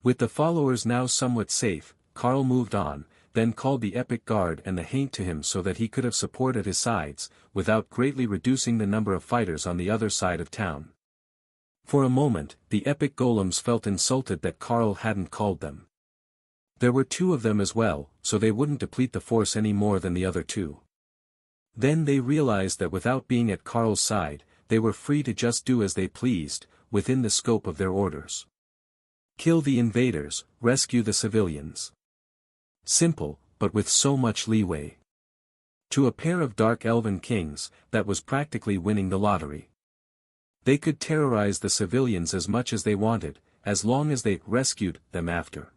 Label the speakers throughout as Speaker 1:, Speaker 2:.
Speaker 1: With the followers now somewhat safe, Karl moved on, then called the epic guard and the haint to him so that he could have support at his sides, without greatly reducing the number of fighters on the other side of town. For a moment, the epic golems felt insulted that Karl hadn't called them. There were two of them as well, so they wouldn't deplete the force any more than the other two. Then they realized that without being at Karl's side, they were free to just do as they pleased, within the scope of their orders. Kill the invaders, rescue the civilians. Simple, but with so much leeway. To a pair of dark elven kings, that was practically winning the lottery. They could terrorize the civilians as much as they wanted, as long as they rescued them after.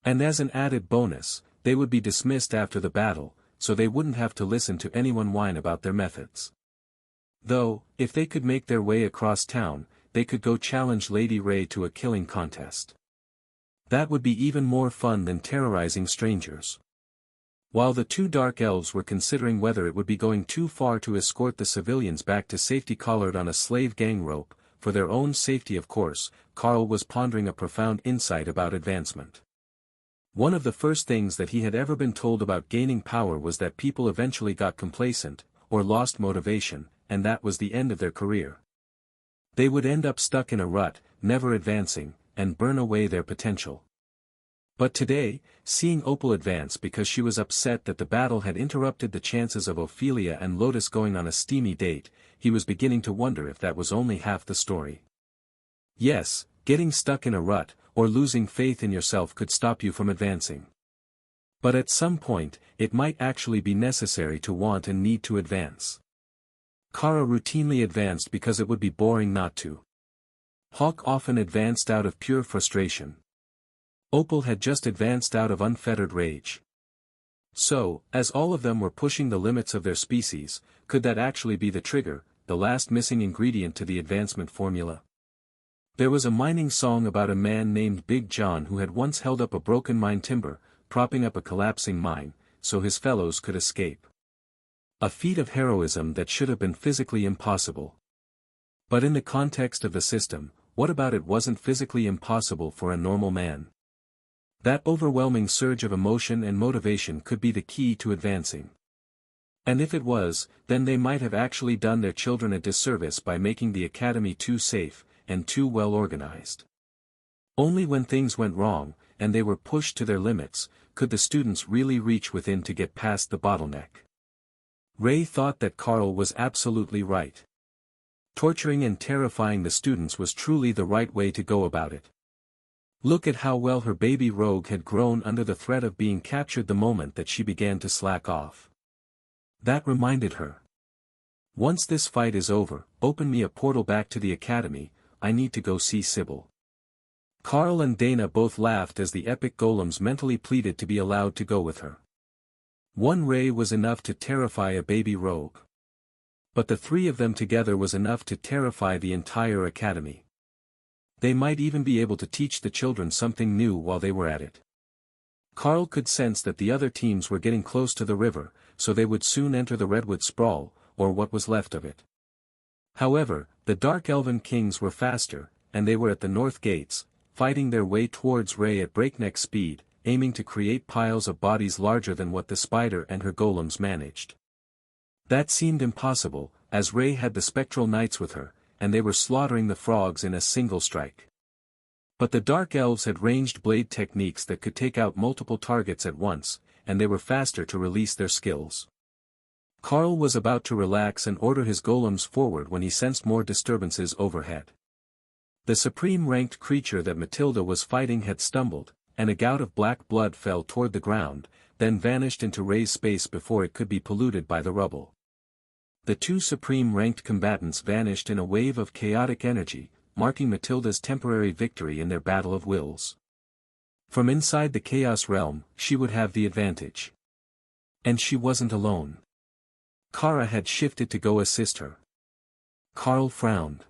Speaker 1: And as an added bonus, they would be dismissed after the battle, so they wouldn't have to listen to anyone whine about their methods. Though, if they could make their way across town, they could go challenge Lady Ray to a killing contest. That would be even more fun than terrorizing strangers. While the two dark elves were considering whether it would be going too far to escort the civilians back to safety collared on a slave gang rope, for their own safety of course, Karl was pondering a profound insight about advancement. One of the first things that he had ever been told about gaining power was that people eventually got complacent, or lost motivation, and that was the end of their career. They would end up stuck in a rut, never advancing, and burn away their potential. But today, seeing Opal advance because she was upset that the battle had interrupted the chances of Ophelia and Lotus going on a steamy date, he was beginning to wonder if that was only half the story. Yes, getting stuck in a rut, or losing faith in yourself could stop you from advancing. But at some point, it might actually be necessary to want and need to advance. Kara routinely advanced because it would be boring not to. Hawk often advanced out of pure frustration. Opal had just advanced out of unfettered rage. So, as all of them were pushing the limits of their species, could that actually be the trigger, the last missing ingredient to the advancement formula? There was a mining song about a man named Big John who had once held up a broken mine timber, propping up a collapsing mine, so his fellows could escape. A feat of heroism that should have been physically impossible. But in the context of the system, what about it wasn't physically impossible for a normal man? That overwhelming surge of emotion and motivation could be the key to advancing. And if it was, then they might have actually done their children a disservice by making the academy too safe, and too well organized. Only when things went wrong, and they were pushed to their limits, could the students really reach within to get past the bottleneck. Ray thought that Karl was absolutely right. Torturing and terrifying the students was truly the right way to go about it. Look at how well her baby rogue had grown under the threat of being captured the moment that she began to slack off. That reminded her. Once this fight is over, open me a portal back to the academy, I need to go see Sybil. Karl and Dana both laughed as the epic golems mentally pleaded to be allowed to go with her. One ray was enough to terrify a baby rogue. But the three of them together was enough to terrify the entire academy. They might even be able to teach the children something new while they were at it. Karl could sense that the other teams were getting close to the river, so they would soon enter the redwood sprawl, or what was left of it. However, the dark elven kings were faster, and they were at the north gates, fighting their way towards Ray at breakneck speed, aiming to create piles of bodies larger than what the spider and her golems managed. That seemed impossible, as Ray had the spectral knights with her, and they were slaughtering the frogs in a single strike. But the dark elves had ranged blade techniques that could take out multiple targets at once, and they were faster to release their skills. Karl was about to relax and order his golems forward when he sensed more disturbances overhead. The supreme-ranked creature that Matilda was fighting had stumbled, and a gout of black blood fell toward the ground, then vanished into Ray's space before it could be polluted by the rubble. The two supreme-ranked combatants vanished in a wave of chaotic energy, marking Matilda's temporary victory in their battle of wills. From inside the Chaos Realm, she would have the advantage. And she wasn't alone. Kara had shifted to go assist her. Karl frowned.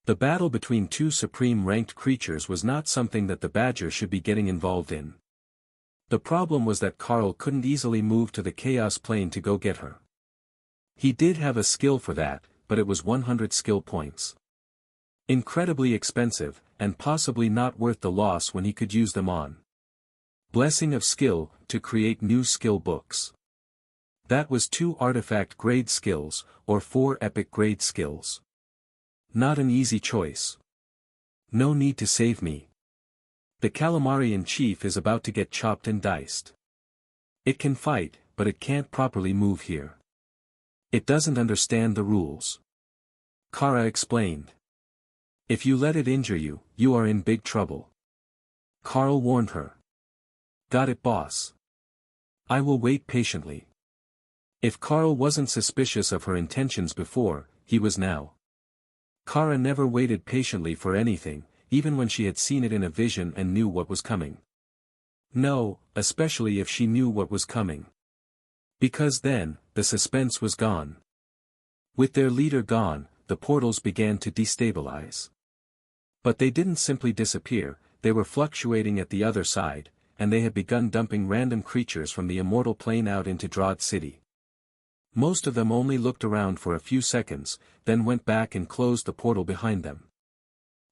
Speaker 1: The battle between two supreme-ranked creatures was not something that the Badger should be getting involved in. The problem was that Karl couldn't easily move to the Chaos Plane to go get her. He did have a skill for that, but it was 100 skill points. Incredibly expensive, and possibly not worth the loss when he could use them on. Blessing of skill, to create new skill books. That was 2 artifact-grade skills, or 4 epic-grade skills. Not an easy choice. No need to save me. The Calamarian chief is about to get chopped and diced. It can fight, but it can't properly move here. It doesn't understand the rules. Kara explained. If you let it injure you, you are in big trouble. Carl warned her. Got it, boss. I will wait patiently. If Carl wasn't suspicious of her intentions before, he was now. Kara never waited patiently for anything, even when she had seen it in a vision and knew what was coming. No, especially if she knew what was coming. Because then, the suspense was gone. With their leader gone, the portals began to destabilize. But they didn't simply disappear, they were fluctuating at the other side, and they had begun dumping random creatures from the immortal plane out into Drod City. Most of them only looked around for a few seconds, then went back and closed the portal behind them.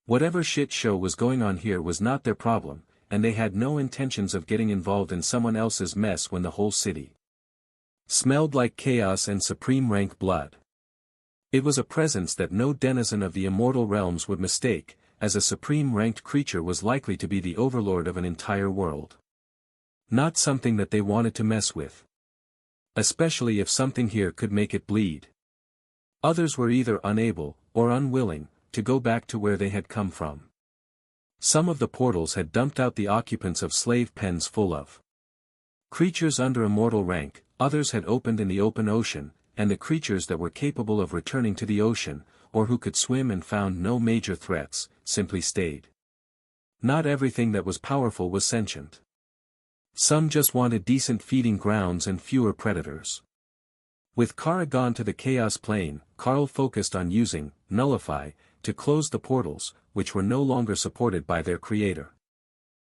Speaker 1: Whatever shit show was going on here was not their problem, and they had no intentions of getting involved in someone else's mess when the whole city smelled like chaos and supreme rank blood. It was a presence that no denizen of the immortal realms would mistake, as a supreme ranked creature was likely to be the overlord of an entire world. Not something that they wanted to mess with. Especially if something here could make it bleed. Others were either unable, or unwilling, to go back to where they had come from. Some of the portals had dumped out the occupants of slave pens full of creatures under immortal rank, others had opened in the open ocean, and the creatures that were capable of returning to the ocean, or who could swim and found no major threats, simply stayed. Not everything that was powerful was sentient. Some just wanted decent feeding grounds and fewer predators. With Kara gone to the Chaos Plane, Carl focused on using Nullify to close the portals, which were no longer supported by their creator.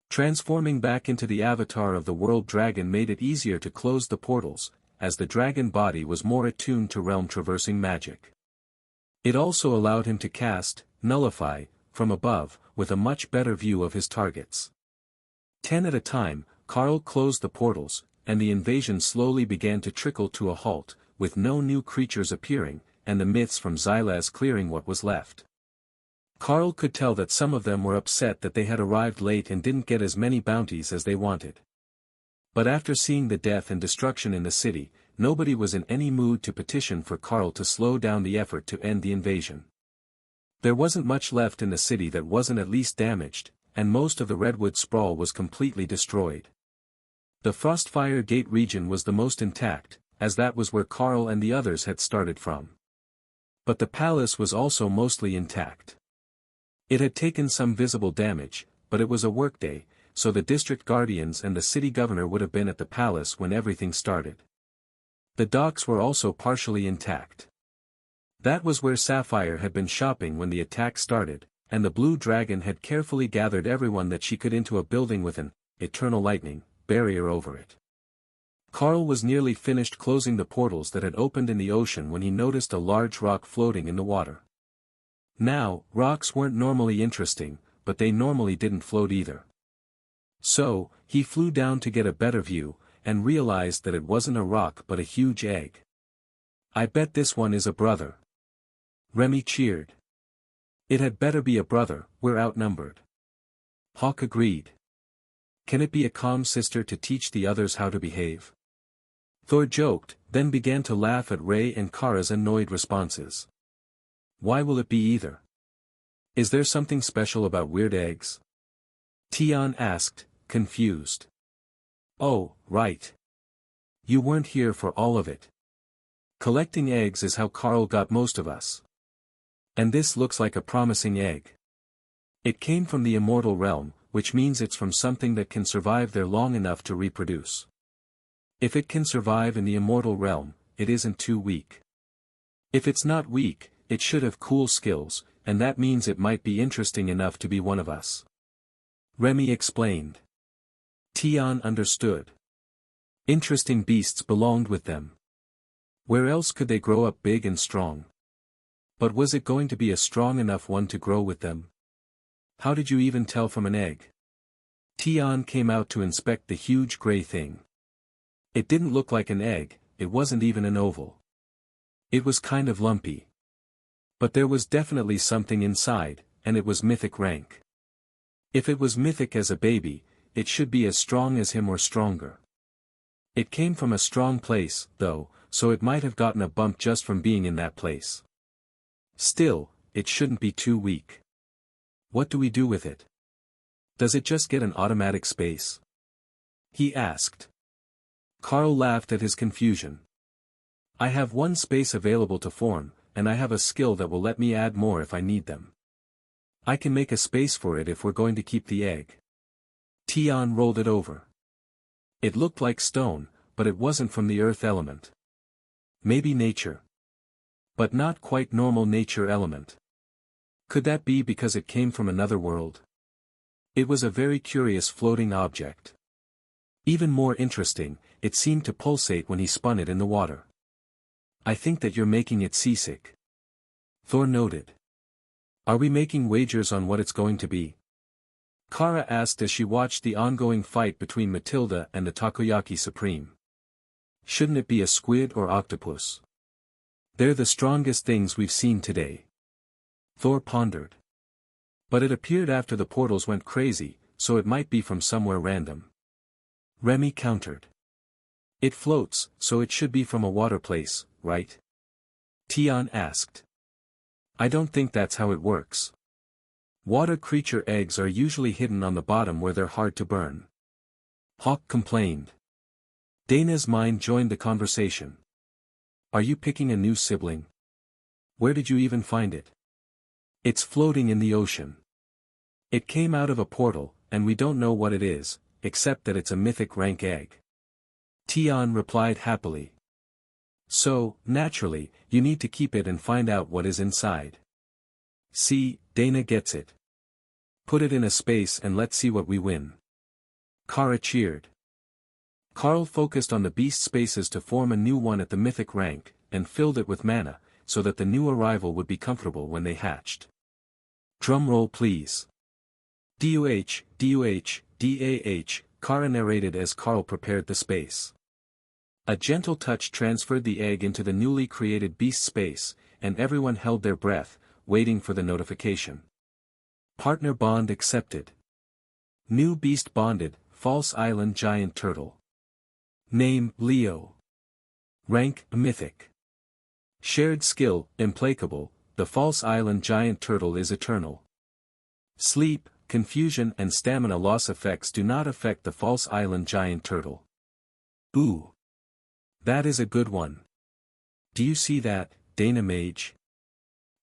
Speaker 1: Transforming back into the avatar of the World Dragon made it easier to close the portals, as the dragon body was more attuned to realm-traversing magic. It also allowed him to cast Nullify from above, with a much better view of his targets. 10 at a time, Carl closed the portals, and the invasion slowly began to trickle to a halt, with no new creatures appearing, and the myths from Xylaz clearing what was left. Carl could tell that some of them were upset that they had arrived late and didn't get as many bounties as they wanted. But after seeing the death and destruction in the city, nobody was in any mood to petition for Carl to slow down the effort to end the invasion. There wasn't much left in the city that wasn't at least damaged, and most of the redwood sprawl was completely destroyed. The Frostfire Gate region was the most intact, as that was where Carl and the others had started from. But the palace was also mostly intact. It had taken some visible damage, but it was a workday, so the district guardians and the city governor would have been at the palace when everything started. The docks were also partially intact. That was where Sapphire had been shopping when the attack started, and the Blue Dragon had carefully gathered everyone that she could into a building with an eternal lightning barrier over it. Carl was nearly finished closing the portals that had opened in the ocean when he noticed a large rock floating in the water. Now, rocks weren't normally interesting, but they normally didn't float either. So, he flew down to get a better view, and realized that it wasn't a rock but a huge egg. I bet this one is a brother. Remy cheered. It had better be a brother, we're outnumbered. Hawk agreed. Can it be a calm sister to teach the others how to behave? Thor joked, then began to laugh at Ray and Kara's annoyed responses. Why will it be either? Is there something special about weird eggs? Tion asked, confused. Oh, right. You weren't here for all of it. Collecting eggs is how Carl got most of us. And this looks like a promising egg. It came from the immortal realm, which means it's from something that can survive there long enough to reproduce. If it can survive in the immortal realm, it isn't too weak. If it's not weak, it should have cool skills, and that means it might be interesting enough to be one of us. Remy explained. Tion understood. Interesting beasts belonged with them. Where else could they grow up big and strong? But was it going to be a strong enough one to grow with them? How did you even tell from an egg? Tian came out to inspect the huge gray thing. It didn't look like an egg, it wasn't even an oval. It was kind of lumpy. But there was definitely something inside, and it was mythic rank. If it was mythic as a baby, it should be as strong as him or stronger. It came from a strong place, though, so it might have gotten a bump just from being in that place. Still, it shouldn't be too weak. What do we do with it? Does it just get an automatic space? He asked. Carl laughed at his confusion. I have one space available to form, and I have a skill that will let me add more if I need them. I can make a space for it if we're going to keep the egg. Tian rolled it over. It looked like stone, but it wasn't from the earth element. Maybe nature. But not quite normal nature element. Could that be because it came from another world? It was a very curious floating object. Even more interesting, it seemed to pulsate when he spun it in the water. I think that you're making it seasick. Thor noted. Are we making wagers on what it's going to be? Kara asked as she watched the ongoing fight between Matilda and the Takoyaki Supreme. Shouldn't it be a squid or octopus? They're the strongest things we've seen today. Thor pondered. But it appeared after the portals went crazy, so it might be from somewhere random. Remy countered. It floats, so it should be from a water place, right? Tian asked. I don't think that's how it works. Water creature eggs are usually hidden on the bottom where they're hard to burn. Hawk complained. Dana's mind joined the conversation. Are you picking a new sibling? Where did you even find it? It's floating in the ocean. It came out of a portal, and we don't know what it is, except that it's a mythic rank egg. Tian replied happily. So, naturally, you need to keep it and find out what is inside. See, Dana gets it. Put it in a space and let's see what we win. Kara cheered. Carl focused on the beast spaces to form a new one at the mythic rank, and filled it with mana, so that the new arrival would be comfortable when they hatched. Drum roll please. DUH, DUH, DAH, Kara narrated as Carl prepared the space. A gentle touch transferred the egg into the newly created beast space, and everyone held their breath, waiting for the notification. Partner bond accepted. New beast bonded, False Island Giant Turtle. Name, Leo. Rank, Mythic. Shared skill, Implacable, the False Island Giant Turtle is eternal. Sleep, confusion and stamina loss effects do not affect the False Island Giant Turtle. Ooh. That is a good one. Do you see that, Dana Mage?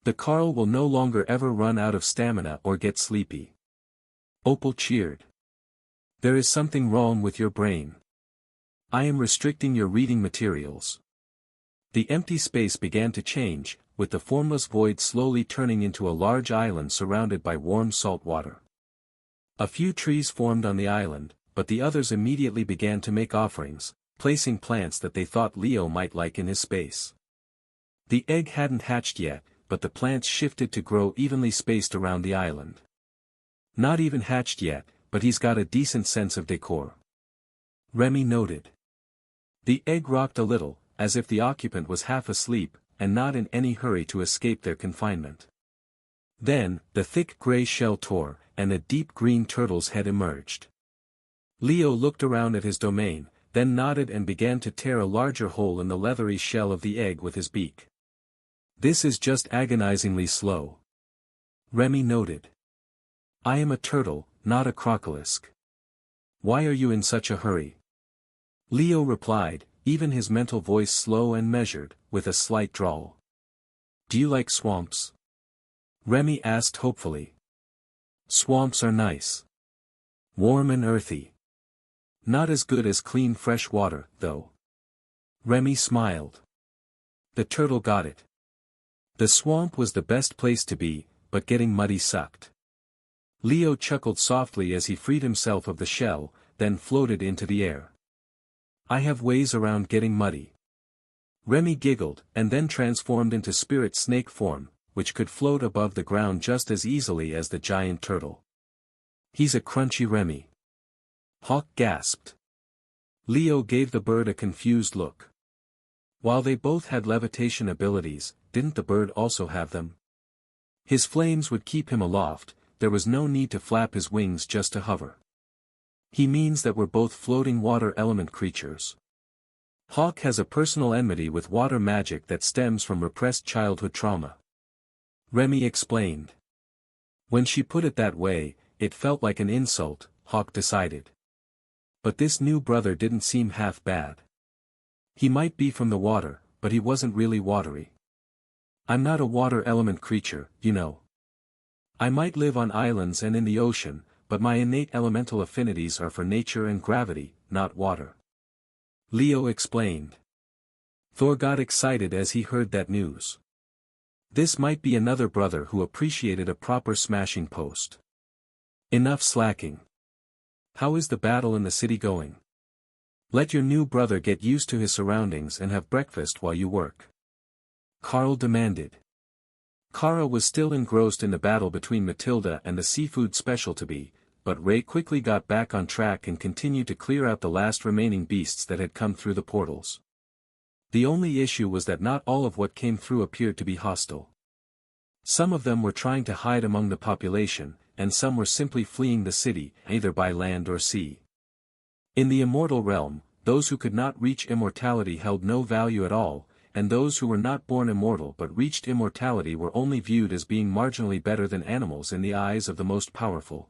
Speaker 1: The Carl will no longer ever run out of stamina or get sleepy. Opal cheered. There is something wrong with your brain. I am restricting your reading materials. The empty space began to change, with the formless void slowly turning into a large island surrounded by warm salt water. A few trees formed on the island, but the others immediately began to make offerings, placing plants that they thought Leo might like in his space. The egg hadn't hatched yet, but the plants shifted to grow evenly spaced around the island. Not even hatched yet, but he's got a decent sense of decor. Remy noted. The egg rocked a little, as if the occupant was half asleep, and not in any hurry to escape their confinement. Then, the thick gray shell tore, and a deep green turtle's head emerged. Leo looked around at his domain, then nodded and began to tear a larger hole in the leathery shell of the egg with his beak. This is just agonizingly slow. Remy noted. I am a turtle, not a crocolisk. Why are you in such a hurry? Leo replied, even his mental voice slow and measured, with a slight drawl. Do you like swamps? Remy asked hopefully. Swamps are nice. Warm and earthy. Not as good as clean fresh water, though. Remy smiled. The turtle got it. The swamp was the best place to be, but getting muddy sucked. Leo chuckled softly as he freed himself of the shell, then floated into the air. I have ways around getting muddy. Remy giggled, and then transformed into spirit snake form, which could float above the ground just as easily as the giant turtle. "He's a crunchy Remy." Hawk gasped. Leo gave the bird a confused look. While they both had levitation abilities, didn't the bird also have them? His flames would keep him aloft, there was no need to flap his wings just to hover. "He means that we're both floating water element creatures." Hawk has a personal enmity with water magic that stems from repressed childhood trauma. Remy explained. When she put it that way, it felt like an insult, Hawk decided. But this new brother didn't seem half bad. He might be from the water, but he wasn't really watery. "I'm not a water element creature, you know. I might live on islands and in the ocean, but my innate elemental affinities are for nature and gravity, not water," Leo explained. Thor got excited as he heard that news. This might be another brother who appreciated a proper smashing post. "Enough slacking. How is the battle in the city going? Let your new brother get used to his surroundings and have breakfast while you work," Carl demanded. Kara was still engrossed in the battle between Matilda and the seafood specialty, but Ray quickly got back on track and continued to clear out the last remaining beasts that had come through the portals. The only issue was that not all of what came through appeared to be hostile. Some of them were trying to hide among the population, and some were simply fleeing the city, either by land or sea. In the immortal realm, those who could not reach immortality held no value at all, and those who were not born immortal but reached immortality were only viewed as being marginally better than animals in the eyes of the most powerful.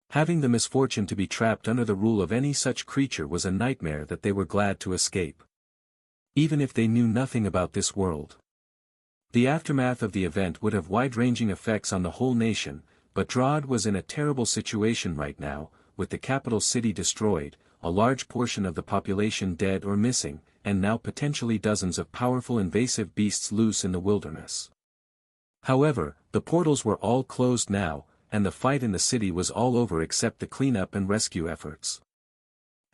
Speaker 1: Having the misfortune to be trapped under the rule of any such creature was a nightmare that they were glad to escape. Even if they knew nothing about this world. The aftermath of the event would have wide-ranging effects on the whole nation, but Drod was in a terrible situation right now, with the capital city destroyed, a large portion of the population dead or missing, and now potentially dozens of powerful invasive beasts loose in the wilderness. However, the portals were all closed now, and the fight in the city was all over except the cleanup and rescue efforts.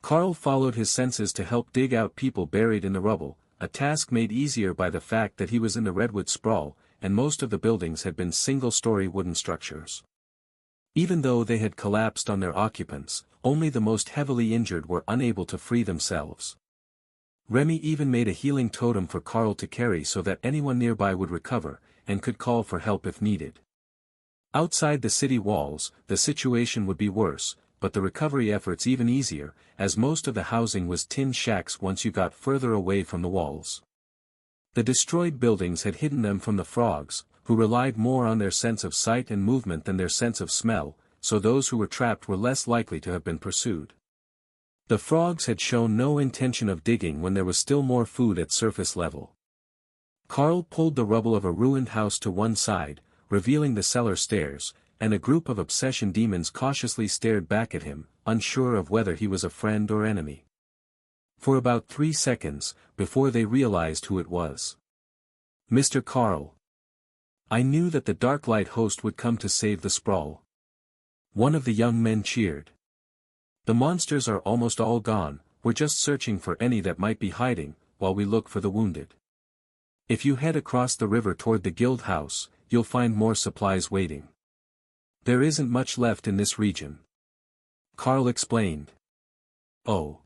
Speaker 1: Carl followed his senses to help dig out people buried in the rubble, a task made easier by the fact that he was in the redwood sprawl, and most of the buildings had been single-story wooden structures. Even though they had collapsed on their occupants, only the most heavily injured were unable to free themselves. Remy even made a healing totem for Carl to carry so that anyone nearby would recover, and could call for help if needed. Outside the city walls, the situation would be worse, but the recovery efforts even easier, as most of the housing was tin shacks once you got further away from the walls. The destroyed buildings had hidden them from the frogs, who relied more on their sense of sight and movement than their sense of smell, so those who were trapped were less likely to have been pursued. The frogs had shown no intention of digging when there was still more food at surface level. Carl pulled the rubble of a ruined house to one side, revealing the cellar stairs, and a group of obsession demons cautiously stared back at him, unsure of whether he was a friend or enemy. For about 3 seconds, before they realized who it was. "Mr. Carl. I knew that the Dark Light host would come to save the sprawl." One of the young men cheered. "The monsters are almost all gone, we're just searching for any that might be hiding, while we look for the wounded. If you head across the river toward the guild house, you'll find more supplies waiting. There isn't much left in this region," Carl explained. "Oh.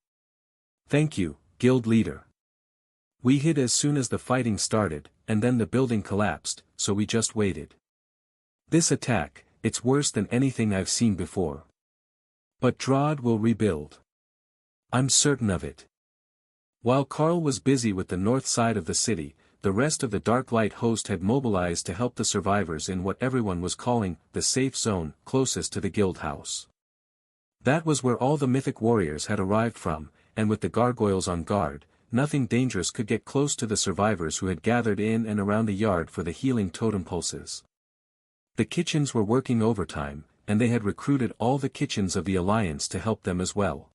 Speaker 1: Thank you, guild leader. We hid as soon as the fighting started, and then the building collapsed, so we just waited. This attack, it's worse than anything I've seen before. But Drod will rebuild. I'm certain of it." While Carl was busy with the north side of the city, the rest of the Dark Light host had mobilized to help the survivors in what everyone was calling the safe zone closest to the guild house. That was where all the mythic warriors had arrived from, and with the gargoyles on guard, nothing dangerous could get close to the survivors who had gathered in and around the yard for the healing totem pulses. The kitchens were working overtime, and they had recruited all the kitchens of the Alliance to help them as well.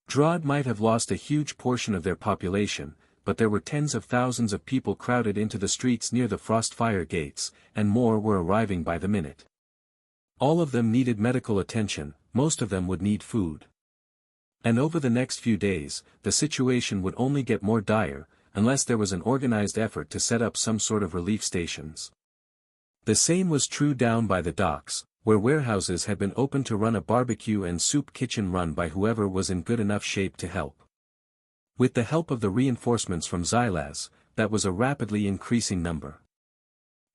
Speaker 1: Drod might have lost a huge portion of their population, but there were tens of thousands of people crowded into the streets near the Frostfire gates, and more were arriving by the minute. All of them needed medical attention, most of them would need food. And over the next few days, the situation would only get more dire, unless there was an organized effort to set up some sort of relief stations. The same was true down by the docks, where warehouses had been opened to run a barbecue and soup kitchen run by whoever was in good enough shape to help. With the help of the reinforcements from Xylaz, that was a rapidly increasing number.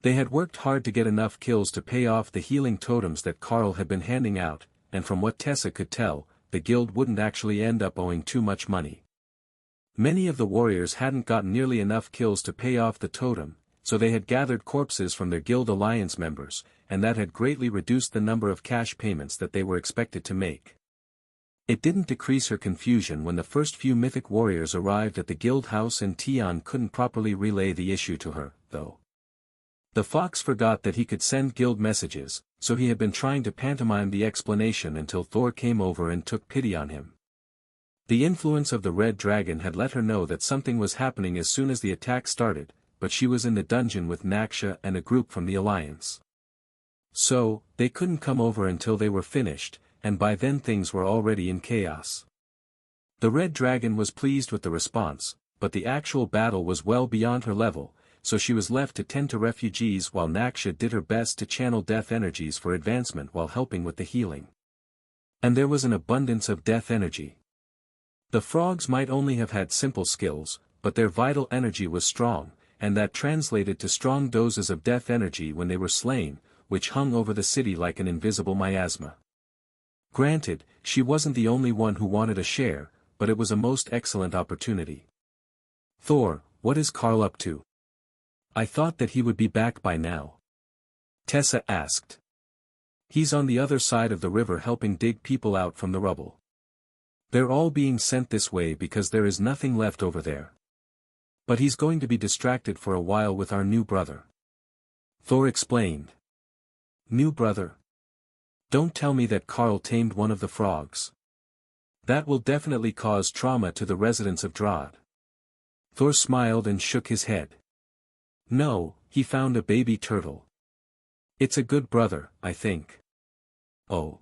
Speaker 1: They had worked hard to get enough kills to pay off the healing totems that Carl had been handing out, and from what Tessa could tell, the guild wouldn't actually end up owing too much money. Many of the warriors hadn't gotten nearly enough kills to pay off the totem, so they had gathered corpses from their guild alliance members, and that had greatly reduced the number of cash payments that they were expected to make. It didn't decrease her confusion when the first few mythic warriors arrived at the guild house and Tion couldn't properly relay the issue to her, though. The fox forgot that he could send guild messages, so he had been trying to pantomime the explanation until Thor came over and took pity on him. The influence of the red dragon had let her know that something was happening as soon as the attack started, but she was in the dungeon with Naksha and a group from the Alliance. So, they couldn't come over until they were finished, and by then things were already in chaos. The red dragon was pleased with the response, but the actual battle was well beyond her level, so she was left to tend to refugees while Naksha did her best to channel death energies for advancement while helping with the healing. And there was an abundance of death energy. The frogs might only have had simple skills, but their vital energy was strong, and that translated to strong doses of death energy when they were slain, which hung over the city like an invisible miasma. Granted, she wasn't the only one who wanted a share, but it was a most excellent opportunity. Thor, what is Carl up to? I thought that he would be back by now. Tessa asked. He's on the other side of the river helping dig people out from the rubble. They're all being sent this way because there is nothing left over there. But he's going to be distracted for a while with our new brother. Thor explained. New brother? Don't tell me that Carl tamed one of the frogs. That will definitely cause trauma to the residents of Drod. Thor smiled and shook his head. No, he found a baby turtle. It's a good brother, I think. Oh.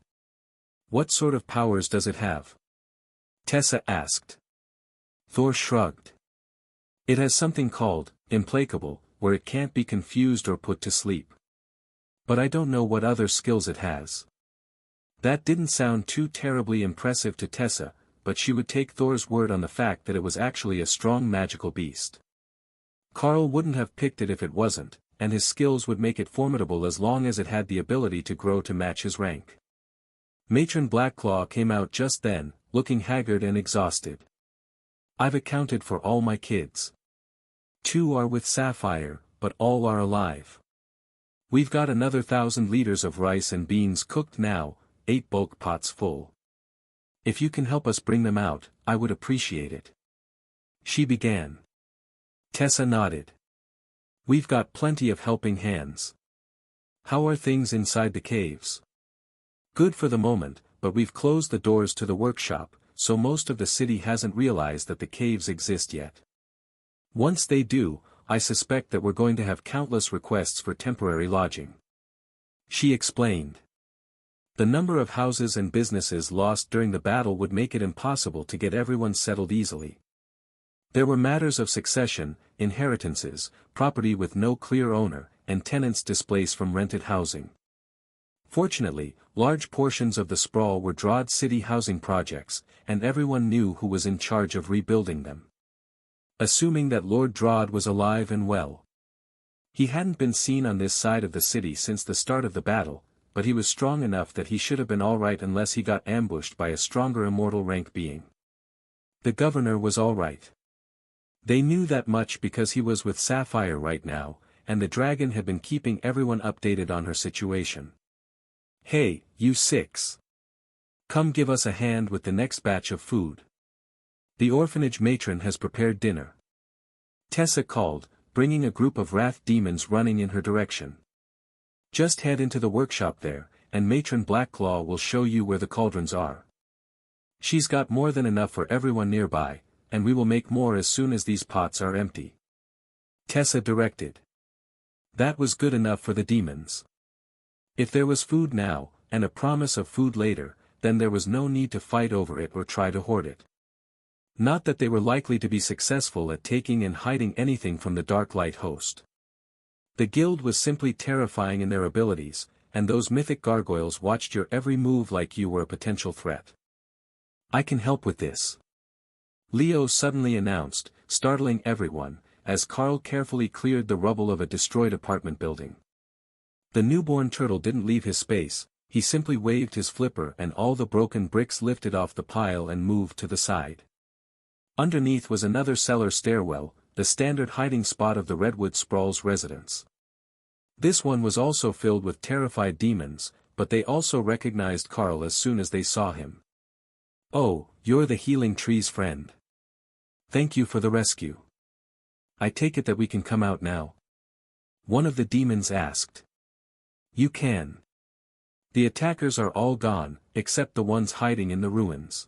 Speaker 1: What sort of powers does it have? Tessa asked. Thor shrugged. It has something called, implacable, where it can't be confused or put to sleep. But I don't know what other skills it has. That didn't sound too terribly impressive to Tessa, but she would take Thor's word on the fact that it was actually a strong magical beast. Carl wouldn't have picked it if it wasn't, and his skills would make it formidable as long as it had the ability to grow to match his rank. Matron Blackclaw came out just then, looking haggard and exhausted. I've accounted for all my kids. 2 are with Sapphire, but all are alive. We've got another 1,000 liters of rice and beans cooked now, 8 bulk pots full. If you can help us bring them out, I would appreciate it. She began. Tessa nodded. We've got plenty of helping hands. How are things inside the caves? Good for the moment, but we've closed the doors to the workshop, so most of the city hasn't realized that the caves exist yet. Once they do, I suspect that we're going to have countless requests for temporary lodging. She explained. The number of houses and businesses lost during the battle would make it impossible to get everyone settled easily. There were matters of succession, inheritances, property with no clear owner, and tenants displaced from rented housing. Fortunately, large portions of the sprawl were Drod city housing projects, and everyone knew who was in charge of rebuilding them. Assuming that Lord Drod was alive and well. He hadn't been seen on this side of the city since the start of the battle, but he was strong enough that he should have been alright unless he got ambushed by a stronger immortal rank being. The governor was alright. They knew that much because he was with Sapphire right now, and the dragon had been keeping everyone updated on her situation. Hey, you 6. Come give us a hand with the next batch of food. The orphanage matron has prepared dinner. Tessa called, bringing a group of wrath demons running in her direction. Just head into the workshop there, and Matron Blackclaw will show you where the cauldrons are. She's got more than enough for everyone nearby, and we will make more as soon as these pots are empty. Tessa directed. That was good enough for the demons. If there was food now, and a promise of food later, then there was no need to fight over it or try to hoard it. Not that they were likely to be successful at taking and hiding anything from the Dark Light host. The guild was simply terrifying in their abilities, and those mythic gargoyles watched your every move like you were a potential threat. I can help with this. Leo suddenly announced, startling everyone, as Carl carefully cleared the rubble of a destroyed apartment building. The newborn turtle didn't leave his space, he simply waved his flipper and all the broken bricks lifted off the pile and moved to the side. Underneath was another cellar stairwell, the standard hiding spot of the Redwood Sprawls residence. This one was also filled with terrified demons, but they also recognized Carl as soon as they saw him. "Oh, you're the healing tree's friend. Thank you for the rescue. I take it that we can come out now?" one of the demons asked. "You can. The attackers are all gone, except the ones hiding in the ruins.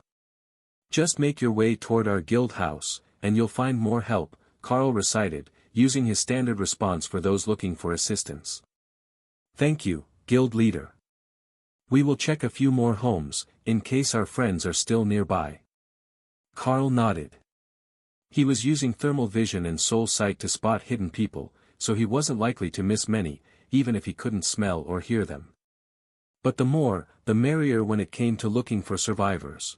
Speaker 1: Just make your way toward our guild house, and you'll find more help," Carl recited, using his standard response for those looking for assistance. "Thank you, guild leader. We will check a few more homes, in case our friends are still nearby." Carl nodded. He was using thermal vision and soul sight to spot hidden people, so he wasn't likely to miss many, even if he couldn't smell or hear them. But the more, the merrier when it came to looking for survivors.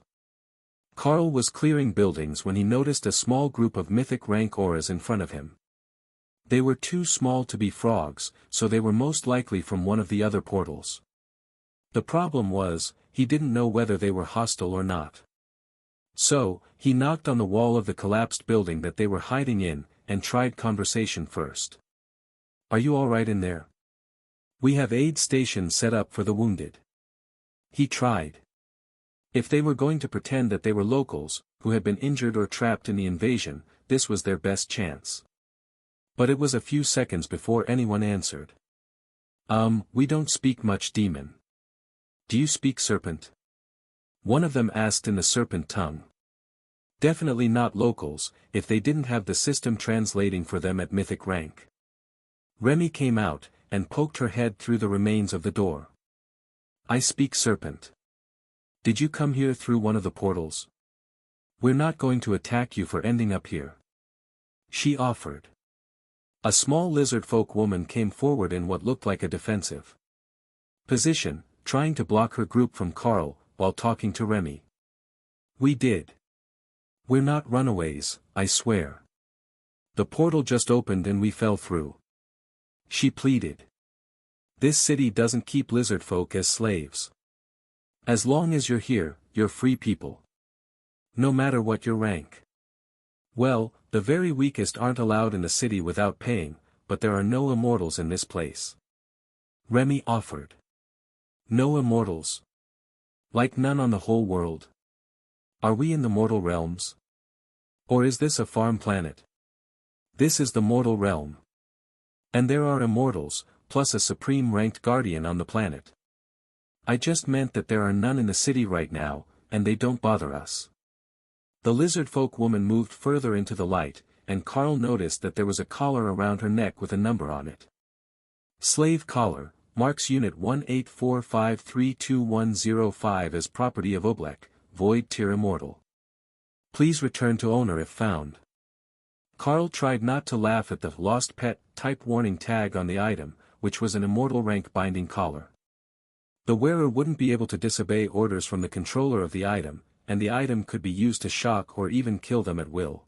Speaker 1: Carl was clearing buildings when he noticed a small group of mythic rank auras in front of him. They were too small to be frogs, so they were most likely from one of the other portals. The problem was, he didn't know whether they were hostile or not. So, he knocked on the wall of the collapsed building that they were hiding in, and tried conversation first. "Are you all right in there? We have aid stations set up for the wounded." He tried. If they were going to pretend that they were locals, who had been injured or trapped in the invasion, this was their best chance. But it was a few seconds before anyone answered. We don't speak much demon." "Do you speak serpent?" one of them asked in the serpent tongue. Definitely not locals, if they didn't have the system translating for them at mythic rank. Remy came out, and poked her head through the remains of the door. "I speak serpent. Did you come here through one of the portals? We're not going to attack you for ending up here," she offered. A small lizard folk woman came forward in what looked like a defensive position, trying to block her group from Carl, while talking to Remy. "We did. We're not runaways, I swear. The portal just opened and we fell through," she pleaded. "This city doesn't keep lizard folk as slaves. As long as you're here, you're free people. No matter what your rank. Well, the very weakest aren't allowed in the city without paying, but there are no immortals in this place," Remy offered. "No immortals? Like none on the whole world? Are we in the mortal realms? Or is this a farm planet?" "This is the mortal realm. And there are immortals, plus a supreme ranked guardian on the planet. I just meant that there are none in the city right now, and they don't bother us." The lizard folk woman moved further into the light, and Carl noticed that there was a collar around her neck with a number on it. "Slave collar, marks unit 184532105 as property of Oblek, void tier immortal. Please return to owner if found." Carl tried not to laugh at the lost pet type warning tag on the item, which was an immortal rank binding collar. The wearer wouldn't be able to disobey orders from the controller of the item, and the item could be used to shock or even kill them at will.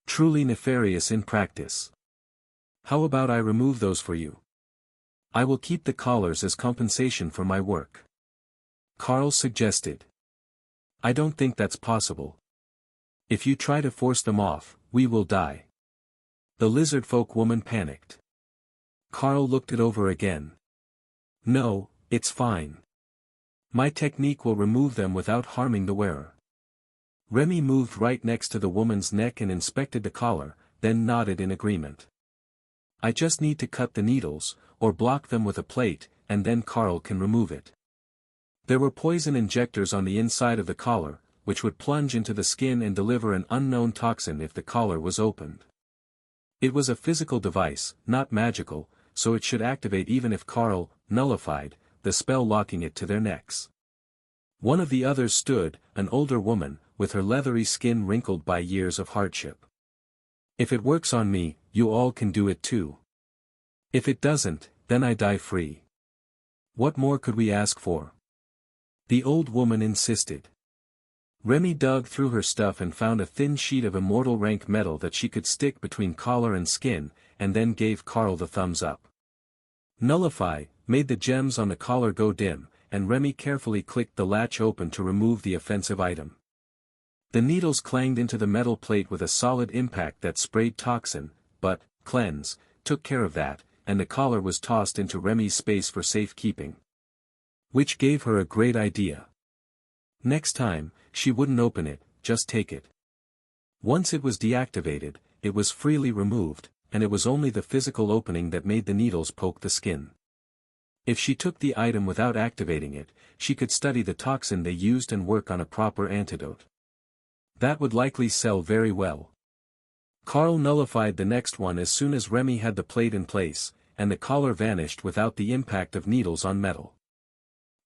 Speaker 1: Truly nefarious in practice. "How about I remove those for you? I will keep the collars as compensation for my work," Carl suggested. "I don't think that's possible. If you try to force them off, we will die." The lizard folk woman panicked. Carl looked it over again. "No, it's fine. My technique will remove them without harming the wearer." Remy moved right next to the woman's neck and inspected the collar, then nodded in agreement. "I just need to cut the needles, or block them with a plate, and then Carl can remove it." There were poison injectors on the inside of the collar, which would plunge into the skin and deliver an unknown toxin if the collar was opened. It was a physical device, not magical, so it should activate even if Carl nullified the spell, locking it to their necks. One of the others stood, an older woman, with her leathery skin wrinkled by years of hardship. "If it works on me, you all can do it too. If it doesn't, then I die free. What more could we ask for? The old woman insisted. Remy dug through her stuff and found a thin sheet of immortal rank metal that she could stick between collar and skin, and then gave Carl the thumbs up. Nullify made the gems on the collar go dim, and Remy carefully clicked the latch open to remove the offensive item. The needles clanged into the metal plate with a solid impact that sprayed toxin, but, cleanse, took care of that, and the collar was tossed into Remy's space for safekeeping. Which gave her a great idea. Next time, she wouldn't open it, just take it. Once it was deactivated, it was freely removed, and it was only the physical opening that made the needles poke the skin. If she took the item without activating it, she could study the toxin they used and work on a proper antidote. That would likely sell very well. Carl nullified the next one as soon as Remy had the plate in place, and the collar vanished without the impact of needles on metal.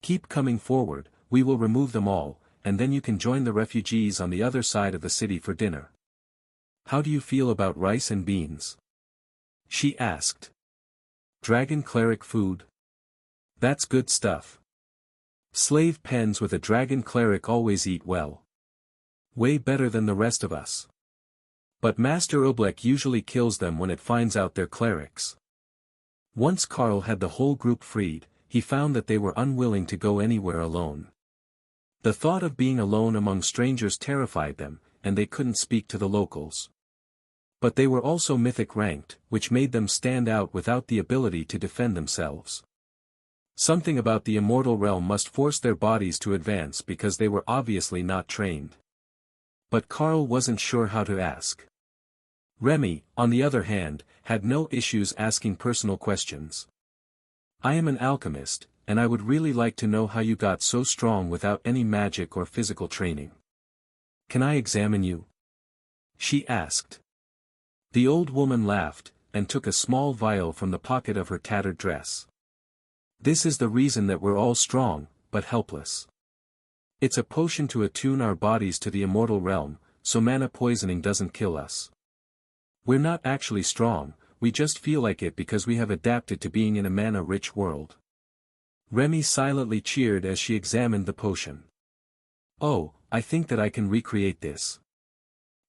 Speaker 1: Keep coming forward, we will remove them all, and then you can join the refugees on the other side of the city for dinner. How do you feel about rice and beans? She asked. Dragon cleric food? That's good stuff. Slave pens with a dragon cleric always eat well. Way better than the rest of us. But Master Oblek usually kills them when it finds out they're clerics. Once Carl had the whole group freed, he found that they were unwilling to go anywhere alone. The thought of being alone among strangers terrified them, and they couldn't speak to the locals. But they were also mythic ranked, which made them stand out without the ability to defend themselves. Something about the immortal realm must force their bodies to advance because they were obviously not trained. But Carl wasn't sure how to ask. Remy, on the other hand, had no issues asking personal questions. I am an alchemist, and I would really like to know how you got so strong without any magic or physical training. Can I examine you? She asked. The old woman laughed, and took a small vial from the pocket of her tattered dress. This is the reason that we're all strong, but helpless. It's a potion to attune our bodies to the immortal realm, so mana poisoning doesn't kill us. We're not actually strong, we just feel like it because we have adapted to being in a mana-rich world. Remy silently cheered as she examined the potion. Oh, I think that I can recreate this.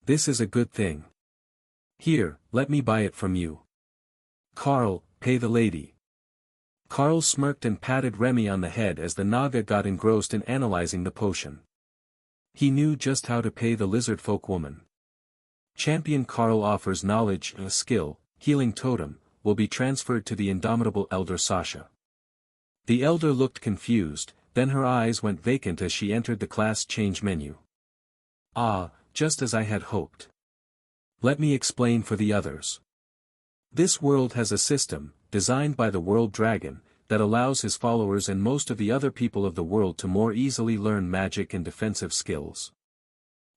Speaker 1: This is a good thing. Here, let me buy it from you. Carl, pay the lady. Carl smirked and patted Remy on the head as the Naga got engrossed in analyzing the potion. He knew just how to pay the lizard folk woman. Champion Carl offers knowledge and a skill, healing totem, will be transferred to the indomitable elder Sasha. The elder looked confused, then her eyes went vacant as she entered the class change menu. Ah, just as I had hoped. Let me explain for the others. This world has a system, designed by the World Dragon, that allows his followers and most of the other people of the world to more easily learn magic and defensive skills.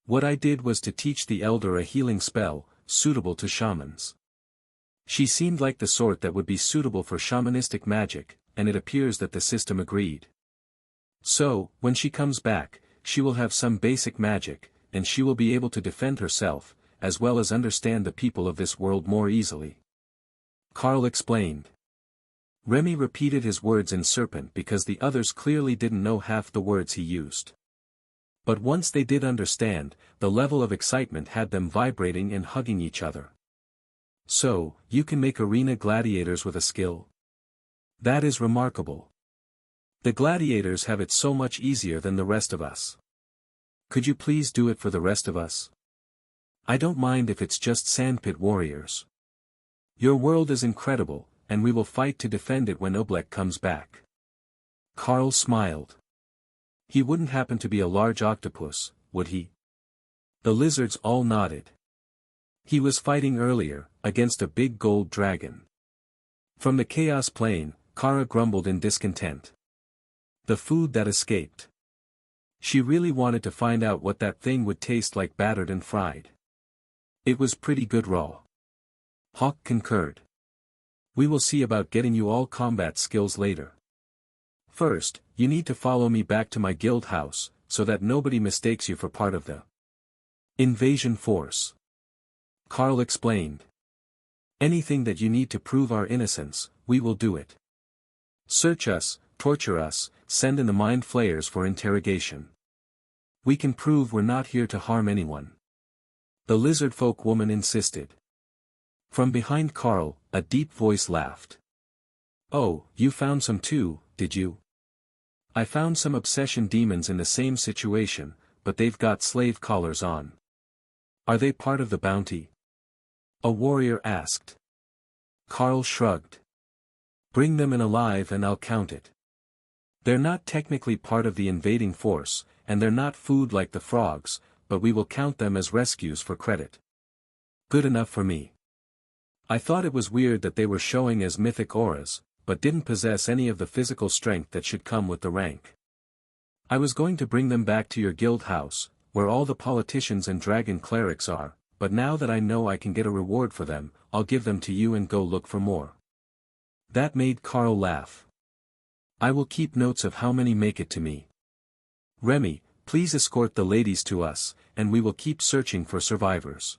Speaker 1: What I did was to teach the elder a healing spell, suitable to shamans. She seemed like the sort that would be suitable for shamanistic magic, and it appears that the system agreed. So, when she comes back, she will have some basic magic, and she will be able to defend herself, as well as understand the people of this world more easily. Carl explained. Remy repeated his words in Serpent because the others clearly didn't know half the words he used. But once they did understand, the level of excitement had them vibrating and hugging each other. So, you can make arena gladiators with a skill? That is remarkable. The gladiators have it so much easier than the rest of us. Could you please do it for the rest of us? I don't mind if it's just sandpit warriors. Your world is incredible, and we will fight to defend it when Oblek comes back. Carl smiled. He wouldn't happen to be a large octopus, would he? The lizards all nodded. He was fighting earlier, against a big gold dragon. From the chaos plane, Kara grumbled in discontent. The food that escaped. She really wanted to find out what that thing would taste like battered and fried. It was pretty good raw. Hawk concurred. We will see about getting you all combat skills later. First, you need to follow me back to my guild house, so that nobody mistakes you for part of the invasion force. Carl explained. Anything that you need to prove our innocence, we will do it. Search us, torture us, send in the mind flayers for interrogation. We can prove we're not here to harm anyone. The lizard folk woman insisted. From behind Carl, a deep voice laughed. Oh, you found some too, did you? I found some obsession demons in the same situation, but they've got slave collars on. Are they part of the bounty? A warrior asked. Carl shrugged. Bring them in alive and I'll count it. They're not technically part of the invading force, and they're not food like the frogs, but we will count them as rescues for credit. Good enough for me. I thought it was weird that they were showing as mythic auras, but didn't possess any of the physical strength that should come with the rank. I was going to bring them back to your guild house, where all the politicians and dragon clerics are, but now that I know I can get a reward for them, I'll give them to you and go look for more. That made Carl laugh. I will keep notes of how many make it to me. Remy, please escort the ladies to us, and we will keep searching for survivors.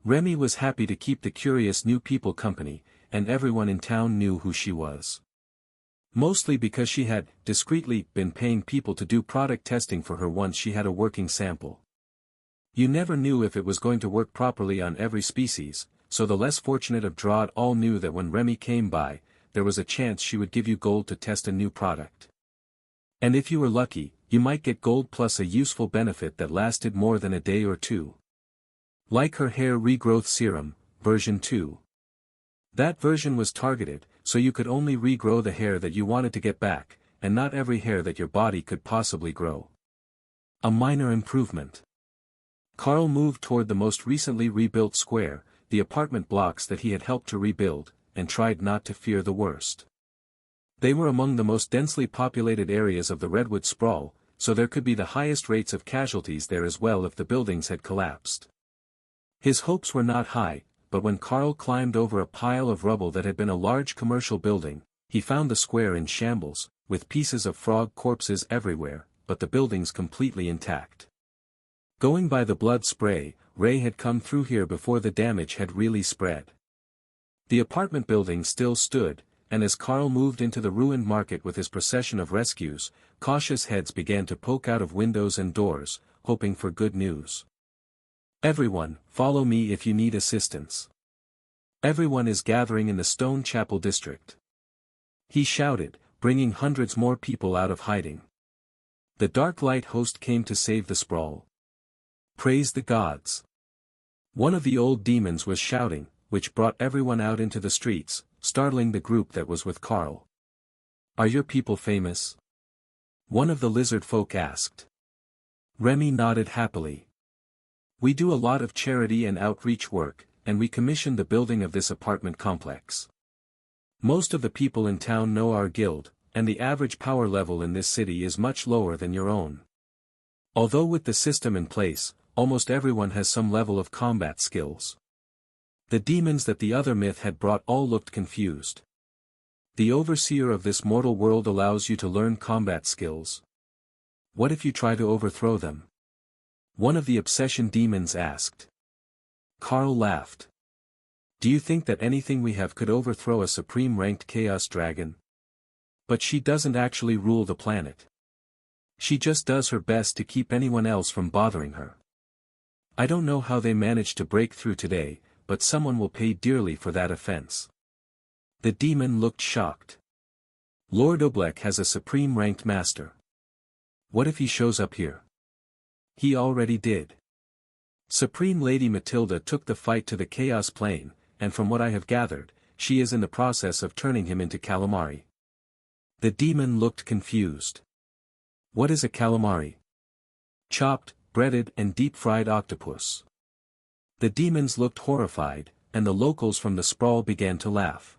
Speaker 1: Remy was happy to keep the curious new people company, and everyone in town knew who she was. Mostly because she had, discreetly, been paying people to do product testing for her once she had a working sample. You never knew if it was going to work properly on every species, so the less fortunate of Drod all knew that when Remy came by, there was a chance she would give you gold to test a new product. And if you were lucky, you might get gold plus a useful benefit that lasted more than a day or two. Like her hair regrowth serum, version 2. That version was targeted, so you could only regrow the hair that you wanted to get back, and not every hair that your body could possibly grow. A minor improvement. Carl moved toward the most recently rebuilt square, the apartment blocks that he had helped to rebuild, and tried not to fear the worst. They were among the most densely populated areas of the Redwood Sprawl, so there could be the highest rates of casualties there as well if the buildings had collapsed. His hopes were not high, but when Carl climbed over a pile of rubble that had been a large commercial building, he found the square in shambles, with pieces of frog corpses everywhere, but the buildings completely intact. Going by the blood spray, Ray had come through here before the damage had really spread. The apartment building still stood, and as Carl moved into the ruined market with his procession of rescues, cautious heads began to poke out of windows and doors, hoping for good news. Everyone, follow me if you need assistance. Everyone is gathering in the Stone Chapel district. He shouted, bringing hundreds more people out of hiding. The Dark Light host came to save the sprawl. Praise the gods. One of the old demons was shouting, which brought everyone out into the streets, startling the group that was with Carl. Are your people famous? One of the lizard folk asked. Remy nodded happily. We do a lot of charity and outreach work, and we commissioned the building of this apartment complex. Most of the people in town know our guild, and the average power level in this city is much lower than your own. Although with the system in place, almost everyone has some level of combat skills. The demons that the other myth had brought all looked confused. The overseer of this mortal world allows you to learn combat skills. What if you try to overthrow them? One of the obsession demons asked. Carl laughed. Do you think that anything we have could overthrow a supreme-ranked chaos dragon? But she doesn't actually rule the planet. She just does her best to keep anyone else from bothering her. I don't know how they managed to break through today, but someone will pay dearly for that offense. The demon looked shocked. Lord Oblek has a supreme-ranked master. What if he shows up here? He already did. Supreme Lady Matilda took the fight to the Chaos Plane, and from what I have gathered, she is in the process of turning him into calamari. The demon looked confused. What is a calamari? Chopped, breaded and deep-fried octopus. The demons looked horrified, and the locals from the sprawl began to laugh.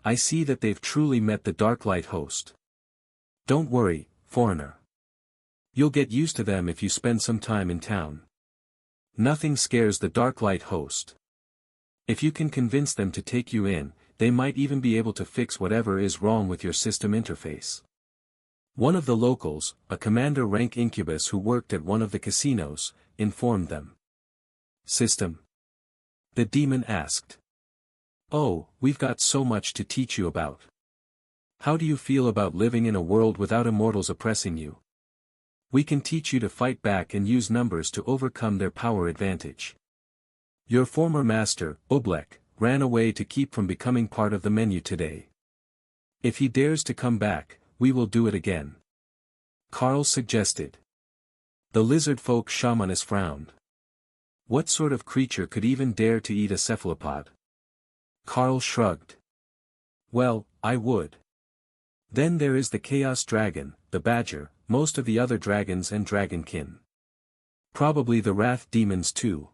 Speaker 1: I see that they've truly met the Dark Light host. Don't worry, foreigner. You'll get used to them if you spend some time in town. Nothing scares the Dark Light host. If you can convince them to take you in, they might even be able to fix whatever is wrong with your system interface. One of the locals, a commander-rank incubus who worked at one of the casinos, informed them. System? The demon asked. Oh, we've got so much to teach you about. How do you feel about living in a world without immortals oppressing you? We can teach you to fight back and use numbers to overcome their power advantage. Your former master, Oblek, ran away to keep from becoming part of the menu today. If he dares to come back, we will do it again. Carl suggested. The lizard folk shamaness frowned. What sort of creature could even dare to eat a cephalopod? Carl shrugged. Well, I would. Then there is the chaos dragon, the badger, most of the other dragons and dragonkin. Probably the wrath demons too.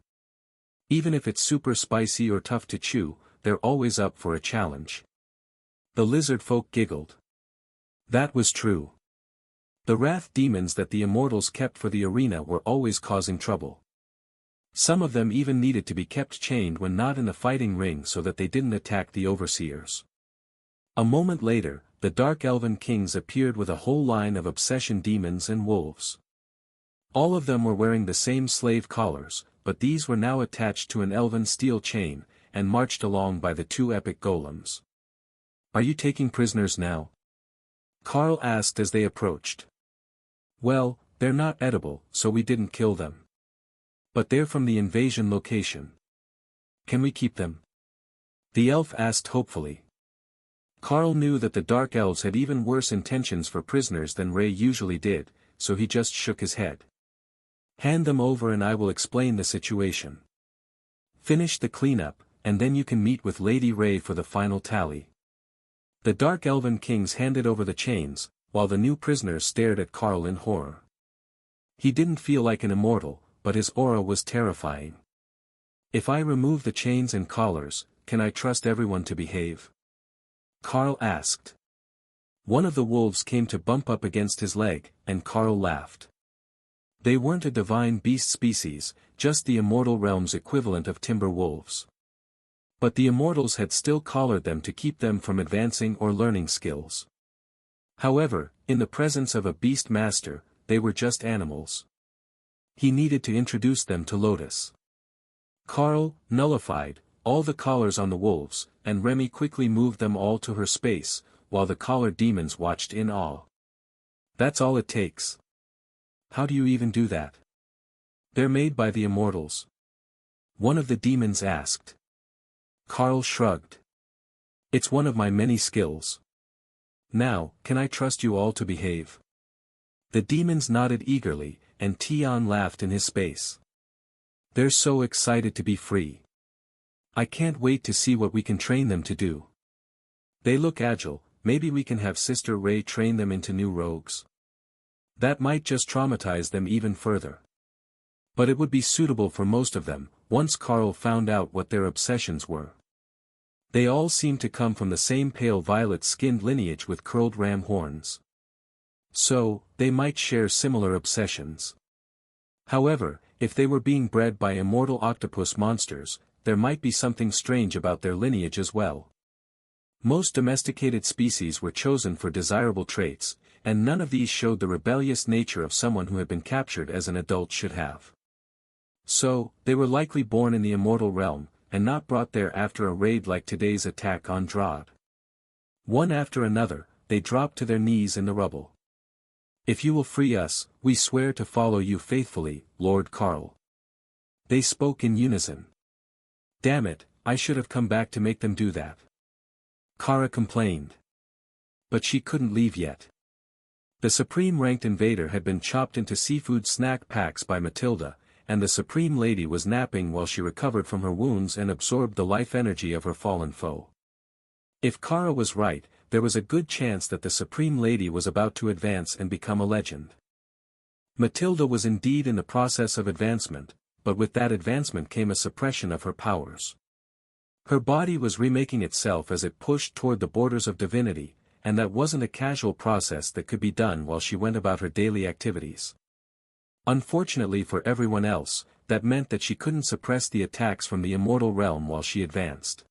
Speaker 1: Even if it's super spicy or tough to chew, they're always up for a challenge. The lizard folk giggled. That was true. The wrath demons that the immortals kept for the arena were always causing trouble. Some of them even needed to be kept chained when not in the fighting ring so that they didn't attack the overseers. A moment later, the dark elven kings appeared with a whole line of obsession demons and wolves. All of them were wearing the same slave collars, but these were now attached to an elven steel chain, and marched along by the two epic golems. Are you taking prisoners now? Carl asked as they approached. Well, they're not edible, so we didn't kill them. But they're from the invasion location. Can we keep them? The elf asked hopefully. Carl knew that the dark elves had even worse intentions for prisoners than Ray usually did, so he just shook his head. Hand them over and I will explain the situation. Finish the cleanup, and then you can meet with Lady Ray for the final tally. The dark elven kings handed over the chains, while the new prisoners stared at Carl in horror. He didn't feel like an immortal, but his aura was terrifying. If I remove the chains and collars, can I trust everyone to behave? Carl asked. One of the wolves came to bump up against his leg, and Carl laughed. They weren't a divine beast species, just the immortal realm's equivalent of timber wolves. But the immortals had still collared them to keep them from advancing or learning skills. However, in the presence of a beast master, they were just animals. He needed to introduce them to Lotus. Carl nullified all the collars on the wolves, and Remy quickly moved them all to her space, while the collared demons watched in awe. That's all it takes. How do you even do that? They're made by the immortals. One of the demons asked. Carl shrugged. It's one of my many skills. Now, can I trust you all to behave? The demons nodded eagerly, and Tion laughed in his space. They're so excited to be free. I can't wait to see what we can train them to do. They look agile, maybe we can have Sister Ray train them into new rogues. That might just traumatize them even further. But it would be suitable for most of them, once Carl found out what their obsessions were. They all seemed to come from the same pale violet-skinned lineage with curled ram horns. So, they might share similar obsessions. However, if they were being bred by immortal octopus monsters, there might be something strange about their lineage as well. Most domesticated species were chosen for desirable traits, and none of these showed the rebellious nature of someone who had been captured as an adult should have. So, they were likely born in the immortal realm, and not brought there after a raid like today's attack on Drod. One after another, they dropped to their knees in the rubble. If you will free us, we swear to follow you faithfully, Lord Carl. They spoke in unison. Damn it, I should have come back to make them do that. Kara complained. But she couldn't leave yet. The supreme-ranked invader had been chopped into seafood snack packs by Matilda, and the Supreme Lady was napping while she recovered from her wounds and absorbed the life energy of her fallen foe. If Kara was right, there was a good chance that the Supreme Lady was about to advance and become a legend. Matilda was indeed in the process of advancement, but with that advancement came a suppression of her powers. Her body was remaking itself as it pushed toward the borders of divinity, and that wasn't a casual process that could be done while she went about her daily activities. Unfortunately for everyone else, that meant that she couldn't suppress the attacks from the immortal realm while she advanced.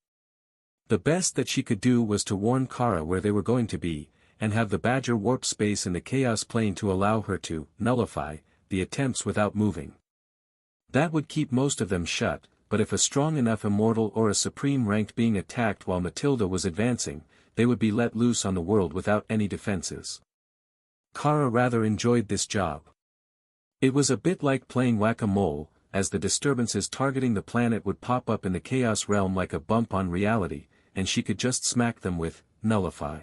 Speaker 1: The best that she could do was to warn Kara where they were going to be, and have the Badger warp space in the Chaos Plane to allow her to nullify the attempts without moving. That would keep most of them shut, but if a strong enough immortal or a supreme ranked being attacked while Matilda was advancing, they would be let loose on the world without any defenses. Kara rather enjoyed this job. It was a bit like playing whack-a-mole, as the disturbances targeting the planet would pop up in the chaos realm like a bump on reality, and she could just smack them with nullify.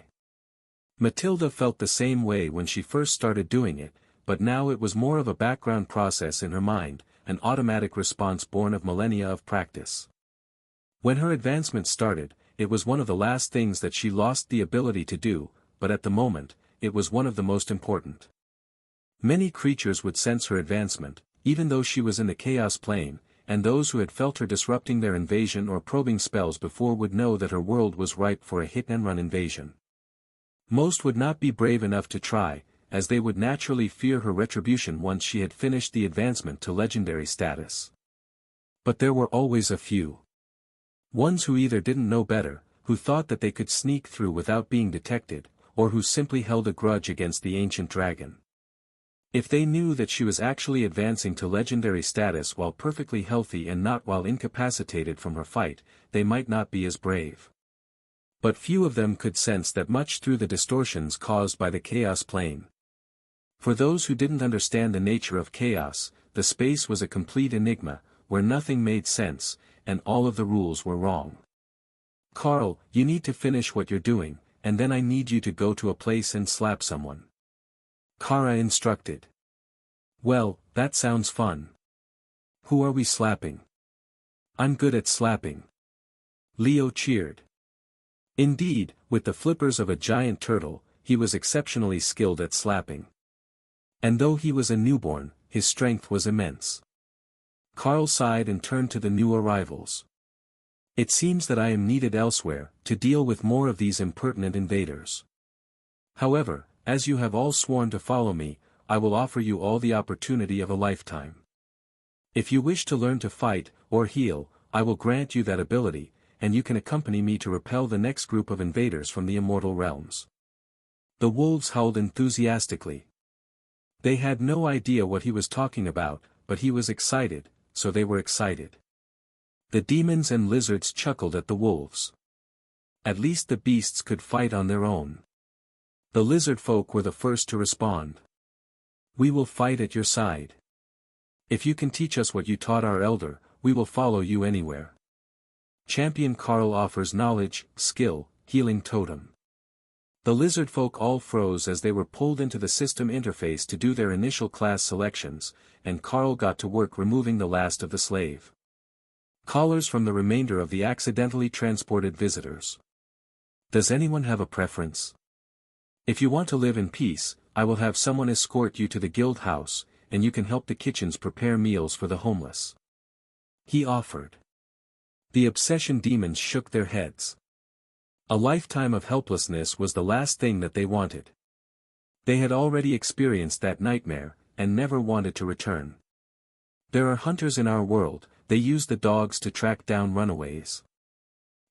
Speaker 1: Matilda felt the same way when she first started doing it, but now it was more of a background process in her mind, an automatic response born of millennia of practice. When her advancement started, it was one of the last things that she lost the ability to do, but at the moment, it was one of the most important. Many creatures would sense her advancement, even though she was in the chaos plane, and those who had felt her disrupting their invasion or probing spells before would know that her world was ripe for a hit-and-run invasion. Most would not be brave enough to try, as they would naturally fear her retribution once she had finished the advancement to legendary status. But there were always a few. Ones who either didn't know better, who thought that they could sneak through without being detected, or who simply held a grudge against the ancient dragon. If they knew that she was actually advancing to legendary status while perfectly healthy and not while incapacitated from her fight, they might not be as brave. But few of them could sense that much through the distortions caused by the chaos plane. For those who didn't understand the nature of chaos, the space was a complete enigma, where nothing made sense, and all of the rules were wrong. Carl, you need to finish what you're doing, and then I need you to go to a place and slap someone. Kara instructed. Well, that sounds fun. Who are we slapping? I'm good at slapping. Leo cheered. Indeed, with the flippers of a giant turtle, he was exceptionally skilled at slapping. And though he was a newborn, his strength was immense. Carl sighed and turned to the new arrivals. It seems that I am needed elsewhere, to deal with more of these impertinent invaders. However, as you have all sworn to follow me, I will offer you all the opportunity of a lifetime. If you wish to learn to fight, or heal, I will grant you that ability, and you can accompany me to repel the next group of invaders from the immortal realms. The wolves howled enthusiastically. They had no idea what he was talking about, but he was excited, so they were excited. The demons and lizards chuckled at the wolves. At least the beasts could fight on their own. The lizard folk were the first to respond. We will fight at your side. If you can teach us what you taught our elder, we will follow you anywhere. Champion Carl offers knowledge, skill, healing totem. The lizard folk all froze as they were pulled into the system interface to do their initial class selections, and Carl got to work removing the last of the slave collars from the remainder of the accidentally transported visitors. Does anyone have a preference? If you want to live in peace, I will have someone escort you to the guild house, and you can help the kitchens prepare meals for the homeless. He offered. The obsession demons shook their heads. A lifetime of helplessness was the last thing that they wanted. They had already experienced that nightmare, and never wanted to return. There are hunters in our world, they use the dogs to track down runaways.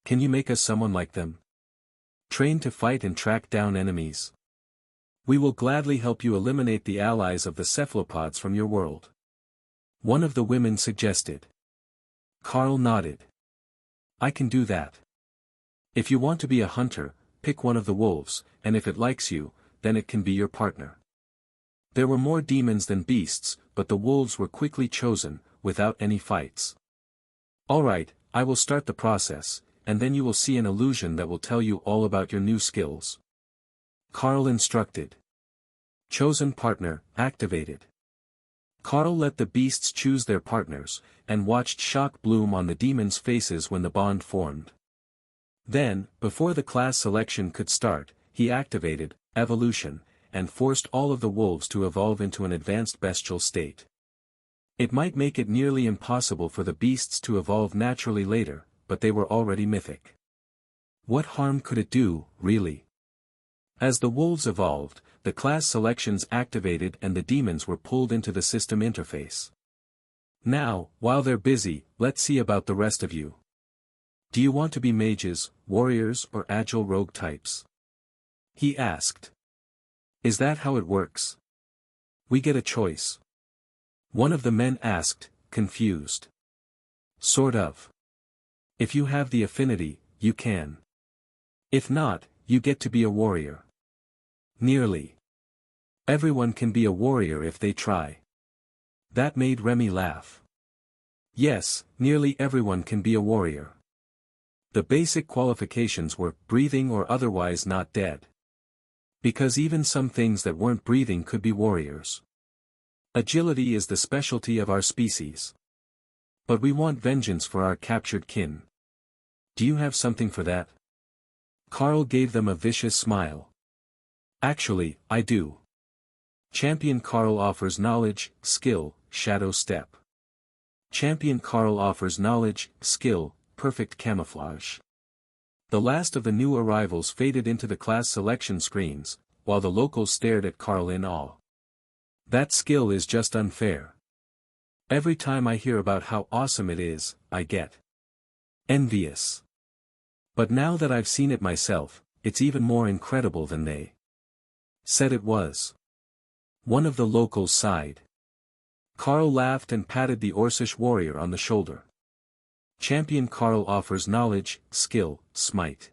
Speaker 1: Can you make us someone like them? Trained to fight and track down enemies. We will gladly help you eliminate the allies of the cephalopods from your world. One of the women suggested. Carl nodded. I can do that. If you want to be a hunter, pick one of the wolves, and if it likes you, then it can be your partner. There were more demons than beasts, but the wolves were quickly chosen, without any fights. Alright, I will start the process, and then you will see an illusion that will tell you all about your new skills. Carl instructed. Chosen partner, activated. Carl let the beasts choose their partners, and watched shock bloom on the demons' faces when the bond formed. Then, before the class selection could start, he activated evolution, and forced all of the wolves to evolve into an advanced bestial state. It might make it nearly impossible for the beasts to evolve naturally later, but they were already mythic. What harm could it do, really? As the wolves evolved, the class selections activated and the demons were pulled into the system interface. Now, while they're busy, let's see about the rest of you. Do you want to be mages, warriors, or agile rogue types? He asked. Is that how it works? We get a choice. One of the men asked, confused. Sort of. If you have the affinity, you can. If not, you get to be a warrior. Nearly. Everyone can be a warrior if they try. That made Remy laugh. Yes, nearly everyone can be a warrior. The basic qualifications were breathing or otherwise not dead. Because even some things that weren't breathing could be warriors. Agility is the specialty of our species. But we want vengeance for our captured kin. Do you have something for that? Carl gave them a vicious smile. Actually, I do. Champion Carl offers knowledge, skill, shadow step. Champion Carl offers knowledge, skill, perfect camouflage. The last of the new arrivals faded into the class selection screens, while the locals stared at Carl in awe. That skill is just unfair. Every time I hear about how awesome it is, I get envious. But now that I've seen it myself, it's even more incredible than they said it was. One of the locals sighed. Carl laughed and patted the Orcish warrior on the shoulder. Champion Carl offers knowledge, skill, smite.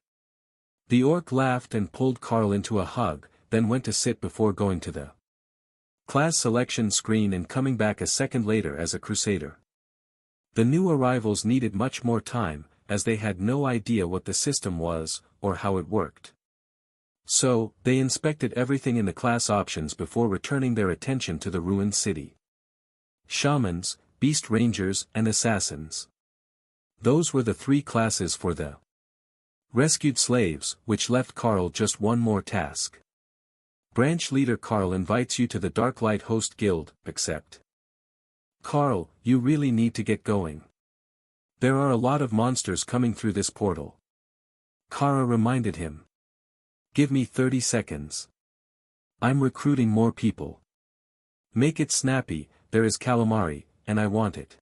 Speaker 1: The orc laughed and pulled Carl into a hug, then went to sit before going to the class selection screen and coming back a second later as a crusader. The new arrivals needed much more time, as they had no idea what the system was, or how it worked. So, they inspected everything in the class options before returning their attention to the ruined city. Shamans, beast rangers and assassins. Those were the three classes for the rescued slaves, which left Carl just one more task. Branch leader Carl invites you to the Darklight Host Guild, accept. Carl, you really need to get going. There are a lot of monsters coming through this portal. Kara reminded him. Give me 30 seconds. I'm recruiting more people. Make it snappy, there is calamari, and I want it.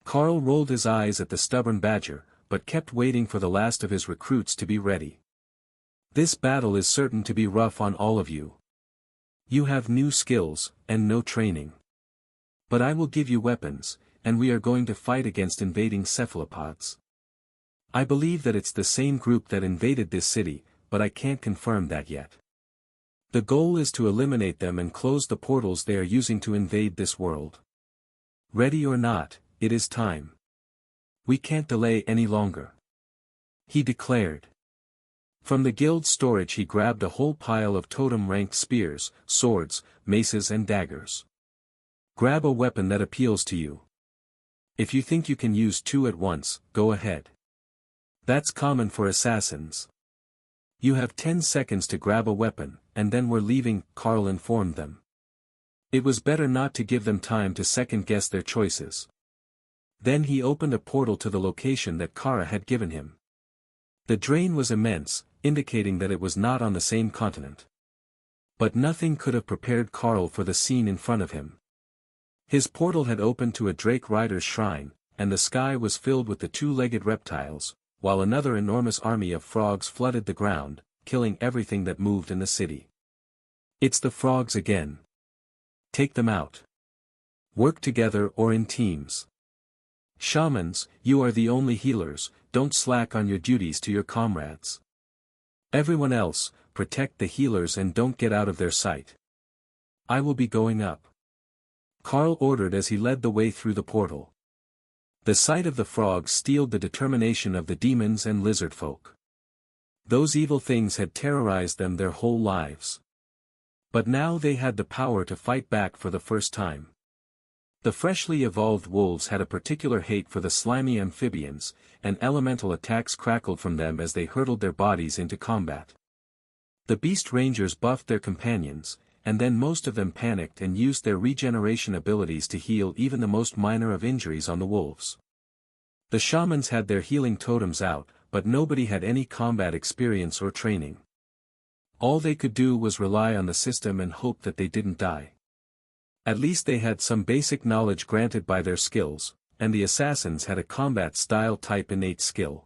Speaker 1: Carl rolled his eyes at the stubborn badger, but kept waiting for the last of his recruits to be ready. This battle is certain to be rough on all of you. You have new skills, and no training. But I will give you weapons, and we are going to fight against invading cephalopods. I believe that it's the same group that invaded this city, but I can't confirm that yet. The goal is to eliminate them and close the portals they are using to invade this world. Ready or not, it is time. We can't delay any longer. He declared. From the guild storage he grabbed a whole pile of totem-ranked spears, swords, maces and daggers. Grab a weapon that appeals to you. If you think you can use two at once, go ahead. That's common for assassins. You have 10 seconds to grab a weapon, and then we're leaving, Carl informed them. It was better not to give them time to second-guess their choices. Then he opened a portal to the location that Kara had given him. The drain was immense, indicating that it was not on the same continent. But nothing could have prepared Carl for the scene in front of him. His portal had opened to a Drake Rider's shrine, and the sky was filled with the two-legged reptiles, while another enormous army of frogs flooded the ground, killing everything that moved in the city. It's the frogs again. Take them out. Work together or in teams. Shamans, you are the only healers, don't slack on your duties to your comrades. Everyone else, protect the healers and don't get out of their sight. I will be going up. Carl ordered as he led the way through the portal. The sight of the frogs steeled the determination of the demons and lizard folk. Those evil things had terrorized them their whole lives. But now they had the power to fight back for the first time. The freshly evolved wolves had a particular hate for the slimy amphibians, and elemental attacks crackled from them as they hurtled their bodies into combat. The beast rangers buffed their companions, and then most of them panicked and used their regeneration abilities to heal even the most minor of injuries on the wolves. The shamans had their healing totems out, but nobody had any combat experience or training. All they could do was rely on the system and hope that they didn't die. At least they had some basic knowledge granted by their skills, and the assassins had a combat-style type innate skill.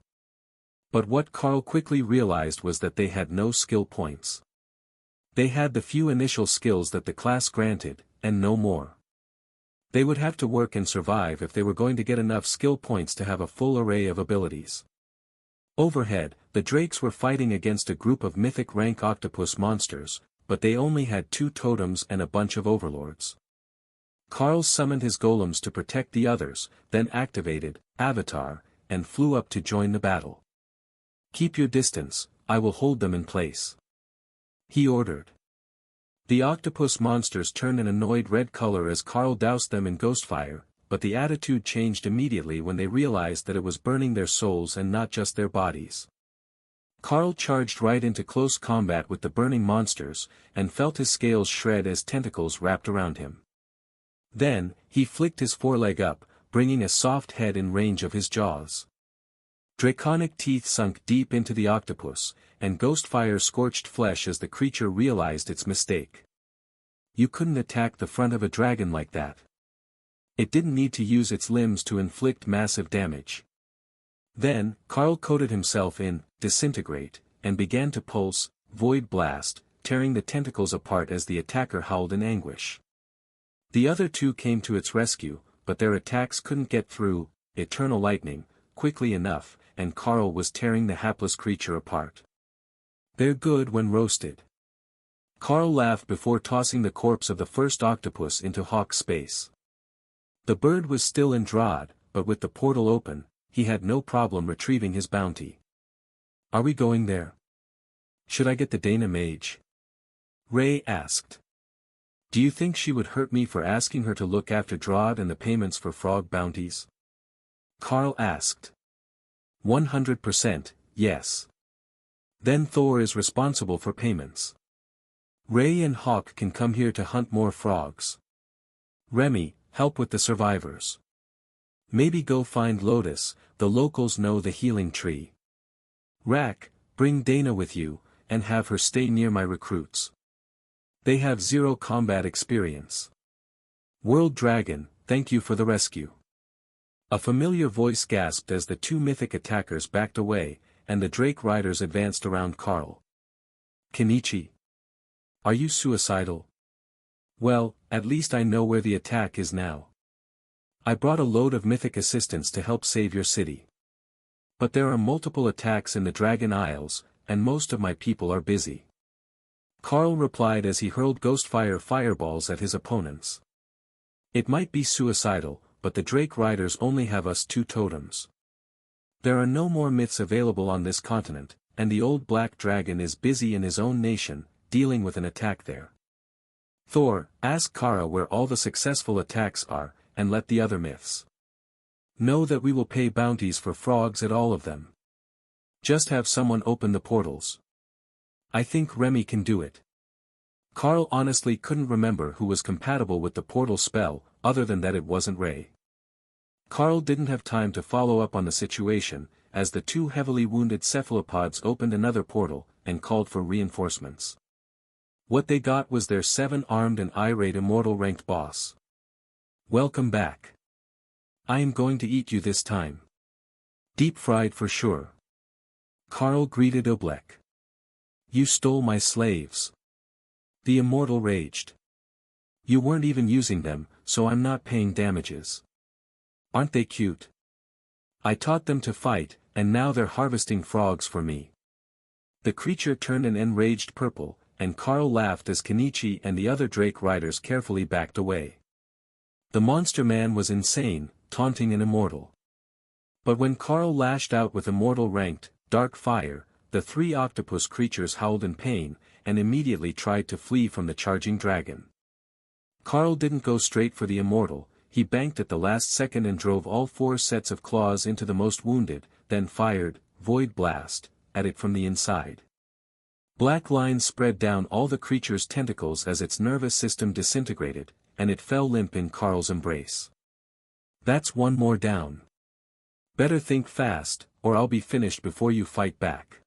Speaker 1: But what Carl quickly realized was that they had no skill points. They had the few initial skills that the class granted, and no more. They would have to work and survive if they were going to get enough skill points to have a full array of abilities. Overhead, the drakes were fighting against a group of mythic rank octopus monsters, but they only had 2 totems and a bunch of overlords. Carl summoned his golems to protect the others, then activated Avatar, and flew up to join the battle. "Keep your distance, I will hold them in place," he ordered. The octopus monsters turned an annoyed red color as Carl doused them in ghost fire, but the attitude changed immediately when they realized that it was burning their souls and not just their bodies. Carl charged right into close combat with the burning monsters, and felt his scales shred as tentacles wrapped around him. Then, he flicked his foreleg up, bringing a soft head in range of his jaws. Draconic teeth sunk deep into the octopus, and ghost fire scorched flesh as the creature realized its mistake. You couldn't attack the front of a dragon like that. It didn't need to use its limbs to inflict massive damage. Then, Carl coated himself in Disintegrate, and began to pulse Void Blast, tearing the tentacles apart as the attacker howled in anguish. The other 2 came to its rescue, but their attacks couldn't get through Eternal Lightning quickly enough, and Carl was tearing the hapless creature apart. "They're good when roasted." Carl laughed before tossing the corpse of the first octopus into Hawk's space. The bird was still in Drod, but with the portal open, he had no problem retrieving his bounty. "Are we going there? Should I get the Dana mage?" Ray asked. "Do you think she would hurt me for asking her to look after Drod and the payments for frog bounties?" Carl asked. 100%, yes. Then Thor is responsible for payments. Ray and Hawk can come here to hunt more frogs. Remy, help with the survivors. Maybe go find Lotus, the locals know the healing tree. Rack, bring Dana with you, and have her stay near my recruits. They have 0 combat experience. World Dragon, thank you for the rescue. A familiar voice gasped as the 2 mythic attackers backed away, and the Drake riders advanced around Carl. "Kenichi? Are you suicidal?" "Well, at least I know where the attack is now. I brought a load of mythic assistants to help save your city. But there are multiple attacks in the Dragon Isles, and most of my people are busy." Carl replied as he hurled Ghostfire fireballs at his opponents. "It might be suicidal, but the Drake Riders only have us 2 totems. There are no more myths available on this continent, and the old black dragon is busy in his own nation, dealing with an attack there. Thor, ask Kara where all the successful attacks are, and let the other myths know that we will pay bounties for frogs at all of them. Just have someone open the portals. I think Remy can do it." Carl honestly couldn't remember who was compatible with the portal spell, other than that it wasn't Ray. Carl didn't have time to follow up on the situation, as the 2 heavily wounded cephalopods opened another portal, and called for reinforcements. What they got was their 7-armed and irate immortal ranked boss. "Welcome back. I am going to eat you this time. Deep fried for sure." Carl greeted Oblek. "You stole my slaves." The immortal raged. "You weren't even using them, so I'm not paying damages. Aren't they cute? I taught them to fight, and now they're harvesting frogs for me." The creature turned an enraged purple, and Carl laughed as Kenichi and the other Drake riders carefully backed away. The monster man was insane, taunting an immortal. But when Carl lashed out with immortal ranked, dark fire, the 3 octopus creatures howled in pain, and immediately tried to flee from the charging dragon. Carl didn't go straight for the immortal, he banked at the last second and drove all 4 sets of claws into the most wounded, then fired, Void Blast, at it from the inside. Black lines spread down all the creature's tentacles as its nervous system disintegrated, and it fell limp in Carl's embrace. "That's 1 more down. Better think fast, or I'll be finished before you fight back."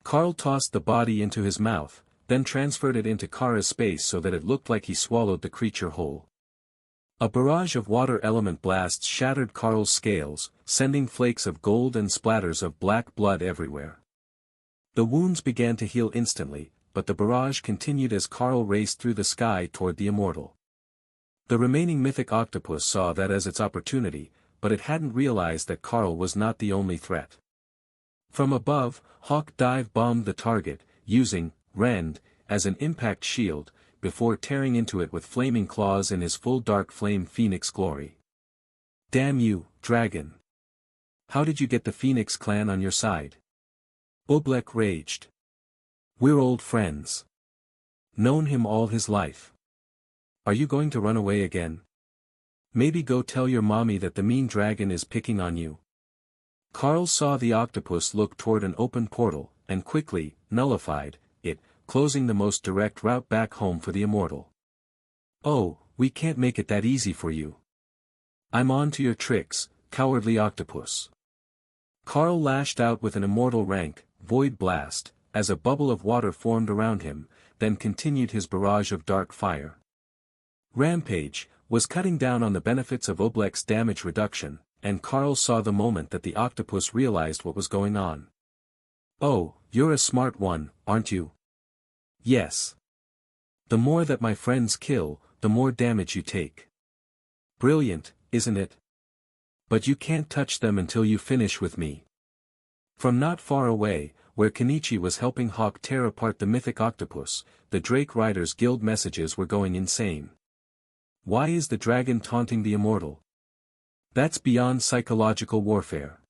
Speaker 1: Carl tossed the body into his mouth, then transferred it into Kara's space so that it looked like he swallowed the creature whole. A barrage of water element blasts shattered Carl's scales, sending flakes of gold and splatters of black blood everywhere. The wounds began to heal instantly, but the barrage continued as Carl raced through the sky toward the immortal. The remaining mythic octopus saw that as its opportunity, but it hadn't realized that Carl was not the only threat. From above, Hawk dive bombed the target, using Rend as an impact shield, before tearing into it with flaming claws in his full dark flame phoenix glory. Damn you, dragon! How did you get the Phoenix clan on your side? Oblek raged. We're old friends. Known him all his life. Are you going to run away again? Maybe go tell your mommy that the mean dragon is picking on you. Carl saw the octopus look toward an open portal, and quickly nullified it, closing the most direct route back home for the immortal. Oh, we can't make it that easy for you. I'm on to your tricks, cowardly octopus. Carl lashed out with an immortal rank, Void Blast, as a bubble of water formed around him, then continued his barrage of dark fire. Rampage was cutting down on the benefits of Oblek's damage reduction, and Carl saw the moment that the octopus realized what was going on. Oh, you're a smart one, aren't you? Yes. The more that my friends kill, the more damage you take. Brilliant, isn't it? But you can't touch them until you finish with me. From not far away, where Kenichi was helping Hawk tear apart the mythic octopus, the Drake Riders Guild messages were going insane. Why is the dragon taunting the immortal? That's beyond psychological warfare.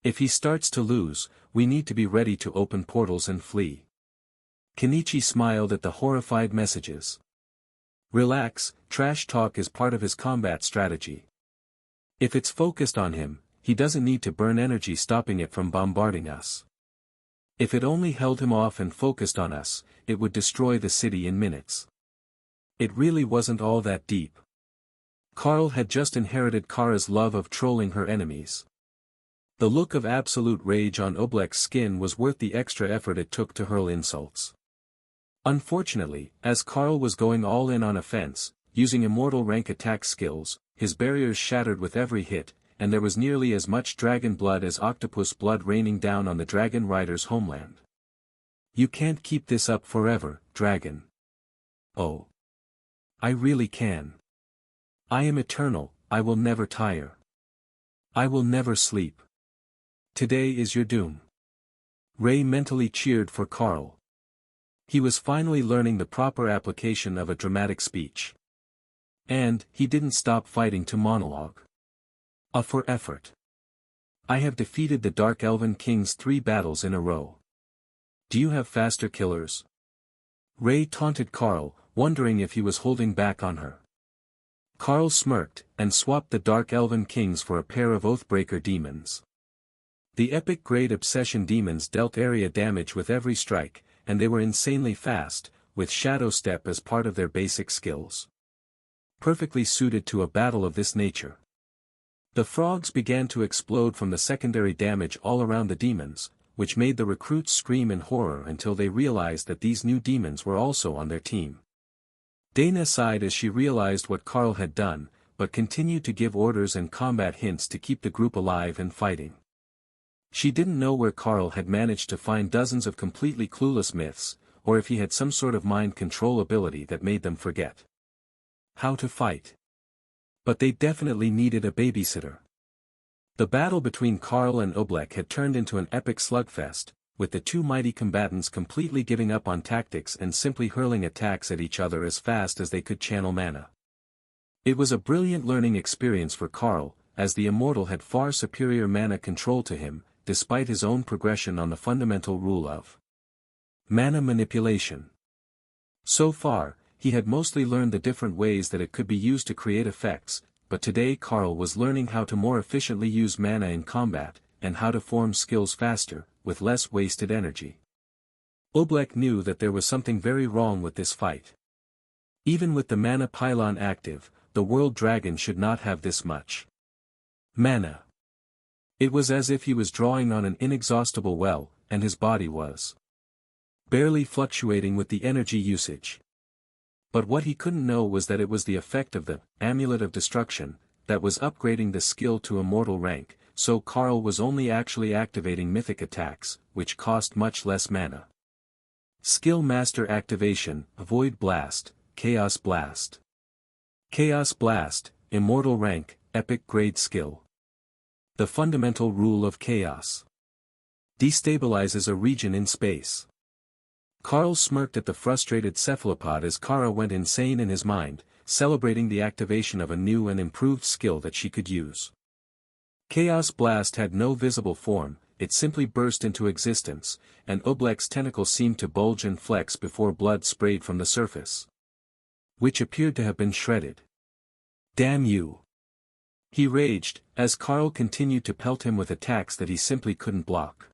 Speaker 1: If he starts to lose, we need to be ready to open portals and flee. Kenichi smiled at the horrified messages. Relax, trash talk is part of his combat strategy. If it's focused on him, he doesn't need to burn energy stopping it from bombarding us. If it only held him off and focused on us, it would destroy the city in minutes. It really wasn't all that deep. Carl had just inherited Kara's love of trolling her enemies. The look of absolute rage on Oblek's skin was worth the extra effort it took to hurl insults. Unfortunately, as Carl was going all in on offense, using immortal rank attack skills, his barriers shattered with every hit, and there was nearly as much dragon blood as octopus blood raining down on the dragon rider's homeland. You can't keep this up forever, dragon. Oh. I really can. I am eternal, I will never tire. I will never sleep. Today is your doom. Ray mentally cheered for Carl. He was finally learning the proper application of a dramatic speech. And, he didn't stop fighting to monologue. For effort. I have defeated the Dark Elven Kings 3 battles in a row. Do you have faster killers? Ray taunted Carl, wondering if he was holding back on her. Carl smirked, and swapped the Dark Elven Kings for a pair of Oathbreaker demons. The epic grade Obsession demons dealt area damage with every strike, and they were insanely fast, with Shadow Step as part of their basic skills. Perfectly suited to a battle of this nature. The frogs began to explode from the secondary damage all around the demons, which made the recruits scream in horror until they realized that these new demons were also on their team. Dana sighed as she realized what Carl had done, but continued to give orders and combat hints to keep the group alive and fighting. She didn't know where Carl had managed to find dozens of completely clueless myths, or if he had some sort of mind control ability that made them forget how to fight. But they definitely needed a babysitter. The battle between Carl and Oblek had turned into an epic slugfest, with the two mighty combatants completely giving up on tactics and simply hurling attacks at each other as fast as they could channel mana. It was a brilliant learning experience for Carl, as the immortal had far superior mana control to him, despite his own progression on the fundamental rule of mana manipulation. So far, he had mostly learned the different ways that it could be used to create effects, but today Carl was learning how to more efficiently use mana in combat, and how to form skills faster, with less wasted energy. Oblek knew that there was something very wrong with this fight. Even with the mana pylon active, the world dragon should not have this much mana. It was as if he was drawing on an inexhaustible well, and his body was barely fluctuating with the energy usage. But what he couldn't know was that it was the effect of the Amulet of Destruction that was upgrading the skill to immortal rank, so Carl was only actually activating mythic attacks, which cost much less mana. Skill Master Activation, Void Blast, Chaos Blast. Chaos Blast, Immortal Rank, Epic Grade Skill. The fundamental rule of chaos. Destabilizes a region in space. Carl smirked at the frustrated cephalopod as Kara went insane in his mind, celebrating the activation of a new and improved skill that she could use. Chaos Blast had no visible form, it simply burst into existence, and Oblek's tentacles seemed to bulge and flex before blood sprayed from the surface, which appeared to have been shredded. Damn you! He raged, as Carl continued to pelt him with attacks that he simply couldn't block.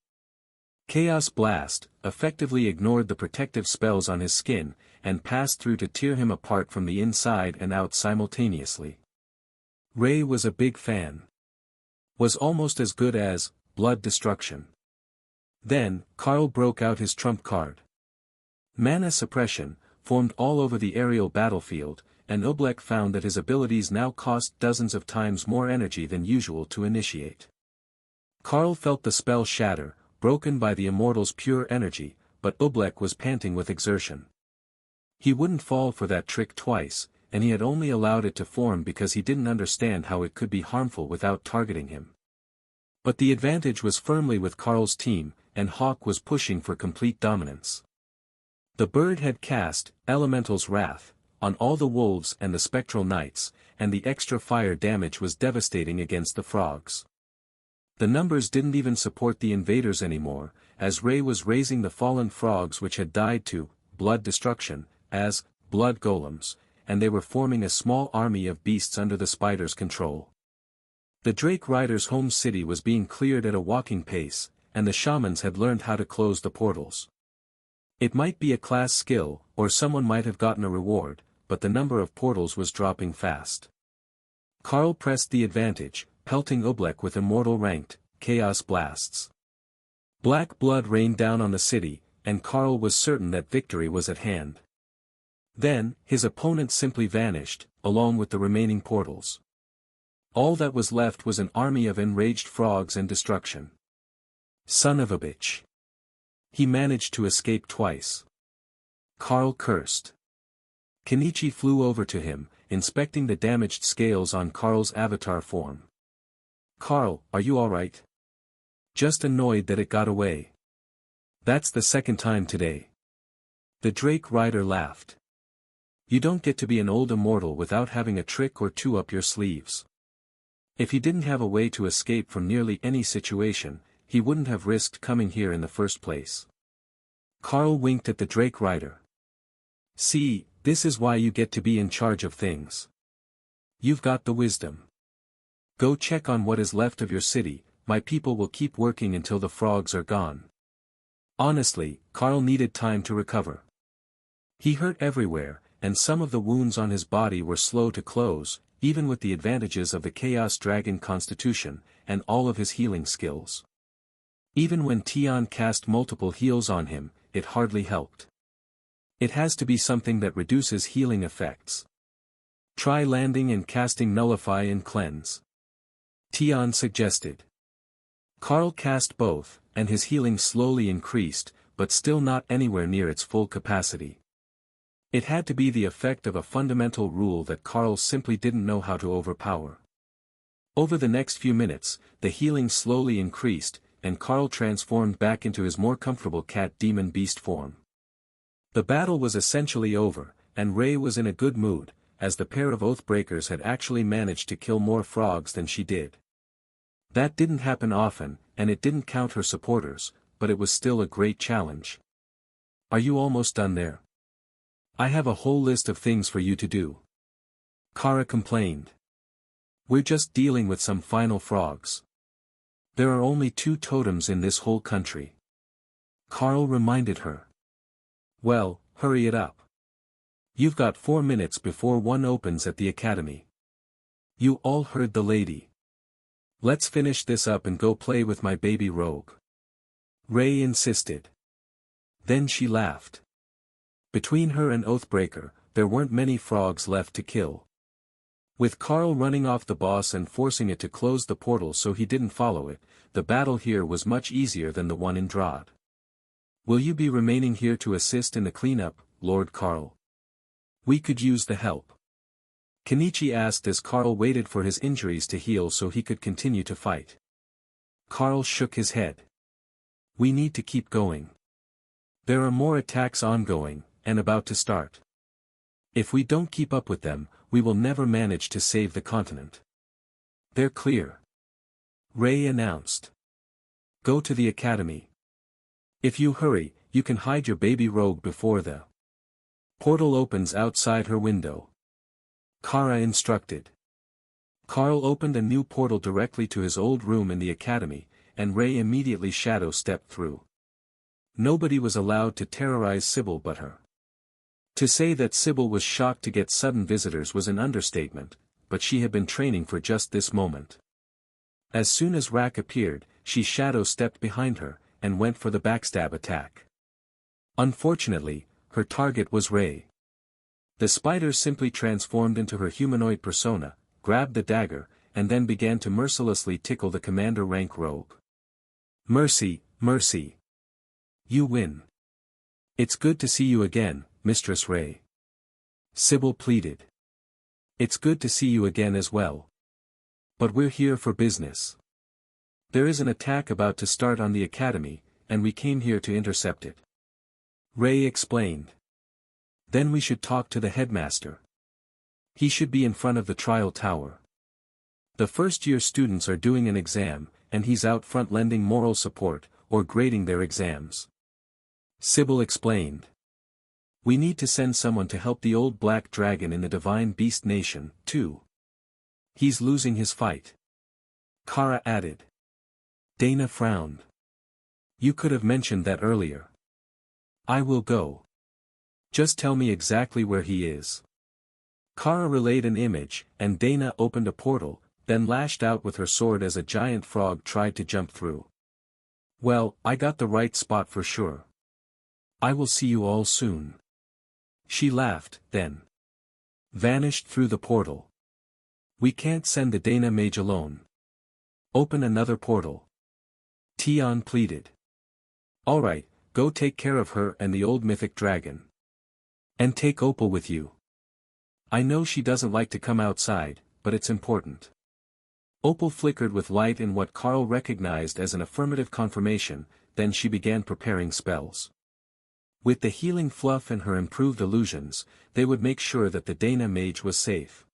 Speaker 1: Chaos Blast effectively ignored the protective spells on his skin, and passed through to tear him apart from the inside and out simultaneously. Ray was a big fan. Was almost as good as Blood Destruction. Then, Carl broke out his trump card. Mana Suppression, formed all over the aerial battlefield, and Oblek found that his abilities now cost dozens of times more energy than usual to initiate. Carl felt the spell shatter, broken by the Immortal's pure energy, but Oblek was panting with exertion. He wouldn't fall for that trick twice, and he had only allowed it to form because he didn't understand how it could be harmful without targeting him. But the advantage was firmly with Carl's team, and Hawk was pushing for complete dominance. The bird had cast Elemental's Wrath on all the wolves and the spectral knights, and the extra fire damage was devastating against the frogs. The numbers didn't even support the invaders anymore, as Ray was raising the fallen frogs which had died to Blood Destruction as Blood Golems, and they were forming a small army of beasts under the spider's control. The Drake Riders' home city was being cleared at a walking pace, and the shamans had learned how to close the portals. It might be a class skill, or someone might have gotten a reward, but the number of portals was dropping fast. Carl pressed the advantage, pelting Oblek with immortal ranked Chaos Blasts. Black blood rained down on the city, and Carl was certain that victory was at hand. Then, his opponent simply vanished, along with the remaining portals. All that was left was an army of enraged frogs and destruction. Son of a bitch. He managed to escape twice. Carl cursed. Kenichi flew over to him, inspecting the damaged scales on Carl's avatar form. Carl, are you alright? Just annoyed that it got away. That's the second time today. The Drake Rider laughed. You don't get to be an old immortal without having a trick or two up your sleeves. If he didn't have a way to escape from nearly any situation, he wouldn't have risked coming here in the first place. Carl winked at the Drake Rider. See, this is why you get to be in charge of things. You've got the wisdom. Go check on what is left of your city, my people will keep working until the frogs are gone. Honestly, Carl needed time to recover. He hurt everywhere, and some of the wounds on his body were slow to close, even with the advantages of the Chaos Dragon constitution, and all of his healing skills. Even when Tion cast multiple heals on him, it hardly helped. It has to be something that reduces healing effects. Try landing and casting Nullify and Cleanse. Tion suggested. Carl cast both, and his healing slowly increased, but still not anywhere near its full capacity. It had to be the effect of a fundamental rule that Carl simply didn't know how to overpower. Over the next few minutes, the healing slowly increased, and Carl transformed back into his more comfortable cat demon beast form. The battle was essentially over, and Ray was in a good mood, as the pair of Oathbreakers had actually managed to kill more frogs than she did. That didn't happen often, and it didn't count her supporters, but it was still a great challenge. Are you almost done there? I have a whole list of things for you to do. Kara complained. We're just dealing with some final frogs. There are only 2 totems in this whole country. Carl reminded her. Well, hurry it up. You've got 4 minutes before one opens at the academy. You all heard the lady. Let's finish this up and go play with my baby rogue. Ray insisted. Then she laughed. Between her and Oathbreaker, there weren't many frogs left to kill. With Carl running off the boss and forcing it to close the portal so he didn't follow it, the battle here was much easier than the one in Drod. Will you be remaining here to assist in the cleanup, Lord Carl? We could use the help. Kenichi asked as Carl waited for his injuries to heal so he could continue to fight. Carl shook his head. We need to keep going. There are more attacks ongoing, and about to start. If we don't keep up with them, we will never manage to save the continent. They're clear. Ray announced. Go to the academy. If you hurry, you can hide your baby rogue before the portal opens outside her window. Kara instructed. Carl opened a new portal directly to his old room in the academy, and Ray immediately shadow-stepped through. Nobody was allowed to terrorize Sybil but her. To say that Sybil was shocked to get sudden visitors was an understatement, but she had been training for just this moment. As soon as Rack appeared, she shadow-stepped behind her, and went for the backstab attack. Unfortunately, her target was Ray. The spider simply transformed into her humanoid persona, grabbed the dagger, and then began to mercilessly tickle the commander-rank rogue. Mercy, mercy. You win. It's good to see you again, Mistress Ray. Sybil pleaded. It's good to see you again as well. But we're here for business. There is an attack about to start on the academy, and we came here to intercept it. Ray explained. Then we should talk to the headmaster. He should be in front of the trial tower. The first-year students are doing an exam, and he's out front lending moral support, or grading their exams. Sybil explained. We need to send someone to help the old black dragon in the Divine Beast Nation, too. He's losing his fight. Kara added. Dana frowned. You could have mentioned that earlier. I will go. Just tell me exactly where he is. Kara relayed an image, and Dana opened a portal, then lashed out with her sword as a giant frog tried to jump through. Well, I got the right spot for sure. I will see you all soon. She laughed, then vanished through the portal. We can't send the Dana mage alone. Open another portal. Tion pleaded. Alright, go take care of her and the old mythic dragon. And take Opal with you. I know she doesn't like to come outside, but it's important. Opal flickered with light in what Carl recognized as an affirmative confirmation, then she began preparing spells. With the healing fluff and her improved illusions, they would make sure that the Dana mage was safe.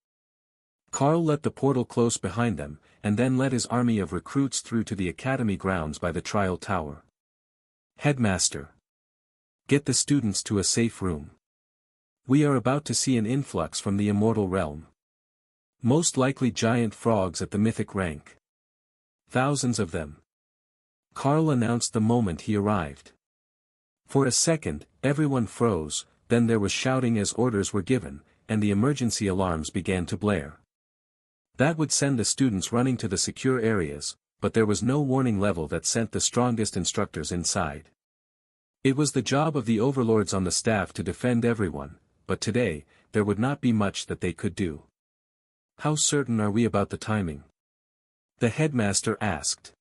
Speaker 1: Carl let the portal close behind them, and then led his army of recruits through to the academy grounds by the trial tower. Headmaster. Get the students to a safe room. We are about to see an influx from the immortal realm. Most likely giant frogs at the mythic rank. Thousands of them. Carl announced the moment he arrived. For a second, everyone froze, then there was shouting as orders were given, and the emergency alarms began to blare. That would send the students running to the secure areas, but there was no warning level that sent the strongest instructors inside. It was the job of the overlords on the staff to defend everyone, but today, there would not be much that they could do. How certain are we about the timing? The headmaster asked.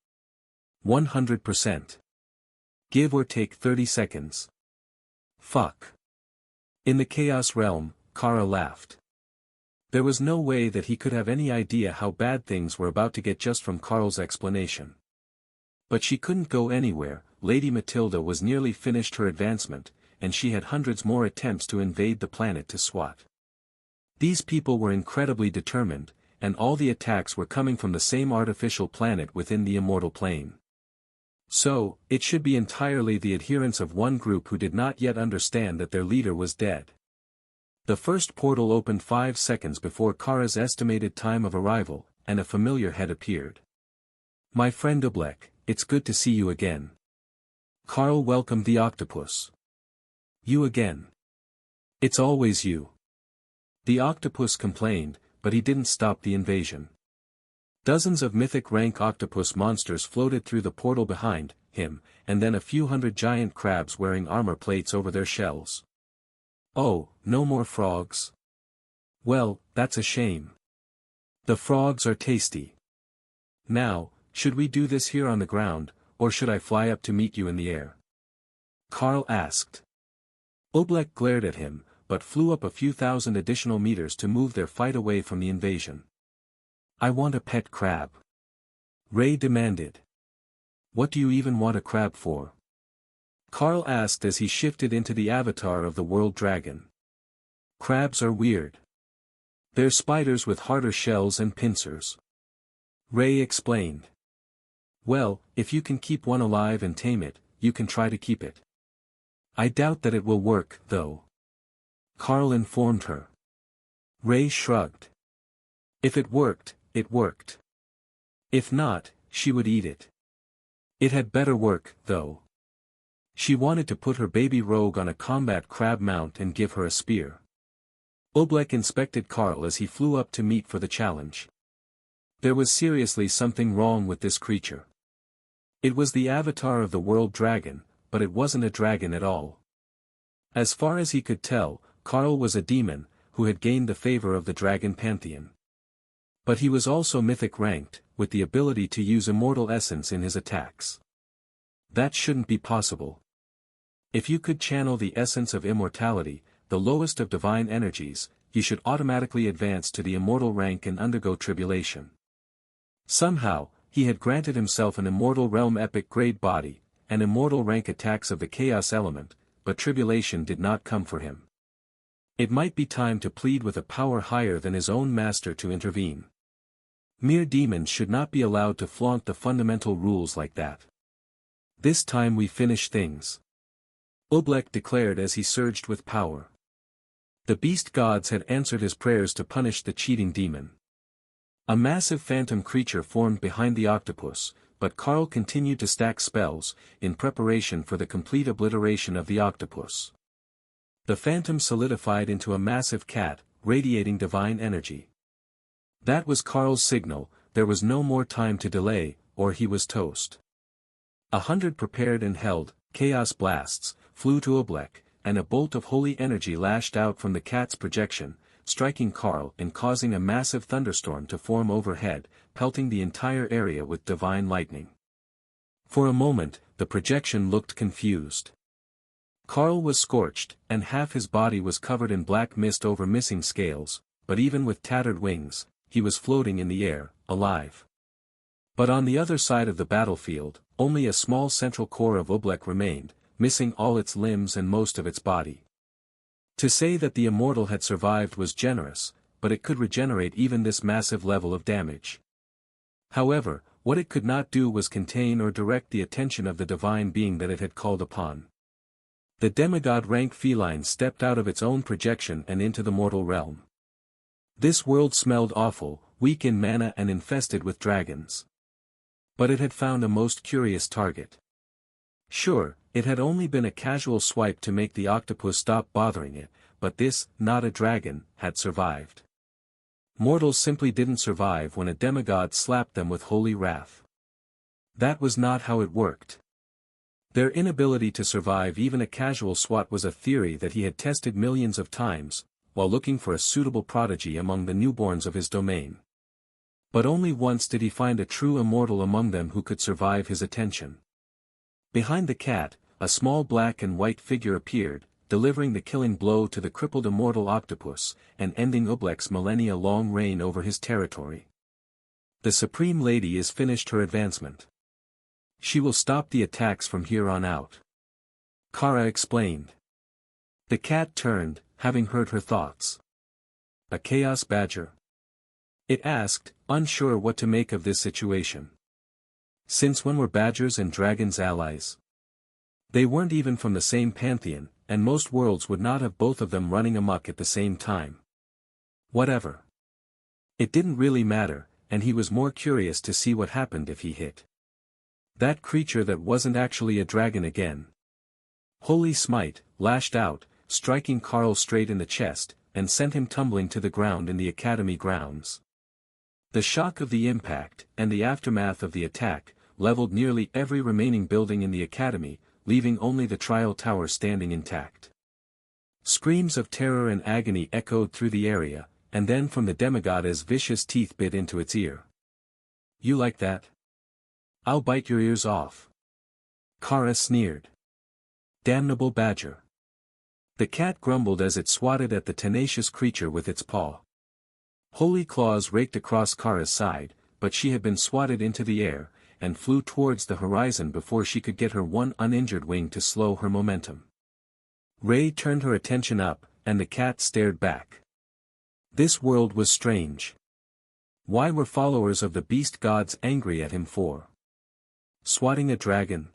Speaker 1: 100%. Give or take 30 seconds. Fuck. In the Chaos Realm, Kara laughed. There was no way that he could have any idea how bad things were about to get just from Carl's explanation. But she couldn't go anywhere. Lady Matilda was nearly finished her advancement, and she had hundreds more attempts to invade the planet to swat. These people were incredibly determined, and all the attacks were coming from the same artificial planet within the immortal plane. So, it should be entirely the adherents of one group who did not yet understand that their leader was dead. The first portal opened 5 seconds before Kara's estimated time of arrival, and a familiar head appeared. My friend Oblek, it's good to see you again. Carl welcomed the octopus. You again. It's always you. The octopus complained, but he didn't stop the invasion. Dozens of mythic rank octopus monsters floated through the portal behind him, and then a few hundred giant crabs wearing armor plates over their shells. Oh, no more frogs? Well, that's a shame. The frogs are tasty. Now, should we do this here on the ground, or should I fly up to meet you in the air? Carl asked. Oblek glared at him, but flew up a few thousand additional meters to move their fight away from the invasion. "I want a pet crab," Ray demanded. "What do you even want a crab for?" Carl asked as he shifted into the avatar of the world dragon. "Crabs are weird. They're spiders with harder shells and pincers," Ray explained. "Well, if you can keep one alive and tame it, you can try to keep it." "I doubt that it will work, though," Carl informed her. Ray shrugged. If it worked, it worked. If not, she would eat it. It had better work, though. She wanted to put her baby rogue on a combat crab mount and give her a spear. Oblek inspected Carl as he flew up to meet for the challenge. There was seriously something wrong with this creature. It was the avatar of the world dragon, but it wasn't a dragon at all. As far as he could tell, Carl was a demon, who had gained the favor of the dragon pantheon. But he was also mythic ranked, with the ability to use immortal essence in his attacks. That shouldn't be possible. If you could channel the essence of immortality, the lowest of divine energies, you should automatically advance to the immortal rank and undergo tribulation. Somehow, he had granted himself an immortal realm epic grade body, and immortal rank attacks of the chaos element, but tribulation did not come for him. It might be time to plead with a power higher than his own master to intervene. Mere demons should not be allowed to flaunt the fundamental rules like that. "This time we finish things," Oblek declared as he surged with power. The beast gods had answered his prayers to punish the cheating demon. A massive phantom creature formed behind the octopus, but Carl continued to stack spells, in preparation for the complete obliteration of the octopus. The phantom solidified into a massive cat, radiating divine energy. That was Carl's signal, there was no more time to delay, or he was toast. 100 prepared and held, chaos blasts, flew to Oblek, and a bolt of holy energy lashed out from the cat's projection, striking Carl and causing a massive thunderstorm to form overhead, pelting the entire area with divine lightning. For a moment, the projection looked confused. Carl was scorched, and half his body was covered in black mist over missing scales, but even with tattered wings, he was floating in the air, alive. But on the other side of the battlefield, only a small central core of Oblek remained, missing all its limbs and most of its body. To say that the immortal had survived was generous, but it could regenerate even this massive level of damage. However, what it could not do was contain or direct the attention of the divine being that it had called upon. The demigod-rank feline stepped out of its own projection and into the mortal realm. This world smelled awful, weak in mana and infested with dragons. But it had found a most curious target. Sure, it had only been a casual swipe to make the octopus stop bothering it, but this, not a dragon, had survived. Mortals simply didn't survive when a demigod slapped them with holy wrath. That was not how it worked. Their inability to survive even a casual swat was a theory that he had tested millions of times, while looking for a suitable prodigy among the newborns of his domain. But only once did he find a true immortal among them who could survive his attention. Behind the cat, a small black and white figure appeared, delivering the killing blow to the crippled immortal octopus, and ending Oblek's millennia-long reign over his territory. The Supreme Lady is finished her advancement. She will stop the attacks from here on out. Kara explained. The cat turned, having heard her thoughts. A chaos badger? It asked, unsure what to make of this situation. Since when were badgers and dragons allies? They weren't even from the same pantheon, and most worlds would not have both of them running amok at the same time. Whatever. It didn't really matter, and he was more curious to see what happened if he hit that creature that wasn't actually a dragon again. Holy Smite lashed out, striking Carl straight in the chest, and sent him tumbling to the ground in the academy grounds. The shock of the impact, and the aftermath of the attack, leveled nearly every remaining building in the academy, leaving only the trial tower standing intact. Screams of terror and agony echoed through the area, and then from the demigod as vicious teeth bit into its ear. "You like that? I'll bite your ears off." Kara sneered. "Damnable badger. The cat grumbled as it swatted at the tenacious creature with its paw. Holy claws raked across Kara's side, but she had been swatted into the air, and flew towards the horizon before she could get her one uninjured wing to slow her momentum. Ray turned her attention up, and the cat stared back. This world was strange. Why were followers of the beast gods angry at him for swatting a dragon?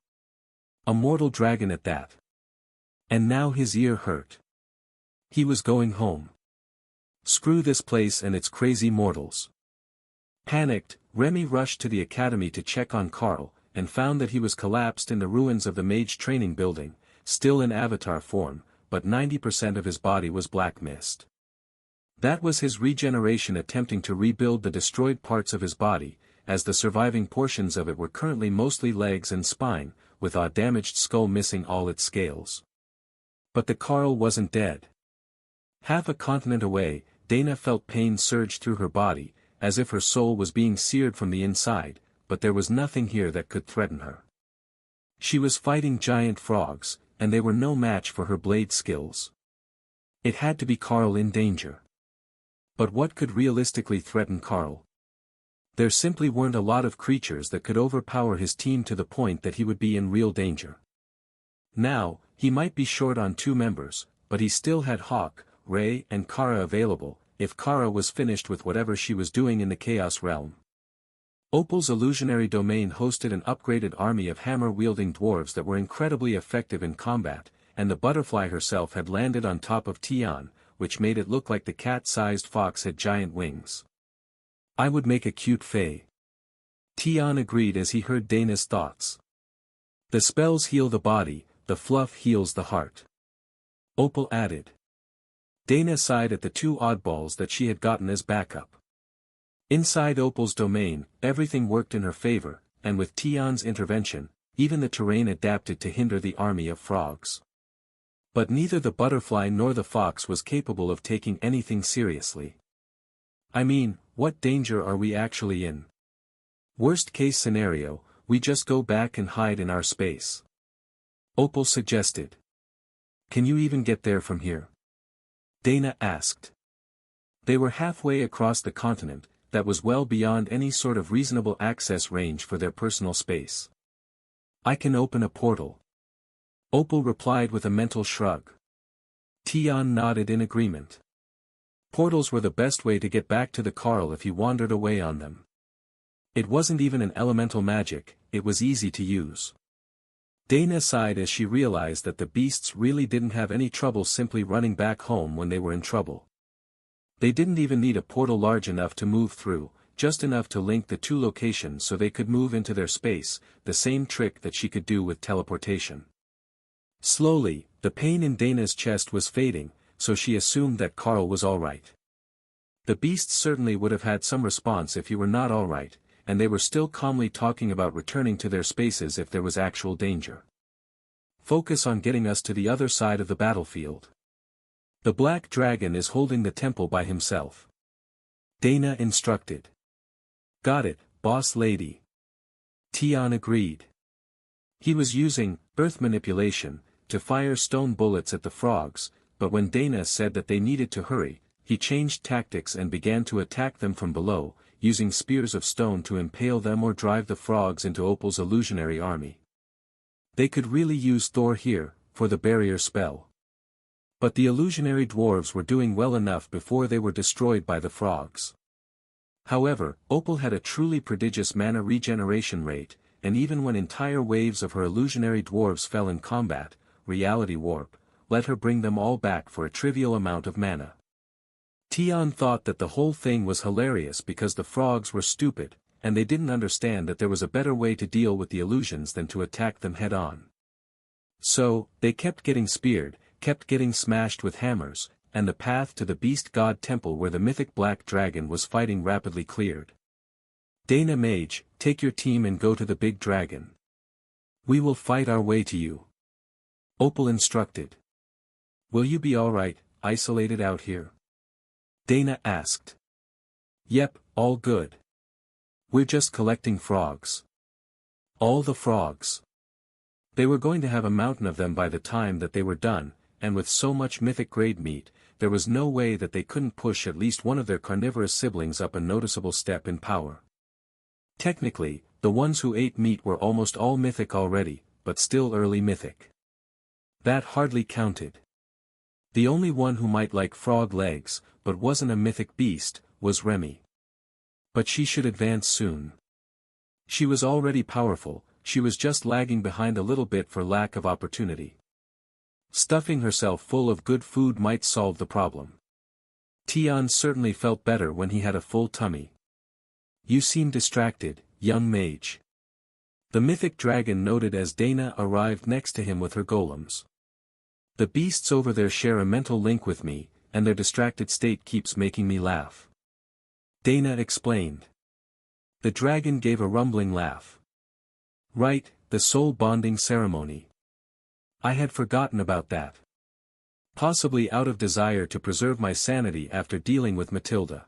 Speaker 1: A mortal dragon at that. And now his ear hurt. He was going home. Screw this place and its crazy mortals. Panicked, Remy rushed to the academy to check on Carl, and found that he was collapsed in the ruins of the mage training building, still in avatar form, but 90% of his body was black mist. That was his regeneration attempting to rebuild the destroyed parts of his body, as the surviving portions of it were currently mostly legs and spine, with a damaged skull missing all its scales. But the Carl wasn't dead. Half a continent away, Dana felt pain surge through her body, as if her soul was being seared from the inside, but there was nothing here that could threaten her. She was fighting giant frogs, and they were no match for her blade skills. It had to be Carl in danger. But what could realistically threaten Carl? There simply weren't a lot of creatures that could overpower his team to the point that he would be in real danger. Now, he might be short on 2 members, but he still had Hawk, Ray and Kara available, if Kara was finished with whatever she was doing in the Chaos Realm. Opal's illusionary domain hosted an upgraded army of hammer-wielding dwarves that were incredibly effective in combat, and the butterfly herself had landed on top of Tian, which made it look like the cat-sized fox had giant wings. I would make a cute fae. Tian agreed as he heard Dana's thoughts. The spells heal the body, the fluff heals the heart. Opal added. Dana sighed at the 2 oddballs that she had gotten as backup. Inside Opal's domain, everything worked in her favor, and with Tian's intervention, even the terrain adapted to hinder the army of frogs. But neither the butterfly nor the fox was capable of taking anything seriously. I mean, what danger are we actually in? Worst case scenario, we just go back and hide in our space. Opal suggested. Can you even get there from here? Dana asked. They were halfway across the continent, that was well beyond any sort of reasonable access range for their personal space. I can open a portal. Opal replied with a mental shrug. Tian nodded in agreement. Portals were the best way to get back to the Carl if he wandered away on them. It wasn't even an elemental magic, it was easy to use. Dana sighed as she realized that the beasts really didn't have any trouble simply running back home when they were in trouble. They didn't even need a portal large enough to move through, just enough to link the 2 locations so they could move into their space, the same trick that she could do with teleportation. Slowly, the pain in Dana's chest was fading, so she assumed that Carl was alright. The beasts certainly would have had some response if he were not alright, and they were still calmly talking about returning to their spaces if there was actual danger. Focus on getting us to the other side of the battlefield. The black dragon is holding the temple by himself. Dana instructed. Got it, boss lady. Tian agreed. He was using earth manipulation to fire stone bullets at the frogs, but when Dana said that they needed to hurry, he changed tactics and began to attack them from below, using spears of stone to impale them or drive the frogs into Opal's illusionary army. They could really use Thor here, for the barrier spell. But the illusionary dwarves were doing well enough before they were destroyed by the frogs. However, Opal had a truly prodigious mana regeneration rate, and even when entire waves of her illusionary dwarves fell in combat, reality warp, let her bring them all back for a trivial amount of mana. Tian thought that the whole thing was hilarious because the frogs were stupid, and they didn't understand that there was a better way to deal with the illusions than to attack them head-on. So, they kept getting speared, kept getting smashed with hammers, and the path to the beast god temple where the mythic black dragon was fighting rapidly cleared. Dana Mage, take your team and go to the big dragon. We will fight our way to you. Opal instructed. Will you be alright, isolated out here? Dana asked. Yep, all good. We're just collecting frogs. All the frogs. They were going to have a mountain of them by the time that they were done, and with so much mythic-grade meat, there was no way that they couldn't push at least one of their carnivorous siblings up a noticeable step in power. Technically, the ones who ate meat were almost all mythic already, but still early mythic. That hardly counted. The only one who might like frog legs, but wasn't a mythic beast, was Remy. But she should advance soon. She was already powerful, she was just lagging behind a little bit for lack of opportunity. Stuffing herself full of good food might solve the problem. Tian certainly felt better when he had a full tummy. You seem distracted, young mage. The mythic dragon noted as Dana arrived next to him with her golems. The beasts over there share a mental link with me, and their distracted state keeps making me laugh. Dana explained. The dragon gave a rumbling laugh. Right, the soul bonding ceremony. I had forgotten about that. Possibly out of desire to preserve my sanity after dealing with Matilda.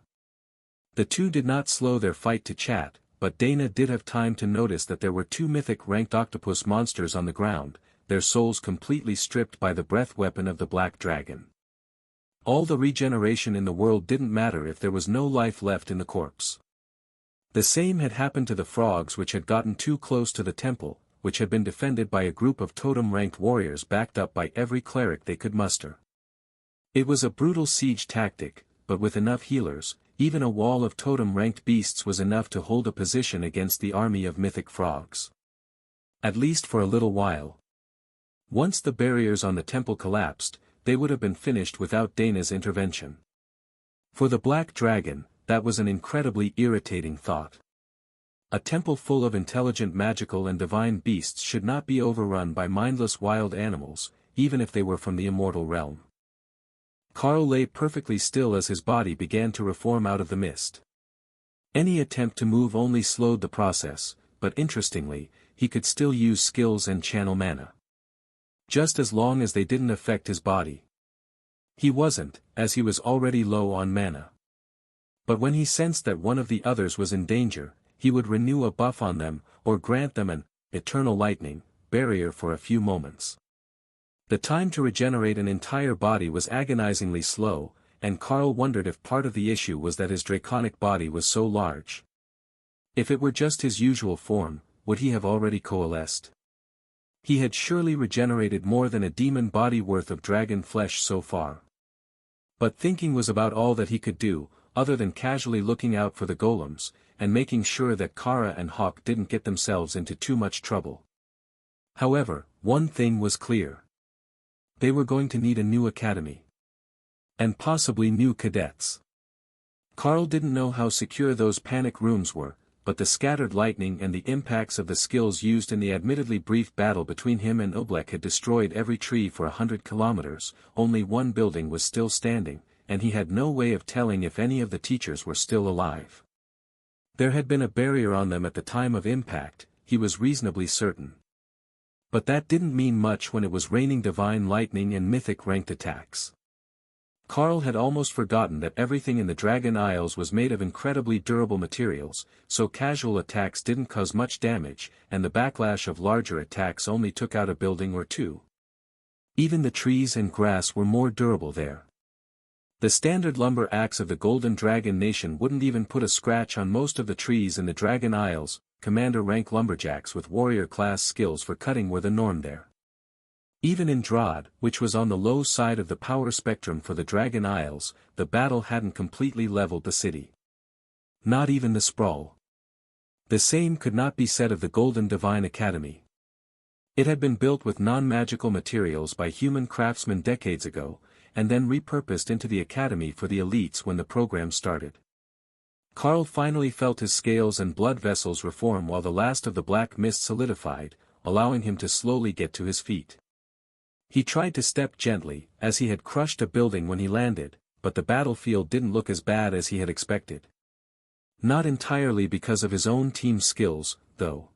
Speaker 1: The two did not slow their fight to chat, but Dana did have time to notice that there were two mythic-ranked octopus monsters on the ground, their souls completely stripped by the breath weapon of the black dragon. All the regeneration in the world didn't matter if there was no life left in the corpse. The same had happened to the frogs which had gotten too close to the temple, which had been defended by a group of totem-ranked warriors backed up by every cleric they could muster. It was a brutal siege tactic, but with enough healers, even a wall of totem-ranked beasts was enough to hold a position against the army of mythic frogs. At least for a little while. Once the barriers on the temple collapsed, they would have been finished without Dana's intervention. For the black dragon, that was an incredibly irritating thought. A temple full of intelligent magical and divine beasts should not be overrun by mindless wild animals, even if they were from the immortal realm. Carl lay perfectly still as his body began to reform out of the mist. Any attempt to move only slowed the process, but interestingly, he could still use skills and channel mana. Just as long as they didn't affect his body. He wasn't, as he was already low on mana. But when he sensed that one of the others was in danger, he would renew a buff on them, or grant them an eternal lightning barrier for a few moments. The time to regenerate an entire body was agonizingly slow, and Carl wondered if part of the issue was that his draconic body was so large. If it were just his usual form, would he have already coalesced? He had surely regenerated more than a demon body worth of dragon flesh so far. But thinking was about all that he could do, other than casually looking out for the golems, and making sure that Kara and Hawk didn't get themselves into too much trouble. However, one thing was clear. They were going to need a new academy. And possibly new cadets. Carl didn't know how secure those panic rooms were, but the scattered lightning and the impacts of the skills used in the admittedly brief battle between him and Oblek had destroyed every tree for 100 kilometers, only one building was still standing, and he had no way of telling if any of the teachers were still alive. There had been a barrier on them at the time of impact, he was reasonably certain. But that didn't mean much when it was raining divine lightning and mythic-ranked attacks. Carl had almost forgotten that everything in the Dragon Isles was made of incredibly durable materials, so casual attacks didn't cause much damage, and the backlash of larger attacks only took out a building or two. Even the trees and grass were more durable there. The standard lumber axe of the Golden Dragon Nation wouldn't even put a scratch on most of the trees in the Dragon Isles. Commander-rank lumberjacks with warrior-class skills for cutting were the norm there. Even in Drod, which was on the low side of the power spectrum for the Dragon Isles, the battle hadn't completely leveled the city. Not even the sprawl. The same could not be said of the Golden Divine Academy. It had been built with non-magical materials by human craftsmen decades ago, and then repurposed into the academy for the elites when the program started. Carl finally felt his scales and blood vessels reform while the last of the black mist solidified, allowing him to slowly get to his feet. He tried to step gently, as he had crushed a building when he landed, but the battlefield didn't look as bad as he had expected. Not entirely because of his own team skills, though.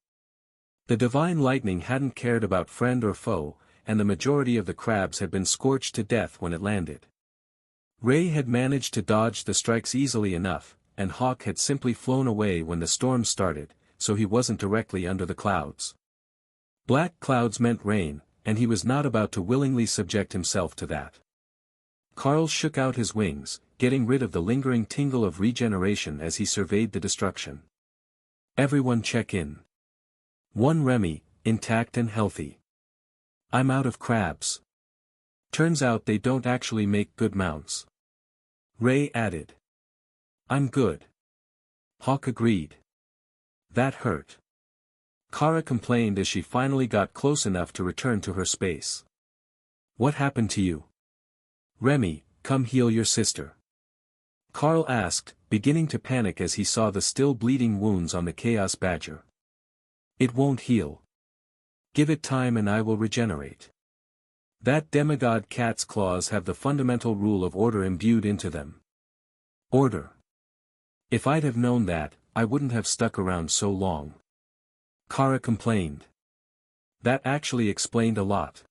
Speaker 1: The divine lightning hadn't cared about friend or foe, and the majority of the crabs had been scorched to death when it landed. Ray had managed to dodge the strikes easily enough, and Hawk had simply flown away when the storm started, so he wasn't directly under the clouds. Black clouds meant rain, and he was not about to willingly subject himself to that. Carl shook out his wings, getting rid of the lingering tingle of regeneration as he surveyed the destruction. Everyone check in. 1 Remy, intact and healthy. I'm out of crabs. Turns out they don't actually make good mounts. Ray added. I'm good. Hawk agreed. That hurt. Kara complained as she finally got close enough to return to her space. What happened to you? Remy, come heal your sister. Carl asked, beginning to panic as he saw the still bleeding wounds on the Chaos Badger. It won't heal. Give it time and I will regenerate. That demigod cat's claws have the fundamental rule of order imbued into them. Order. If I'd have known that, I wouldn't have stuck around so long. Kara complained. That actually explained a lot.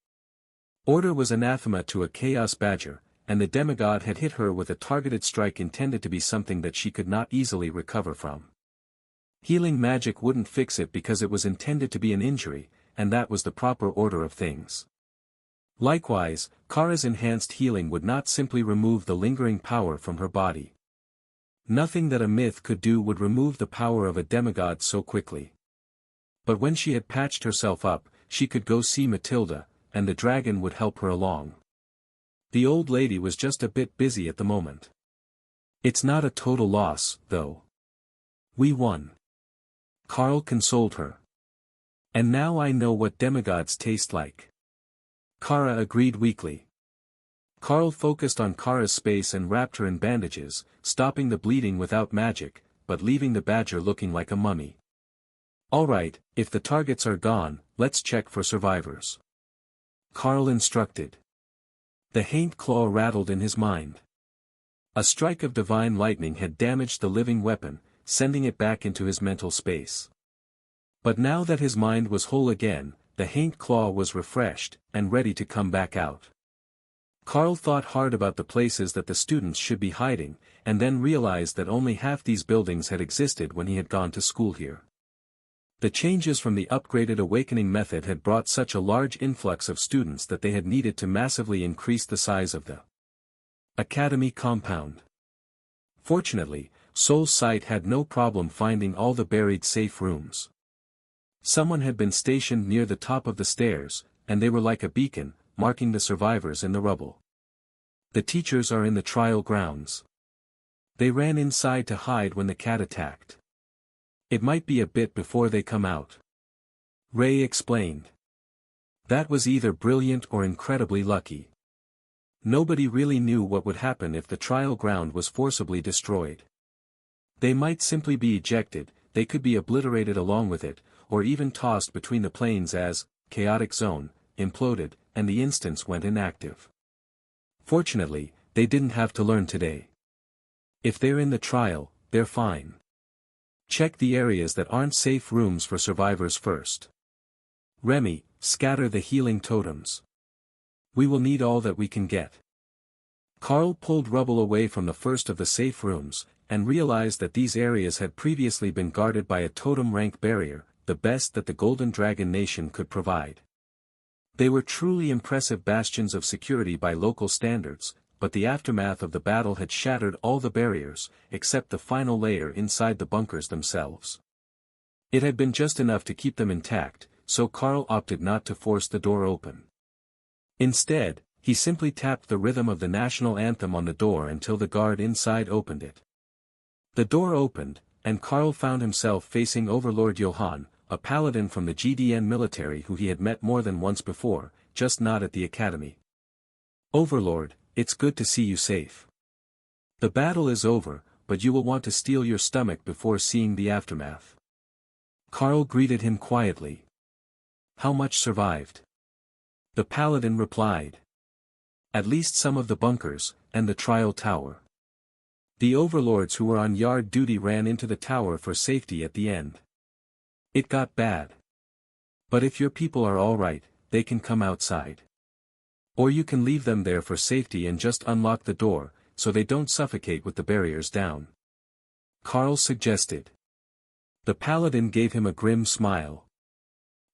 Speaker 1: Order was anathema to a Chaos Badger, and the demigod had hit her with a targeted strike intended to be something that she could not easily recover from. Healing magic wouldn't fix it because it was intended to be an injury, and that was the proper order of things. Likewise, Kara's enhanced healing would not simply remove the lingering power from her body. Nothing that a myth could do would remove the power of a demigod so quickly. But when she had patched herself up, she could go see Matilda, and the dragon would help her along. The old lady was just a bit busy at the moment. It's not a total loss, though. We won. Carl consoled her. And now I know what demigods taste like. Kara agreed weakly. Carl focused on Kara's space and wrapped her in bandages, stopping the bleeding without magic, but leaving the badger looking like a mummy. Alright, if the targets are gone, let's check for survivors. Carl instructed. The haint claw rattled in his mind. A strike of divine lightning had damaged the living weapon, sending it back into his mental space. But now that his mind was whole again, the haint claw was refreshed, and ready to come back out. Carl thought hard about the places that the students should be hiding, and then realized that only half these buildings had existed when he had gone to school here. The changes from the upgraded awakening method had brought such a large influx of students that they had needed to massively increase the size of the academy compound. Fortunately, Soul's Sight had no problem finding all the buried safe rooms. Someone had been stationed near the top of the stairs, and they were like a beacon, marking the survivors in the rubble. The teachers are in the trial grounds. They ran inside to hide when the cat attacked. It might be a bit before they come out. Ray explained. That was either brilliant or incredibly lucky. Nobody really knew what would happen if the trial ground was forcibly destroyed. They might simply be ejected, they could be obliterated along with it, or even tossed between the planes as chaotic zone imploded, and the instance went inactive. Fortunately, they didn't have to learn today. If they're in the trial, they're fine. Check the areas that aren't safe rooms for survivors first. Remy, scatter the healing totems. We will need all that we can get. Carl pulled rubble away from the first of the safe rooms, and realized that these areas had previously been guarded by a totem rank barrier, the best that the Golden Dragon Nation could provide. They were truly impressive bastions of security by local standards, but the aftermath of the battle had shattered all the barriers, except the final layer inside the bunkers themselves. It had been just enough to keep them intact, so Carl opted not to force the door open. Instead, he simply tapped the rhythm of the national anthem on the door until the guard inside opened it. The door opened, and Carl found himself facing Overlord Johann, a paladin from the GDN military who he had met more than once before, just not at the academy. Overlord, it's good to see you safe. The battle is over, but you will want to steel your stomach before seeing the aftermath. Carl greeted him quietly. How much survived? The paladin replied. At least some of the bunkers, and the trial tower. The overlords who were on yard duty ran into the tower for safety at the end. It got bad. But if your people are all right, they can come outside. Or you can leave them there for safety and just unlock the door, so they don't suffocate with the barriers down. Carl suggested. The paladin gave him a grim smile.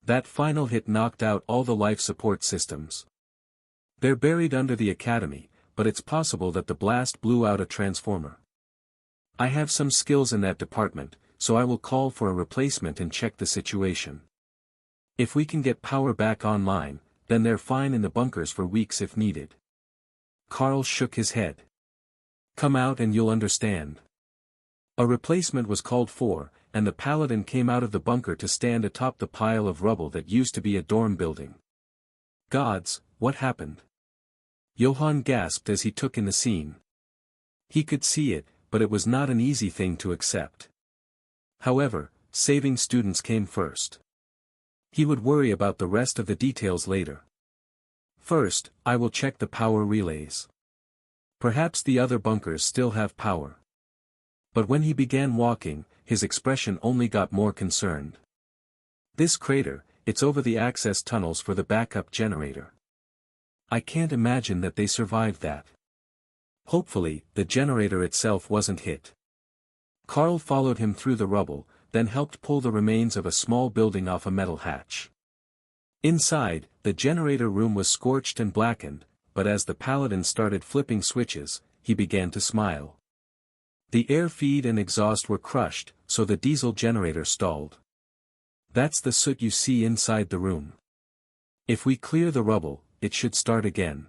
Speaker 1: That final hit knocked out all the life support systems. They're buried under the academy, but it's possible that the blast blew out a transformer. I have some skills in that department, so I will call for a replacement and check the situation. If we can get power back online, then they're fine in the bunkers for weeks if needed. Carl shook his head. Come out and you'll understand. A replacement was called for, and the paladin came out of the bunker to stand atop the pile of rubble that used to be a dorm building. Gods, what happened? Johann gasped as he took in the scene. He could see it, but it was not an easy thing to accept. However, saving students came first. He would worry about the rest of the details later. First, I will check the power relays. Perhaps the other bunkers still have power. But when he began walking, his expression only got more concerned. This crater, it's over the access tunnels for the backup generator. I can't imagine that they survived that. Hopefully, the generator itself wasn't hit. Carl followed him through the rubble, then helped pull the remains of a small building off a metal hatch. Inside, the generator room was scorched and blackened, but as the paladin started flipping switches, he began to smile. The air feed and exhaust were crushed, so the diesel generator stalled. That's the soot you see inside the room. If we clear the rubble, it should start again.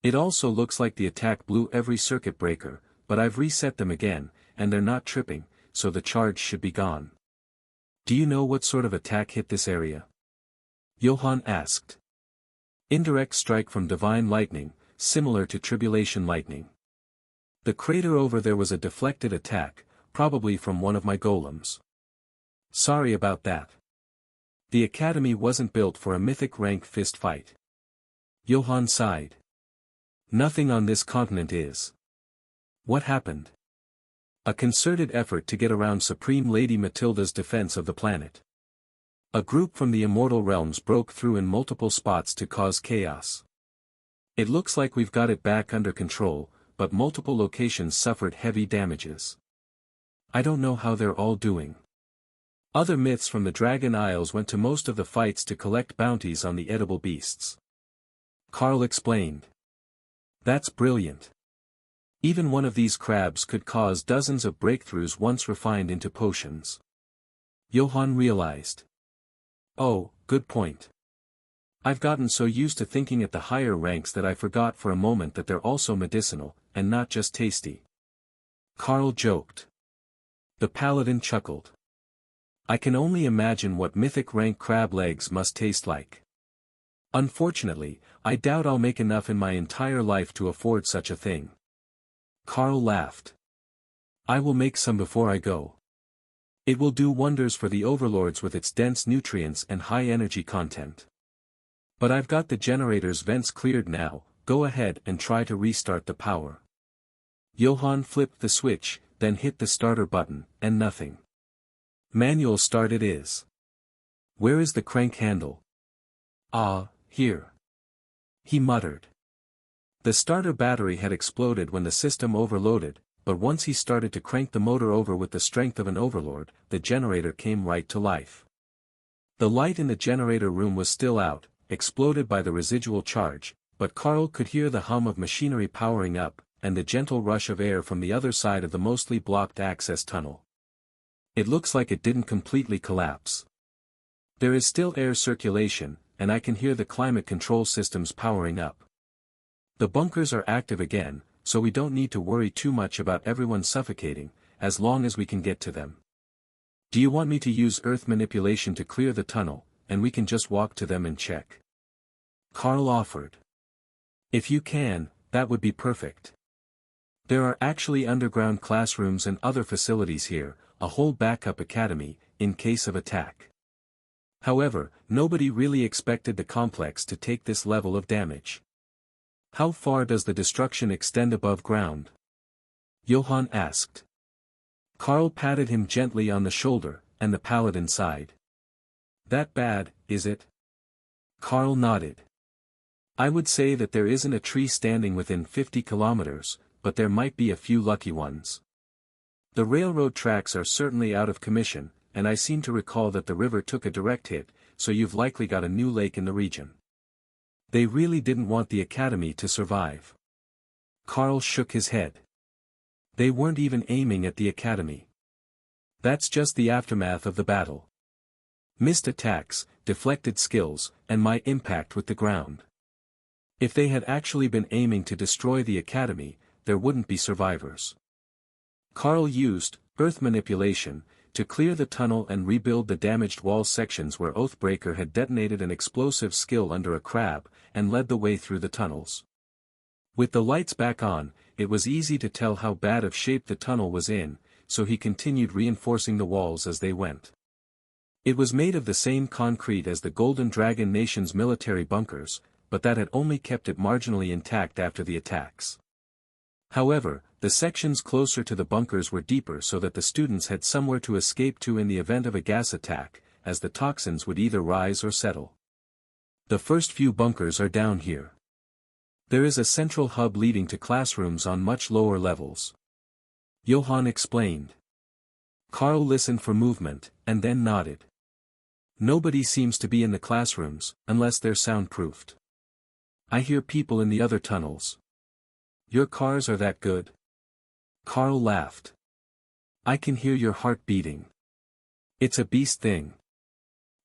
Speaker 1: It also looks like the attack blew every circuit breaker, but I've reset them again, and they're not tripping, so the charge should be gone. Do you know what sort of attack hit this area? Johann asked. Indirect strike from divine lightning, similar to tribulation lightning. The crater over there was a deflected attack, probably from one of my golems. Sorry about that. The academy wasn't built for a mythic rank fist fight. Johann sighed. Nothing on this continent is. What happened? A concerted effort to get around Supreme Lady Matilda's defense of the planet. A group from the immortal realms broke through in multiple spots to cause chaos. It looks like we've got it back under control, but multiple locations suffered heavy damages. I don't know how they're all doing. Other myths from the Dragon Isles went to most of the fights to collect bounties on the edible beasts. Carl explained. That's brilliant. Even one of these crabs could cause dozens of breakthroughs once refined into potions. Johann realized. Oh, good point. I've gotten so used to thinking at the higher ranks that I forgot for a moment that they're also medicinal, and not just tasty. Carl joked. The paladin chuckled. I can only imagine what mythic rank crab legs must taste like. Unfortunately, I doubt I'll make enough in my entire life to afford such a thing. Carl laughed. I will make some before I go. It will do wonders for the overlords with its dense nutrients and high energy content. But I've got the generator's vents cleared now, go ahead and try to restart the power. Johann flipped the switch, then hit the starter button, and nothing. Manual start it is. Where is the crank handle? Ah, here. He muttered. The starter battery had exploded when the system overloaded, but once he started to crank the motor over with the strength of an overlord, the generator came right to life. The light in the generator room was still out, exploded by the residual charge, but Carl could hear the hum of machinery powering up, and the gentle rush of air from the other side of the mostly blocked access tunnel. It looks like it didn't completely collapse. There is still air circulation, and I can hear the climate control systems powering up. The bunkers are active again, so we don't need to worry too much about everyone suffocating, as long as we can get to them. Do you want me to use earth manipulation to clear the tunnel, and we can just walk to them and check? Carl offered. If you can, that would be perfect. There are actually underground classrooms and other facilities here, a whole backup academy, in case of attack. However, nobody really expected the complex to take this level of damage. How far does the destruction extend above ground? Johann asked. Carl patted him gently on the shoulder, and the paladin sighed. That bad, is it? Carl nodded. I would say that there isn't a tree standing within 50 kilometers, but there might be a few lucky ones. The railroad tracks are certainly out of commission, and I seem to recall that the river took a direct hit, so you've likely got a new lake in the region. They really didn't want the academy to survive. Carl shook his head. They weren't even aiming at the academy. That's just the aftermath of the battle. Missed attacks, deflected skills, and my impact with the ground. If they had actually been aiming to destroy the academy, there wouldn't be survivors. Carl used earth manipulation to clear the tunnel and rebuild the damaged wall sections where Oathbreaker had detonated an explosive skill under a crab, and led the way through the tunnels. With the lights back on, it was easy to tell how bad of shape the tunnel was in, so he continued reinforcing the walls as they went. It was made of the same concrete as the Golden Dragon Nation's military bunkers, but that had only kept it marginally intact after the attacks. However, the sections closer to the bunkers were deeper so that the students had somewhere to escape to in the event of a gas attack, as the toxins would either rise or settle. The first few bunkers are down here. There is a central hub leading to classrooms on much lower levels. Johann explained. Carl listened for movement, and then nodded. Nobody seems to be in the classrooms, unless they're soundproofed. I hear people in the other tunnels. Your cars are that good? Carl laughed. I can hear your heart beating. It's a beast thing.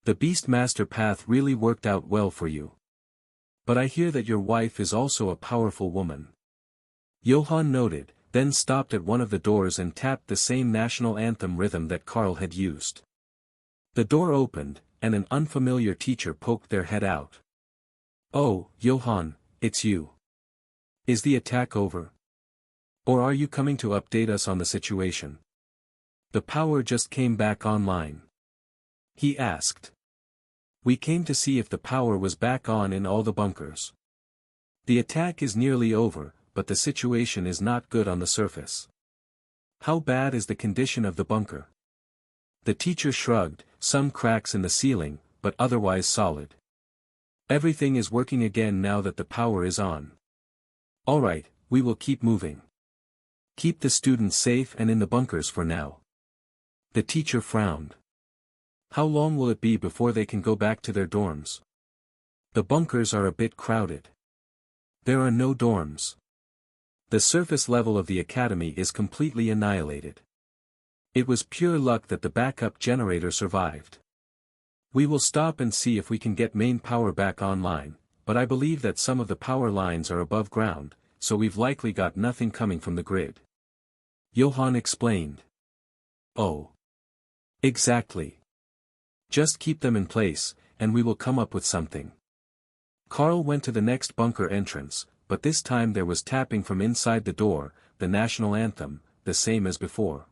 Speaker 1: The Beastmaster path really worked out well for you. But I hear that your wife is also a powerful woman. Johann noted, then stopped at one of the doors and tapped the same national anthem rhythm that Carl had used. The door opened, and an unfamiliar teacher poked their head out. Oh, Johann, it's you. Is the attack over? Or are you coming to update us on the situation? The power just came back online. He asked. We came to see if the power was back on in all the bunkers. The attack is nearly over, but the situation is not good on the surface. How bad is the condition of the bunker? The teacher shrugged, some cracks in the ceiling, but otherwise solid. Everything is working again now that the power is on. Alright, we will keep moving. Keep the students safe and in the bunkers for now. The teacher frowned. How long will it be before they can go back to their dorms? The bunkers are a bit crowded. There are no dorms. The surface level of the academy is completely annihilated. It was pure luck that the backup generator survived. We will stop and see if we can get main power back online, but I believe that some of the power lines are above ground, so we've likely got nothing coming from the grid. Johann explained. Oh. Exactly. Just keep them in place, and we will come up with something. Carl went to the next bunker entrance, but this time there was tapping from inside the door, the national anthem, the same as before.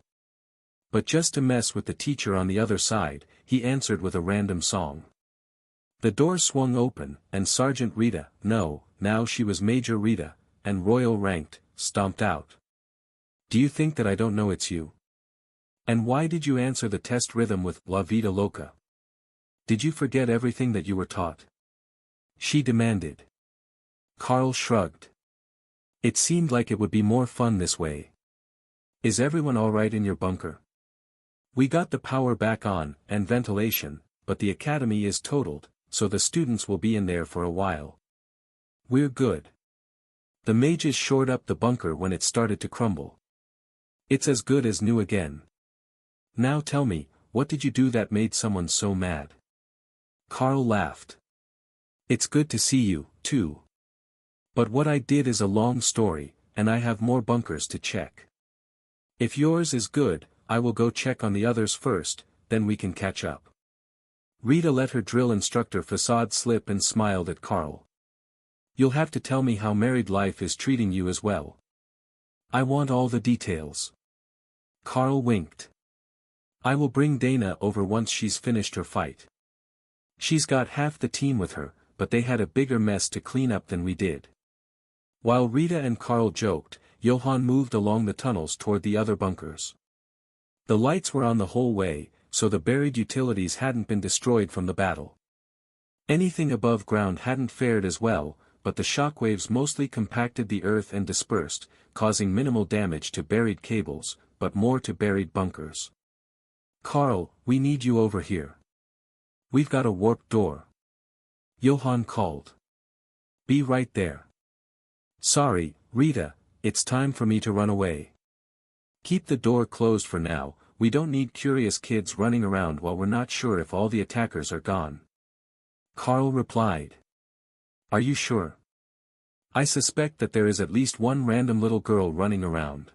Speaker 1: But just to mess with the teacher on the other side, he answered with a random song. The door swung open, and Sergeant Rita, no, now she was Major Rita, and Royal ranked, stomped out. Do you think that I don't know it's you? And why did you answer the test rhythm with La Vida Loca? Did you forget everything that you were taught? She demanded. Carl shrugged. It seemed like it would be more fun this way. Is everyone alright in your bunker? We got the power back on, and ventilation, but the academy is totaled, so the students will be in there for a while. We're good. The mages shored up the bunker when it started to crumble. It's as good as new again. Now tell me, what did you do that made someone so mad? Carl laughed. It's good to see you, too. But what I did is a long story, and I have more bunkers to check. If yours is good, I will go check on the others first, then we can catch up. Rita let her drill instructor facade slip and smiled at Carl. You'll have to tell me how married life is treating you as well. I want all the details. Carl winked. I will bring Dana over once she's finished her fight. She's got half the team with her, but they had a bigger mess to clean up than we did. While Rita and Carl joked, Johann moved along the tunnels toward the other bunkers. The lights were on the whole way, so the buried utilities hadn't been destroyed from the battle. Anything above ground hadn't fared as well, but the shockwaves mostly compacted the earth and dispersed, causing minimal damage to buried cables, but more to buried bunkers. Carl, we need you over here. We've got a warped door. Johann called. Be right there. Sorry, Rita, it's time for me to run away. Keep the door closed for now, we don't need curious kids running around while we're not sure if all the attackers are gone. Carl replied. Are you sure? I suspect that there is at least one random little girl running around.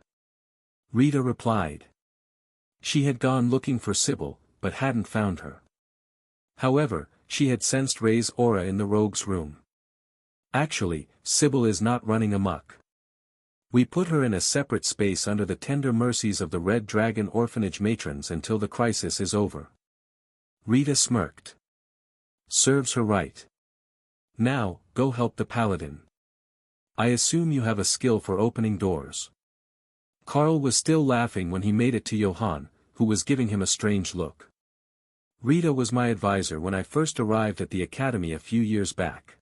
Speaker 1: Rita replied. She had gone looking for Sybil, but hadn't found her. However, she had sensed Ray's aura in the rogue's room. Actually, Sybil is not running amok. We put her in a separate space under the tender mercies of the Red Dragon Orphanage matrons until the crisis is over. Rita smirked. Serves her right. Now, go help the paladin. I assume you have a skill for opening doors. Carl was still laughing when he made it to Johann, who was giving him a strange look. Rita was my advisor when I first arrived at the academy a few years back.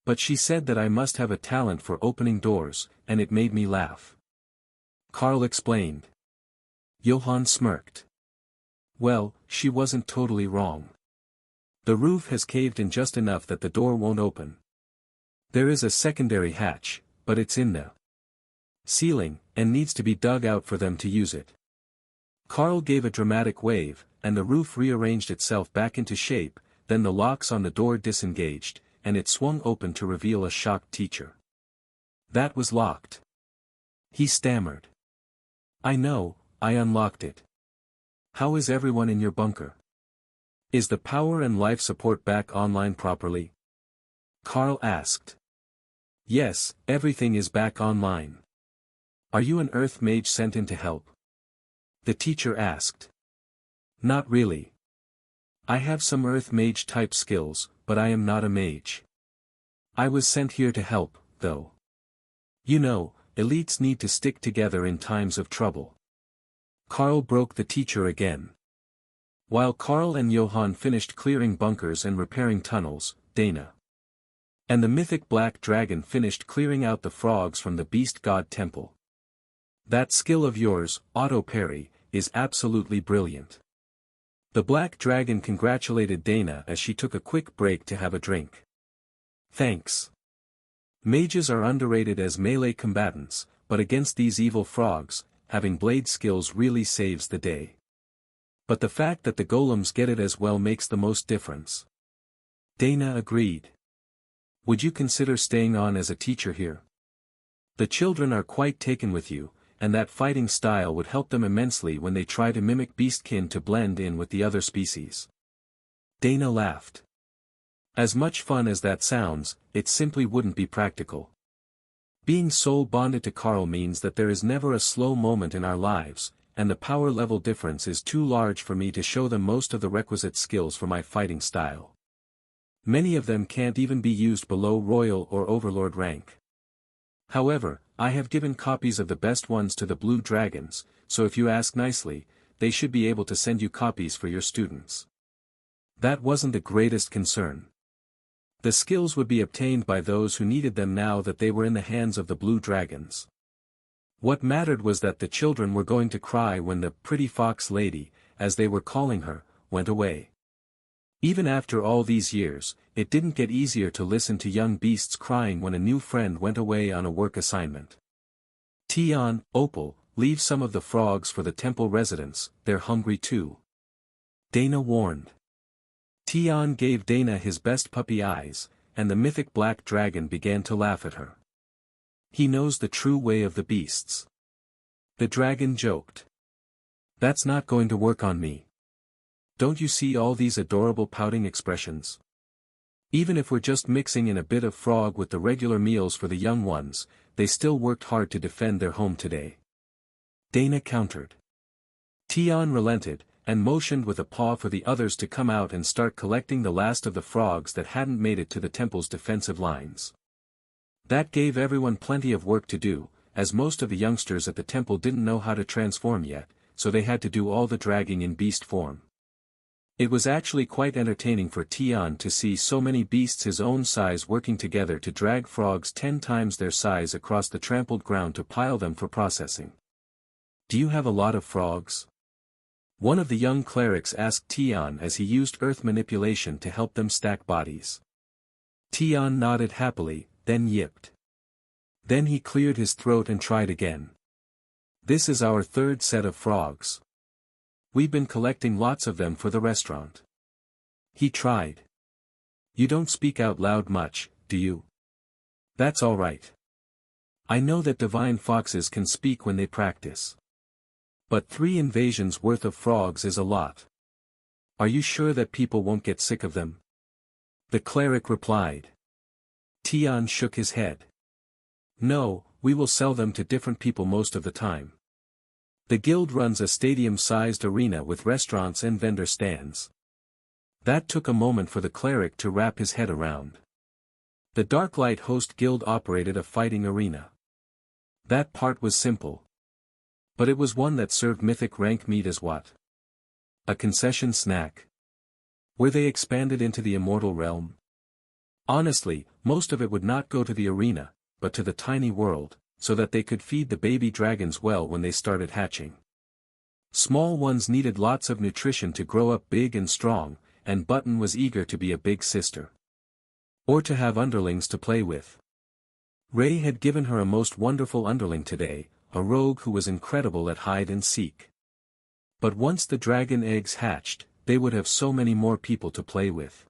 Speaker 1: But she said that I must have a talent for opening doors, and it made me laugh. Carl explained. Johann smirked. Well, she wasn't totally wrong. The roof has caved in just enough that the door won't open. There is a secondary hatch, but it's in the ceiling, and needs to be dug out for them to use it. Carl gave a dramatic wave, and the roof rearranged itself back into shape, then the locks on the door disengaged, and it swung open to reveal a shocked teacher. That was locked. He stammered. I know, I unlocked it. How is everyone in your bunker? Is the power and life support back online properly? Carl asked. Yes, everything is back online. Are you an earth mage sent in to help? The teacher asked. Not really. I have some earth mage type skills, but I am not a mage. I was sent here to help, though. You know, elites need to stick together in times of trouble. Carl broke the teacher again. While Carl and Johann finished clearing bunkers and repairing tunnels, Dana and the mythic black dragon finished clearing out the frogs from the beast god temple. That skill of yours, auto parry, is absolutely brilliant. The black dragon congratulated Dana as she took a quick break to have a drink. Thanks. Mages are underrated as melee combatants, but against these evil frogs, having blade skills really saves the day. But the fact that the golems get it as well makes the most difference. Dana agreed. Would you consider staying on as a teacher here? The children are quite taken with you, and that fighting style would help them immensely when they try to mimic beastkin to blend in with the other species. Dana laughed. As much fun as that sounds, it simply wouldn't be practical. Being soul bonded to Carl means that there is never a slow moment in our lives, and the power level difference is too large for me to show them most of the requisite skills for my fighting style. Many of them can't even be used below royal or overlord rank. However, I have given copies of the best ones to the blue dragons, so if you ask nicely, they should be able to send you copies for your students. That wasn't the greatest concern. The skills would be obtained by those who needed them now that they were in the hands of the blue dragons. What mattered was that the children were going to cry when the pretty fox lady, as they were calling her, went away. Even after all these years, it didn't get easier to listen to young beasts crying when a new friend went away on a work assignment. Tion, Opal, leave some of the frogs for the temple residents, they're hungry too. Dana warned. Tion gave Dana his best puppy eyes, and the mythic black dragon began to laugh at her. He knows the true way of the beasts. The dragon joked. That's not going to work on me. Don't you see all these adorable pouting expressions? Even if we're just mixing in a bit of frog with the regular meals for the young ones, they still worked hard to defend their home today. Dana countered. Tion relented, and motioned with a paw for the others to come out and start collecting the last of the frogs that hadn't made it to the temple's defensive lines. That gave everyone plenty of work to do, as most of the youngsters at the temple didn't know how to transform yet, so they had to do all the dragging in beast form. It was actually quite entertaining for Tion to see so many beasts his own size working together to drag frogs 10 times their size across the trampled ground to pile them for processing. Do you have a lot of frogs? One of the young clerics asked Tion as he used earth manipulation to help them stack bodies. Tion nodded happily, then yipped. Then he cleared his throat and tried again. This is our third set of frogs. We've been collecting lots of them for the restaurant. He tried. You don't speak out loud much, do you? That's all right. I know that divine foxes can speak when they practice. But 3 invasions worth of frogs is a lot. Are you sure that people won't get sick of them? The cleric replied. Tion shook his head. No, we will sell them to different people most of the time. The guild runs a stadium-sized arena with restaurants and vendor stands. That took a moment for the cleric to wrap his head around. The Darklight Host Guild operated a fighting arena. That part was simple. But it was one that served mythic rank meat as what? A concession snack. Were they expanded into the immortal realm? Honestly, most of it would not go to the arena, but to the tiny world, so that they could feed the baby dragons well when they started hatching. Small ones needed lots of nutrition to grow up big and strong, and Button was eager to be a big sister. Or to have underlings to play with. Ray had given her a most wonderful underling today, a rogue who was incredible at hide and seek. But once the dragon eggs hatched, they would have so many more people to play with.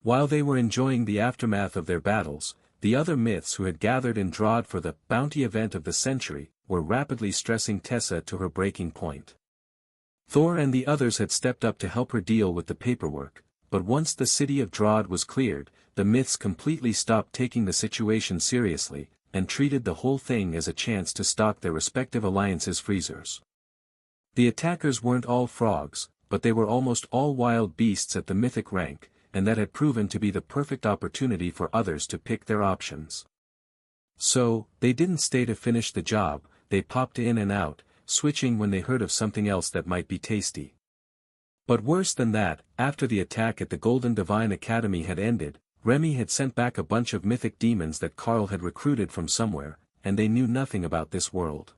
Speaker 1: While they were enjoying the aftermath of their battles, the other myths who had gathered in Drod for the bounty event of the century, were rapidly stressing Tessa to her breaking point. Thor and the others had stepped up to help her deal with the paperwork, but once the city of Drod was cleared, the myths completely stopped taking the situation seriously, and treated the whole thing as a chance to stock their respective alliances' freezers. The attackers weren't all frogs, but they were almost all wild beasts at the mythic rank, and that had proven to be the perfect opportunity for others to pick their options. So, they didn't stay to finish the job, they popped in and out, switching when they heard of something else that might be tasty. But worse than that, after the attack at the Golden Divine Academy had ended, Remy had sent back a bunch of mythic demons that Carl had recruited from somewhere, and they knew nothing about this world.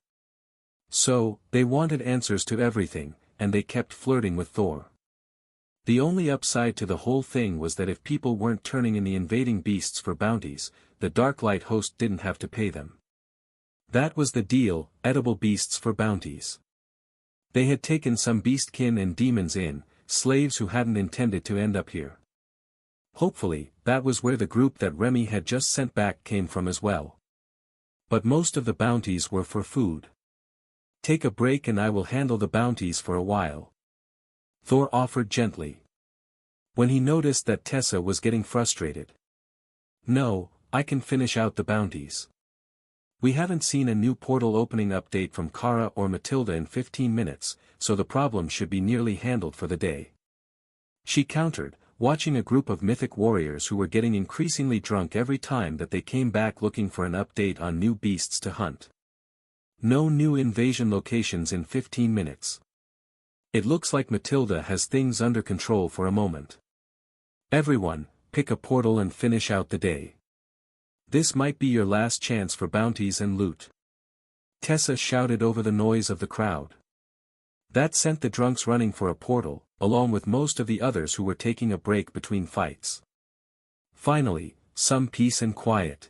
Speaker 1: So, they wanted answers to everything, and they kept flirting with Thor. The only upside to the whole thing was that if people weren't turning in the invading beasts for bounties, the Darklight Host didn't have to pay them. That was the deal, edible beasts for bounties. They had taken some beastkin and demons in, slaves who hadn't intended to end up here. Hopefully, that was where the group that Remy had just sent back came from as well. But most of the bounties were for food. Take a break and I will handle the bounties for a while. Thor offered gently. When he noticed that Tessa was getting frustrated. No, I can finish out the bounties. We haven't seen a new portal opening update from Kara or Matilda in 15 minutes, so the problem should be nearly handled for the day. She countered, watching a group of mythic warriors who were getting increasingly drunk every time that they came back looking for an update on new beasts to hunt. No new invasion locations in 15 minutes. It looks like Matilda has things under control for a moment. Everyone, pick a portal and finish out the day. This might be your last chance for bounties and loot. Tessa shouted over the noise of the crowd. That sent the drunks running for a portal, along with most of the others who were taking a break between fights. Finally, some peace and quiet.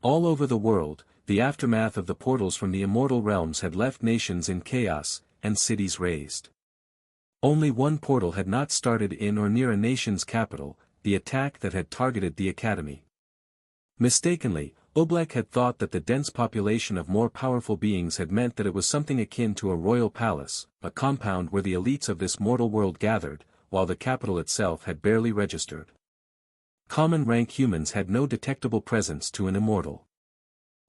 Speaker 1: All over the world, the aftermath of the portals from the immortal realms had left nations in chaos, and cities razed. Only one portal had not started in or near a nation's capital, the attack that had targeted the academy. Mistakenly, Oblek had thought that the dense population of more powerful beings had meant that it was something akin to a royal palace, a compound where the elites of this mortal world gathered, while the capital itself had barely registered. Common rank humans had no detectable presence to an immortal.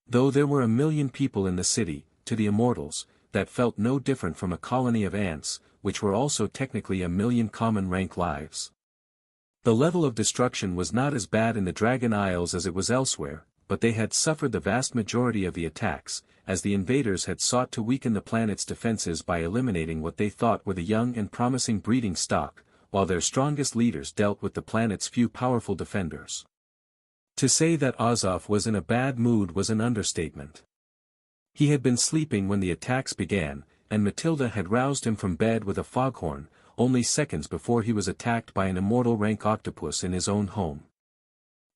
Speaker 1: Though there were 1 million people in the city, to the immortals, that felt no different from a colony of ants, which were also technically 1 million common rank lives. The level of destruction was not as bad in the Dragon Isles as it was elsewhere, but they had suffered the vast majority of the attacks, as the invaders had sought to weaken the planet's defenses by eliminating what they thought were the young and promising breeding stock, while their strongest leaders dealt with the planet's few powerful defenders. To say that Azov was in a bad mood was an understatement. He had been sleeping when the attacks began, and Matilda had roused him from bed with a foghorn, only seconds before he was attacked by an immortal rank octopus in his own home.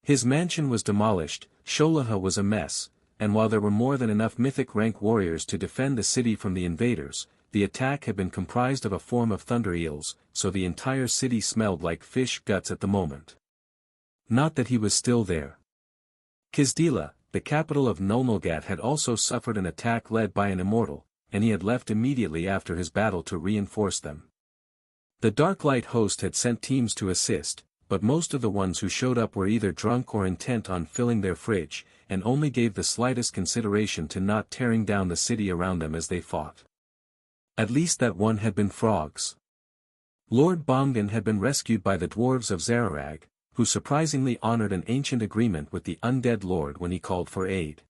Speaker 1: His mansion was demolished, Sholaha was a mess, and while there were more than enough mythic rank warriors to defend the city from the invaders, the attack had been comprised of a form of thunder eels, so the entire city smelled like fish guts at the moment. Not that he was still there. Kisdila, the capital of Nulnulgat, had also suffered an attack led by an immortal, and he had left immediately after his battle to reinforce them. The Dark Light host had sent teams to assist, but most of the ones who showed up were either drunk or intent on filling their fridge, and only gave the slightest consideration to not tearing down the city around them as they fought. At least that one had been frogs. Lord Bongdan had been rescued by the dwarves of Zararag, who surprisingly honored an ancient agreement with the undead lord when he called for aid.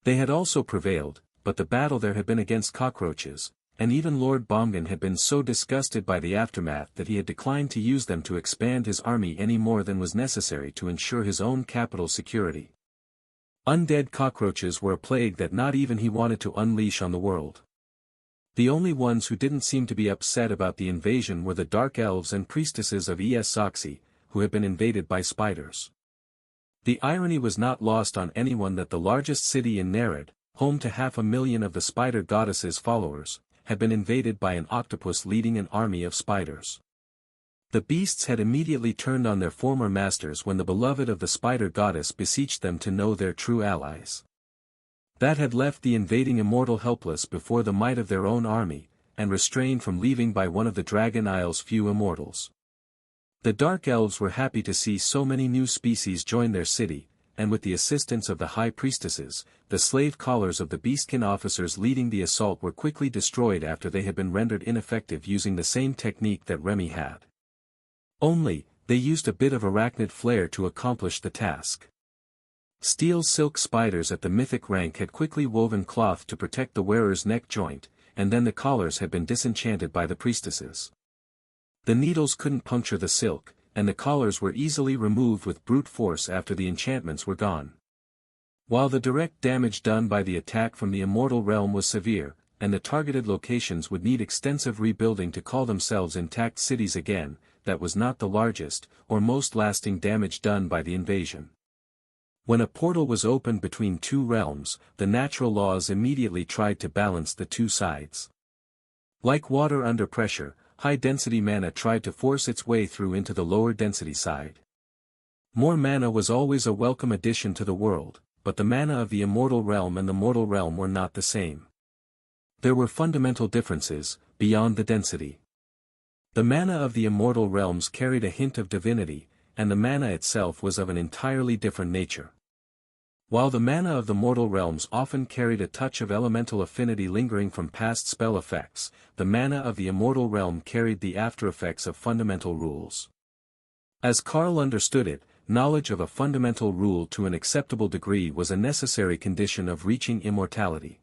Speaker 1: They had also prevailed, but the battle there had been against cockroaches, and even Lord Bongdan had been so disgusted by the aftermath that he had declined to use them to expand his army any more than was necessary to ensure his own capital's security. Undead cockroaches were a plague that not even he wanted to unleash on the world. The only ones who didn't seem to be upset about the invasion were the dark elves and priestesses of Soxy, who had been invaded by spiders. The irony was not lost on anyone that the largest city in Nerad, home to 500,000 of the spider goddess's followers, had been invaded by an octopus leading an army of spiders. The beasts had immediately turned on their former masters when the beloved of the spider goddess beseeched them to know their true allies. That had left the invading immortal helpless before the might of their own army, and restrained from leaving by one of the Dragon Isle's few immortals. The Dark Elves were happy to see so many new species join their city, and with the assistance of the High Priestesses, the slave collars of the Beastkin officers leading the assault were quickly destroyed after they had been rendered ineffective using the same technique that Remy had. Only, they used a bit of arachnid flair to accomplish the task. Steel silk spiders at the mythic rank had quickly woven cloth to protect the wearer's neck joint, and then the collars had been disenchanted by the priestesses. The needles couldn't puncture the silk, and the collars were easily removed with brute force after the enchantments were gone. While the direct damage done by the attack from the immortal realm was severe, and the targeted locations would need extensive rebuilding to call themselves intact cities again, that was not the largest, or most lasting damage done by the invasion. When a portal was opened between two realms, the natural laws immediately tried to balance the two sides. Like water under pressure, high-density mana tried to force its way through into the lower-density side. More mana was always a welcome addition to the world, but the mana of the immortal realm and the mortal realm were not the same. There were fundamental differences, beyond the density. The mana of the immortal realms carried a hint of divinity, and the mana itself was of an entirely different nature. While the mana of the mortal realms often carried a touch of elemental affinity lingering from past spell effects, the mana of the immortal realm carried the aftereffects of fundamental rules. As Karl understood it, knowledge of a fundamental rule to an acceptable degree was a necessary condition of reaching immortality.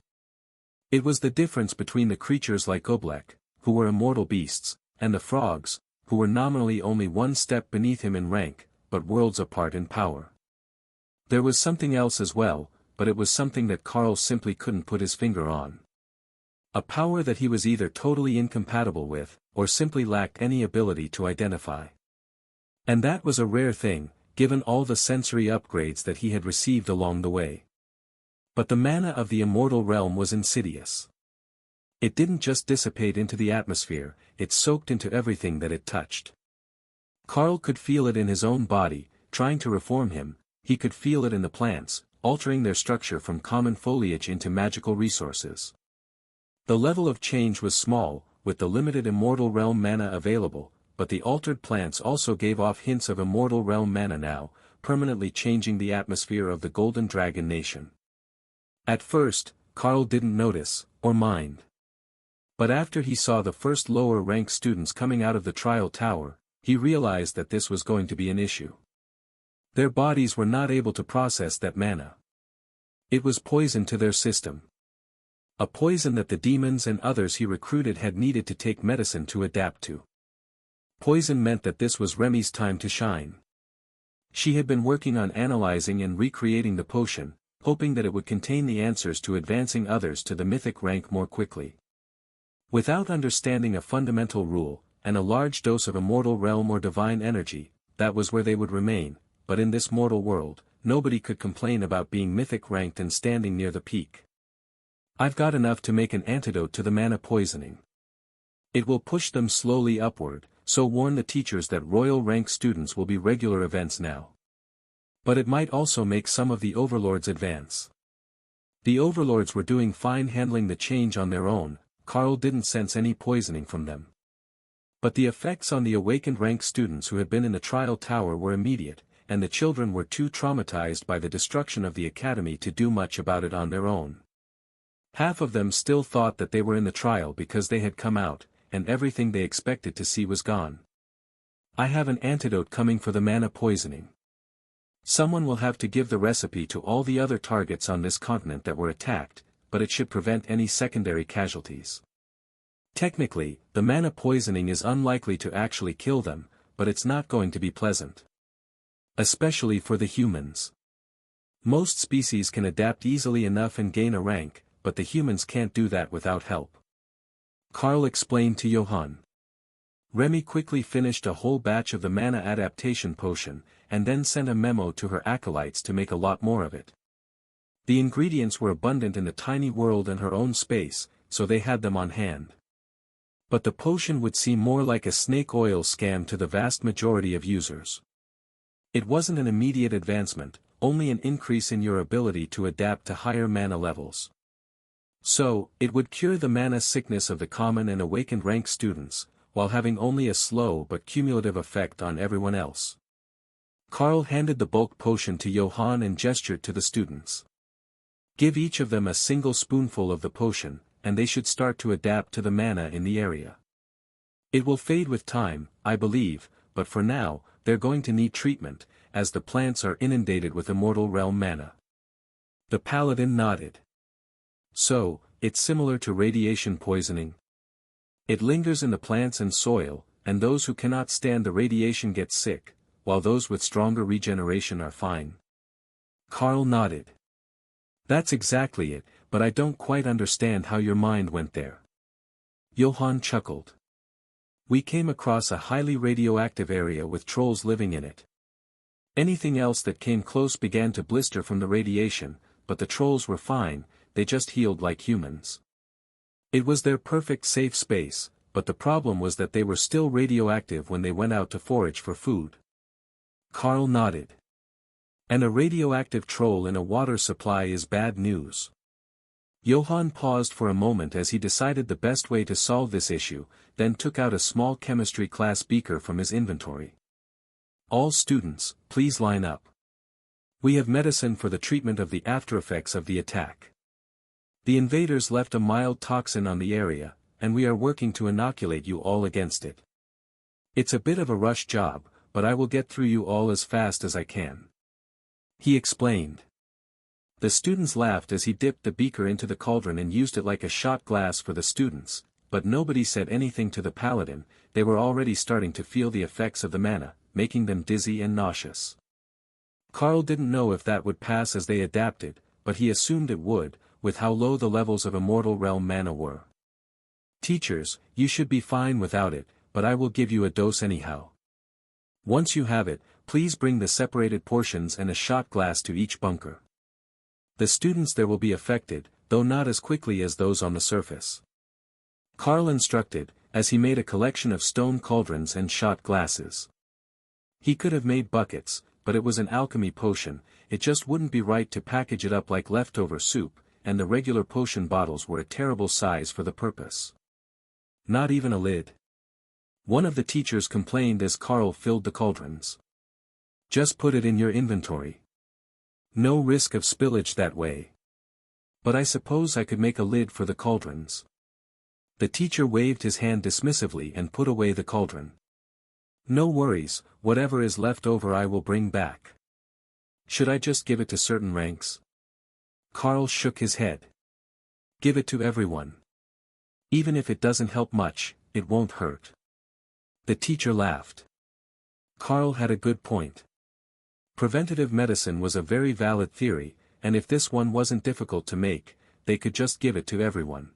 Speaker 1: It was the difference between the creatures like Oblek, who were immortal beasts, and the frogs, who were nominally only one step beneath him in rank, but worlds apart in power. There was something else as well, but it was something that Karl simply couldn't put his finger on. A power that he was either totally incompatible with, or simply lacked any ability to identify. And that was a rare thing, given all the sensory upgrades that he had received along the way. But the mana of the immortal realm was insidious. It didn't just dissipate into the atmosphere, it soaked into everything that it touched. Karl could feel it in his own body, trying to reform him. He could feel it in the plants, altering their structure from common foliage into magical resources. The level of change was small, with the limited immortal realm mana available, but the altered plants also gave off hints of immortal realm mana now, permanently changing the atmosphere of the Golden Dragon Nation. At first, Karl didn't notice, or mind. But after he saw the first lower-ranked students coming out of the trial tower, he realized that this was going to be an issue. Their bodies were not able to process that mana. It was poison to their system. A poison that the demons and others he recruited had needed to take medicine to adapt to. Poison meant that this was Remy's time to shine. She had been working on analyzing and recreating the potion, hoping that it would contain the answers to advancing others to the mythic rank more quickly. Without understanding a fundamental rule, and a large dose of immortal realm or divine energy, that was where they would remain, but in this mortal world, nobody could complain about being mythic ranked and standing near the peak. I've got enough to make an antidote to the mana poisoning. It will push them slowly upward, so warn the teachers that royal rank students will be regular events now. But it might also make some of the overlords advance. The overlords were doing fine handling the change on their own. Carl didn't sense any poisoning from them. But the effects on the awakened rank students who had been in the trial tower were immediate, and the children were too traumatized by the destruction of the academy to do much about it on their own. Half of them still thought that they were in the trial because they had come out, and everything they expected to see was gone. I have an antidote coming for the mana poisoning. Someone will have to give the recipe to all the other targets on this continent that were attacked, but it should prevent any secondary casualties. Technically, the mana poisoning is unlikely to actually kill them, but it's not going to be pleasant. Especially for the humans. Most species can adapt easily enough and gain a rank, but the humans can't do that without help. Carl explained to Johann. Remy quickly finished a whole batch of the mana adaptation potion, and then sent a memo to her acolytes to make a lot more of it. The ingredients were abundant in the tiny world and her own space, so they had them on hand. But the potion would seem more like a snake oil scam to the vast majority of users. It wasn't an immediate advancement, only an increase in your ability to adapt to higher mana levels. So, it would cure the mana sickness of the common and awakened rank students, while having only a slow but cumulative effect on everyone else. Carl handed the bulk potion to Johann and gestured to the students. Give each of them a single spoonful of the potion, and they should start to adapt to the mana in the area. It will fade with time, I believe, but for now, they're going to need treatment, as the plants are inundated with immortal realm mana. The paladin nodded. So, it's similar to radiation poisoning. It lingers in the plants and soil, and those who cannot stand the radiation get sick, while those with stronger regeneration are fine. Carl nodded. That's exactly it, but I don't quite understand how your mind went there. Johann chuckled. We came across a highly radioactive area with trolls living in it. Anything else that came close began to blister from the radiation, but the trolls were fine, they just healed like humans. It was their perfect safe space, but the problem was that they were still radioactive when they went out to forage for food. Carl nodded. And a radioactive troll in a water supply is bad news. Johann paused for a moment as he decided the best way to solve this issue, then took out a small chemistry class beaker from his inventory. All students, please line up. We have medicine for the treatment of the aftereffects of the attack. The invaders left a mild toxin on the area, and we are working to inoculate you all against it. It's a bit of a rush job, but I will get through you all as fast as I can. He explained. The students laughed as he dipped the beaker into the cauldron and used it like a shot glass for the students, but nobody said anything to the paladin. They were already starting to feel the effects of the mana, making them dizzy and nauseous. Carl didn't know if that would pass as they adapted, but he assumed it would, with how low the levels of immortal realm mana were. Teachers, you should be fine without it, but I will give you a dose anyhow. Once you have it, please bring the separated portions and a shot glass to each bunker. The students there will be affected, though not as quickly as those on the surface. Carl instructed, as he made a collection of stone cauldrons and shot glasses. He could have made buckets, but it was an alchemy potion, it just wouldn't be right to package it up like leftover soup, and the regular potion bottles were a terrible size for the purpose. Not even a lid. One of the teachers complained as Carl filled the cauldrons. Just put it in your inventory. No risk of spillage that way. But I suppose I could make a lid for the cauldrons. The teacher waved his hand dismissively and put away the cauldron. No worries, whatever is left over I will bring back. Should I just give it to certain ranks? Carl shook his head. Give it to everyone. Even if it doesn't help much, it won't hurt. The teacher laughed. Carl had a good point. Preventative medicine was a very valid theory, and if this one wasn't difficult to make, they could just give it to everyone.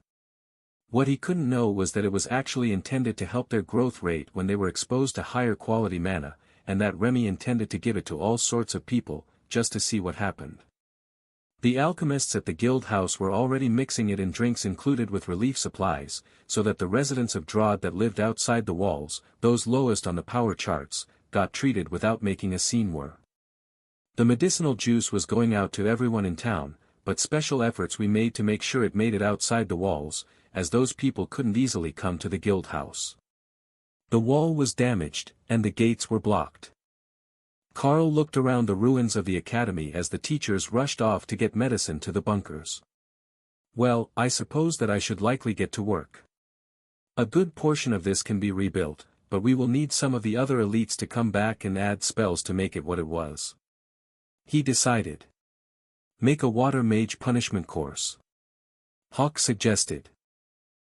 Speaker 1: What he couldn't know was that it was actually intended to help their growth rate when they were exposed to higher quality mana, and that Remy intended to give it to all sorts of people, just to see what happened. The alchemists at the guild house were already mixing it in drinks included with relief supplies, so that the residents of Drod that lived outside the walls, those lowest on the power charts, got treated without making a scene were. The medicinal juice was going out to everyone in town, but special efforts we made to make sure it made it outside the walls, as those people couldn't easily come to the guild house. The wall was damaged, and the gates were blocked. Carl looked around the ruins of the academy as the teachers rushed off to get medicine to the bunkers. Well, I suppose that I should likely get to work. A good portion of this can be rebuilt, but we will need some of the other elites to come back and add spells to make it what it was. He decided. Make a water mage punishment course. Hawk suggested.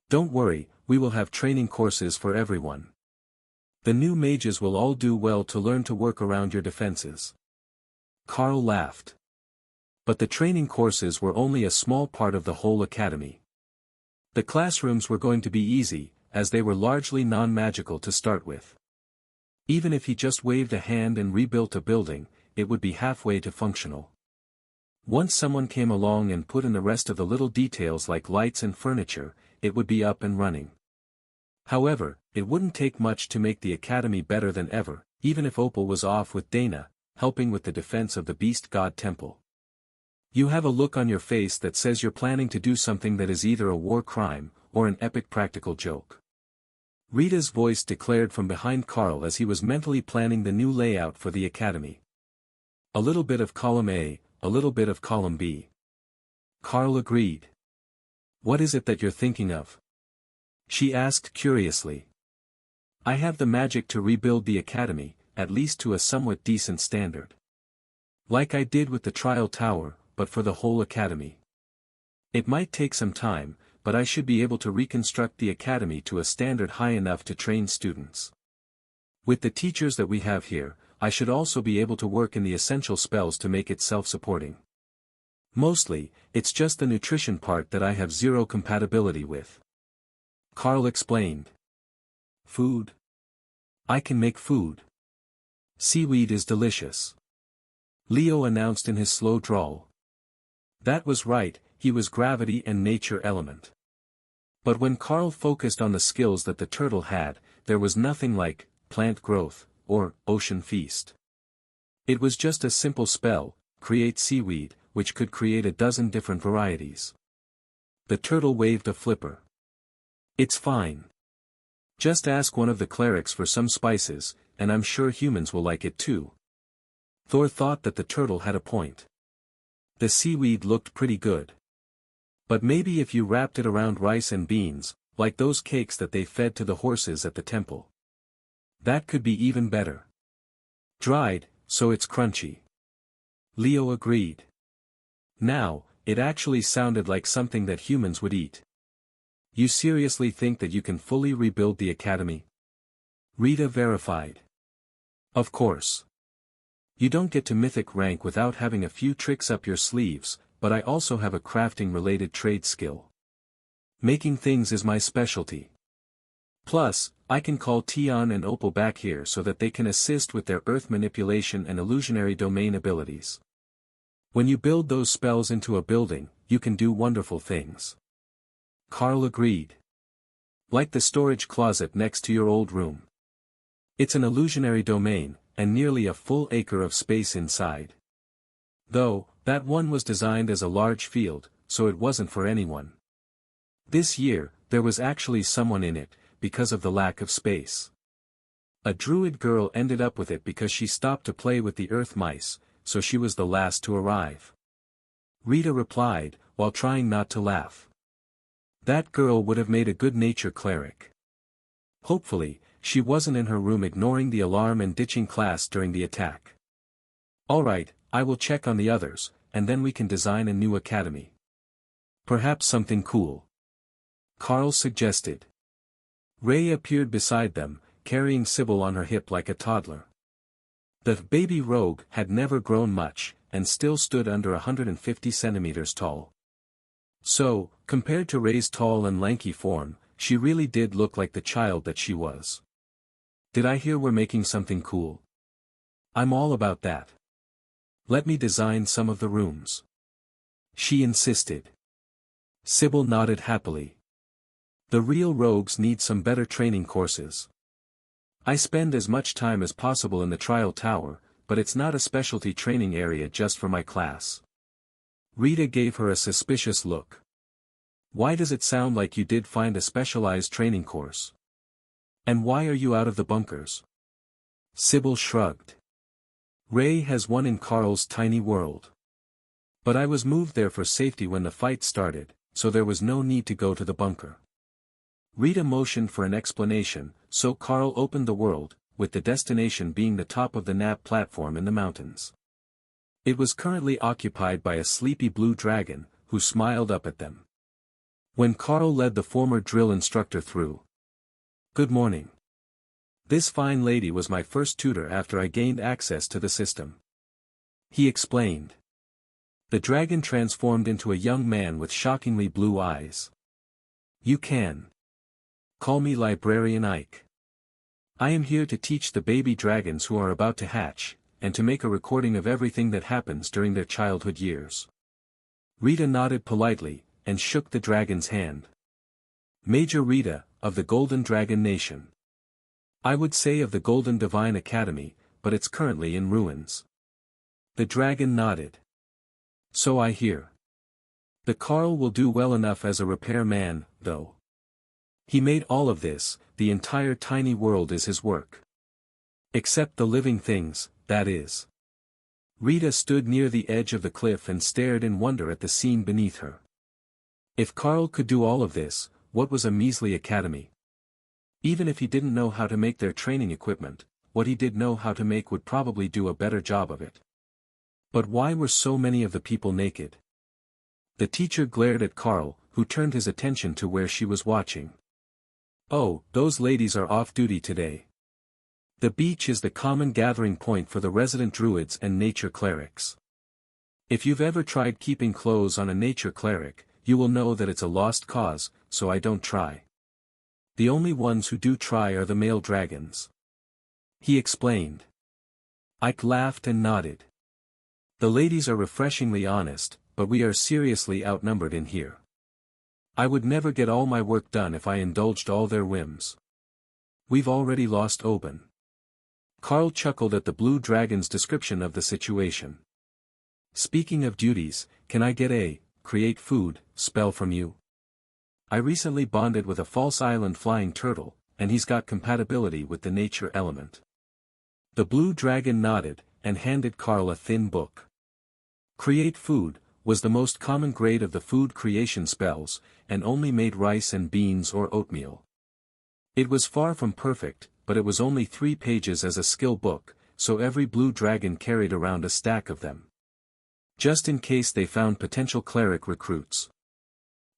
Speaker 1: Don't worry, we will have training courses for everyone. The new mages will all do well to learn to work around your defenses. Carl laughed. But the training courses were only a small part of the whole academy. The classrooms were going to be easy, as they were largely non-magical to start with. Even if he just waved a hand and rebuilt a building, it would be halfway to functional. Once someone came along and put in the rest of the little details like lights and furniture, it would be up and running. However, it wouldn't take much to make the academy better than ever, even if Opal was off with Dana, helping with the defense of the Beast God Temple. You have a look on your face that says you're planning to do something that is either a war crime, or an epic practical joke. Rita's voice declared from behind Carl as he was mentally planning the new layout for the academy. A little bit of column A, a little bit of column B. Carl agreed. What is it that you're thinking of? She asked curiously. I have the magic to rebuild the academy, at least to a somewhat decent standard. Like I did with the trial tower, but for the whole academy. It might take some time, but I should be able to reconstruct the academy to a standard high enough to train students. With the teachers that we have here, I should also be able to work in the essential spells to make it self-supporting. Mostly, it's just the nutrition part that I have zero compatibility with. Carl explained. Food? I can make food. Seaweed is delicious. Leo announced in his slow drawl. That was right, he was gravity and nature element. But when Carl focused on the skills that the turtle had, there was nothing like plant growth, or ocean feast. It was just a simple spell, create seaweed, which could create a dozen different varieties. The turtle waved a flipper. It's fine. Just ask one of the clerics for some spices, and I'm sure humans will like it too. Thor thought that the turtle had a point. The seaweed looked pretty good. But maybe if you wrapped it around rice and beans, like those cakes that they fed to the horses at the temple. That could be even better. Dried, so it's crunchy. Leo agreed. Now, it actually sounded like something that humans would eat. You seriously think that you can fully rebuild the academy? Rita verified. Of course. You don't get to mythic rank without having a few tricks up your sleeves, but I also have a crafting-related trade skill. Making things is my specialty. Plus, I can call Tion and Opal back here so that they can assist with their earth manipulation and illusionary domain abilities. When you build those spells into a building, you can do wonderful things. Carl agreed. Like the storage closet next to your old room. It's an illusionary domain, and nearly a full acre of space inside. Though, that one was designed as a large field, so it wasn't for anyone. This year, there was actually someone in it, because of the lack of space. A druid girl ended up with it because she stopped to play with the earth mice, so she was the last to arrive. Rita replied, while trying not to laugh. That girl would have made a good nature cleric. Hopefully, she wasn't in her room ignoring the alarm and ditching class during the attack. Alright, I will check on the others, and then we can design a new academy. Perhaps something cool. Carl suggested. Ray appeared beside them, carrying Sybil on her hip like a toddler. The baby rogue had never grown much, and still stood under 150 centimeters tall. So, compared to Ray's tall and lanky form, she really did look like the child that she was. Did I hear we're making something cool? I'm all about that. Let me design some of the rooms. She insisted. Sybil nodded happily. The real rogues need some better training courses. I spend as much time as possible in the trial tower, but it's not a specialty training area just for my class. Rita gave her a suspicious look. Why does it sound like you did find a specialized training course? And why are you out of the bunkers? Sybil shrugged. Ray has one in Carl's tiny world. But I was moved there for safety when the fight started, so there was no need to go to the bunker. Rita motioned for an explanation, so Carl opened the world, with the destination being the top of the nap platform in the mountains. It was currently occupied by a sleepy blue dragon, who smiled up at them. When Carl led the former drill instructor through. Good morning. This fine lady was my first tutor after I gained access to the system. He explained. The dragon transformed into a young man with shockingly blue eyes. You can call me Librarian Ike. I am here to teach the baby dragons who are about to hatch, and to make a recording of everything that happens during their childhood years. Rita nodded politely, and shook the dragon's hand. Major Rita, of the Golden Dragon Nation. I would say of the Golden Divine Academy, but it's currently in ruins. The dragon nodded. So I hear. The Carl will do well enough as a repairman, though. He made all of this, the entire tiny world is his work. Except the living things, that is. Rita stood near the edge of the cliff and stared in wonder at the scene beneath her. If Carl could do all of this, what was a measly academy? Even if he didn't know how to make their training equipment, what he did know how to make would probably do a better job of it. But why were so many of the people naked? The teacher glared at Carl, who turned his attention to where she was watching. Oh, those ladies are off duty today. The beach is the common gathering point for the resident druids and nature clerics. If you've ever tried keeping clothes on a nature cleric, you will know that it's a lost cause, so I don't try. The only ones who do try are the male dragons. He explained. Ike laughed and nodded. The ladies are refreshingly honest, but we are seriously outnumbered in here. I would never get all my work done if I indulged all their whims. We've already lost Oben. Carl chuckled at the blue dragon's description of the situation. Speaking of duties, can I get a create food spell from you? I recently bonded with a false island flying turtle, and he's got compatibility with the nature element. The blue dragon nodded, and handed Carl a thin book. Create food was the most common grade of the food creation spells, and only made rice and beans or oatmeal. It was far from perfect, but it was only 3 pages as a skill book, so every blue dragon carried around a stack of them. Just in case they found potential cleric recruits.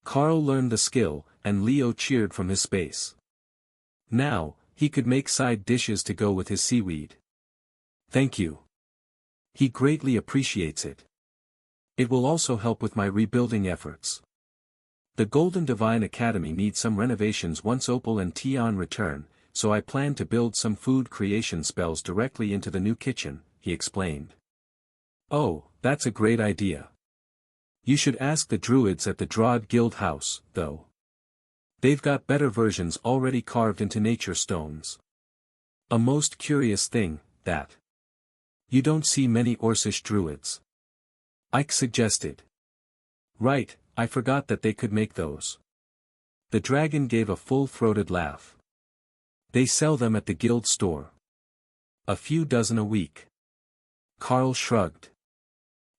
Speaker 1: Carl learned the skill, and Leo cheered from his space. Now, he could make side dishes to go with his seaweed. Thank you. He greatly appreciates it. It will also help with my rebuilding efforts. The Golden Divine Academy needs some renovations once Opal and Tion return, so I plan to build some food creation spells directly into the new kitchen, he explained. Oh, that's a great idea. You should ask the druids at the Drod Guild House, though. They've got better versions already carved into nature stones. A most curious thing, that. You don't see many Orcish druids. Ike suggested. Right, I forgot that they could make those. The dragon gave a full-throated laugh. They sell them at the guild store. A few dozen a week. Carl shrugged.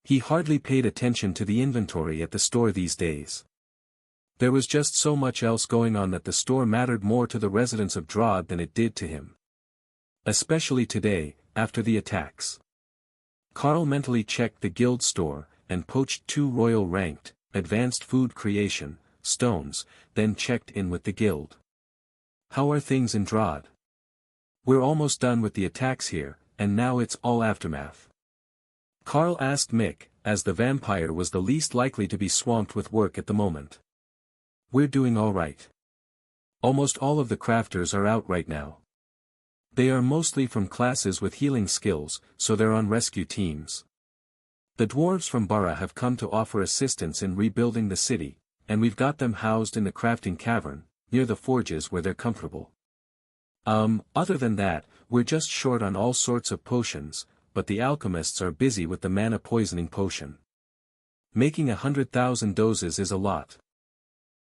Speaker 1: He hardly paid attention to the inventory at the store these days. There was just so much else going on that the store mattered more to the residents of Drod than it did to him. Especially today, after the attacks. Carl mentally checked the guild store, and poached 2 royal-ranked, advanced food creation stones, then checked in with the guild. How are things in Drod? We're almost done with the attacks here, and now it's all aftermath. Carl asked Mick, as the vampire was the least likely to be swamped with work at the moment. We're doing all right. Almost all of the crafters are out right now. They are mostly from classes with healing skills, so they're on rescue teams. The dwarves from Bara have come to offer assistance in rebuilding the city, and we've got them housed in the crafting cavern, near the forges where they're comfortable. Other than that, we're just short on all sorts of potions, but the alchemists are busy with the mana poisoning potion. Making 100,000 doses is a lot.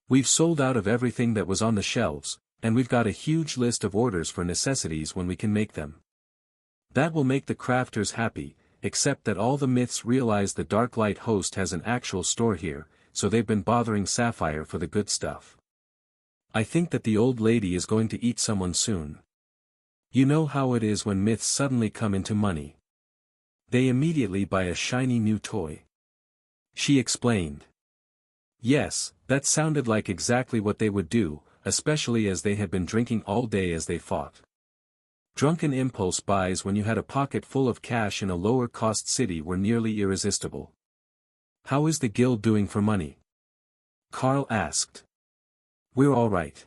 Speaker 1: We've sold out of everything that was on the shelves, and we've got a huge list of orders for necessities when we can make them. That will make the crafters happy, except that all the myths realize the Dark Light host has an actual store here, so they've been bothering Sapphire for the good stuff. I think that the old lady is going to eat someone soon. You know how it is when myths suddenly come into money. They immediately buy a shiny new toy. She explained. Yes, that sounded like exactly what they would do, especially as they had been drinking all day as they fought. Drunken impulse buys when you had a pocket full of cash in a lower-cost city were nearly irresistible. How is the guild doing for money? Carl asked. We're all right.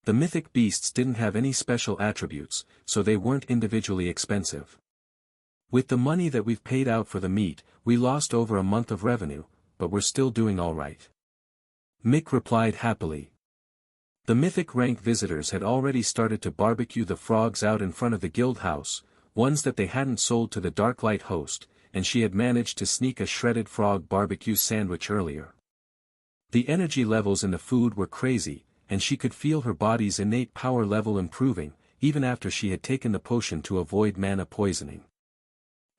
Speaker 1: The mythic beasts didn't have any special attributes, so they weren't individually expensive. With the money that we've paid out for the meat, we lost over a month of revenue, but we're still doing all right. Mick replied happily. The mythic rank visitors had already started to barbecue the frogs out in front of the guild house, ones that they hadn't sold to the Dark Light host, and she had managed to sneak a shredded frog barbecue sandwich earlier. The energy levels in the food were crazy, and she could feel her body's innate power level improving, even after she had taken the potion to avoid mana poisoning.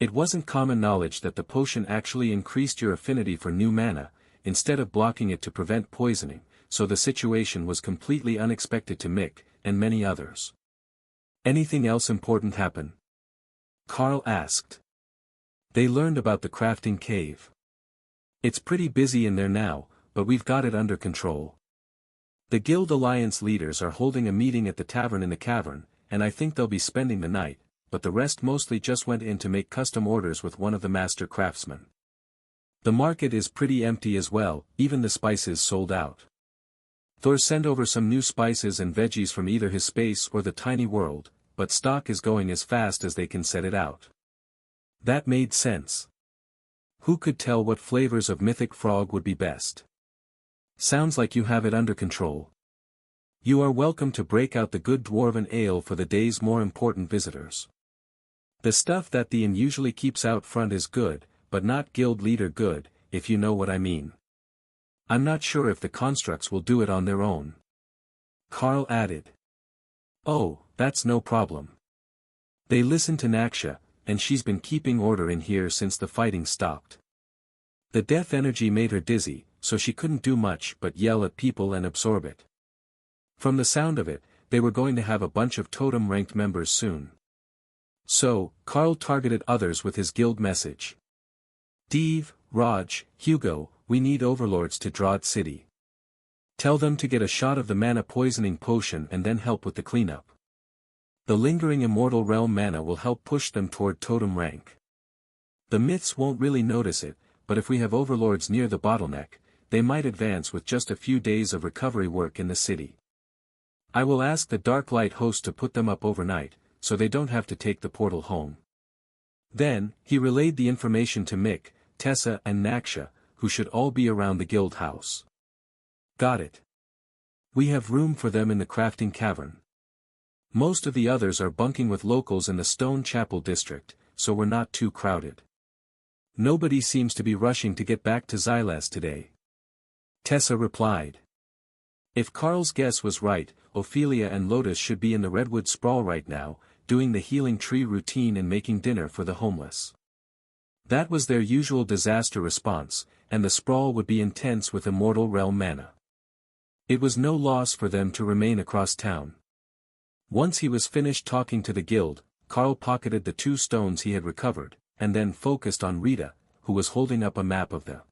Speaker 1: It wasn't common knowledge that the potion actually increased your affinity for new mana, instead of blocking it to prevent poisoning, so the situation was completely unexpected to Mick, and many others. Anything else important happen? Carl asked. They learned about the crafting cave. It's pretty busy in there now, but we've got it under control. The Guild Alliance leaders are holding a meeting at the tavern in the cavern, and I think they'll be spending the night, but the rest mostly just went in to make custom orders with one of the master craftsmen. The market is pretty empty as well, even the spices sold out. Thor sent over some new spices and veggies from either his space or the tiny world, but stock is going as fast as they can set it out. That made sense. Who could tell what flavors of mythic frog would be best? Sounds like you have it under control. You are welcome to break out the good dwarven ale for the day's more important visitors. The stuff that the inn usually keeps out front is good, but not guild leader good, if you know what I mean. I'm not sure if the constructs will do it on their own. Carl added. Oh, that's no problem. They listen to Naksha, and she's been keeping order in here since the fighting stopped. The death energy made her dizzy, so she couldn't do much but yell at people and absorb it. From the sound of it, they were going to have a bunch of totem-ranked members soon. So, Carl targeted others with his guild message. Dave, Raj, Hugo, we need overlords to Drod City. Tell them to get a shot of the mana poisoning potion and then help with the cleanup. The lingering immortal realm mana will help push them toward totem rank. The myths won't really notice it, but if we have overlords near the bottleneck, they might advance with just a few days of recovery work in the city. I will ask the Dark Light host to put them up overnight, so they don't have to take the portal home. Then, he relayed the information to Mick, Tessa and Naksha, who should all be around the guild house. Got it. We have room for them in the crafting cavern. Most of the others are bunking with locals in the Stone Chapel district, so we're not too crowded. Nobody seems to be rushing to get back to Xylas today. Tessa replied. If Carl's guess was right, Ophelia and Lotus should be in the Redwood Sprawl right now, doing the healing tree routine and making dinner for the homeless. That was their usual disaster response, and the sprawl would be intense with immortal realm mana. It was no loss for them to remain across town. Once he was finished talking to the guild, Carl pocketed the 2 stones he had recovered, and then focused on Rita, who was holding up a map of the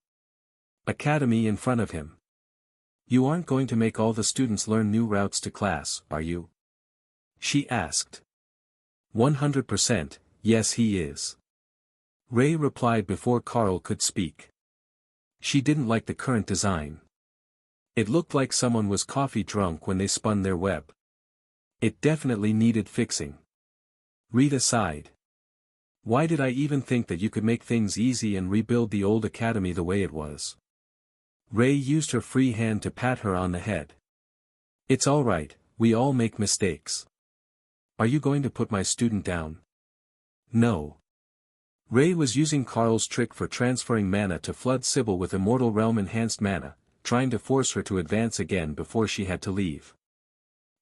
Speaker 1: academy in front of him. You aren't going to make all the students learn new routes to class, are you? She asked. 100%, yes he is. Ray replied before Carl could speak. She didn't like the current design. It looked like someone was coffee drunk when they spun their web. It definitely needed fixing. Rita sighed. Why did I even think that you could make things easy and rebuild the old academy the way it was? Ray used her free hand to pat her on the head. It's all right, we all make mistakes. Are you going to put my student down? No. Ray was using Carl's trick for transferring mana to flood Sybil with Immortal Realm enhanced mana, trying to force her to advance again before she had to leave.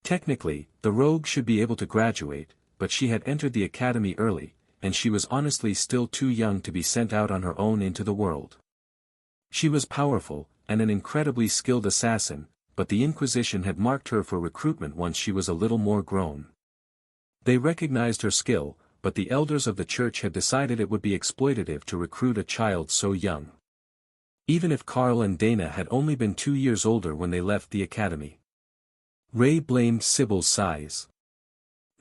Speaker 1: Technically, the rogue should be able to graduate, but she had entered the academy early, and she was honestly still too young to be sent out on her own into the world. She was powerful, and an incredibly skilled assassin, but the Inquisition had marked her for recruitment once she was a little more grown. They recognized her skill, but the elders of the church had decided it would be exploitative to recruit a child so young. Even if Carl and Dana had only been 2 years older when they left the academy. Ray blamed Sybil's size.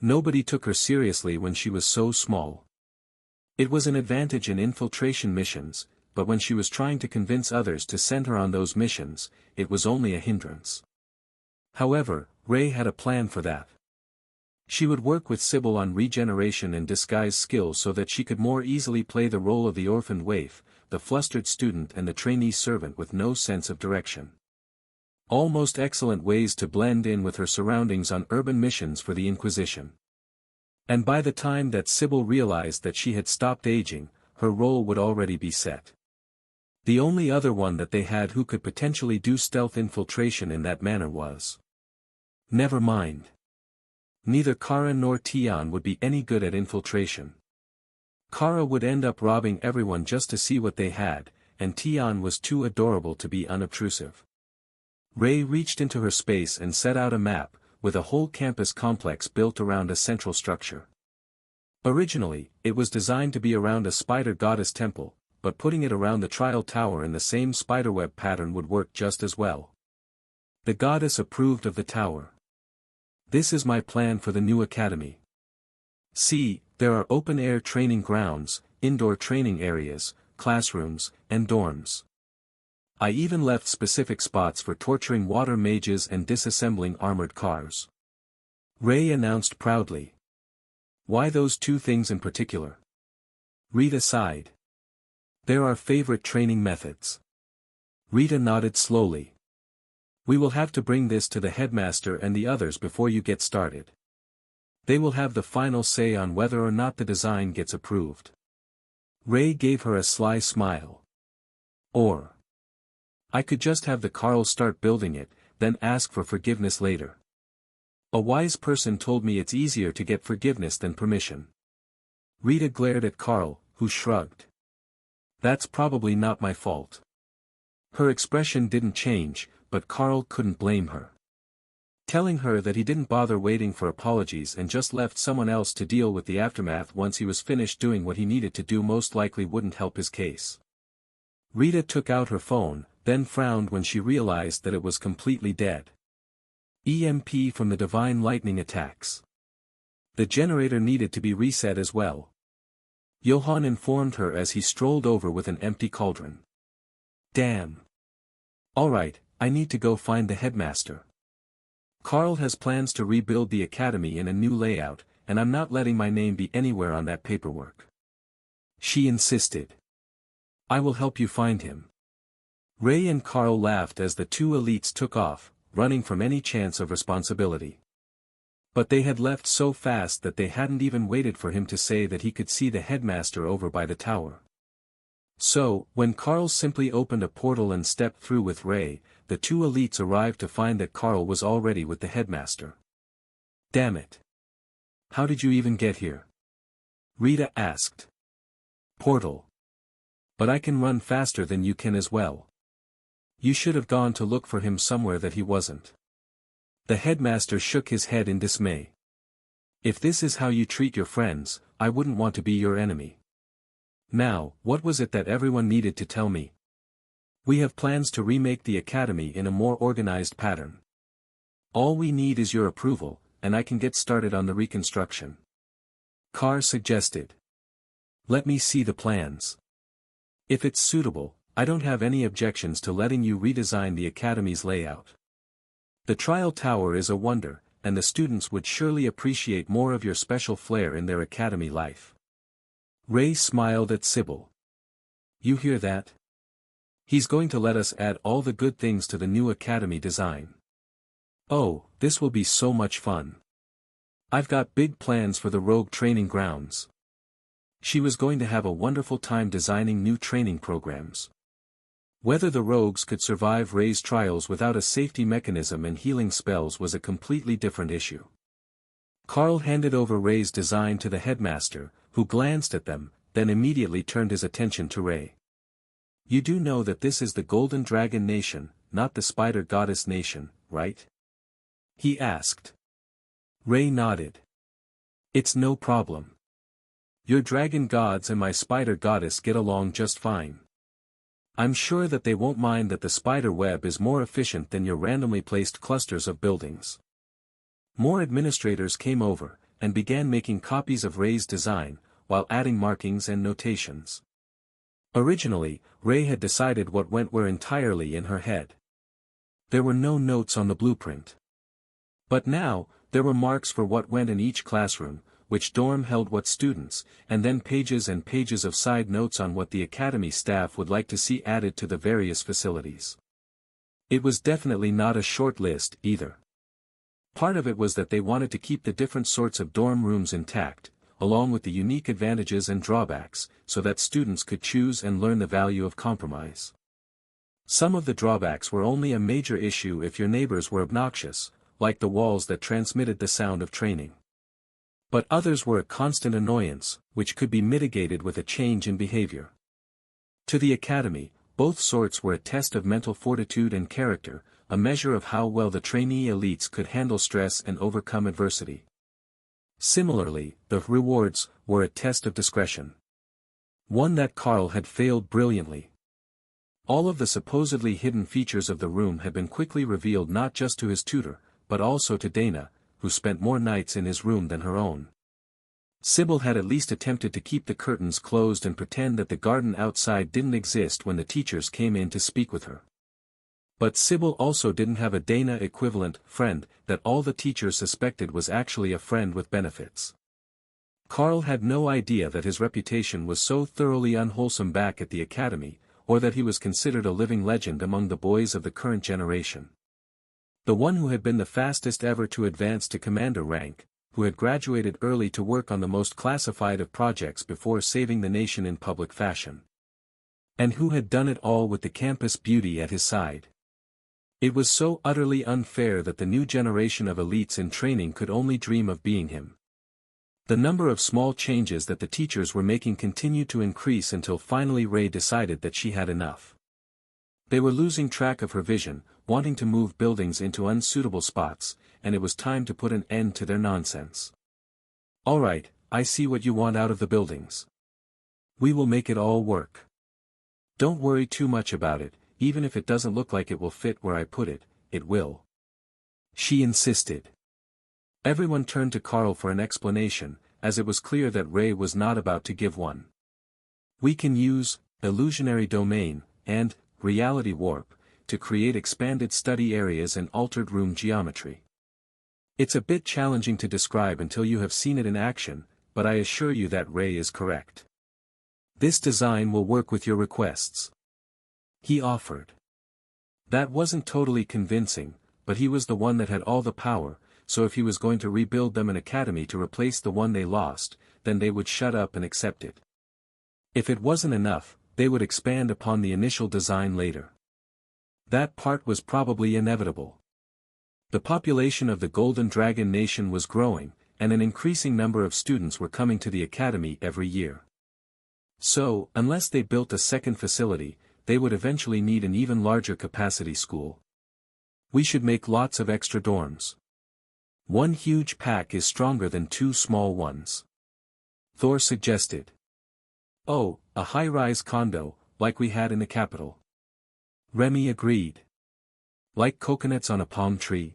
Speaker 1: Nobody took her seriously when she was so small. It was an advantage in infiltration missions, but when she was trying to convince others to send her on those missions, it was only a hindrance. However, Ray had a plan for that. She would work with Sybil on regeneration and disguise skills so that she could more easily play the role of the orphaned waif, the flustered student and the trainee servant with no sense of direction. Almost excellent ways to blend in with her surroundings on urban missions for the Inquisition. And by the time that Sybil realized that she had stopped aging, her role would already be set. The only other one that they had who could potentially do stealth infiltration in that manner was. Never mind. Neither Kara nor Tian would be any good at infiltration. Kara would end up robbing everyone just to see what they had, and Tian was too adorable to be unobtrusive. Ray reached into her space and set out a map, with a whole campus complex built around a central structure. Originally, it was designed to be around a spider goddess temple, but putting it around the trial tower in the same spiderweb pattern would work just as well. The goddess approved of the tower. This is my plan for the new academy. See, there are open-air training grounds, indoor training areas, classrooms, and dorms. I even left specific spots for torturing water mages and disassembling armored cars. Ray announced proudly. Why those 2 things in particular? Rita sighed. They're our favorite training methods. Rita nodded slowly. We will have to bring this to the headmaster and the others before you get started. They will have the final say on whether or not the design gets approved. Ray gave her a sly smile. Or. I could just have the Carl start building it, then ask for forgiveness later. A wise person told me it's easier to get forgiveness than permission. Rita glared at Carl, who shrugged. That's probably not my fault. Her expression didn't change, but Carl couldn't blame her. Telling her that he didn't bother waiting for apologies and just left someone else to deal with the aftermath once he was finished doing what he needed to do most likely wouldn't help his case. Rita took out her phone, then frowned when she realized that it was completely dead. EMP from the divine lightning attacks. The generator needed to be reset as well. Johann informed her as he strolled over with an empty cauldron. Damn. Alright, I need to go find the headmaster. Carl has plans to rebuild the academy in a new layout, and I'm not letting my name be anywhere on that paperwork. She insisted. I will help you find him. Ray and Carl laughed as the 2 elites took off, running from any chance of responsibility. But they had left so fast that they hadn't even waited for him to say that he could see the headmaster over by the tower. So, when Carl simply opened a portal and stepped through with Ray, the 2 elites arrived to find that Carl was already with the headmaster. Damn it. How did you even get here? Rita asked. Portal. But I can run faster than you can as well. You should have gone to look for him somewhere that he wasn't. The headmaster shook his head in dismay. If this is how you treat your friends, I wouldn't want to be your enemy. Now, what was it that everyone needed to tell me? We have plans to remake the academy in a more organized pattern. All we need is your approval, and I can get started on the reconstruction. Carr suggested. Let me see the plans. If it's suitable, I don't have any objections to letting you redesign the academy's layout. The trial tower is a wonder, and the students would surely appreciate more of your special flair in their academy life. Ray smiled at Sybil. You hear that? He's going to let us add all the good things to the new academy design. Oh, this will be so much fun. I've got big plans for the rogue training grounds. She was going to have a wonderful time designing new training programs. Whether the rogues could survive Ray's trials without a safety mechanism and healing spells was a completely different issue. Carl handed over Ray's design to the headmaster, who glanced at them, then immediately turned his attention to Ray. You do know that this is the Golden Dragon Nation, not the Spider Goddess Nation, right? He asked. Ray nodded. It's no problem. Your dragon gods and my spider goddess get along just fine. I'm sure that they won't mind that the spider web is more efficient than your randomly placed clusters of buildings. More administrators came over, and began making copies of Ray's design, while adding markings and notations. Originally, Ray had decided what went where entirely in her head. There were no notes on the blueprint. But now, there were marks for what went in each classroom, which dorm held what students, and then pages and pages of side notes on what the academy staff would like to see added to the various facilities. It was definitely not a short list, either. Part of it was that they wanted to keep the different sorts of dorm rooms intact, along with the unique advantages and drawbacks, so that students could choose and learn the value of compromise. Some of the drawbacks were only a major issue if your neighbors were obnoxious, like the walls that transmitted the sound of training. But others were a constant annoyance, which could be mitigated with a change in behavior. To the academy, both sorts were a test of mental fortitude and character, a measure of how well the trainee elites could handle stress and overcome adversity. Similarly, the rewards were a test of discretion. One that Carl had failed brilliantly. All of the supposedly hidden features of the room had been quickly revealed not just to his tutor, but also to Dana, who spent more nights in his room than her own. Sybil had at least attempted to keep the curtains closed and pretend that the garden outside didn't exist when the teachers came in to speak with her. But Sybil also didn't have a Dana-equivalent friend that all the teachers suspected was actually a friend with benefits. Carl had no idea that his reputation was so thoroughly unwholesome back at the academy, or that he was considered a living legend among the boys of the current generation. The one who had been the fastest ever to advance to commander rank, who had graduated early to work on the most classified of projects before saving the nation in public fashion. And who had done it all with the campus beauty at his side. It was so utterly unfair that the new generation of elites in training could only dream of being him. The number of small changes that the teachers were making continued to increase until finally Ray decided that she had enough. They were losing track of her vision, wanting to move buildings into unsuitable spots, and it was time to put an end to their nonsense. All right, I see what you want out of the buildings. We will make it all work. Don't worry too much about it, even if it doesn't look like it will fit where I put it, it will. She insisted. Everyone turned to Carl for an explanation, as it was clear that Ray was not about to give one. We can use illusionary domain and reality warp to create expanded study areas and altered room geometry. It's a bit challenging to describe until you have seen it in action, but I assure you that Ray is correct. This design will work with your requests. He offered. That wasn't totally convincing, but he was the one that had all the power, so if he was going to rebuild them an academy to replace the one they lost, then they would shut up and accept it. If it wasn't enough, they would expand upon the initial design later. That part was probably inevitable. The population of the Golden Dragon Nation was growing, and an increasing number of students were coming to the academy every year. So, unless they built a second facility, they would eventually need an even larger capacity school. We should make lots of extra dorms. One huge pack is stronger than two small ones. Thor suggested. Oh, a high-rise condo, like we had in the capital. Remy agreed. Like coconuts on a palm tree?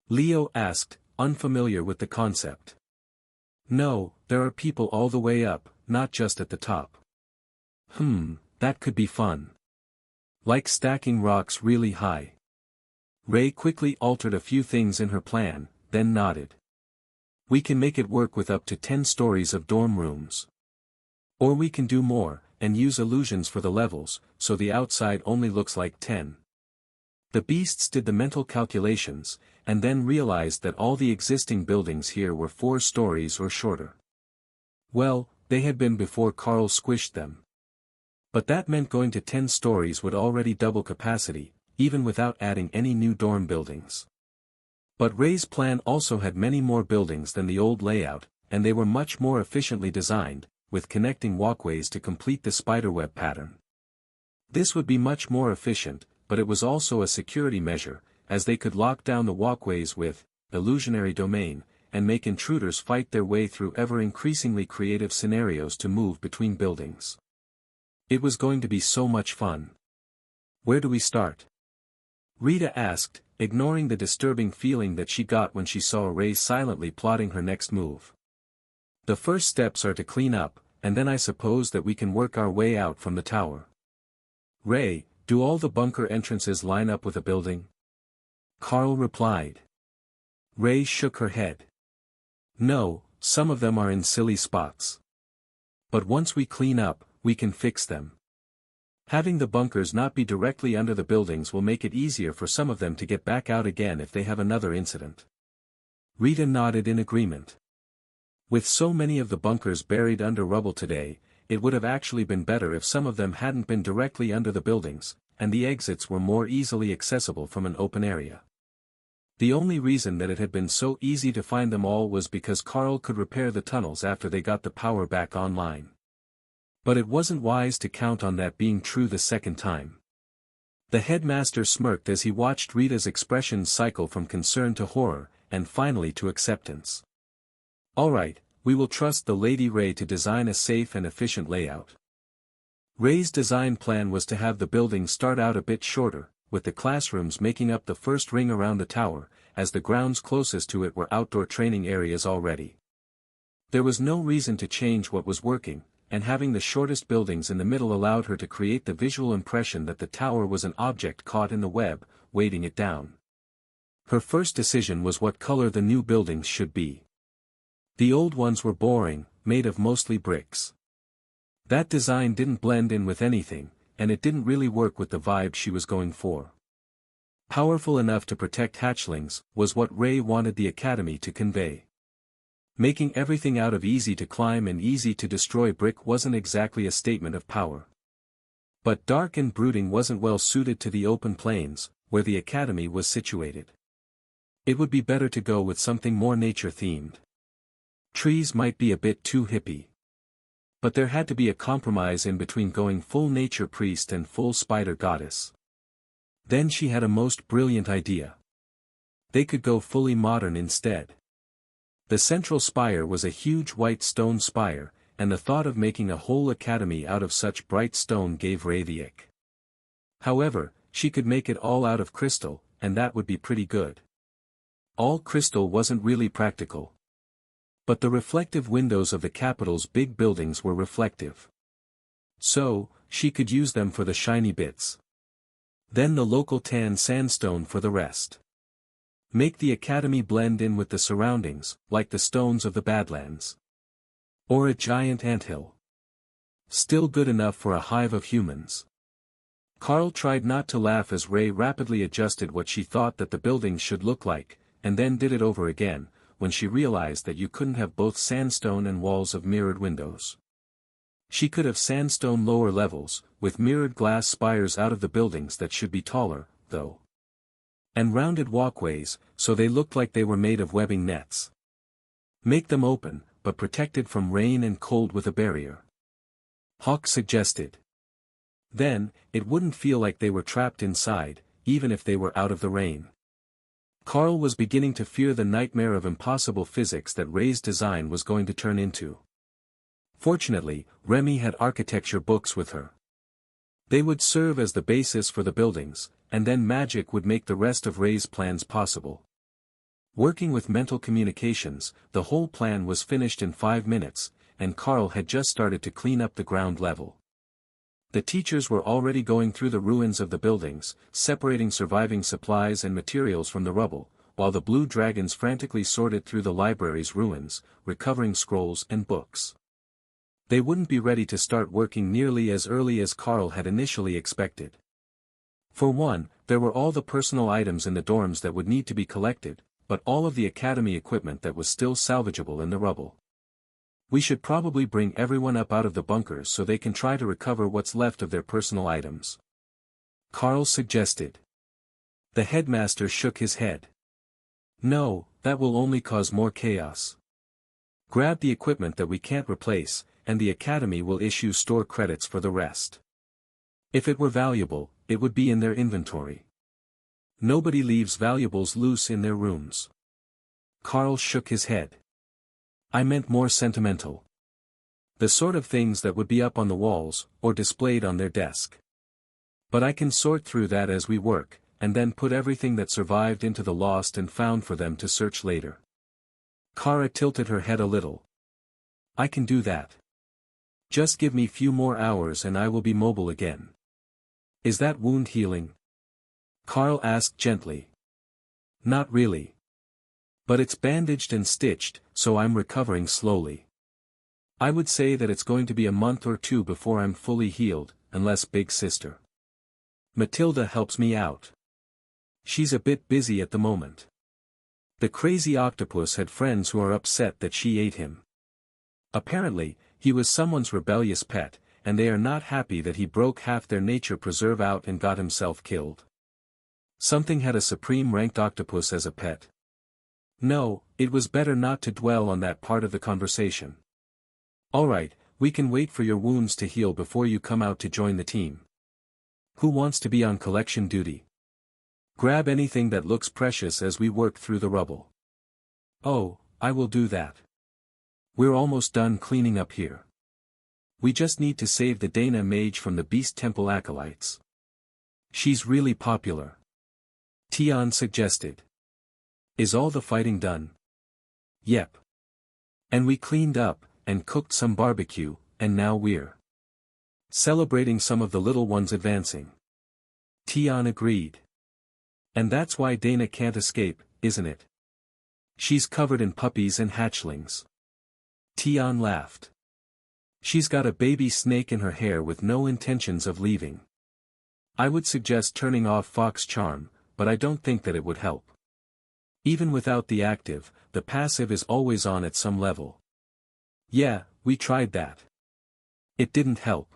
Speaker 1: Leo asked, unfamiliar with the concept. No, there are people all the way up, not just at the top. That could be fun. Like stacking rocks really high. Ray quickly altered a few things in her plan, then nodded. We can make it work with up to 10 stories of dorm rooms. Or we can do more, and use illusions for the levels, so the outside only looks like 10. The beasts did the mental calculations, and then realized that all the existing buildings here were 4 stories or shorter. Well, they had been before Carl squished them. But that meant going to 10 stories would already double capacity, even without adding any new dorm buildings. But Ray's plan also had many more buildings than the old layout, and they were much more efficiently designed, with connecting walkways to complete the spiderweb pattern. This would be much more efficient, but it was also a security measure, as they could lock down the walkways with illusionary domain, and make intruders fight their way through ever-increasingly creative scenarios to move between buildings. It was going to be so much fun. Where do we start? Rita asked, ignoring the disturbing feeling that she got when she saw Ray silently plotting her next move. The first steps are to clean up, and then I suppose that we can work our way out from the tower. Ray, do all the bunker entrances line up with a building? Carl replied. Ray shook her head. No, some of them are in silly spots. But once we clean up, we can fix them. Having the bunkers not be directly under the buildings will make it easier for some of them to get back out again if they have another incident. Rita nodded in agreement. With so many of the bunkers buried under rubble today, it would have actually been better if some of them hadn't been directly under the buildings, and the exits were more easily accessible from an open area. The only reason that it had been so easy to find them all was because Carl could repair the tunnels after they got the power back online. But it wasn't wise to count on that being true the second time. The headmaster smirked as he watched Rita's expressions cycle from concern to horror, and finally to acceptance. All right, we will trust the Lady Ray to design a safe and efficient layout. Ray's design plan was to have the building start out a bit shorter, with the classrooms making up the first ring around the tower, as the grounds closest to it were outdoor training areas already. There was no reason to change what was working, and having the shortest buildings in the middle allowed her to create the visual impression that the tower was an object caught in the web, weighting it down. Her first decision was what color the new buildings should be. The old ones were boring, made of mostly bricks. That design didn't blend in with anything, and it didn't really work with the vibe she was going for. Powerful enough to protect hatchlings, was what Ray wanted the academy to convey. Making everything out of easy to climb and easy to destroy brick wasn't exactly a statement of power. But dark and brooding wasn't well suited to the open plains, where the academy was situated. It would be better to go with something more nature-themed. Trees might be a bit too hippie. But there had to be a compromise in between going full nature priest and full spider goddess. Then she had a most brilliant idea. They could go fully modern instead. The central spire was a huge white stone spire, and the thought of making a whole academy out of such bright stone gave Ray the ick. However, she could make it all out of crystal, and that would be pretty good. All crystal wasn't really practical. But the reflective windows of the capital's big buildings were reflective. So, she could use them for the shiny bits. Then the local tan sandstone for the rest. Make the academy blend in with the surroundings, like the stones of the Badlands. Or a giant anthill. Still good enough for a hive of humans. Carl tried not to laugh as Ray rapidly adjusted what she thought that the buildings should look like, and then did it over again, when she realized that you couldn't have both sandstone and walls of mirrored windows. She could have sandstone lower levels, with mirrored glass spires out of the buildings that should be taller, though. And rounded walkways, so they looked like they were made of webbing nets. Make them open, but protected from rain and cold with a barrier. Hawk suggested. Then, it wouldn't feel like they were trapped inside, even if they were out of the rain. Carl was beginning to fear the nightmare of impossible physics that Ray's design was going to turn into. Fortunately, Remy had architecture books with her. They would serve as the basis for the buildings, and then magic would make the rest of Ray's plans possible. Working with mental communications, the whole plan was finished in 5 minutes, and Carl had just started to clean up the ground level. The teachers were already going through the ruins of the buildings, separating surviving supplies and materials from the rubble, while the blue dragons frantically sorted through the library's ruins, recovering scrolls and books. They wouldn't be ready to start working nearly as early as Carl had initially expected. For one, there were all the personal items in the dorms that would need to be collected, but all of the academy equipment that was still salvageable in the rubble. We should probably bring everyone up out of the bunkers so they can try to recover what's left of their personal items. Carl suggested. The headmaster shook his head. No, that will only cause more chaos. Grab the equipment that we can't replace, and the academy will issue store credits for the rest. If it were valuable, it would be in their inventory. Nobody leaves valuables loose in their rooms. Carl shook his head. I meant more sentimental. The sort of things that would be up on the walls, or displayed on their desk. But I can sort through that as we work, and then put everything that survived into the lost and found for them to search later. Kara tilted her head a little. I can do that. Just give me few more hours and I will be mobile again. Is that wound healing? Carl asked gently. Not really. But it's bandaged and stitched, so I'm recovering slowly. I would say that it's going to be a month or two before I'm fully healed, unless Big Sister Matilda helps me out. She's a bit busy at the moment. The crazy octopus had friends who are upset that she ate him. Apparently, he was someone's rebellious pet, and they are not happy that he broke half their nature preserve out and got himself killed. Something had a supreme-ranked octopus as a pet. No, it was better not to dwell on that part of the conversation. Alright, we can wait for your wounds to heal before you come out to join the team. Who wants to be on collection duty? Grab anything that looks precious as we work through the rubble. Oh, I will do that. We're almost done cleaning up here. We just need to save the Dana mage from the Beast Temple acolytes. She's really popular. Tian suggested. Is all the fighting done? Yep. And we cleaned up, and cooked some barbecue, and now we're celebrating some of the little ones advancing. Tian agreed. And that's why Dana can't escape, isn't it? She's covered in puppies and hatchlings. Tian laughed. She's got a baby snake in her hair with no intentions of leaving. I would suggest turning off Fox Charm, but I don't think that it would help. Even without the active, the passive is always on at some level. Yeah, we tried that. It didn't help.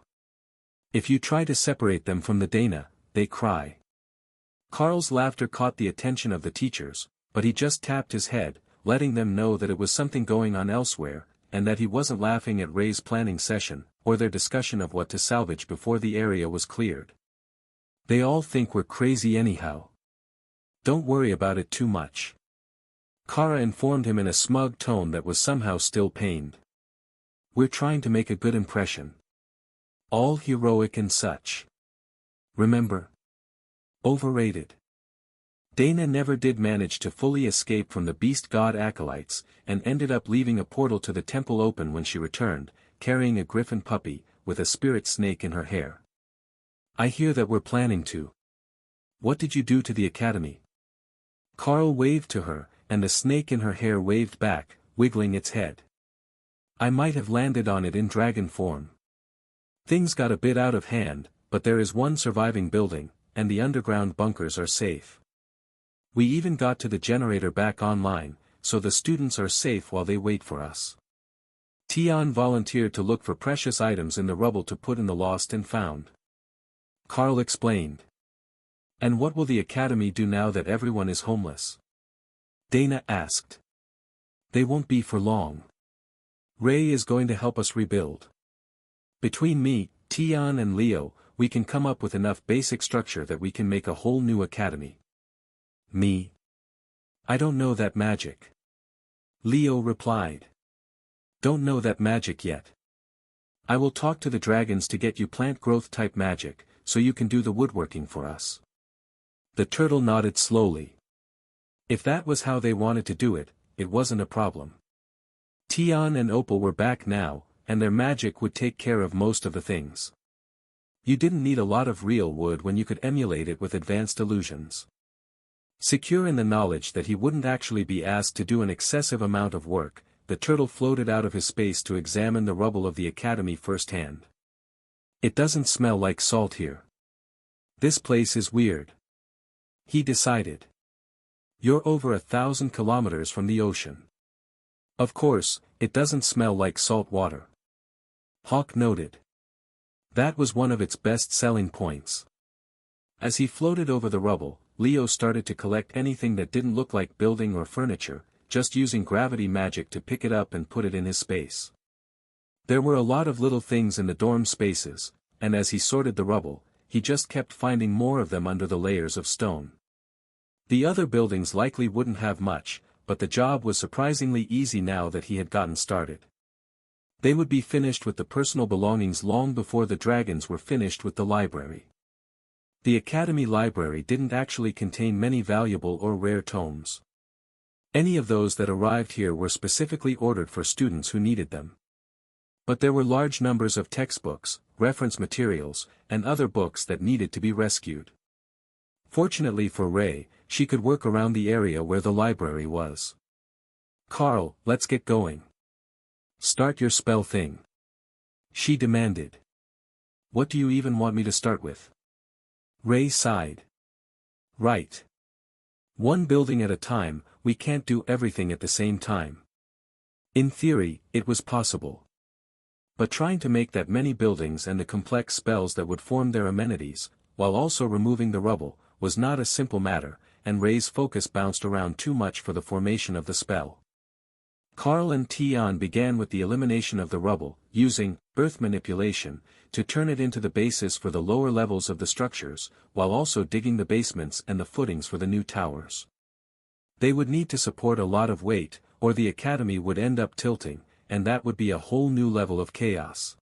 Speaker 1: If you try to separate them from the Dana, they cry. Carl's laughter caught the attention of the teachers, but he just tapped his head, letting them know that it was something going on elsewhere, and that he wasn't laughing at Ray's planning session, or their discussion of what to salvage before the area was cleared. They all think we're crazy anyhow. Don't worry about it too much. Kara informed him in a smug tone that was somehow still pained. We're trying to make a good impression. All heroic and such. Remember? Overrated. Dana never did manage to fully escape from the beast god acolytes, and ended up leaving a portal to the temple open when she returned, carrying a griffin puppy, with a spirit snake in her hair. I hear that we're planning to. What did you do to the academy? Carl waved to her, and the snake in her hair waved back, wiggling its head. I might have landed on it in dragon form. Things got a bit out of hand, but there is one surviving building, and the underground bunkers are safe. We even got to the generator back online, so the students are safe while they wait for us. Tian volunteered to look for precious items in the rubble to put in the lost and found. Carl explained. And what will the academy do now that everyone is homeless? Dana asked. They won't be for long. Ray is going to help us rebuild. Between me, Tian and Leo, we can come up with enough basic structure that we can make a whole new academy. Me? I don't know that magic. Leo replied. Don't know that magic yet. I will talk to the dragons to get you plant growth type magic, so you can do the woodworking for us. The turtle nodded slowly. If that was how they wanted to do it, it wasn't a problem. Tian and Opal were back now, and their magic would take care of most of the things. You didn't need a lot of real wood when you could emulate it with advanced illusions. Secure in the knowledge that he wouldn't actually be asked to do an excessive amount of work, the turtle floated out of his space to examine the rubble of the academy firsthand. It doesn't smell like salt here. This place is weird, he decided. You're over 1,000 kilometers from the ocean. Of course, it doesn't smell like salt water. Hawk noted. That was one of its best selling points. As he floated over the rubble, Leo started to collect anything that didn't look like building or furniture, just using gravity magic to pick it up and put it in his space. There were a lot of little things in the dorm spaces, and as he sorted the rubble, he just kept finding more of them under the layers of stone. The other buildings likely wouldn't have much, but the job was surprisingly easy now that he had gotten started. They would be finished with the personal belongings long before the dragons were finished with the library. The academy library didn't actually contain many valuable or rare tomes. Any of those that arrived here were specifically ordered for students who needed them. But there were large numbers of textbooks, reference materials, and other books that needed to be rescued. Fortunately for Ray, she could work around the area where the library was. Carl, let's get going. Start your spell thing, she demanded. What do you even want me to start with? Ray sighed. Right. One building at a time, we can't do everything at the same time. In theory, it was possible. But trying to make that many buildings and the complex spells that would form their amenities, while also removing the rubble, was not a simple matter, and Ray's focus bounced around too much for the formation of the spell. Carl and Tion began with the elimination of the rubble, using earth manipulation, to turn it into the basis for the lower levels of the structures, while also digging the basements and the footings for the new towers. They would need to support a lot of weight, or the academy would end up tilting, and that would be a whole new level of chaos.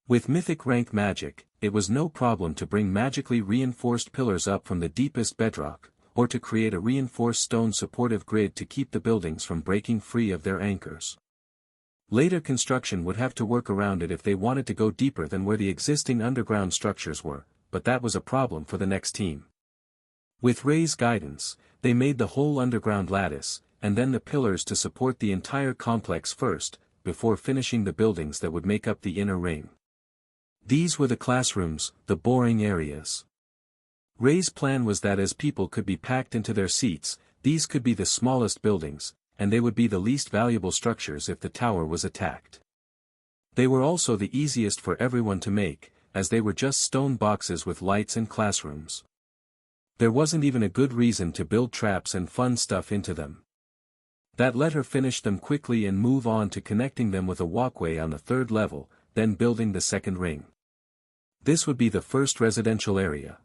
Speaker 1: With mythic rank magic, it was no problem to bring magically reinforced pillars up from the deepest bedrock, or to create a reinforced stone supportive grid to keep the buildings from breaking free of their anchors. Later construction would have to work around it if they wanted to go deeper than where the existing underground structures were, but that was a problem for the next team. With Ray's guidance, they made the whole underground lattice, and then the pillars to support the entire complex first, before finishing the buildings that would make up the inner ring. These were the classrooms, the boring areas. Ray's plan was that as people could be packed into their seats, these could be the smallest buildings, and they would be the least valuable structures if the tower was attacked. They were also the easiest for everyone to make, as they were just stone boxes with lights and classrooms. There wasn't even a good reason to build traps and fun stuff into them. That let her finish them quickly and move on to connecting them with a walkway on the third level, then building the second ring. This would be the first residential area.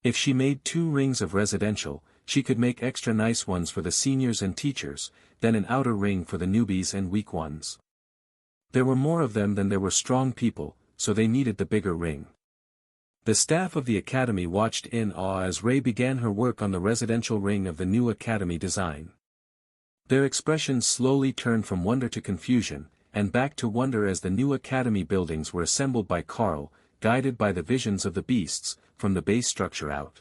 Speaker 1: If she made 2 rings of residential, she could make extra nice ones for the seniors and teachers, then an outer ring for the newbies and weak ones. There were more of them than there were strong people, so they needed the bigger ring. The staff of the academy watched in awe as Ray began her work on the residential ring of the new academy design. Their expressions slowly turned from wonder to confusion, and back to wonder as the new academy buildings were assembled by Carl, guided by the visions of the beasts, from the base structure out.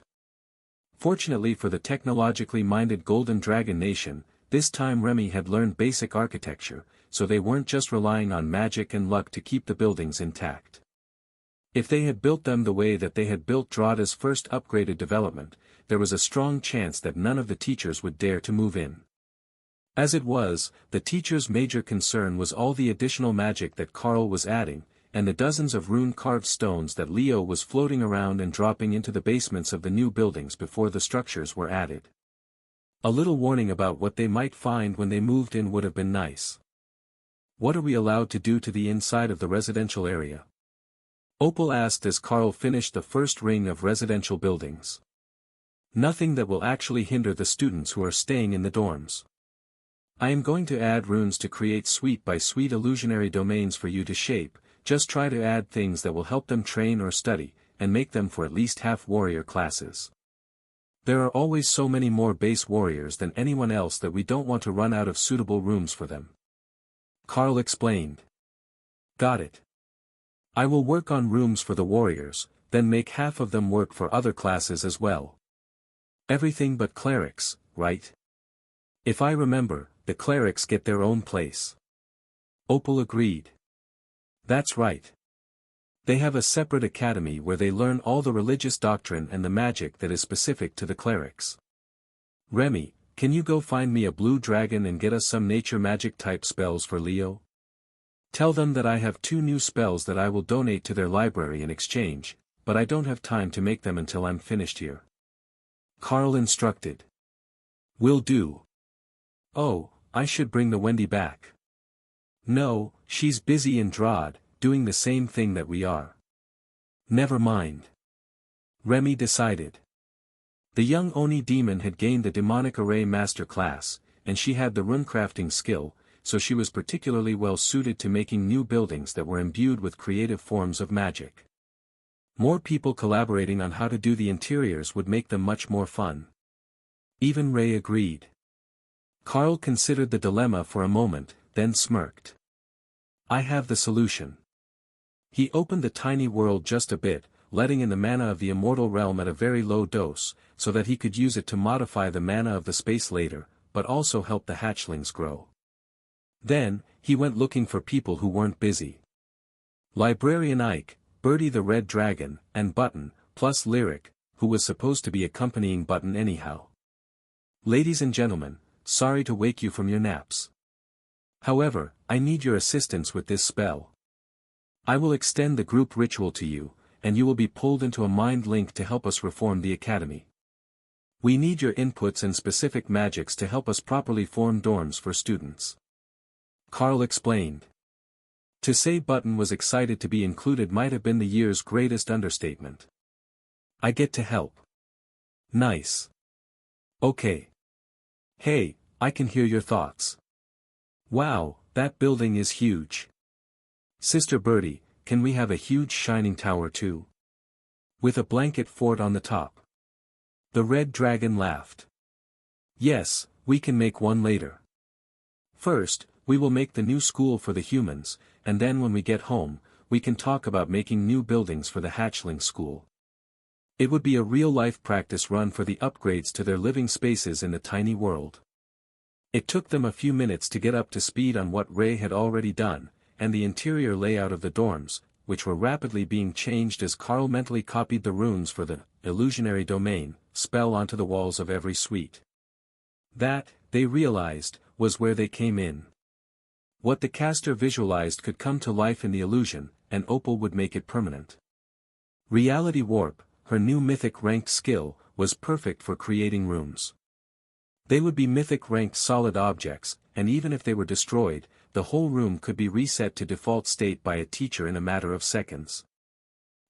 Speaker 1: Fortunately for the technologically minded Golden Dragon Nation, this time Remy had learned basic architecture, so they weren't just relying on magic and luck to keep the buildings intact. If they had built them the way that they had built Drada's first upgraded development, there was a strong chance that none of the teachers would dare to move in. As it was, the teachers' major concern was all the additional magic that Carl was adding, and the dozens of rune-carved stones that Leo was floating around and dropping into the basements of the new buildings before the structures were added. A little warning about what they might find when they moved in would have been nice. What are we allowed to do to the inside of the residential area? Opal asked as Carl finished the first ring of residential buildings. Nothing that will actually hinder the students who are staying in the dorms. I am going to add runes to create suite by suite illusionary domains for you to shape. Just try to add things that will help them train or study, and make them for at least half warrior classes. There are always so many more base warriors than anyone else that we don't want to run out of suitable rooms for them. Carl explained. Got it. I will work on rooms for the warriors, then make half of them work for other classes as well. Everything but clerics, right? If I remember, the clerics get their own place. Opal agreed. That's right. They have a separate academy where they learn all the religious doctrine and the magic that is specific to the clerics. Remy, can you go find me a blue dragon and get us some nature magic type spells for Leo? Tell them that I have 2 new spells that I will donate to their library in exchange, but I don't have time to make them until I'm finished here. Carl instructed. Will do. Oh, I should bring the Wendy back. No, she's busy in Drod, doing the same thing that we are. Never mind. Remy decided. The young Oni demon had gained the demonic array master class, and she had the runecrafting skill, so she was particularly well suited to making new buildings that were imbued with creative forms of magic. More people collaborating on how to do the interiors would make them much more fun. Even Ray agreed. Carl considered the dilemma for a moment, then smirked. I have the solution. He opened the tiny world just a bit, letting in the mana of the immortal realm at a very low dose, so that he could use it to modify the mana of the space later, but also help the hatchlings grow. Then, he went looking for people who weren't busy. Librarian Ike, Bertie the Red Dragon, and Button, plus Lyric, who was supposed to be accompanying Button anyhow. Ladies and gentlemen, sorry to wake you from your naps. However, I need your assistance with this spell. I will extend the group ritual to you, and you will be pulled into a mind link to help us reform the academy. We need your inputs and specific magics to help us properly form dorms for students. Carl explained. To say Button was excited to be included might have been the year's greatest understatement. I get to help. Nice. Okay. Hey, I can hear your thoughts. Wow, that building is huge. Sister Bertie, can we have a huge shining tower too? With a blanket fort on the top. The Red Dragon laughed. Yes, we can make one later. First, we will make the new school for the humans, and then when we get home, we can talk about making new buildings for the hatchling school. It would be a real-life practice run for the upgrades to their living spaces in the tiny world. It took them a few minutes to get up to speed on what Ray had already done, and the interior layout of the dorms, which were rapidly being changed as Carl mentally copied the runes for the illusionary domain spell onto the walls of every suite. That, they realized, was where they came in. What the caster visualized could come to life in the illusion, and Opal would make it permanent. Reality Warp, her new mythic ranked skill, was perfect for creating rooms. They would be mythic ranked solid objects, and even if they were destroyed, the whole room could be reset to default state by a teacher in a matter of seconds.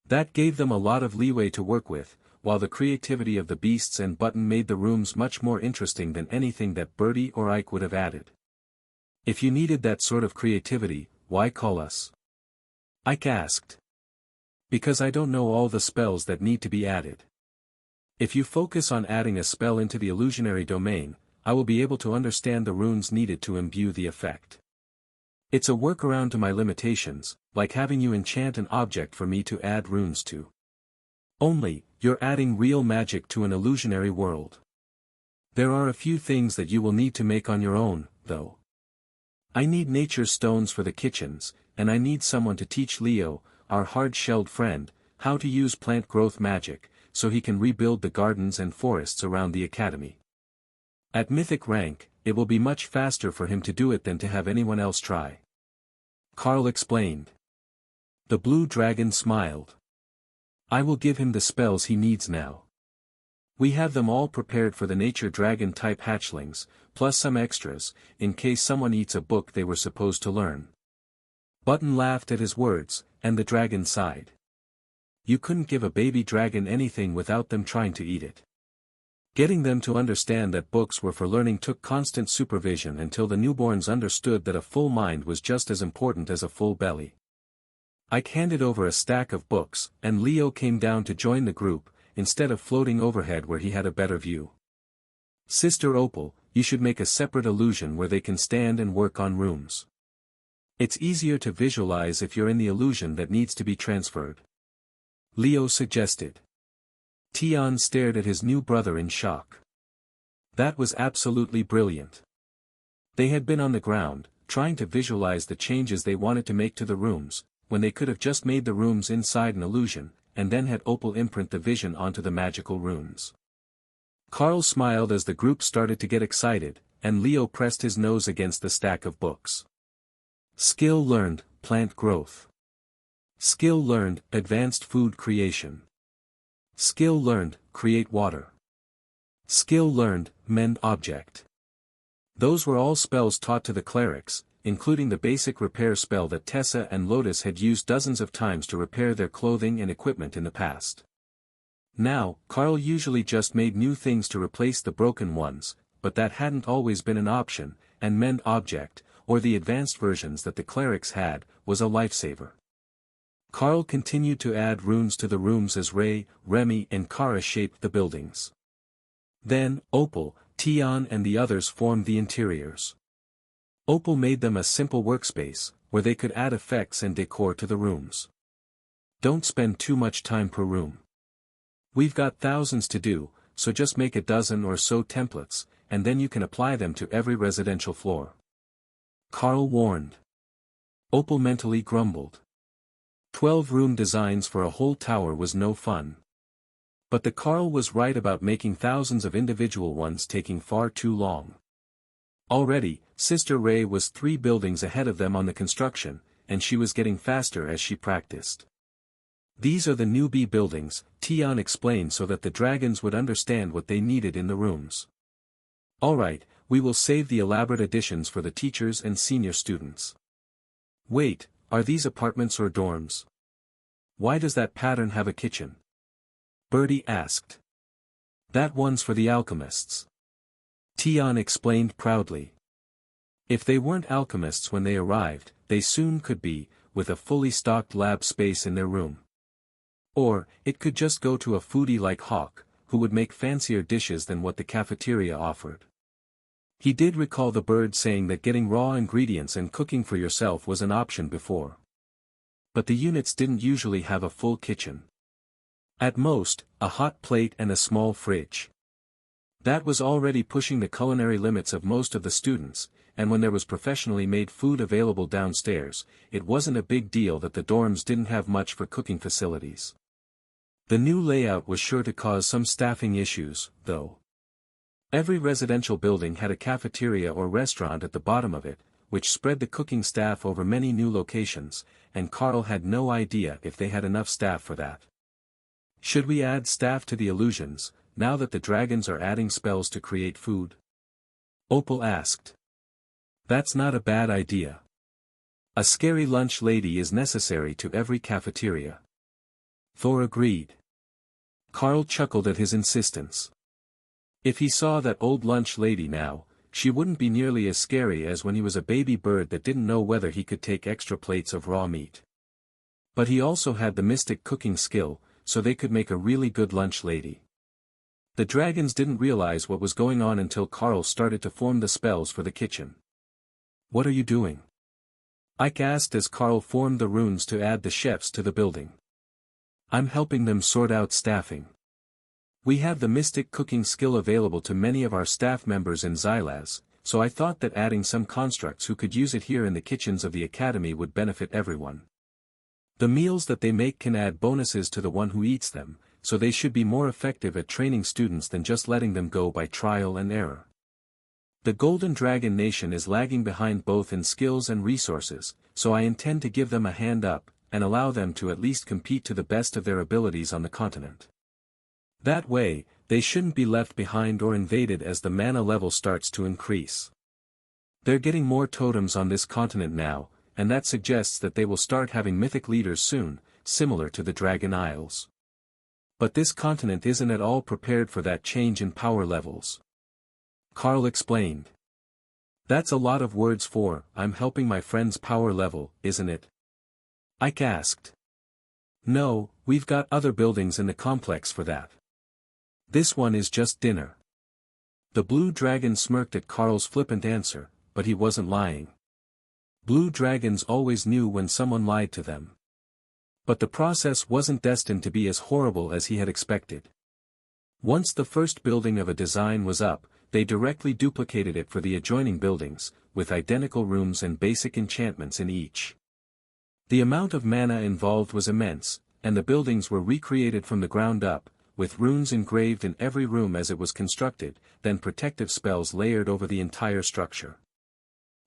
Speaker 1: That gave them a lot of leeway to work with, while the creativity of the beasts and Button made the rooms much more interesting than anything that Bertie or Ike would have added. If you needed that sort of creativity, why call us? Ike asked. Because I don't know all the spells that need to be added. If you focus on adding a spell into the illusionary domain, I will be able to understand the runes needed to imbue the effect. It's a workaround to my limitations, like having you enchant an object for me to add runes to. Only, you're adding real magic to an illusionary world. There are a few things that you will need to make on your own, though. I need nature stones for the kitchens, and I need someone to teach Leo, our hard-shelled friend, how to use plant growth magic, so he can rebuild the gardens and forests around the academy. At mythic rank, it will be much faster for him to do it than to have anyone else try. Carl explained. The blue dragon smiled. I will give him the spells he needs now. We have them all prepared for the nature dragon type hatchlings, plus some extras, in case someone eats a book they were supposed to learn. Button laughed at his words, and the dragon sighed. You couldn't give a baby dragon anything without them trying to eat it. Getting them to understand that books were for learning took constant supervision until the newborns understood that a full mind was just as important as a full belly. Ike handed over a stack of books, and Leo came down to join the group, instead of floating overhead where he had a better view. Sister Opal, you should make a separate illusion where they can stand and work on rooms. It's easier to visualize if you're in the illusion that needs to be transferred. Leo suggested. Tian stared at his new brother in shock. That was absolutely brilliant. They had been on the ground, trying to visualize the changes they wanted to make to the rooms, when they could have just made the rooms inside an illusion, and then had Opal imprint the vision onto the magical runes. Carl smiled as the group started to get excited, and Leo pressed his nose against the stack of books. Skill learned, plant growth. Skill learned, advanced food creation. Skill learned, create water. Skill learned, mend object. Those were all spells taught to the clerics, including the basic repair spell that Tessa and Lotus had used dozens of times to repair their clothing and equipment in the past. Now, Carl usually just made new things to replace the broken ones, but that hadn't always been an option, and mend object, or the advanced versions that the clerics had, was a lifesaver. Carl continued to add runes to the rooms as Ray, Remy and Kara shaped the buildings. Then, Opal, Tian and the others formed the interiors. Opal made them a simple workspace, where they could add effects and decor to the rooms. Don't spend too much time per room. We've got thousands to do, so just make a dozen or so templates, and then you can apply them to every residential floor. Carl warned. Opal mentally grumbled. 12-room designs for a whole tower was no fun. But the Carl was right about making thousands of individual ones taking far too long. Already, Sister Ray was 3 buildings ahead of them on the construction, and she was getting faster as she practiced. These are the newbie buildings, Tian explained so that the dragons would understand what they needed in the rooms. Alright, we will save the elaborate additions for the teachers and senior students. Wait, are these apartments or dorms? Why does that pattern have a kitchen? Bertie asked. That one's for the alchemists. Tian explained proudly. If they weren't alchemists when they arrived, they soon could be, with a fully stocked lab space in their room. Or, it could just go to a foodie like Hawk, who would make fancier dishes than what the cafeteria offered. He did recall the bird saying that getting raw ingredients and cooking for yourself was an option before. But the units didn't usually have a full kitchen. At most, a hot plate and a small fridge. That was already pushing the culinary limits of most of the students, and when there was professionally made food available downstairs, it wasn't a big deal that the dorms didn't have much for cooking facilities. The new layout was sure to cause some staffing issues, though. Every residential building had a cafeteria or restaurant at the bottom of it, which spread the cooking staff over many new locations, and Carl had no idea if they had enough staff for that. Should we add staff to the illusions, now that the dragons are adding spells to create food? Opal asked. That's not a bad idea. A scary lunch lady is necessary to every cafeteria. Thor agreed. Carl chuckled at his insistence. If he saw that old lunch lady now, she wouldn't be nearly as scary as when he was a baby bird that didn't know whether he could take extra plates of raw meat. But he also had the mystic cooking skill, so they could make a really good lunch lady. The dragons didn't realize what was going on until Carl started to form the spells for the kitchen. What are you doing? Ike asked as Carl formed the runes to add the chefs to the building. I'm helping them sort out staffing. We have the mystic cooking skill available to many of our staff members in Xylaz, so I thought that adding some constructs who could use it here in the kitchens of the academy would benefit everyone. The meals that they make can add bonuses to the one who eats them, so they should be more effective at training students than just letting them go by trial and error. The Golden Dragon Nation is lagging behind both in skills and resources, so I intend to give them a hand up, and allow them to at least compete to the best of their abilities on the continent. That way, they shouldn't be left behind or invaded as the mana level starts to increase. They're getting more totems on this continent now, and that suggests that they will start having mythic leaders soon, similar to the Dragon Isles. But this continent isn't at all prepared for that change in power levels. Carl explained. That's a lot of words for, I'm helping my friend's power level, isn't it? Ike asked. No, we've got other buildings in the complex for that. This one is just dinner. The blue dragon smirked at Carl's flippant answer, but he wasn't lying. Blue dragons always knew when someone lied to them. But the process wasn't destined to be as horrible as he had expected. Once the first building of a design was up, they directly duplicated it for the adjoining buildings, with identical rooms and basic enchantments in each. The amount of mana involved was immense, and the buildings were recreated from the ground up, with runes engraved in every room as it was constructed, then protective spells layered over the entire structure.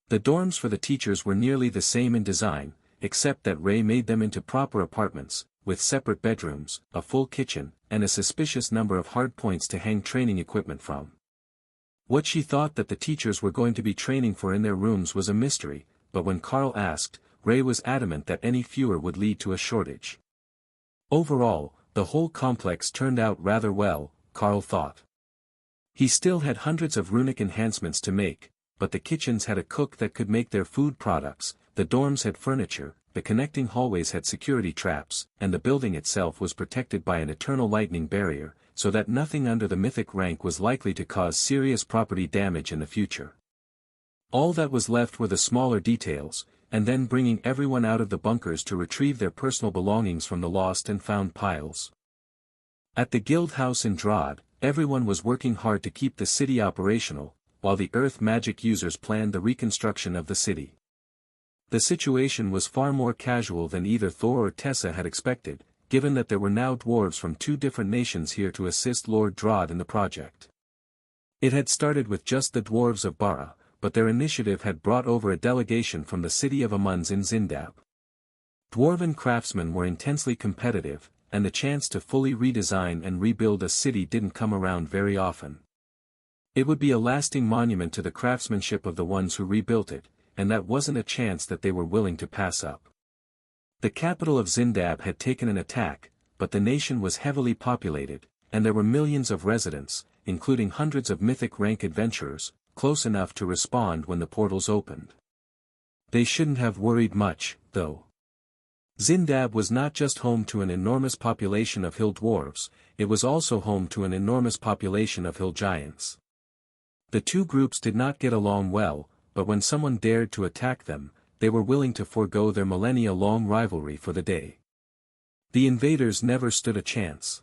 Speaker 1: The dorms for the teachers were nearly the same in design, except that Ray made them into proper apartments, with separate bedrooms, a full kitchen, and a suspicious number of hardpoints to hang training equipment from. What she thought that the teachers were going to be training for in their rooms was a mystery, but when Carl asked, Ray was adamant that any fewer would lead to a shortage. Overall, the whole complex turned out rather well, Carl thought. He still had hundreds of runic enhancements to make, but the kitchens had a cook that could make their food products, the dorms had furniture, the connecting hallways had security traps, and the building itself was protected by an eternal lightning barrier, so that nothing under the mythic rank was likely to cause serious property damage in the future. All that was left were the smaller details, and then bringing everyone out of the bunkers to retrieve their personal belongings from the lost and found piles. At the guild house in Drod, everyone was working hard to keep the city operational, while the earth magic users planned the reconstruction of the city. The situation was far more casual than either Thor or Tessa had expected, given that there were now dwarves from 2 different nations here to assist Lord Drod in the project. It had started with just the dwarves of Bara, but their initiative had brought over a delegation from the city of Amunds in Zindab. Dwarven craftsmen were intensely competitive, and the chance to fully redesign and rebuild a city didn't come around very often. It would be a lasting monument to the craftsmanship of the ones who rebuilt it, and that wasn't a chance that they were willing to pass up. The capital of Zindab had taken an attack, but the nation was heavily populated, and there were millions of residents, including hundreds of mythic rank adventurers, close enough to respond when the portals opened. They shouldn't have worried much, though. Zindab was not just home to an enormous population of hill dwarves, it was also home to an enormous population of hill giants. The two groups did not get along well, but when someone dared to attack them, they were willing to forego their millennia-long rivalry for the day. The invaders never stood a chance.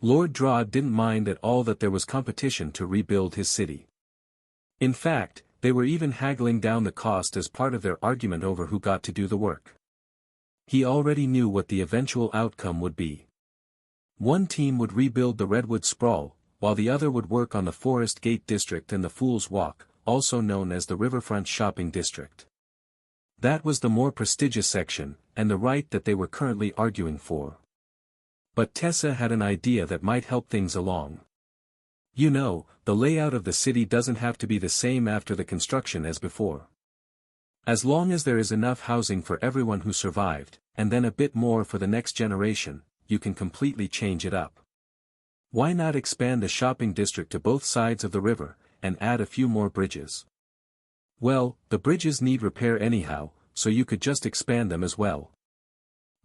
Speaker 1: Lord Drod didn't mind at all that there was competition to rebuild his city. In fact, they were even haggling down the cost as part of their argument over who got to do the work. He already knew what the eventual outcome would be. One team would rebuild the Redwood Sprawl, while the other would work on the Forest Gate District and the Fool's Walk, also known as the Riverfront Shopping District. That was the more prestigious section, and the right that they were currently arguing for. But Tessa had an idea that might help things along. You know, the layout of the city doesn't have to be the same after the construction as before. As long as there is enough housing for everyone who survived, and then a bit more for the next generation, you can completely change it up. Why not expand the shopping district to both sides of the river, and add a few more bridges? Well, the bridges need repair anyhow, so you could just expand them as well.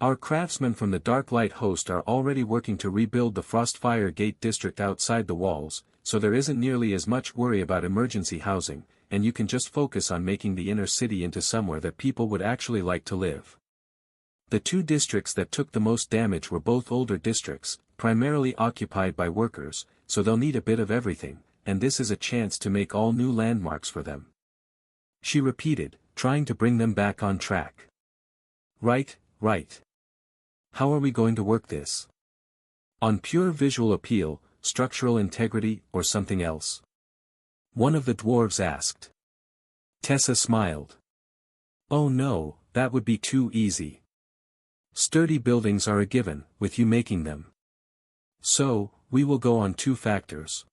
Speaker 1: Our craftsmen from the Dark Light Host are already working to rebuild the Frostfire Gate district outside the walls, so there isn't nearly as much worry about emergency housing, and you can just focus on making the inner city into somewhere that people would actually like to live. The 2 districts that took the most damage were both older districts, primarily occupied by workers, so they'll need a bit of everything, and this is a chance to make all new landmarks for them. She repeated, trying to bring them back on track. Right. How are we going to work this? On pure visual appeal, structural integrity, or something else? One of the dwarves asked. Tessa smiled. Oh no, that would be too easy. Sturdy buildings are a given, with you making them. So, we will go on 2 factors.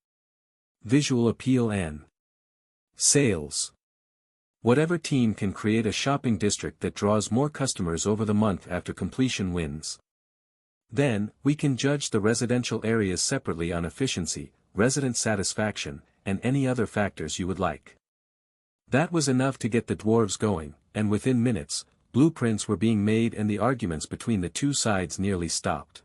Speaker 1: Visual appeal and sales. Whatever team can create a shopping district that draws more customers over the month after completion wins. Then, we can judge the residential areas separately on efficiency, resident satisfaction, and any other factors you would like. That was enough to get the dwarves going, and within minutes, blueprints were being made and the arguments between the 2 sides nearly stopped.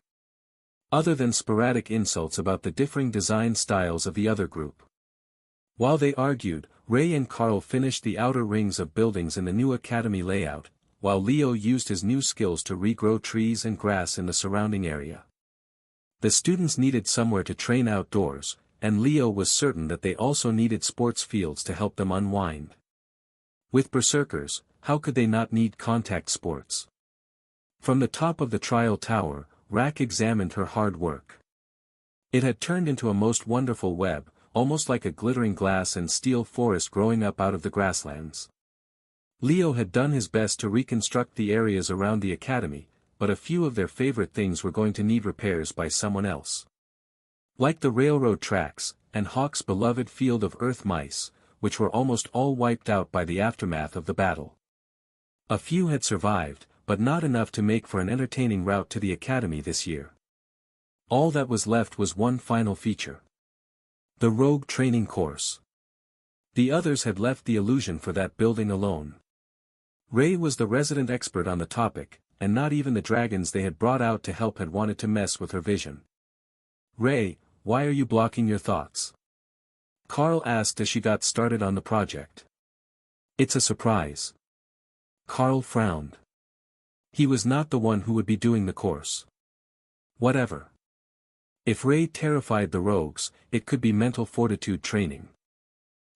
Speaker 1: Other than sporadic insults about the differing design styles of the other group. While they argued, Ray and Carl finished the outer rings of buildings in the new academy layout, while Leo used his new skills to regrow trees and grass in the surrounding area. The students needed somewhere to train outdoors, and Leo was certain that they also needed sports fields to help them unwind. With berserkers, how could they not need contact sports? From the top of the trial tower, Rack examined her hard work. It had turned into a most wonderful web, almost like a glittering glass and steel forest growing up out of the grasslands. Leo had done his best to reconstruct the areas around the academy, but a few of their favorite things were going to need repairs by someone else. Like the railroad tracks, and Hawk's beloved field of earth mice, which were almost all wiped out by the aftermath of the battle. A few had survived, but not enough to make for an entertaining route to the academy this year. All that was left was one final feature. The rogue training course. The others had left the illusion for that building alone. Ray was the resident expert on the topic, and not even the dragons they had brought out to help had wanted to mess with her vision. "Ray, why are you blocking your thoughts?" Carl asked as she got started on the project. "It's a surprise." Carl frowned. He was not the one who would be doing the course. Whatever. If Ray terrified the rogues, it could be mental fortitude training.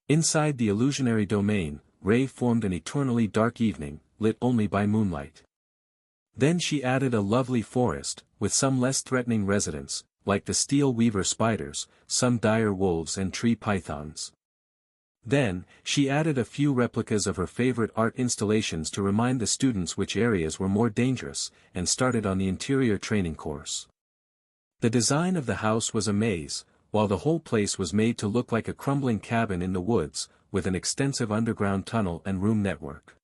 Speaker 1: Inside the illusionary domain, Ray formed an eternally dark evening, lit only by moonlight. Then she added a lovely forest, with some less threatening residents, like the steel weaver spiders, some dire wolves and tree pythons. Then, she added a few replicas of her favorite art installations to remind the students which areas were more dangerous, and started on the interior training course. The design of the house was a maze, while the whole place was made to look like a crumbling cabin in the woods, with an extensive underground tunnel and room network.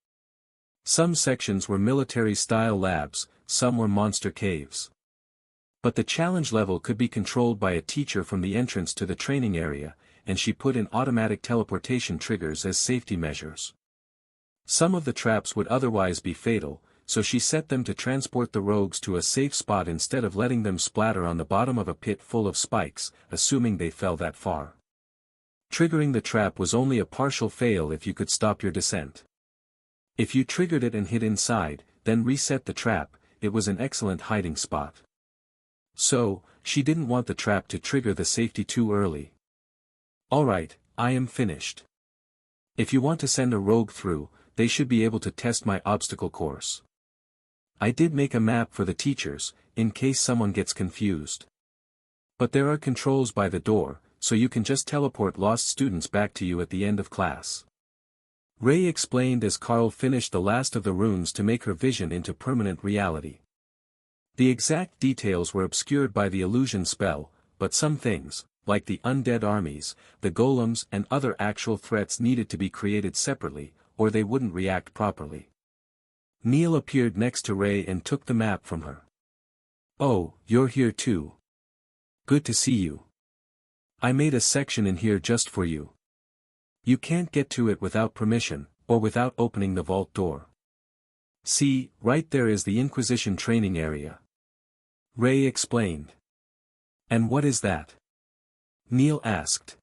Speaker 1: Some sections were military-style labs, some were monster caves. But the challenge level could be controlled by a teacher from the entrance to the training area, and she put in automatic teleportation triggers as safety measures. Some of the traps would otherwise be fatal, so she set them to transport the rogues to a safe spot instead of letting them splatter on the bottom of a pit full of spikes, assuming they fell that far. Triggering the trap was only a partial fail if you could stop your descent. If you triggered it and hid inside, then reset the trap, it was an excellent hiding spot. So, she didn't want the trap to trigger the safety too early. "Alright, I am finished. If you want to send a rogue through, they should be able to test my obstacle course. I did make a map for the teachers, in case someone gets confused. But there are controls by the door, so you can just teleport lost students back to you at the end of class." Ray explained as Carl finished the last of the runes to make her vision into permanent reality. The exact details were obscured by the illusion spell, but some things, like the undead armies, the golems and other actual threats needed to be created separately, or they wouldn't react properly. Neil appeared next to Ray and took the map from her. "Oh, you're here too. Good to see you. I made a section in here just for you. You can't get to it without permission, or without opening the vault door. See, right there is the Inquisition training area." Ray explained. "And what is that?" Neil asked.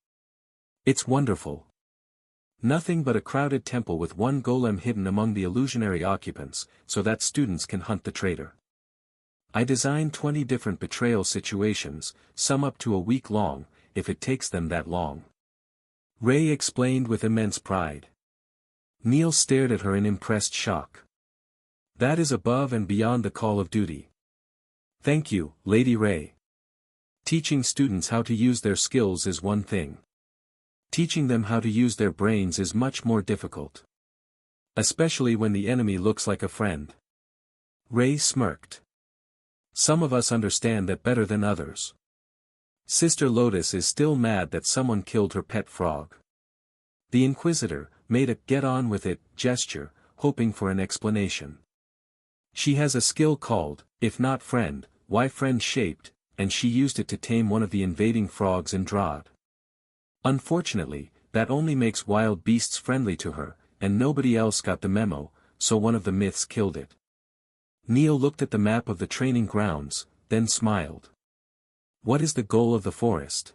Speaker 1: "It's wonderful. Nothing but a crowded temple with one golem hidden among the illusionary occupants, so that students can hunt the traitor. I designed 20 different betrayal situations, some up to a week long, if it takes them that long." Ray explained with immense pride. Neil stared at her in impressed shock. "That is above and beyond the call of duty. Thank you, Lady Ray. Teaching students how to use their skills is one thing. Teaching them how to use their brains is much more difficult. Especially when the enemy looks like a friend." Ray smirked. "Some of us understand that better than others. Sister Lotus is still mad that someone killed her pet frog." The Inquisitor made a get-on-with-it gesture, hoping for an explanation. "She has a skill called, if not friend, why friend-shaped, and she used it to tame one of the invading frogs in Drod. Unfortunately, that only makes wild beasts friendly to her, and nobody else got the memo, so one of the myths killed it." Neil looked at the map of the training grounds, then smiled. "What is the goal of the forest?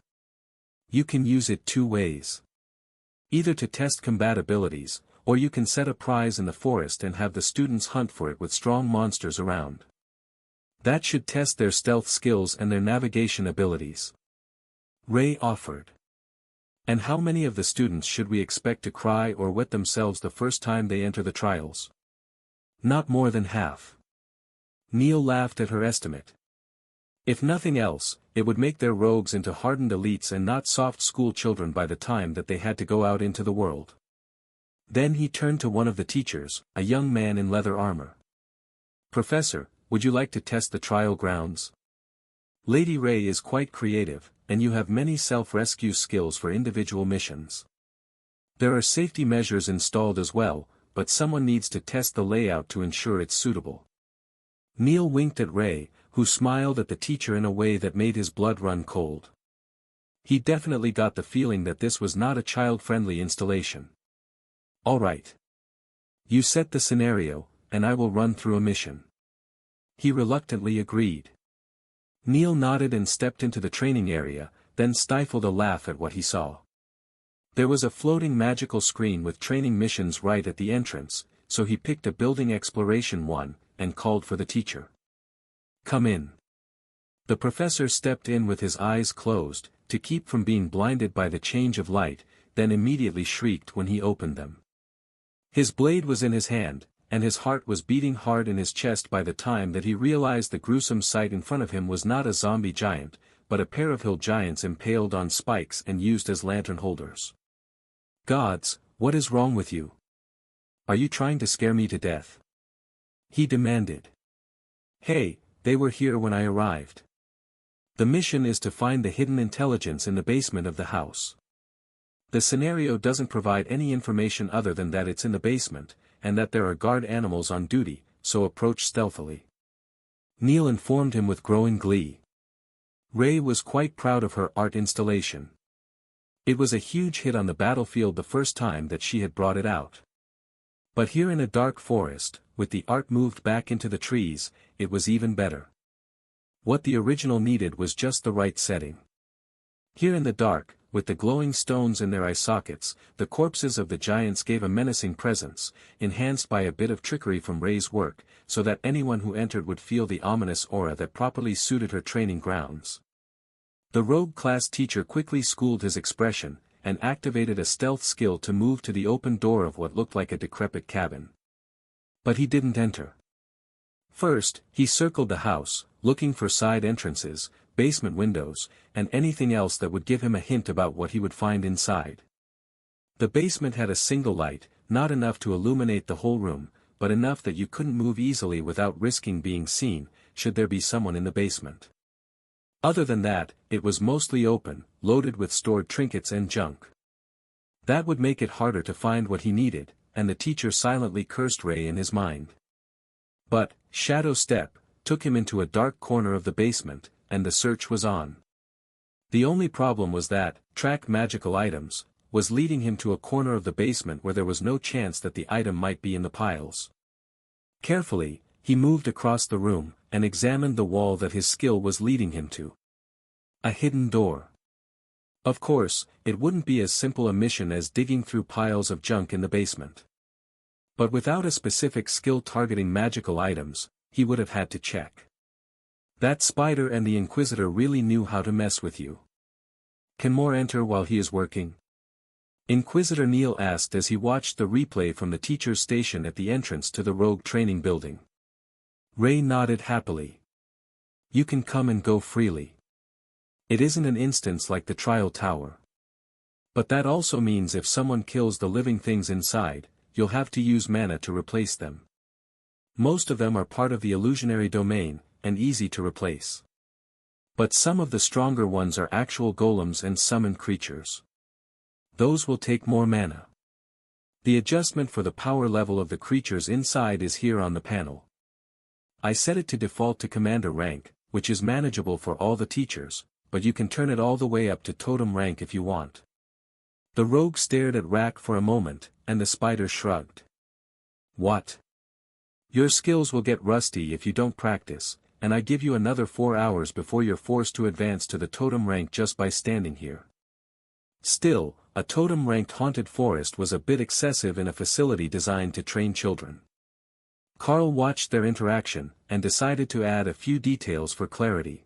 Speaker 1: You can use it two ways. Either to test combat abilities, or you can set a prize in the forest and have the students hunt for it with strong monsters around. That should test their stealth skills and their navigation abilities. Ray offered. And how many of the students should we expect to cry or wet themselves the first time they enter the trials? Not more than half. Neil laughed at her estimate. If nothing else, it would make their rogues into hardened elites and not soft school children by the time that they had to go out into the world. Then he turned to one of the teachers, a young man in leather armor. Professor, would you like to test the trial grounds? Lady Ray is quite creative, and you have many self-rescue skills for individual missions. There are safety measures installed as well, but someone needs to test the layout to ensure it's suitable. Neil winked at Ray, who smiled at the teacher in a way that made his blood run cold. He definitely got the feeling that this was not a child-friendly installation. All right. You set the scenario, and I will run through a mission. He reluctantly agreed. Neil nodded and stepped into the training area, then stifled a laugh at what he saw. There was a floating magical screen with training missions right at the entrance, so he picked a building exploration one, and called for the teacher. Come in. The professor stepped in with his eyes closed, to keep from being blinded by the change of light, then immediately shrieked when he opened them. His blade was in his hand, and his heart was beating hard in his chest by the time that he realized the gruesome sight in front of him was not a zombie giant, but a pair of hill giants impaled on spikes and used as lantern holders. Gods, what is wrong with you? Are you trying to scare me to death? He demanded. Hey, they were here when I arrived. The mission is to find the hidden intelligence in the basement of the house. The scenario doesn't provide any information other than that it's in the basement, and that there are guard animals on duty, so approach stealthily. Neil informed him with growing glee. Ray was quite proud of her art installation. It was a huge hit on the battlefield the first time that she had brought it out. But here in a dark forest, with the art moved back into the trees, it was even better. What the original needed was just the right setting. Here in the dark, with the glowing stones in their eye sockets, the corpses of the giants gave a menacing presence, enhanced by a bit of trickery from Ray's work, so that anyone who entered would feel the ominous aura that properly suited her training grounds. The rogue class teacher quickly schooled his expression, and activated a stealth skill to move to the open door of what looked like a decrepit cabin. But he didn't enter. First, he circled the house, looking for side entrances, basement windows, and anything else that would give him a hint about what he would find inside. The basement had a single light, not enough to illuminate the whole room, but enough that you couldn't move easily without risking being seen, should there be someone in the basement. Other than that, it was mostly open, loaded with stored trinkets and junk. That would make it harder to find what he needed, and the teacher silently cursed Ray in his mind. But, Shadow Step, took him into a dark corner of the basement, and the search was on. The only problem was that, track magical items, was leading him to a corner of the basement where there was no chance that the item might be in the piles. Carefully, he moved across the room, and examined the wall that his skill was leading him to. A hidden door. Of course, it wouldn't be as simple a mission as digging through piles of junk in the basement. But without a specific skill targeting magical items, he would have had to check. That spider and the Inquisitor really knew how to mess with you. Can more enter while he is working? Inquisitor Neil asked as he watched the replay from the teacher's station at the entrance to the rogue training building. Ray nodded happily. You can come and go freely. It isn't an instance like the trial tower. But that also means if someone kills the living things inside, you'll have to use mana to replace them. Most of them are part of the illusionary domain, and easy to replace. But some of the stronger ones are actual golems and summoned creatures. Those will take more mana. The adjustment for the power level of the creatures inside is here on the panel. I set it to default to commander rank, which is manageable for all the teachers, but you can turn it all the way up to totem rank if you want. The rogue stared at Rack for a moment, and the spider shrugged. What? Your skills will get rusty if you don't practice, and I give you another 4 hours before you're forced to advance to the totem rank just by standing here. Still, a totem-ranked haunted forest was a bit excessive in a facility designed to train children. Carl watched their interaction, and decided to add a few details for clarity.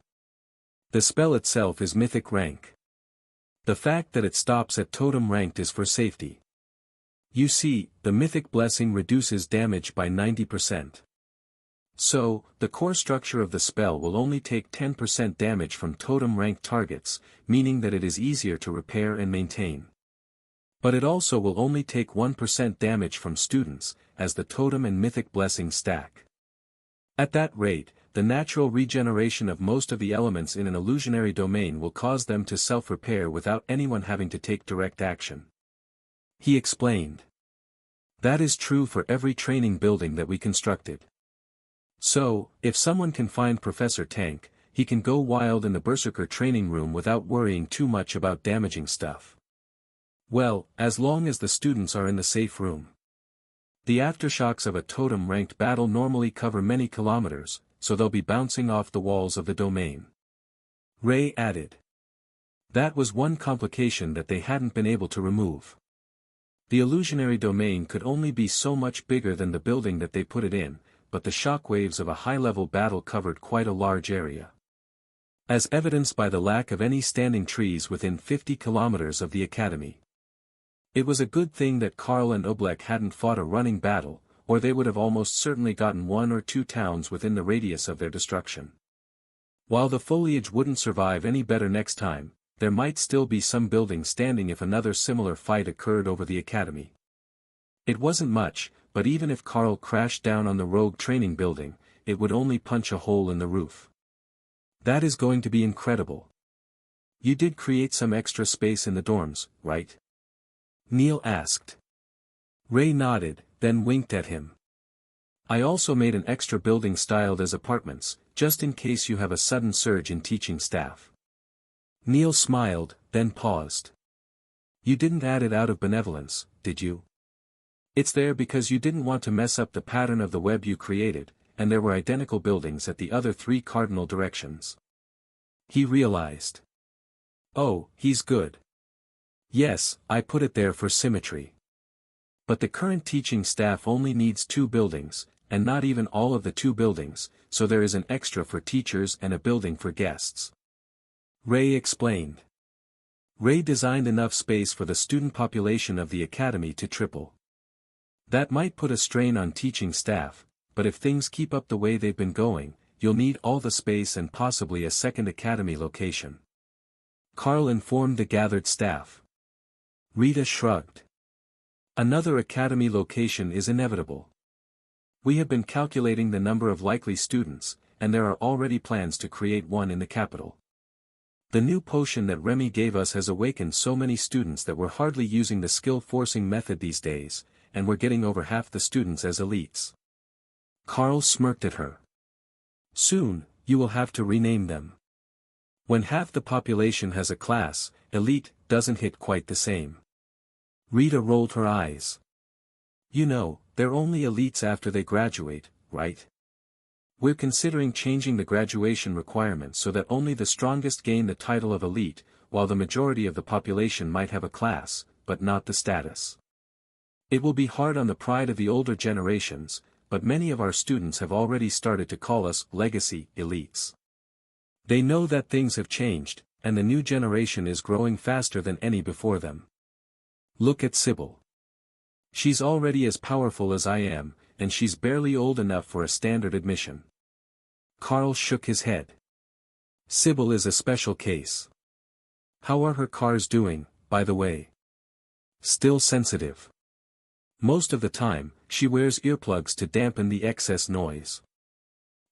Speaker 1: The spell itself is mythic rank. The fact that it stops at totem ranked is for safety. You see, the mythic blessing reduces damage by 90%. So, the core structure of the spell will only take 10% damage from totem-ranked targets, meaning that it is easier to repair and maintain. But it also will only take 1% damage from students, as the totem and mythic blessings stack. At that rate, the natural regeneration of most of the elements in an illusionary domain will cause them to self-repair without anyone having to take direct action. He explained. That is true for every training building that we constructed. So, if someone can find Professor Tank, he can go wild in the Berserker training room without worrying too much about damaging stuff. Well, as long as the students are in the safe room. The aftershocks of a totem-ranked battle normally cover many kilometers, so they'll be bouncing off the walls of the domain. Ray added. That was one complication that they hadn't been able to remove. The illusionary domain could only be so much bigger than the building that they put it in, but the shockwaves of a high-level battle covered quite a large area. As evidenced by the lack of any standing trees within 50 kilometers of the academy. It was a good thing that Carl and Oblek hadn't fought a running battle, or they would have almost certainly gotten 1 or 2 towns within the radius of their destruction. While the foliage wouldn't survive any better next time, there might still be some buildings standing if another similar fight occurred over the academy. It wasn't much, but even if Carl crashed down on the rogue training building, it would only punch a hole in the roof. That is going to be incredible. You did create some extra space in the dorms, right? Neil asked. Ray nodded, then winked at him. I also made an extra building styled as apartments, just in case you have a sudden surge in teaching staff. Neil smiled, then paused. You didn't add it out of benevolence, did you? It's there because you didn't want to mess up the pattern of the web you created, and there were identical buildings at the other 3 cardinal directions. He realized. Oh, he's good. Yes, I put it there for symmetry. But the current teaching staff only needs 2 buildings, and not even all of the 2 buildings, so there is an extra for teachers and a building for guests. Ray explained. Ray designed enough space for the student population of the academy to triple. That might put a strain on teaching staff, but if things keep up the way they've been going, you'll need all the space and possibly a second academy location. Carl informed the gathered staff. Rita shrugged. Another academy location is inevitable. We have been calculating the number of likely students, and there are already plans to create one in the capital. The new potion that Remy gave us has awakened so many students that we're hardly using the skill-forcing method these days, and we're getting over half the students as elites. Carl smirked at her. Soon, you will have to rename them. When half the population has a class, elite doesn't hit quite the same. Rita rolled her eyes. You know, they're only elites after they graduate, right? We're considering changing the graduation requirements so that only the strongest gain the title of elite, while the majority of the population might have a class, but not the status. It will be hard on the pride of the older generations, but many of our students have already started to call us legacy elites. They know that things have changed, and the new generation is growing faster than any before them. Look at Sybil. She's already as powerful as I am, and she's barely old enough for a standard admission. Carl shook his head. Sybil is a special case. How are her cars doing, by the way? Still sensitive. Most of the time, she wears earplugs to dampen the excess noise.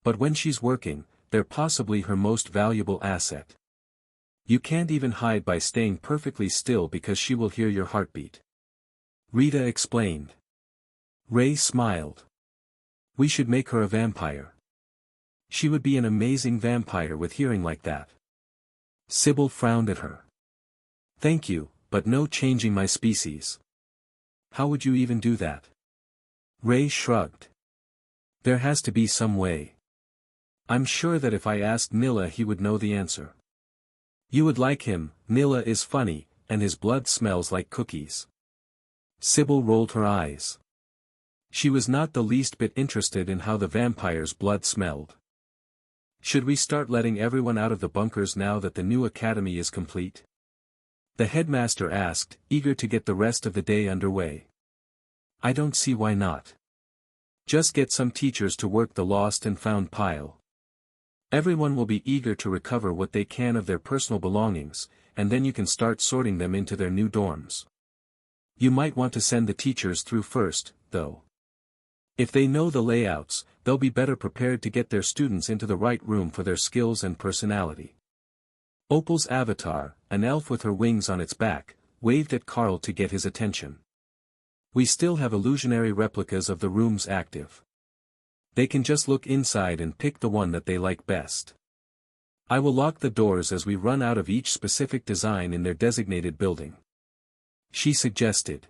Speaker 1: But when she's working, they're possibly her most valuable asset. You can't even hide by staying perfectly still because she will hear your heartbeat. Rita explained. Ray smiled. We should make her a vampire. She would be an amazing vampire with hearing like that. Sybil frowned at her. Thank you, but no changing my species. How would you even do that? Ray shrugged. There has to be some way. I'm sure that if I asked Nilla he would know the answer. You would like him. Nilla is funny, and his blood smells like cookies." Sybil rolled her eyes. She was not the least bit interested in how the vampire's blood smelled. "Should we start letting everyone out of the bunkers now that the new academy is complete?" the headmaster asked, eager to get the rest of the day underway. "I don't see why not. Just get some teachers to work the lost and found pile. Everyone will be eager to recover what they can of their personal belongings, and then you can start sorting them into their new dorms. You might want to send the teachers through first, though. If they know the layouts, they'll be better prepared to get their students into the right room for their skills and personality." Opal's avatar, an elf with her wings on its back, waved at Carl to get his attention. "We still have illusionary replicas of the rooms active. They can just look inside and pick the one that they like best. I will lock the doors as we run out of each specific design in their designated building," she suggested.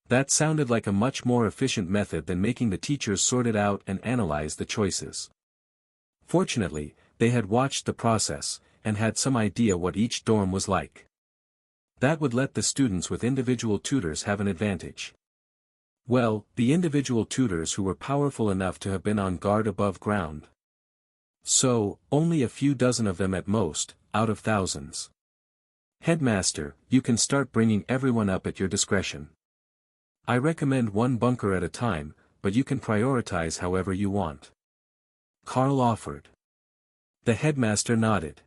Speaker 1: That sounded like a much more efficient method than making the teachers sort it out and analyze the choices. Fortunately, they had watched the process, and had some idea what each dorm was like. That would let the students with individual tutors have an advantage. Well, the individual tutors who were powerful enough to have been on guard above ground. So, only a few dozen of them at most, out of thousands. "Headmaster, you can start bringing everyone up at your discretion. I recommend one bunker at a time, but you can prioritize however you want," Carl offered. The headmaster nodded.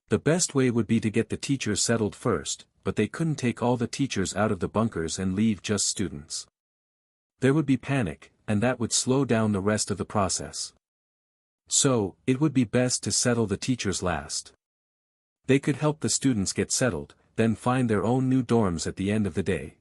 Speaker 1: The best way would be to get the teachers settled first, but they couldn't take all the teachers out of the bunkers and leave just students. There would be panic, and that would slow down the rest of the process. So, it would be best to settle the teachers last. They could help the students get settled, then find their own new dorms at the end of the day.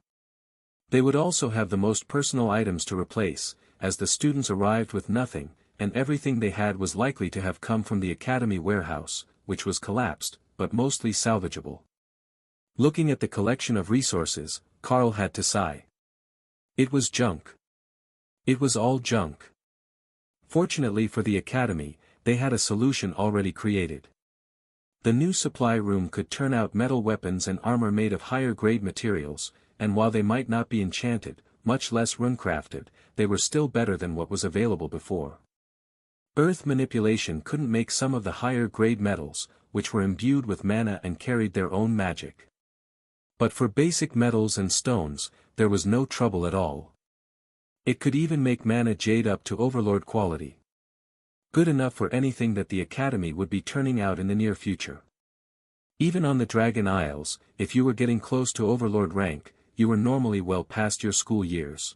Speaker 1: They would also have the most personal items to replace, as the students arrived with nothing, and everything they had was likely to have come from the academy warehouse, which was collapsed, but mostly salvageable. Looking at the collection of resources, Carl had to sigh. It was junk. It was all junk. Fortunately for the academy, they had a solution already created. The new supply room could turn out metal weapons and armor made of higher-grade materials, and while they might not be enchanted, much less runecrafted, they were still better than what was available before. Earth manipulation couldn't make some of the higher-grade metals, which were imbued with mana and carried their own magic. But for basic metals and stones, there was no trouble at all. It could even make mana jade up to overlord quality. Good enough for anything that the academy would be turning out in the near future. Even on the Dragon Isles, if you were getting close to overlord rank, you were normally well past your school years.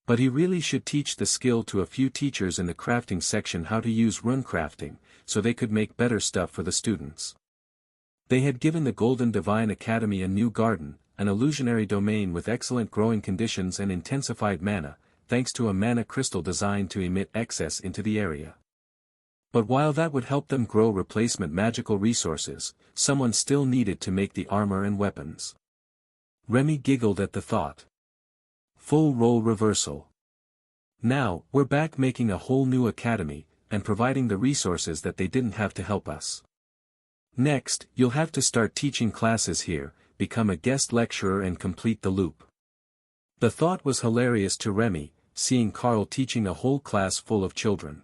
Speaker 1: But he really should teach the skill to a few teachers in the crafting section how to use runecrafting, so they could make better stuff for the students. They had given the Golden Divine Academy a new garden, an illusionary domain with excellent growing conditions and intensified mana, thanks to a mana crystal designed to emit excess into the area. But while that would help them grow replacement magical resources, someone still needed to make the armor and weapons. Remy giggled at the thought. Full role reversal. Now, we're back making a whole new academy, and providing the resources that they didn't have to help us. Next, you'll have to start teaching classes here, become a guest lecturer and complete the loop. The thought was hilarious to Remy, seeing Carl teaching a whole class full of children.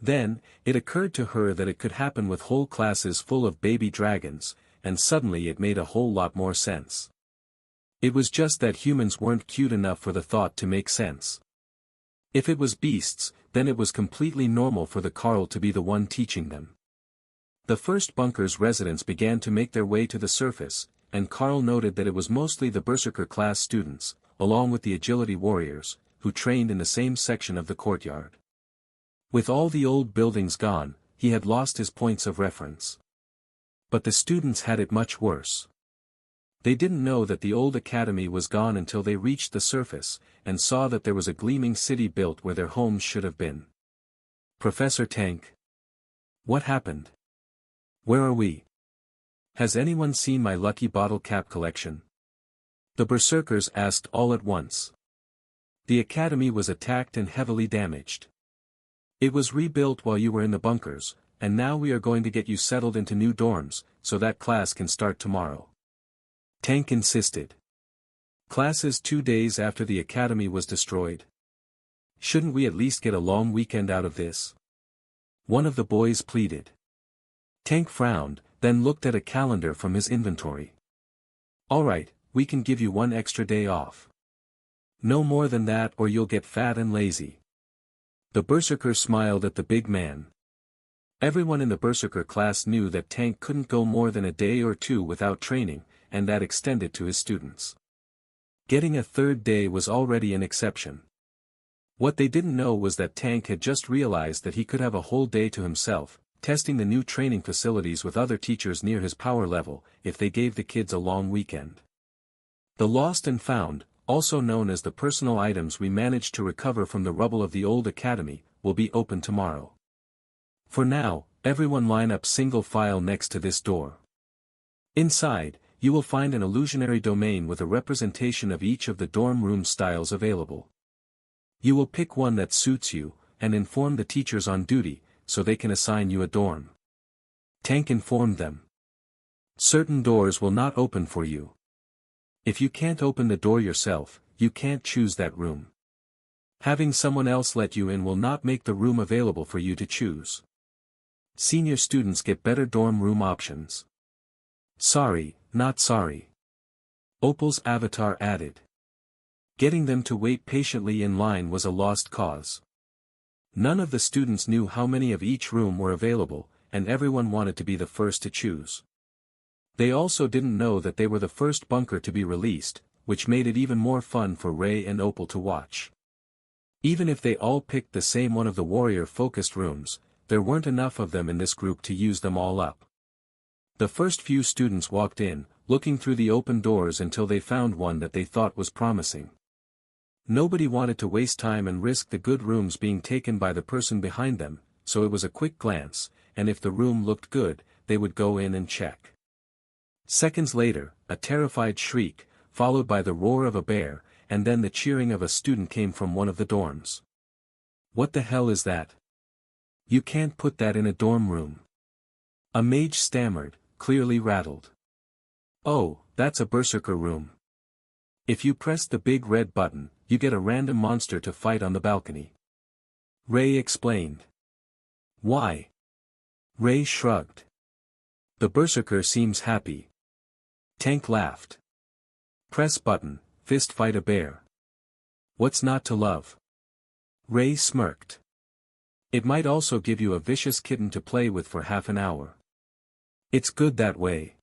Speaker 1: Then, it occurred to her that it could happen with whole classes full of baby dragons, and suddenly it made a whole lot more sense. It was just that humans weren't cute enough for the thought to make sense. If it was beasts, then it was completely normal for the Carl to be the one teaching them. The first bunker's residents began to make their way to the surface, and Carl noted that it was mostly the Berserker class students, along with the agility warriors, who trained in the same section of the courtyard. With all the old buildings gone, he had lost his points of reference. But the students had it much worse. They didn't know that the old academy was gone until they reached the surface, and saw that there was a gleaming city built where their homes should have been. Professor Tank. What happened? Where are we? Has anyone seen my lucky bottle cap collection? The Berserkers asked all at once. The academy was attacked and heavily damaged. It was rebuilt while you were in the bunkers, and now we are going to get you settled into new dorms, so that class can start tomorrow. Tank insisted. Classes 2 days after the academy was destroyed. Shouldn't we at least get a long weekend out of this? One of the boys pleaded. Tank frowned, then looked at a calendar from his inventory. Alright, we can give you 1 extra day off. No more than that or you'll get fat and lazy. The Berserker smiled at the big man. Everyone in the Berserker class knew that Tank couldn't go more than a day or 2 without training, and that extended to his students. Getting a 3rd day was already an exception. What they didn't know was that Tank had just realized that he could have a whole day to himself, testing the new training facilities with other teachers near his power level, if they gave the kids a long weekend. The Lost and Found, also known as the personal items we managed to recover from the rubble of the old academy, will be open tomorrow. For now, everyone line up single file next to this door. Inside, you will find an illusionary domain with a representation of each of the dorm room styles available. You will pick one that suits you, and inform the teachers on duty, so they can assign you a dorm. Tank informed them. Certain doors will not open for you. If you can't open the door yourself, you can't choose that room. Having someone else let you in will not make the room available for you to choose. Senior students get better dorm room options. Sorry, not sorry. Opal's avatar added. Getting them to wait patiently in line was a lost cause. None of the students knew how many of each room were available, and everyone wanted to be the first to choose. They also didn't know that they were the first bunker to be released, which made it even more fun for Ray and Opal to watch. Even if they all picked the same one of the warrior-focused rooms, there weren't enough of them in this group to use them all up. The first few students walked in, looking through the open doors until they found one that they thought was promising. Nobody wanted to waste time and risk the good rooms being taken by the person behind them, so it was a quick glance, and if the room looked good, they would go in and check. Seconds later, a terrified shriek, followed by the roar of a bear, and then the cheering of a student came from one of the dorms. What the hell is that? You can't put that in a dorm room. A mage stammered, clearly rattled. Oh, that's a berserker room. If you press the big red button, you get a random monster to fight on the balcony. Ray explained. Why? Ray shrugged. The berserker seems happy. Tank laughed. Press button, fist fight a bear. What's not to love? Ray smirked. It might also give you a vicious kitten to play with for half an hour. It's good that way.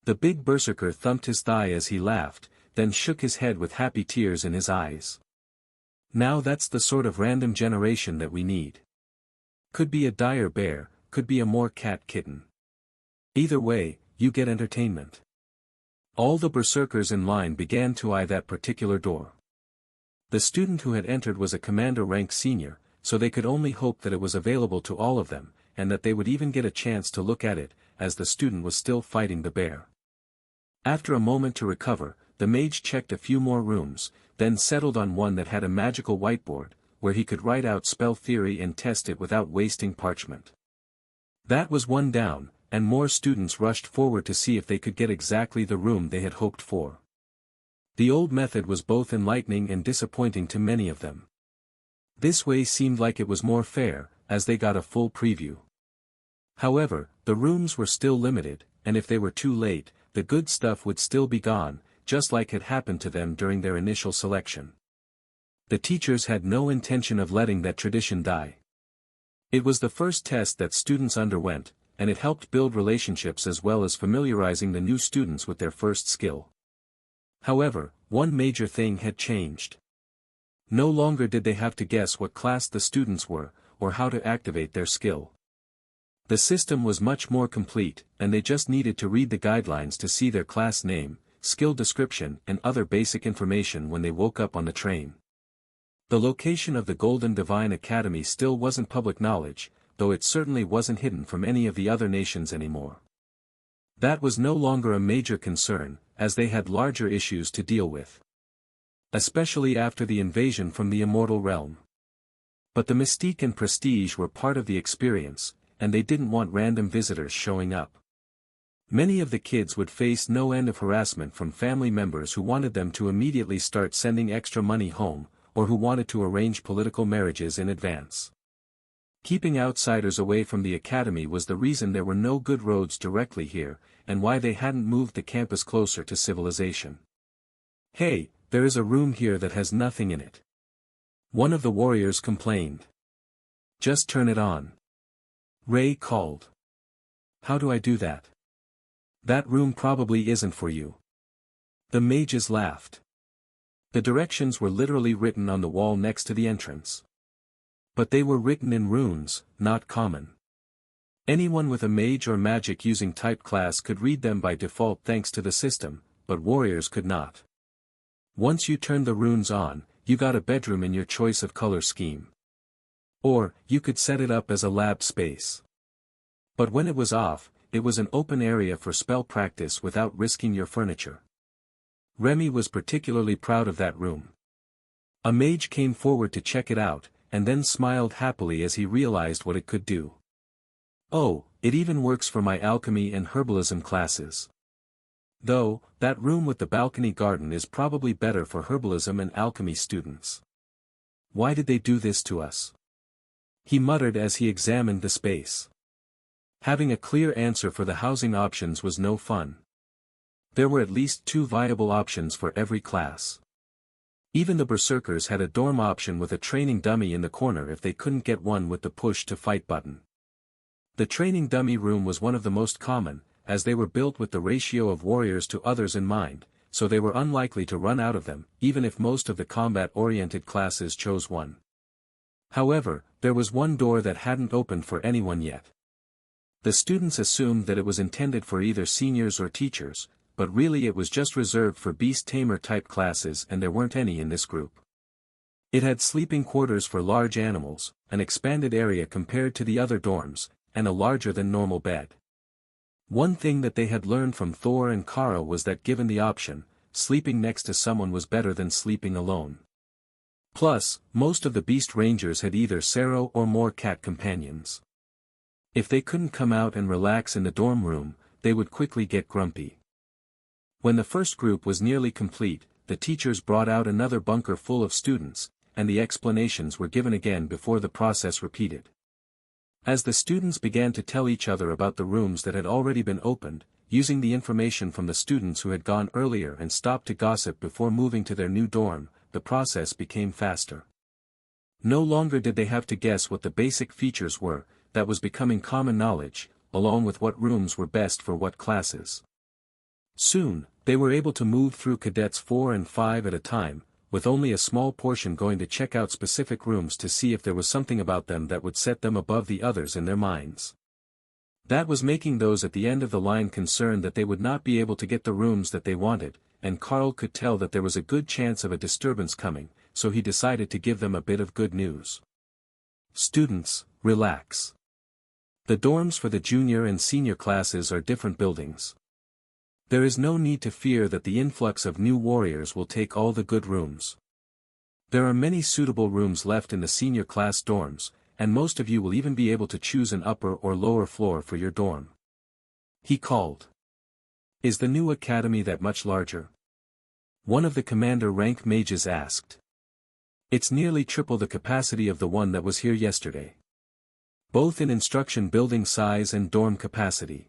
Speaker 1: The big berserker thumped his thigh as he laughed, then shook his head with happy tears in his eyes. Now that's the sort of random generation that we need. Could be a dire bear, could be a more cat kitten. Either way, you get entertainment. All the berserkers in line began to eye that particular door. The student who had entered was a commander rank senior, so they could only hope that it was available to all of them, and that they would even get a chance to look at it, as the student was still fighting the bear. After a moment to recover, the mage checked a few more rooms, then settled on one that had a magical whiteboard, where he could write out spell theory and test it without wasting parchment. That was one down, and more students rushed forward to see if they could get exactly the room they had hoped for. The old method was both enlightening and disappointing to many of them. This way seemed like it was more fair, as they got a full preview. However, the rooms were still limited, and if they were too late, the good stuff would still be gone, just like had happened to them during their initial selection. The teachers had no intention of letting that tradition die. It was the first test that students underwent, and it helped build relationships as well as familiarizing the new students with their first skill. However, one major thing had changed. No longer did they have to guess what class the students were, or how to activate their skill. The system was much more complete, and they just needed to read the guidelines to see their class name, skill description and other basic information when they woke up on the train. The location of the Golden Divine Academy still wasn't public knowledge, though it certainly wasn't hidden from any of the other nations anymore. That was no longer a major concern, as they had larger issues to deal with. Especially after the invasion from the immortal realm. But the mystique and prestige were part of the experience, and they didn't want random visitors showing up. Many of the kids would face no end of harassment from family members who wanted them to immediately start sending extra money home, or who wanted to arrange political marriages in advance. Keeping outsiders away from the academy was the reason there were no good roads directly here, and why they hadn't moved the campus closer to civilization. "Hey, there is a room here that has nothing in it," one of the warriors complained. "Just turn it on," Ray called. "How do I do that?" "That room probably isn't for you." The mages laughed. The directions were literally written on the wall next to the entrance. But they were written in runes, not common. Anyone with a mage or magic using type class could read them by default thanks to the system, but warriors could not. Once you turned the runes on, you got a bedroom in your choice of color scheme. Or, you could set it up as a lab space. But when it was off, it was an open area for spell practice without risking your furniture. Remy was particularly proud of that room. A mage came forward to check it out, and then smiled happily as he realized what it could do. "Oh, it even works for my alchemy and herbalism classes. Though, that room with the balcony garden is probably better for herbalism and alchemy students. Why did they do this to us?" he muttered as he examined the space. Having a clear answer for the housing options was no fun. There were at least 2 viable options for every class. Even the berserkers had a dorm option with a training dummy in the corner if they couldn't get one with the push-to-fight button. The training dummy room was one of the most common, as they were built with the ratio of warriors to others in mind, so they were unlikely to run out of them, even if most of the combat-oriented classes chose one. However, there was one door that hadn't opened for anyone yet. The students assumed that it was intended for either seniors or teachers, but really it was just reserved for beast tamer type classes, and there weren't any in this group. It had sleeping quarters for large animals, an expanded area compared to the other dorms, and a larger than normal bed. One thing that they had learned from Thor and Kara was that given the option, sleeping next to someone was better than sleeping alone. Plus, most of the beast rangers had either Sero or more cat companions. If they couldn't come out and relax in the dorm room, they would quickly get grumpy. When the first group was nearly complete, the teachers brought out another bunker full of students, and the explanations were given again before the process repeated. As the students began to tell each other about the rooms that had already been opened, using the information from the students who had gone earlier and stopped to gossip before moving to their new dorm, the process became faster. No longer did they have to guess what the basic features were, that was becoming common knowledge, along with what rooms were best for what classes. Soon, they were able to move through cadets 4 and 5 at a time, with only a small portion going to check out specific rooms to see if there was something about them that would set them above the others in their minds. That was making those at the end of the line concerned that they would not be able to get the rooms that they wanted, and Carl could tell that there was a good chance of a disturbance coming, so he decided to give them a bit of good news. "Students, relax. The dorms for the junior and senior classes are different buildings. There is no need to fear that the influx of new warriors will take all the good rooms. There are many suitable rooms left in the senior class dorms, and most of you will even be able to choose an upper or lower floor for your dorm," he called. "Is the new academy that much larger?" one of the commander rank mages asked. "It's nearly triple the capacity of the one that was here yesterday. Both in instruction building size and dorm capacity.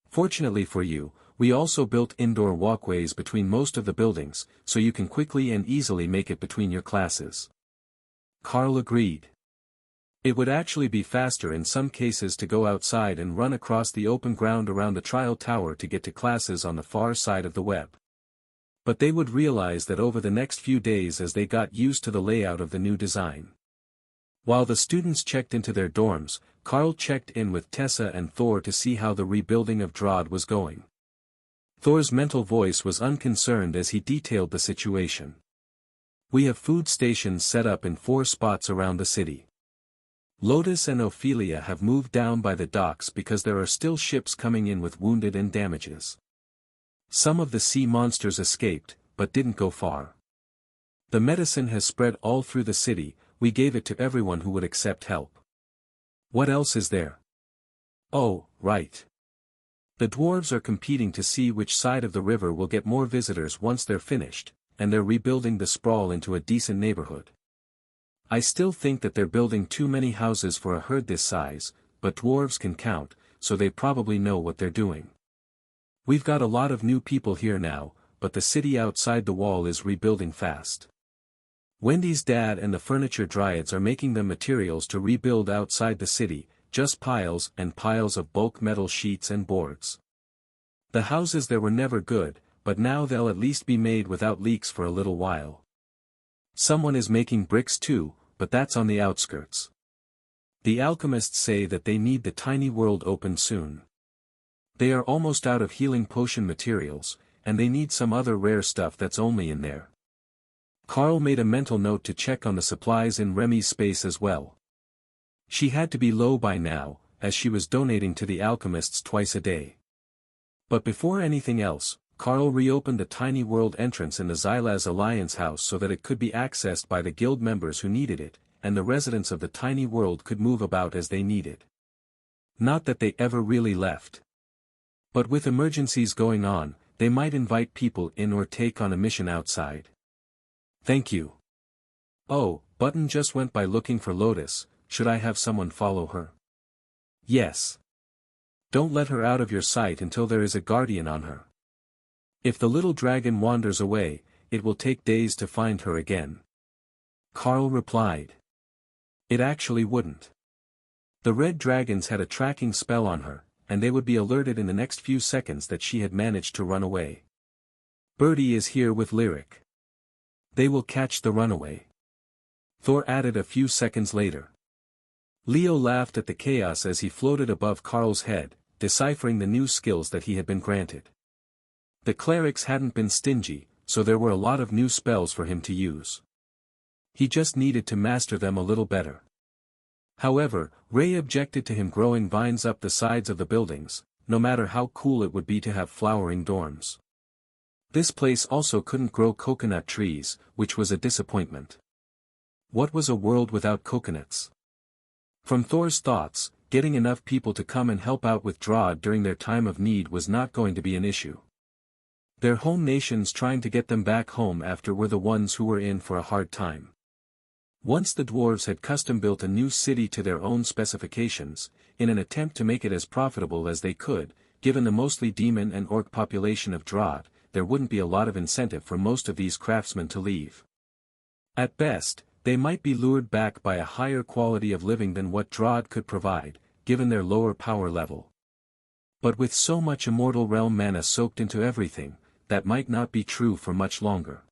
Speaker 1: Fortunately for you, we also built indoor walkways between most of the buildings, so you can quickly and easily make it between your classes." Carl agreed. It would actually be faster in some cases to go outside and run across the open ground around the trial tower to get to classes on the far side of the web. But they would realize that over the next few days as they got used to the layout of the new design. While the students checked into their dorms, Carl checked in with Tessa and Thor to see how the rebuilding of Drod was going. Thor's mental voice was unconcerned as he detailed the situation. "We have food stations set up in 4 spots around the city. Lotus and Ophelia have moved down by the docks because there are still ships coming in with wounded and damages. Some of the sea monsters escaped, but didn't go far. The medicine has spread all through the city, we gave it to everyone who would accept help. What else is there? Oh, right. The dwarves are competing to see which side of the river will get more visitors once they're finished, and they're rebuilding the sprawl into a decent neighborhood. I still think that they're building too many houses for a herd this size, but dwarves can count, so they probably know what they're doing. We've got a lot of new people here now, but the city outside the wall is rebuilding fast. Wendy's dad and the furniture dryads are making them materials to rebuild outside the city, just piles and piles of bulk metal sheets and boards. The houses there were never good, but now they'll at least be made without leaks for a little while. Someone is making bricks too, but that's on the outskirts. The alchemists say that they need the tiny world opened soon. They are almost out of healing potion materials, and they need some other rare stuff that's only in there. Carl made a mental note to check on the supplies in Remy's space as well. She had to be low by now, as she was donating to the alchemists twice a day. But before anything else, Carl reopened the tiny world entrance in the Xylaz Alliance house so that it could be accessed by the guild members who needed it, and the residents of the tiny world could move about as they needed. Not that they ever really left. But with emergencies going on, they might invite people in or take on a mission outside. Thank you. Oh, Button just went by looking for Lotus, should I have someone follow her? Yes. Don't let her out of your sight until there is a guardian on her. If the little dragon wanders away, it will take days to find her again. Carl replied. It actually wouldn't. The red dragons had a tracking spell on her, and they would be alerted in the next few seconds that she had managed to run away. Birdie is here with Lyric. They will catch the runaway. Thor added a few seconds later. Leo laughed at the chaos as he floated above Carl's head, deciphering the new skills that he had been granted. The clerics hadn't been stingy, so there were a lot of new spells for him to use. He just needed to master them a little better. However, Ray objected to him growing vines up the sides of the buildings, no matter how cool it would be to have flowering dorms. This place also couldn't grow coconut trees, which was a disappointment. What was a world without coconuts? From Thor's thoughts, getting enough people to come and help out with Drod during their time of need was not going to be an issue. Their home nations trying to get them back home after were the ones who were in for a hard time. Once the dwarves had custom-built a new city to their own specifications, in an attempt to make it as profitable as they could, given the mostly demon and orc population of Drod, there wouldn't be a lot of incentive for most of these craftsmen to leave. At best, they might be lured back by a higher quality of living than what Drod could provide, given their lower power level. But with so much Immortal Realm mana soaked into everything, that might not be true for much longer.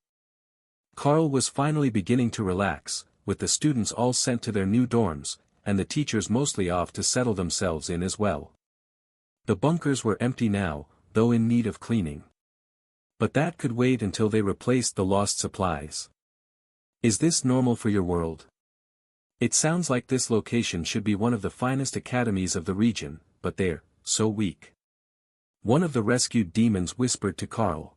Speaker 1: Carl was finally beginning to relax, with the students all sent to their new dorms, and the teachers mostly off to settle themselves in as well. The bunkers were empty now, though in need of cleaning. But that could wait until they replaced the lost supplies. Is this normal for your world? It sounds like this location should be one of the finest academies of the region, but they're so weak. One of the rescued demons whispered to Carl.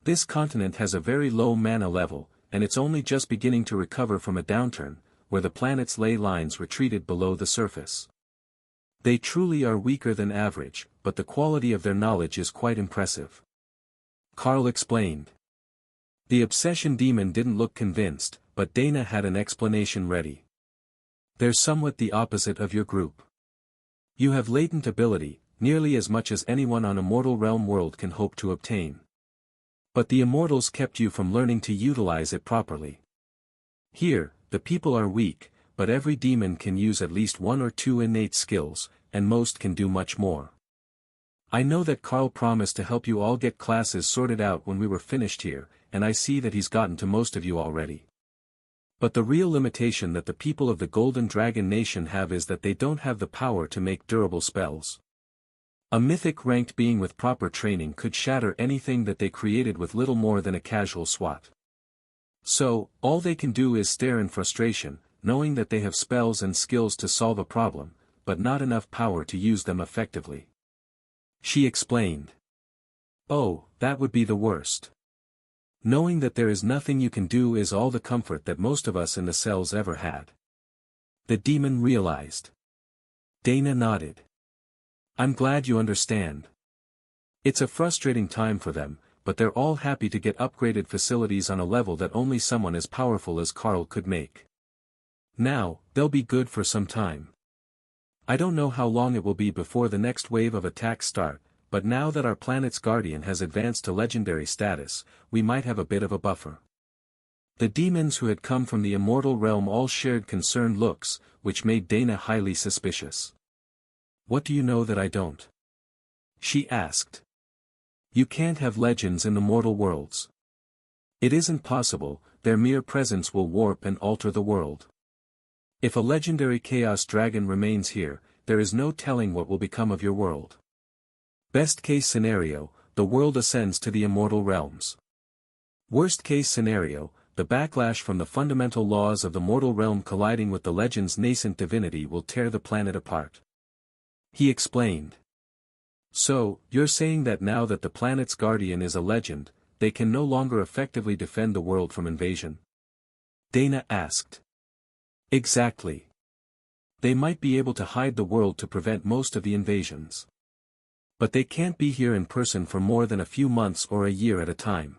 Speaker 1: This continent has a very low mana level, and it's only just beginning to recover from a downturn, where the planet's ley lines retreated below the surface. They truly are weaker than average, but the quality of their knowledge is quite impressive. Carl explained. The obsession demon didn't look convinced, but Dana had an explanation ready. They're somewhat the opposite of your group. You have latent ability, nearly as much as anyone on Immortal Realm world can hope to obtain. But the Immortals kept you from learning to utilize it properly. Here, the people are weak, but every demon can use at least one or two innate skills, and most can do much more. I know that Carl promised to help you all get classes sorted out when we were finished here, and I see that he's gotten to most of you already. But the real limitation that the people of the Golden Dragon Nation have is that they don't have the power to make durable spells. A mythic ranked being with proper training could shatter anything that they created with little more than a casual swat. So, all they can do is stare in frustration, knowing that they have spells and skills to solve a problem, but not enough power to use them effectively. She explained. Oh, that would be the worst. Knowing that there is nothing you can do is all the comfort that most of us in the cells ever had. The demon realized. Dana nodded. I'm glad you understand. It's a frustrating time for them, but they're all happy to get upgraded facilities on a level that only someone as powerful as Carl could make. Now, they'll be good for some time. I don't know how long it will be before the next wave of attacks start, but now that our planet's guardian has advanced to legendary status, we might have a bit of a buffer. The demons who had come from the immortal realm all shared concerned looks, which made Dana highly suspicious. What do you know that I don't? She asked. You can't have legends in the mortal worlds. It isn't possible, their mere presence will warp and alter the world. If a legendary chaos dragon remains here, there is no telling what will become of your world. Best case scenario, the world ascends to the immortal realms. Worst case scenario, the backlash from the fundamental laws of the mortal realm colliding with the legend's nascent divinity will tear the planet apart. He explained. So, you're saying that now that the planet's guardian is a legend, they can no longer effectively defend the world from invasion? Dana asked. Exactly. They might be able to hide the world to prevent most of the invasions. But they can't be here in person for more than a few months or a year at a time.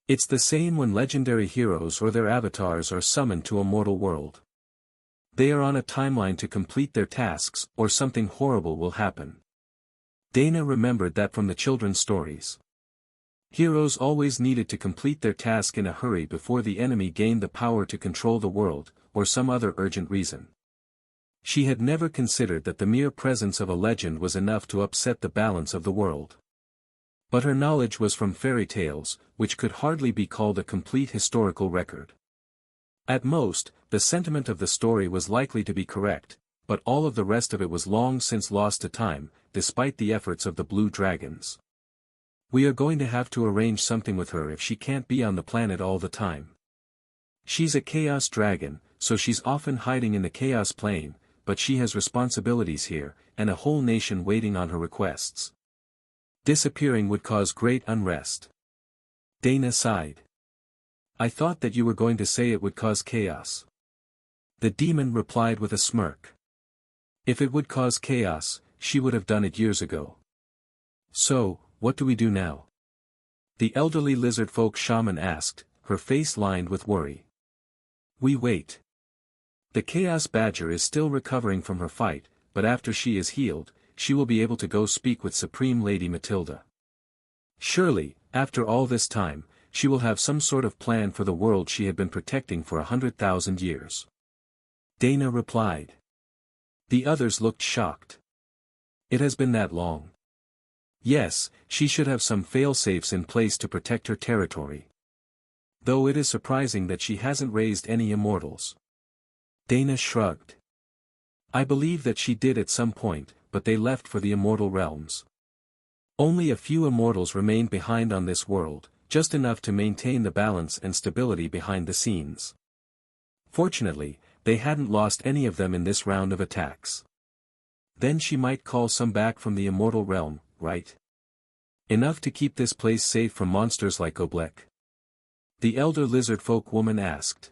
Speaker 1: It's the same when legendary heroes or their avatars are summoned to a mortal world. They are on a timeline to complete their tasks, or something horrible will happen. Dana remembered that from the children's stories. Heroes always needed to complete their task in a hurry before the enemy gained the power to control the world, or some other urgent reason. She had never considered that the mere presence of a legend was enough to upset the balance of the world. But her knowledge was from fairy tales, which could hardly be called a complete historical record. At most, the sentiment of the story was likely to be correct, but all of the rest of it was long since lost to time, despite the efforts of the blue dragons. We are going to have to arrange something with her if she can't be on the planet all the time. She's a chaos dragon, so she's often hiding in the chaos plane, but she has responsibilities here, and a whole nation waiting on her requests. Disappearing would cause great unrest. Dana sighed. I thought that you were going to say it would cause chaos. The demon replied with a smirk. If it would cause chaos, she would have done it years ago. So, what do we do now? The elderly lizard-folk shaman asked, her face lined with worry. We wait. The Chaos Badger is still recovering from her fight, but after she is healed, she will be able to go speak with Supreme Lady Matilda. Surely, after all this time, she will have some sort of plan for the world she had been protecting for 100,000 years. Dana replied. The others looked shocked. It has been that long. Yes, she should have some fail-safes in place to protect her territory. Though it is surprising that she hasn't raised any immortals. Dana shrugged. I believe that she did at some point, but they left for the immortal realms. Only a few immortals remained behind on this world, just enough to maintain the balance and stability behind the scenes. Fortunately, they hadn't lost any of them in this round of attacks. Then she might call some back from the immortal realm, right? Enough to keep this place safe from monsters like Oblek? The elder lizard folk woman asked.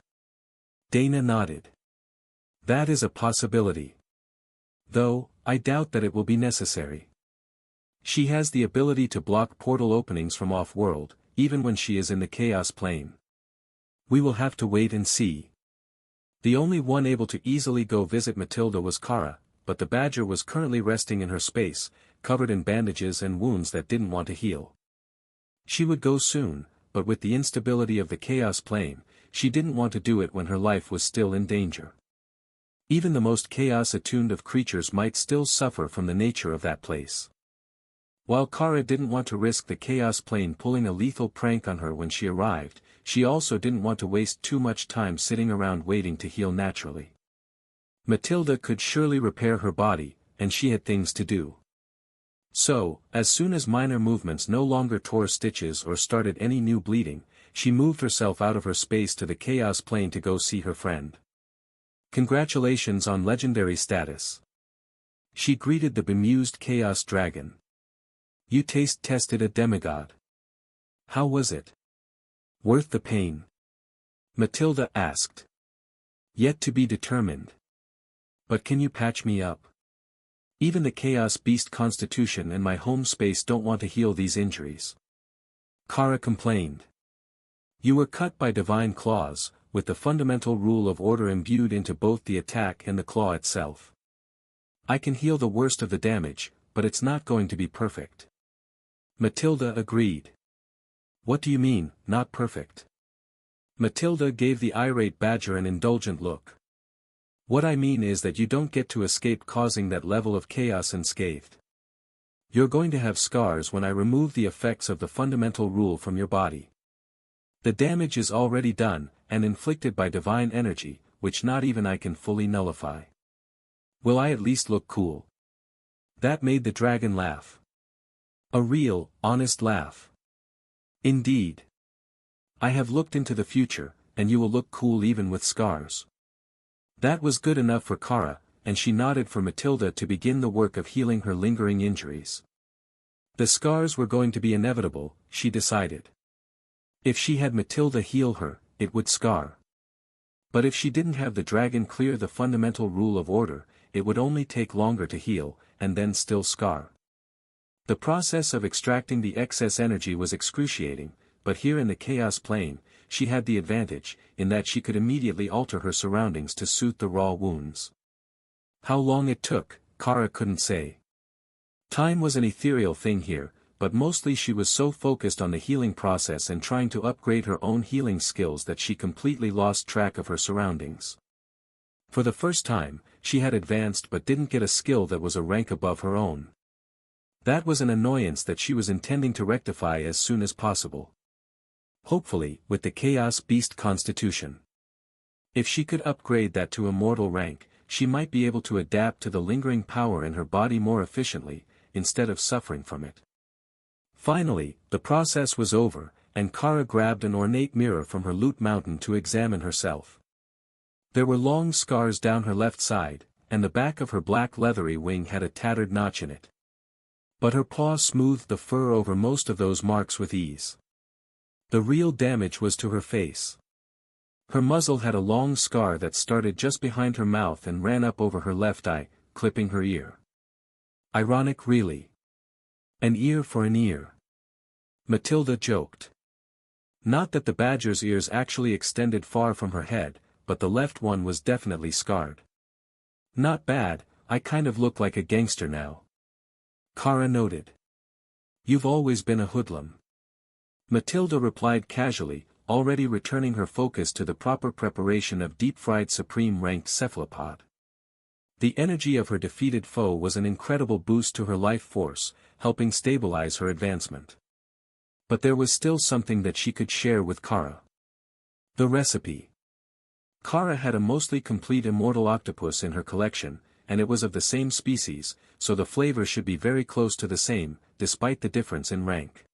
Speaker 1: Dana nodded. That is a possibility. Though, I doubt that it will be necessary. She has the ability to block portal openings from off-world, even when she is in the chaos plane. We will have to wait and see. The only one able to easily go visit Matilda was Kara, but the badger was currently resting in her space, covered in bandages and wounds that didn't want to heal. She would go soon, but with the instability of the chaos plane, she didn't want to do it when her life was still in danger. Even the most chaos-attuned of creatures might still suffer from the nature of that place. While Kara didn't want to risk the chaos plane pulling a lethal prank on her when she arrived, she also didn't want to waste too much time sitting around waiting to heal naturally. Matilda could surely repair her body, and she had things to do. So, as soon as minor movements no longer tore stitches or started any new bleeding, she moved herself out of her space to the chaos plane to go see her friend. Congratulations on legendary status. She greeted the bemused chaos dragon. You taste-tested a demigod. How was it? Worth the pain? Matilda asked. Yet to be determined. But can you patch me up? Even the Chaos Beast Constitution and my home space don't want to heal these injuries. Kara complained. You were cut by divine claws, with the fundamental rule of order imbued into both the attack and the claw itself. I can heal the worst of the damage, but it's not going to be perfect. Matilda agreed. What do you mean, not perfect? Matilda gave the irate badger an indulgent look. What I mean is that you don't get to escape causing that level of chaos unscathed. You're going to have scars when I remove the effects of the fundamental rule from your body. The damage is already done, and inflicted by divine energy, which not even I can fully nullify. Will I at least look cool? That made the dragon laugh. A real, honest laugh. Indeed. I have looked into the future, and you will look cool even with scars. That was good enough for Kara, and she nodded for Matilda to begin the work of healing her lingering injuries. The scars were going to be inevitable, she decided. If she had Matilda heal her, it would scar. But if she didn't have the dragon clear the fundamental rule of order, it would only take longer to heal, and then still scar. The process of extracting the excess energy was excruciating, but here in the chaos plane, she had the advantage, in that she could immediately alter her surroundings to suit the raw wounds. How long it took, Kara couldn't say. Time was an ethereal thing here, but mostly she was so focused on the healing process and trying to upgrade her own healing skills that she completely lost track of her surroundings. For the first time, she had advanced but didn't get a skill that was a rank above her own. That was an annoyance that she was intending to rectify as soon as possible. Hopefully, with the Chaos Beast Constitution. If she could upgrade that to immortal rank, she might be able to adapt to the lingering power in her body more efficiently, instead of suffering from it. Finally, the process was over, and Kara grabbed an ornate mirror from her loot mountain to examine herself. There were long scars down her left side, and the back of her black leathery wing had a tattered notch in it. But her paw smoothed the fur over most of those marks with ease. The real damage was to her face. Her muzzle had a long scar that started just behind her mouth and ran up over her left eye, clipping her ear. Ironic really. An ear for an ear. Matilda joked. Not that the badger's ears actually extended far from her head, but the left one was definitely scarred. Not bad, I kind of look like a gangster now. Kara noted. You've always been a hoodlum. Matilda replied casually, already returning her focus to the proper preparation of deep-fried supreme-ranked cephalopod. The energy of her defeated foe was an incredible boost to her life force, helping stabilize her advancement. But there was still something that she could share with Kara. The recipe. Kara had a mostly complete immortal octopus in her collection, and it was of the same species, so the flavor should be very close to the same, despite the difference in rank.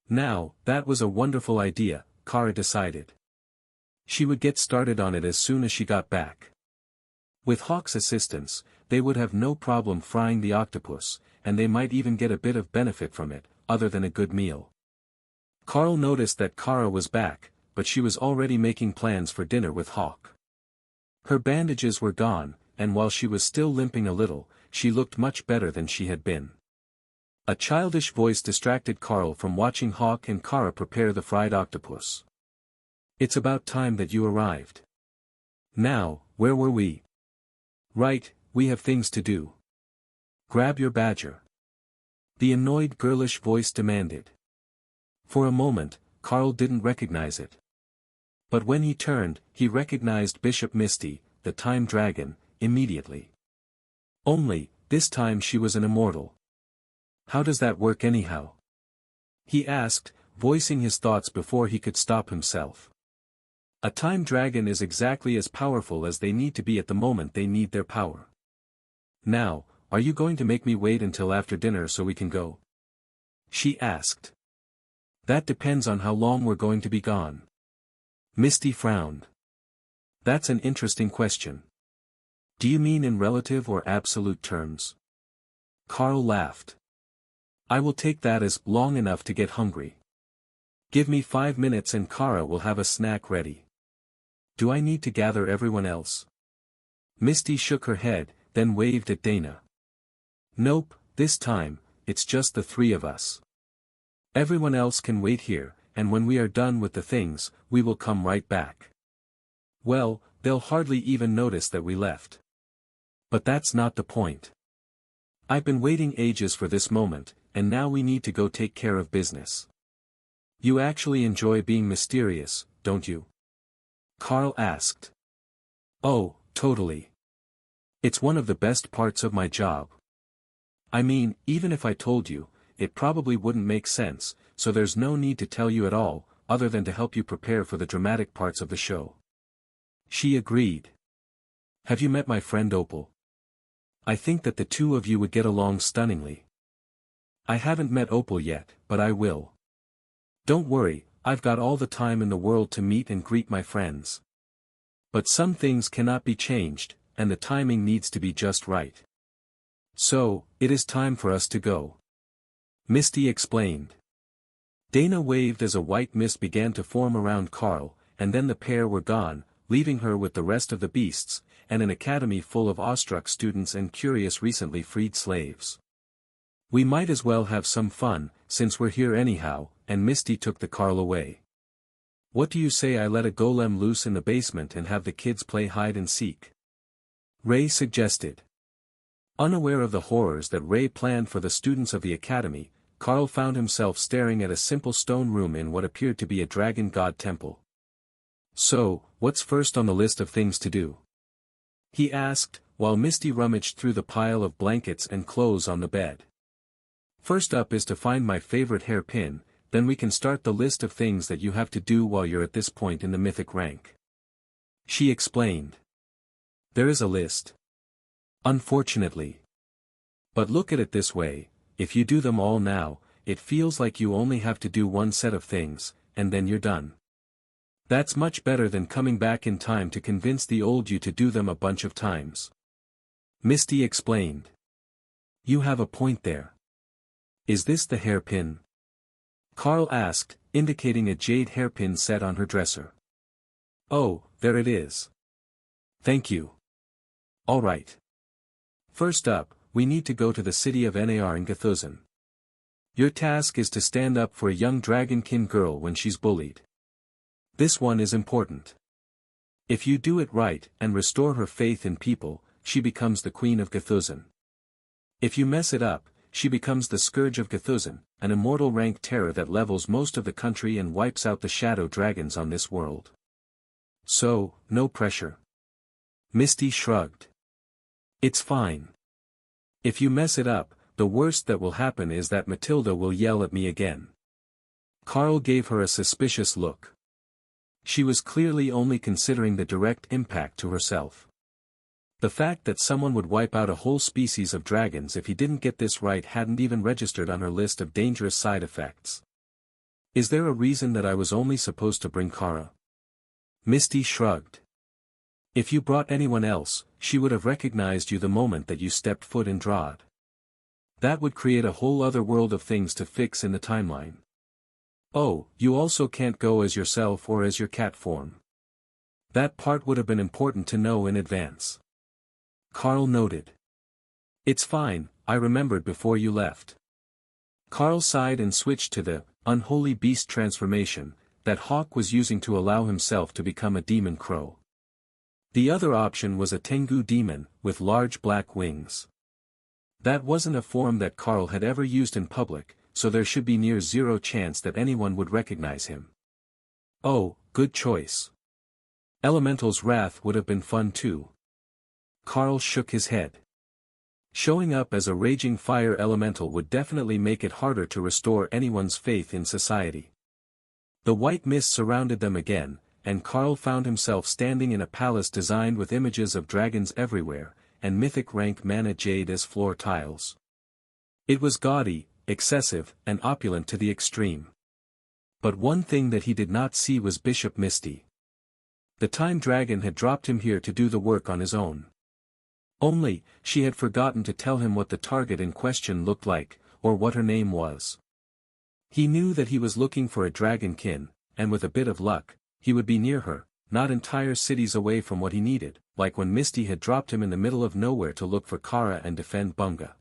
Speaker 1: Now, that was a wonderful idea, Kara decided. She would get started on it as soon as she got back. With Hawk's assistance, they would have no problem frying the octopus, and they might even get a bit of benefit from it, other than a good meal. Carl noticed that Kara was back, but she was already making plans for dinner with Hawk. Her bandages were gone, and while she was still limping a little, she looked much better than she had been. A childish voice distracted Carl from watching Hawk and Kara prepare the fried octopus. It's about time that you arrived. Now, where were we? Right, we have things to do. Grab your badger. The annoyed girlish voice demanded. For a moment, Carl didn't recognize it. But when he turned, he recognized Bishop Misty, the time dragon, immediately. Only, this time she was an immortal. How does that work anyhow? He asked, voicing his thoughts before he could stop himself. A time dragon is exactly as powerful as they need to be at the moment they need their power. Now, are you going to make me wait until after dinner so we can go? She asked. That depends on how long we're going to be gone. Misty frowned. That's an interesting question. Do you mean in relative or absolute terms? Carl laughed. I will take that as long enough to get hungry. Give me 5 minutes and Kara will have a snack ready. Do I need to gather everyone else? Misty shook her head, then waved at Dana. Nope, this time, it's just the three of us. Everyone else can wait here, and when we are done with the things, we will come right back. Well, they'll hardly even notice that we left. But that's not the point. I've been waiting ages for this moment, and now we need to go take care of business. You actually enjoy being mysterious, don't you? Carl asked. Oh, totally. It's one of the best parts of my job. I mean, even if I told you, it probably wouldn't make sense, so there's no need to tell you at all, other than to help you prepare for the dramatic parts of the show. She agreed. Have you met my friend Opal? I think that the two of you would get along stunningly. I haven't met Opal yet, but I will. Don't worry, I've got all the time in the world to meet and greet my friends. But some things cannot be changed, and the timing needs to be just right. So, it is time for us to go. Misty explained. Dana waved as a white mist began to form around Carl, and then the pair were gone, leaving her with the rest of the beasts, and an academy full of awestruck students and curious recently freed slaves. We might as well have some fun, since we're here anyhow, and Misty took the Carl away. What do you say I let a golem loose in the basement and have the kids play hide and seek? Ray suggested. Unaware of the horrors that Ray planned for the students of the academy, Carl found himself staring at a simple stone room in what appeared to be a dragon god temple. So, what's first on the list of things to do? He asked, while Misty rummaged through the pile of blankets and clothes on the bed. First up is to find my favorite hairpin, then we can start the list of things that you have to do while you're at this point in the mythic rank. She explained. There is a list. Unfortunately. But look at it this way, if you do them all now, it feels like you only have to do one set of things, and then you're done. That's much better than coming back in time to convince the old you to do them a bunch of times. Misty explained. You have a point there. Is this the hairpin? Carl asked, indicating a jade hairpin set on her dresser. Oh, there it is. Thank you. All right. First up, we need to go to the city of Nar in Gathuzan. Your task is to stand up for a young dragonkin girl when she's bullied. This one is important. If you do it right and restore her faith in people, she becomes the queen of Gathuzan. If you mess it up, she becomes the scourge of Gathuzan, an immortal rank terror that levels most of the country and wipes out the shadow dragons on this world. So, no pressure. Misty shrugged. It's fine. If you mess it up, the worst that will happen is that Matilda will yell at me again. Carl gave her a suspicious look. She was clearly only considering the direct impact to herself. The fact that someone would wipe out a whole species of dragons if he didn't get this right hadn't even registered on her list of dangerous side effects. Is there a reason that I was only supposed to bring Kara? Misty shrugged. If you brought anyone else, she would have recognized you the moment that you stepped foot in Drod. That would create a whole other world of things to fix in the timeline. Oh, you also can't go as yourself or as your cat form. That part would have been important to know in advance. Carl noted. It's fine, I remembered before you left. Carl sighed and switched to the unholy beast transformation that Hawk was using to allow himself to become a demon crow. The other option was a Tengu demon, with large black wings. That wasn't a form that Carl had ever used in public, so there should be near zero chance that anyone would recognize him. Oh, good choice. Elemental's Wrath would have been fun too. Carl shook his head. Showing up as a raging fire elemental would definitely make it harder to restore anyone's faith in society. The white mist surrounded them again, and Carl found himself standing in a palace designed with images of dragons everywhere, and mythic rank mana jade as floor tiles. It was gaudy, excessive, and opulent to the extreme. But one thing that he did not see was Bishop Misty. The time dragon had dropped him here to do the work on his own. Only, she had forgotten to tell him what the target in question looked like, or what her name was. He knew that he was looking for a dragonkin, and with a bit of luck, he would be near her, not entire cities away from what he needed, like when Misty had dropped him in the middle of nowhere to look for Kara and defend Bunga.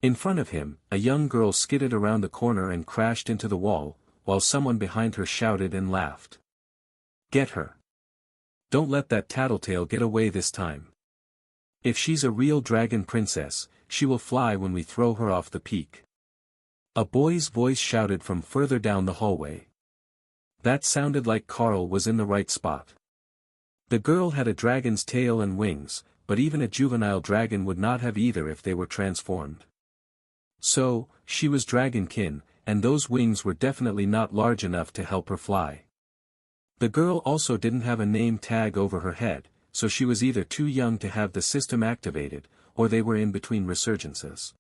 Speaker 1: In front of him, a young girl skidded around the corner and crashed into the wall, while someone behind her shouted and laughed. Get her. Don't let that tattletale get away this time. If she's a real dragon princess, she will fly when we throw her off the peak. A boy's voice shouted from further down the hallway. That sounded like Carl was in the right spot. The girl had a dragon's tail and wings, but even a juvenile dragon would not have either if they were transformed. So, she was dragonkin, and those wings were definitely not large enough to help her fly. The girl also didn't have a name tag over her head, so she was either too young to have the system activated, or they were in between resurgences.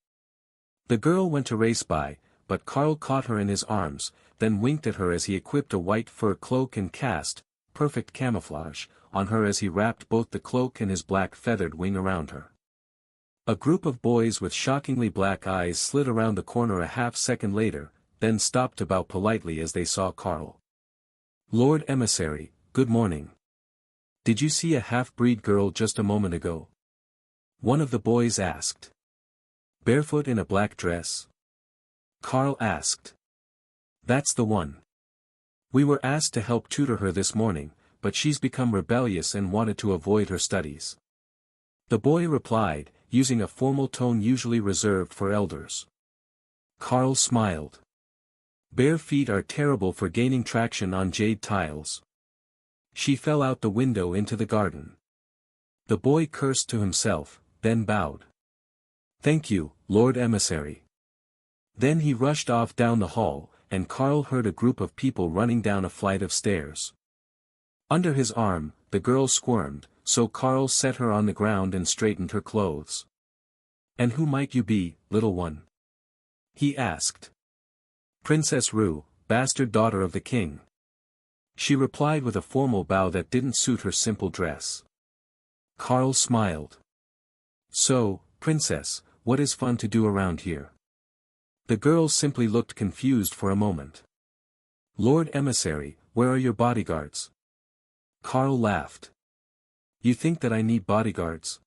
Speaker 1: The girl went to race by, but Carl caught her in his arms, then winked at her as he equipped a white fur cloak and cast, perfect camouflage, on her as he wrapped both the cloak and his black feathered wing around her. A group of boys with shockingly black eyes slid around the corner a half-second later, then stopped to bow politely as they saw Carl. Lord Emissary, good morning. Did you see a half-breed girl just a moment ago? One of the boys asked. Barefoot in a black dress? Carl asked. That's the one. We were asked to help tutor her this morning, but she's become rebellious and wanted to avoid her studies. The boy replied, using a formal tone usually reserved for elders. Carl smiled. Bare feet are terrible for gaining traction on jade tiles. She fell out the window into the garden. The boy cursed to himself, then bowed. Thank you, Lord Emissary. Then he rushed off down the hall, and Carl heard a group of people running down a flight of stairs. Under his arm, the girl squirmed, so Carl set her on the ground and straightened her clothes. And who might you be, little one? He asked. Princess Rue, bastard daughter of the king. She replied with a formal bow that didn't suit her simple dress. Carl smiled. So, princess, what is fun to do around here? The girl simply looked confused for a moment. Lord Emissary, where are your bodyguards? Carl laughed. You think that I need bodyguards?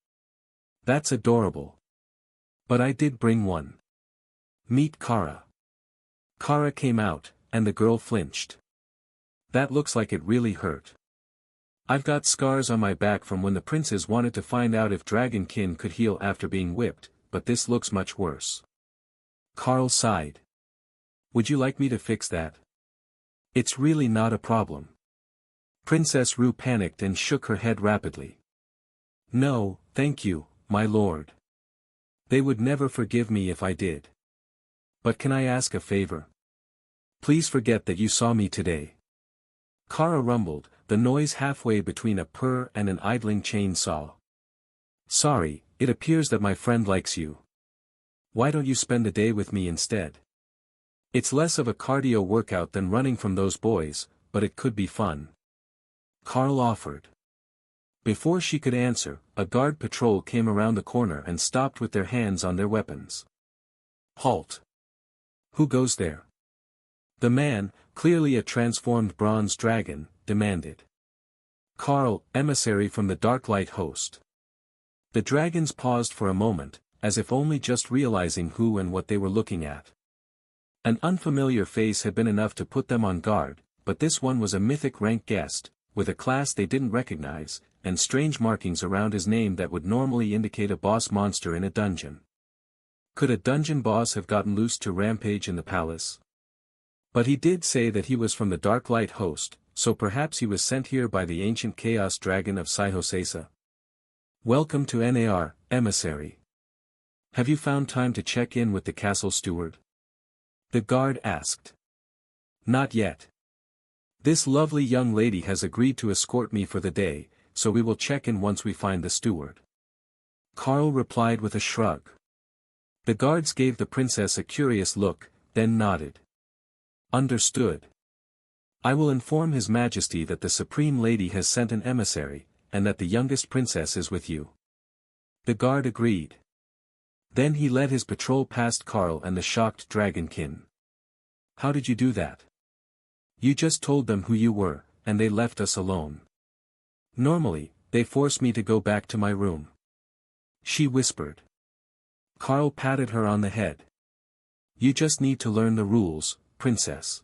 Speaker 1: That's adorable. But I did bring one. Meet Kara. Kara came out, and the girl flinched. That looks like it really hurt. I've got scars on my back from when the princes wanted to find out if dragonkin could heal after being whipped, but this looks much worse. Carl sighed. Would you like me to fix that? It's really not a problem. Princess Rue panicked and shook her head rapidly. No, thank you, my lord. They would never forgive me if I did. But can I ask a favor? Please forget that you saw me today. Kara rumbled, the noise halfway between a purr and an idling chainsaw. Sorry, it appears that my friend likes you. Why don't you spend a day with me instead? It's less of a cardio workout than running from those boys, but it could be fun. Carl offered. Before she could answer, a guard patrol came around the corner and stopped with their hands on their weapons. Halt! Who goes there? The man, clearly a transformed bronze dragon, demanded. Carl, emissary from the Darklight host. The dragons paused for a moment, as if only just realizing who and what they were looking at. An unfamiliar face had been enough to put them on guard, but this one was a mythic rank guest, with a class they didn't recognize, and strange markings around his name that would normally indicate a boss monster in a dungeon. Could a dungeon boss have gotten loose to rampage in the palace? But he did say that he was from the Darklight host, so perhaps he was sent here by the ancient chaos dragon of Saihosesa. Welcome to NAR, emissary. Have you found time to check in with the castle steward? The guard asked. Not yet. This lovely young lady has agreed to escort me for the day, so we will check in once we find the steward. Carl replied with a shrug. The guards gave the princess a curious look, then nodded. Understood. I will inform His Majesty that the Supreme Lady has sent an emissary, and that the youngest princess is with you. The guard agreed. Then he led his patrol past Carl and the shocked dragonkin. How did you do that? You just told them who you were, and they left us alone. Normally, they force me to go back to my room. She whispered. Carl patted her on the head. You just need to learn the rules, princess.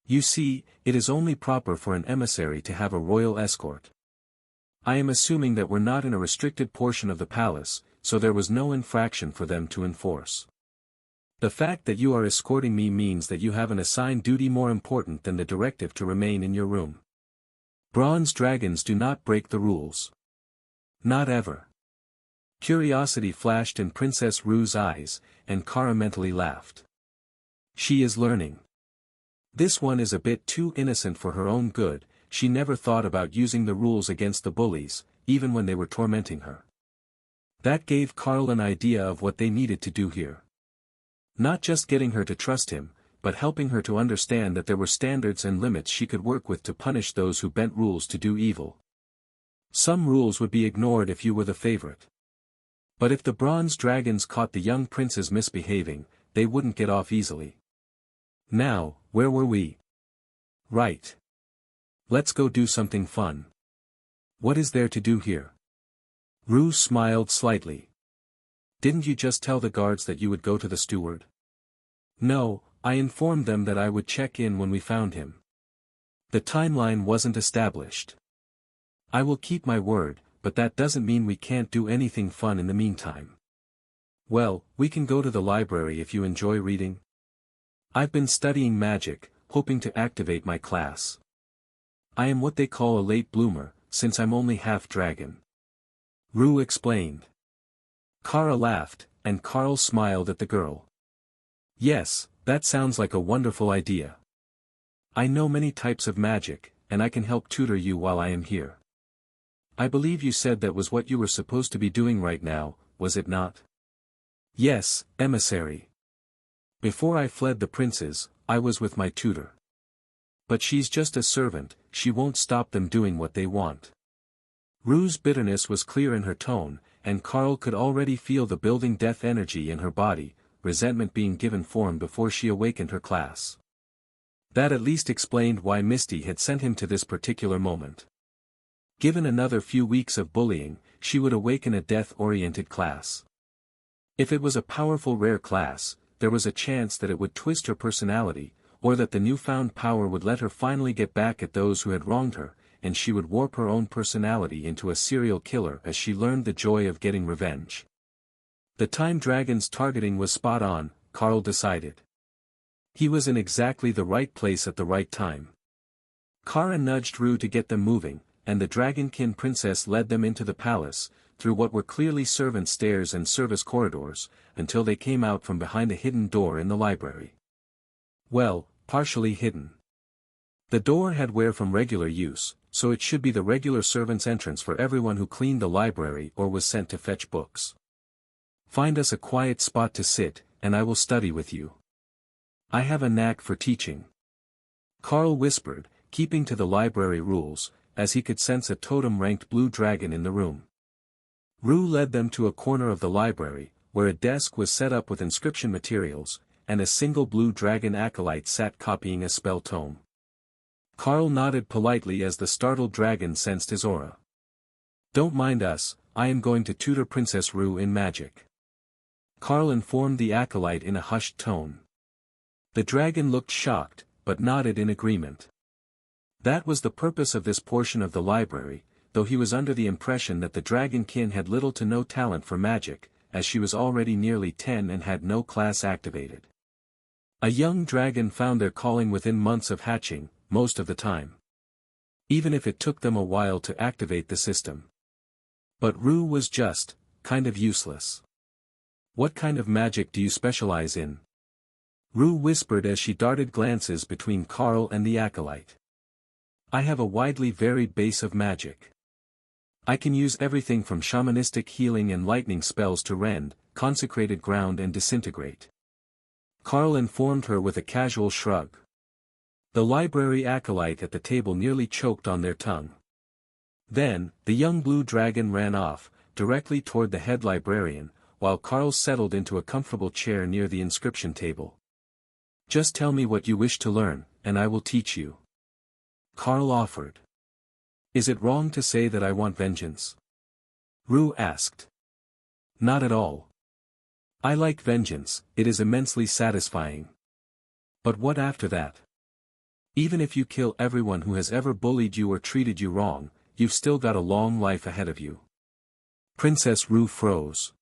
Speaker 1: You see, it is only proper for an emissary to have a royal escort. I am assuming that we're not in a restricted portion of the palace, so there was no infraction for them to enforce. The fact that you are escorting me means that you have an assigned duty more important than the directive to remain in your room. Bronze dragons do not break the rules. Not ever. Curiosity flashed in Princess Rue's eyes, and Kara mentally laughed. She is learning. This one is a bit too innocent for her own good. She never thought about using the rules against the bullies, even when they were tormenting her. That gave Carl an idea of what they needed to do here. Not just getting her to trust him, but helping her to understand that there were standards and limits she could work with to punish those who bent rules to do evil. Some rules would be ignored if you were the favorite. But if the bronze dragons caught the young princes misbehaving, they wouldn't get off easily. Now, where were we? Right. Let's go do something fun. What is there to do here? Rue smiled slightly. Didn't you just tell the guards that you would go to the steward? No, I informed them that I would check in when we found him. The timeline wasn't established. I will keep my word, but that doesn't mean we can't do anything fun in the meantime. Well, we can go to the library if you enjoy reading. I've been studying magic, hoping to activate my class. I am what they call a late bloomer, since I'm only half dragon. Rue explained. Kara laughed, and Carl smiled at the girl. Yes, that sounds like a wonderful idea. I know many types of magic, and I can help tutor you while I am here. I believe you said that was what you were supposed to be doing right now, was it not? Yes, emissary. Before I fled the princes, I was with my tutor. But she's just a servant, she won't stop them doing what they want. Rue's bitterness was clear in her tone, and Carl could already feel the building death energy in her body, resentment being given form before she awakened her class. That at least explained why Misty had sent him to this particular moment. Given another few weeks of bullying, she would awaken a death-oriented class. If it was a powerful rare class, there was a chance that it would twist her personality, or that the newfound power would let her finally get back at those who had wronged her, and she would warp her own personality into a serial killer as she learned the joy of getting revenge. The time dragon's targeting was spot on, Carl decided. He was in exactly the right place at the right time. Kara nudged Rue to get them moving, and the dragonkin princess led them into the palace, through what were clearly servant stairs and service corridors, until they came out from behind a hidden door in the library. Well, partially hidden. The door had wear from regular use, so it should be the regular servant's entrance for everyone who cleaned the library or was sent to fetch books. Find us a quiet spot to sit, and I will study with you. I have a knack for teaching. Carl whispered, keeping to the library rules, as he could sense a totem-ranked blue dragon in the room. Rue led them to a corner of the library, where a desk was set up with inscription materials, and a single blue dragon acolyte sat copying a spell tome. Carl nodded politely as the startled dragon sensed his aura. Don't mind us, I am going to tutor Princess Rue in magic. Carl informed the acolyte in a hushed tone. The dragon looked shocked, but nodded in agreement. That was the purpose of this portion of the library, though he was under the impression that the dragonkin had little to no talent for magic, as she was already nearly 10 and had no class activated. A young dragon found their calling within months of hatching, most of the time. Even if it took them a while to activate the system. But Rue was just, kind of useless. What kind of magic do you specialize in? Rue whispered as she darted glances between Carl and the acolyte. I have a widely varied base of magic. I can use everything from shamanistic healing and lightning spells to rend, consecrated ground and disintegrate. Carl informed her with a casual shrug. The library acolyte at the table nearly choked on their tongue. Then, the young blue dragon ran off, directly toward the head librarian, while Carl settled into a comfortable chair near the inscription table. Just tell me what you wish to learn, and I will teach you. Carl offered. Is it wrong to say that I want vengeance? Rue asked. Not at all. I like vengeance, it is immensely satisfying. But what after that? Even if you kill everyone who has ever bullied you or treated you wrong, you've still got a long life ahead of you. Princess Rue froze.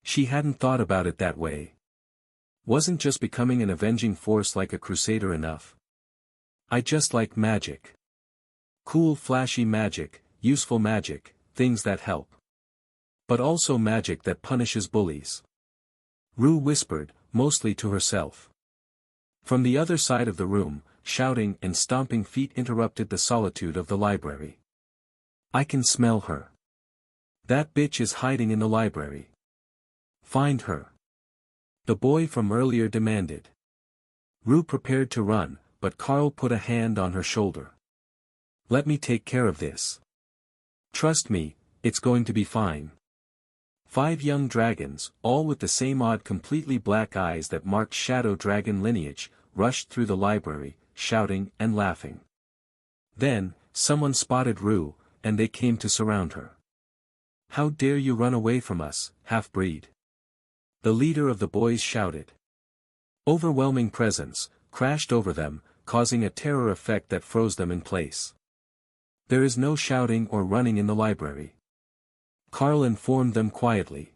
Speaker 1: She hadn't thought about it that way. Wasn't just becoming an avenging force like a crusader enough? I just like magic. Cool flashy magic, useful magic, things that help. But also magic that punishes bullies. Rue whispered, mostly to herself. From the other side of the room, shouting and stomping feet interrupted the solitude of the library. I can smell her. That bitch is hiding in the library. Find her. The boy from earlier demanded. Rue prepared to run, but Carl put a hand on her shoulder. Let me take care of this. Trust me, it's going to be fine. 5 young dragons, all with the same odd completely black eyes that marked shadow dragon lineage, rushed through the library, shouting and laughing. Then, someone spotted Rue, and they came to surround her. How dare you run away from us, half-breed? The leader of the boys shouted. Overwhelming presence crashed over them, causing a terror effect that froze them in place. There is no shouting or running in the library. Carl informed them quietly.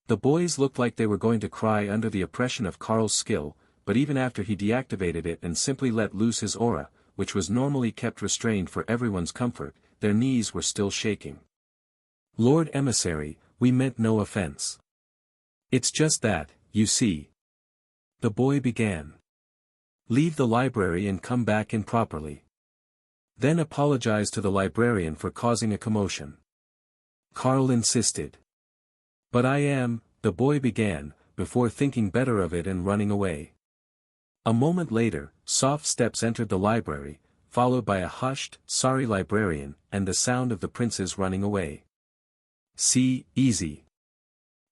Speaker 1: The boys looked like they were going to cry under the oppression of Carl's skill, but even after he deactivated it and simply let loose his aura, which was normally kept restrained for everyone's comfort, their knees were still shaking. Lord Emissary, we meant no offense. It's just that, you see. The boy began. Leave the library and come back in properly. Then apologize to the librarian for causing a commotion. Carl insisted. But I am, the boy began, before thinking better of it and running away. A moment later, soft steps entered the library, followed by a hushed, sorry librarian, and the sound of the princes running away. See, easy.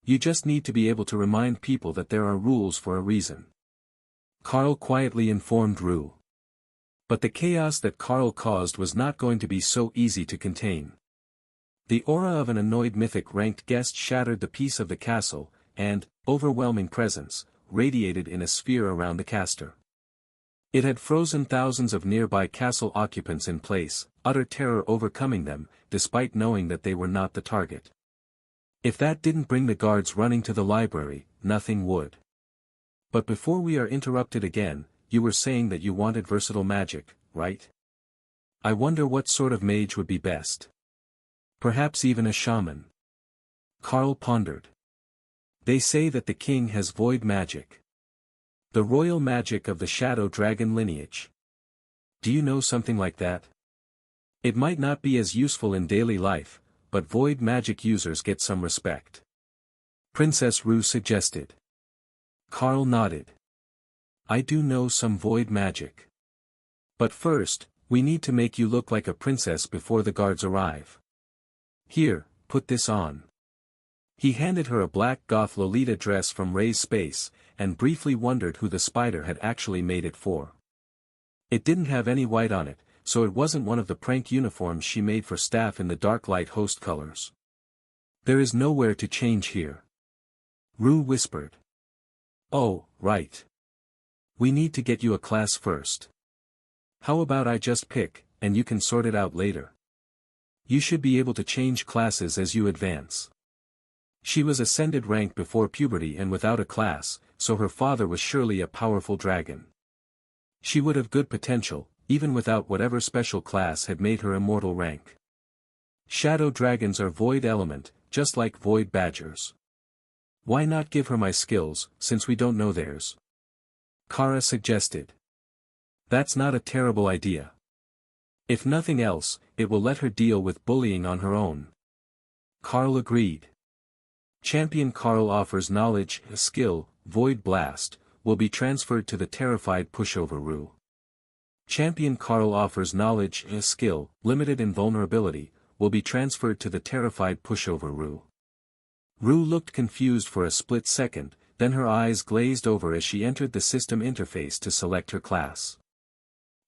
Speaker 1: You just need to be able to remind people that there are rules for a reason. Carl quietly informed Rue. But the chaos that Carl caused was not going to be so easy to contain. The aura of an annoyed mythic-ranked guest shattered the peace of the castle, and, overwhelming presence, radiated in a sphere around the caster. It had frozen thousands of nearby castle occupants in place, utter terror overcoming them, despite knowing that they were not the target. If that didn't bring the guards running to the library, nothing would. But before we are interrupted again, you were saying that you wanted versatile magic, right? I wonder what sort of mage would be best. Perhaps even a shaman. Carl pondered. They say that the king has void magic. The royal magic of the shadow dragon lineage. Do you know something like that? It might not be as useful in daily life, but void magic users get some respect. Princess Rue suggested. Carl nodded. I do know some void magic. But first, we need to make you look like a princess before the guards arrive. Here, put this on. He handed her a black goth Lolita dress from Ray's Space, and briefly wondered who the spider had actually made it for. It didn't have any white on it, so it wasn't one of the prank uniforms she made for staff in the Dark Light host colors. There is nowhere to change here. Rue whispered. Oh, right. We need to get you a class first. How about I just pick, and you can sort it out later? You should be able to change classes as you advance. She was ascended rank before puberty and without a class, so her father was surely a powerful dragon. She would have good potential, even without whatever special class had made her immortal rank. Shadow dragons are void element, just like void badgers. Why not give her my skills, since we don't know theirs? Kara suggested. That's not a terrible idea. If nothing else, it will let her deal with bullying on her own. Carl agreed. Champion Carl offers knowledge, skill, Void Blast, will be transferred to the terrified pushover Rue. Champion Carl offers knowledge, skill, limited invulnerability, will be transferred to the terrified pushover Rue. Rue looked confused for a split second, then her eyes glazed over as she entered the system interface to select her class.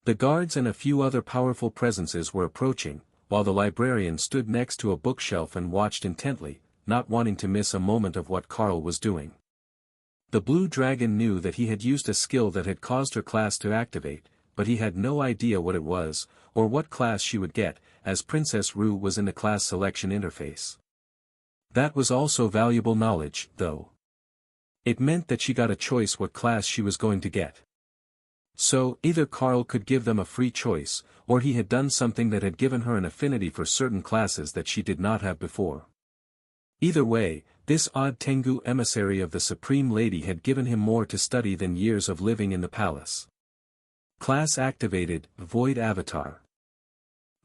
Speaker 1: The guards and a few other powerful presences were approaching, while the librarian stood next to a bookshelf and watched intently, not wanting to miss a moment of what Carl was doing. The blue dragon knew that he had used a skill that had caused her class to activate, but he had no idea what it was, or what class she would get, as Princess Rue was in the class selection interface. That was also valuable knowledge, though. It meant that she got a choice what class she was going to get. So, either Carl could give them a free choice, or he had done something that had given her an affinity for certain classes that she did not have before. Either way, this odd Tengu emissary of the Supreme Lady had given him more to study than years of living in the palace. Class activated, Void Avatar.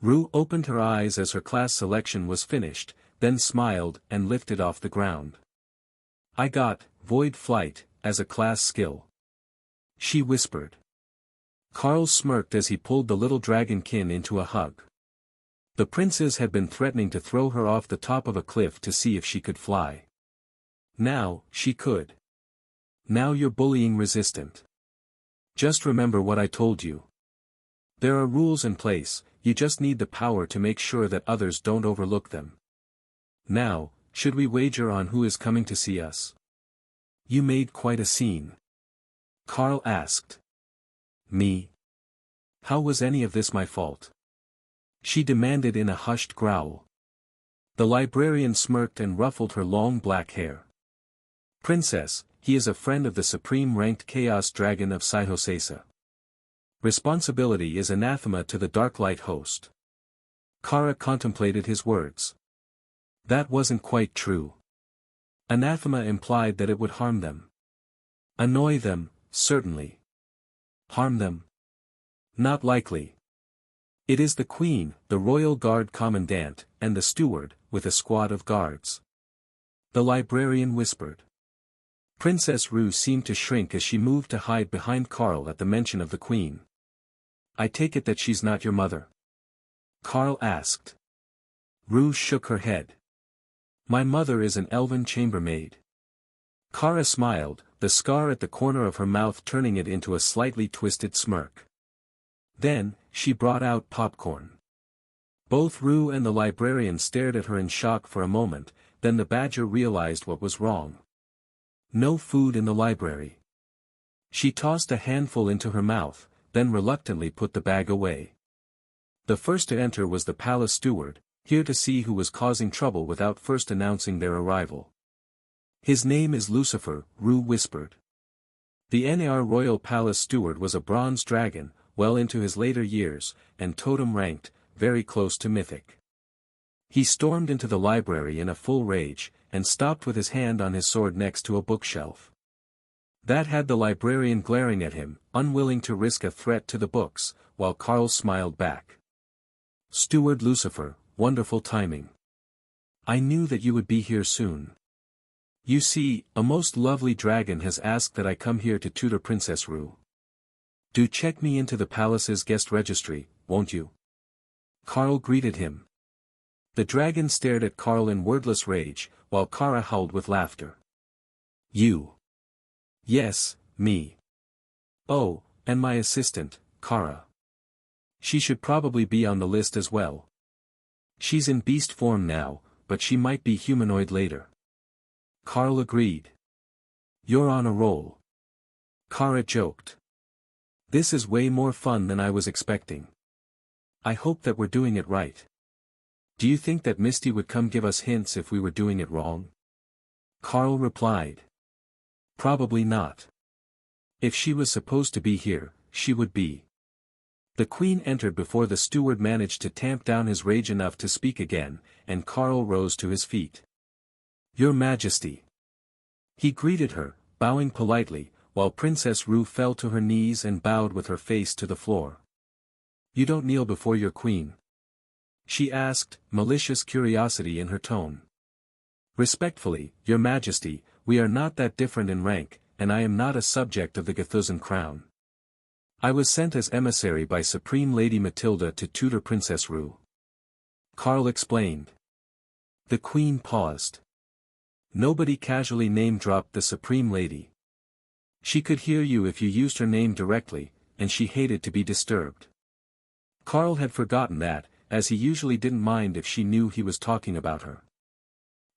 Speaker 1: Rue opened her eyes as her class selection was finished, then smiled and lifted off the ground. I got Void Flight as a class skill, she whispered. Carl smirked as he pulled the little dragonkin into a hug. The princess had been threatening to throw her off the top of a cliff to see if she could fly. Now, she could. Now you're bullying resistant. Just remember what I told you. There are rules in place, you just need the power to make sure that others don't overlook them. Now, should we wager on who is coming to see us? You made quite a scene. Carl asked. Me? How was any of this my fault? She demanded in a hushed growl. The librarian smirked and ruffled her long black hair. Princess, he is a friend of the supreme-ranked Chaos Dragon of Saihosesa. Responsibility is anathema to the Darklight host. Kara contemplated his words. That wasn't quite true. Anathema implied that it would harm them. Annoy them, certainly. Harm them? Not likely. It is the Queen, the Royal Guard Commandant, and the Steward, with a squad of guards. The librarian whispered. Princess Rue seemed to shrink as she moved to hide behind Carl at the mention of the Queen. I take it that she's not your mother? Carl asked. Rue shook her head. My mother is an elven chambermaid. Kara smiled, the scar at the corner of her mouth turning it into a slightly twisted smirk. Then, she brought out popcorn. Both Rue and the librarian stared at her in shock for a moment, then the badger realized what was wrong. No food in the library. She tossed a handful into her mouth, then reluctantly put the bag away. The first to enter was the palace steward, here to see who was causing trouble without first announcing their arrival. His name is Lucifer, Rue whispered. The NAR Royal Palace Steward was a bronze dragon, well into his later years, and totem-ranked, very close to mythic. He stormed into the library in a full rage, and stopped with his hand on his sword next to a bookshelf. That had the librarian glaring at him, unwilling to risk a threat to the books, while Carl smiled back. Steward Lucifer, wonderful timing. I knew that you would be here soon. You see, a most lovely dragon has asked that I come here to tutor Princess Rue. Do check me into the palace's guest registry, won't you? Carl greeted him. The dragon stared at Carl in wordless rage, while Kara howled with laughter. You. Yes, me. Oh, and my assistant, Kara. She should probably be on the list as well. She's in beast form now, but she might be humanoid later. Carl agreed. You're on a roll. Kara joked. This is way more fun than I was expecting. I hope that we're doing it right. Do you think that Misty would come give us hints if we were doing it wrong? Carl replied. Probably not. If she was supposed to be here, she would be. The Queen entered before the steward managed to tamp down his rage enough to speak again, and Carl rose to his feet. Your Majesty. He greeted her, bowing politely, while Princess Rue fell to her knees and bowed with her face to the floor. You don't kneel before your queen? She asked, malicious curiosity in her tone. Respectfully, Your Majesty, we are not that different in rank, and I am not a subject of the Gathuzan crown. I was sent as emissary by Supreme Lady Matilda to tutor Princess Rue. Carl explained. The Queen paused. Nobody casually name-dropped the Supreme Lady. She could hear you if you used her name directly, and she hated to be disturbed. Carl had forgotten that, as he usually didn't mind if she knew he was talking about her.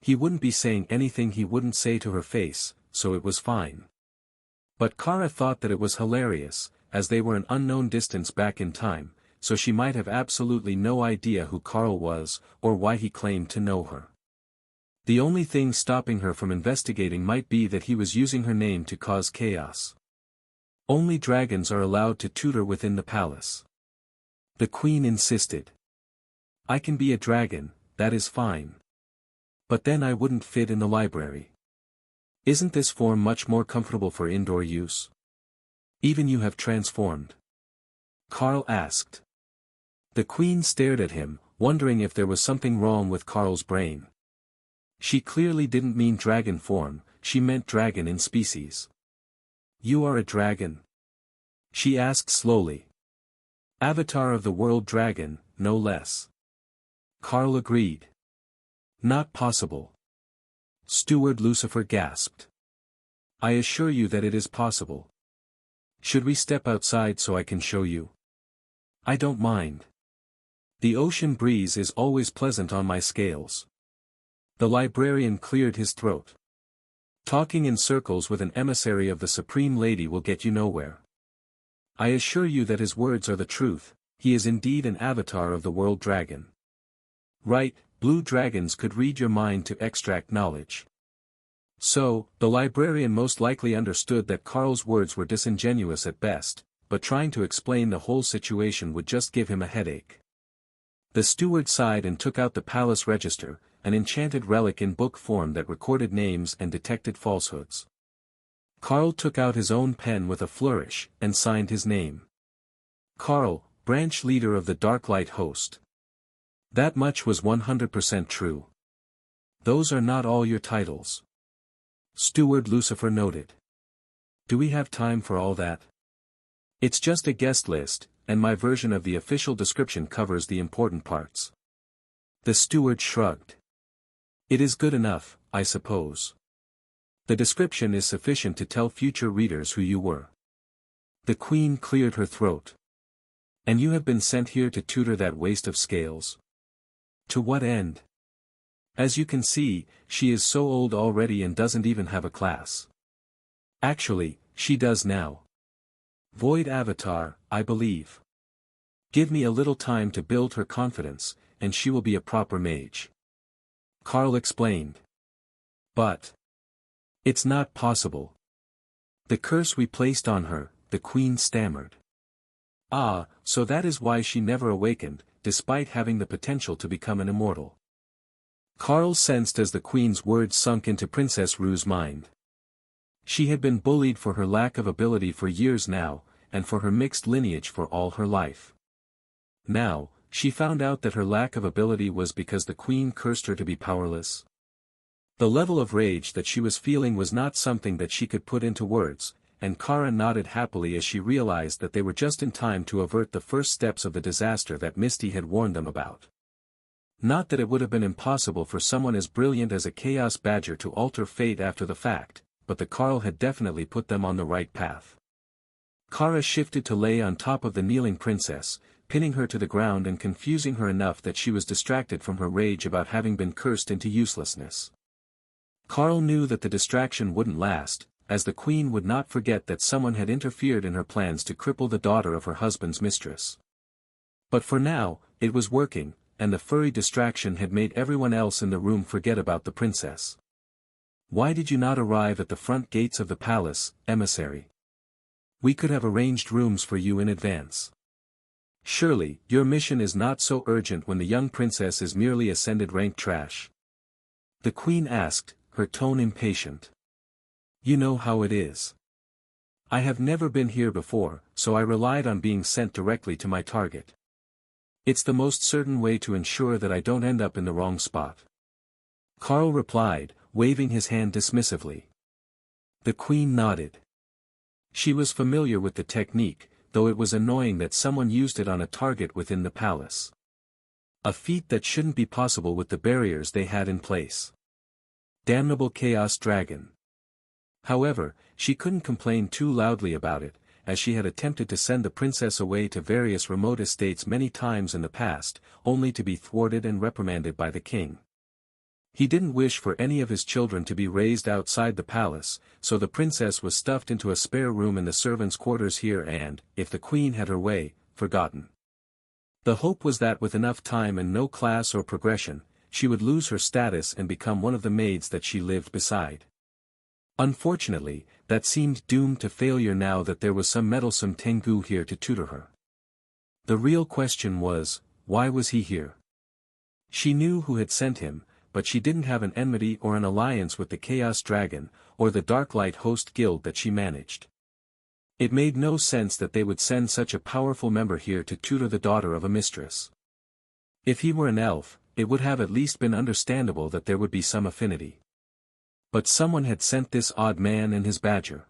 Speaker 1: He wouldn't be saying anything he wouldn't say to her face, so it was fine. But Kara thought that it was hilarious, as they were an unknown distance back in time, so she might have absolutely no idea who Carl was, or why he claimed to know her. The only thing stopping her from investigating might be that he was using her name to cause chaos. Only dragons are allowed to tutor within the palace. The queen insisted. I can be a dragon, that is fine. But then I wouldn't fit in the library. Isn't this form much more comfortable for indoor use? Even you have transformed? Carl asked. The queen stared at him, wondering if there was something wrong with Carl's brain. She clearly didn't mean dragon form, she meant dragon in species. You are a dragon? She asked slowly. Avatar of the world dragon, no less. Carl agreed. Not possible. Steward Lucifer gasped. I assure you that it is possible. Should we step outside so I can show you? I don't mind. The ocean breeze is always pleasant on my scales. The librarian cleared his throat. Talking in circles with an emissary of the Supreme Lady will get you nowhere. I assure you that his words are the truth, he is indeed an avatar of the world dragon. Right, blue dragons could read your mind to extract knowledge. So, the librarian most likely understood that Carl's words were disingenuous at best, but trying to explain the whole situation would just give him a headache. The steward sighed and took out the palace register, an enchanted relic in book form that recorded names and detected falsehoods. Carl took out his own pen with a flourish, and signed his name. Carl, branch leader of the Darklight host. That much was 100% true. Those are not all your titles. Steward Lucifer noted. Do we have time for all that? It's just a guest list, and my version of the official description covers the important parts. The steward shrugged. It is good enough, I suppose. The description is sufficient to tell future readers who you were. The queen cleared her throat. And you have been sent here to tutor that waste of scales? To what end? As you can see, she is so old already and doesn't even have a class. Actually, she does now. Void Avatar, I believe. Give me a little time to build her confidence, and she will be a proper mage. Carl explained. But it's not possible. The curse we placed on her, the queen stammered. Ah, so that is why she never awakened, despite having the potential to become an immortal. Carl sensed as the queen's words sunk into Princess Rue's mind. She had been bullied for her lack of ability for years now, and for her mixed lineage for all her life. Now, she found out that her lack of ability was because the queen cursed her to be powerless. The level of rage that she was feeling was not something that she could put into words, and Kara nodded happily as she realized that they were just in time to avert the first steps of the disaster that Misty had warned them about. Not that it would have been impossible for someone as brilliant as a Chaos Badger to alter fate after the fact, but the Carl had definitely put them on the right path. Kara shifted to lay on top of the kneeling princess, pinning her to the ground and confusing her enough that she was distracted from her rage about having been cursed into uselessness. Carl knew that the distraction wouldn't last, as the queen would not forget that someone had interfered in her plans to cripple the daughter of her husband's mistress. But for now, it was working, and the furry distraction had made everyone else in the room forget about the princess. Why did you not arrive at the front gates of the palace, emissary? We could have arranged rooms for you in advance. Surely, your mission is not so urgent when the young princess is merely ascended rank trash. The queen asked, her tone impatient. You know how it is. I have never been here before, so I relied on being sent directly to my target. It's the most certain way to ensure that I don't end up in the wrong spot. Carl replied, waving his hand dismissively. The queen nodded. She was familiar with the technique, though it was annoying that someone used it on a target within the palace. A feat that shouldn't be possible with the barriers they had in place. Damnable Chaos Dragon. However, she couldn't complain too loudly about it, as she had attempted to send the princess away to various remote estates many times in the past, only to be thwarted and reprimanded by the king. He didn't wish for any of his children to be raised outside the palace, so the princess was stuffed into a spare room in the servants' quarters here and, if the queen had her way, forgotten. The hope was that with enough time and no class or progression, she would lose her status and become one of the maids that she lived beside. Unfortunately, that seemed doomed to failure now that there was some meddlesome Tengu here to tutor her. The real question was, why was he here? She knew who had sent him, but she didn't have an enmity or an alliance with the Chaos Dragon, or the Darklight Host Guild that she managed. It made no sense that they would send such a powerful member here to tutor the daughter of a mistress. If he were an elf, it would have at least been understandable that there would be some affinity. But someone had sent this odd man and his badger.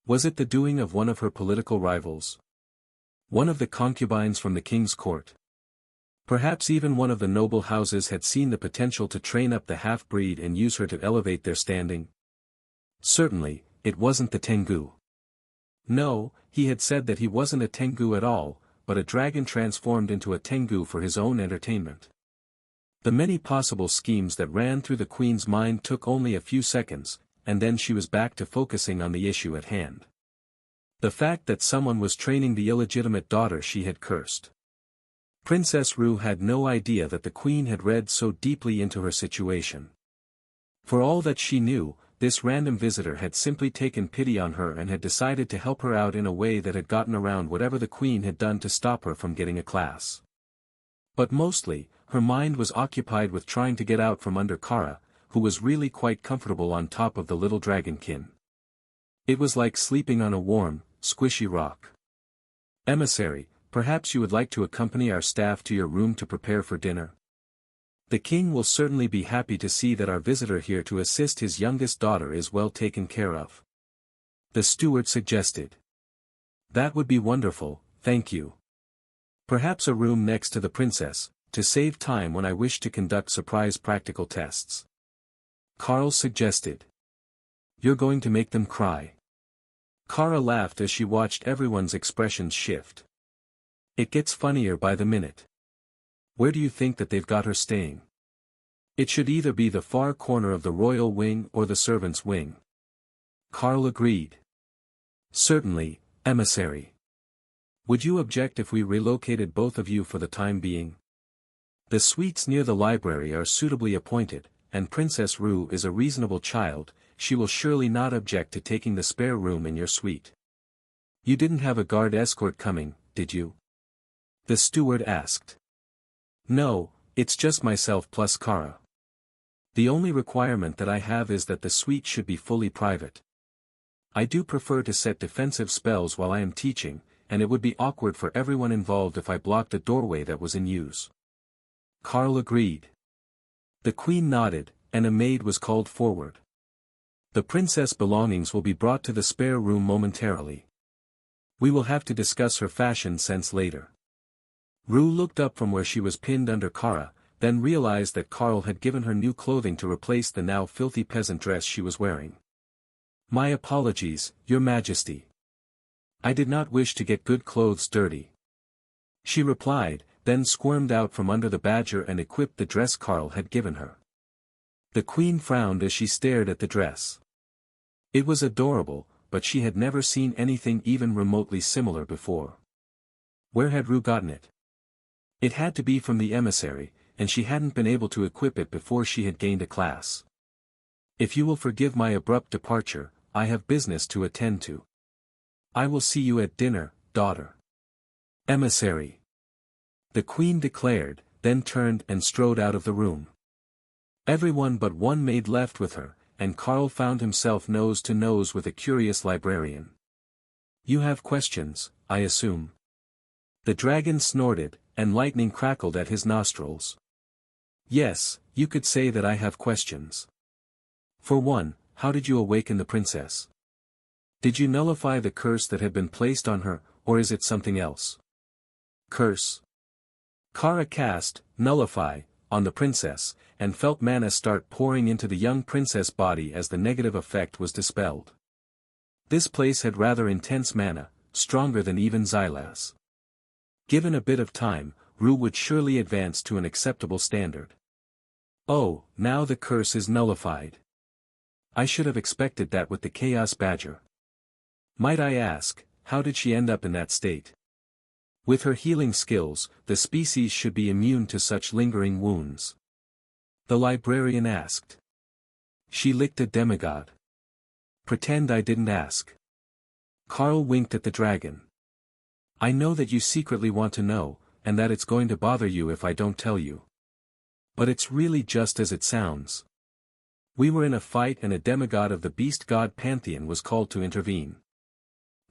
Speaker 1: Was it the doing of one of her political rivals? One of the concubines from the king's court? Perhaps even one of the noble houses had seen the potential to train up the half-breed and use her to elevate their standing? Certainly, it wasn't the Tengu. No, he had said that he wasn't a Tengu at all, but a dragon transformed into a Tengu for his own entertainment. The many possible schemes that ran through the queen's mind took only a few seconds, and then she was back to focusing on the issue at hand. The fact that someone was training the illegitimate daughter she had cursed. Princess Rue had no idea that the queen had read so deeply into her situation. For all that she knew, this random visitor had simply taken pity on her and had decided to help her out in a way that had gotten around whatever the queen had done to stop her from getting a class. But mostly, her mind was occupied with trying to get out from under Kara, who was really quite comfortable on top of the little dragonkin. It was like sleeping on a warm, squishy rock. Emissary, perhaps you would like to accompany our staff to your room to prepare for dinner? The king will certainly be happy to see that our visitor here to assist his youngest daughter is well taken care of. The steward suggested. That would be wonderful, thank you. Perhaps a room next to the princess, to save time when I wish to conduct surprise practical tests. Carl suggested. You're going to make them cry. Kara laughed as she watched everyone's expressions shift. It gets funnier by the minute. Where do you think that they've got her staying? It should either be the far corner of the royal wing or the servants' wing. Carl agreed. Certainly, emissary. Would you object if we relocated both of you for the time being? The suites near the library are suitably appointed, and Princess Rue is a reasonable child, she will surely not object to taking the spare room in your suite. You didn't have a guard escort coming, did you? The steward asked. No, it's just myself plus Kara. The only requirement that I have is that the suite should be fully private. I do prefer to set defensive spells while I am teaching, and it would be awkward for everyone involved if I blocked the doorway that was in use. Carl agreed. The queen nodded, and a maid was called forward. The princess' belongings will be brought to the spare room momentarily. We will have to discuss her fashion sense later. Rue looked up from where she was pinned under Kara, then realized that Carl had given her new clothing to replace the now filthy peasant dress she was wearing. My apologies, Your Majesty. I did not wish to get good clothes dirty. She replied, then squirmed out from under the badger and equipped the dress Carl had given her. The queen frowned as she stared at the dress. It was adorable, but she had never seen anything even remotely similar before. Where had Rue gotten it? It had to be from the emissary, and she hadn't been able to equip it before she had gained a class. If you will forgive my abrupt departure, I have business to attend to. I will see you at dinner, daughter. Emissary. The queen declared, then turned and strode out of the room. Everyone but one maid left with her, and Carl found himself nose to nose with a curious librarian. You have questions, I assume. The dragon snorted, and lightning crackled at his nostrils. Yes, you could say that I have questions. For one, how did you awaken the princess? Did you nullify the curse that had been placed on her, or is it something else? Curse. Kara cast, nullify, on the princess, and felt mana start pouring into the young princess' body as the negative effect was dispelled. This place had rather intense mana, stronger than even Xylas. Given a bit of time, Rue would surely advance to an acceptable standard. Oh, now the curse is nullified. I should have expected that with the chaos badger. Might I ask, how did she end up in that state? With her healing skills, the species should be immune to such lingering wounds. The librarian asked. She licked a demigod. Pretend I didn't ask. Carl winked at the dragon. I know that you secretly want to know, and that it's going to bother you if I don't tell you. But it's really just as it sounds. We were in a fight and a demigod of the beast god pantheon was called to intervene.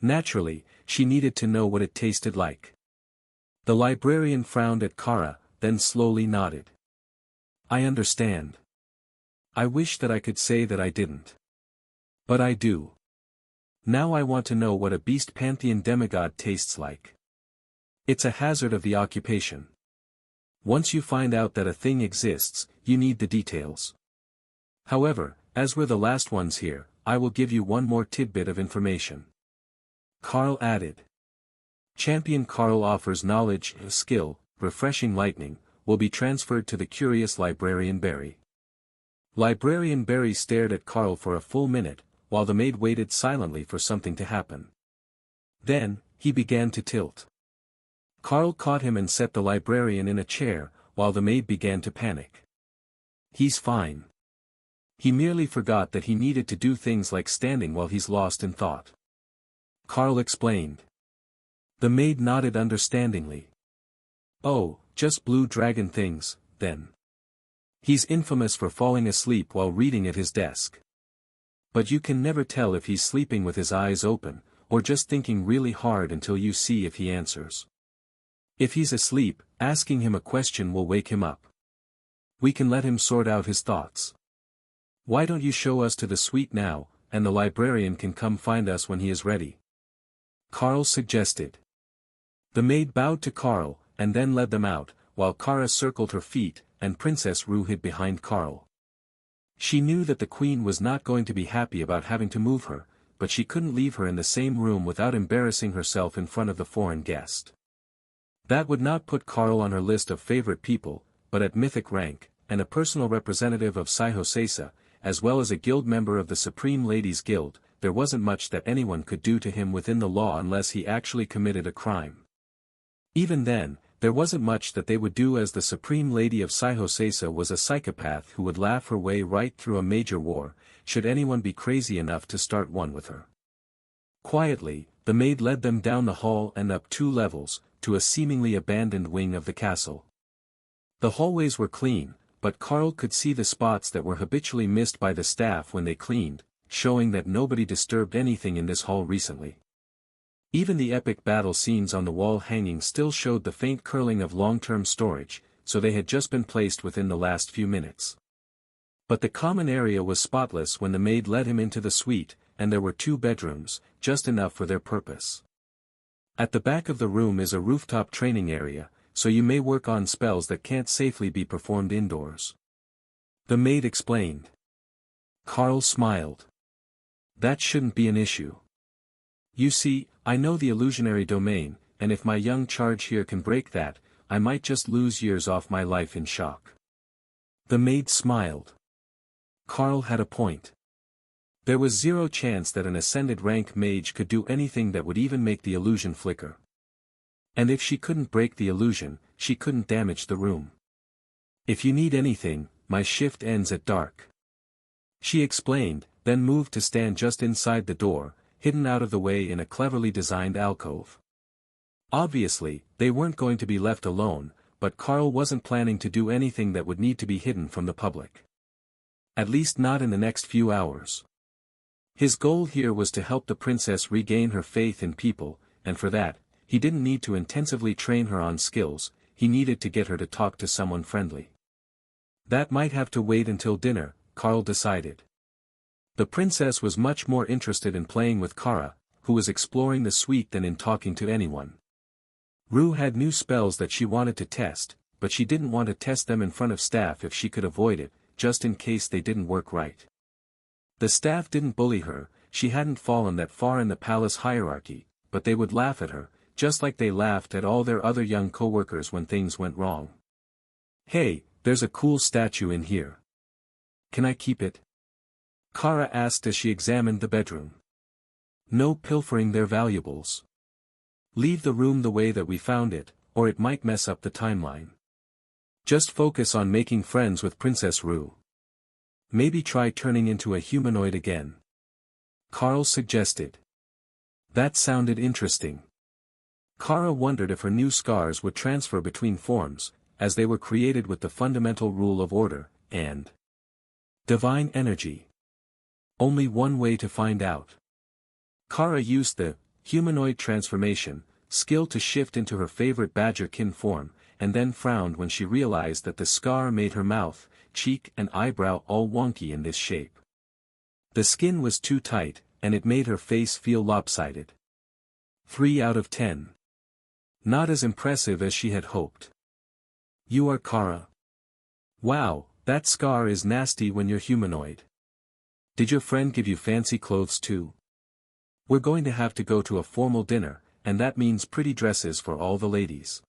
Speaker 1: Naturally, she needed to know what it tasted like. The librarian frowned at Kara, then slowly nodded. I understand. I wish that I could say that I didn't. But I do. Now I want to know what a beast pantheon demigod tastes like. It's a hazard of the occupation. Once you find out that a thing exists, you need the details. However, as we're the last ones here, I will give you one more tidbit of information. Carl added. Champion Carl offers knowledge, skill, refreshing lightning, will be transferred to the curious Librarian Barry. Librarian Barry stared at Carl for a full minute, while the maid waited silently for something to happen. Then, he began to tilt. Carl caught him and set the librarian in a chair, while the maid began to panic. He's fine. He merely forgot that he needed to do things like standing while he's lost in thought. Carl explained. The maid nodded understandingly. Oh, just blue dragon things, then. He's infamous for falling asleep while reading at his desk. But you can never tell if he's sleeping with his eyes open, or just thinking really hard until you see if he answers. If he's asleep, asking him a question will wake him up. We can let him sort out his thoughts. Why don't you show us to the suite now, and the librarian can come find us when he is ready? Carl suggested. The maid bowed to Carl, and then led them out, while Kara circled her feet, and Princess Rue hid behind Carl. She knew that the queen was not going to be happy about having to move her, but she couldn't leave her in the same room without embarrassing herself in front of the foreign guest. That would not put Carl on her list of favorite people, but at mythic rank, and a personal representative of Saihosesa, as well as a guild member of the Supreme Ladies Guild, there wasn't much that anyone could do to him within the law unless he actually committed a crime. Even then, there wasn't much that they would do, as the Supreme Lady of Saihosesa was a psychopath who would laugh her way right through a major war, should anyone be crazy enough to start one with her. Quietly, the maid led them down the hall and up 2 levels, to a seemingly abandoned wing of the castle. The hallways were clean, but Carl could see the spots that were habitually missed by the staff when they cleaned, showing that nobody disturbed anything in this hall recently. Even the epic battle scenes on the wall hanging still showed the faint curling of long-term storage, so they had just been placed within the last few minutes. But the common area was spotless when the maid led him into the suite, and there were 2 bedrooms, just enough for their purpose. At the back of the room is a rooftop training area, so you may work on spells that can't safely be performed indoors. The maid explained. Carl smiled. That shouldn't be an issue. You see, I know the illusionary domain, and if my young charge here can break that, I might just lose years off my life in shock. The maid smiled. Carl had a point. There was 0 chance that an ascended rank mage could do anything that would even make the illusion flicker. And if she couldn't break the illusion, she couldn't damage the room. If you need anything, my shift ends at dark. She explained, then moved to stand just inside the door, hidden out of the way in a cleverly designed alcove. Obviously, they weren't going to be left alone, but Carl wasn't planning to do anything that would need to be hidden from the public. At least not in the next few hours. His goal here was to help the princess regain her faith in people, and for that, he didn't need to intensively train her on skills, he needed to get her to talk to someone friendly. That might have to wait until dinner, Carl decided. The princess was much more interested in playing with Kara, who was exploring the suite, than in talking to anyone. Rue had new spells that she wanted to test, but she didn't want to test them in front of staff if she could avoid it, just in case they didn't work right. The staff didn't bully her, she hadn't fallen that far in the palace hierarchy, but they would laugh at her, just like they laughed at all their other young co-workers when things went wrong. Hey, there's a cool statue in here. Can I keep it? Kara asked as she examined the bedroom. No pilfering their valuables. Leave the room the way that we found it, or it might mess up the timeline. Just focus on making friends with Princess Rue. Maybe try turning into a humanoid again. Carl suggested. That sounded interesting. Kara wondered if her new scars would transfer between forms, as they were created with the fundamental rule of order, and divine energy. Only one way to find out. Kara used the humanoid transformation skill to shift into her favorite badgerkin form, and then frowned when she realized that the scar made her mouth, cheek and eyebrow all wonky in this shape. The skin was too tight, and it made her face feel lopsided. 3 out of 10. Not as impressive as she had hoped. You are Kara. Wow, that scar is nasty when you're humanoid. Did your friend give you fancy clothes too? We're going to have to go to a formal dinner, and that means pretty dresses for all the ladies.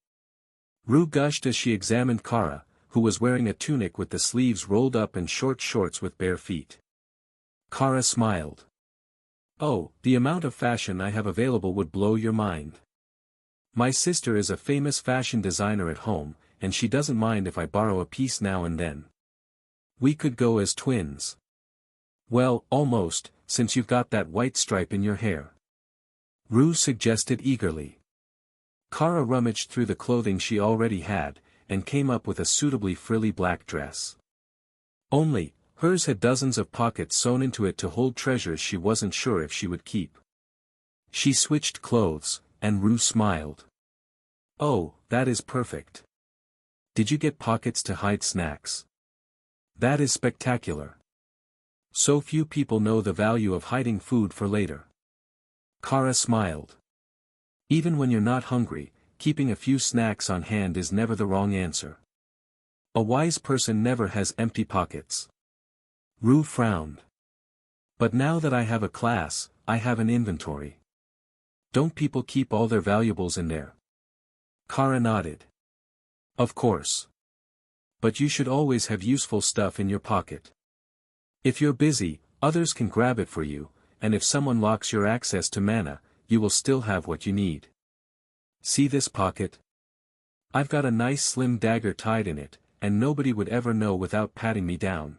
Speaker 1: Rue gushed as she examined Kara, who was wearing a tunic with the sleeves rolled up and short shorts with bare feet. Kara smiled. Oh, the amount of fashion I have available would blow your mind. My sister is a famous fashion designer at home, and she doesn't mind if I borrow a piece now and then. We could go as twins. Well, almost, since you've got that white stripe in your hair. Rue suggested eagerly. Kara rummaged through the clothing she already had, and came up with a suitably frilly black dress. Only, hers had dozens of pockets sewn into it to hold treasures she wasn't sure if she would keep. She switched clothes, and Rue smiled. Oh, that is perfect. Did you get pockets to hide snacks? That is spectacular. So few people know the value of hiding food for later. Kara smiled. Even when you're not hungry, keeping a few snacks on hand is never the wrong answer. A wise person never has empty pockets. Rue frowned. But now that I have a class, I have an inventory. Don't people keep all their valuables in there? Kara nodded. Of course. But you should always have useful stuff in your pocket. If you're busy, others can grab it for you, and if someone locks your access to mana, you will still have what you need. See this pocket? I've got a nice slim dagger tied in it, and nobody would ever know without patting me down.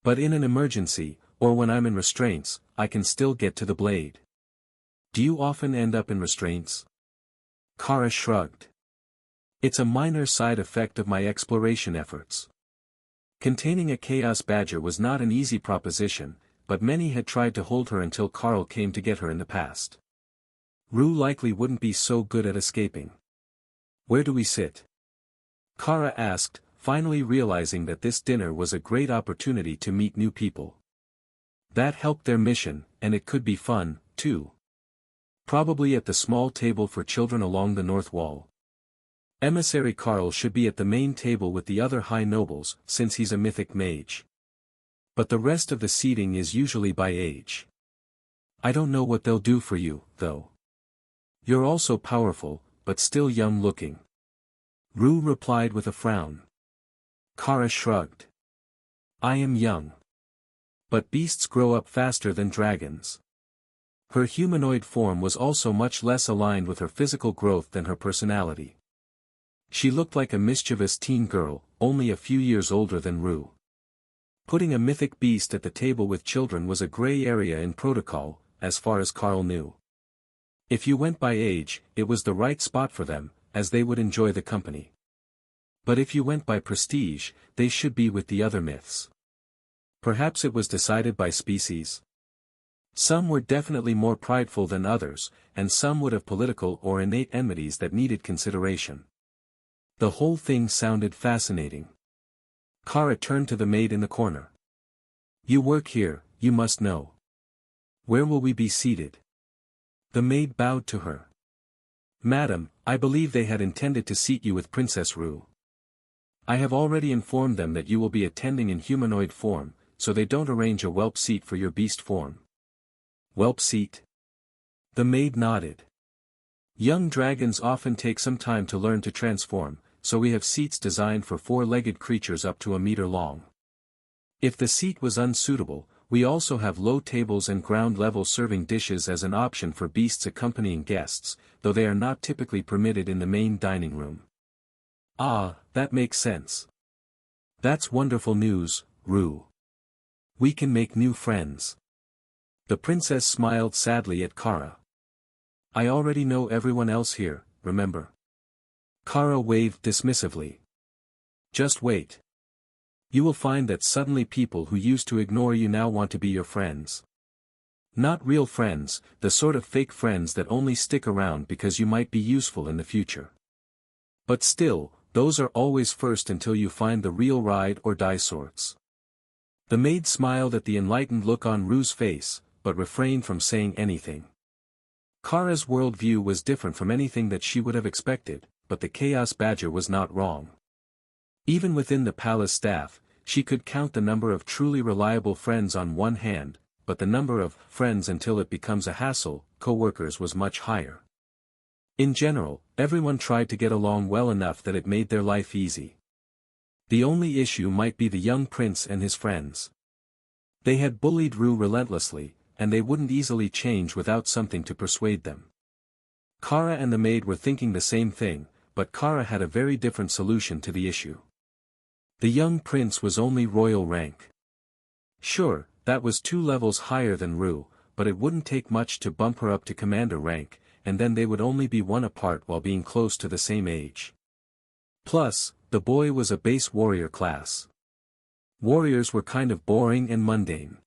Speaker 1: But in an emergency, or when I'm in restraints, I can still get to the blade. Do you often end up in restraints? Kara shrugged. It's a minor side effect of my exploration efforts. Containing a chaos badger was not an easy proposition, but many had tried to hold her until Carl came to get her in the past. Rue likely wouldn't be so good at escaping. Where do we sit? Kara asked, finally realizing that this dinner was a great opportunity to meet new people. That helped their mission, and it could be fun, too. Probably at the small table for children along the north wall. Emissary Carl should be at the main table with the other high nobles, since he's a mythic mage. But the rest of the seating is usually by age. I don't know what they'll do for you, though. You're also powerful, but still young-looking. Rue replied with a frown. Kara shrugged. I am young. But beasts grow up faster than dragons. Her humanoid form was also much less aligned with her physical growth than her personality. She looked like a mischievous teen girl, only a few years older than Rue. Putting a mythic beast at the table with children was a gray area in protocol, as far as Carl knew. If you went by age, it was the right spot for them, as they would enjoy the company. But if you went by prestige, they should be with the other myths. Perhaps it was decided by species. Some were definitely more prideful than others, and some would have political or innate enmities that needed consideration. The whole thing sounded fascinating. Kara turned to the maid in the corner. You work here, you must know. Where will we be seated? The maid bowed to her. Madam, I believe they had intended to seat you with Princess Rue. I have already informed them that you will be attending in humanoid form, so they don't arrange a whelp seat for your beast form. Whelp seat? The maid nodded. Young dragons often take some time to learn to transform, so we have seats designed for four-legged creatures up to a meter long. If the seat was unsuitable, we also have low tables and ground-level serving dishes as an option for beasts accompanying guests, though they are not typically permitted in the main dining room. Ah, that makes sense. That's wonderful news, Rue. We can make new friends. The princess smiled sadly at Kara. I already know everyone else here, remember? Kara waved dismissively. Just wait. You will find that suddenly people who used to ignore you now want to be your friends. Not real friends, the sort of fake friends that only stick around because you might be useful in the future. But still, those are always first until you find the real ride or die sorts. The maid smiled at the enlightened look on Rue's face, but refrained from saying anything. Kara's worldview was different from anything that she would have expected, but the Chaos Badger was not wrong. Even within the palace staff, she could count the number of truly reliable friends on one hand, but the number of friends until it becomes a hassle, co-workers was much higher. In general, everyone tried to get along well enough that it made their life easy. The only issue might be the young prince and his friends. They had bullied Rue relentlessly, and they wouldn't easily change without something to persuade them. Kara and the maid were thinking the same thing, but Kara had a very different solution to the issue. The young prince was only royal rank. Sure, that was 2 levels higher than Rue, but it wouldn't take much to bump her up to commander rank, and then they would only be 1 apart while being close to the same age. Plus, the boy was a base warrior class. Warriors were kind of boring and mundane.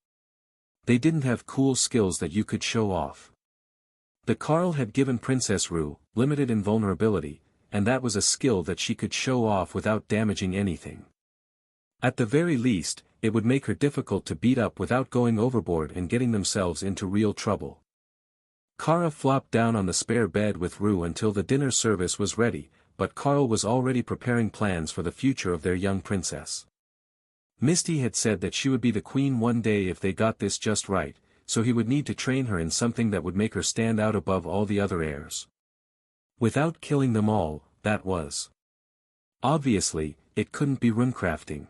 Speaker 1: They didn't have cool skills that you could show off. The Carl had given Princess Rue limited invulnerability, and that was a skill that she could show off without damaging anything. At the very least, it would make her difficult to beat up without going overboard and getting themselves into real trouble. Kara flopped down on the spare bed with Rue until the dinner service was ready, but Carl was already preparing plans for the future of their young princess. Misty had said that she would be the queen one day if they got this just right, so he would need to train her in something that would make her stand out above all the other heirs. Without killing them all, that was. Obviously, it couldn't be runecrafting.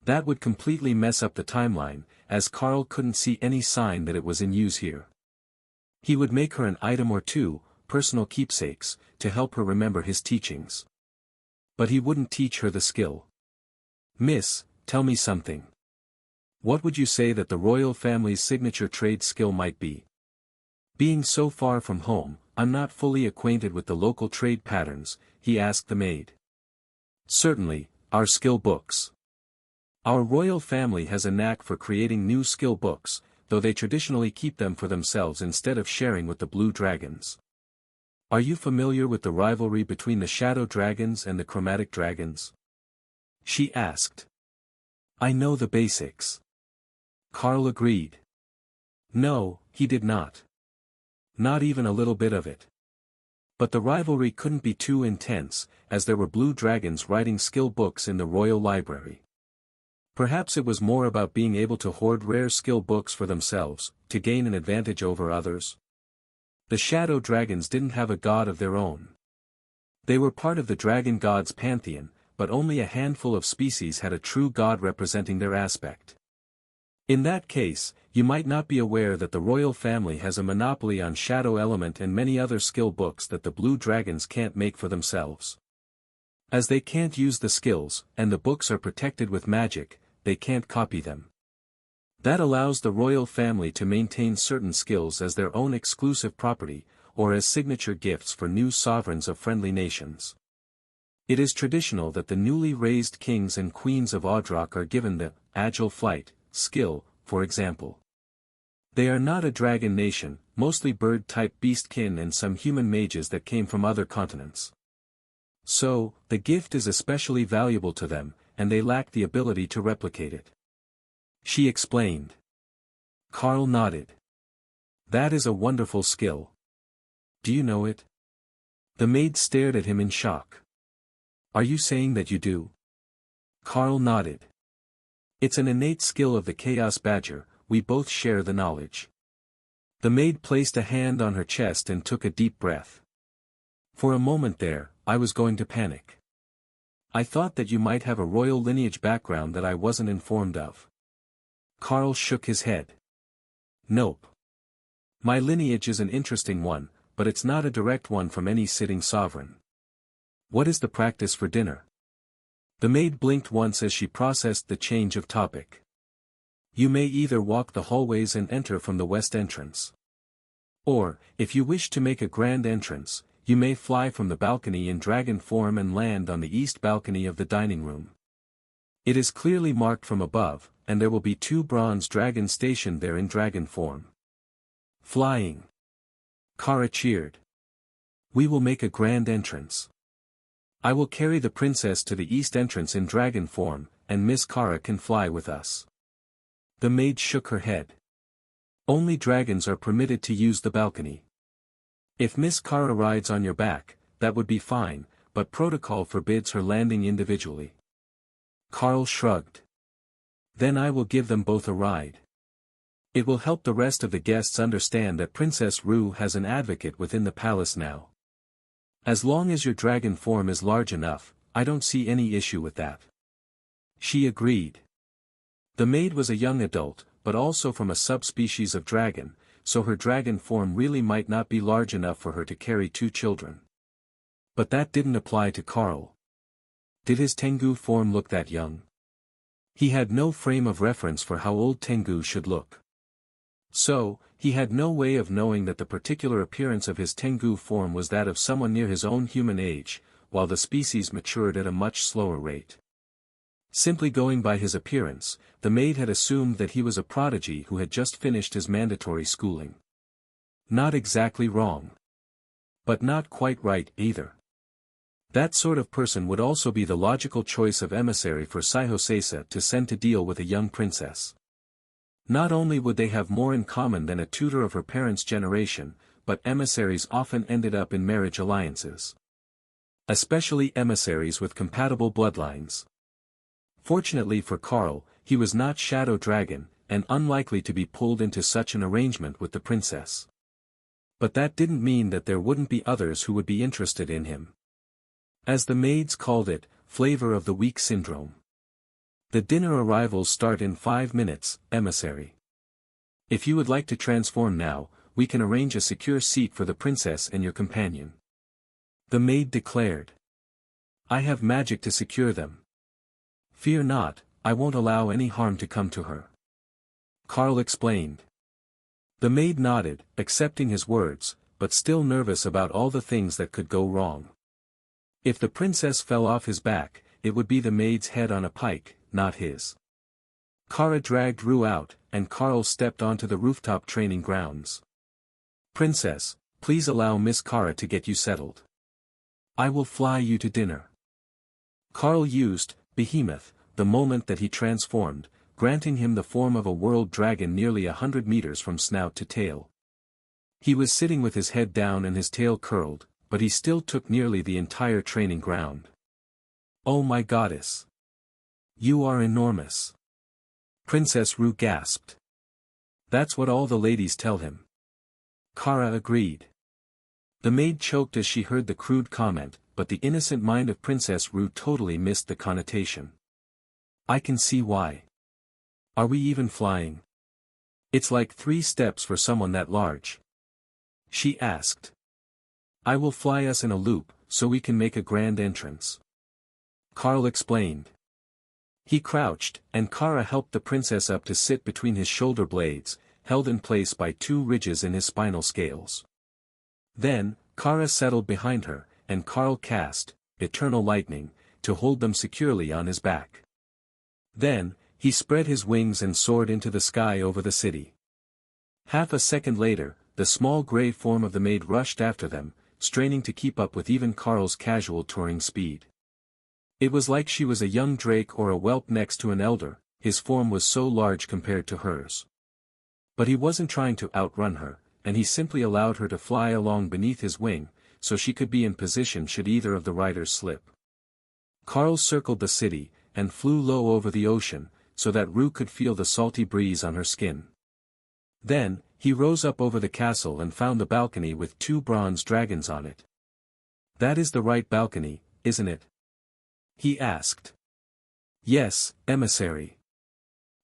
Speaker 1: That would completely mess up the timeline, as Carl couldn't see any sign that it was in use here. He would make her an item or two, personal keepsakes, to help her remember his teachings. But he wouldn't teach her the skill. Miss, tell me something. What would you say that the royal family's signature trade skill might be? Being so far from home, I'm not fully acquainted with the local trade patterns, he asked the maid. Certainly, our skill books. Our royal family has a knack for creating new skill books, though they traditionally keep them for themselves instead of sharing with the blue dragons. Are you familiar with the rivalry between the shadow dragons and the chromatic dragons? She asked. I know the basics. Carl agreed. No, he did not. Not even a little bit of it. But the rivalry couldn't be too intense, as there were blue dragons writing skill books in the royal library. Perhaps it was more about being able to hoard rare skill books for themselves, to gain an advantage over others. The shadow dragons didn't have a god of their own. They were part of the dragon god's pantheon, but only a handful of species had a true god representing their aspect. In that case, you might not be aware that the royal family has a monopoly on shadow element and many other skill books that the blue dragons can't make for themselves. As they can't use the skills, and the books are protected with magic, they can't copy them. That allows the royal family to maintain certain skills as their own exclusive property, or as signature gifts for new sovereigns of friendly nations. It is traditional that the newly raised kings and queens of Audrock are given the agile flight skill, for example. They are not a dragon nation, mostly bird-type beastkin and some human mages that came from other continents. So, the gift is especially valuable to them, and they lack the ability to replicate it. She explained. Carl nodded. That is a wonderful skill. Do you know it? The maid stared at him in shock. Are you saying that you do? Carl nodded. It's an innate skill of the Chaos Badger, we both share the knowledge. The maid placed a hand on her chest and took a deep breath. For a moment there, I was going to panic. I thought that you might have a royal lineage background that I wasn't informed of. Carl shook his head. Nope. My lineage is an interesting one, but it's not a direct one from any sitting sovereign. What is the practice for dinner? The maid blinked once as she processed the change of topic. You may either walk the hallways and enter from the west entrance. Or, if you wish to make a grand entrance, you may fly from the balcony in dragon form and land on the east balcony of the dining room. It is clearly marked from above, and there will be 2 bronze dragons stationed there in dragon form. Flying. Kara cheered. We will make a grand entrance. I will carry the princess to the east entrance in dragon form, and Miss Kara can fly with us. The maid shook her head. Only dragons are permitted to use the balcony. If Miss Kara rides on your back, that would be fine, but protocol forbids her landing individually. Carl shrugged. Then I will give them both a ride. It will help the rest of the guests understand that Princess Rue has an advocate within the palace now. As long as your dragon form is large enough, I don't see any issue with that. She agreed. The maid was a young adult, but also from a subspecies of dragon, so her dragon form really might not be large enough for her to carry 2 children. But that didn't apply to Carl. Did his Tengu form look that young? He had no frame of reference for how old Tengu should look. So, he had no way of knowing that the particular appearance of his Tengu form was that of someone near his own human age, while the species matured at a much slower rate. Simply going by his appearance, the maid had assumed that he was a prodigy who had just finished his mandatory schooling. Not exactly wrong. But not quite right either. That sort of person would also be the logical choice of emissary for Saihosesa to send to deal with a young princess. Not only would they have more in common than a tutor of her parents' generation, but emissaries often ended up in marriage alliances. Especially emissaries with compatible bloodlines. Fortunately for Carl, he was not Shadow Dragon, and unlikely to be pulled into such an arrangement with the princess. But that didn't mean that there wouldn't be others who would be interested in him. As the maids called it, flavor of the week syndrome. The dinner arrivals start in 5 minutes, emissary. If you would like to transform now, we can arrange a secure seat for the princess and your companion. The maid declared. I have magic to secure them. Fear not, I won't allow any harm to come to her. Carl explained. The maid nodded, accepting his words, but still nervous about all the things that could go wrong. If the princess fell off his back, it would be the maid's head on a pike, not his. Kara dragged Rue out, and Carl stepped onto the rooftop training grounds. Princess, please allow Miss Kara to get you settled. I will fly you to dinner. Carl used, Behemoth, the moment that he transformed, granting him the form of a world dragon nearly 100 meters from snout to tail. He was sitting with his head down and his tail curled, but he still took nearly the entire training ground. Oh my goddess! You are enormous! Princess Rue gasped. That's what all the ladies tell him. Kara agreed. The maid choked as she heard the crude comment, but the innocent mind of Princess Rue totally missed the connotation. I can see why. Are we even flying? It's like 3 steps for someone that large. She asked. I will fly us in a loop, so we can make a grand entrance. Carl explained. He crouched, and Kara helped the princess up to sit between his shoulder blades, held in place by 2 ridges in his spinal scales. Then, Kara settled behind her, and Carl cast, Eternal Lightning, to hold them securely on his back. Then, he spread his wings and soared into the sky over the city. Half a second later, the small gray form of the maid rushed after them, straining to keep up with even Carl's casual touring speed. It was like she was a young drake or a whelp next to an elder, his form was so large compared to hers. But he wasn't trying to outrun her, and he simply allowed her to fly along beneath his wing, so she could be in position should either of the riders slip. Carl circled the city, and flew low over the ocean, so that Rue could feel the salty breeze on her skin. Then, he rose up over the castle and found the balcony with 2 bronze dragons on it. That is the right balcony, isn't it? he asked. Yes, emissary.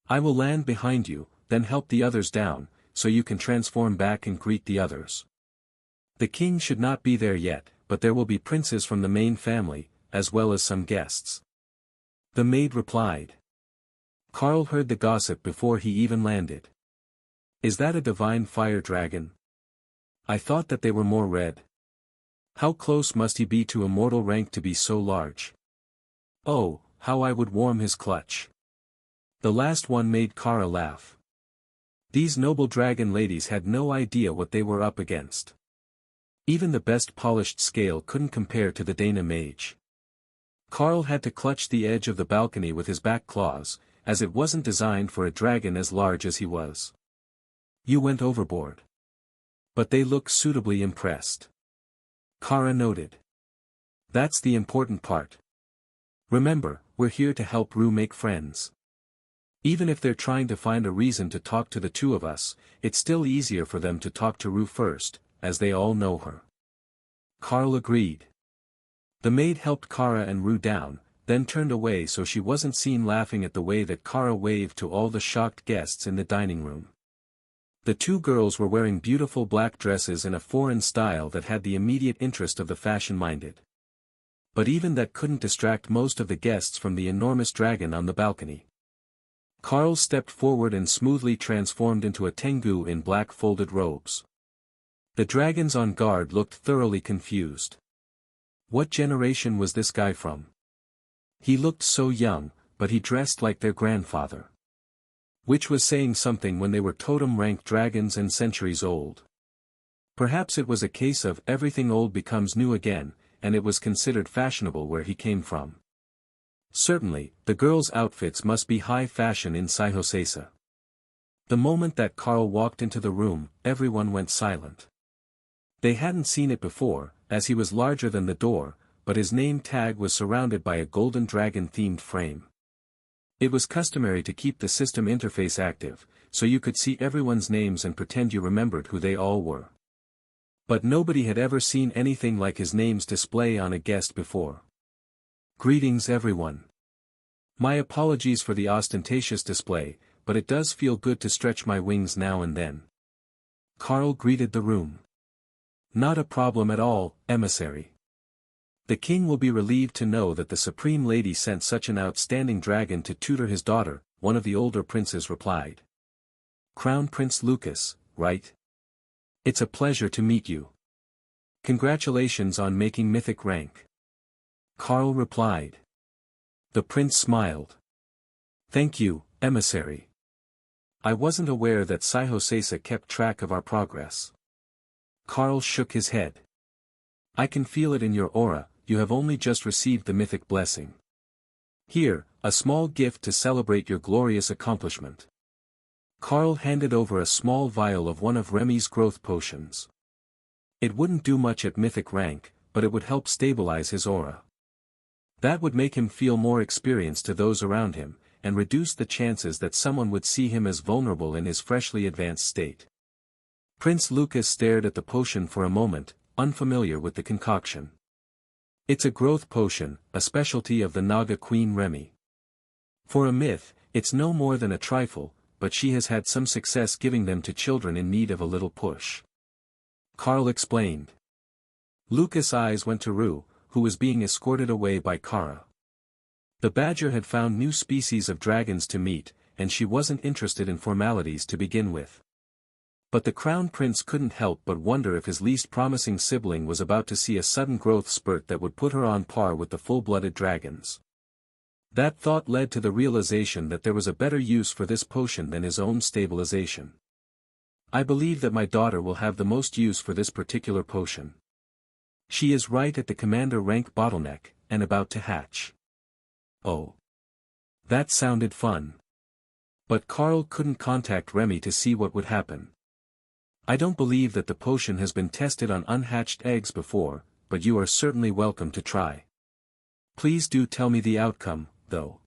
Speaker 1: I will land behind you, then help the others down, so you can transform back and greet the others. The king should not be there yet, but there will be princes from the main family, as well as some guests. The maid replied. Carl heard the gossip before he even landed. Is that a divine fire dragon? I thought that they were more red. How close must he be to immortal rank to be so large? Oh, how I would warm his clutch. The last one made Kara laugh. These noble dragon ladies had no idea what they were up against. Even the best polished scale couldn't compare to the Dana mage. Carl had to clutch the edge of the balcony with his back claws, as it wasn't designed for a dragon as large as he was. You went overboard. But they look suitably impressed. Kara noted. That's the important part. Remember, we're here to help Rue make friends. Even if they're trying to find a reason to talk to the two of us, it's still easier for them to talk to Rue first, as they all know her. Carl agreed. The maid helped Kara and Rue down, then turned away so she wasn't seen laughing at the way that Kara waved to all the shocked guests in the dining room. The two girls were wearing beautiful black dresses in a foreign style that had the immediate interest of the fashion-minded. But even that couldn't distract most of the guests from the enormous dragon on the balcony. Carl stepped forward and smoothly transformed into a tengu in black folded robes. The dragons on guard looked thoroughly confused. What generation was this guy from? He looked so young, but he dressed like their grandfather. Which was saying something when they were totem-ranked dragons and centuries old. Perhaps it was a case of everything old becomes new again, and it was considered fashionable where he came from. Certainly, the girls' outfits must be high fashion in Saihosesa. The moment that Carl walked into the room, everyone went silent. They hadn't seen it before, as he was larger than the door, but his name tag was surrounded by a golden dragon-themed frame. It was customary to keep the system interface active, so you could see everyone's names and pretend you remembered who they all were. But nobody had ever seen anything like his name's display on a guest before. Greetings everyone. My apologies for the ostentatious display, but it does feel good to stretch my wings now and then. Carl greeted the room. Not a problem at all, emissary. The king will be relieved to know that the Supreme Lady sent such an outstanding dragon to tutor his daughter, one of the older princes replied. Crown Prince Lucas, right? It's a pleasure to meet you. Congratulations on making mythic rank. Carl replied. The prince smiled. Thank you, emissary. I wasn't aware that Saihosesa kept track of our progress. Carl shook his head. I can feel it in your aura, you have only just received the mythic blessing. Here, a small gift to celebrate your glorious accomplishment. Carl handed over a small vial of one of Remy's growth potions. It wouldn't do much at mythic rank, but it would help stabilize his aura. That would make him feel more experienced to those around him, and reduce the chances that someone would see him as vulnerable in his freshly advanced state. Prince Lucas stared at the potion for a moment, unfamiliar with the concoction. It's a growth potion, a specialty of the Naga Queen Remy. For a myth, it's no more than a trifle, but she has had some success giving them to children in need of a little push. Carl explained. Lucas' eyes went to Rue, who was being escorted away by Kara. The badger had found new species of dragons to meet, and she wasn't interested in formalities to begin with. But the crown prince couldn't help but wonder if his least promising sibling was about to see a sudden growth spurt that would put her on par with the full-blooded dragons. That thought led to the realization that there was a better use for this potion than his own stabilization. I believe that my daughter will have the most use for this particular potion. She is right at the commander rank bottleneck, and about to hatch. Oh. That sounded fun. But Carl couldn't contact Remy to see what would happen. I don't believe that the potion has been tested on unhatched eggs before, but you are certainly welcome to try. Please do tell me the outcome, though.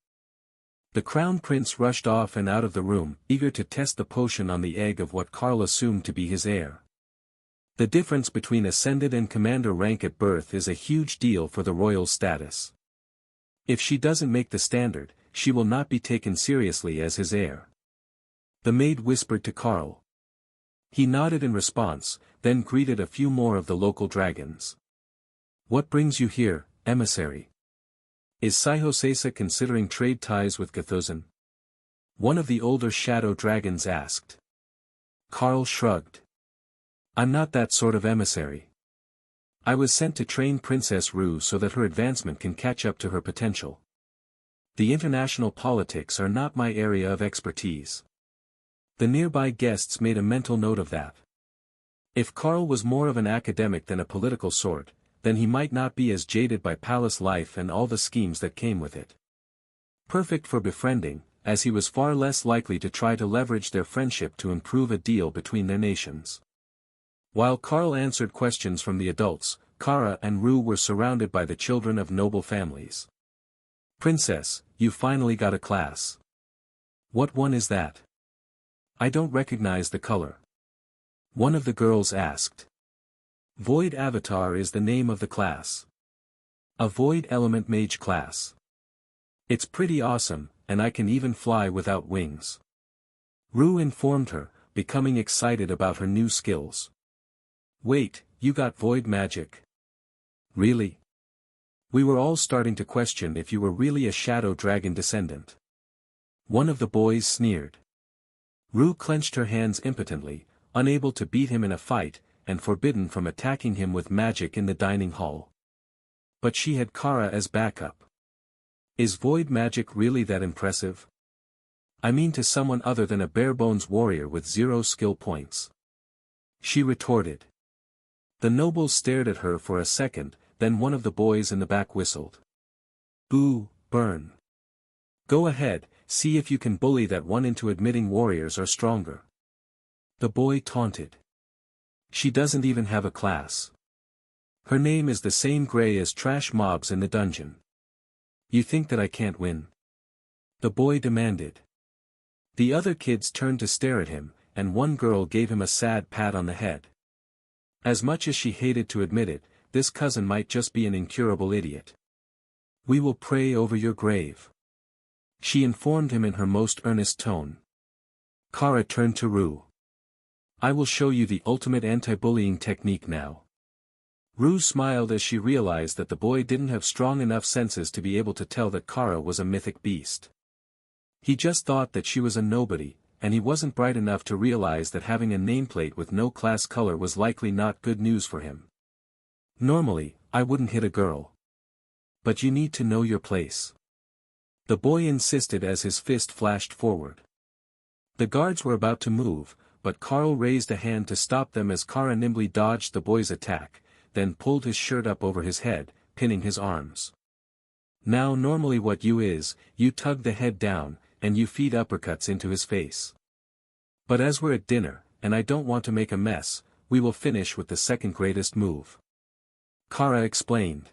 Speaker 1: The crown prince rushed off and out of the room, eager to test the potion on the egg of what Carl assumed to be his heir. The difference between ascended and commander rank at birth is a huge deal for the royal status. If she doesn't make the standard, she will not be taken seriously as his heir. The maid whispered to Carl. He nodded in response, then greeted a few more of the local dragons. What brings you here, emissary? Is Sihosesa considering trade ties with Gathuzan? One of the older shadow dragons asked. Carl shrugged. I'm not that sort of emissary. I was sent to train Princess Rue so that her advancement can catch up to her potential. The international politics are not my area of expertise. The nearby guests made a mental note of that. If Carl was more of an academic than a political sort, then he might not be as jaded by palace life and all the schemes that came with it. Perfect for befriending, as he was far less likely to try to leverage their friendship to improve a deal between their nations. While Carl answered questions from the adults, Kara and Rue were surrounded by the children of noble families. Princess, you finally got a class. What one is that? I don't recognize the color. One of the girls asked. Void Avatar is the name of the class. A Void Element Mage class. It's pretty awesome, and I can even fly without wings. Rue informed her, becoming excited about her new skills. Wait, you got void magic? Really? We were all starting to question if you were really a shadow dragon descendant. One of the boys sneered. Rue clenched her hands impotently, unable to beat him in a fight, and forbidden from attacking him with magic in the dining hall. But she had Kara as backup. Is void magic really that impressive? I mean to someone other than a bare-bones warrior with 0 skill points. She retorted. The nobles stared at her for a second, then one of the boys in the back whistled. Boo, burn. Go ahead, see if you can bully that one into admitting warriors are stronger. The boy taunted. She doesn't even have a class. Her name is the same gray as trash mobs in the dungeon. You think that I can't win? The boy demanded. The other kids turned to stare at him, and one girl gave him a sad pat on the head. As much as she hated to admit it, this cousin might just be an incurable idiot. We will pray over your grave. She informed him in her most earnest tone. Kara turned to Rue. I will show you the ultimate anti-bullying technique now. Rue smiled as she realized that the boy didn't have strong enough senses to be able to tell that Kara was a mythic beast. He just thought that she was a nobody, and he wasn't bright enough to realize that having a nameplate with no class color was likely not good news for him. Normally, I wouldn't hit a girl. But you need to know your place. The boy insisted as his fist flashed forward. The guards were about to move, but Carl raised a hand to stop them as Kara nimbly dodged the boy's attack, then pulled his shirt up over his head, pinning his arms. Now normally what you is, you tug the head down, and you feed uppercuts into his face. But as we're at dinner, and I don't want to make a mess, we will finish with the second greatest move. Kara explained.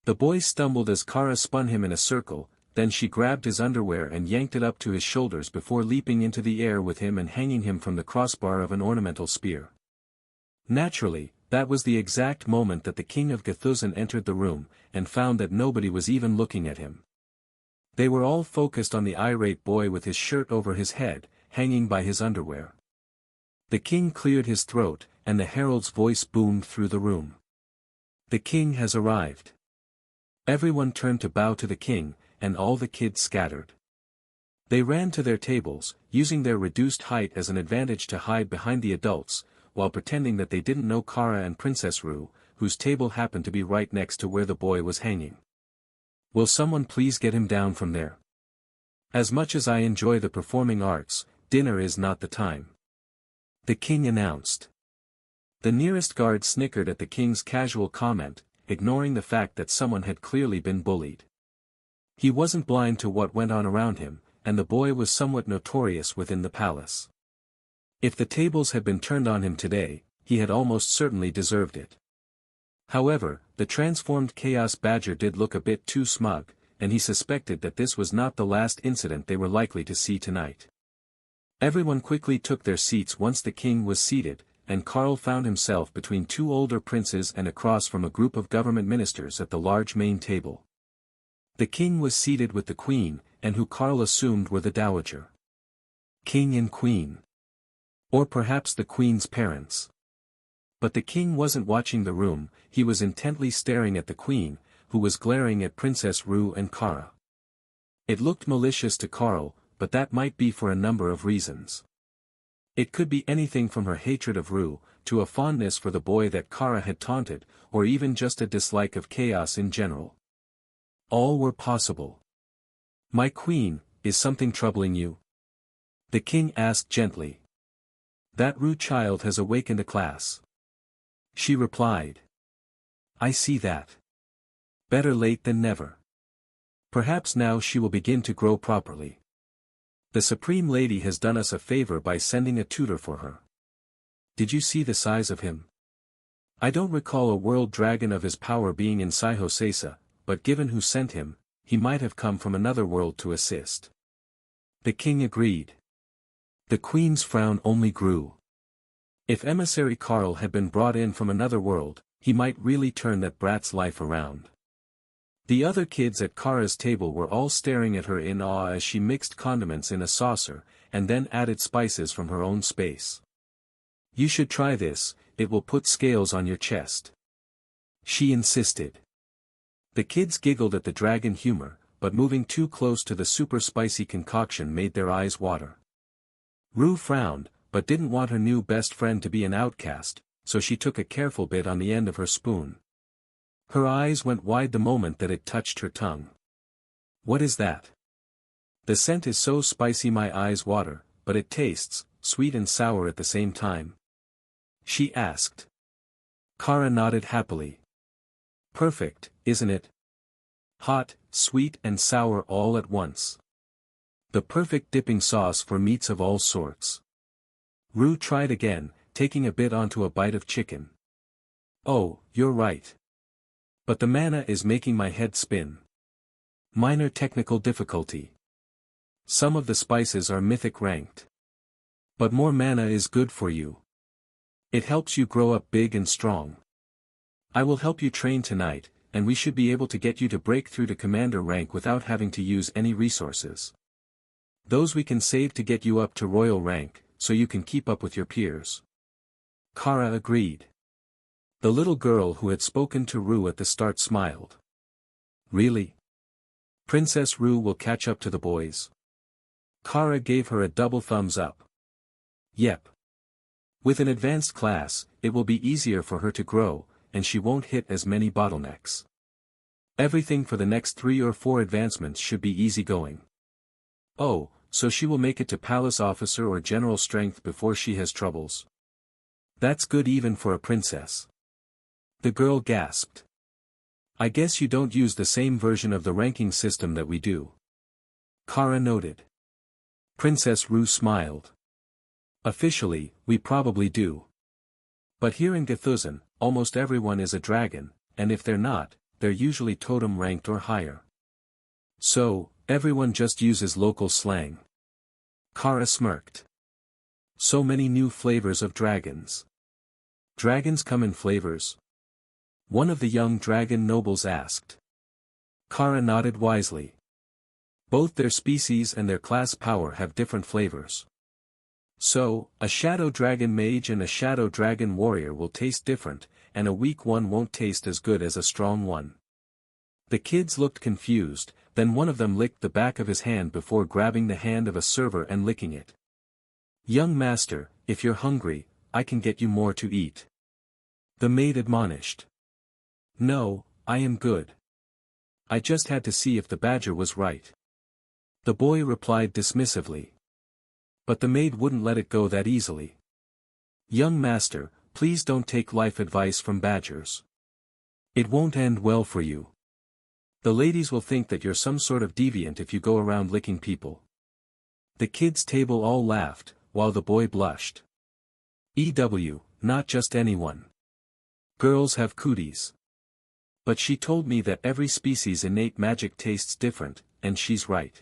Speaker 1: The boy stumbled as Kara spun him in a circle, then she grabbed his underwear and yanked it up to his shoulders before leaping into the air with him and hanging him from the crossbar of an ornamental spear. Naturally, that was the exact moment that the king of Gathuzan entered the room, and found that nobody was even looking at him. They were all focused on the irate boy with his shirt over his head, hanging by his underwear. The king cleared his throat, and the herald's voice boomed through the room. The king has arrived. Everyone turned to bow to the king, and all the kids scattered. They ran to their tables, using their reduced height as an advantage to hide behind the adults, while pretending that they didn't know Kara and Princess Rue, whose table happened to be right next to where the boy was hanging. Will someone please get him down from there? As much as I enjoy the performing arts, dinner is not the time. The king announced. The nearest guard snickered at the king's casual comment, ignoring the fact that someone had clearly been bullied. He wasn't blind to what went on around him, and the boy was somewhat notorious within the palace. If the tables had been turned on him today, he had almost certainly deserved it. However, the transformed Chaos Badger did look a bit too smug, and he suspected that this was not the last incident they were likely to see tonight. Everyone quickly took their seats once the king was seated, and Carl found himself between two older princes and across from a group of government ministers at the large main table. The king was seated with the queen, and who Carl assumed were the dowager. King and queen. Or perhaps the queen's parents. But the king wasn't watching the room, he was intently staring at the queen, who was glaring at Princess Rue and Kara. It looked malicious to Carl, but that might be for a number of reasons. It could be anything from her hatred of Rue, to a fondness for the boy that Kara had taunted, or even just a dislike of chaos in general. All were possible. "My queen, is something troubling you?" the king asked gently. "That Rue child has awakened a class," she replied. "I see that. Better late than never. Perhaps now she will begin to grow properly. The Supreme Lady has done us a favor by sending a tutor for her. Did you see the size of him? I don't recall a world dragon of his power being in Sihosesa, but given who sent him, he might have come from another world to assist." The king agreed. The queen's frown only grew. If emissary Carl had been brought in from another world, he might really turn that brat's life around. The other kids at Kara's table were all staring at her in awe as she mixed condiments in a saucer, and then added spices from her own space. "You should try this, it will put scales on your chest," she insisted. The kids giggled at the dragon humor, but moving too close to the super spicy concoction made their eyes water. Rue frowned, but didn't want her new best friend to be an outcast, so she took a careful bit on the end of her spoon. Her eyes went wide the moment that it touched her tongue. "What is that?" "The scent is so spicy my eyes water, but it tastes, sweet and sour at the same time," she asked. Kara nodded happily. "Perfect, isn't it? Hot, sweet and sour all at once. The perfect dipping sauce for meats of all sorts." Rue tried again, taking a bit onto a bite of chicken. "Oh, you're right. But the manna is making my head spin. Minor technical difficulty. Some of the spices are mythic ranked. But more manna is good for you. It helps you grow up big and strong. I will help you train tonight, and we should be able to get you to break through to commander rank without having to use any resources. Those we can save to get you up to royal rank, so you can keep up with your peers." Kara agreed. The little girl who had spoken to Rue at the start smiled. "Really? Princess Rue will catch up to the boys?" Kara gave her a double thumbs up. "Yep. With an advanced class, it will be easier for her to grow, and she won't hit as many bottlenecks. Everything for the next 3 or 4 advancements should be easy going." "Oh, so she will make it to palace officer or general strength before she has troubles. That's good even for a princess." The girl gasped. "I guess you don't use the same version of the ranking system that we do." Kara noted. Princess Rue smiled. "Officially, we probably do. But here in Gethuzan, almost everyone is a dragon, and if they're not, they're usually totem ranked or higher. So, everyone just uses local slang." Kara smirked. "So many new flavors of dragons. Dragons come in flavors?" one of the young dragon nobles asked. Kara nodded wisely. "Both their species and their class power have different flavors. So, a shadow dragon mage and a shadow dragon warrior will taste different, and a weak one won't taste as good as a strong one." The kids looked confused, then one of them licked the back of his hand before grabbing the hand of a server and licking it. "Young master, if you're hungry, I can get you more to eat," the maid admonished. "No, I am good. I just had to see if the badger was right," the boy replied dismissively. But the maid wouldn't let it go that easily. "Young master, please don't take life advice from badgers. It won't end well for you. The ladies will think that you're some sort of deviant if you go around licking people." The kids' table all laughed, while the boy blushed. Not just anyone. Girls have cooties. But she told me that every species' innate magic tastes different, and she's right.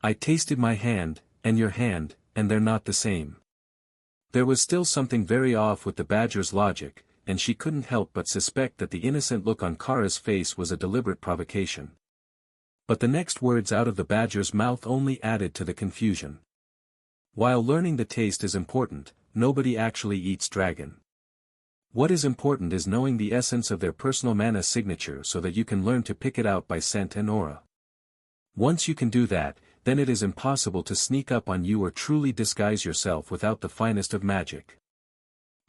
Speaker 1: I tasted my hand, and your hand, and they're not the same." There was still something very off with the badger's logic, and she couldn't help but suspect that the innocent look on Kara's face was a deliberate provocation. But the next words out of the badger's mouth only added to the confusion. While learning the taste is important, nobody actually eats dragon. What is important is knowing the essence of their personal mana signature so that you can learn to pick it out by scent and aura. Once you can do that, then it is impossible to sneak up on you or truly disguise yourself without the finest of magic.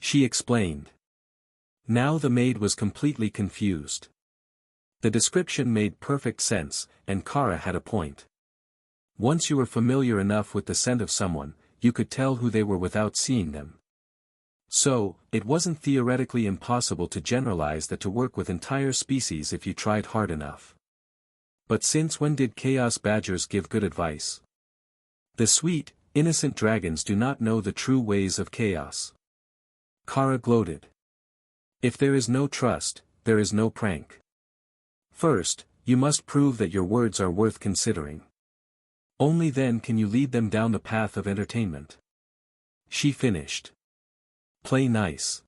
Speaker 1: She explained. Now the maid was completely confused. The description made perfect sense, and Kara had a point. Once you were familiar enough with the scent of someone, you could tell who they were without seeing them. So, it wasn't theoretically impossible to generalize that to work with entire species if you tried hard enough. But since when did chaos badgers give good advice? The sweet, innocent dragons do not know the true ways of chaos. Kara gloated. If there is no trust, there is no prank. First, you must prove that your words are worth considering. Only then can you lead them down the path of entertainment. She finished. Play nice.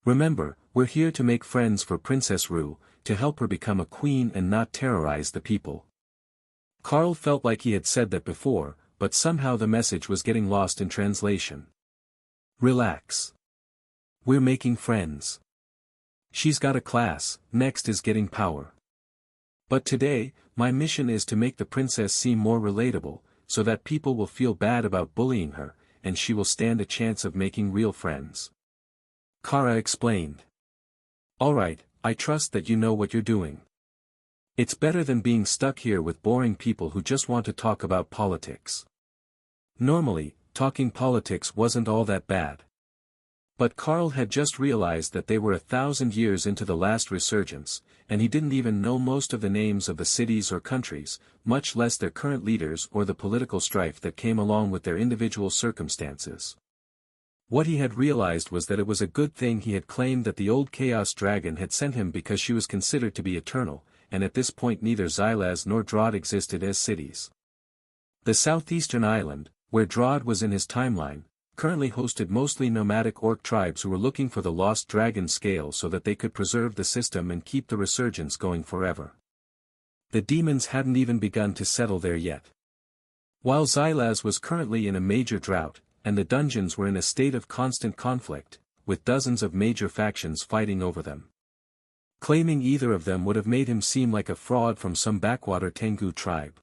Speaker 1: Remember, we're here to make friends for Princess Rue, to help her become a queen and not terrorize the people. Carl felt like he had said that before, but somehow the message was getting lost in translation. Relax. We're making friends. She's got a class, next is getting power. But today, my mission is to make the princess seem more relatable, so that people will feel bad about bullying her, and she will stand a chance of making real friends. Kara explained. Alright, I trust that you know what you're doing. It's better than being stuck here with boring people who just want to talk about politics. Normally, talking politics wasn't all that bad. But Carl had just realized that they were 1,000 years into the last resurgence, and he didn't even know most of the names of the cities or countries, much less their current leaders or the political strife that came along with their individual circumstances. What he had realized was that it was a good thing he had claimed that the old Chaos Dragon had sent him because she was considered to be eternal, and at this point neither Xylaz nor Drod existed as cities. The southeastern island, where Drod was in his timeline, currently hosted mostly nomadic orc tribes who were looking for the lost dragon scale so that they could preserve the system and keep the resurgence going forever. The demons hadn't even begun to settle there yet. While Xylaz was currently in a major drought, and the dungeons were in a state of constant conflict, with dozens of major factions fighting over them. Claiming either of them would have made him seem like a fraud from some backwater Tengu tribe.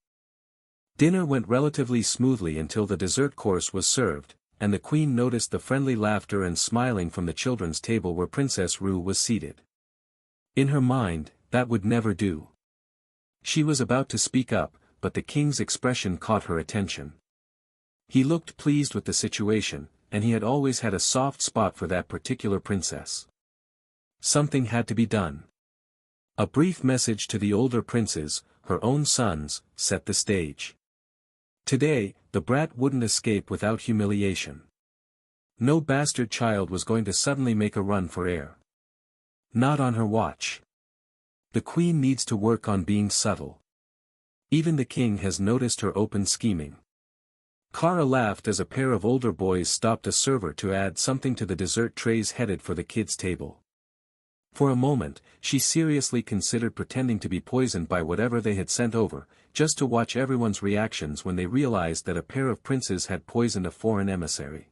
Speaker 1: Dinner went relatively smoothly until the dessert course was served, and the queen noticed the friendly laughter and smiling from the children's table where Princess Rue was seated. In her mind, that would never do. She was about to speak up, but the king's expression caught her attention. He looked pleased with the situation, and he had always had a soft spot for that particular princess. Something had to be done. A brief message to the older princes, her own sons, set the stage. Today, the brat wouldn't escape without humiliation. No bastard child was going to suddenly make a run for air. Not on her watch. The queen needs to work on being subtle. Even the king has noticed her open scheming. Kara laughed as a pair of older boys stopped a server to add something to the dessert trays headed for the kids' table. For a moment, she seriously considered pretending to be poisoned by whatever they had sent over, just to watch everyone's reactions when they realized that a pair of princes had poisoned a foreign emissary.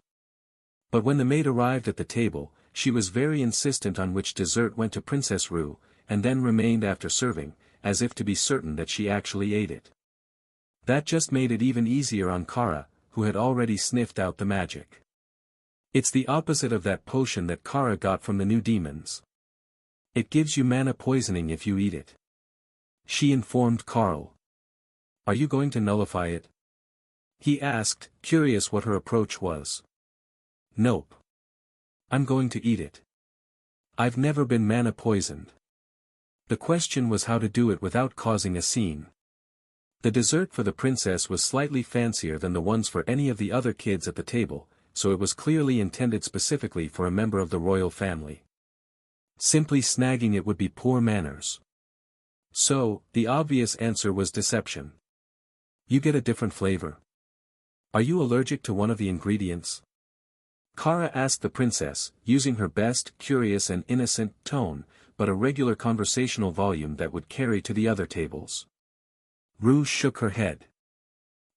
Speaker 1: But when the maid arrived at the table, she was very insistent on which dessert went to Princess Rue, and then remained after serving, as if to be certain that she actually ate it. That just made it even easier on Kara, who had already sniffed out the magic. It's the opposite of that potion that Kara got from the new demons. It gives you mana poisoning if you eat it. She informed Carl. Are you going to nullify it? He asked, curious what her approach was. Nope. I'm going to eat it. I've never been mana poisoned. The question was how to do it without causing a scene. The dessert for the princess was slightly fancier than the ones for any of the other kids at the table, so it was clearly intended specifically for a member of the royal family. Simply snagging it would be poor manners. So, the obvious answer was deception. You get a different flavor. Are you allergic to one of the ingredients? Kara asked the princess, using her best, curious and innocent, tone, but a regular conversational volume that would carry to the other tables. Rue shook her head.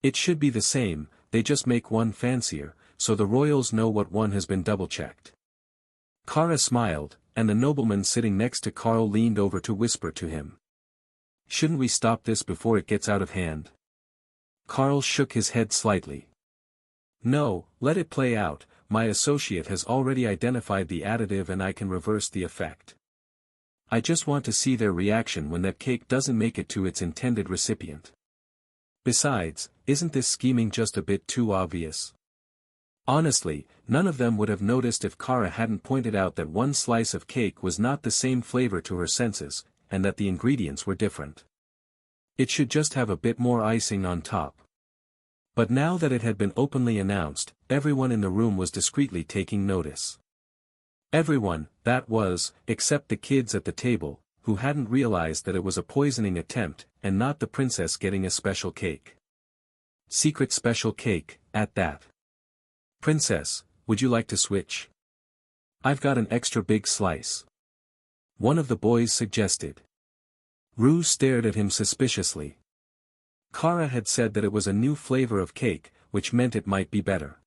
Speaker 1: It should be the same, they just make one fancier, so the royals know what one has been double-checked. Kara smiled, and the nobleman sitting next to Carl leaned over to whisper to him. Shouldn't we stop this before it gets out of hand? Carl shook his head slightly. No, let it play out, my associate has already identified the additive and I can reverse the effect. I just want to see their reaction when that cake doesn't make it to its intended recipient. Besides, isn't this scheming just a bit too obvious? Honestly, none of them would have noticed if Kara hadn't pointed out that one slice of cake was not the same flavor to her senses, and that the ingredients were different. It should just have a bit more icing on top. But now that it had been openly announced, everyone in the room was discreetly taking notice. Everyone, that was, except the kids at the table, who hadn't realized that it was a poisoning attempt, and not the princess getting a special cake. Secret special cake, at that. Princess, would you like to switch? I've got an extra big slice. One of the boys suggested. Rue stared at him suspiciously. Kara had said that it was a new flavor of cake, which meant it might be better.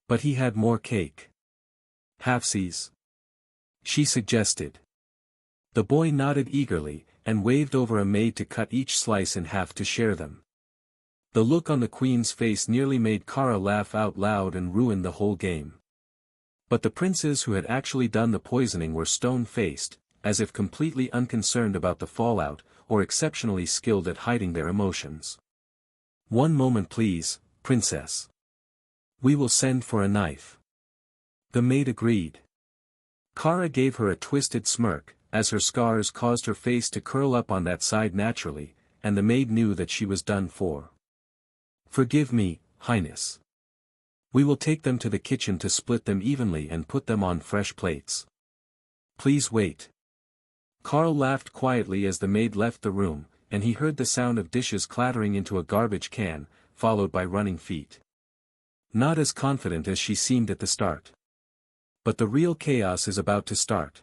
Speaker 1: But he had more cake. Halfsies? She suggested. The boy nodded eagerly, and waved over a maid to cut each slice in half to share them. The look on the queen's face nearly made Kara laugh out loud and ruin the whole game. But the princes who had actually done the poisoning were stone-faced, as if completely unconcerned about the fallout, or exceptionally skilled at hiding their emotions. One moment please, princess. We will send for a knife. The maid agreed. Kara gave her a twisted smirk, as her scars caused her face to curl up on that side naturally, and the maid knew that she was done for. Forgive me, Highness. We will take them to the kitchen to split them evenly and put them on fresh plates. Please wait. Carl laughed quietly as the maid left the room, and he heard the sound of dishes clattering into a garbage can, followed by running feet. Not as confident as she seemed at the start. But the real chaos is about to start.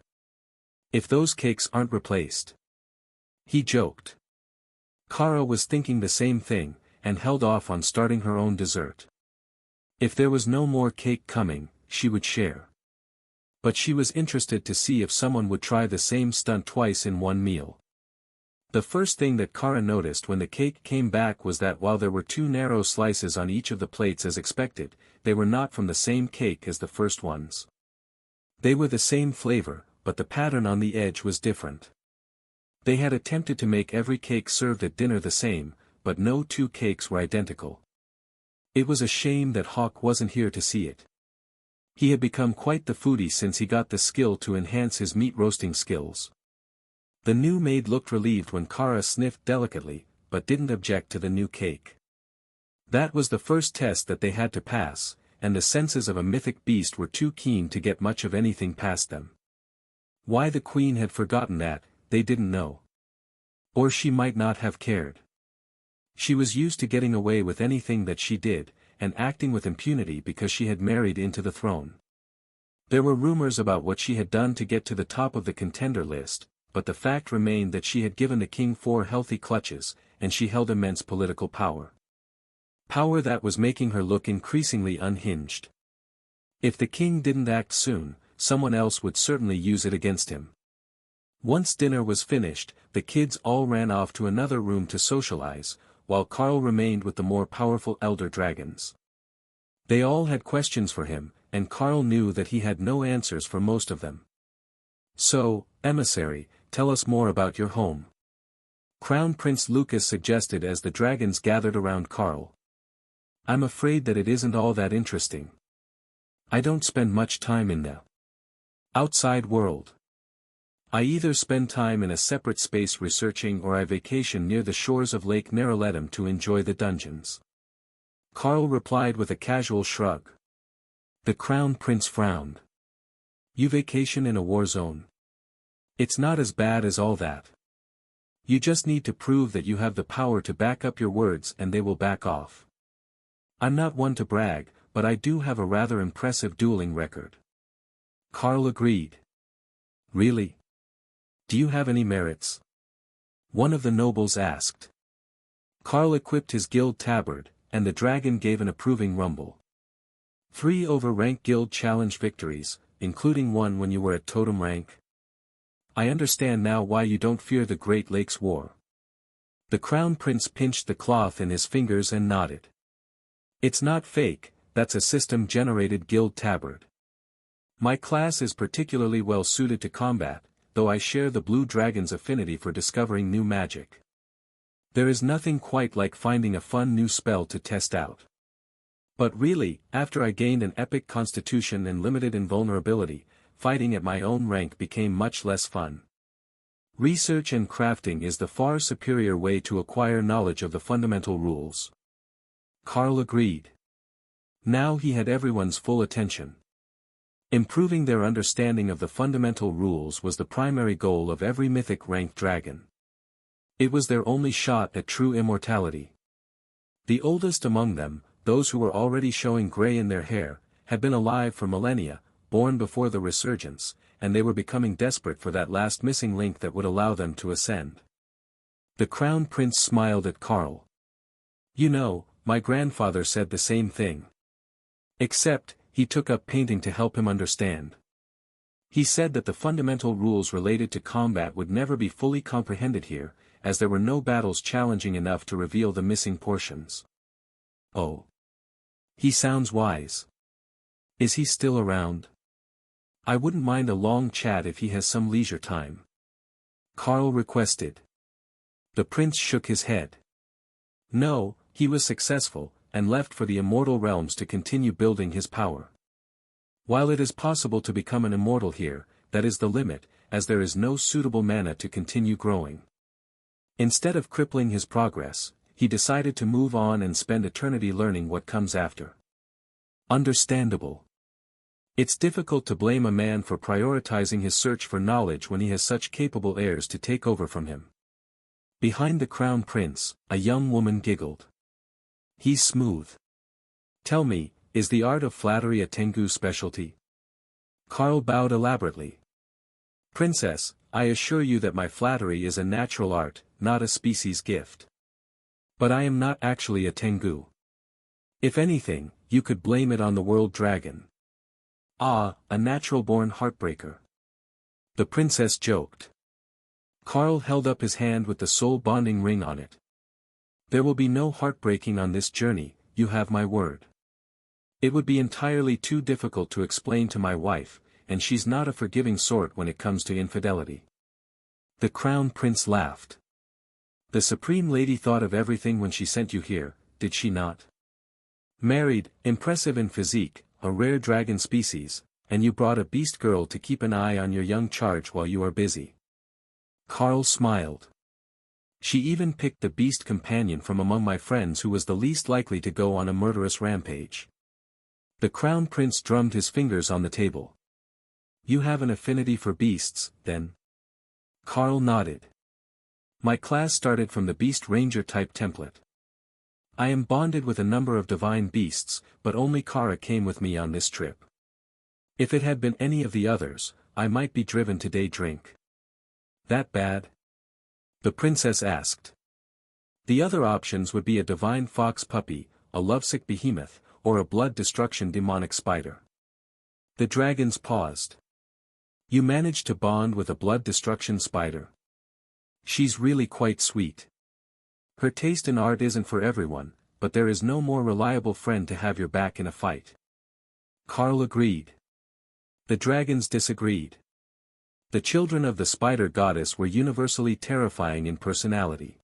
Speaker 1: If those cakes aren't replaced. He joked. Kara was thinking the same thing, and held off on starting her own dessert. If there was no more cake coming, she would share. But she was interested to see if someone would try the same stunt twice in one meal. The first thing that Kara noticed when the cake came back was that while there were two narrow slices on each of the plates as expected, they were not from the same cake as the first ones. They were the same flavor, but the pattern on the edge was different. They had attempted to make every cake served at dinner the same, but no two cakes were identical. It was a shame that Hawk wasn't here to see it. He had become quite the foodie since he got the skill to enhance his meat roasting skills. The new maid looked relieved when Kara sniffed delicately, but didn't object to the new cake. That was the first test that they had to pass, and the senses of a mythic beast were too keen to get much of anything past them. Why the queen had forgotten that, they didn't know. Or she might not have cared. She was used to getting away with anything that she did, and acting with impunity because she had married into the throne. There were rumors about what she had done to get to the top of the contender list, but the fact remained that she had given the king 4 healthy clutches, and she held immense political power. Power that was making her look increasingly unhinged. If the king didn't act soon, someone else would certainly use it against him. Once dinner was finished, the kids all ran off to another room to socialize, while Carl remained with the more powerful elder dragons. They all had questions for him, and Carl knew that he had no answers for most of them. So, emissary, tell us more about your home. Crown Prince Lucas suggested as the dragons gathered around Carl. I'm afraid that it isn't all that interesting. I don't spend much time in the outside world. I either spend time in a separate space researching or I vacation near the shores of Lake Neraletum to enjoy the dungeons. Carl replied with a casual shrug. The Crown Prince frowned. You vacation in a war zone? It's not as bad as all that. You just need to prove that you have the power to back up your words and they will back off. I'm not one to brag, but I do have a rather impressive dueling record. Carl agreed. Really? Do you have any merits? One of the nobles asked. Carl equipped his guild tabard, and the dragon gave an approving rumble. 3 over-rank guild challenge victories, including one when you were at totem rank. I understand now why you don't fear the Great Lakes War. The Crown Prince pinched the cloth in his fingers and nodded. It's not fake, that's a system-generated guild tabard. My class is particularly well suited to combat, though I share the blue dragon's affinity for discovering new magic. There is nothing quite like finding a fun new spell to test out. But really, after I gained an epic constitution and limited invulnerability, fighting at my own rank became much less fun. Research and crafting is the far superior way to acquire knowledge of the fundamental rules. Carl agreed. Now he had everyone's full attention. Improving their understanding of the fundamental rules was the primary goal of every mythic ranked dragon. It was their only shot at true immortality. The oldest among them, those who were already showing gray in their hair, had been alive for millennia, born before the resurgence, and they were becoming desperate for that last missing link that would allow them to ascend. The Crown Prince smiled at Carl. You know, my grandfather said the same thing. Except, he took up painting to help him understand. He said that the fundamental rules related to combat would never be fully comprehended here, as there were no battles challenging enough to reveal the missing portions. Oh. He sounds wise. Is he still around? I wouldn't mind a long chat if he has some leisure time. Carl requested. The prince shook his head. No, he was successful, and left for the immortal realms to continue building his power. While it is possible to become an immortal here, that is the limit, as there is no suitable mana to continue growing. Instead of crippling his progress, he decided to move on and spend eternity learning what comes after. Understandable. It's difficult to blame a man for prioritizing his search for knowledge when he has such capable heirs to take over from him. Behind the Crown Prince, a young woman giggled. He's smooth. Tell me, is the art of flattery a Tengu specialty? Carl bowed elaborately. Princess, I assure you that my flattery is a natural art, not a species gift. But I am not actually a Tengu. If anything, you could blame it on the world dragon. Ah, a natural-born heartbreaker. The princess joked. Carl held up his hand with the soul-bonding ring on it. There will be no heartbreaking on this journey, you have my word. It would be entirely too difficult to explain to my wife, and she's not a forgiving sort when it comes to infidelity. The Crown Prince laughed. The Supreme Lady thought of everything when she sent you here, did she not? Married, impressive in physique, a rare dragon species, and you brought a beast girl to keep an eye on your young charge while you are busy. Carl smiled. She even picked the beast companion from among my friends who was the least likely to go on a murderous rampage. The Crown Prince drummed his fingers on the table. You have an affinity for beasts, then? Carl nodded. My class started from the Beast Ranger type template. I am bonded with a number of divine beasts, but only Kara came with me on this trip. If it had been any of the others, I might be driven to day drink. That bad? The princess asked. The other options would be a divine fox puppy, a lovesick behemoth, or a blood destruction demonic spider. The dragons paused. You managed to bond with a blood destruction spider. She's really quite sweet. Her taste in art isn't for everyone, but there is no more reliable friend to have your back in a fight. Carl agreed. The dragons disagreed. The children of the spider goddess were universally terrifying in personality.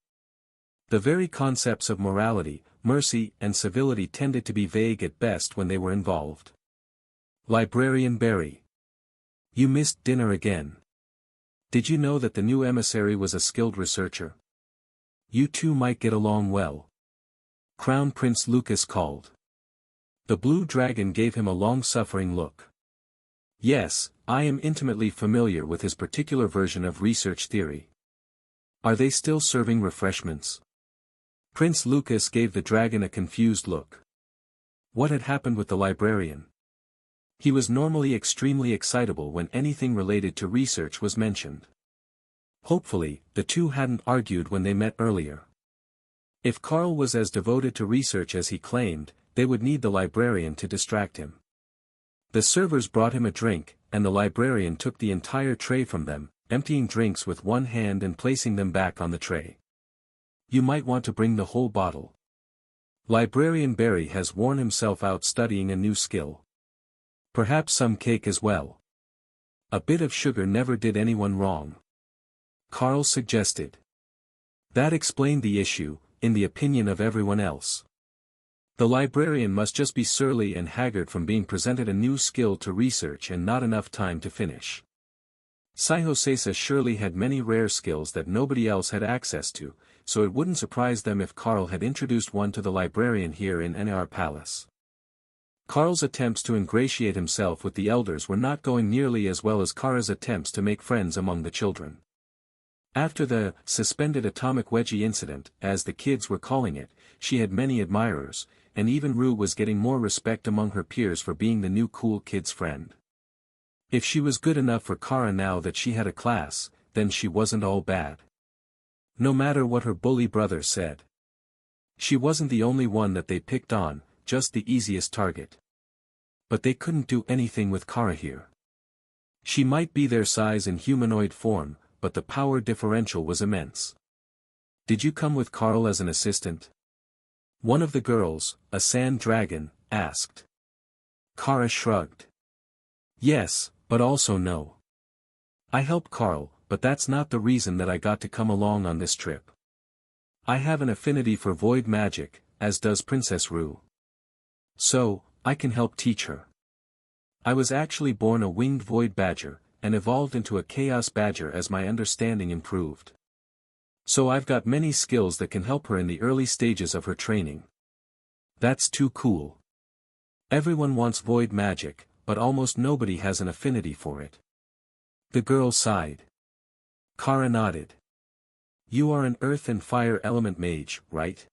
Speaker 1: The very concepts of morality, mercy, and civility tended to be vague at best when they were involved. Librarian Barry. You missed dinner again. Did you know that the new emissary was a skilled researcher? You two might get along well. Crown Prince Lucas called. The blue dragon gave him a long-suffering look. Yes, I am intimately familiar with his particular version of research theory. Are they still serving refreshments? Prince Lucas gave the dragon a confused look. What had happened with the librarian? He was normally extremely excitable when anything related to research was mentioned. Hopefully, the two hadn't argued when they met earlier. If Carl was as devoted to research as he claimed, they would need the librarian to distract him. The servers brought him a drink, and the librarian took the entire tray from them, emptying drinks with one hand and placing them back on the tray. You might want to bring the whole bottle. Librarian Barry has worn himself out studying a new skill. Perhaps some cake as well. A bit of sugar never did anyone wrong. Carl suggested. That explained the issue, in the opinion of everyone else. The librarian must just be surly and haggard from being presented a new skill to research and not enough time to finish. Sihosesa surely had many rare skills that nobody else had access to, so it wouldn't surprise them if Carl had introduced one to the librarian here in NR Palace. Carl's attempts to ingratiate himself with the elders were not going nearly as well as Kara's attempts to make friends among the children. After the suspended atomic wedgie incident, as the kids were calling it, she had many admirers, and even Rue was getting more respect among her peers for being the new cool kid's friend. If she was good enough for Kara now that she had a class, then she wasn't all bad. No matter what her bully brother said. She wasn't the only one that they picked on, just the easiest target. But they couldn't do anything with Kara here. She might be their size in humanoid form, but the power differential was immense. Did you come with Carl as an assistant? One of the girls, a sand dragon, asked. Kara shrugged. Yes, but also no. I helped Carl, but that's not the reason that I got to come along on this trip. I have an affinity for void magic, as does Princess Rue. So, I can help teach her. I was actually born a winged void badger, and evolved into a chaos badger as my understanding improved. So I've got many skills that can help her in the early stages of her training. That's too cool. Everyone wants void magic, but almost nobody has an affinity for it. The girl sighed. Kara nodded. You are an earth and fire element mage, right?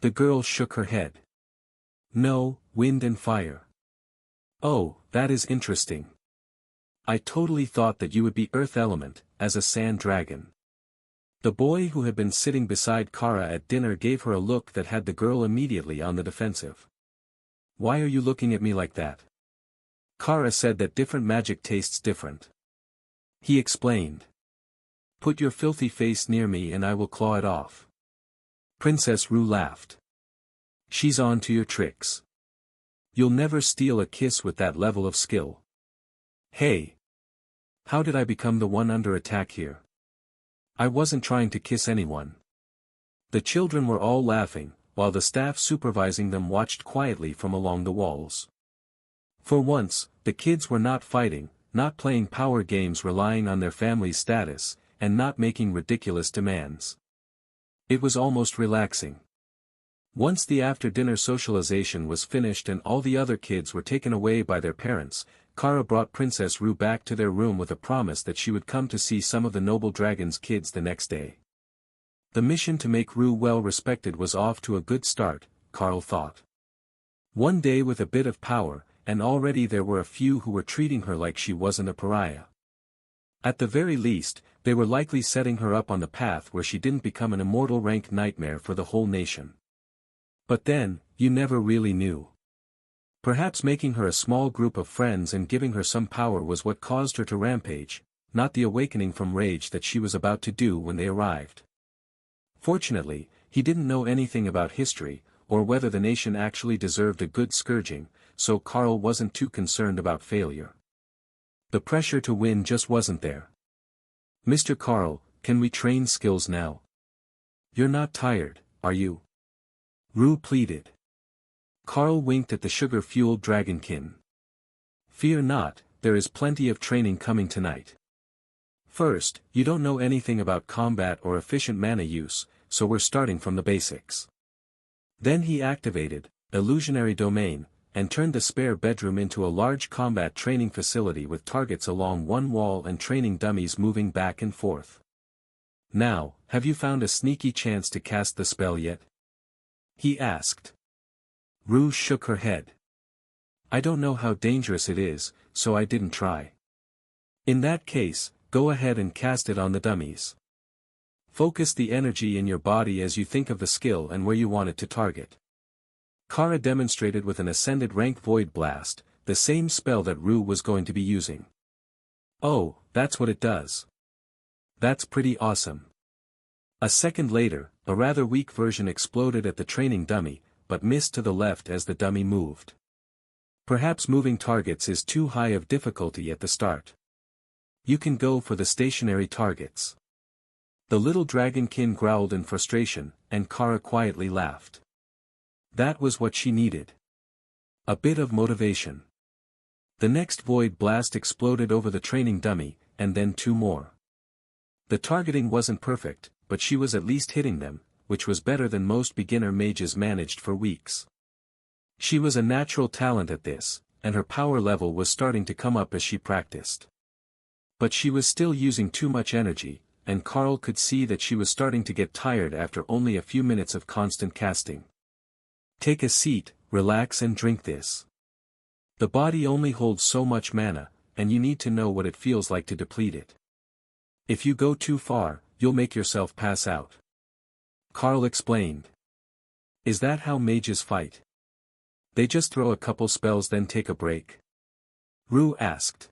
Speaker 1: The girl shook her head. No, wind and fire. Oh, that is interesting. I totally thought that you would be earth element, as a sand dragon. The boy who had been sitting beside Kara at dinner gave her a look that had the girl immediately on the defensive. Why are you looking at me like that? Kara said that different magic tastes different. He explained. Put your filthy face near me and I will claw it off. Princess Rue laughed. She's on to your tricks. You'll never steal a kiss with that level of skill. Hey! How did I become the one under attack here? I wasn't trying to kiss anyone. The children were all laughing, while the staff supervising them watched quietly from along the walls. For once, the kids were not fighting, not playing power games relying on their family's status, and not making ridiculous demands. It was almost relaxing. Once the after-dinner socialization was finished and all the other kids were taken away by their parents, Kara brought Princess Rue back to their room with a promise that she would come to see some of the noble dragon's kids the next day. The mission to make Rue well respected was off to a good start, Carl thought. One day with a bit of power, and already there were a few who were treating her like she wasn't a pariah. At the very least, they were likely setting her up on the path where she didn't become an immortal rank nightmare for the whole nation. But then, you never really knew. Perhaps making her a small group of friends and giving her some power was what caused her to rampage, not the awakening from rage that she was about to do when they arrived. Fortunately, he didn't know anything about history, or whether the nation actually deserved a good scourging, so Carl wasn't too concerned about failure. The pressure to win just wasn't there. Mr. Carl, can we train skills now? You're not tired, are you? Rue pleaded. Carl winked at the sugar-fueled dragonkin. Fear not, there is plenty of training coming tonight. First, you don't know anything about combat or efficient mana use, so we're starting from the basics. Then he activated illusionary domain, and turned the spare bedroom into a large combat training facility with targets along one wall and training dummies moving back and forth. Now, have you found a sneaky chance to cast the spell yet? He asked. Rue shook her head. I don't know how dangerous it is, so I didn't try. In that case, go ahead and cast it on the dummies. Focus the energy in your body as you think of the skill and where you want it to target. Kara demonstrated with an ascended rank Void Blast, the same spell that Rue was going to be using. Oh, that's what it does. That's pretty awesome. A second later, a rather weak version exploded at the training dummy, but missed to the left as the dummy moved. Perhaps moving targets is too high of difficulty at the start. You can go for the stationary targets. The little dragonkin growled in frustration, and Kara quietly laughed. That was what she needed. A bit of motivation. The next Void Blast exploded over the training dummy, and then two more. The targeting wasn't perfect, but she was at least hitting them, which was better than most beginner mages managed for weeks. She was a natural talent at this, and her power level was starting to come up as she practiced. But she was still using too much energy, and Carl could see that she was starting to get tired after only a few minutes of constant casting. Take a seat, relax and drink this. The body only holds so much mana, and you need to know what it feels like to deplete it. If you go too far, you'll make yourself pass out. Carl explained. Is that how mages fight? They just throw a couple spells then take a break? Rue asked.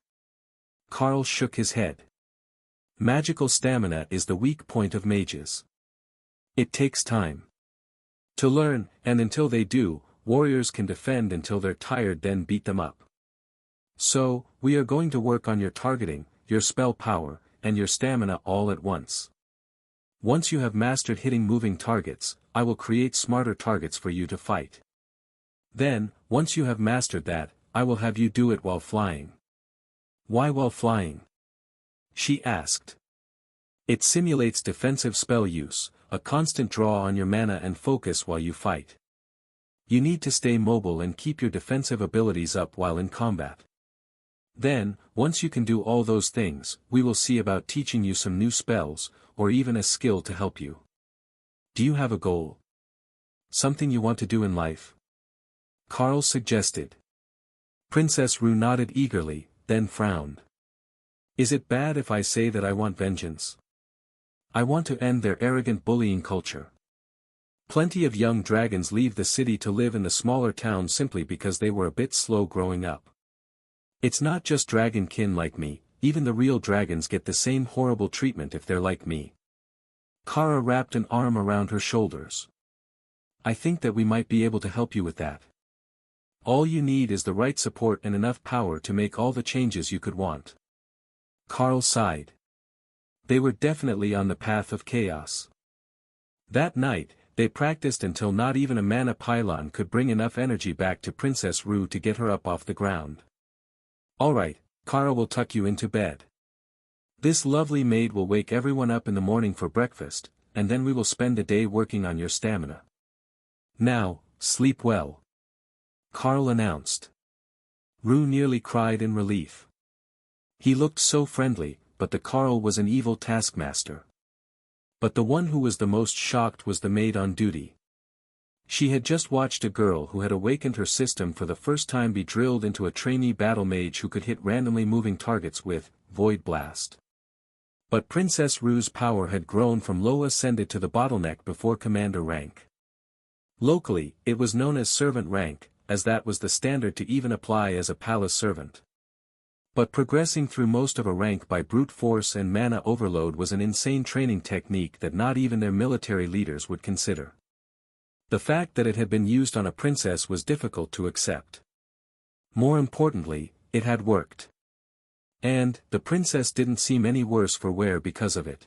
Speaker 1: Carl shook his head. Magical stamina is the weak point of mages. It takes time to learn, and until they do, warriors can defend until they're tired then beat them up. So, we are going to work on your targeting, your spell power, and your stamina all at once. Once you have mastered hitting moving targets, I will create smarter targets for you to fight. Then, once you have mastered that, I will have you do it while flying. Why while flying? She asked. It simulates defensive spell use, a constant draw on your mana and focus while you fight. You need to stay mobile and keep your defensive abilities up while in combat. Then, once you can do all those things, we will see about teaching you some new spells, or even a skill to help you. Do you have a goal? Something you want to do in life? Carl suggested. Princess Rue nodded eagerly, then frowned. Is it bad if I say that I want vengeance? I want to end their arrogant bullying culture. Plenty of young dragons leave the city to live in the smaller towns simply because they were a bit slow growing up. It's not just dragonkin like me, even the real dragons get the same horrible treatment if they're like me. Kara wrapped an arm around her shoulders. I think that we might be able to help you with that. All you need is the right support and enough power to make all the changes you could want. Carl sighed. They were definitely on the path of chaos. That night, they practiced until not even a mana pylon could bring enough energy back to Princess Rue to get her up off the ground. Alright, Kara will tuck you into bed. This lovely maid will wake everyone up in the morning for breakfast, and then we will spend the day working on your stamina. Now, sleep well. Carl announced. Rue nearly cried in relief. He looked so friendly, but the Carl was an evil taskmaster. But the one who was the most shocked was the maid on duty. She had just watched a girl who had awakened her system for the first time be drilled into a trainee battle mage who could hit randomly moving targets with Void Blast. But Princess Rue's power had grown from low ascended to the bottleneck before commander rank. Locally, it was known as servant rank, as that was the standard to even apply as a palace servant. But progressing through most of a rank by brute force and mana overload was an insane training technique that not even their military leaders would consider. The fact that it had been used on a princess was difficult to accept. More importantly, it had worked. And, the princess didn't seem any worse for wear because of it.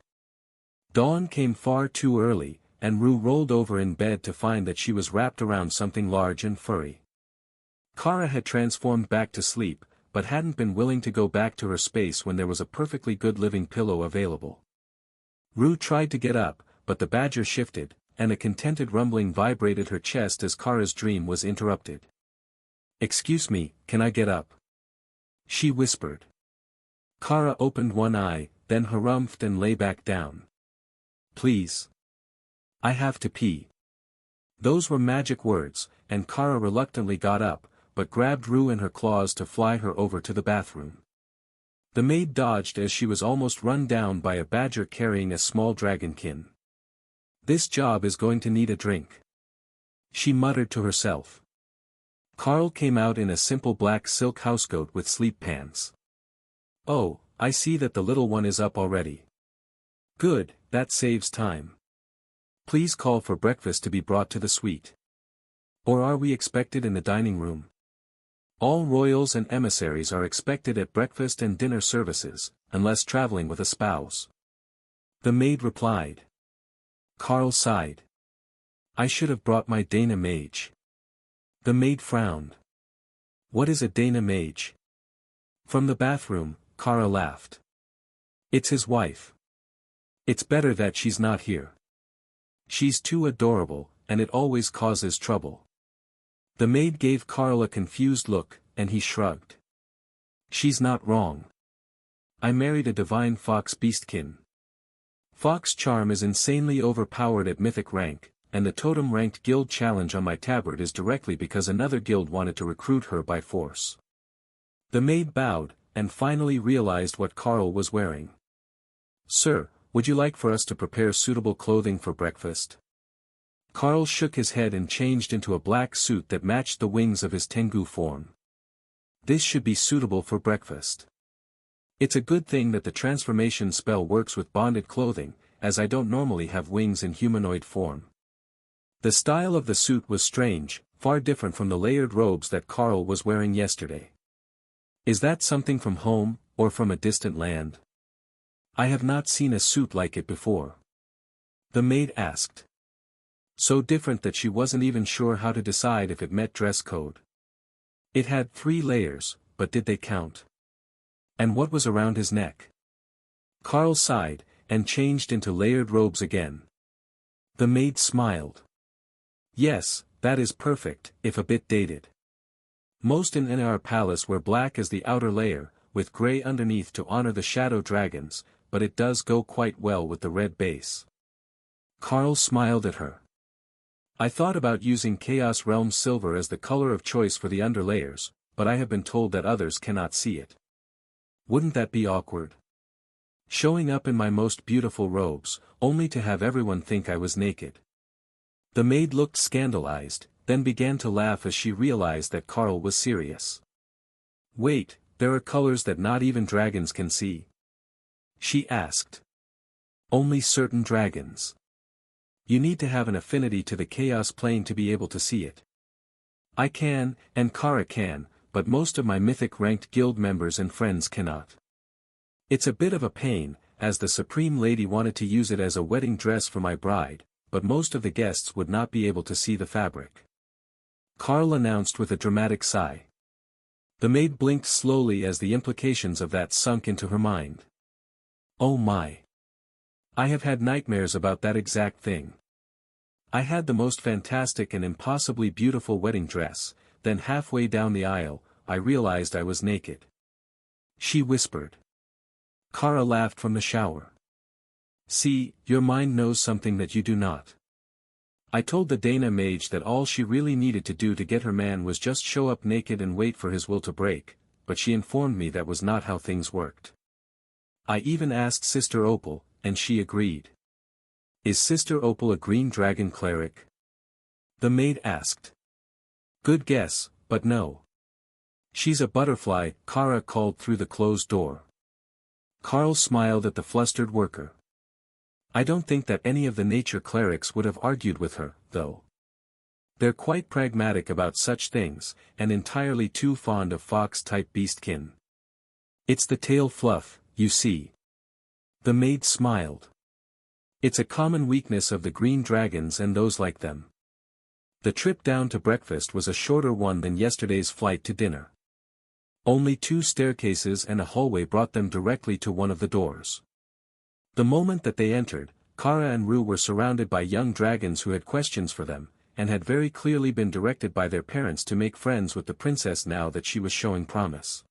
Speaker 1: Dawn came far too early, and Rue rolled over in bed to find that she was wrapped around something large and furry. Kara had transformed back to sleep, but hadn't been willing to go back to her space when there was a perfectly good living pillow available. Rue tried to get up, but the badger shifted, and a contented rumbling vibrated her chest as Kara's dream was interrupted. Excuse me, can I get up? She whispered. Kara opened one eye, then harumphed and lay back down. Please. I have to pee. Those were magic words, and Kara reluctantly got up, but grabbed Rue in her claws to fly her over to the bathroom. The maid dodged as she was almost run down by a badger carrying a small dragonkin. "This job is going to need a drink," she muttered to herself. Carl came out in a simple black silk housecoat with sleep pants. "Oh, I see that the little one is up already. Good, that saves time. Please call for breakfast to be brought to the suite. Or are we expected in the dining room? All royals and emissaries are expected at breakfast and dinner services, unless traveling with a spouse." The maid replied. Carl sighed. "I should have brought my Dana mage." The maid frowned. "What is a Dana mage?" From the bathroom, Kara laughed. "It's his wife. It's better that she's not here. She's too adorable, and it always causes trouble." The maid gave Carl a confused look, and he shrugged. "She's not wrong. I married a divine fox beastkin. Fox charm is insanely overpowered at mythic rank, and the totem-ranked guild challenge on my tabard is directly because another guild wanted to recruit her by force." The maid bowed, and finally realized what Carl was wearing. "Sir, would you like for us to prepare suitable clothing for breakfast?" Carl shook his head and changed into a black suit that matched the wings of his Tengu form. "This should be suitable for breakfast. It's a good thing that the transformation spell works with bonded clothing, as I don't normally have wings in humanoid form." The style of the suit was strange, far different from the layered robes that Carl was wearing yesterday. "Is that something from home, or from a distant land? I have not seen a suit like it before." The maid asked. So different that she wasn't even sure how to decide if it met dress code. It had 3 layers, but did they count? And what was around his neck? Carl sighed, and changed into layered robes again. The maid smiled. "Yes, that is perfect, if a bit dated. Most in our palace wear black as the outer layer, with grey underneath to honor the shadow dragons, but it does go quite well with the red base." Carl smiled at her. "I thought about using Chaos Realm silver as the color of choice for the underlayers, but I have been told that others cannot see it. Wouldn't that be awkward? Showing up in my most beautiful robes, only to have everyone think I was naked." The maid looked scandalized, then began to laugh as she realized that Carl was serious. "Wait, there are colors that not even dragons can see?" she asked. "Only certain dragons. You need to have an affinity to the chaos plane to be able to see it. I can, and Kara can, but most of my mythic-ranked guild members and friends cannot. It's a bit of a pain, as the Supreme Lady wanted to use it as a wedding dress for my bride, but most of the guests would not be able to see the fabric." Carl announced with a dramatic sigh. The maid blinked slowly as the implications of that sunk into her mind. "Oh my! I have had nightmares about that exact thing. I had the most fantastic and impossibly beautiful wedding dress, then halfway down the aisle, I realized I was naked," she whispered. Kara laughed from the shower. "See, your mind knows something that you do not. I told the Dana mage that all she really needed to do to get her man was just show up naked and wait for his will to break, but she informed me that was not how things worked. I even asked Sister Opal, and she agreed." "Is Sister Opal a green dragon cleric?" the maid asked. "Good guess, but no. She's a butterfly," Kara called through the closed door. Carl smiled at the flustered worker. "I don't think that any of the nature clerics would have argued with her, though. They're quite pragmatic about such things, and entirely too fond of fox-type beastkin. It's the tail fluff, you see." The maid smiled. "It's a common weakness of the green dragons and those like them." The trip down to breakfast was a shorter one than yesterday's flight to dinner. Only 2 staircases and a hallway brought them directly to one of the doors. The moment that they entered, Kara and Rue were surrounded by young dragons who had questions for them, and had very clearly been directed by their parents to make friends with the princess now that she was showing promise.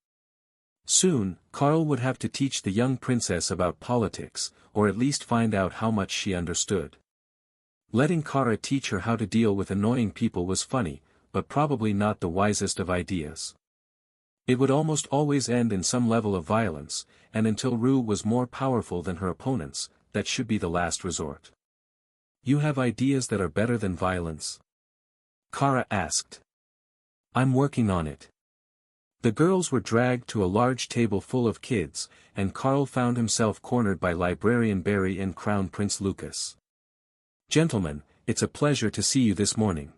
Speaker 1: Soon, Carl would have to teach the young princess about politics, or at least find out how much she understood. Letting Kara teach her how to deal with annoying people was funny, but probably not the wisest of ideas. It would almost always end in some level of violence, and until Rue was more powerful than her opponents, that should be the last resort. You have ideas that are better than violence? Kara asked. I'm working on it. The girls were dragged to a large table full of kids, and Carl found himself cornered by Librarian Barry and Crown Prince Lucas. Gentlemen, it's a pleasure to see you this morning.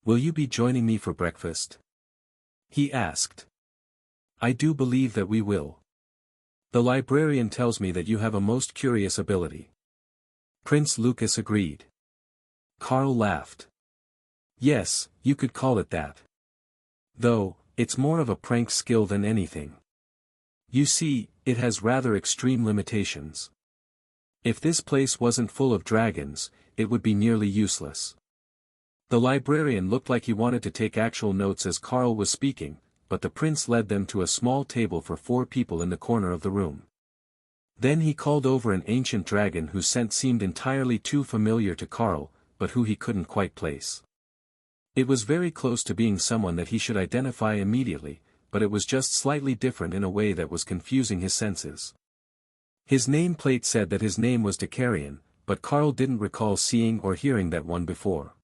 Speaker 1: Will you be joining me for breakfast? He asked. I do believe that we will. The librarian tells me that you have a most curious ability. Prince Lucas agreed. Carl laughed. Yes, you could call it that. Though, it's more of a prank skill than anything. You see, it has rather extreme limitations. If this place wasn't full of dragons, it would be nearly useless. The librarian looked like he wanted to take actual notes as Carl was speaking, but the prince led them to a small table for 4 people in the corner of the room. Then he called over an ancient dragon whose scent seemed entirely too familiar to Carl, but who he couldn't quite place. It was very close to being someone that he should identify immediately, but it was just slightly different in a way that was confusing his senses. His nameplate said that his name was Dicarion, but Carl didn't recall seeing or hearing that one before.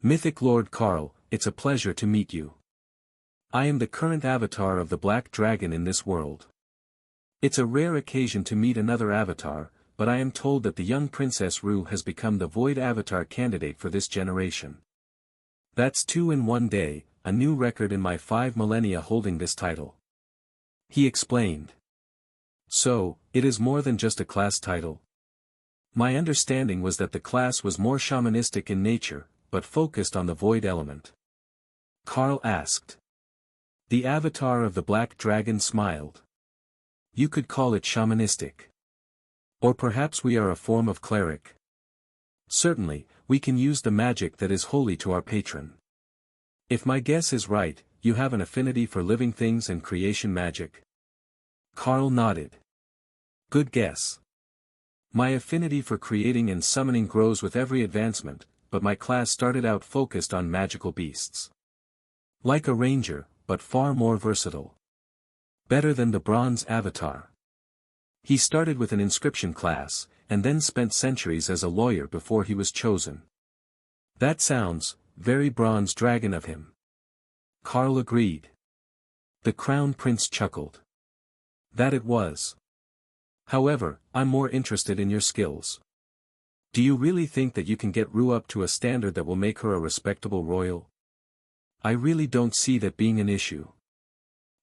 Speaker 1: Mythic Lord Carl, it's a pleasure to meet you. I am the current avatar of the Black Dragon in this world. It's a rare occasion to meet another avatar, but I am told that the young Princess Rue has become the Void Avatar candidate for this generation. That's 2 in one day, a new record in my 5 millennia holding this title. He explained. So, it is more than just a class title. My understanding was that the class was more shamanistic in nature, but focused on the void element. Carl asked. The avatar of the Black Dragon smiled. You could call it shamanistic. Or perhaps we are a form of cleric. Certainly, we can use the magic that is holy to our patron. If my guess is right, you have an affinity for living things and creation magic. Carl nodded. Good guess. My affinity for creating and summoning grows with every advancement, but my class started out focused on magical beasts. Like a ranger, but far more versatile. Better than the bronze avatar. He started with an inscription class, and then spent centuries as a lawyer before he was chosen. That sounds very bronze dragon of him. Carl agreed. The Crown Prince chuckled. That it was. However, I'm more interested in your skills. Do you really think that you can get Rue up to a standard that will make her a respectable royal? I really don't see that being an issue.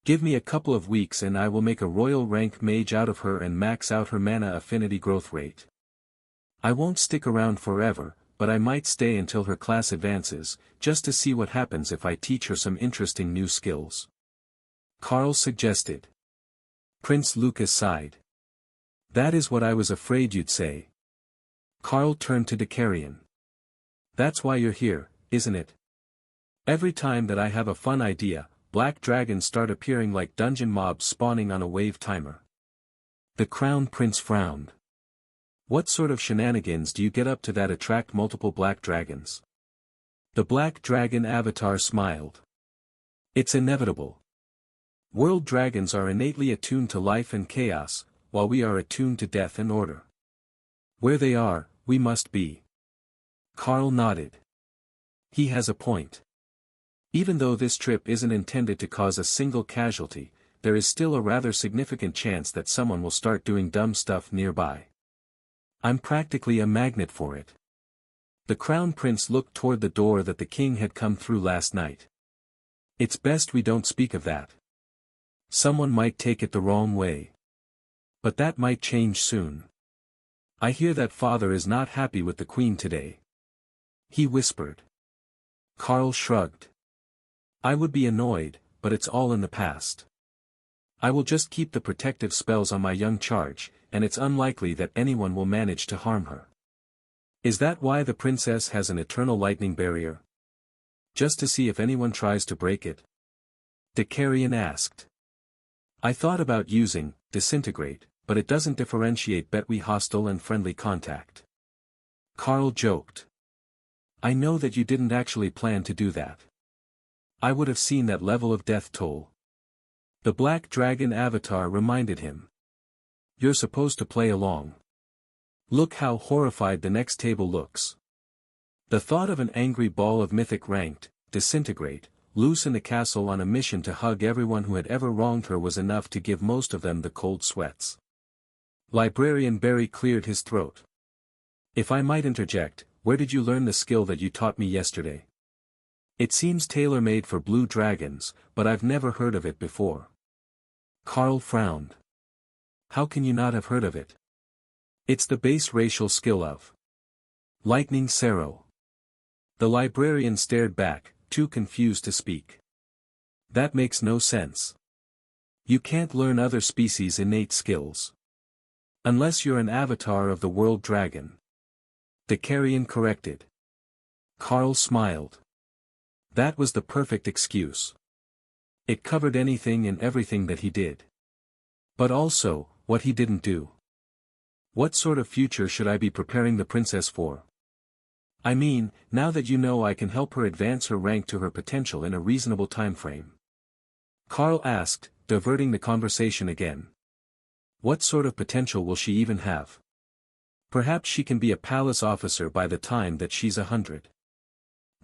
Speaker 1: Give me a couple of weeks and I will make a royal rank mage out of her and max out her mana affinity growth rate. I won't stick around forever, but I might stay until her class advances, just to see what happens if I teach her some interesting new skills. Carl suggested. Prince Lucas sighed. That is what I was afraid you'd say. Carl turned to Dicarion. That's why you're here, isn't it? Every time that I have a fun idea, black dragons start appearing like dungeon mobs spawning on a wave timer. The Crown Prince frowned. What sort of shenanigans do you get up to that attract multiple black dragons? The Black Dragon avatar smiled. It's inevitable. World dragons are innately attuned to life and chaos, while we are attuned to death and order. Where they are, we must be. Carl nodded. He has a point. Even though this trip isn't intended to cause a single casualty, there is still a rather significant chance that someone will start doing dumb stuff nearby. I'm practically a magnet for it. The Crown Prince looked toward the door that the king had come through last night. It's best we don't speak of that. Someone might take it the wrong way. But that might change soon. I hear that father is not happy with the queen today. He whispered. Carl shrugged. I would be annoyed, but it's all in the past. I will just keep the protective spells on my young charge, and it's unlikely that anyone will manage to harm her. Is that why the princess has an eternal lightning barrier? Just to see if anyone tries to break it? Dicarion asked. I thought about using disintegrate, but it doesn't differentiate between hostile and friendly contact. Carl joked. I know that you didn't actually plan to do that. I would have seen that level of death toll. The black dragon avatar reminded him. You're supposed to play along. Look how horrified the next table looks. The thought of an angry ball of mythic ranked, disintegrate, loose in the castle on a mission to hug everyone who had ever wronged her was enough to give most of them the cold sweats. Librarian Barry cleared his throat. If I might interject, where did you learn the skill that you taught me yesterday? It seems tailor-made for blue dragons, but I've never heard of it before. Carl frowned. How can you not have heard of it? It's the base racial skill of Lightning Sarrow. The librarian stared back, too confused to speak. That makes no sense. You can't learn other species' innate skills. Unless you're an avatar of the world dragon. The carrion corrected. Carl smiled. That was the perfect excuse. It covered anything and everything that he did. But also, what he didn't do. What sort of future should I be preparing the princess for? I mean, now that you know I can help her advance her rank to her potential in a reasonable time frame. Carl asked, diverting the conversation again. What sort of potential will she even have? Perhaps she can be a palace officer by the time that she's 100.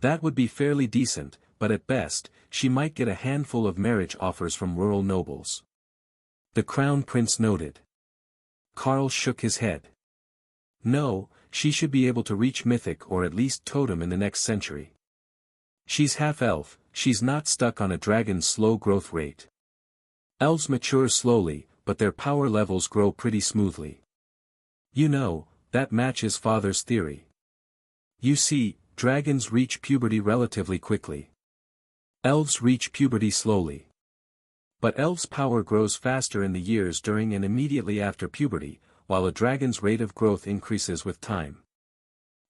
Speaker 1: That would be fairly decent, but at best, she might get a handful of marriage offers from rural nobles. The Crown Prince noted. Carl shook his head. No, she should be able to reach mythic or at least totem in the next century. She's half-elf, she's not stuck on a dragon's slow growth rate. Elves mature slowly, but their power levels grow pretty smoothly. You know, that matches Father's theory. You see, dragons reach puberty relatively quickly. Elves reach puberty slowly. But elves' power grows faster in the years during and immediately after puberty, while a dragon's rate of growth increases with time.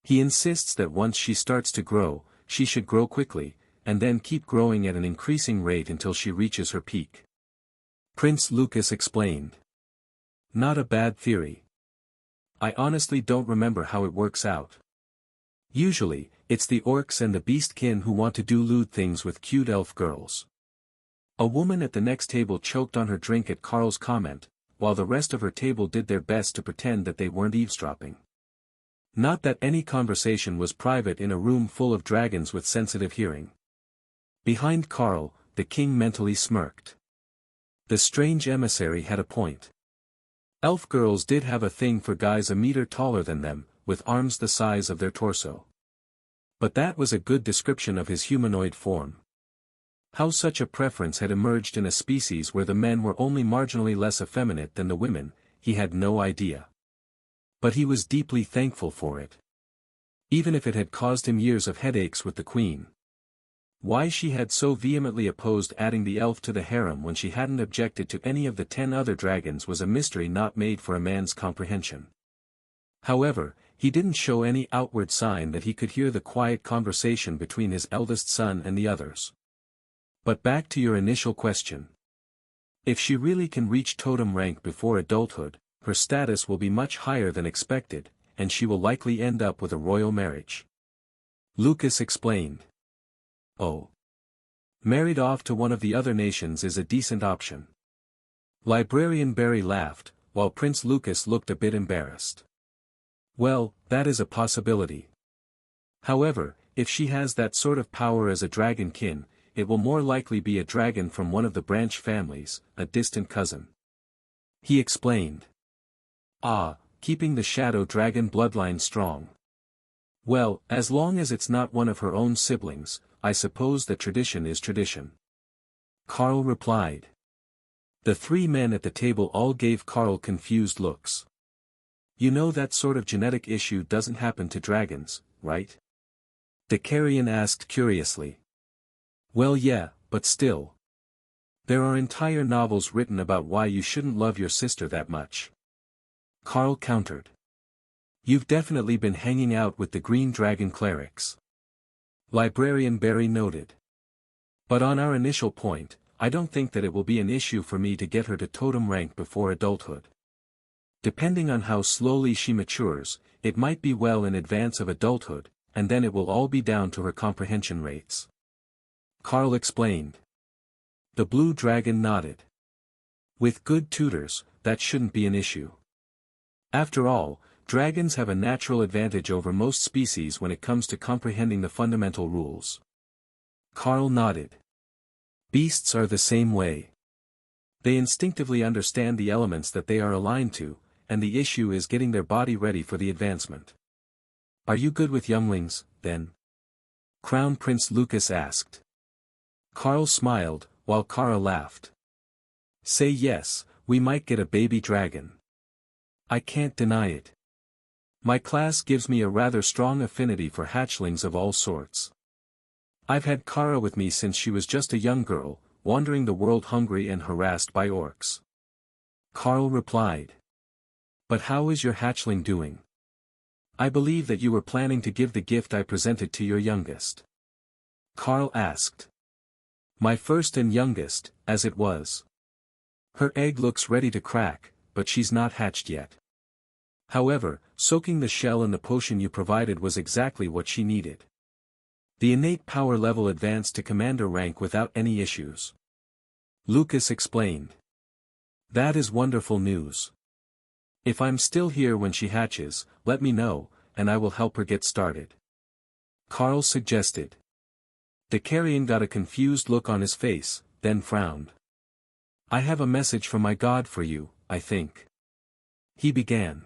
Speaker 1: He insists that once she starts to grow, she should grow quickly, and then keep growing at an increasing rate until she reaches her peak. Prince Lucas explained. Not a bad theory. I honestly don't remember how it works out. Usually, it's the orcs and the beastkin who want to do lewd things with cute elf girls. A woman at the next table choked on her drink at Carl's comment, while the rest of her table did their best to pretend that they weren't eavesdropping. Not that any conversation was private in a room full of dragons with sensitive hearing. Behind Carl, the king mentally smirked. The strange emissary had a point. Elf girls did have a thing for guys a meter taller than them, with arms the size of their torso. But that was a good description of his humanoid form. How such a preference had emerged in a species where the men were only marginally less effeminate than the women, he had no idea. But he was deeply thankful for it. Even if it had caused him years of headaches with the queen. Why she had so vehemently opposed adding the elf to the harem when she hadn't objected to any of the 10 other dragons was a mystery not made for a man's comprehension. However, he didn't show any outward sign that he could hear the quiet conversation between his eldest son and the others. But back to your initial question. If she really can reach totem rank before adulthood, her status will be much higher than expected, and she will likely end up with a royal marriage. Lucas explained. Oh. Married off to one of the other nations is a decent option. Librarian Barry laughed, while Prince Lucas looked a bit embarrassed. Well, that is a possibility. However, if she has that sort of power as a dragonkin, it will more likely be a dragon from one of the branch families, a distant cousin. He explained. Ah, keeping the shadow dragon bloodline strong. Well, as long as it's not one of her own siblings, I suppose that tradition is tradition. Carl replied. The 3 men at the table all gave Carl confused looks. You know that sort of genetic issue doesn't happen to dragons, right? The carrion asked curiously. Well yeah, but still. There are entire novels written about why you shouldn't love your sister that much. Carl countered. You've definitely been hanging out with the green dragon clerics. Librarian Barry noted. But on our initial point, I don't think that it will be an issue for me to get her to totem rank before adulthood. Depending on how slowly she matures, it might be well in advance of adulthood, and then it will all be down to her comprehension rates. Carl explained. The blue dragon nodded. With good tutors, that shouldn't be an issue. After all, dragons have a natural advantage over most species when it comes to comprehending the fundamental rules. Carl nodded. Beasts are the same way. They instinctively understand the elements that they are aligned to, and the issue is getting their body ready for the advancement. Are you good with younglings, then? Crown Prince Lucas asked. Carl smiled, while Kara laughed. Say yes, we might get a baby dragon. I can't deny it. My class gives me a rather strong affinity for hatchlings of all sorts. I've had Kara with me since she was just a young girl, wandering the world hungry and harassed by orcs. Carl replied. But how is your hatchling doing? I believe that you were planning to give the gift I presented to your youngest. Carl asked. My first and youngest, as it was. Her egg looks ready to crack, but she's not hatched yet. However, soaking the shell in the potion you provided was exactly what she needed. The innate power level advanced to commander rank without any issues. Lucas explained. That is wonderful news. If I'm still here when she hatches, let me know, and I will help her get started. Carl suggested. The carrion got a confused look on his face, then frowned. I have a message from my god for you, I think. He began.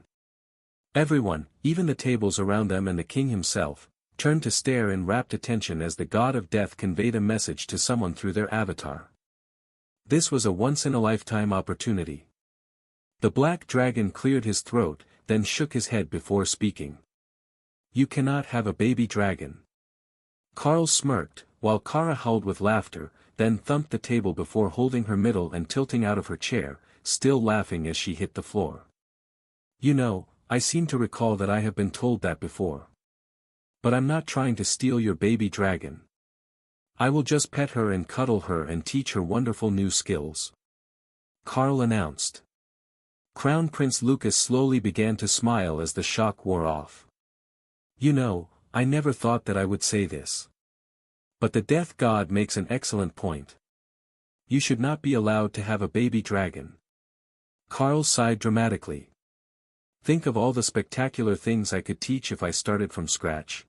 Speaker 1: Everyone, even the tables around them and the king himself, turned to stare in rapt attention as the god of death conveyed a message to someone through their avatar. This was a once-in-a-lifetime opportunity. The black dragon cleared his throat, then shook his head before speaking. You cannot have a baby dragon. Carl smirked, while Kara howled with laughter, then thumped the table before holding her middle and tilting out of her chair, still laughing as she hit the floor. You know, I seem to recall that I have been told that before. But I'm not trying to steal your baby dragon. I will just pet her and cuddle her and teach her wonderful new skills. Carl announced. Crown Prince Lucas slowly began to smile as the shock wore off. You know, I never thought that I would say this. But the death god makes an excellent point. You should not be allowed to have a baby dragon. Carl sighed dramatically. Think of all the spectacular things I could teach if I started from scratch.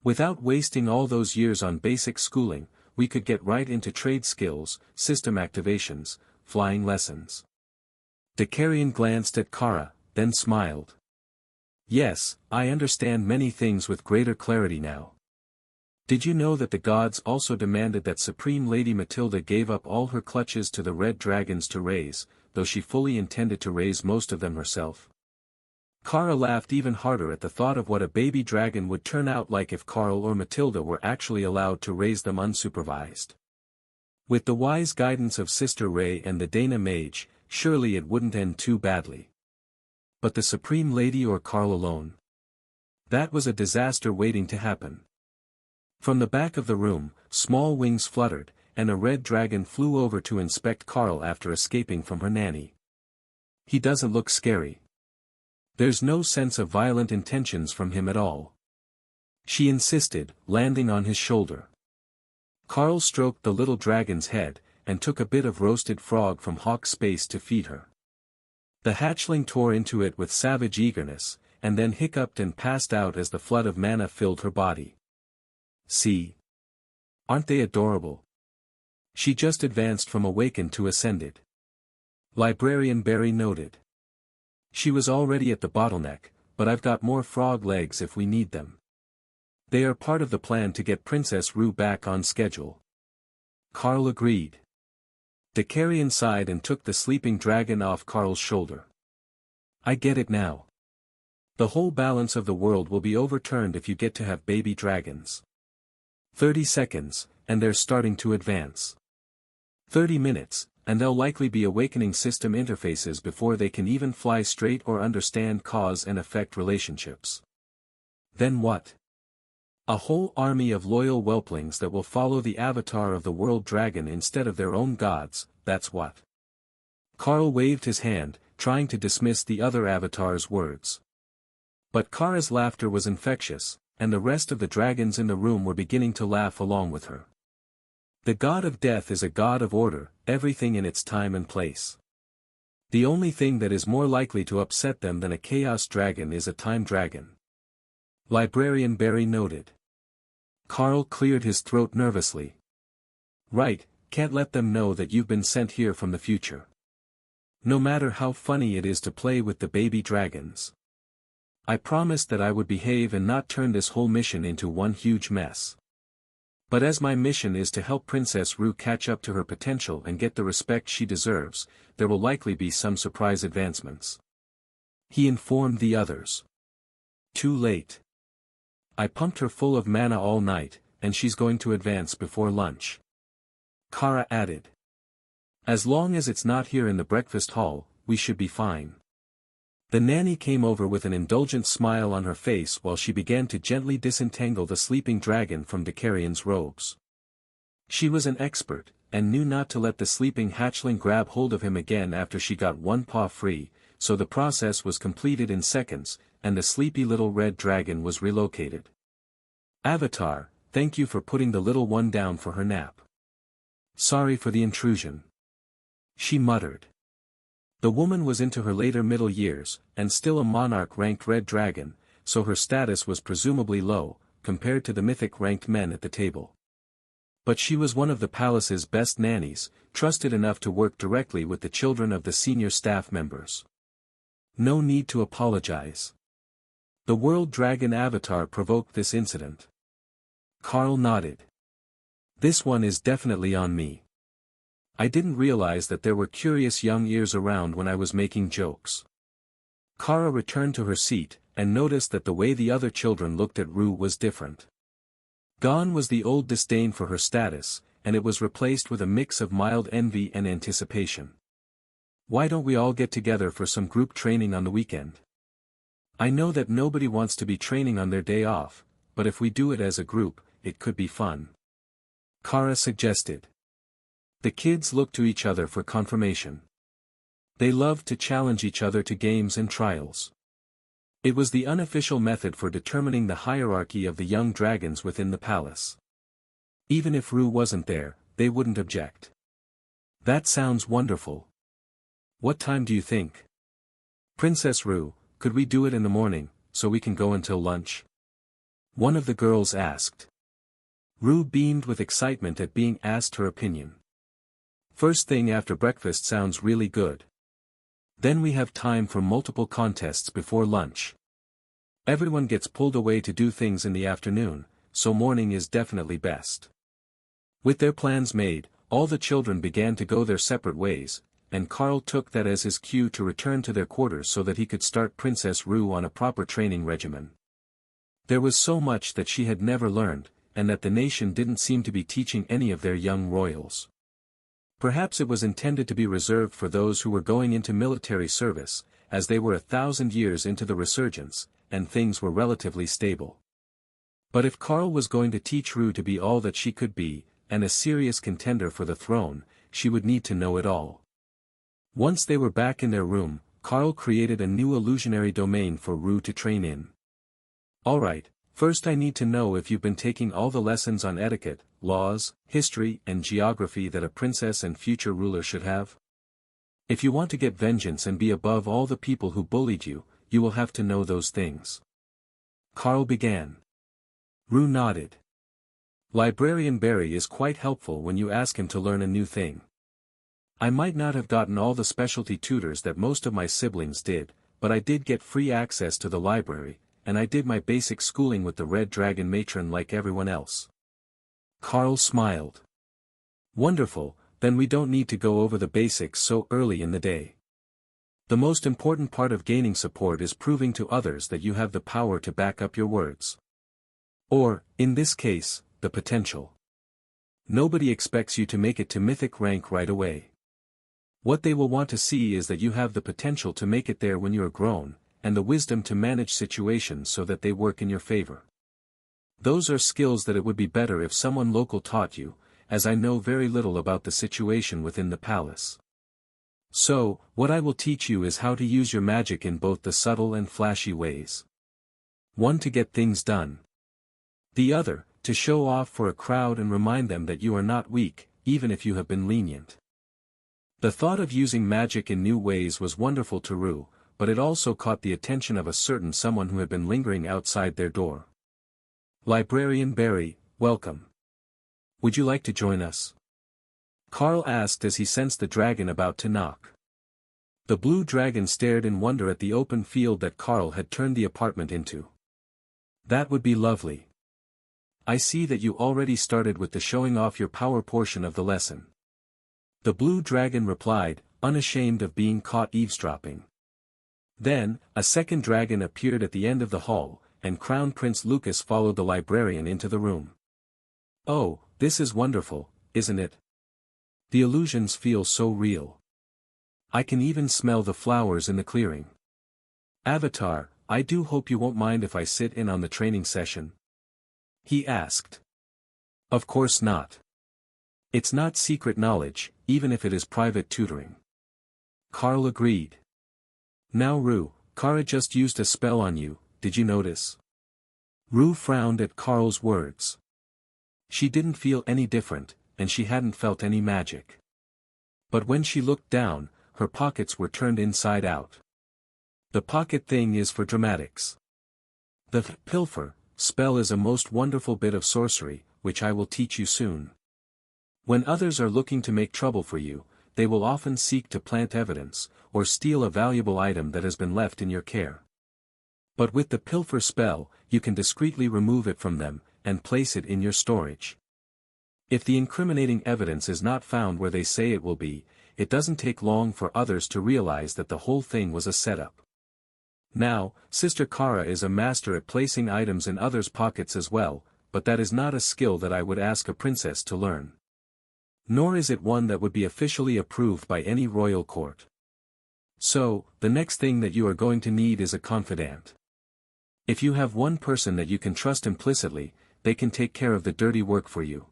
Speaker 1: Without wasting all those years on basic schooling, we could get right into trade skills, system activations, flying lessons. The carrion glanced at Kara, then smiled. Yes, I understand many things with greater clarity now. Did you know that the gods also demanded that Supreme Lady Matilda gave up all her clutches to the red dragons to raise, though she fully intended to raise most of them herself? Kara laughed even harder at the thought of what a baby dragon would turn out like if Carl or Matilda were actually allowed to raise them unsupervised. With the wise guidance of Sister Ray and the Dana Mage, surely it wouldn't end too badly. But the Supreme Lady or Carl alone? That was a disaster waiting to happen. From the back of the room, small wings fluttered, and a red dragon flew over to inspect Carl after escaping from her nanny. He doesn't look scary. There's no sense of violent intentions from him at all. She insisted, landing on his shoulder. Carl stroked the little dragon's head, and took a bit of roasted frog from Hawk's space to feed her. The hatchling tore into it with savage eagerness, and then hiccuped and passed out as the flood of mana filled her body. See? Aren't they adorable? She just advanced from awakened to ascended. Librarian Barry noted. She was already at the bottleneck, but I've got more frog legs if we need them. They are part of the plan to get Princess Rue back on schedule. Carl agreed. The carrion sighed and took the sleeping dragon off Carl's shoulder. I get it now. The whole balance of the world will be overturned if you get to have baby dragons. 30 seconds, and they're starting to advance. 30 minutes, and they'll likely be awakening system interfaces before they can even fly straight or understand cause and effect relationships. Then what? A whole army of loyal whelplings that will follow the avatar of the world dragon instead of their own gods, that's what. Carl waved his hand, trying to dismiss the other avatar's words. But Kara's laughter was infectious, and the rest of the dragons in the room were beginning to laugh along with her. The god of death is a god of order, everything in its time and place. The only thing that is more likely to upset them than a chaos dragon is a time dragon. Librarian Barry noted. Carl cleared his throat nervously. Right, can't let them know that you've been sent here from the future. No matter how funny it is to play with the baby dragons. I promised that I would behave and not turn this whole mission into one huge mess. But as my mission is to help Princess Rue catch up to her potential and get the respect she deserves, there will likely be some surprise advancements. He informed the others. Too late. I pumped her full of mana all night, and she's going to advance before lunch. Kara added. As long as it's not here in the breakfast hall, we should be fine. The nanny came over with an indulgent smile on her face while she began to gently disentangle the sleeping dragon from Dakarian's robes. She was an expert, and knew not to let the sleeping hatchling grab hold of him again after she got one paw free, so the process was completed in seconds, and the sleepy little red dragon was relocated. Avatar, thank you for putting the little one down for her nap. Sorry for the intrusion. She muttered. The woman was into her later middle years, and still a monarch-ranked red dragon, so her status was presumably low, compared to the mythic-ranked men at the table. But she was one of the palace's best nannies, trusted enough to work directly with the children of the senior staff members. No need to apologize. The World Dragon Avatar provoked this incident. Carl nodded. This one is definitely on me. I didn't realize that there were curious young ears around when I was making jokes. Kara returned to her seat, and noticed that the way the other children looked at Rue was different. Gone was the old disdain for her status, and it was replaced with a mix of mild envy and anticipation. Why don't we all get together for some group training on the weekend? I know that nobody wants to be training on their day off, but if we do it as a group, it could be fun. Kara suggested. The kids looked to each other for confirmation. They loved to challenge each other to games and trials. It was the unofficial method for determining the hierarchy of the young dragons within the palace. Even if Rue wasn't there, they wouldn't object. That sounds wonderful. What time do you think? Princess Rue, could we do it in the morning, so we can go until lunch? One of the girls asked. Rue beamed with excitement at being asked her opinion. First thing after breakfast sounds really good. Then we have time for multiple contests before lunch. Everyone gets pulled away to do things in the afternoon, so morning is definitely best. With their plans made, all the children began to go their separate ways, and Carl took that as his cue to return to their quarters so that he could start Princess Rue on a proper training regimen. There was so much that she had never learned, and that the nation didn't seem to be teaching any of their young royals. Perhaps it was intended to be reserved for those who were going into military service, as they were 1,000 years into the resurgence, and things were relatively stable. But if Carl was going to teach Rue to be all that she could be, and a serious contender for the throne, she would need to know it all. Once they were back in their room, Carl created a new illusionary domain for Rue to train in. Alright, first I need to know if you've been taking all the lessons on etiquette, laws, history and geography that a princess and future ruler should have. If you want to get vengeance and be above all the people who bullied you, you will have to know those things. Carl began. Rue nodded. Librarian Barry is quite helpful when you ask him to learn a new thing. I might not have gotten all the specialty tutors that most of my siblings did, but I did get free access to the library, and I did my basic schooling with the Red Dragon matron like everyone else. Carl smiled. Wonderful, then we don't need to go over the basics so early in the day. The most important part of gaining support is proving to others that you have the power to back up your words. Or, in this case, the potential. Nobody expects you to make it to mythic rank right away. What they will want to see is that you have the potential to make it there when you are grown, and the wisdom to manage situations so that they work in your favor. Those are skills that it would be better if someone local taught you, as I know very little about the situation within the palace. So, what I will teach you is how to use your magic in both the subtle and flashy ways. One to get things done. The other, to show off for a crowd and remind them that you are not weak, even if you have been lenient. The thought of using magic in new ways was wonderful to Rue, but it also caught the attention of a certain someone who had been lingering outside their door. "Librarian Barry, welcome. Would you like to join us?" Carl asked as he sensed the dragon about to knock. The blue dragon stared in wonder at the open field that Carl had turned the apartment into. "That would be lovely. I see that you already started with the showing off your power portion of the lesson." The blue dragon replied, unashamed of being caught eavesdropping. Then, a second dragon appeared at the end of the hall, and Crown Prince Lucas followed the librarian into the room. "Oh, this is wonderful, isn't it? The illusions feel so real. I can even smell the flowers in the clearing. Avatar, I do hope you won't mind if I sit in on the training session?" he asked. "Of course not. It's not secret knowledge, even if it is private tutoring." Carl agreed. "Now Rue, Kara just used a spell on you, did you notice?" Rue frowned at Carl's words. She didn't feel any different, and she hadn't felt any magic. But when she looked down, her pockets were turned inside out. "The pocket thing is for dramatics. The pilfer spell is a most wonderful bit of sorcery, which I will teach you soon. When others are looking to make trouble for you, they will often seek to plant evidence, or steal a valuable item that has been left in your care. But with the pilfer spell, you can discreetly remove it from them, and place it in your storage. If the incriminating evidence is not found where they say it will be, it doesn't take long for others to realize that the whole thing was a setup. Now, Sister Kara is a master at placing items in others' pockets as well, but that is not a skill that I would ask a princess to learn. Nor is it one that would be officially approved by any royal court. So, the next thing that you are going to need is a confidant. If you have one person that you can trust implicitly, they can take care of the dirty work for you."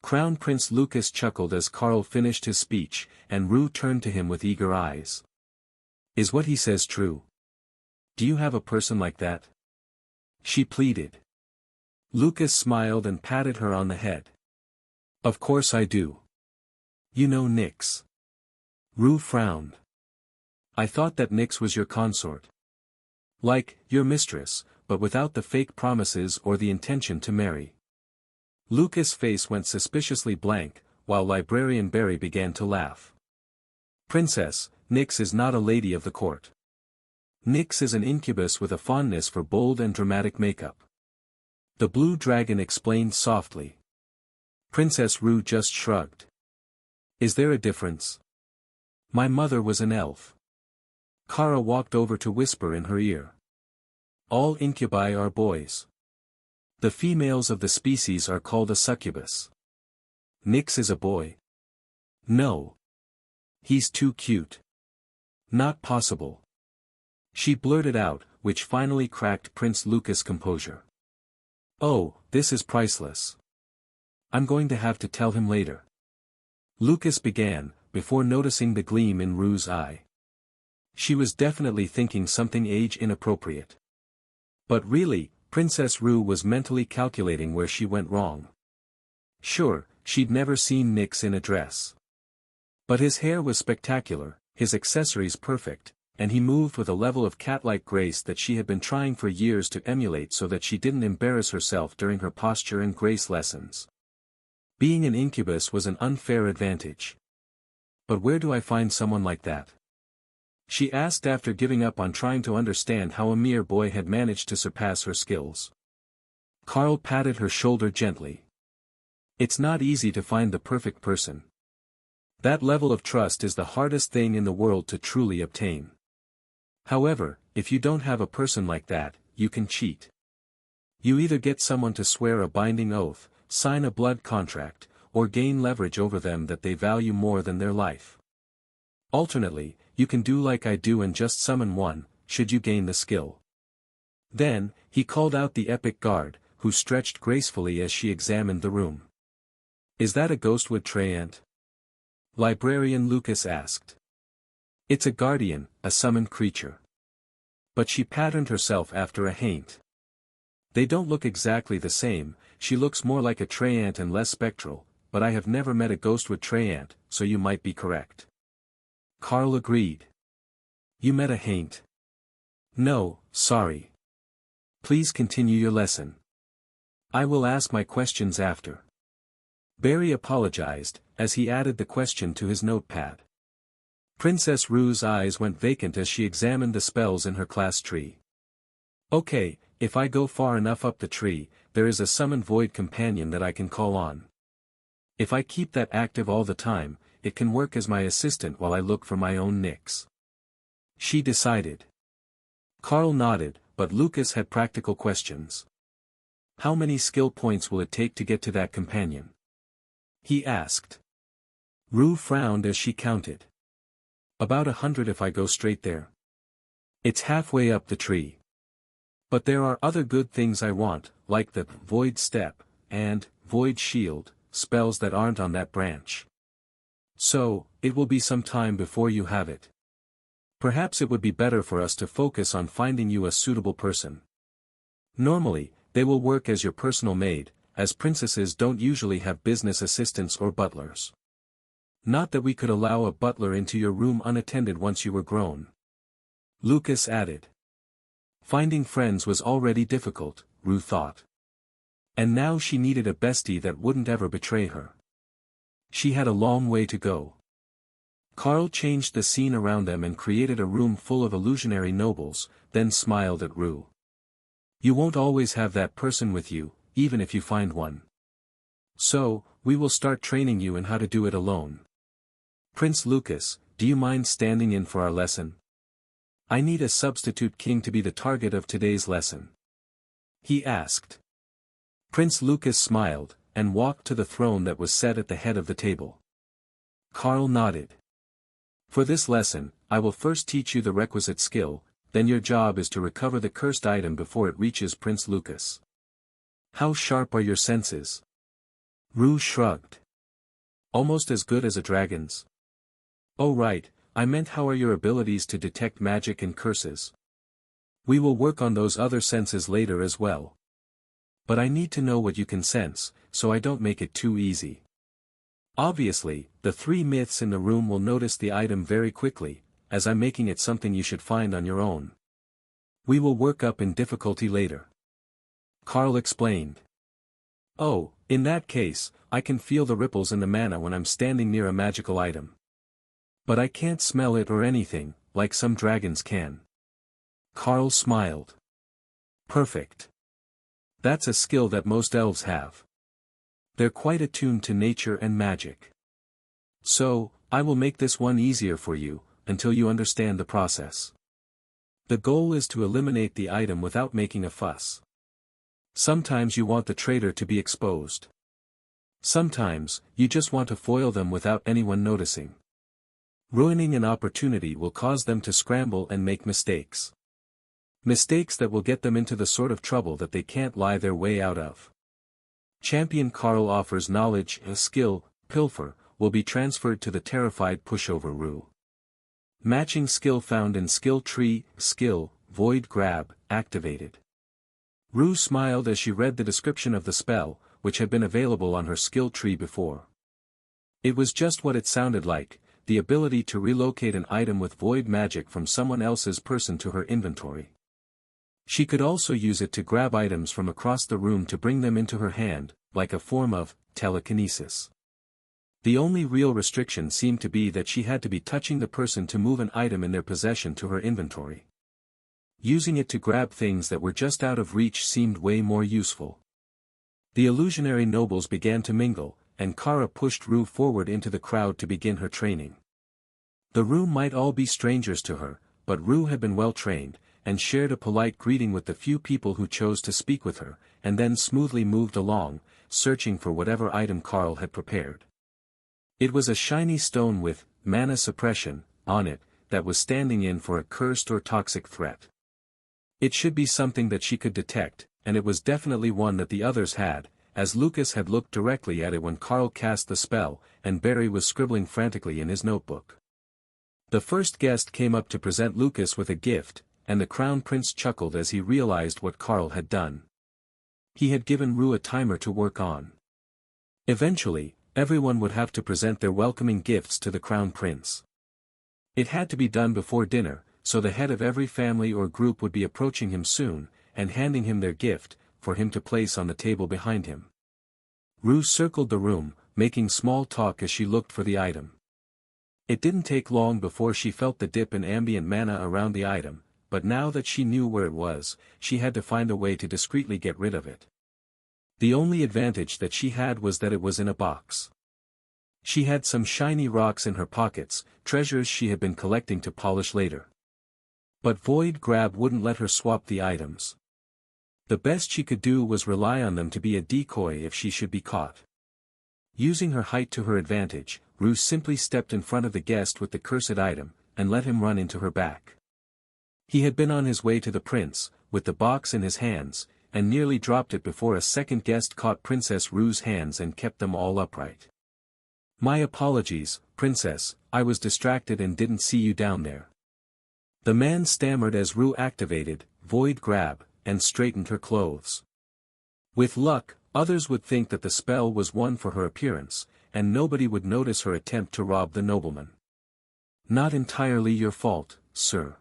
Speaker 1: Crown Prince Lucas chuckled as Carl finished his speech, and Rue turned to him with eager eyes. "Is what he says true? Do you have a person like that?" she pleaded. Lucas smiled and patted her on the head. "Of course I do. You know Nyx." Rue frowned. "I thought that Nyx was your consort. Like, your mistress, but without the fake promises or the intention to marry." Lucas' face went suspiciously blank, while Librarian Barry began to laugh. "Princess, Nyx is not a lady of the court. Nyx is an incubus with a fondness for bold and dramatic makeup." The blue dragon explained softly. Princess Rue just shrugged. "Is there a difference? My mother was an elf." Kara walked over to whisper in her ear. "All incubi are boys. The females of the species are called a succubus. Nyx is a boy." "No. He's too cute. Not possible." She blurted out, which finally cracked Prince Lucas' composure. "Oh, this is priceless. I'm going to have to tell him later." Lucas began, before noticing the gleam in Rue's eye. She was definitely thinking something age-inappropriate. But really, Princess Rue was mentally calculating where she went wrong. Sure, she'd never seen Nyx in a dress. But his hair was spectacular, his accessories perfect, and he moved with a level of cat-like grace that she had been trying for years to emulate so that she didn't embarrass herself during her posture and grace lessons. Being an incubus was an unfair advantage. "But where do I find someone like that?" she asked after giving up on trying to understand how a mere boy had managed to surpass her skills. Carl patted her shoulder gently. "It's not easy to find the perfect person. That level of trust is the hardest thing in the world to truly obtain. However, if you don't have a person like that, you can cheat. You either get someone to swear a binding oath, sign a blood contract, or gain leverage over them that they value more than their life. Alternately, you can do like I do and just summon one, should you gain the skill." Then, he called out the epic guard, who stretched gracefully as she examined the room. "Is that a ghostwood treant?" Librarian Lucas asked. "It's a guardian, a summoned creature." But she patterned herself after a haint. "They don't look exactly the same, she looks more like a treant and less spectral, but I have never met a ghostwood treant, so you might be correct. Carl agreed. You met a haint? No, sorry. Please continue your lesson. I will ask my questions after. Barry apologized, as he added the question to his notepad. Princess Rue's eyes went vacant as she examined the spells in her class tree. Okay, if I go far enough up the tree, there is a summoned void companion that I can call on. If I keep that active all the time, it can work as my assistant while I look for my own nicks. She decided. Carl nodded, but Lucas had practical questions. How many skill points will it take to get to that companion? He asked. Rue frowned as she counted. About 100 if I go straight there. It's halfway up the tree. But there are other good things I want, like the Void Step, and Void Shield, spells that aren't on that branch. So, it will be some time before you have it. Perhaps it would be better for us to focus on finding you a suitable person. Normally, they will work as your personal maid, as princesses don't usually have business assistants or butlers. Not that we could allow a butler into your room unattended once you were grown. Lucas added. Finding friends was already difficult, Rue thought. And now she needed a bestie that wouldn't ever betray her. She had a long way to go. Carl changed the scene around them and created a room full of illusionary nobles, then smiled at Rue. You won't always have that person with you, even if you find one. So, we will start training you in how to do it alone. Prince Lucas, do you mind standing in for our lesson? I need a substitute king to be the target of today's lesson. He asked. Prince Lucas smiled, and walked to the throne that was set at the head of the table. Carl nodded. For this lesson, I will first teach you the requisite skill, then your job is to recover the cursed item before it reaches Prince Lucas. How sharp are your senses? Rue shrugged. Almost as good as a dragon's. Oh right, I meant how are your abilities to detect magic and curses? We will work on those other senses later as well. But I need to know what you can sense, so I don't make it too easy. Obviously, the 3 myths in the room will notice the item very quickly, as I'm making it something you should find on your own. We will work up in difficulty later. Carl explained. Oh, in that case, I can feel the ripples in the mana when I'm standing near a magical item. But I can't smell it or anything, like some dragons can. Carl smiled. Perfect. That's a skill that most elves have. They're quite attuned to nature and magic. So, I will make this one easier for you, until you understand the process. The goal is to eliminate the item without making a fuss. Sometimes you want the traitor to be exposed. Sometimes, you just want to foil them without anyone noticing. Ruining an opportunity will cause them to scramble and make mistakes. Mistakes that will get them into the sort of trouble that they can't lie their way out of. Champion Carl offers knowledge, a skill, pilfer, will be transferred to the terrified pushover Rue. Matching skill found in skill tree, skill, void grab, activated. Rue smiled as she read the description of the spell, which had been available on her skill tree before. It was just what it sounded like, the ability to relocate an item with void magic from someone else's person to her inventory. She could also use it to grab items from across the room to bring them into her hand, like a form of telekinesis. The only real restriction seemed to be that she had to be touching the person to move an item in their possession to her inventory. Using it to grab things that were just out of reach seemed way more useful. The illusionary nobles began to mingle, and Kara pushed Rue forward into the crowd to begin her training. The room might all be strangers to her, but Rue had been well trained, and shared a polite greeting with the few people who chose to speak with her, and then smoothly moved along, searching for whatever item Carl had prepared. It was a shiny stone with mana suppression on it, that was standing in for a cursed or toxic threat. It should be something that she could detect, and it was definitely one that the others had, as Lucas had looked directly at it when Carl cast the spell, and Barry was scribbling frantically in his notebook. The first guest came up to present Lucas with a gift, and the crown prince chuckled as he realized what Carl had done. He had given Rue a timer to work on. Eventually, Everyone would have to present their welcoming gifts to the crown prince. It had to be done before dinner, so the head of every family or group would be approaching him soon, and handing him their gift, for him to place on the table behind him. Rue circled the room, making small talk as she looked for the item. It didn't take long before she felt the dip in ambient mana around the item, but now that she knew where it was, she had to find a way to discreetly get rid of it. The only advantage that she had was that it was in a box. She had some shiny rocks in her pockets, treasures she had been collecting to polish later. But Void Grab wouldn't let her swap the items. The best she could do was rely on them to be a decoy if she should be caught. Using her height to her advantage, Rue simply stepped in front of the guest with the cursed item, and let him run into her back. He had been on his way to the prince, with the box in his hands, and nearly dropped it before a second guest caught Princess Rue's hands and kept them all upright. "My apologies, Princess, I was distracted and didn't see you down there." The man stammered as Rue activated Void Grab, and straightened her clothes. With luck, others would think that the spell was one for her appearance, and nobody would notice her attempt to rob the nobleman. "Not entirely your fault, sir.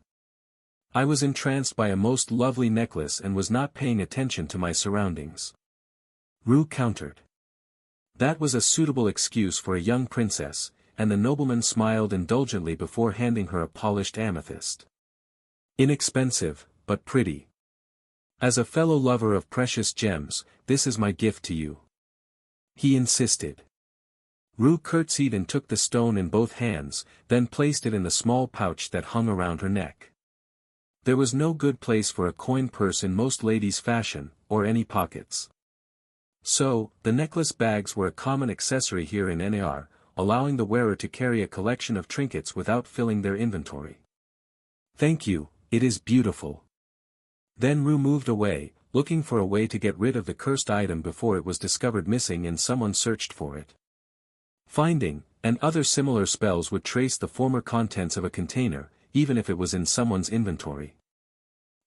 Speaker 1: I was entranced by a most lovely necklace and was not paying attention to my surroundings," Rue countered. That was a suitable excuse for a young princess, and the nobleman smiled indulgently before handing her a polished amethyst. "Inexpensive, but pretty. As a fellow lover of precious gems, this is my gift to you," he insisted. Rue curtsied and took the stone in both hands, then placed it in the small pouch that hung around her neck. There was no good place for a coin purse in most ladies' fashion, or any pockets. So, the necklace bags were a common accessory here in NAR, allowing the wearer to carry a collection of trinkets without filling their inventory. "Thank you, it is beautiful." Then Rue moved away, looking for a way to get rid of the cursed item before it was discovered missing and someone searched for it. Finding, and other similar spells would trace the former contents of a container, even if it was in someone's inventory.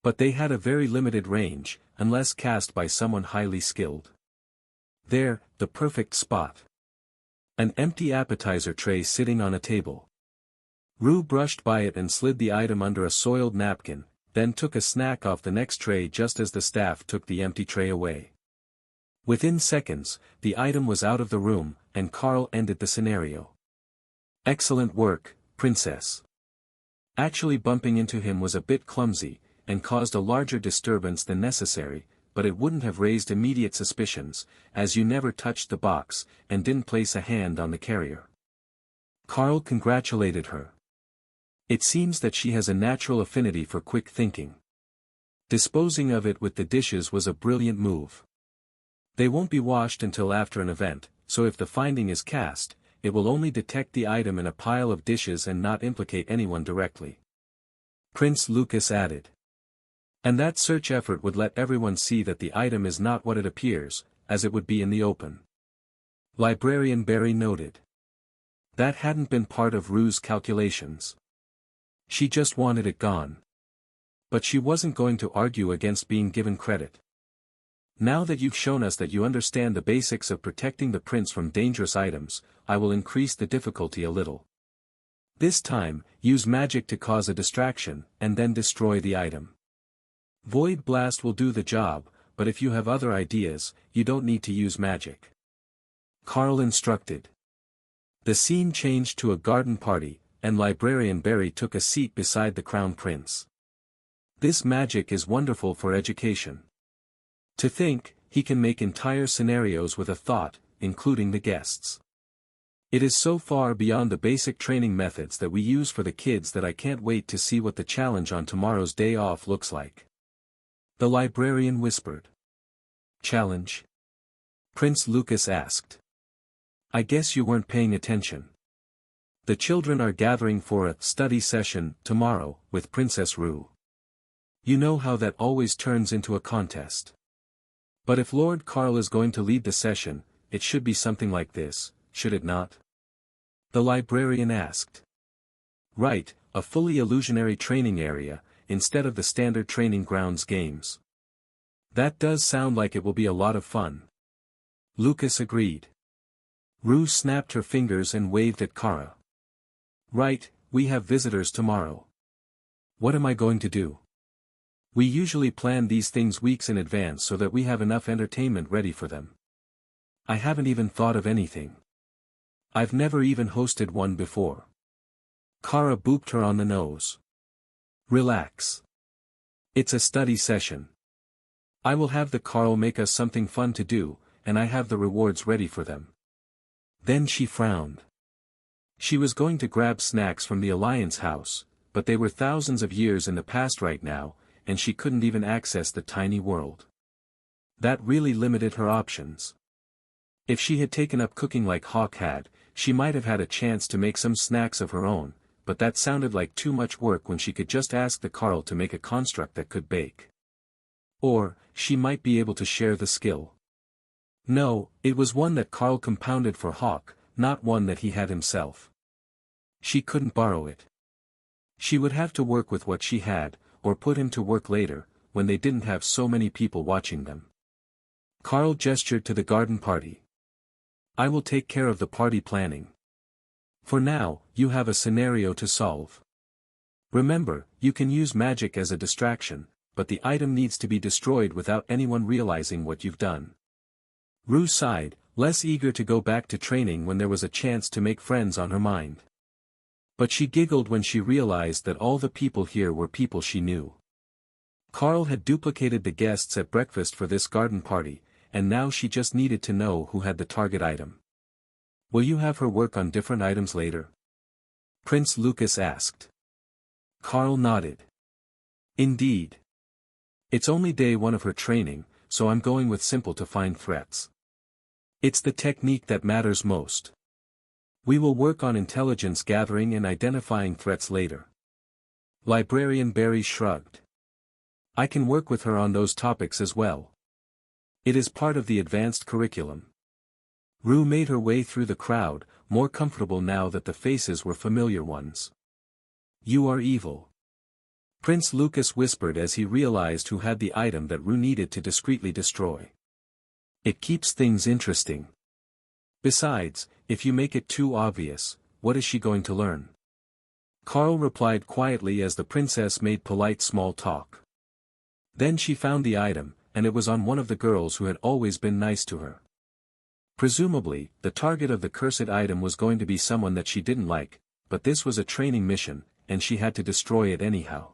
Speaker 1: But they had a very limited range, unless cast by someone highly skilled. There, the perfect spot. An empty appetizer tray sitting on a table. Rue brushed by it and slid the item under a soiled napkin, then took a snack off the next tray just as the staff took the empty tray away. Within seconds, the item was out of the room, and Carl ended the scenario. "Excellent work, Princess." Actually bumping into him was a bit clumsy, and caused a larger disturbance than necessary, but it wouldn't have raised immediate suspicions, as you never touched the box, and didn't place a hand on the carrier. Carl congratulated her. It seems that she has a natural affinity for quick thinking. Disposing of it with the dishes was a brilliant move. They won't be washed until after an event, so if the finding is cast, it will only detect the item in a pile of dishes and not implicate anyone directly. Prince Lucas added. And that search effort would let everyone see that the item is not what it appears, as it would be in the open. Librarian Barry noted. That hadn't been part of Rue's calculations. She just wanted it gone. But she wasn't going to argue against being given credit. "Now that you've shown us that you understand the basics of protecting the prince from dangerous items, I will increase the difficulty a little. This time, use magic to cause a distraction, and then destroy the item. Void Blast will do the job, but if you have other ideas, you don't need to use magic," Carl instructed. The scene changed to a garden party, and Librarian Barry took a seat beside the Crown Prince. "This magic is wonderful for education. To think, he can make entire scenarios with a thought, including the guests. It is so far beyond the basic training methods that we use for the kids that I can't wait to see what the challenge on tomorrow's day off looks like," the librarian whispered. "Challenge?" Prince Lucas asked. "I guess you weren't paying attention. The children are gathering for a study session tomorrow with Princess Rue. You know how that always turns into a contest. But if Lord Carl is going to lead the session, it should be something like this, should it not?" the librarian asked. "Right, a fully illusionary training area, instead of the standard training grounds games. That does sound like it will be a lot of fun," Lucas agreed. Rue snapped her fingers and waved at Kara. Right, we have visitors tomorrow. What am I going to do? We usually plan these things weeks in advance so that we have enough entertainment ready for them. I haven't even thought of anything. I've never even hosted one before. Kara booped her on the nose. Relax. It's a study session. I will have the Carl make us something fun to do, and I have the rewards ready for them. Then she frowned. She was going to grab snacks from the Alliance house, but they were thousands of years in the past right now, and she couldn't even access the tiny world. That really limited her options. If she had taken up cooking like Hawk had, she might have had a chance to make some snacks of her own, but that sounded like too much work when she could just ask the Carl to make a construct that could bake. Or, she might be able to share the skill. No, it was one that Carl compounded for Hawk, not one that he had himself. She couldn't borrow it. She would have to work with what she had, or put him to work later, when they didn't have so many people watching them. Carl gestured to the garden party. I will take care of the party planning. For now, you have a scenario to solve. Remember, you can use magic as a distraction, but the item needs to be destroyed without anyone realizing what you've done. Rue sighed, less eager to go back to training when there was a chance to make friends on her mind. But she giggled when she realized that all the people here were people she knew. Carl had duplicated the guests at breakfast for this garden party, and now she just needed to know who had the target item. Will you have her work on different items later? Prince Lucas asked. Carl nodded. Indeed. It's only day one of her training, so I'm going with simple to find threats. It's the technique that matters most. We will work on intelligence gathering and identifying threats later. Librarian Barry shrugged. I can work with her on those topics as well. It is part of the advanced curriculum. Rue made her way through the crowd, more comfortable now that the faces were familiar ones. You are evil. Prince Lucas whispered as he realized who had the item that Rue needed to discreetly destroy. It keeps things interesting. Besides, if you make it too obvious, what is she going to learn? Carl replied quietly as the princess made polite small talk. Then she found the item, and it was on one of the girls who had always been nice to her. Presumably, the target of the cursed item was going to be someone that she didn't like, but this was a training mission, and she had to destroy it anyhow.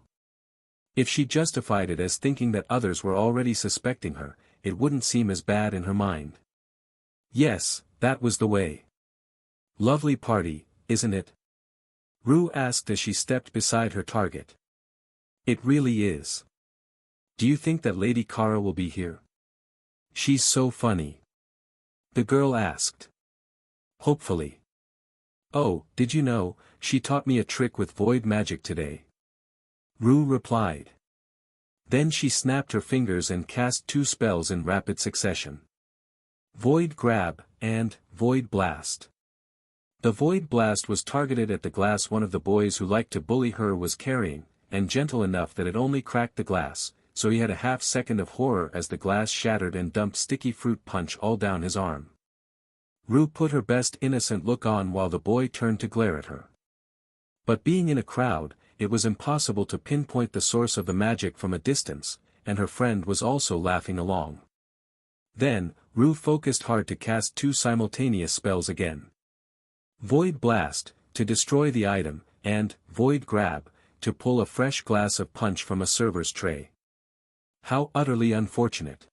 Speaker 1: If she justified it as thinking that others were already suspecting her, it wouldn't seem as bad in her mind. Yes, that was the way. Lovely party, isn't it? Rue asked as she stepped beside her target. It really is. Do you think that Lady Kara will be here? She's so funny. The girl asked. Hopefully. Oh, did you know, she taught me a trick with void magic today. Rue replied. Then she snapped her fingers and cast 2 spells in rapid succession. Void Grab, and Void Blast. The Void Blast was targeted at the glass one of the boys who liked to bully her was carrying, and gentle enough that it only cracked the glass, so he had a half-second of horror as the glass shattered and dumped sticky fruit punch all down his arm. Rue put her best innocent look on while the boy turned to glare at her. But being in a crowd, it was impossible to pinpoint the source of the magic from a distance, and her friend was also laughing along. Then, Rue focused hard to cast 2 simultaneous spells again. Void Blast, to destroy the item, and Void Grab, to pull a fresh glass of punch from a server's tray. How utterly unfortunate.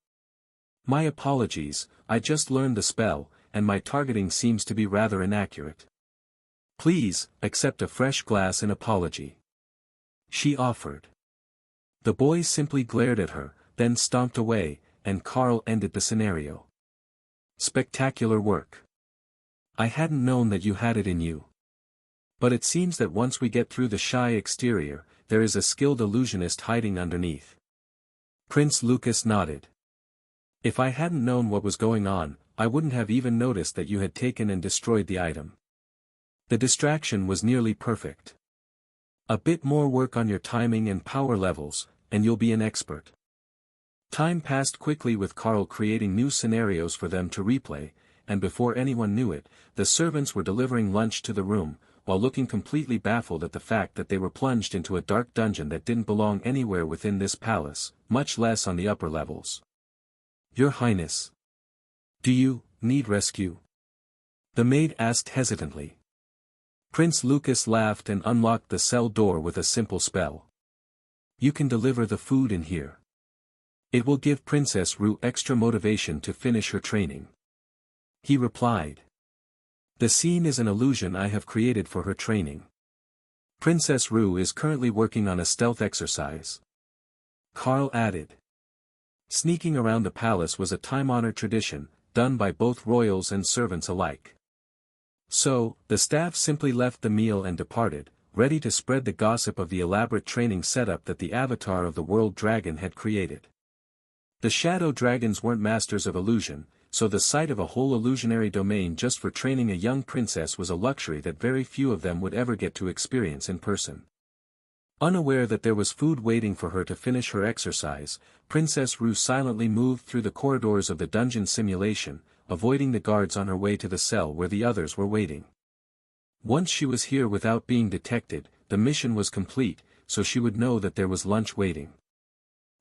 Speaker 1: My apologies, I just learned the spell, and my targeting seems to be rather inaccurate. Please, accept a fresh glass in apology. She offered. The boy simply glared at her, then stomped away, and Carl ended the scenario. Spectacular work. I hadn't known that you had it in you. But it seems that once we get through the shy exterior, there is a skilled illusionist hiding underneath. Prince Lucas nodded. If I hadn't known what was going on, I wouldn't have even noticed that you had taken and destroyed the item. The distraction was nearly perfect. A bit more work on your timing and power levels, and you'll be an expert. Time passed quickly with Carl creating new scenarios for them to replay, and before anyone knew it, the servants were delivering lunch to the room, while looking completely baffled at the fact that they were plunged into a dark dungeon that didn't belong anywhere within this palace, much less on the upper levels. "Your Highness. Do you need rescue?" the maid asked hesitantly. Prince Lucas laughed and unlocked the cell door with a simple spell. "You can deliver the food in here. It will give Princess Rue extra motivation to finish her training," he replied. "The scene is an illusion I have created for her training. Princess Rue is currently working on a stealth exercise," Carl added. Sneaking around the palace was a time-honored tradition, done by both royals and servants alike. So, the staff simply left the meal and departed, ready to spread the gossip of the elaborate training setup that the avatar of the world dragon had created. The shadow dragons weren't masters of illusion, so the sight of a whole illusionary domain just for training a young princess was a luxury that very few of them would ever get to experience in person. Unaware that there was food waiting for her to finish her exercise, Princess Rue silently moved through the corridors of the dungeon simulation, avoiding the guards on her way to the cell where the others were waiting. Once she was here without being detected, the mission was complete, so she would know that there was lunch waiting.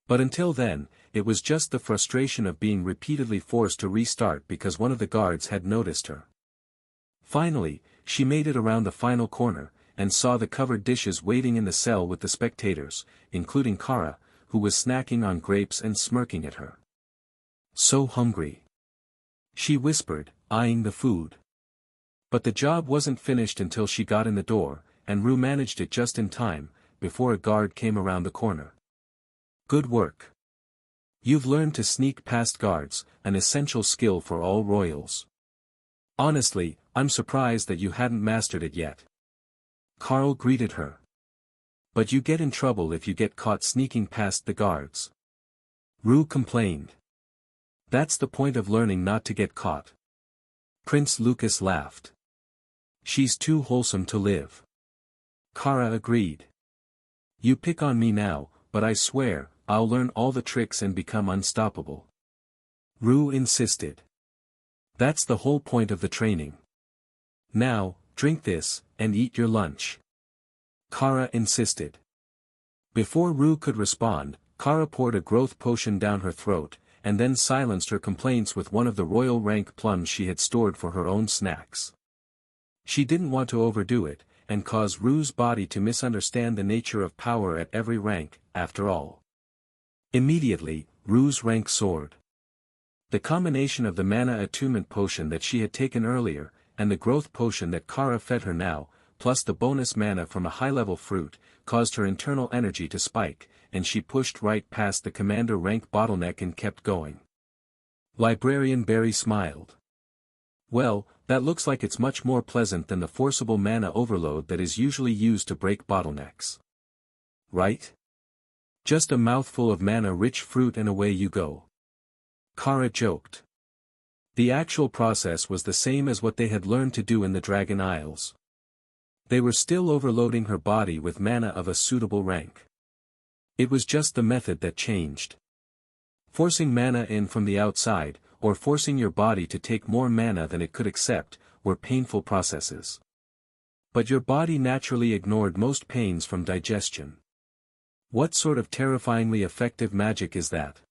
Speaker 1: But until then, it was just the frustration of being repeatedly forced to restart because one of the guards had noticed her. Finally, she made it around the final corner, and saw the covered dishes waiting in the cell with the spectators, including Kara, who was snacking on grapes and smirking at her. "So hungry," she whispered, eyeing the food. But the job wasn't finished until she got in the door, and Rue managed it just in time, before a guard came around the corner. "Good work. You've learned to sneak past guards, an essential skill for all royals. Honestly, I'm surprised that you hadn't mastered it yet." Carl greeted her. "But you get in trouble if you get caught sneaking past the guards," Rue complained. "That's the point of learning not to get caught." Prince Lucas laughed. "She's too wholesome to live." Kara agreed. "You pick on me now, but I swear, I'll learn all the tricks and become unstoppable," Rue insisted. "That's the whole point of the training. Now, drink this, and eat your lunch," Kara insisted. Before Rue could respond, Kara poured a growth potion down her throat, and then silenced her complaints with one of the royal rank plums she had stored for her own snacks. She didn't want to overdo it, and cause Rue's body to misunderstand the nature of power at every rank, after all. Immediately, Rue's rank soared. The combination of the mana attunement potion that she had taken earlier, and the growth potion that Kara fed her now, plus the bonus mana from a high-level fruit, caused her internal energy to spike, and she pushed right past the commander rank bottleneck and kept going. Librarian Barry smiled. "Well, that looks like it's much more pleasant than the forcible mana overload that is usually used to break bottlenecks. Right? Just a mouthful of mana-rich fruit and away you go." Kara joked. The actual process was the same as what they had learned to do in the Dragon Isles. They were still overloading her body with mana of a suitable rank. It was just the method that changed. Forcing mana in from the outside, or forcing your body to take more mana than it could accept, were painful processes. But your body naturally ignored most pains from digestion. "What sort of terrifyingly effective magic is that?"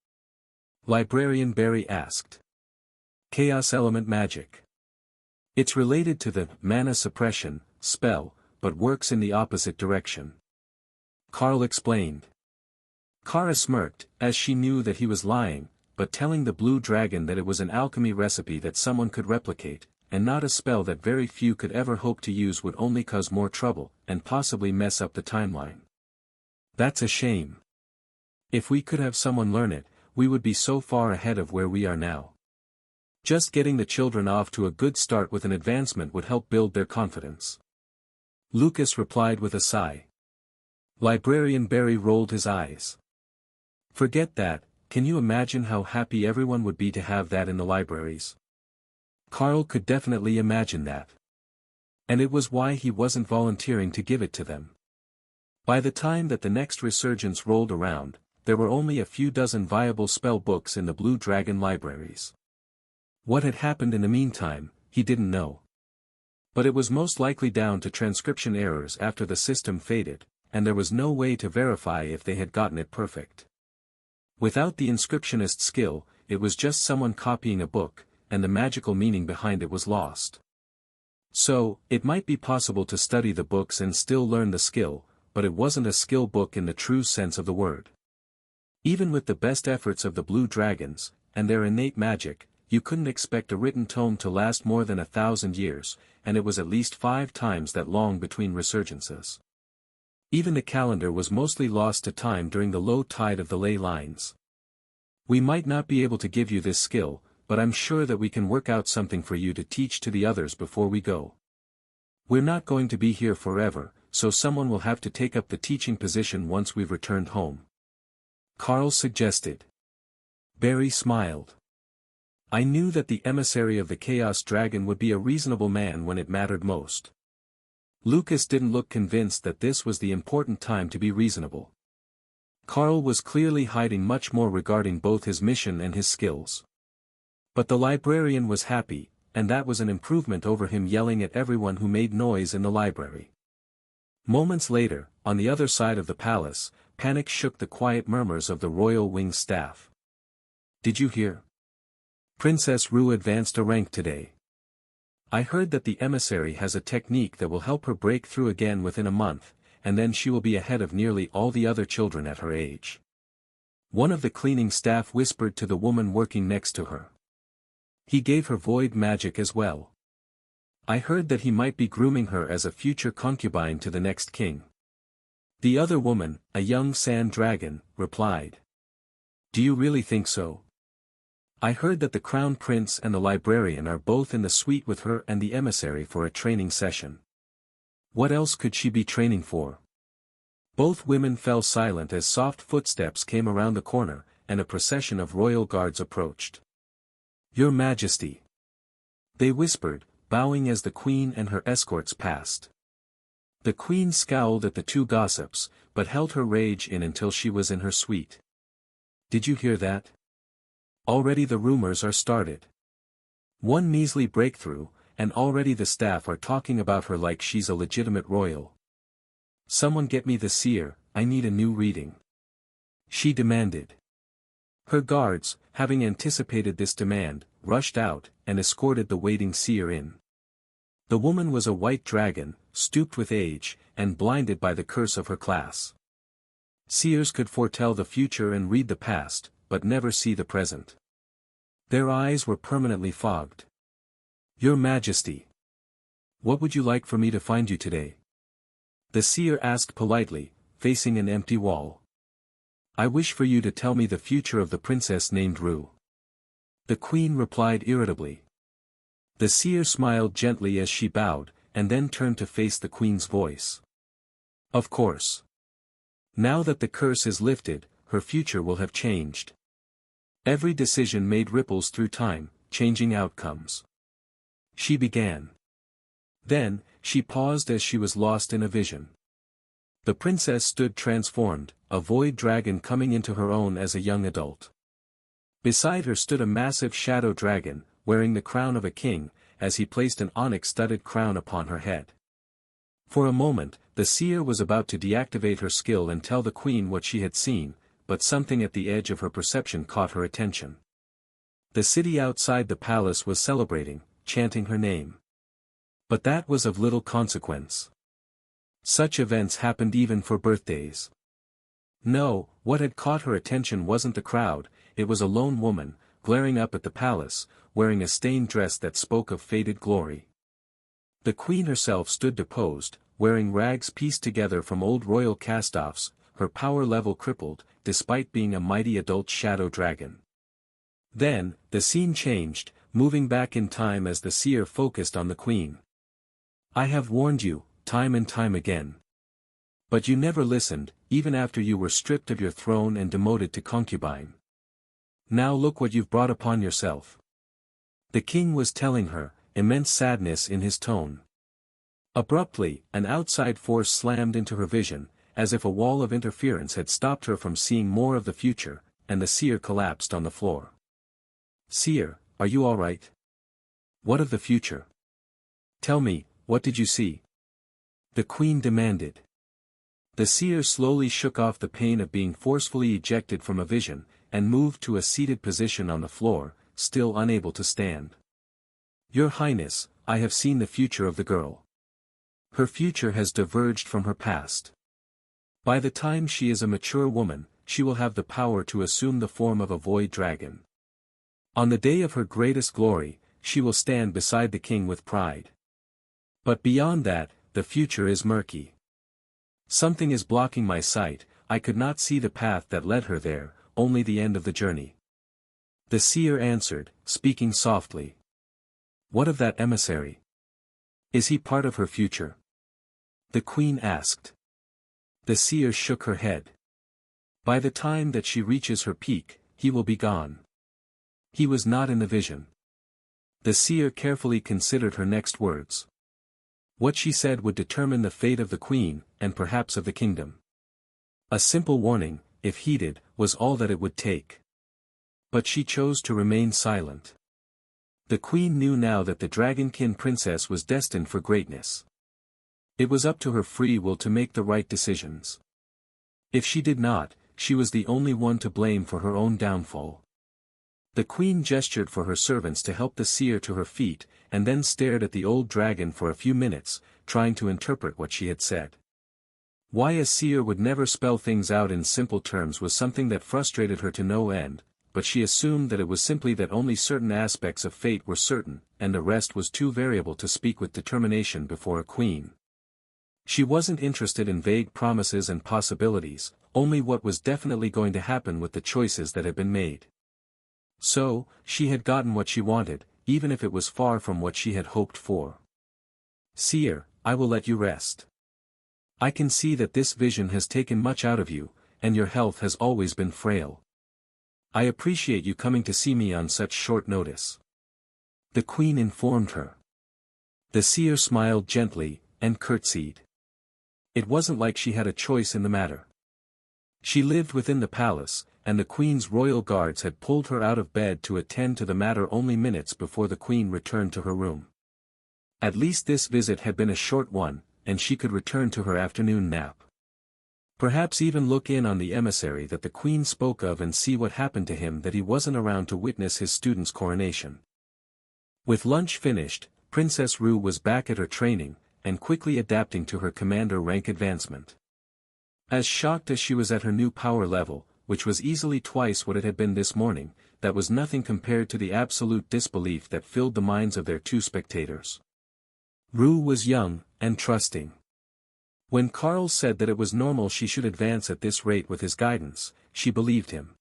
Speaker 1: Librarian Barry asked. "Chaos element magic. It's related to the mana suppression spell, but works in the opposite direction," Carl explained. Kara smirked, as she knew that he was lying, but telling the blue dragon that it was an alchemy recipe that someone could replicate, and not a spell that very few could ever hope to use would only cause more trouble, and possibly mess up the timeline. "That's a shame. If we could have someone learn it, we would be so far ahead of where we are now. Just getting the children off to a good start with an advancement would help build their confidence." Lucas replied with a sigh. Librarian Barry rolled his eyes. "Forget that, can you imagine how happy everyone would be to have that in the libraries?" Carl could definitely imagine that. And it was why he wasn't volunteering to give it to them. By the time that the next resurgence rolled around, there were only a few dozen viable spell books in the Blue Dragon libraries. What had happened in the meantime, he didn't know. But it was most likely down to transcription errors after the system faded, and there was no way to verify if they had gotten it perfect. Without the inscriptionist's skill, it was just someone copying a book, and the magical meaning behind it was lost. So, it might be possible to study the books and still learn the skill, but it wasn't a skill book in the true sense of the word. Even with the best efforts of the Blue Dragons, and their innate magic, you couldn't expect a written tome to last more than 1,000 years, and it was at least 5 times that long between resurgences. Even the calendar was mostly lost to time during the low tide of the ley lines. We might not be able to give you this skill, but I'm sure that we can work out something for you to teach to the others before we go. We're not going to be here forever, so someone will have to take up the teaching position once we've returned home. Carl suggested. Barry smiled. I knew that the emissary of the Chaos Dragon would be a reasonable man when it mattered most. Lucas didn't look convinced that this was the important time to be reasonable. Carl was clearly hiding much more regarding both his mission and his skills. But the librarian was happy, and that was an improvement over him yelling at everyone who made noise in the library. Moments later, on the other side of the palace, panic shook the quiet murmurs of the royal wing staff. Did you hear? Princess Rue advanced a rank today. I heard that the emissary has a technique that will help her break through again within a month, and then she will be ahead of nearly all the other children at her age. One of the cleaning staff whispered to the woman working next to her. He gave her void magic as well. I heard that he might be grooming her as a future concubine to the next king. The other woman, a young sand dragon, replied. Do you really think so? I heard that the crown prince and the librarian are both in the suite with her and the emissary for a training session. What else could she be training for? Both women fell silent as soft footsteps came around the corner, and a procession of royal guards approached. Your Majesty. They whispered, bowing as the queen and her escorts passed. The queen scowled at the two gossips, but held her rage in until she was in her suite. Did you hear that? Already the rumors are started. One measly breakthrough, and already the staff are talking about her like she's a legitimate royal. Someone get me the seer, I need a new reading. She demanded. Her guards, having anticipated this demand, rushed out, and escorted the waiting seer in. The woman was a white dragon, stooped with age, and blinded by the curse of her class. Seers could foretell the future and read the past, but never see the present. Their eyes were permanently fogged. Your Majesty. What would you like for me to find you today? The seer asked politely, facing an empty wall. I wish for you to tell me the future of the princess named Rue. The queen replied irritably. The seer smiled gently as she bowed, and then turned to face the queen's voice. Of course. Now that the curse is lifted, her future will have changed. Every decision made ripples through time, changing outcomes. She began. Then, she paused as she was lost in a vision. The princess stood transformed, a void dragon coming into her own as a young adult. Beside her stood a massive shadow dragon, wearing the crown of a king, as he placed an onyx-studded crown upon her head. For a moment, the seer was about to deactivate her skill and tell the queen what she had seen, but something at the edge of her perception caught her attention. The city outside the palace was celebrating, chanting her name. But that was of little consequence. Such events happened even for birthdays. No, what had caught her attention wasn't the crowd, it was a lone woman, glaring up at the palace, wearing a stained dress that spoke of faded glory. The queen herself stood deposed, wearing rags pieced together from old royal cast-offs, her power level crippled, despite being a mighty adult shadow dragon. Then, the scene changed, moving back in time as the seer focused on the queen. I have warned you, time and time again. But you never listened, even after you were stripped of your throne and demoted to concubine. Now look what you've brought upon yourself. The king was telling her, immense sadness in his tone. Abruptly, an outside force slammed into her vision, as if a wall of interference had stopped her from seeing more of the future, and the seer collapsed on the floor. Seer, are you all right? What of the future? Tell me, what did you see? The queen demanded. The seer slowly shook off the pain of being forcefully ejected from a vision, and moved to a seated position on the floor, still unable to stand. Your Highness, I have seen the future of the girl. Her future has diverged from her past. By the time she is a mature woman, she will have the power to assume the form of a void dragon. On the day of her greatest glory, she will stand beside the king with pride. But beyond that, the future is murky. Something is blocking my sight, I could not see the path that led her there, only the end of the journey. The seer answered, speaking softly. What of that emissary? Is he part of her future? The queen asked. The seer shook her head. By the time that she reaches her peak, he will be gone. He was not in the vision. The seer carefully considered her next words. What she said would determine the fate of the queen, and perhaps of the kingdom. A simple warning, if heeded, was all that it would take. But she chose to remain silent. The queen knew now that the dragonkin princess was destined for greatness. It was up to her free will to make the right decisions. If she did not, she was the only one to blame for her own downfall. The queen gestured for her servants to help the seer to her feet, and then stared at the old dragon for a few minutes, trying to interpret what she had said. Why a seer would never spell things out in simple terms was something that frustrated her to no end, but she assumed that it was simply that only certain aspects of fate were certain, and the rest was too variable to speak with determination before a queen. She wasn't interested in vague promises and possibilities, only what was definitely going to happen with the choices that had been made. So, she had gotten what she wanted, even if it was far from what she had hoped for. Seer, I will let you rest. I can see that this vision has taken much out of you, and your health has always been frail. I appreciate you coming to see me on such short notice. The queen informed her. The seer smiled gently, and curtsied. It wasn't like she had a choice in the matter. She lived within the palace, and the queen's royal guards had pulled her out of bed to attend to the matter only minutes before the queen returned to her room. At least this visit had been a short one, and she could return to her afternoon nap. Perhaps even look in on the emissary that the queen spoke of and see what happened to him that he wasn't around to witness his student's coronation. With lunch finished, Princess Rue was back at her training, and quickly adapting to her commander rank advancement. As shocked as she was at her new power level, which was easily twice what it had been this morning, that was nothing compared to the absolute disbelief that filled the minds of their two spectators. Rue was young, and trusting. When Karl said that it was normal she should advance at this rate with his guidance, she believed him.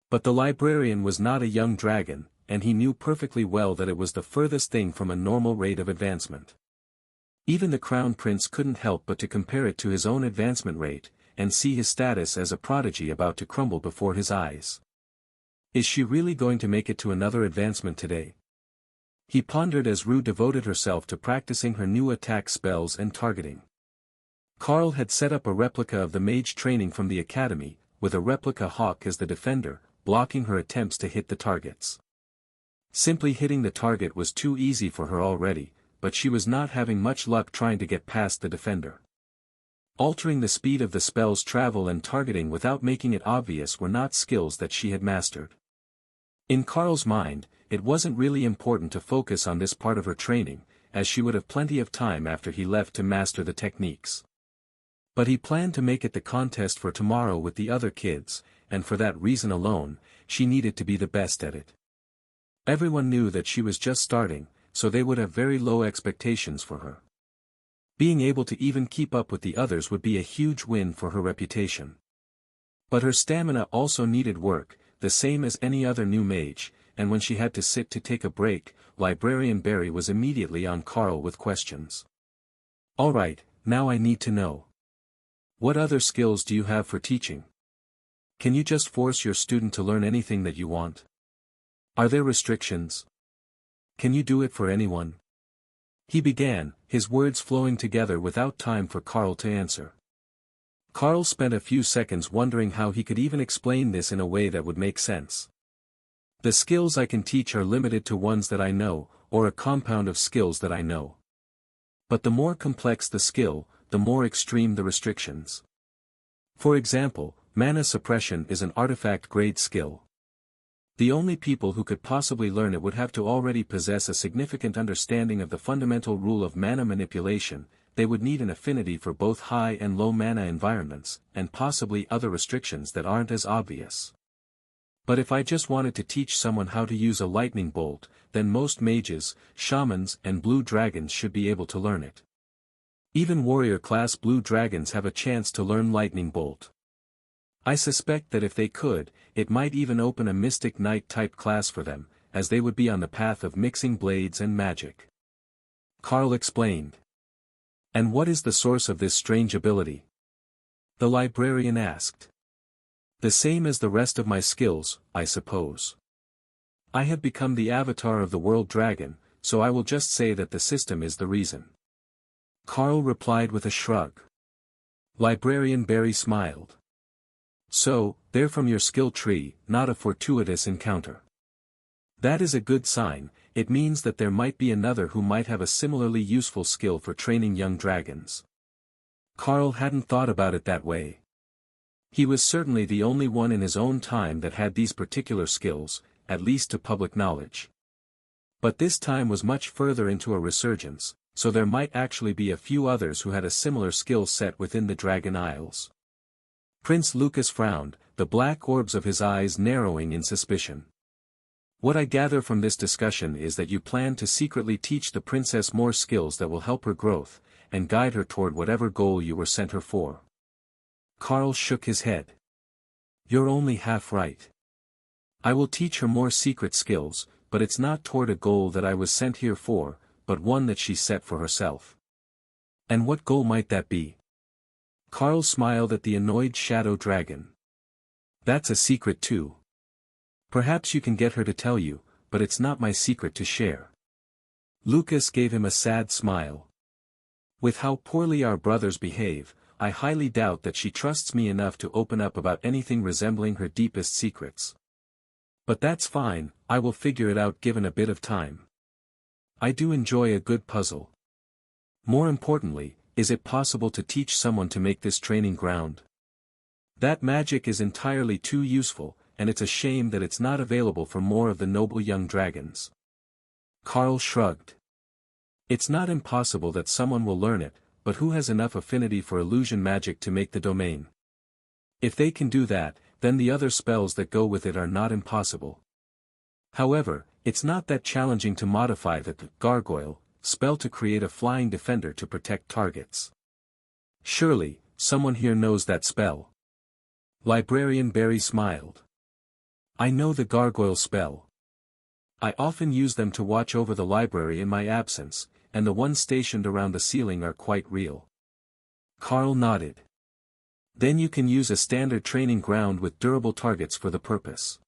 Speaker 1: But the librarian was not a young dragon, and he knew perfectly well that it was the furthest thing from a normal rate of advancement. Even the crown prince couldn't help but to compare it to his own advancement rate, and see his status as a prodigy about to crumble before his eyes. Is she really going to make it to another advancement today? He pondered as Rue devoted herself to practicing her new attack spells and targeting. Karl had set up a replica of the mage training from the academy, with a replica hawk as the defender, blocking her attempts to hit the targets. Simply hitting the target was too easy for her already, but she was not having much luck trying to get past the defender. Altering the speed of the spell's travel and targeting without making it obvious were not skills that she had mastered. In Karl's mind, it wasn't really important to focus on this part of her training, as she would have plenty of time after he left to master the techniques. But he planned to make it the contest for tomorrow with the other kids, and for that reason alone, she needed to be the best at it. Everyone knew that she was just starting, so they would have very low expectations for her. Being able to even keep up with the others would be a huge win for her reputation. But her stamina also needed work, the same as any other new mage, and when she had to sit to take a break, Librarian Barry was immediately on Karl with questions. All right, now I need to know. What other skills do you have for teaching? Can you just force your student to learn anything that you want? Are there restrictions? Can you do it for anyone? He began, his words flowing together without time for Karl to answer. Karl spent a few seconds wondering how he could even explain this in a way that would make sense. The skills I can teach are limited to ones that I know, or a compound of skills that I know. But the more complex the skill, the more extreme the restrictions. For example, mana suppression is an artifact-grade skill. The only people who could possibly learn it would have to already possess a significant understanding of the fundamental rule of mana manipulation. They would need an affinity for both high and low mana environments, and possibly other restrictions that aren't as obvious. But if I just wanted to teach someone how to use a lightning bolt, then most mages, shamans, and blue dragons should be able to learn it. Even warrior-class blue dragons have a chance to learn lightning bolt. I suspect that if they could, it might even open a mystic knight-type class for them, as they would be on the path of mixing blades and magic. Carl explained. And what is the source of this strange ability? The librarian asked. The same as the rest of my skills, I suppose. I have become the avatar of the world dragon, so I will just say that the system is the reason. Carl replied with a shrug. Librarian Barry smiled. So, they're from your skill tree, not a fortuitous encounter. That is a good sign. It means that there might be another who might have a similarly useful skill for training young dragons. Carl hadn't thought about it that way. He was certainly the only one in his own time that had these particular skills, at least to public knowledge. But this time was much further into a resurgence, so there might actually be a few others who had a similar skill set within the Dragon Isles. Prince Lucas frowned, the black orbs of his eyes narrowing in suspicion. What I gather from this discussion is that you plan to secretly teach the princess more skills that will help her growth, and guide her toward whatever goal you were sent her for. Carl shook his head. You're only half right. I will teach her more secret skills, but it's not toward a goal that I was sent here for, but one that she set for herself. And what goal might that be? Carl smiled at the annoyed shadow dragon. That's a secret too. Perhaps you can get her to tell you, but it's not my secret to share. Lucas gave him a sad smile. With how poorly our brothers behave, I highly doubt that she trusts me enough to open up about anything resembling her deepest secrets. But that's fine, I will figure it out given a bit of time. I do enjoy a good puzzle. More importantly, is it possible to teach someone to make this training ground? That magic is entirely too useful, and it's a shame that it's not available for more of the noble young dragons. Carl shrugged. It's not impossible that someone will learn it, but who has enough affinity for illusion magic to make the domain? If they can do that, then the other spells that go with it are not impossible. However, it's not that challenging to modify the gargoyle spell to create a flying defender to protect targets. Surely, someone here knows that spell. Librarian Barry smiled. I know the gargoyle spell. I often use them to watch over the library in my absence, and the ones stationed around the ceiling are quite real. Carl nodded. Then you can use a standard training ground with durable targets for the purpose.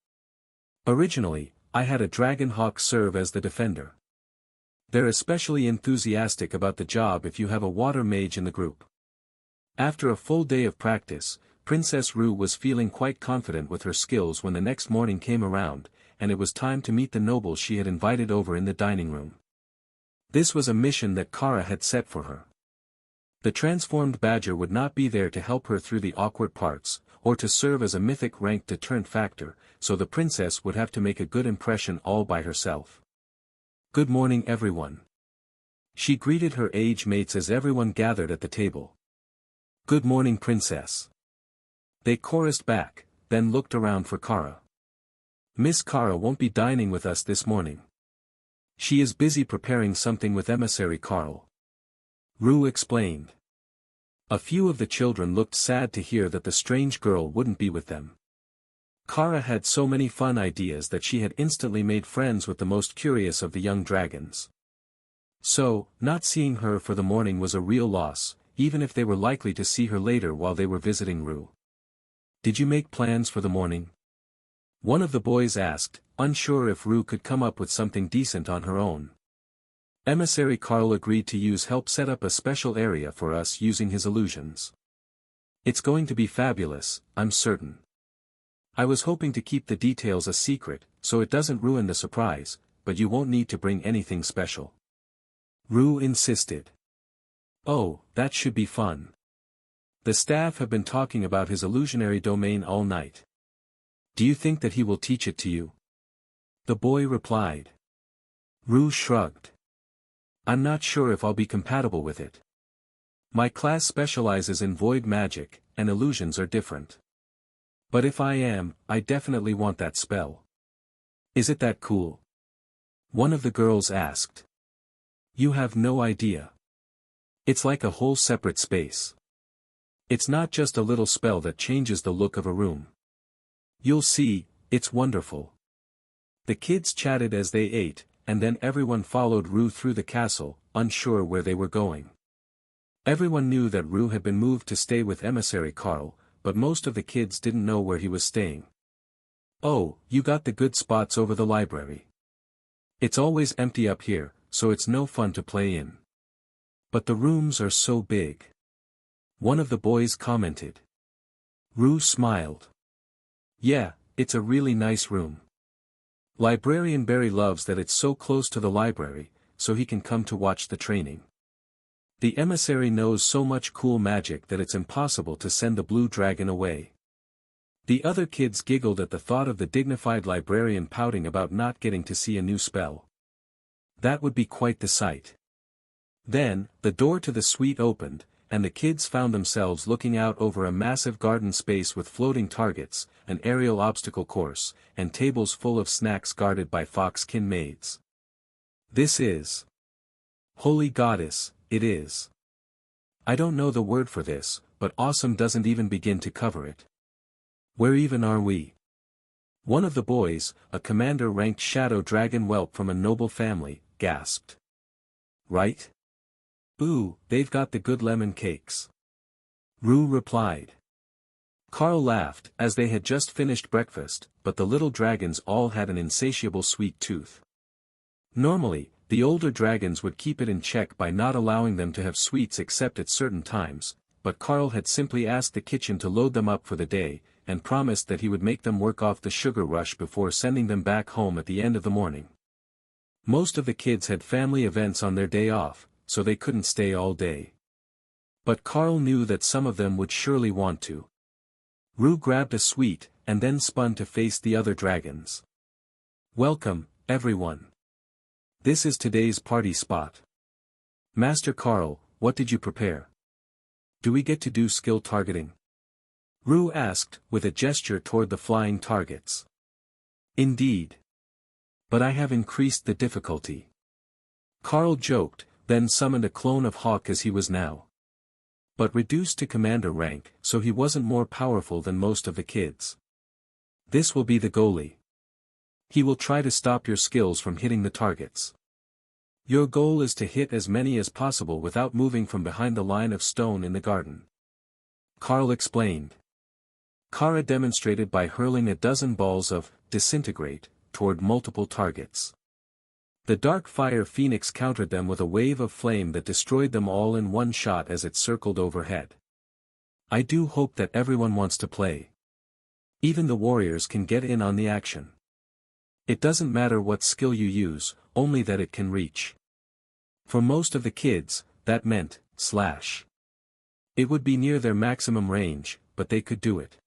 Speaker 1: Originally, I had a dragon hawk serve as the defender. They're especially enthusiastic about the job if you have a water mage in the group. After a full day of practice, Princess Rue was feeling quite confident with her skills when the next morning came around, and it was time to meet the nobles she had invited over in the dining room. This was a mission that Kara had set for her. The transformed badger would not be there to help her through the awkward parts, or to serve as a mythic rank deterrent factor, so the princess would have to make a good impression all by herself. Good morning everyone. She greeted her age mates as everyone gathered at the table. Good morning princess. They chorused back, then looked around for Kara. Miss Kara won't be dining with us this morning. She is busy preparing something with emissary Carl. Rue explained. A few of the children looked sad to hear that the strange girl wouldn't be with them. Kara had so many fun ideas that she had instantly made friends with the most curious of the young dragons. So, not seeing her for the morning was a real loss, even if they were likely to see her later while they were visiting Rue. Did you make plans for the morning? One of the boys asked, unsure if Rue could come up with something decent on her own. Emissary Carl agreed to help set up a special area for us using his illusions. It's going to be fabulous, I'm certain. I was hoping to keep the details a secret, so it doesn't ruin the surprise, but you won't need to bring anything special. Rue insisted. Oh, that should be fun. The staff have been talking about his illusionary domain all night. Do you think that he will teach it to you? The boy replied. Rue shrugged. I'm not sure if I'll be compatible with it. My class specializes in void magic, and illusions are different. But if I am, I definitely want that spell. Is it that cool? One of the girls asked. You have no idea. It's like a whole separate space. It's not just a little spell that changes the look of a room. You'll see, it's wonderful. The kids chatted as they ate, and then everyone followed Rue through the castle, unsure where they were going. Everyone knew that Rue had been moved to stay with emissary Carl, but most of the kids didn't know where he was staying. Oh, you got the good spots over the library. It's always empty up here, so it's no fun to play in. But the rooms are so big. One of the boys commented. Rue smiled. Yeah, it's a really nice room. Librarian Barry loves that it's so close to the library, so he can come to watch the training. The emissary knows so much cool magic that it's impossible to send the blue dragon away. The other kids giggled at the thought of the dignified librarian pouting about not getting to see a new spell. That would be quite the sight. Then, the door to the suite opened, and the kids found themselves looking out over a massive garden space with floating targets, an aerial obstacle course, and tables full of snacks guarded by fox-kin maids. This is... Holy Goddess, it is. I don't know the word for this, but awesome doesn't even begin to cover it. Where even are we? One of the boys, a commander-ranked shadow dragon whelp from a noble family, gasped. Right? Ooh, they've got the good lemon cakes. Rue replied. Carl laughed, as they had just finished breakfast, but the little dragons all had an insatiable sweet tooth. Normally, the older dragons would keep it in check by not allowing them to have sweets except at certain times, but Carl had simply asked the kitchen to load them up for the day, and promised that he would make them work off the sugar rush before sending them back home at the end of the morning. Most of the kids had family events on their day off, so they couldn't stay all day. But Carl knew that some of them would surely want to. Rue grabbed a sweet, and then spun to face the other dragons. Welcome, everyone. This is today's party spot. Master Carl, what did you prepare? Do we get to do skill targeting? Rue asked, with a gesture toward the flying targets. Indeed. But I have increased the difficulty. Carl joked, then summoned a clone of Hawk as he was now. But reduced to commander rank, so he wasn't more powerful than most of the kids. This will be the goalie. He will try to stop your skills from hitting the targets. Your goal is to hit as many as possible without moving from behind the line of stone in the garden. Carl explained. Kara demonstrated by hurling a dozen balls of disintegrate toward multiple targets. The dark fire phoenix countered them with a wave of flame that destroyed them all in one shot as it circled overhead. I do hope that everyone wants to play. Even the warriors can get in on the action. It doesn't matter what skill you use, only that it can reach. For most of the kids, that meant, slash. It would be near their maximum range, but they could do it.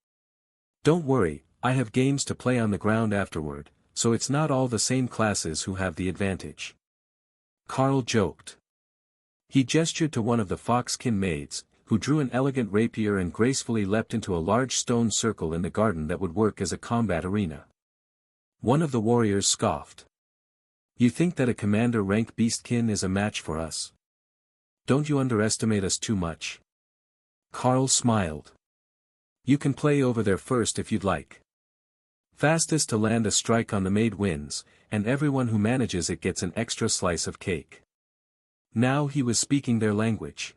Speaker 1: Don't worry, I have games to play on the ground afterward, so it's not all the same classes who have the advantage. Carl joked. He gestured to one of the fox-kin maids, who drew an elegant rapier and gracefully leapt into a large stone circle in the garden that would work as a combat arena. One of the warriors scoffed. You think that a commander-rank beastkin is a match for us? Don't you underestimate us too much? Carl smiled. You can play over there first if you'd like. Fastest to land a strike on the maid wins, and everyone who manages it gets an extra slice of cake. Now he was speaking their language.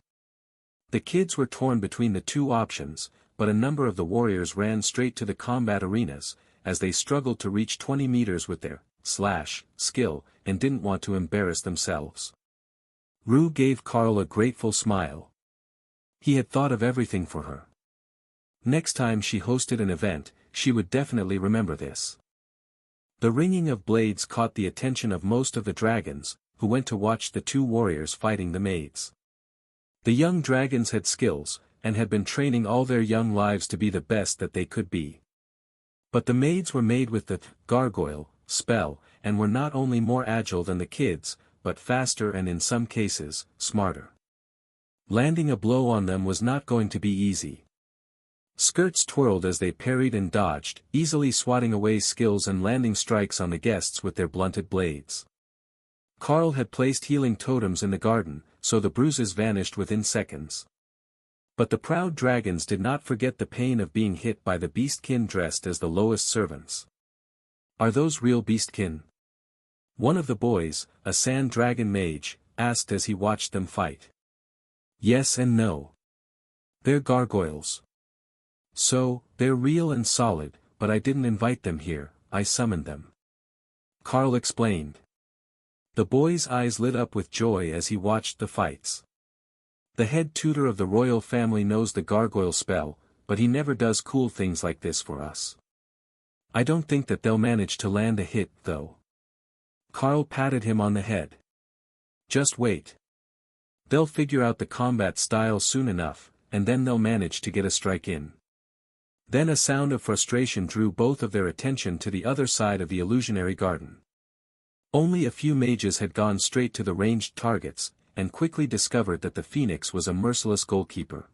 Speaker 1: The kids were torn between the two options, but a number of the warriors ran straight to the combat arenas, as they struggled to reach 20 meters with their slash skill, and didn't want to embarrass themselves. Rue gave Carl a grateful smile. He had thought of everything for her. Next time she hosted an event, she would definitely remember this. The ringing of blades caught the attention of most of the dragons, who went to watch the two warriors fighting the maids. The young dragons had skills, and had been training all their young lives to be the best that they could be. But the maids were made with the gargoyle spell, and were not only more agile than the kids, but faster and in some cases, smarter. Landing a blow on them was not going to be easy. Skirts twirled as they parried and dodged, easily swatting away skills and landing strikes on the guests with their blunted blades. Carl had placed healing totems in the garden, so the bruises vanished within seconds. But the proud dragons did not forget the pain of being hit by the beastkin dressed as the lowest servants. "Are those real beastkin?" one of the boys, a sand dragon mage, asked as he watched them fight. "Yes and no. They're gargoyles. So, they're real and solid, but I didn't invite them here, I summoned them," Carl explained. The boy's eyes lit up with joy as he watched the fights. The head tutor of the royal family knows the gargoyle spell, but he never does cool things like this for us. I don't think that they'll manage to land a hit, though. Carl patted him on the head. Just wait. They'll figure out the combat style soon enough, and then they'll manage to get a strike in. Then a sound of frustration drew both of their attention to the other side of the illusionary garden. Only a few mages had gone straight to the ranged targets, and quickly discovered that the phoenix was a merciless goalkeeper.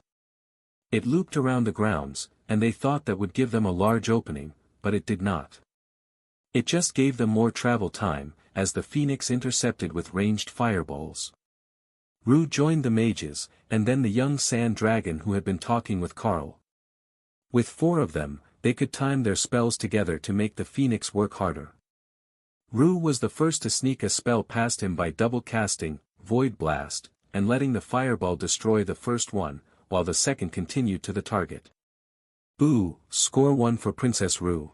Speaker 1: It looped around the grounds, and they thought that would give them a large opening, but it did not. It just gave them more travel time, as the phoenix intercepted with ranged fireballs. Rue joined the mages, and then the young sand dragon who had been talking with Carl. With 4 of them, they could time their spells together to make the phoenix work harder. Rue was the first to sneak a spell past him by double casting Void Blast, and letting the fireball destroy the first one, while the second continued to the target. "Ooh, score 1 for Princess Rue.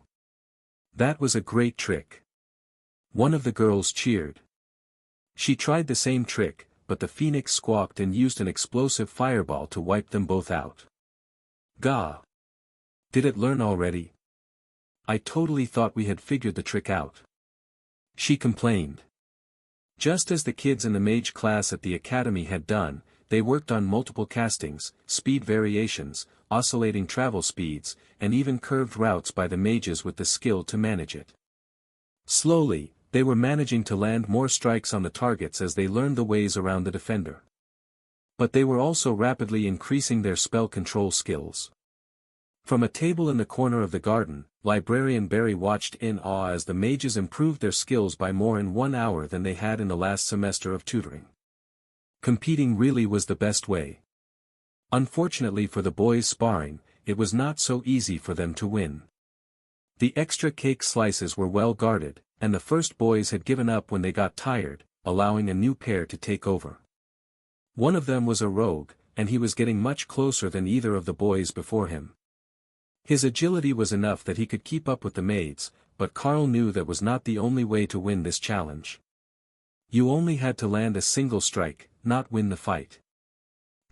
Speaker 1: That was a great trick." One of the girls cheered. She tried the same trick, but the phoenix squawked and used an explosive fireball to wipe them both out. "Gah! Did it learn already? I totally thought we had figured the trick out," she complained. Just as the kids in the mage class at the academy had done, they worked on multiple castings, speed variations, oscillating travel speeds, and even curved routes by the mages with the skill to manage it. Slowly, they were managing to land more strikes on the targets as they learned the ways around the defender. But they were also rapidly increasing their spell control skills. From a table in the corner of the garden, Librarian Barry watched in awe as the mages improved their skills by more in 1 hour than they had in the last semester of tutoring. Competing really was the best way. Unfortunately for the boys sparring, it was not so easy for them to win. The extra cake slices were well guarded, and the first boys had given up when they got tired, allowing a new pair to take over. One of them was a rogue, and he was getting much closer than either of the boys before him. His agility was enough that he could keep up with the maids, but Carl knew that was not the only way to win this challenge. You only had to land a single strike, not win the fight.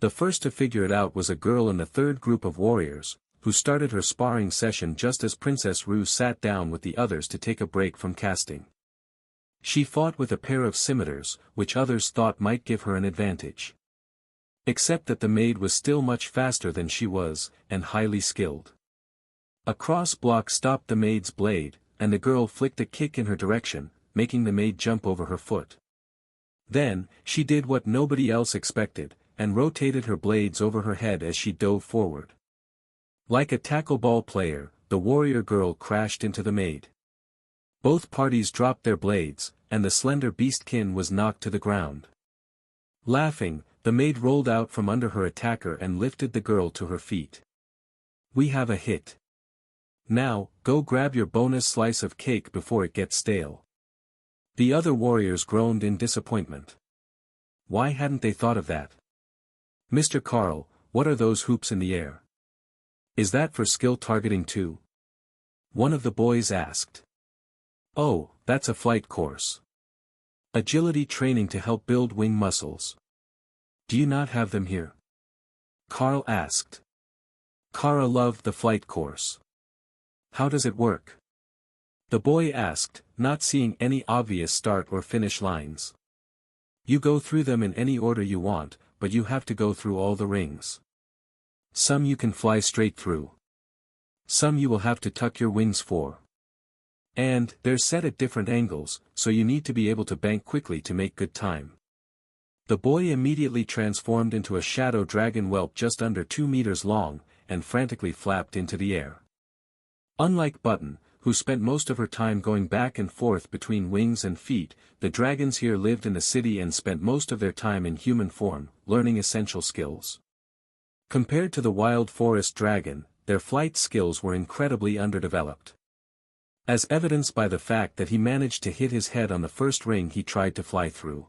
Speaker 1: The first to figure it out was a girl in the 3rd group of warriors, who started her sparring session just as Princess Rue sat down with the others to take a break from casting. She fought with a pair of scimitars, which others thought might give her an advantage. Except that the maid was still much faster than she was, and highly skilled. A cross block stopped the maid's blade, and the girl flicked a kick in her direction, making the maid jump over her foot. Then, she did what nobody else expected, and rotated her blades over her head as she dove forward. Like a tackle-ball player, the warrior girl crashed into the maid. Both parties dropped their blades, and the slender beastkin was knocked to the ground. Laughing, the maid rolled out from under her attacker and lifted the girl to her feet. "We have a hit. Now, go grab your bonus slice of cake before it gets stale." The other warriors groaned in disappointment. Why hadn't they thought of that? "Mr. Carl, what are those hoops in the air? Is that for skill targeting too?" one of the boys asked. "Oh, that's a flight course. Agility training to help build wing muscles. Do you not have them here?" Carl asked. Kara loved the flight course. "How does it work?" The boy asked, not seeing any obvious start or finish lines. You go through them in any order you want, but you have to go through all the rings. Some you can fly straight through. Some you will have to tuck your wings for. And, they're set at different angles, so you need to be able to bank quickly to make good time. The boy immediately transformed into a shadow dragon whelp just under 2 meters long, and frantically flapped into the air. Unlike Button, who spent most of her time going back and forth between wings and feet, the dragons here lived in the city and spent most of their time in human form, learning essential skills. Compared to the wild forest dragon, their flight skills were incredibly underdeveloped. As evidenced by the fact that he managed to hit his head on the first ring he tried to fly through.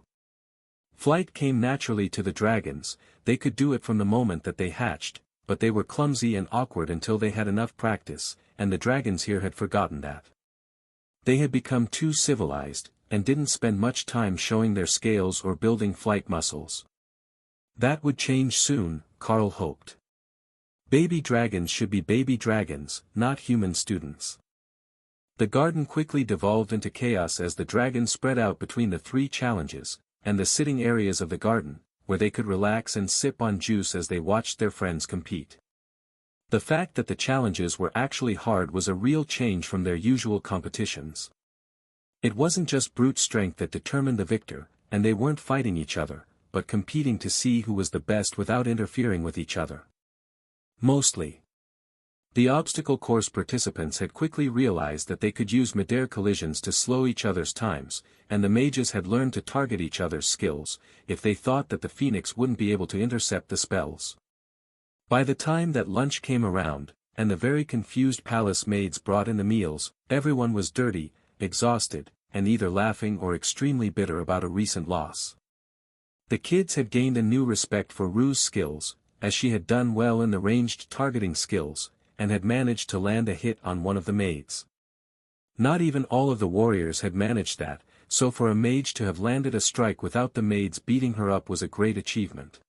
Speaker 1: Flight came naturally to the dragons, they could do it from the moment that they hatched, but they were clumsy and awkward until they had enough practice, and the dragons here had forgotten that. They had become too civilized, and didn't spend much time showing their scales or building flight muscles. That would change soon, Carl hoped. Baby dragons should be baby dragons, not human students. The garden quickly devolved into chaos as the dragons spread out between the 3 challenges, and the sitting areas of the garden, where they could relax and sip on juice as they watched their friends compete. The fact that the challenges were actually hard was a real change from their usual competitions. It wasn't just brute strength that determined the victor, and they weren't fighting each other, but competing to see who was the best without interfering with each other. Mostly. The obstacle course participants had quickly realized that they could use mid-air collisions to slow each other's times, and the mages had learned to target each other's skills, if they thought that the phoenix wouldn't be able to intercept the spells. By the time that lunch came around, and the very confused palace maids brought in the meals, everyone was dirty, exhausted, and either laughing or extremely bitter about a recent loss. The kids had gained a new respect for Rue's skills, as she had done well in the ranged targeting skills, and had managed to land a hit on one of the maids. Not even all of the warriors had managed that, so for a mage to have landed a strike without the maids beating her up was a great achievement.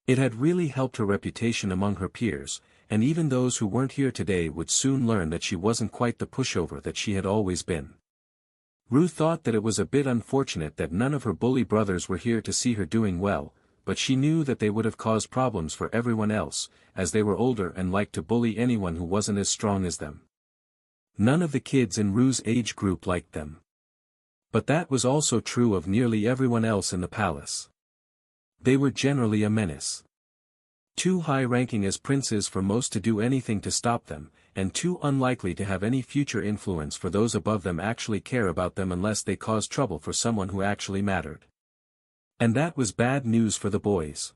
Speaker 1: It had really helped her reputation among her peers, and even those who weren't here today would soon learn that she wasn't quite the pushover that she had always been. Rue thought that it was a bit unfortunate that none of her bully brothers were here to see her doing well, but she knew that they would have caused problems for everyone else, as they were older and liked to bully anyone who wasn't as strong as them. None of the kids in Rue's age group liked them. But that was also true of nearly everyone else in the palace. They were generally a menace. Too high-ranking as princes for most to do anything to stop them, and too unlikely to have any future influence for those above them actually care about them unless they cause trouble for someone who actually mattered. And that was bad news for the boys.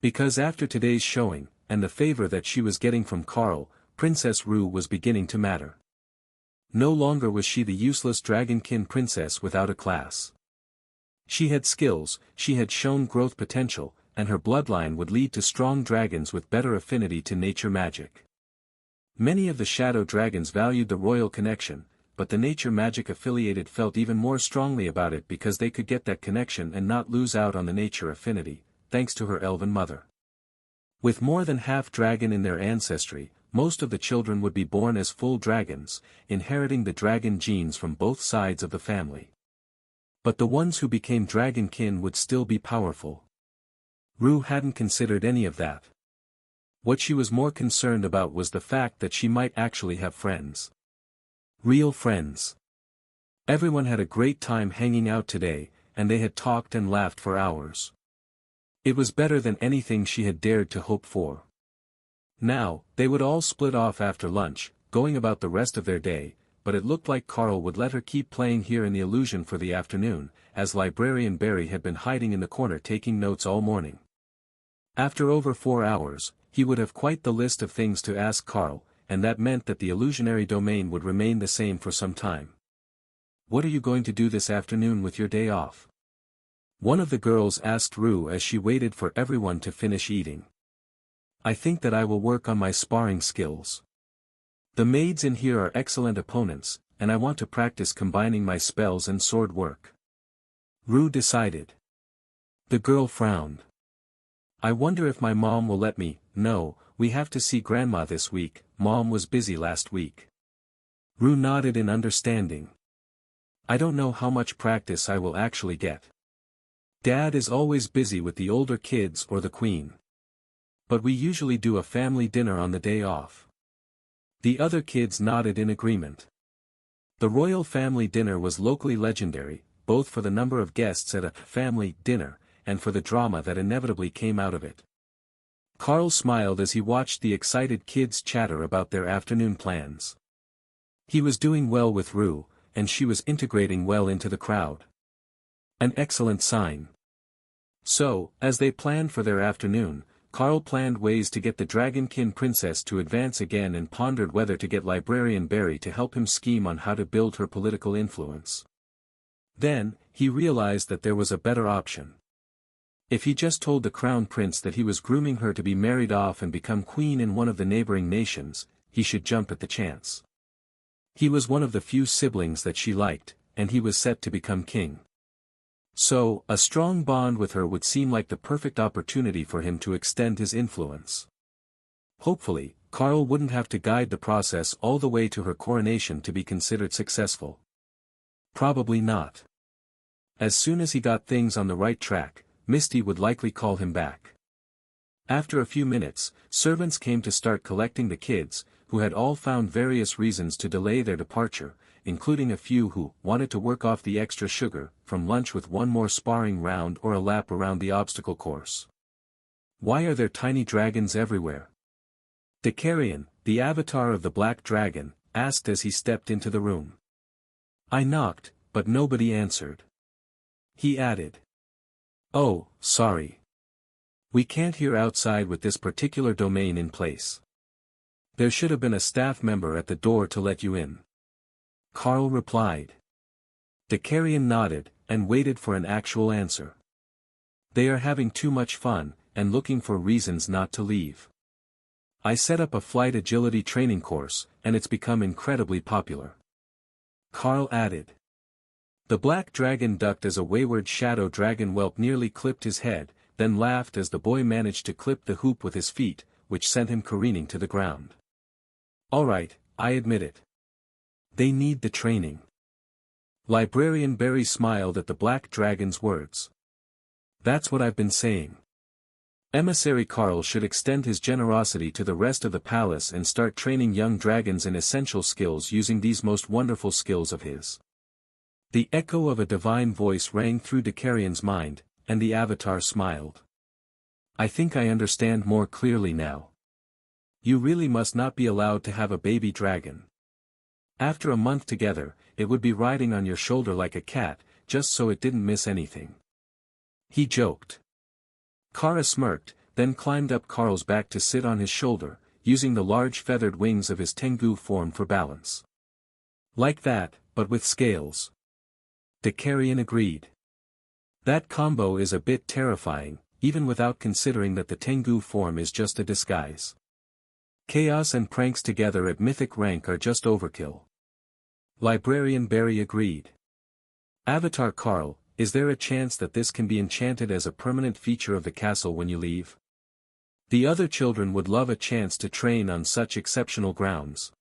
Speaker 1: Because after today's showing, and the favor that she was getting from Carl, Princess Rue was beginning to matter. No longer was she the useless dragonkin princess without a class. She had skills, she had shown growth potential, and her bloodline would lead to strong dragons with better affinity to nature magic. Many of the shadow dragons valued the royal connection, but the nature magic affiliated felt even more strongly about it because they could get that connection and not lose out on the nature affinity, thanks to her elven mother. With more than half dragon in their ancestry, most of the children would be born as full dragons, inheriting the dragon genes from both sides of the family. But the ones who became dragonkin would still be powerful. Rue hadn't considered any of that. What she was more concerned about was the fact that she might actually have friends. Real friends. Everyone had a great time hanging out today, and they had talked and laughed for hours. It was better than anything she had dared to hope for. Now, they would all split off after lunch, going about the rest of their day, but it looked like Carl would let her keep playing here in the illusion for the afternoon, as Librarian Barry had been hiding in the corner taking notes all morning. After over 4 hours, he would have quite the list of things to ask Carl, and that meant that the illusionary domain would remain the same for some time. What are you going to do this afternoon with your day off? One of the girls asked Rue as she waited for everyone to finish eating. I think that I will work on my sparring skills. The maids in here are excellent opponents, and I want to practice combining my spells and sword work. Rue decided. The girl frowned. I wonder if my mom will let me. No, we have to see Grandma this week, Mom was busy last week. Rue nodded in understanding. I don't know how much practice I will actually get. Dad is always busy with the older kids or the queen. But we usually do a family dinner on the day off. The other kids nodded in agreement. The royal family dinner was locally legendary, both for the number of guests at a family dinner, and for the drama that inevitably came out of it. Carl smiled as he watched the excited kids chatter about their afternoon plans. He was doing well with Rue, and she was integrating well into the crowd. An excellent sign. So, as they planned for their afternoon, Carl planned ways to get the Dragonkin princess to advance again and pondered whether to get Librarian Barry to help him scheme on how to build her political influence. Then, he realized that there was a better option. If he just told the crown prince that he was grooming her to be married off and become queen in one of the neighboring nations, he should jump at the chance. He was one of the few siblings that she liked, and he was set to become king. So, a strong bond with her would seem like the perfect opportunity for him to extend his influence. Hopefully, Carl wouldn't have to guide the process all the way to her coronation to be considered successful. Probably not. As soon as he got things on the right track, Misty would likely call him back. After a few minutes, servants came to start collecting the kids, who had all found various reasons to delay their departure, including a few who wanted to work off the extra sugar from lunch with one more sparring round or a lap around the obstacle course. Why are there tiny dragons everywhere? Decarion, the avatar of the black dragon, asked as he stepped into the room. I knocked, but nobody answered. He added. Oh, sorry. We can't hear outside with this particular domain in place. There should have been a staff member at the door to let you in. Carl replied. Decarion nodded, and waited for an actual answer. They are having too much fun, and looking for reasons not to leave. I set up a flight agility training course, and it's become incredibly popular. Carl added. The black dragon ducked as a wayward shadow dragon whelp nearly clipped his head, then laughed as the boy managed to clip the hoop with his feet, which sent him careening to the ground. All right, I admit it. They need the training. Librarian Barry smiled at the black dragon's words. That's what I've been saying. Emissary Carl should extend his generosity to the rest of the palace and start training young dragons in essential skills using these most wonderful skills of his. The echo of a divine voice rang through Decarion's mind, and the avatar smiled. I think I understand more clearly now. You really must not be allowed to have a baby dragon. After a month together, it would be riding on your shoulder like a cat, just so it didn't miss anything. He joked. Kara smirked, then climbed up Carl's back to sit on his shoulder, using the large feathered wings of his Tengu form for balance. Like that, but with scales. Decarion agreed. That combo is a bit terrifying, even without considering that the Tengu form is just a disguise. Chaos and pranks together at mythic rank are just overkill. Librarian Barry agreed. Avatar Carl, is there a chance that this can be enchanted as a permanent feature of the castle when you leave? The other children would love a chance to train on such exceptional grounds.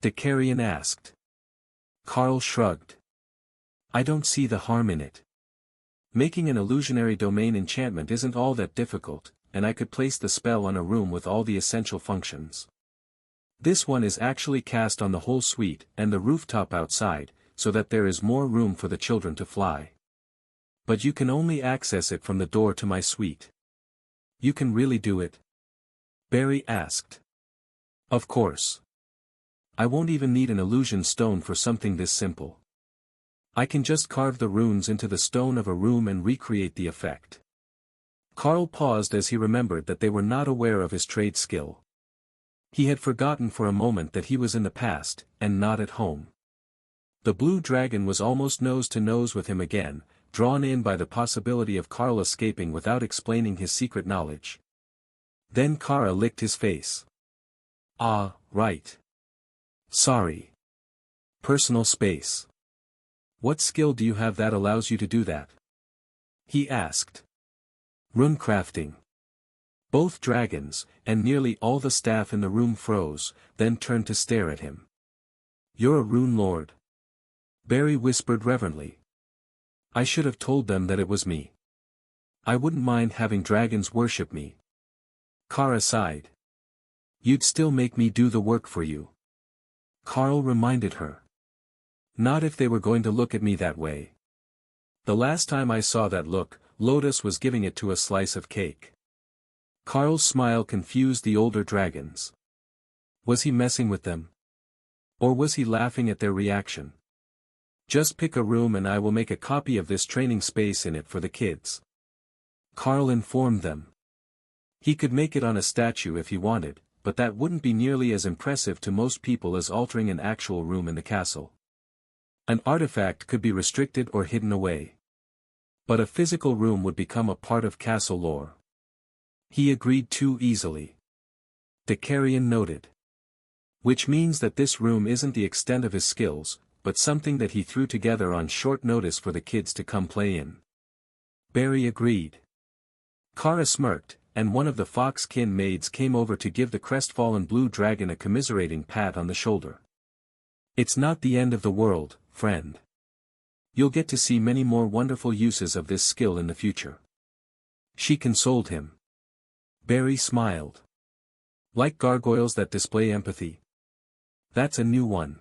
Speaker 1: Decarion asked. Carl shrugged. I don't see the harm in it. Making an illusionary domain enchantment isn't all that difficult, and I could place the spell on a room with all the essential functions. This one is actually cast on the whole suite and the rooftop outside, so that there is more room for the children to fly. But you can only access it from the door to my suite. You can really do it? Barry asked. Of course. I won't even need an illusion stone for something this simple. I can just carve the runes into the stone of a room and recreate the effect. Carl paused as he remembered that they were not aware of his trade skill. He had forgotten for a moment that he was in the past, and not at home. The blue dragon was almost nose to nose with him again, drawn in by the possibility of Carl escaping without explaining his secret knowledge. Then Kara licked his face. Ah, right. Sorry. Personal space. What skill do you have that allows you to do that? He asked. Runecrafting. Both dragons, and nearly all the staff in the room froze, then turned to stare at him. You're a rune lord. Barry whispered reverently. I should have told them that it was me. I wouldn't mind having dragons worship me. Kara sighed. You'd still make me do the work for you. Carl reminded her. Not if they were going to look at me that way. The last time I saw that look, Lotus was giving it to a slice of cake. Carl's smile confused the older dragons. Was he messing with them? Or was he laughing at their reaction? Just pick a room and I will make a copy of this training space in it for the kids. Carl informed them. He could make it on a statue if he wanted, but that wouldn't be nearly as impressive to most people as altering an actual room in the castle. An artifact could be restricted or hidden away. But a physical room would become a part of castle lore. He agreed too easily. Dicarion noted. Which means that this room isn't the extent of his skills, but something that he threw together on short notice for the kids to come play in. Barry agreed. Kara smirked, and one of the fox-kin maids came over to give the crestfallen blue dragon a commiserating pat on the shoulder. It's not the end of the world, friend. You'll get to see many more wonderful uses of this skill in the future. She consoled him. Barry smiled. Like gargoyles that display empathy. That's a new one.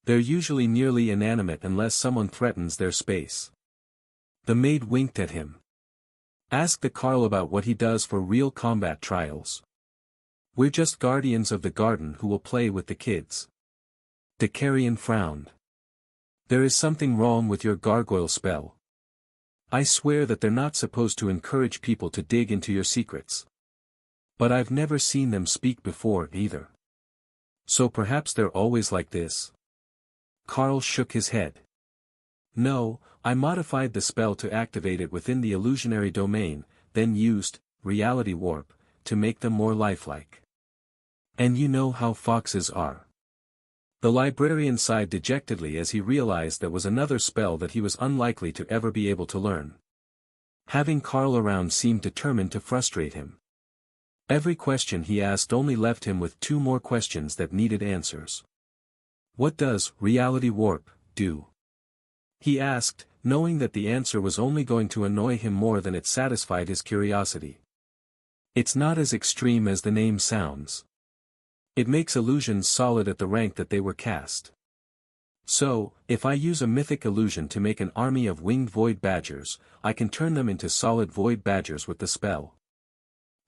Speaker 1: They're usually nearly inanimate unless someone threatens their space. The maid winked at him. Ask the Carl about what he does for real combat trials. We're just guardians of the garden who will play with the kids. Dicarion frowned. There is something wrong with your gargoyle spell. I swear that they're not supposed to encourage people to dig into your secrets. But I've never seen them speak before either. So perhaps they're always like this. Carl shook his head. No, I modified the spell to activate it within the illusionary domain, then used reality warp to make them more lifelike. And you know how foxes are. The librarian sighed dejectedly as he realized there was another spell that he was unlikely to ever be able to learn. Having Carl around seemed determined to frustrate him. Every question he asked only left him with 2 more questions that needed answers. What does reality warp do? He asked, knowing that the answer was only going to annoy him more than it satisfied his curiosity. It's not as extreme as the name sounds. It makes illusions solid at the rank that they were cast. So, if I use a mythic illusion to make an army of winged void badgers, I can turn them into solid void badgers with the spell.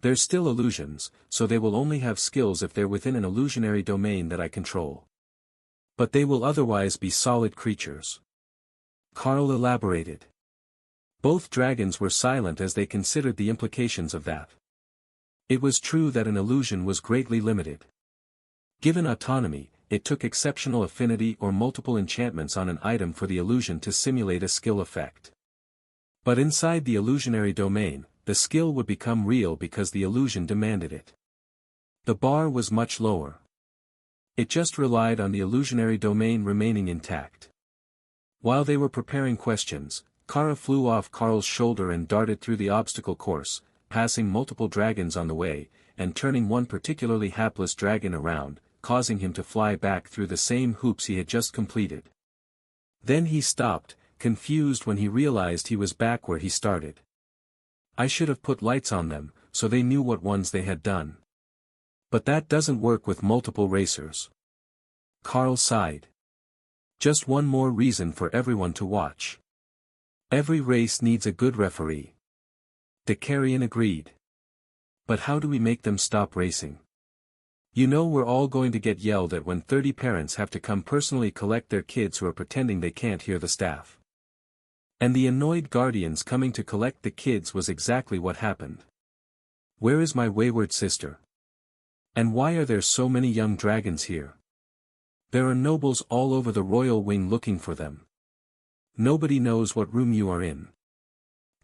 Speaker 1: They're still illusions, so they will only have skills if they're within an illusionary domain that I control. But they will otherwise be solid creatures. Carl elaborated. Both dragons were silent as they considered the implications of that. It was true that an illusion was greatly limited. Given autonomy, it took exceptional affinity or multiple enchantments on an item for the illusion to simulate a skill effect. But inside the illusionary domain, the skill would become real because the illusion demanded it. The bar was much lower. It just relied on the illusionary domain remaining intact. While they were preparing questions, Kara flew off Carl's shoulder and darted through the obstacle course, passing multiple dragons on the way, and turning one particularly hapless dragon around, causing him to fly back through the same hoops he had just completed. Then he stopped, confused when he realized he was back where he started. I should have put lights on them, so they knew what ones they had done. But that doesn't work with multiple racers. Carl sighed. Just one more reason for everyone to watch. Every race needs a good referee. Dicarion agreed. But how do we make them stop racing? You know we're all going to get yelled at when 30 parents have to come personally collect their kids who are pretending they can't hear the staff. And the annoyed guardians coming to collect the kids was exactly what happened. Where is my wayward sister? And why are there so many young dragons here? There are nobles all over the royal wing looking for them. Nobody knows what room you are in.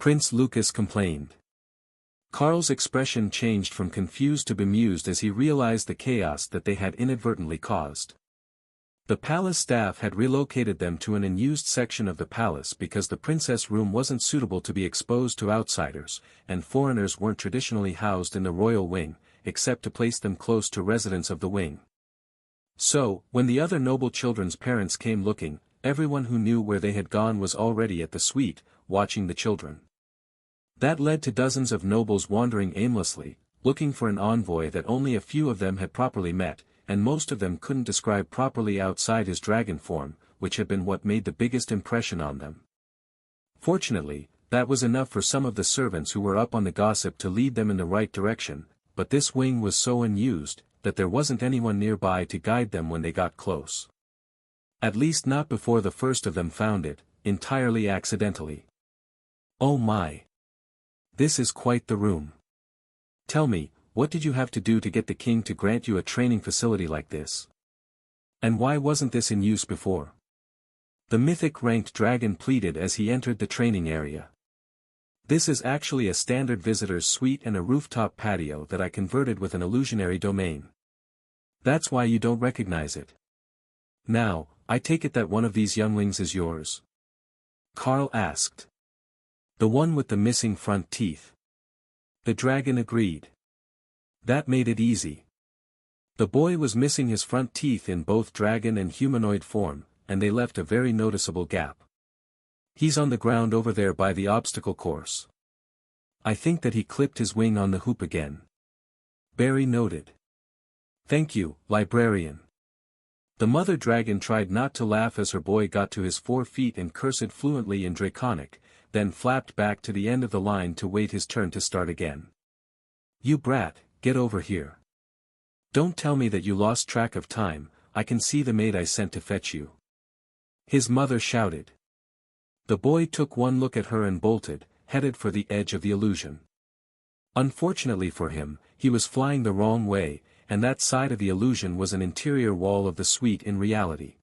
Speaker 1: Prince Lucas complained. Carl's expression changed from confused to bemused as he realized the chaos that they had inadvertently caused. The palace staff had relocated them to an unused section of the palace because the princess room wasn't suitable to be exposed to outsiders, and foreigners weren't traditionally housed in the royal wing, except to place them close to residents of the wing. So, when the other noble children's parents came looking, everyone who knew where they had gone was already at the suite, watching the children. That led to dozens of nobles wandering aimlessly, looking for an envoy that only a few of them had properly met, and most of them couldn't describe properly outside his dragon form, which had been what made the biggest impression on them. Fortunately, that was enough for some of the servants who were up on the gossip to lead them in the right direction, but this wing was so unused, that there wasn't anyone nearby to guide them when they got close. At least not before the first of them found it, entirely accidentally. Oh my! This is quite the room. Tell me, what did you have to do to get the king to grant you a training facility like this? And why wasn't this in use before? The mythic ranked dragon pleaded as he entered the training area. This is actually a standard visitor's suite and a rooftop patio that I converted with an illusionary domain. That's why you don't recognize it. Now, I take it that one of these younglings is yours? Carl asked. The one with the missing front teeth. The dragon agreed. That made it easy. The boy was missing his front teeth in both dragon and humanoid form, and they left a very noticeable gap. He's on the ground over there by the obstacle course. I think that he clipped his wing on the hoop again. Barry noted. Thank you, librarian. The mother dragon tried not to laugh as her boy got to his 4 feet and cursed fluently in Draconic, then flapped back to the end of the line to wait his turn to start again. You brat, get over here. Don't tell me that you lost track of time, I can see the maid I sent to fetch you. His mother shouted. The boy took one look at her and bolted, headed for the edge of the illusion. Unfortunately for him, he was flying the wrong way, and that side of the illusion was an interior wall of the suite in reality.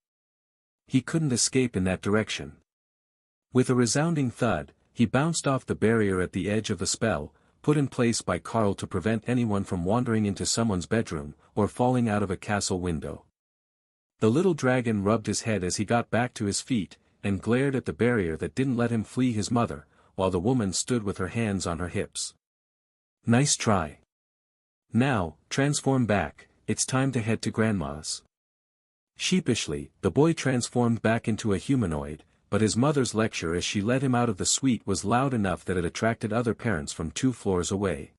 Speaker 1: He couldn't escape in that direction. With a resounding thud, he bounced off the barrier at the edge of the spell, put in place by Carl to prevent anyone from wandering into someone's bedroom, or falling out of a castle window. The little dragon rubbed his head as he got back to his feet, and glared at the barrier that didn't let him flee his mother, while the woman stood with her hands on her hips. Nice try. Now, transform back, it's time to head to Grandma's. Sheepishly, the boy transformed back into a humanoid, but his mother's lecture as she led him out of the suite was loud enough that it attracted other parents from 2 floors away.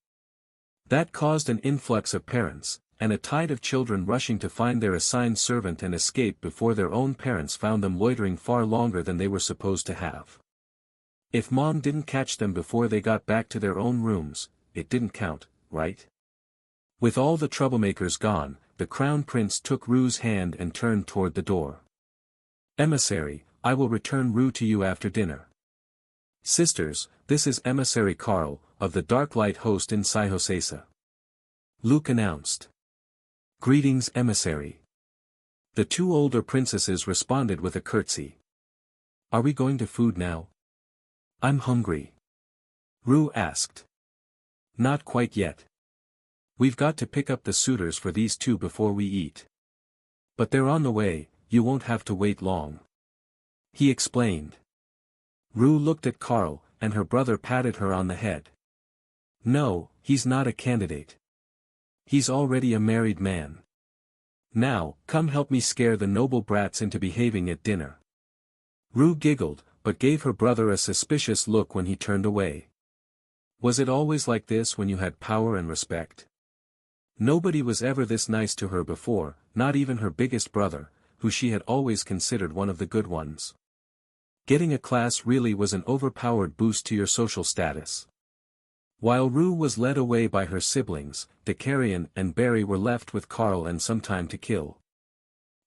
Speaker 1: That caused an influx of parents, and a tide of children rushing to find their assigned servant and escape before their own parents found them loitering far longer than they were supposed to have. If Mom didn't catch them before they got back to their own rooms, it didn't count, right? With all the troublemakers gone, the Crown Prince took Rue's hand and turned toward the door. Emissary, I will return Rue to you after dinner. Sisters, this is Emissary Carl, of the Dark Light Host in Sihosesa. Luke announced. Greetings, Emissary. The 2 older princesses responded with a curtsy. Are we going to food now? I'm hungry. Rue asked. Not quite yet. We've got to pick up the suitors for these 2 before we eat. But they're on the way, you won't have to wait long. He explained. Rue looked at Carl, and her brother patted her on the head. No, he's not a candidate. He's already a married man. Now, come help me scare the noble brats into behaving at dinner. Rue giggled, but gave her brother a suspicious look when he turned away. Was it always like this when you had power and respect? Nobody was ever this nice to her before, not even her biggest brother, who she had always considered one of the good ones. Getting a class really was an overpowered boost to your social status. While Rue was led away by her siblings, Dakarian and Barry were left with Carl and some time to kill.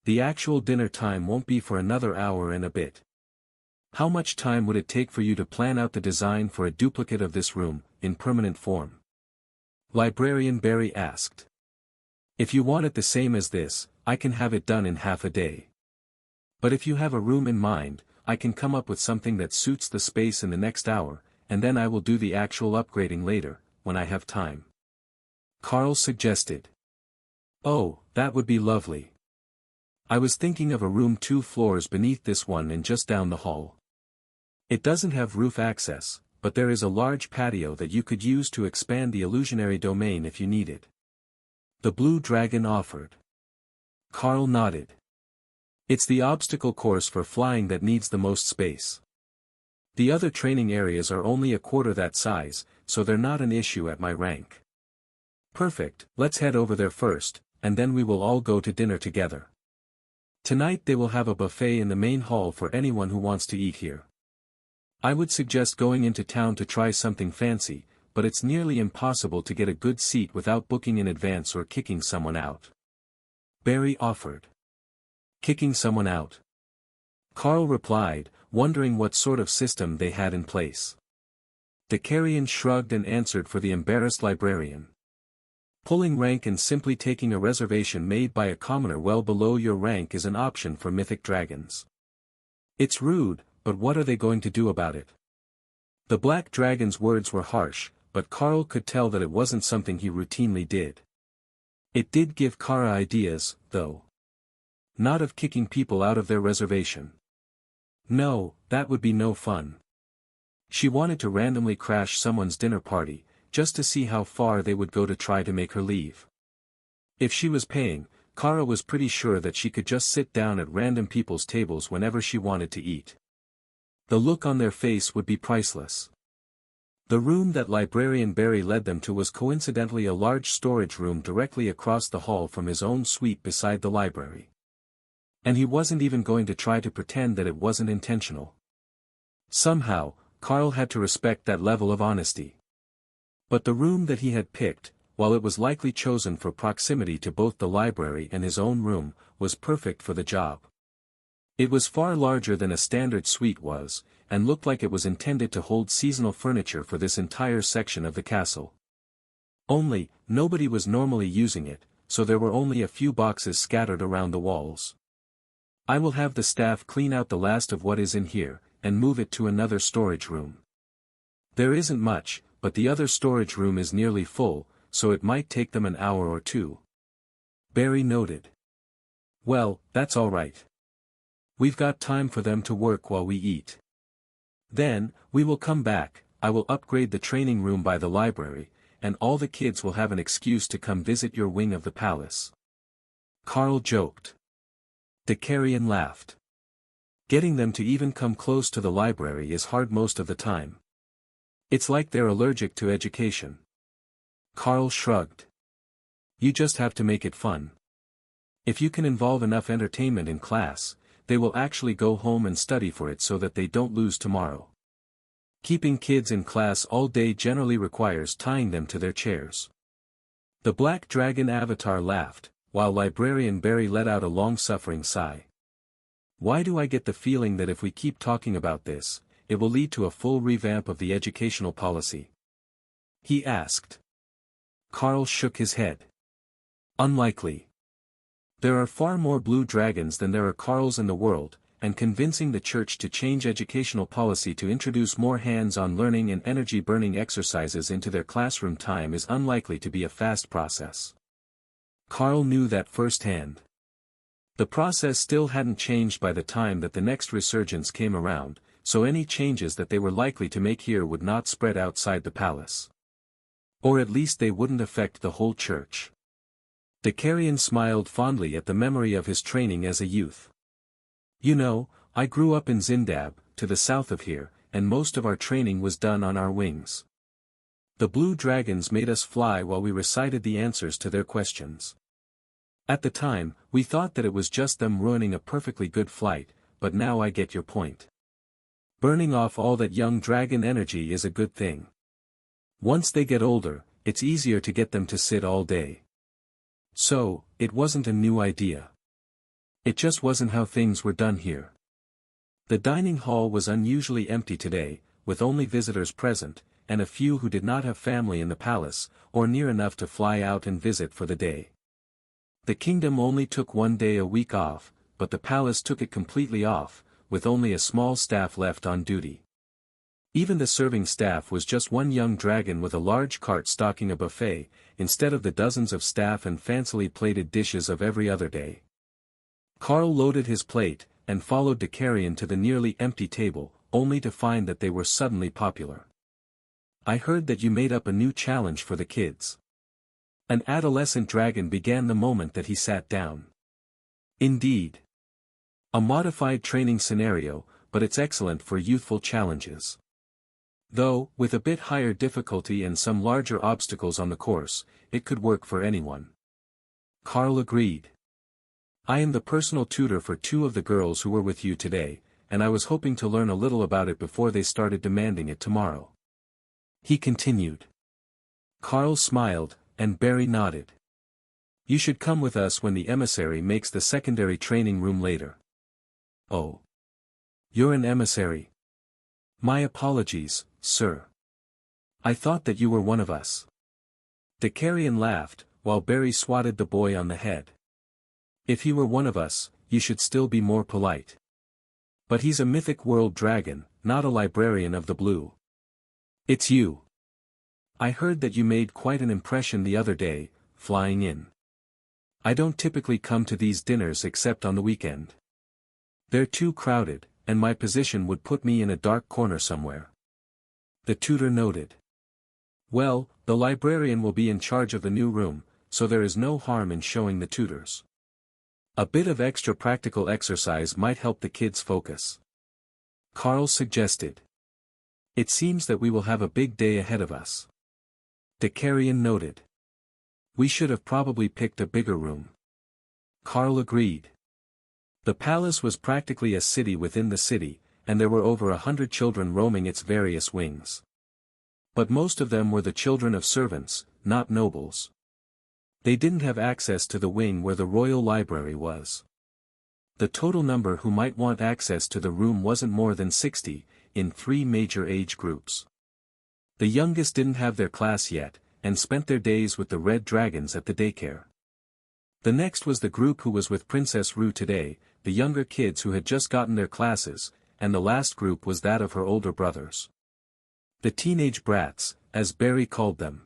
Speaker 1: The actual dinner time won't be for another hour and a bit. How much time would it take for you to plan out the design for a duplicate of this room, in permanent form? Librarian Barry asked. If you want it the same as this, I can have it done in half a day. But if you have a room in mind, I can come up with something that suits the space in the next hour, and then I will do the actual upgrading later, when I have time. Carl suggested. Oh, that would be lovely. I was thinking of a room 2 floors beneath this one and just down the hall. It doesn't have roof access, but there is a large patio that you could use to expand the illusionary domain if you need it. The blue dragon offered. Carl nodded. It's the obstacle course for flying that needs the most space. The other training areas are only a quarter that size, so they're not an issue at my rank. Perfect, let's head over there first, and then we will all go to dinner together. Tonight they will have a buffet in the main hall for anyone who wants to eat here. I would suggest going into town to try something fancy, but it's nearly impossible to get a good seat without booking in advance or kicking someone out. Barry offered. Kicking someone out? Carl replied, wondering what sort of system they had in place. Dakarian shrugged and answered for the embarrassed librarian. Pulling rank and simply taking a reservation made by a commoner well below your rank is an option for mythic dragons. It's rude, but what are they going to do about it? The black dragon's words were harsh, but Carl could tell that it wasn't something he routinely did. It did give Kara ideas, though. Not of kicking people out of their reservation. No, that would be no fun. She wanted to randomly crash someone's dinner party, just to see how far they would go to try to make her leave. If she was paying, Kara was pretty sure that she could just sit down at random people's tables whenever she wanted to eat. The look on their face would be priceless. The room that Librarian Barry led them to was coincidentally a large storage room directly across the hall from his own suite beside the library. And he wasn't even going to try to pretend that it wasn't intentional. Somehow, Carl had to respect that level of honesty. But the room that he had picked, while it was likely chosen for proximity to both the library and his own room, was perfect for the job. It was far larger than a standard suite was, and looked like it was intended to hold seasonal furniture for this entire section of the castle. Only, nobody was normally using it, so there were only a few boxes scattered around the walls. I will have the staff clean out the last of what is in here, and move it to another storage room. There isn't much, but the other storage room is nearly full, so it might take them an hour or two. Barry noted. Well, that's all right. We've got time for them to work while we eat. Then, we will come back, I will upgrade the training room by the library, and all the kids will have an excuse to come visit your wing of the palace. Carl joked. Dakarian laughed. Getting them to even come close to the library is hard most of the time. It's like they're allergic to education. Carl shrugged. You just have to make it fun. If you can involve enough entertainment in class, they will actually go home and study for it so that they don't lose tomorrow. Keeping kids in class all day generally requires tying them to their chairs. The black dragon avatar laughed, while Librarian Barry let out a long-suffering sigh. Why do I get the feeling that if we keep talking about this, it will lead to a full revamp of the educational policy? He asked. Carl shook his head. Unlikely. There are far more blue dragons than there are Carls in the world, and convincing the church to change educational policy to introduce more hands-on learning and energy-burning exercises into their classroom time is unlikely to be a fast process. Carl knew that firsthand. The process still hadn't changed by the time that the next resurgence came around, so any changes that they were likely to make here would not spread outside the palace. Or at least they wouldn't affect the whole church. Dakarian smiled fondly at the memory of his training as a youth. You know, I grew up in Zindab, to the south of here, and most of our training was done on our wings. The blue dragons made us fly while we recited the answers to their questions. At the time, we thought that it was just them ruining a perfectly good flight, but now I get your point. Burning off all that young dragon energy is a good thing. Once they get older, it's easier to get them to sit all day. So, it wasn't a new idea. It just wasn't how things were done here. The dining hall was unusually empty today, with only visitors present, and a few who did not have family in the palace, or near enough to fly out and visit for the day. The kingdom only took one day a week off, but the palace took it completely off, with only a small staff left on duty. Even the serving staff was just one young dragon with a large cart stocking a buffet, instead of the dozens of staff and fancily plated dishes of every other day. Carl loaded his plate, and followed Dakarian to the nearly empty table, only to find that they were suddenly popular. I heard that you made up a new challenge for the kids. An adolescent dragon began the moment that he sat down. Indeed. A modified training scenario, but it's excellent for youthful challenges. Though, with a bit higher difficulty and some larger obstacles on the course, it could work for anyone. Carl agreed. I am the personal tutor for two of the girls who were with you today, and I was hoping to learn a little about it before they started demanding it tomorrow. He continued. Carl smiled, and Barry nodded. You should come with us when the emissary makes the secondary training room later. Oh. You're an emissary. My apologies, sir. I thought that you were one of us. Dakarian laughed, while Barry swatted the boy on the head. If he were one of us, you should still be more polite. But he's a mythic world dragon, not a librarian of the blue. It's you. I heard that you made quite an impression the other day, flying in. I don't typically come to these dinners except on the weekend. They're too crowded, and my position would put me in a dark corner somewhere. The tutor noted. Well, the librarian will be in charge of the new room, so there is no harm in showing the tutors. A bit of extra practical exercise might help the kids focus. Carl suggested. It seems that we will have a big day ahead of us. Dakarian noted. We should have probably picked a bigger room. Carl agreed. The palace was practically a city within the city, and there were over 100 children roaming its various wings. But most of them were the children of servants, not nobles. They didn't have access to the wing where the royal library was. The total number who might want access to the room wasn't more than 60, in 3 major age groups. The youngest didn't have their class yet, and spent their days with the red dragons at the daycare. The next was the group who was with Princess Rue today, the younger kids who had just gotten their classes, and the last group was that of her older brothers. The teenage brats, as Barry called them.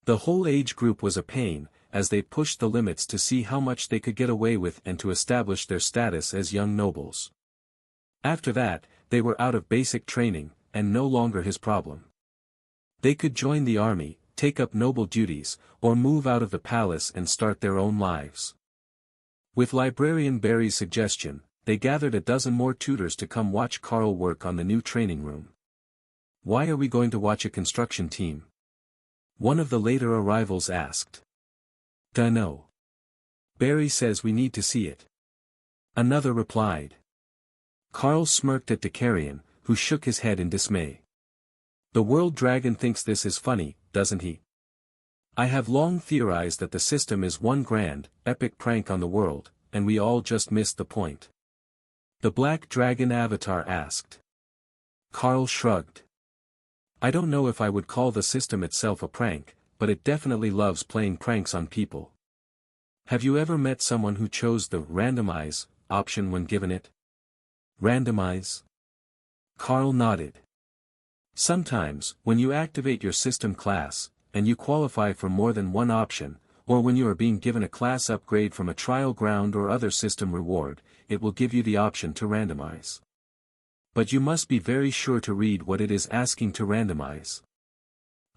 Speaker 1: The whole age group was a pain, as they pushed the limits to see how much they could get away with and to establish their status as young nobles. After that, they were out of basic training, and no longer his problem. They could join the army, take up noble duties, or move out of the palace and start their own lives. With Librarian Barry's suggestion, they gathered a dozen more tutors to come watch Carl work on the new training room. Why are we going to watch a construction team? One of the later arrivals asked. Dunno. Barry says we need to see it. Another replied. Carl smirked at Dakarian, who shook his head in dismay. The world dragon thinks this is funny, doesn't he? I have long theorized that the system is one grand, epic prank on the world, and we all just missed the point. The black dragon avatar asked. Carl shrugged. I don't know if I would call the system itself a prank, but it definitely loves playing pranks on people. Have you ever met someone who chose the randomize option when given it? Randomize? Carl nodded. Sometimes, when you activate your system class, and you qualify for more than one option, or when you are being given a class upgrade from a trial ground or other system reward, it will give you the option to randomize. But you must be very sure to read what it is asking to randomize.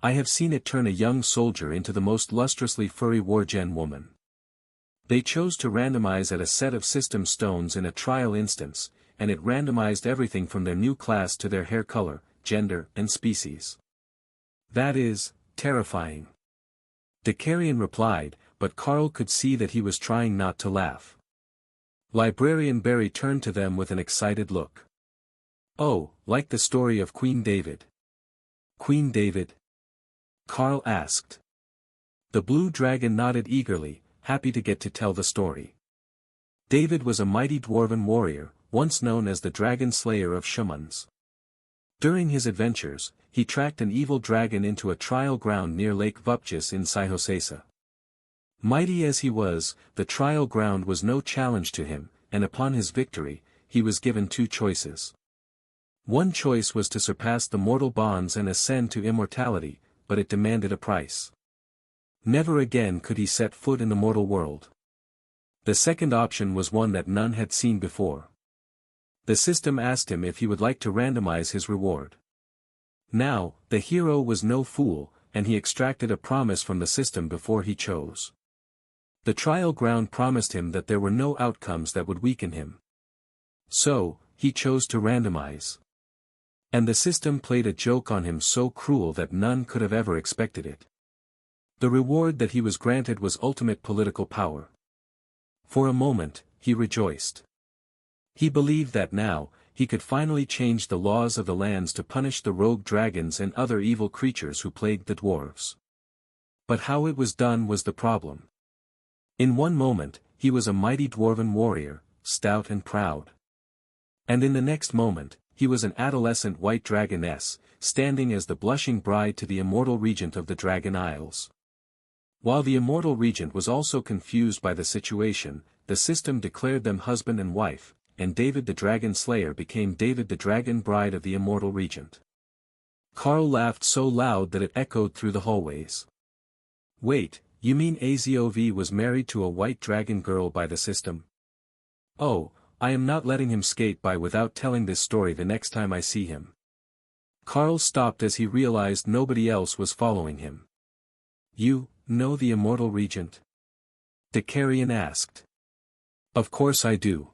Speaker 1: I have seen it turn a young soldier into the most lustrously furry wargen woman. They chose to randomize at a set of system stones in a trial instance, and it randomized everything from their new class to their hair color, gender, and species. That is, terrifying. Dakarian replied, but Carl could see that he was trying not to laugh. Librarian Barry turned to them with an excited look. Oh, like the story of Queen David. Queen David? Carl asked. The blue dragon nodded eagerly, happy to get to tell the story. David was a mighty dwarven warrior, once known as the Dragon Slayer of Shumans. During his adventures, he tracked an evil dragon into a trial ground near Lake Vupchis in Sihosesa. Mighty as he was, the trial ground was no challenge to him, and upon his victory, he was given 2 choices. One choice was to surpass the mortal bonds and ascend to immortality, but it demanded a price. Never again could he set foot in the mortal world. The second option was one that none had seen before. The system asked him if he would like to randomize his reward. Now, the hero was no fool, and he extracted a promise from the system before he chose. The trial ground promised him that there were no outcomes that would weaken him. So, he chose to randomize. And the system played a joke on him so cruel that none could have ever expected it. The reward that he was granted was ultimate political power. For a moment, he rejoiced. He believed that now, he could finally change the laws of the lands to punish the rogue dragons and other evil creatures who plagued the dwarves. But how it was done was the problem. In one moment, he was a mighty dwarven warrior, stout and proud. And in the next moment, he was an adolescent white dragoness, standing as the blushing bride to the immortal regent of the Dragon Isles. While the immortal regent was also confused by the situation, the system declared them husband and wife, and David the Dragon Slayer became David the Dragon Bride of the immortal regent. Carl laughed so loud that it echoed through the hallways. Wait, you mean Azov was married to a white dragon girl by the system? Oh, I am not letting him skate by without telling this story the next time I see him. Carl stopped as he realized nobody else was following him. You know the immortal regent? Dakarian asked. Of course I do.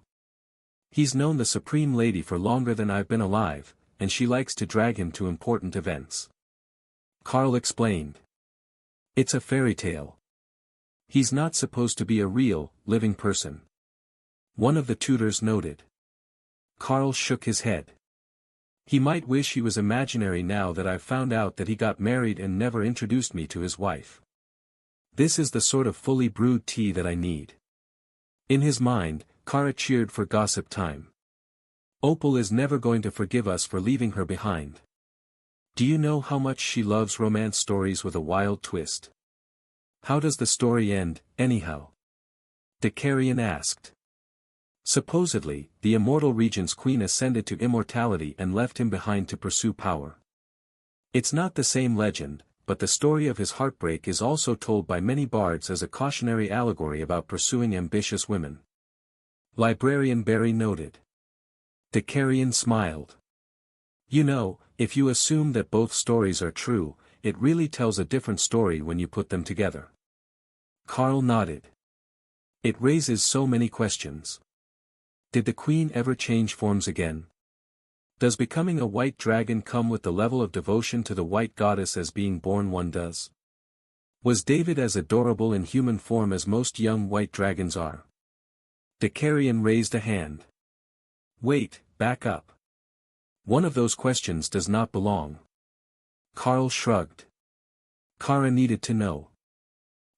Speaker 1: He's known the Supreme Lady for longer than I've been alive, and she likes to drag him to important events. Carl explained. It's a fairy tale. He's not supposed to be a real, living person. One of the tutors noted. Carl shook his head. He might wish he was imaginary now that I've found out that he got married and never introduced me to his wife. This is the sort of fully brewed tea that I need. In his mind, Kara cheered for gossip time. Opal is never going to forgive us for leaving her behind. Do you know how much she loves romance stories with a wild twist? How does the story end, anyhow? Dakarian asked. Supposedly, the immortal regent's queen ascended to immortality and left him behind to pursue power. It's not the same legend, but the story of his heartbreak is also told by many bards as a cautionary allegory about pursuing ambitious women. Librarian Barry noted. Dakarian smiled. You know, if you assume that both stories are true, it really tells a different story when you put them together. Carl nodded. It raises so many questions. Did the queen ever change forms again? Does becoming a white dragon come with the level of devotion to the white goddess as being born one does? Was David as adorable in human form as most young white dragons are? Dakarian raised a hand. Wait, back up. One of those questions does not belong. Carl shrugged. Kara needed to know.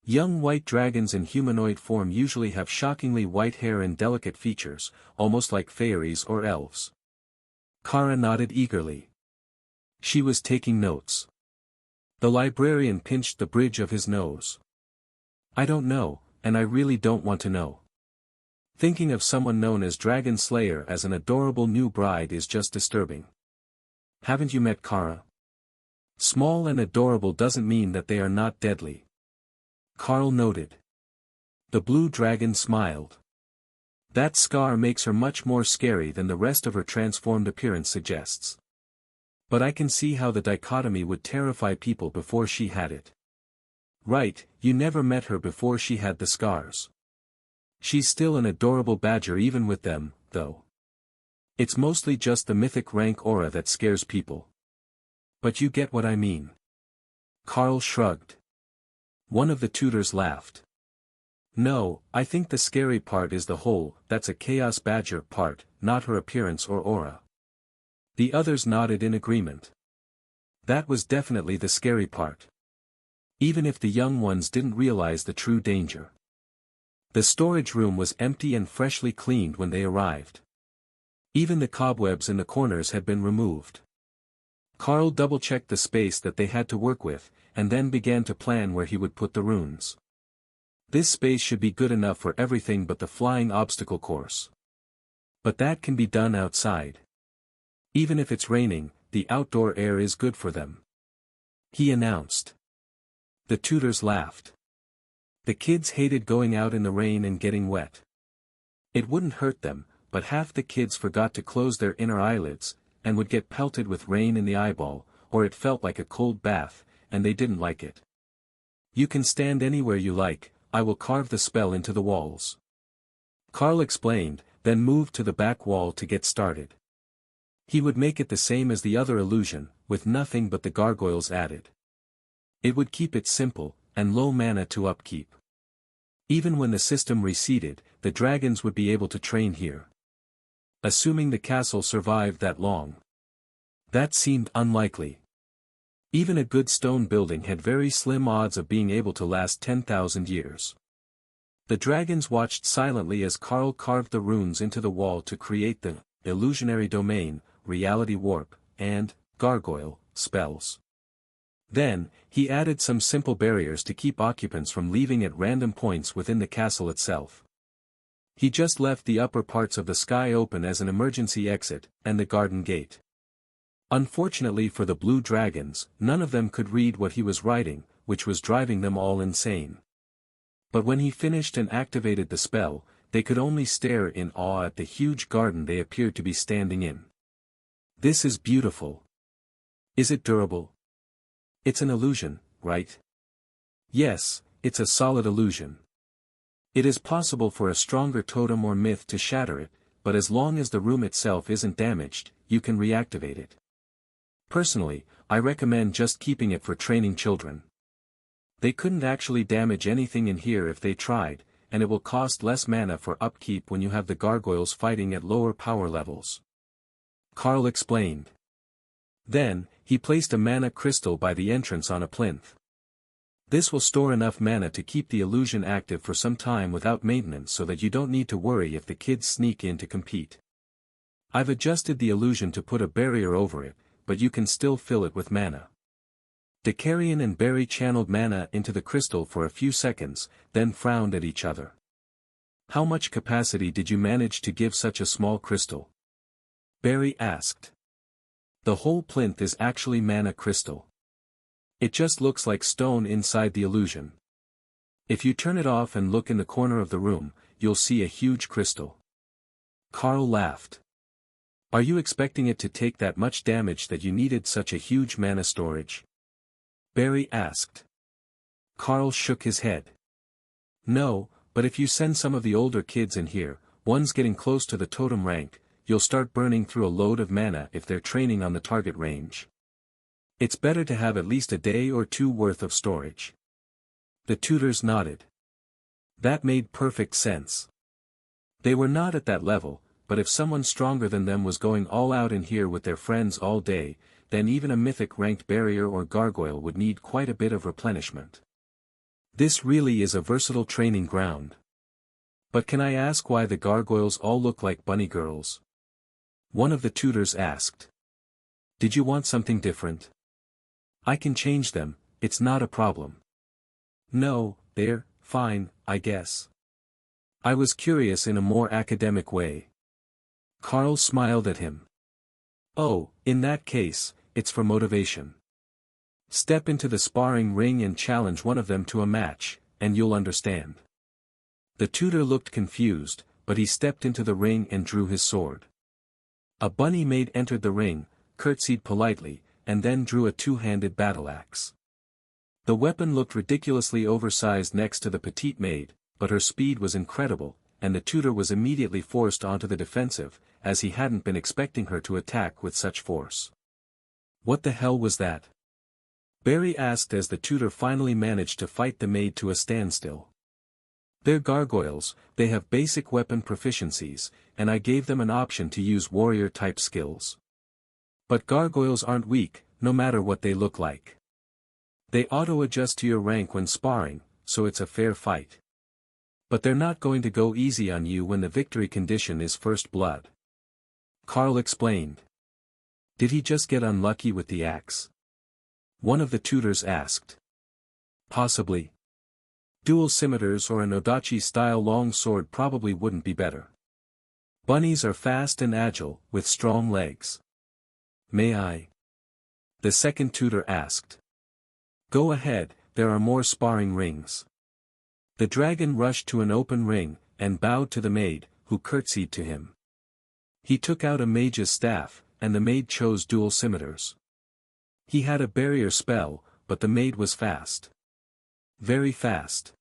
Speaker 1: Young white dragons in humanoid form usually have shockingly white hair and delicate features, almost like fairies or elves. Kara nodded eagerly. She was taking notes. The librarian pinched the bridge of his nose. I don't know, and I really don't want to know. Thinking of someone known as Dragon Slayer as an adorable new bride is just disturbing. Haven't you met Kara? Small and adorable doesn't mean that they are not deadly. Carl noted. The blue dragon smiled. That scar makes her much more scary than the rest of her transformed appearance suggests. But I can see how the dichotomy would terrify people before she had it. Right, you never met her before she had the scars. She's still an adorable badger even with them, though. It's mostly just the mythic rank aura that scares people. But you get what I mean. Carl shrugged. One of the tutors laughed. No, I think the scary part is the whole, that's a chaos badger part, not her appearance or aura. The others nodded in agreement. That was definitely the scary part. Even if the young ones didn't realize the true danger. The storage room was empty and freshly cleaned when they arrived. Even the cobwebs in the corners had been removed. Carl double-checked the space that they had to work with, and then began to plan where he would put the runes. This space should be good enough for everything but the flying obstacle course. But that can be done outside. Even if it's raining, the outdoor air is good for them. He announced. The tutors laughed. The kids hated going out in the rain and getting wet. It wouldn't hurt them, but half the kids forgot to close their inner eyelids, and would get pelted with rain in the eyeball, or it felt like a cold bath, and they didn't like it. You can stand anywhere you like, I will carve the spell into the walls. Carl explained, then moved to the back wall to get started. He would make it the same as the other illusion, with nothing but the gargoyles added. It would keep it simple, and low mana to upkeep. Even when the system receded, the dragons would be able to train here. Assuming the castle survived that long. That seemed unlikely. Even a good stone building had very slim odds of being able to last 10,000 years. The dragons watched silently as Carl carved the runes into the wall to create the illusionary domain, reality warp, and gargoyle spells. Then, he added some simple barriers to keep occupants from leaving at random points within the castle itself. He just left the upper parts of the sky open as an emergency exit, and the garden gate. Unfortunately for the blue dragons, none of them could read what he was writing, which was driving them all insane. But when he finished and activated the spell, they could only stare in awe at the huge garden they appeared to be standing in. This is beautiful. Is it durable? It's an illusion, right? Yes, it's a solid illusion. It is possible for a stronger totem or myth to shatter it, but as long as the room itself isn't damaged, you can reactivate it. Personally, I recommend just keeping it for training children. They couldn't actually damage anything in here if they tried, and it will cost less mana for upkeep when you have the gargoyles fighting at lower power levels. Carl explained. Then, he placed a mana crystal by the entrance on a plinth. This will store enough mana to keep the illusion active for some time without maintenance so that you don't need to worry if the kids sneak in to compete. I've adjusted the illusion to put a barrier over it, but you can still fill it with mana. Decarion and Barry channeled mana into the crystal for a few seconds, then frowned at each other. How much capacity did you manage to give such a small crystal? Barry asked. The whole plinth is actually mana crystal. It just looks like stone inside the illusion. If you turn it off and look in the corner of the room, you'll see a huge crystal. Carl laughed. Are you expecting it to take that much damage that you needed such a huge mana storage? Barry asked. Carl shook his head. No, but if you send some of the older kids in here, ones getting close to the totem rank, you'll start burning through a load of mana if they're training on the target range. It's better to have at least a day or two worth of storage. The tutors nodded. That made perfect sense. They were not at that level, but if someone stronger than them was going all out in here with their friends all day, then even a mythic ranked barrier or gargoyle would need quite a bit of replenishment. This really is a versatile training ground. But can I ask why the gargoyles all look like bunny girls? One of the tutors asked. Did you want something different? I can change them, it's not a problem. No, they're fine, I guess. I was curious in a more academic way. Carl smiled at him. Oh, in that case, it's for motivation. Step into the sparring ring and challenge one of them to a match, and you'll understand. The tutor looked confused, but he stepped into the ring and drew his sword. A bunny maid entered the ring, curtsied politely, and then drew a two-handed battle-axe. The weapon looked ridiculously oversized next to the petite maid, but her speed was incredible, and the tutor was immediately forced onto the defensive, as he hadn't been expecting her to attack with such force. What the hell was that? Barry asked as the tutor finally managed to fight the maid to a standstill. They're gargoyles, they have basic weapon proficiencies, and I gave them an option to use warrior-type skills. But gargoyles aren't weak, no matter what they look like. They auto-adjust to your rank when sparring, so it's a fair fight. But they're not going to go easy on you when the victory condition is first blood. Carl explained. Did he just get unlucky with the axe? One of the tutors asked. Possibly. Dual scimitars or an Odachi-style long sword probably wouldn't be better. Bunnies are fast and agile, with strong legs. May I? The second tutor asked. Go ahead, there are more sparring rings. The dragon rushed to an open ring, and bowed to the maid, who curtsied to him. He took out a mage's staff, and the maid chose dual scimitars. He had a barrier spell, but the maid was fast. Very fast.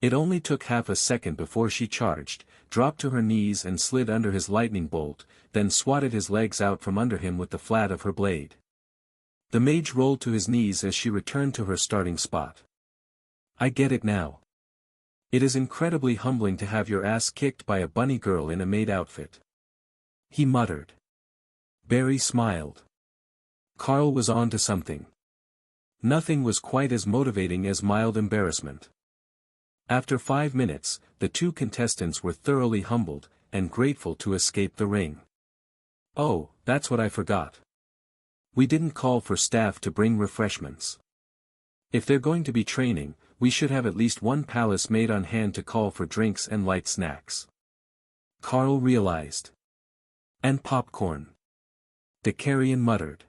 Speaker 1: It only took half a second before she charged, dropped to her knees and slid under his lightning bolt, then swatted his legs out from under him with the flat of her blade. The mage rolled to his knees as she returned to her starting spot. I get it now. It is incredibly humbling to have your ass kicked by a bunny girl in a maid outfit. He muttered. Barry smiled. Carl was on to something. Nothing was quite as motivating as mild embarrassment. After 5 minutes, the two contestants were thoroughly humbled, and grateful to escape the ring. Oh, that's what I forgot. We didn't call for staff to bring refreshments. If they're going to be training, we should have at least one palace maid on hand to call for drinks and light snacks. Carl realized. And popcorn. Decarian muttered.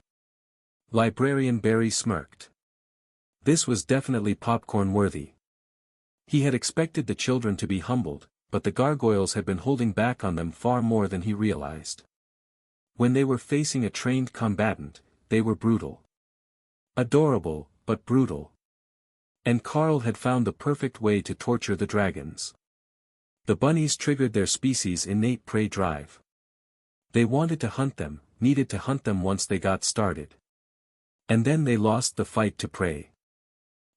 Speaker 1: Librarian Barry smirked. This was definitely popcorn-worthy. He had expected the children to be humbled, but the gargoyles had been holding back on them far more than he realized. When they were facing a trained combatant, they were brutal. Adorable, but brutal. And Carl had found the perfect way to torture the dragons. The bunnies triggered their species' innate prey drive. They wanted to hunt them, needed to hunt them once they got started. And then they lost the fight to prey.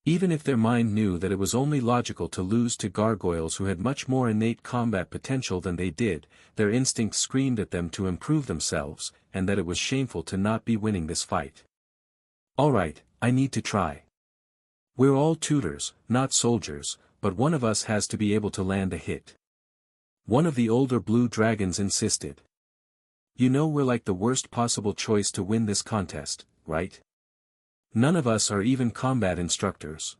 Speaker 1: Even if their mind knew that it was only logical to lose to gargoyles who had much more innate combat potential than they did, their instincts screamed at them to improve themselves, and that it was shameful to not be winning this fight. Alright, I need to try. We're all tutors, not soldiers, but one of us has to be able to land a hit. One of the older blue dragons insisted. You know we're like the worst possible choice to win this contest, right? None of us are even combat instructors.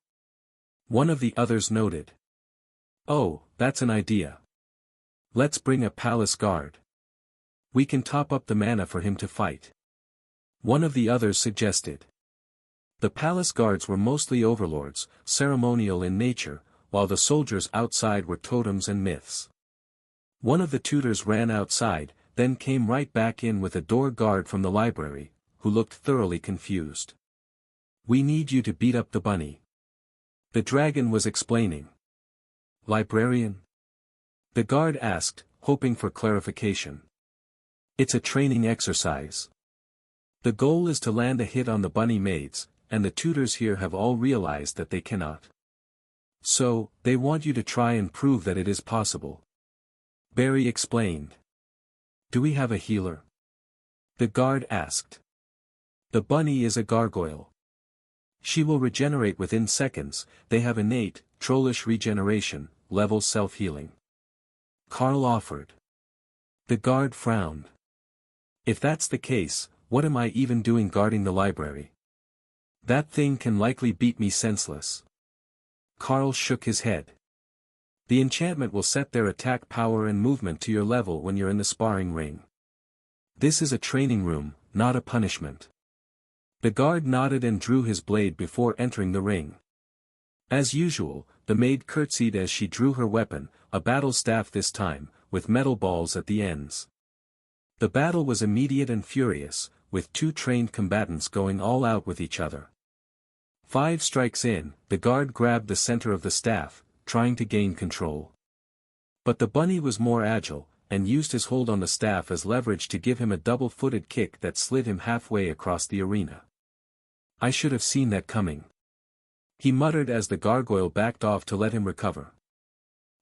Speaker 1: One of the others noted. Oh, that's an idea. Let's bring a palace guard. We can top up the mana for him to fight. One of the others suggested. The palace guards were mostly overlords, ceremonial in nature, while the soldiers outside were totems and myths. One of the tutors ran outside, then came right back in with a door guard from the library, who looked thoroughly confused. We need you to beat up the bunny. The dragon was explaining. Librarian? The guard asked, hoping for clarification. It's a training exercise. The goal is to land a hit on the bunny maids, and the tutors here have all realized that they cannot. So, they want you to try and prove that it is possible. Barry explained. Do we have a healer? The guard asked. The bunny is a gargoyle. She will regenerate within seconds. They have innate, trollish regeneration, level self-healing. Carl offered. The guard frowned. If that's the case, what am I even doing guarding the library? That thing can likely beat me senseless. Carl shook his head. The enchantment will set their attack power and movement to your level when you're in the sparring ring. This is a training room, not a punishment. The guard nodded and drew his blade before entering the ring. As usual, the maid curtsied as she drew her weapon, a battle staff this time, with metal balls at the ends. The battle was immediate and furious, with two trained combatants going all out with each other. 5 strikes in, the guard grabbed the center of the staff, trying to gain control. But the bunny was more agile, and used his hold on the staff as leverage to give him a double-footed kick that slid him halfway across the arena. I should have seen that coming. He muttered as the gargoyle backed off to let him recover.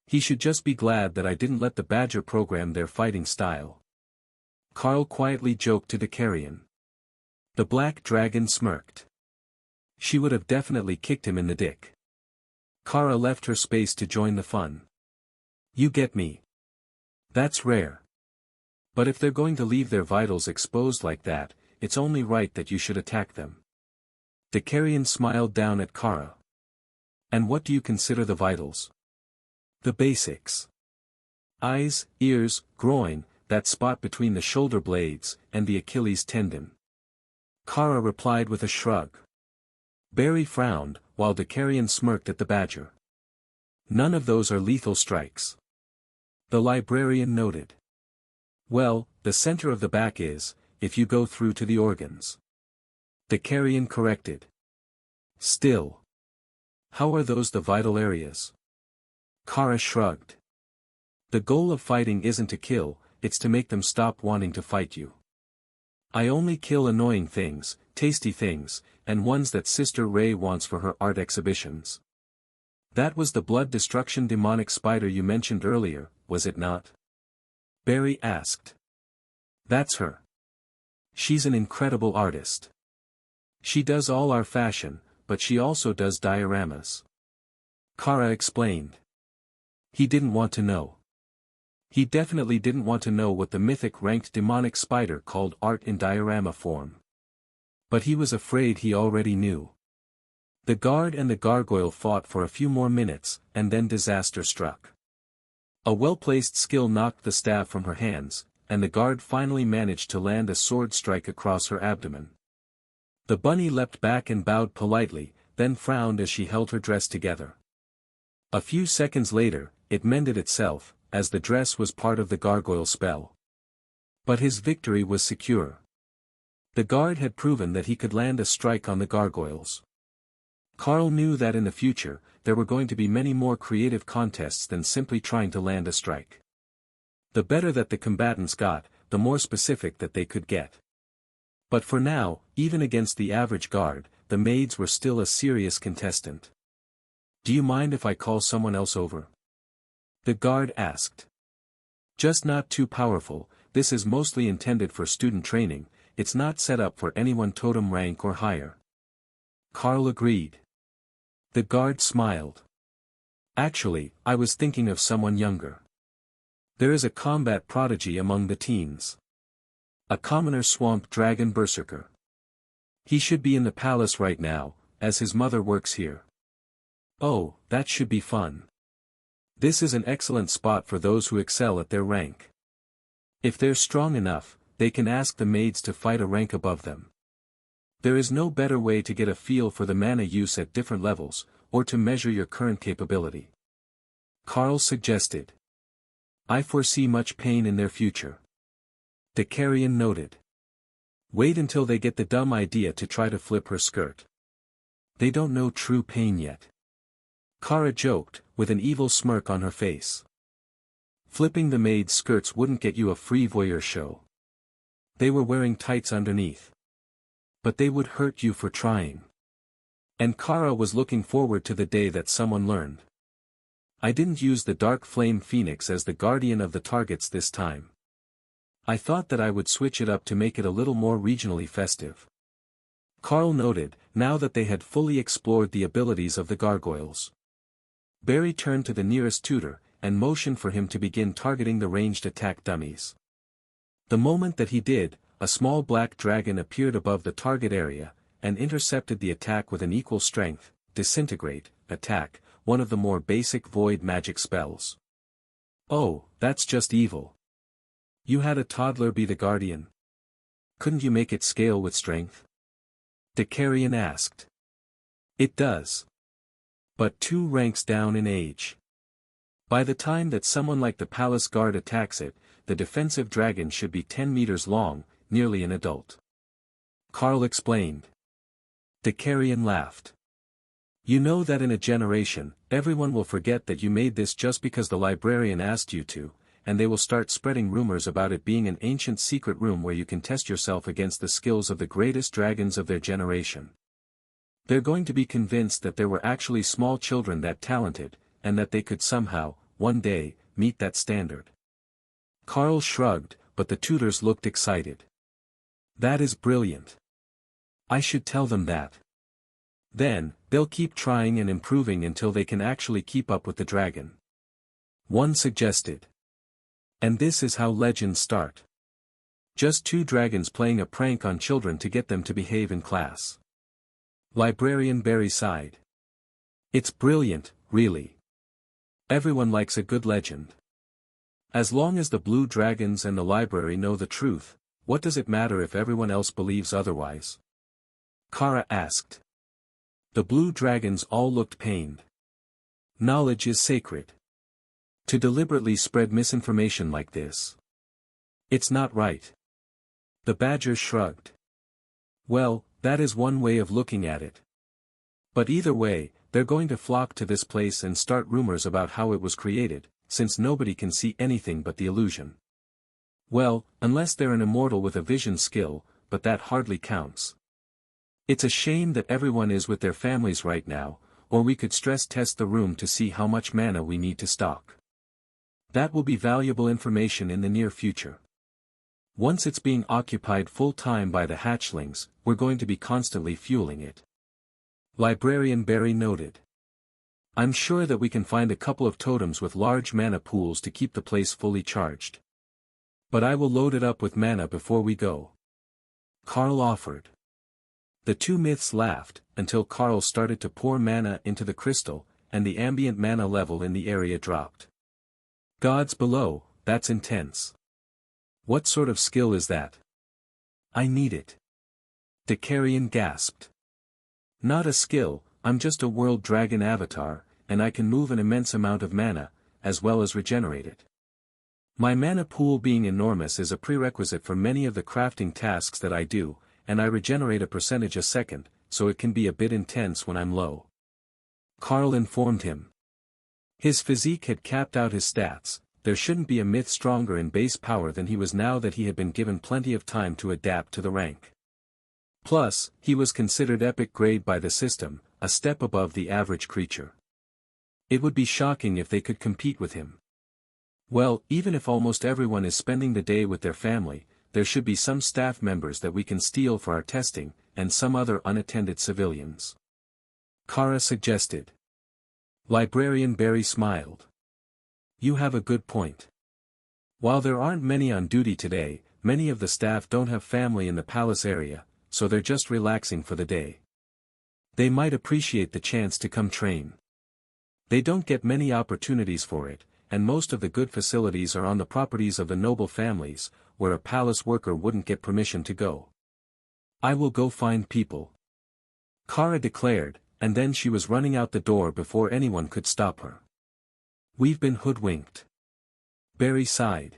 Speaker 1: He should just be glad that I didn't let the badger program their fighting style. Carl quietly joked to Decarian. The black dragon smirked. She would have definitely kicked him in the dick. Kara left her space to join the fun. You get me. That's rare. But if they're going to leave their vitals exposed like that, it's only right that you should attack them. Decarian smiled down at Kara. And what do you consider the vitals? The basics. Eyes, ears, groin, that spot between the shoulder blades, and the Achilles tendon. Kara replied with a shrug. Barry frowned, while Decarian smirked at the badger. None of those are lethal strikes. The librarian noted. Well, the center of the back is, if you go through to the organs. Decarian corrected. Still. How are those the vital areas? Kara shrugged. The goal of fighting isn't to kill, it's to make them stop wanting to fight you. I only kill annoying things, tasty things, and ones that Sister Ray wants for her art exhibitions. That was the blood destruction demonic spider you mentioned earlier, was it not? Barry asked. That's her. She's an incredible artist. She does all our fashion, but she also does dioramas. Kara explained. He didn't want to know. He definitely didn't want to know what the mythic ranked demonic spider called art in diorama form. But he was afraid he already knew. The guard and the gargoyle fought for a few more minutes, and then disaster struck. A well-placed skill knocked the staff from her hands, and the guard finally managed to land a sword strike across her abdomen. The bunny leapt back and bowed politely, then frowned as she held her dress together. A few seconds later, it mended itself, as the dress was part of the gargoyle spell. But his victory was secure. The guard had proven that he could land a strike on the gargoyles. Carl knew that in the future, there were going to be many more creative contests than simply trying to land a strike. The better that the combatants got, the more specific that they could get. But for now, even against the average guard, the maids were still a serious contestant. Do you mind if I call someone else over? The guard asked. Just not too powerful, this is mostly intended for student training, it's not set up for anyone totem rank or higher. Carl agreed. The guard smiled. Actually, I was thinking of someone younger. There is a combat prodigy among the teens. A commoner swamp dragon berserker. He should be in the palace right now, as his mother works here. Oh, that should be fun. This is an excellent spot for those who excel at their rank. If they're strong enough, they can ask the maids to fight a rank above them. There is no better way to get a feel for the mana use at different levels, or to measure your current capability. Carl suggested. I foresee much pain in their future. Decarian noted. Wait until they get the dumb idea to try to flip her skirt. They don't know true pain yet. Kara joked, with an evil smirk on her face. Flipping the maid's skirts wouldn't get you a free voyeur show. They were wearing tights underneath. But they would hurt you for trying. And Kara was looking forward to the day that someone learned. I didn't use the Dark Flame Phoenix as the guardian of the targets this time. I thought that I would switch it up to make it a little more regionally festive. Carl noted, now that they had fully explored the abilities of the gargoyles. Barry turned to the nearest tutor, and motioned for him to begin targeting the ranged attack dummies. The moment that he did, a small black dragon appeared above the target area, and intercepted the attack with an equal strength, disintegrate, attack, one of the more basic void magic spells. Oh, that's just evil. You had a toddler be the guardian. Couldn't you make it scale with strength? Decarian asked. It does. But 2 ranks down in age. By the time that someone like the palace guard attacks it, the defensive dragon should be 10 meters long, nearly an adult. Carl explained. Decarian laughed. You know that in a generation, everyone will forget that you made this just because the librarian asked you to, and they will start spreading rumors about it being an ancient secret room where you can test yourself against the skills of the greatest dragons of their generation. They're going to be convinced that there were actually small children that talented, and that they could somehow, one day, meet that standard. Carl shrugged, but the tutors looked excited. That is brilliant. I should tell them that. Then, they'll keep trying and improving until they can actually keep up with the dragon. One suggested. And this is how legends start. Just 2 dragons playing a prank on children to get them to behave in class. Librarian Barry sighed. It's brilliant, really. Everyone likes a good legend. As long as the blue dragons and the library know the truth, what does it matter if everyone else believes otherwise? Kara asked. The blue dragons all looked pained. Knowledge is sacred. To deliberately spread misinformation like this. It's not right. The badger shrugged. Well, that is one way of looking at it. But either way, They're going to flock to this place and start rumors about how it was created, since nobody can see anything but the illusion. Well, unless they're an immortal with a vision skill, but that hardly counts. It's a shame that everyone is with their families right now, or we could stress test the room to see how much mana we need to stock. That will be valuable information in the near future. Once it's being occupied full-time by the hatchlings, we're going to be constantly fueling it. Librarian Barry noted. I'm sure that we can find a couple of totems with large mana pools to keep the place fully charged. But I will load it up with mana before we go. Carl offered. The two myths laughed, until Carl started to pour mana into the crystal, and the ambient mana level in the area dropped. Gods below, that's intense. What sort of skill is that? I need it. Dicarian gasped. Not a skill, I'm just a world dragon avatar, and I can move an immense amount of mana, as well as regenerate it. My mana pool being enormous is a prerequisite for many of the crafting tasks that I do, and I regenerate a percentage a second, so it can be a bit intense when I'm low. Carl informed him. His physique had capped out his stats, there shouldn't be a myth stronger in base power than he was now that he had been given plenty of time to adapt to the rank. Plus, he was considered epic grade by the system, a step above the average creature. It would be shocking if they could compete with him. Well, even if almost everyone is spending the day with their family, there should be some staff members that we can steal for our testing, and some other unattended civilians. Kara suggested. Librarian Barry smiled. You have a good point. While there aren't many on duty today, many of the staff don't have family in the palace area, so they're just relaxing for the day. They might appreciate the chance to come train. They don't get many opportunities for it, and most of the good facilities are on the properties of the noble families, where a palace worker wouldn't get permission to go. I will go find people. Kara declared, and then she was running out the door before anyone could stop her. We've been hoodwinked. Barry sighed.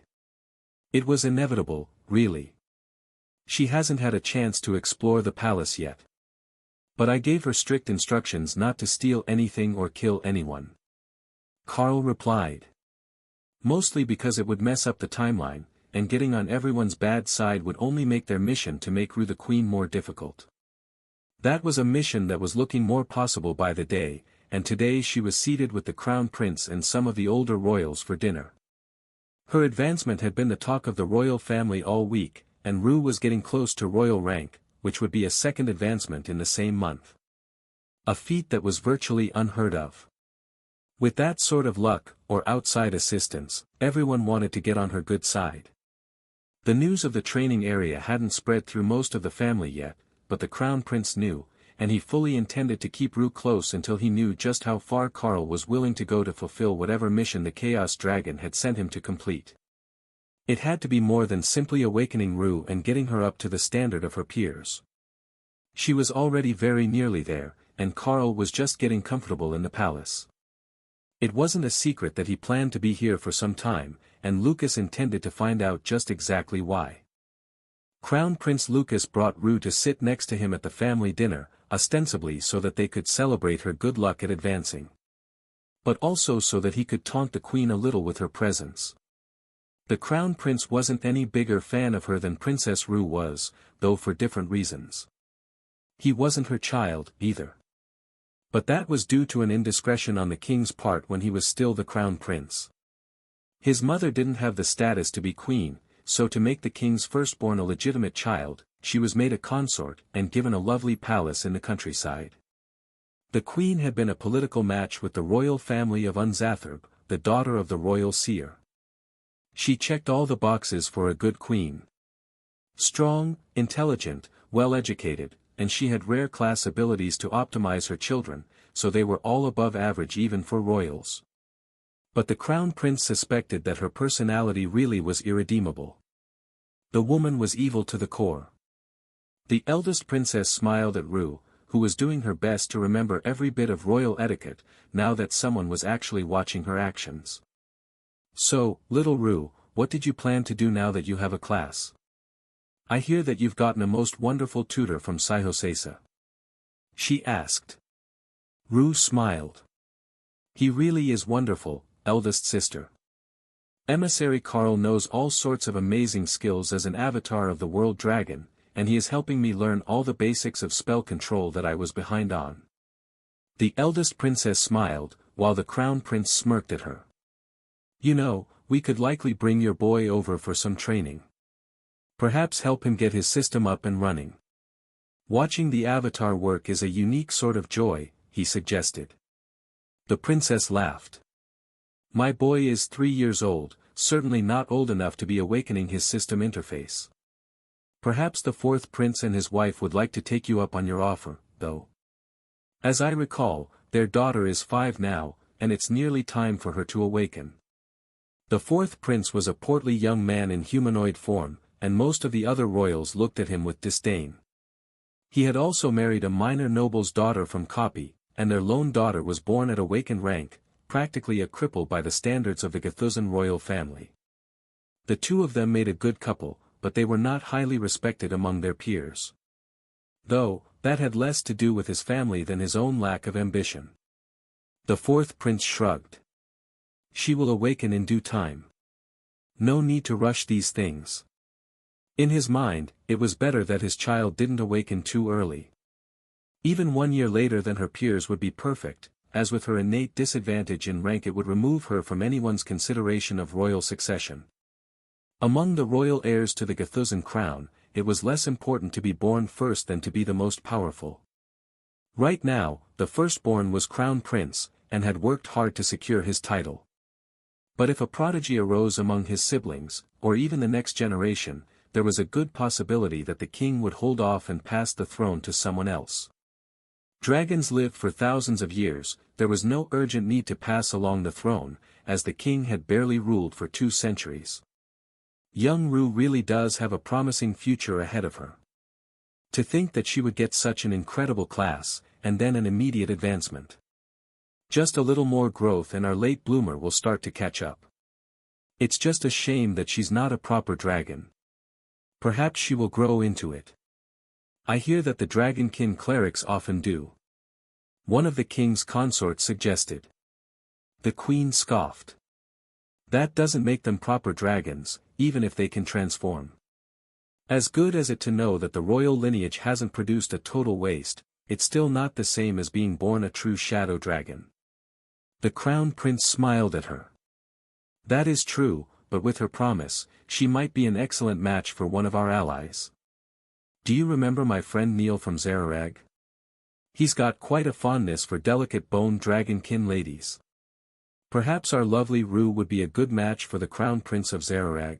Speaker 1: It was inevitable, really. She hasn't had a chance to explore the palace yet. But I gave her strict instructions not to steal anything or kill anyone. Carl replied. Mostly because it would mess up the timeline, and getting on everyone's bad side would only make their mission to make Rue the Queen more difficult. That was a mission that was looking more possible by the day, and today she was seated with the Crown Prince and some of the older royals for dinner. Her advancement had been the talk of the royal family all week, and Rue was getting close to royal rank, which would be a second advancement in the same month. A feat that was virtually unheard of. With that sort of luck, or outside assistance, everyone wanted to get on her good side. The news of the training area hadn't spread through most of the family yet, but the Crown Prince knew, and he fully intended to keep Rue close until he knew just how far Carl was willing to go to fulfill whatever mission the Chaos Dragon had sent him to complete. It had to be more than simply awakening Rue and getting her up to the standard of her peers. She was already very nearly there, and Carl was just getting comfortable in the palace. It wasn't a secret that he planned to be here for some time, and Lucas intended to find out just exactly why. Crown Prince Lucas brought Rue to sit next to him at the family dinner, ostensibly so that they could celebrate her good luck at advancing. But also so that he could taunt the Queen a little with her presence. The Crown Prince wasn't any bigger fan of her than Princess Rue was, though for different reasons. He wasn't her child, either. But that was due to an indiscretion on the king's part when he was still the Crown Prince. His mother didn't have the status to be queen, so to make the king's firstborn a legitimate child, she was made a consort and given a lovely palace in the countryside. The queen had been a political match with the royal family of Unzatherb, the daughter of the royal seer. She checked all the boxes for a good queen. Strong, intelligent, well-educated, and she had rare class abilities to optimize her children, so they were all above average even for royals. But the Crown Prince suspected that her personality really was irredeemable. The woman was evil to the core. The eldest princess smiled at Rue, who was doing her best to remember every bit of royal etiquette, now that someone was actually watching her actions. So, little Rue, what did you plan to do now that you have a class? I hear that you've gotten a most wonderful tutor from Sihosesa. She asked. Rue smiled. He really is wonderful, eldest sister. Emissary Carl knows all sorts of amazing skills as an avatar of the world dragon, and he is helping me learn all the basics of spell control that I was behind on. The eldest princess smiled, while the crown prince smirked at her. You know, we could likely bring your boy over for some training. Perhaps help him get his system up and running. Watching the avatar work is a unique sort of joy, he suggested. The princess laughed. My boy is 3 years old, certainly not old enough to be awakening his system interface. Perhaps the fourth prince and his wife would like to take you up on your offer, though. As I recall, their daughter is 5 now, and it's nearly time for her to awaken. The fourth prince was a portly young man in humanoid form, and most of the other royals looked at him with disdain. He had also married a minor noble's daughter from Copy, and their lone daughter was born at awakened rank, practically a cripple by the standards of the Gathuzan royal family. The two of them made a good couple, but they were not highly respected among their peers. Though, that had less to do with his family than his own lack of ambition. The fourth prince shrugged. She will awaken in due time. No need to rush these things. In his mind, it was better that his child didn't awaken too early. Even 1 year later than her peers would be perfect, as with her innate disadvantage in rank it would remove her from anyone's consideration of royal succession. Among the royal heirs to the Gathuzan crown, it was less important to be born first than to be the most powerful. Right now, the firstborn was crown prince, and had worked hard to secure his title. But if a prodigy arose among his siblings, or even the next generation, there was a good possibility that the king would hold off and pass the throne to someone else. Dragons lived for thousands of years, there was no urgent need to pass along the throne, as the king had barely ruled for 2 centuries. Young Rue really does have a promising future ahead of her. To think that she would get such an incredible class, and then an immediate advancement. Just a little more growth and our late bloomer will start to catch up. It's just a shame that she's not a proper dragon. Perhaps she will grow into it. I hear that the dragonkin clerics often do. One of the king's consorts suggested. The queen scoffed. That doesn't make them proper dragons, even if they can transform. As good as it to know that the royal lineage hasn't produced a total waste, it's still not the same as being born a true shadow dragon. The crown prince smiled at her. That is true, but with her promise, she might be an excellent match for one of our allies. Do you remember my friend Neil from Zararag? He's got quite a fondness for delicate-boned dragonkin ladies. Perhaps our lovely Rue would be a good match for the crown prince of Zararag.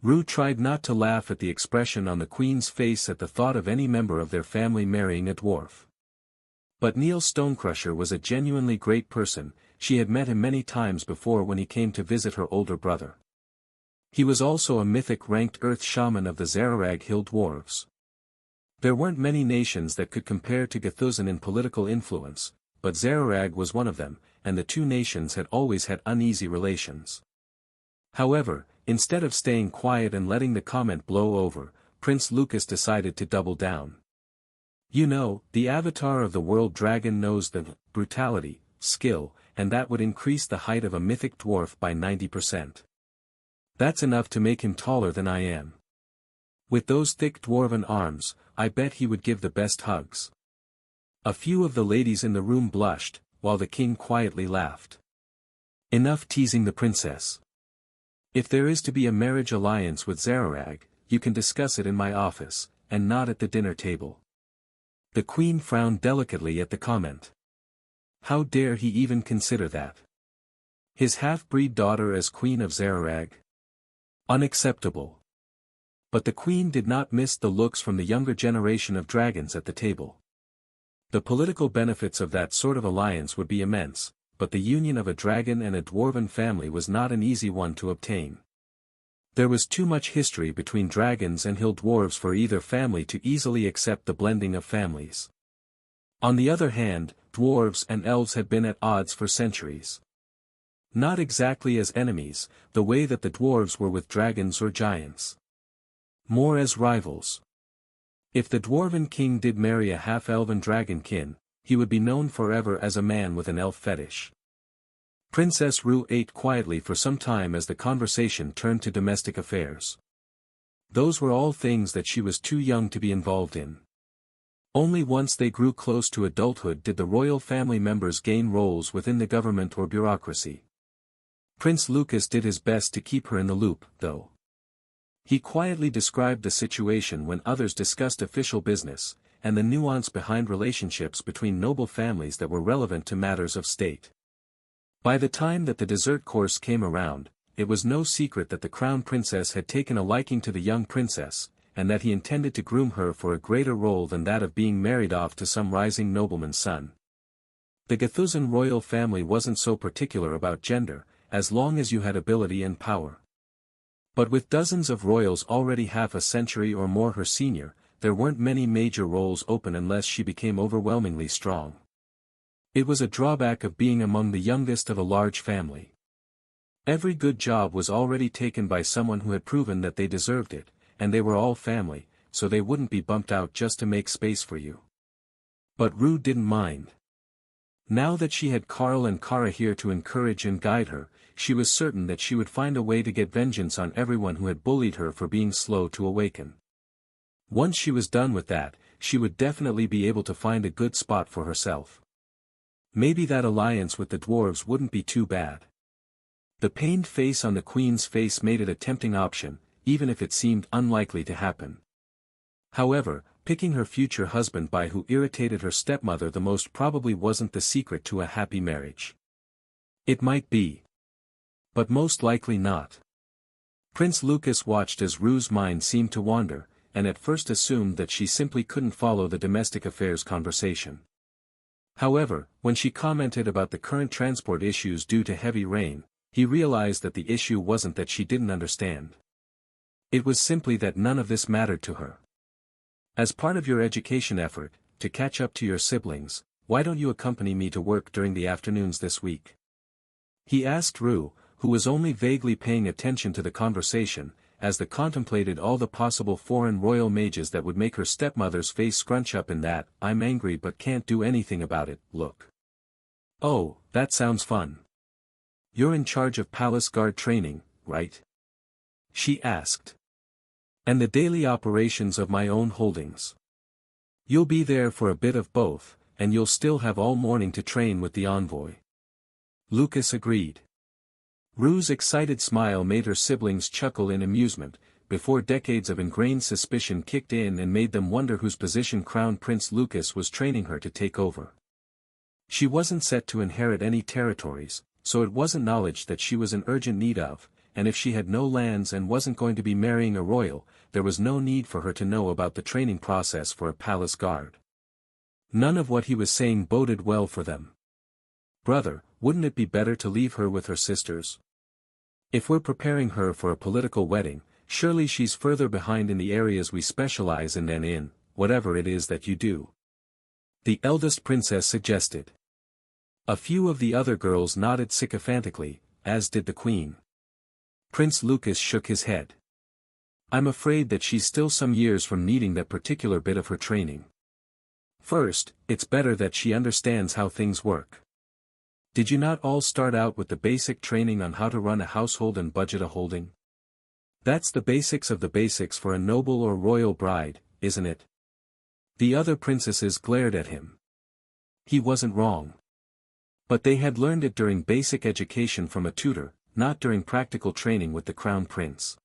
Speaker 1: Rue tried not to laugh at the expression on the queen's face at the thought of any member of their family marrying a dwarf. But Neil Stonecrusher was a genuinely great person, she had met him many times before when he came to visit her older brother. He was also a mythic-ranked earth shaman of the Zararag Hill Dwarves. There weren't many nations that could compare to Gathuzan in political influence, but Zararag was one of them, and the two nations had always had uneasy relations. However, instead of staying quiet and letting the comment blow over, Prince Lucas decided to double down. You know, the avatar of the world dragon knows the brutality, skill, and that would increase the height of a mythic dwarf by 90%. That's enough to make him taller than I am. With those thick dwarven arms, I bet he would give the best hugs. A few of the ladies in the room blushed, while the king quietly laughed. Enough teasing the princess. If there is to be a marriage alliance with Zararag, you can discuss it in my office, and not at the dinner table. The queen frowned delicately at the comment. How dare he even consider that? His half-breed daughter as queen of Zararag? Unacceptable. But the queen did not miss the looks from the younger generation of dragons at the table. The political benefits of that sort of alliance would be immense, but the union of a dragon and a dwarven family was not an easy one to obtain. There was too much history between dragons and hill dwarves for either family to easily accept the blending of families. On the other hand, dwarves and elves had been at odds for centuries. Not exactly as enemies, the way that the dwarves were with dragons or giants. More as rivals. If the dwarven king did marry a half-elven dragonkin, he would be known forever as a man with an elf fetish. Princess Rue ate quietly for some time as the conversation turned to domestic affairs. Those were all things that she was too young to be involved in. Only once they grew close to adulthood did the royal family members gain roles within the government or bureaucracy. Prince Lucas did his best to keep her in the loop, though. He quietly described the situation when others discussed official business, and the nuance behind relationships between noble families that were relevant to matters of state. By the time that the dessert course came around, it was no secret that the crown princess had taken a liking to the young princess, and that he intended to groom her for a greater role than that of being married off to some rising nobleman's son. The Gathuzan royal family wasn't so particular about gender, as long as you had ability and power. But with dozens of royals already half a century or more her senior, there weren't many major roles open unless she became overwhelmingly strong. It was a drawback of being among the youngest of a large family. Every good job was already taken by someone who had proven that they deserved it, and they were all family, so they wouldn't be bumped out just to make space for you. But Rue didn't mind. Now that she had Carl and Kara here to encourage and guide her, she was certain that she would find a way to get vengeance on everyone who had bullied her for being slow to awaken. Once she was done with that, she would definitely be able to find a good spot for herself. Maybe that alliance with the dwarves wouldn't be too bad. The pained face on the queen's face made it a tempting option, even if it seemed unlikely to happen. However, picking her future husband by who irritated her stepmother the most probably wasn't the secret to a happy marriage. It might be. But most likely not. Prince Lucas watched as Rue's mind seemed to wander, and at first assumed that she simply couldn't follow the domestic affairs conversation. However, when she commented about the current transport issues due to heavy rain, he realized that the issue wasn't that she didn't understand. It was simply that none of this mattered to her. As part of your education effort, to catch up to your siblings, why don't you accompany me to work during the afternoons this week? He asked Rue, who was only vaguely paying attention to the conversation, as they contemplated all the possible foreign royal mages that would make her stepmother's face scrunch up in that "I'm angry but can't do anything about it" look. Oh, that sounds fun. You're in charge of palace guard training, right? She asked. And the daily operations of my own holdings. You'll be there for a bit of both, and you'll still have all morning to train with the envoy. Lucas agreed. Rue's excited smile made her siblings chuckle in amusement, before decades of ingrained suspicion kicked in and made them wonder whose position Crown Prince Lucas was training her to take over. She wasn't set to inherit any territories, so it wasn't knowledge that she was in urgent need of, and if she had no lands and wasn't going to be marrying a royal, there was no need for her to know about the training process for a palace guard. None of what he was saying boded well for them. Brother, wouldn't it be better to leave her with her sisters? If we're preparing her for a political wedding, surely she's further behind in the areas we specialize in than in, whatever it is that you do. The eldest princess suggested. A few of the other girls nodded sycophantically, as did the queen. Prince Lucas shook his head. I'm afraid that she's still some years from needing that particular bit of her training. First, it's better that she understands how things work. Did you not all start out with the basic training on how to run a household and budget a holding? That's the basics of the basics for a noble or royal bride, isn't it? The other princesses glared at him. He wasn't wrong. But they had learned it during basic education from a tutor, not during practical training with the crown prince.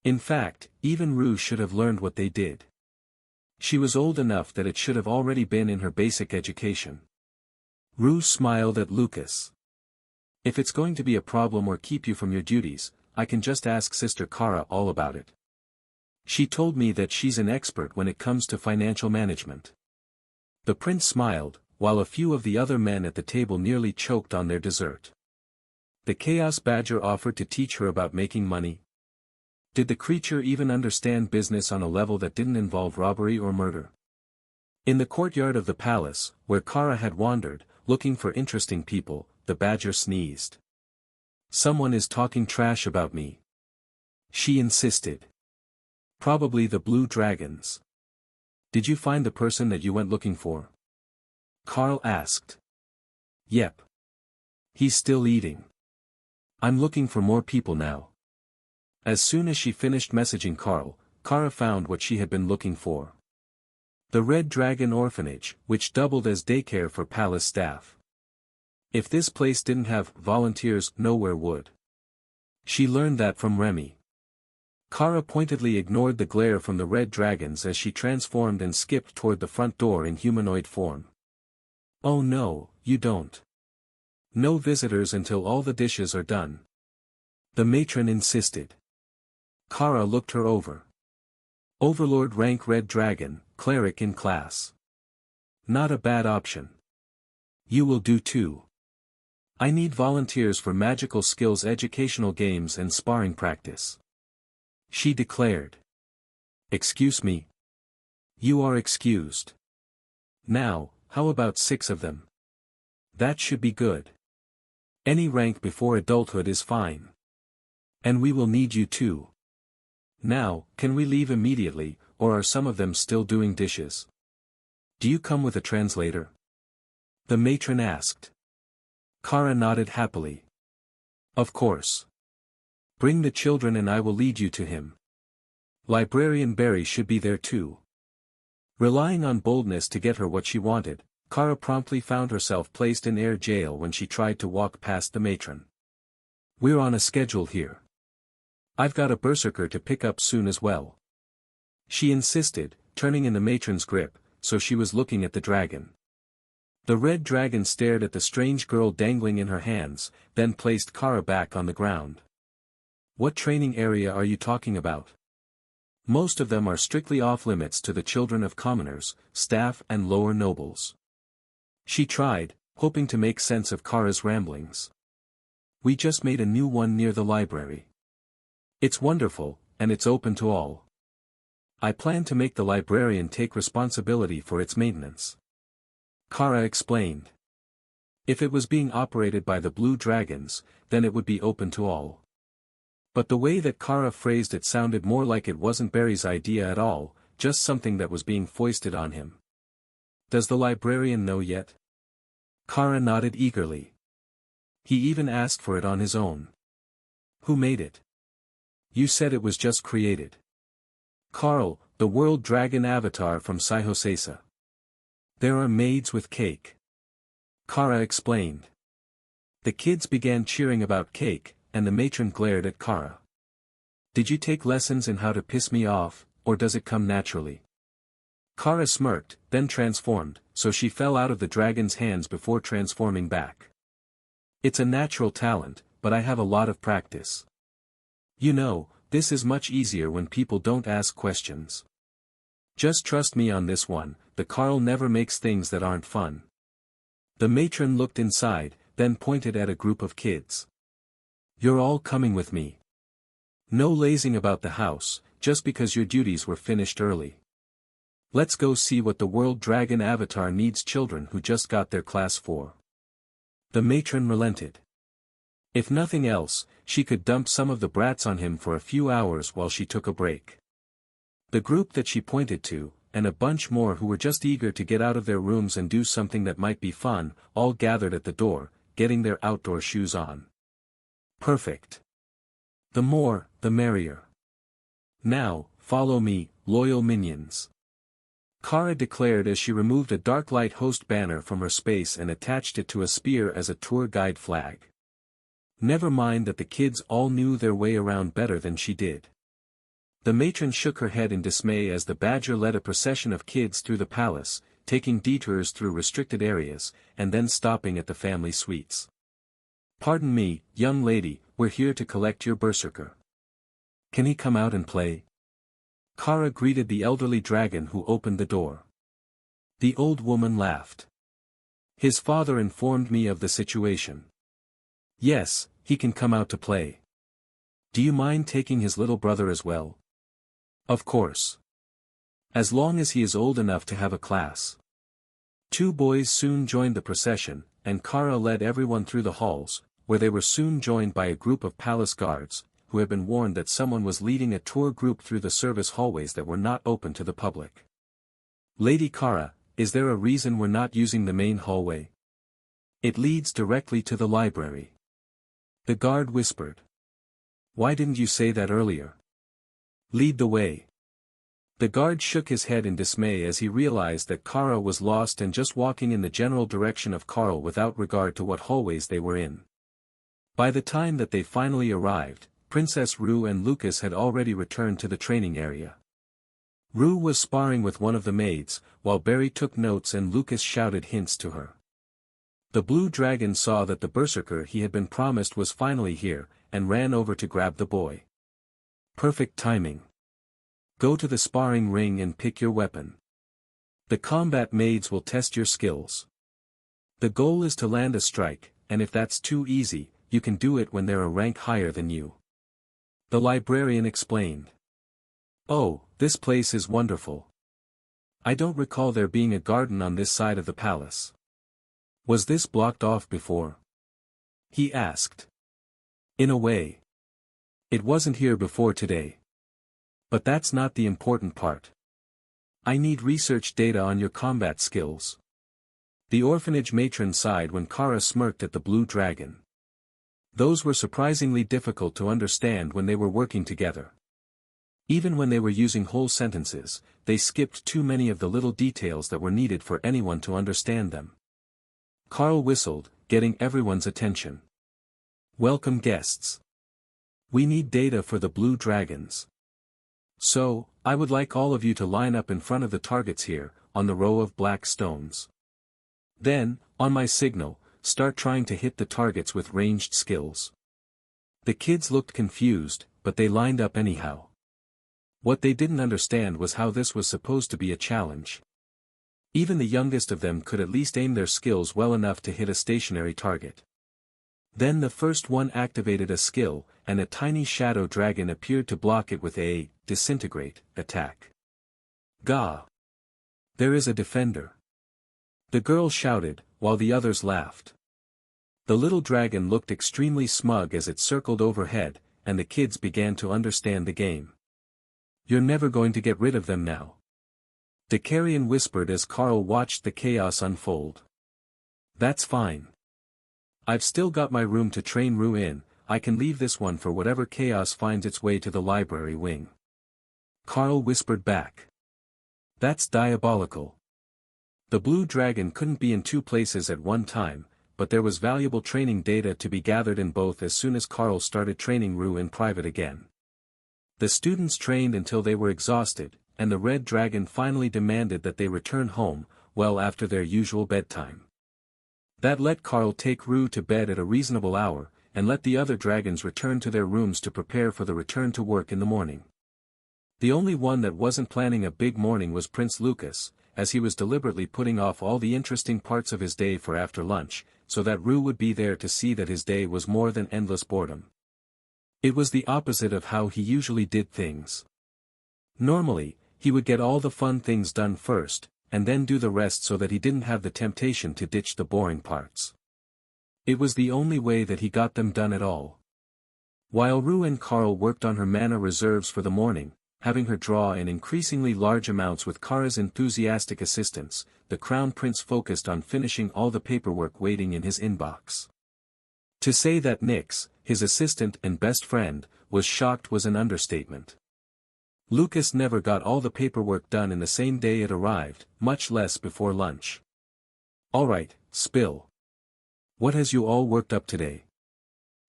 Speaker 1: In fact, even Rue should have learned what they did. She was old enough that it should have already been in her basic education. Rue smiled at Lucas. If it's going to be a problem or keep you from your duties, I can just ask Sister Kara all about it. She told me that she's an expert when it comes to financial management. The prince smiled, while a few of the other men at the table nearly choked on their dessert. The Chaos Badger offered to teach her about making money. Did the creature even understand business on a level that didn't involve robbery or murder? In the courtyard of the palace, where Kara had wandered, looking for interesting people, the badger sneezed. Someone is talking trash about me. She insisted. Probably the blue dragons. Did you find the person that you went looking for? Carl asked. Yep. He's still eating. I'm looking for more people now. As soon as she finished messaging Carl, Kara found what she had been looking for. The Red Dragon Orphanage, which doubled as daycare for palace staff. If this place didn't have volunteers, nowhere would. She learned that from Remy. Kara pointedly ignored the glare from the red dragons as she transformed and skipped toward the front door in humanoid form. Oh no, you don't. No visitors until all the dishes are done. The matron insisted. Kara looked her over. Overlord rank Red Dragon, cleric in class. Not a bad option. You will do too. I need volunteers for magical skills, educational games and sparring practice. She declared. Excuse me. You are excused. Now, how about 6 of them? That should be good. Any rank before adulthood is fine. And we will need you too. Now, can we leave immediately, or are some of them still doing dishes? Do you come with a translator? The matron asked. Kara nodded happily. Of course. Bring the children and I will lead you to him. Librarian Barry should be there too. Relying on boldness to get her what she wanted, Kara promptly found herself placed in air jail when she tried to walk past the matron. We're on a schedule here. I've got a berserker to pick up soon as well. She insisted, turning in the matron's grip, so she was looking at the dragon. The red dragon stared at the strange girl dangling in her hands, then placed Kara back on the ground. What training area are you talking about? Most of them are strictly off-limits to the children of commoners, staff and lower nobles. She tried, hoping to make sense of Kara's ramblings. We just made a new one near the library. It's wonderful, and it's open to all. I plan to make the librarian take responsibility for its maintenance. Kara explained. If it was being operated by the Blue Dragons, then it would be open to all. But the way that Kara phrased it sounded more like it wasn't Barry's idea at all, just something that was being foisted on him. Does the librarian know yet? Kara nodded eagerly. He even asked for it on his own. Who made it? You said it was just created. Carl, the World Dragon Avatar from Sihosesa. There are maids with cake. Kara explained. The kids began cheering about cake, and the matron glared at Kara. Did you take lessons in how to piss me off, or does it come naturally? Kara smirked, then transformed, so she fell out of the dragon's hands before transforming back. It's a natural talent, but I have a lot of practice. You know, this is much easier when people don't ask questions. Just trust me on this one, the Carl never makes things that aren't fun. The matron looked inside, then pointed at a group of kids. You're all coming with me. No lazing about the house, just because your duties were finished early. Let's go see what the World Dragon Avatar needs. Children who just got their class 4. The matron relented. If nothing else, she could dump some of the brats on him for a few hours while she took a break. The group that she pointed to, and a bunch more who were just eager to get out of their rooms and do something that might be fun, all gathered at the door, getting their outdoor shoes on. Perfect. The more, the merrier. Now, follow me, loyal minions. Kara declared as she removed a Dark Light Host banner from her space and attached it to a spear as a tour guide flag. Never mind that the kids all knew their way around better than she did. The matron shook her head in dismay as the badger led a procession of kids through the palace, taking detours through restricted areas, and then stopping at the family suites. Pardon me, young lady, we're here to collect your berserker. Can he come out and play? Kara greeted the elderly dragon who opened the door. The old woman laughed. His father informed me of the situation. Yes, he can come out to play. Do you mind taking his little brother as well? Of course. As long as he is old enough to have a class. 2 boys soon joined the procession, and Kara led everyone through the halls, where they were soon joined by a group of palace guards, who had been warned that someone was leading a tour group through the service hallways that were not open to the public. Lady Kara, is there a reason we're not using the main hallway? It leads directly to the library. The guard whispered. Why didn't you say that earlier? Lead the way. The guard shook his head in dismay as he realized that Kara was lost and just walking in the general direction of Carl without regard to what hallways they were in. By the time that they finally arrived, Princess Rue and Lucas had already returned to the training area. Rue was sparring with one of the maids, while Barry took notes and Lucas shouted hints to her. The blue dragon saw that the berserker he had been promised was finally here, and ran over to grab the boy. Perfect timing. Go to the sparring ring and pick your weapon. The combat maids will test your skills. The goal is to land a strike, and if that's too easy, you can do it when they're a rank higher than you. The librarian explained. Oh, this place is wonderful. I don't recall there being a garden on this side of the palace. Was this blocked off before? He asked. In a way. It wasn't here before today. But that's not the important part. I need research data on your combat skills. The orphanage matron sighed when Kara smirked at the blue dragon. Those were surprisingly difficult to understand when they were working together. Even when they were using whole sentences, they skipped too many of the little details that were needed for anyone to understand them. Carl whistled, getting everyone's attention. Welcome guests. We need data for the blue dragons. So, I would like all of you to line up in front of the targets here, on the row of black stones. Then, on my signal, start trying to hit the targets with ranged skills. The kids looked confused, but they lined up anyhow. What they didn't understand was how this was supposed to be a challenge. Even the youngest of them could at least aim their skills well enough to hit a stationary target. Then the first one activated a skill, and a tiny shadow dragon appeared to block it with a disintegrate attack. Gah! There is a defender. The girl shouted, while the others laughed. The little dragon looked extremely smug as it circled overhead, and the kids began to understand the game. You're never going to get rid of them now. Dakarian whispered as Carl watched the chaos unfold. That's fine. I've still got my room to train Rue in, I can leave this one for whatever chaos finds its way to the library wing. Carl whispered back. That's diabolical. The blue dragon couldn't be in two places at one time, but there was valuable training data to be gathered in both as soon as Carl started training Rue in private again. The students trained until they were exhausted, and the red dragon finally demanded that they return home, well after their usual bedtime. That let Carl take Rue to bed at a reasonable hour, and let the other dragons return to their rooms to prepare for the return to work in the morning. The only one that wasn't planning a big morning was Prince Lucas, as he was deliberately putting off all the interesting parts of his day for after lunch, so that Rue would be there to see that his day was more than endless boredom. It was the opposite of how he usually did things. Normally, he would get all the fun things done first, and then do the rest so that he didn't have the temptation to ditch the boring parts. It was the only way that he got them done at all. While Rue and Carl worked on her mana reserves for the morning, having her draw in increasingly large amounts with Kara's enthusiastic assistance, the Crown Prince focused on finishing all the paperwork waiting in his inbox. To say that Nix, his assistant and best friend, was shocked was an understatement. Lucas never got all the paperwork done in the same day it arrived, much less before lunch. Alright, spill. What has you all worked up today?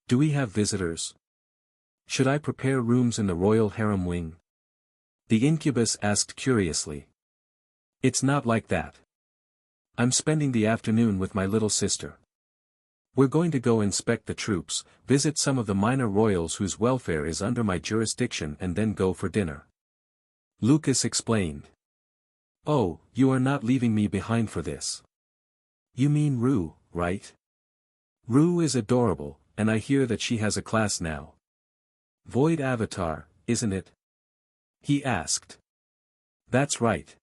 Speaker 1: Do we have visitors? Should I prepare rooms in the royal harem wing? The incubus asked curiously. It's not like that. I'm spending the afternoon with my little sister. We're going to go inspect the troops, visit some of the minor royals whose welfare is under my jurisdiction and then go for dinner. Lucas explained. Oh, you are not leaving me behind for this. You mean Rue, right? Rue is adorable, and I hear that she has a class now. Void Avatar, isn't it? He asked. That's right.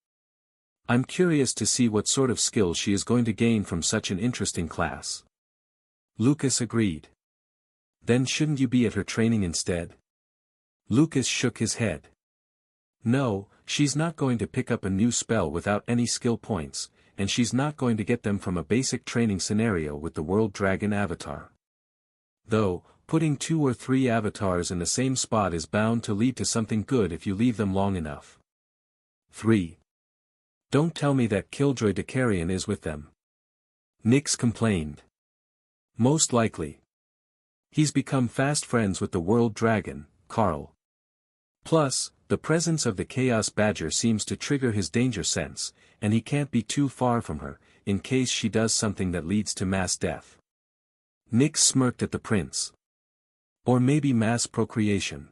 Speaker 1: I'm curious to see what sort of skills she is going to gain from such an interesting class. Lucas agreed. Then shouldn't you be at her training instead? Lucas shook his head. No, she's not going to pick up a new spell without any skill points, and she's not going to get them from a basic training scenario with the World Dragon avatar. Though, putting 2 or 3 avatars in the same spot is bound to lead to something good if you leave them long enough. 3. Don't tell me that Killjoy Decarion is with them. Nyx complained. Most likely. He's become fast friends with the World Dragon, Carl. Plus, the presence of the Chaos Badger seems to trigger his danger sense, and he can't be too far from her, in case she does something that leads to mass death. Nyx smirked at the prince. Or maybe mass procreation.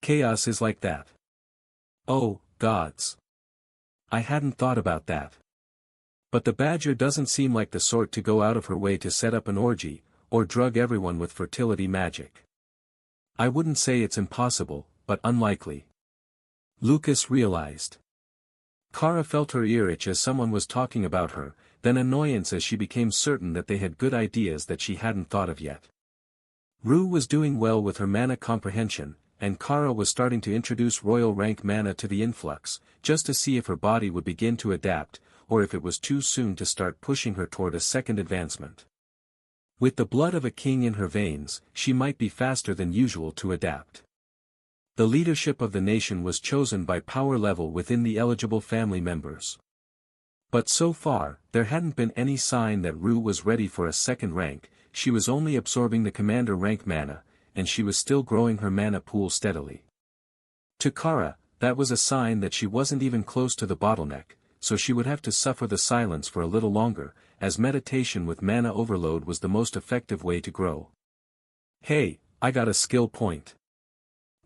Speaker 1: Chaos is like that. Oh, gods. I hadn't thought about that. But the Badger doesn't seem like the sort to go out of her way to set up an orgy, or drug everyone with fertility magic. I wouldn't say it's impossible, but unlikely. Lucas realized. Kara felt her ear itch as someone was talking about her, then annoyance as she became certain that they had good ideas that she hadn't thought of yet. Rue was doing well with her mana comprehension, and Kara was starting to introduce royal rank mana to the influx, just to see if her body would begin to adapt, or if it was too soon to start pushing her toward a second advancement. With the blood of a king in her veins, she might be faster than usual to adapt. The leadership of the nation was chosen by power level within the eligible family members. But so far, there hadn't been any sign that Rue was ready for a second rank. She was only absorbing the commander rank mana, and she was still growing her mana pool steadily. To Kara, that was a sign that she wasn't even close to the bottleneck, so she would have to suffer the silence for a little longer, as meditation with mana overload was the most effective way to grow. Hey, I got a skill point.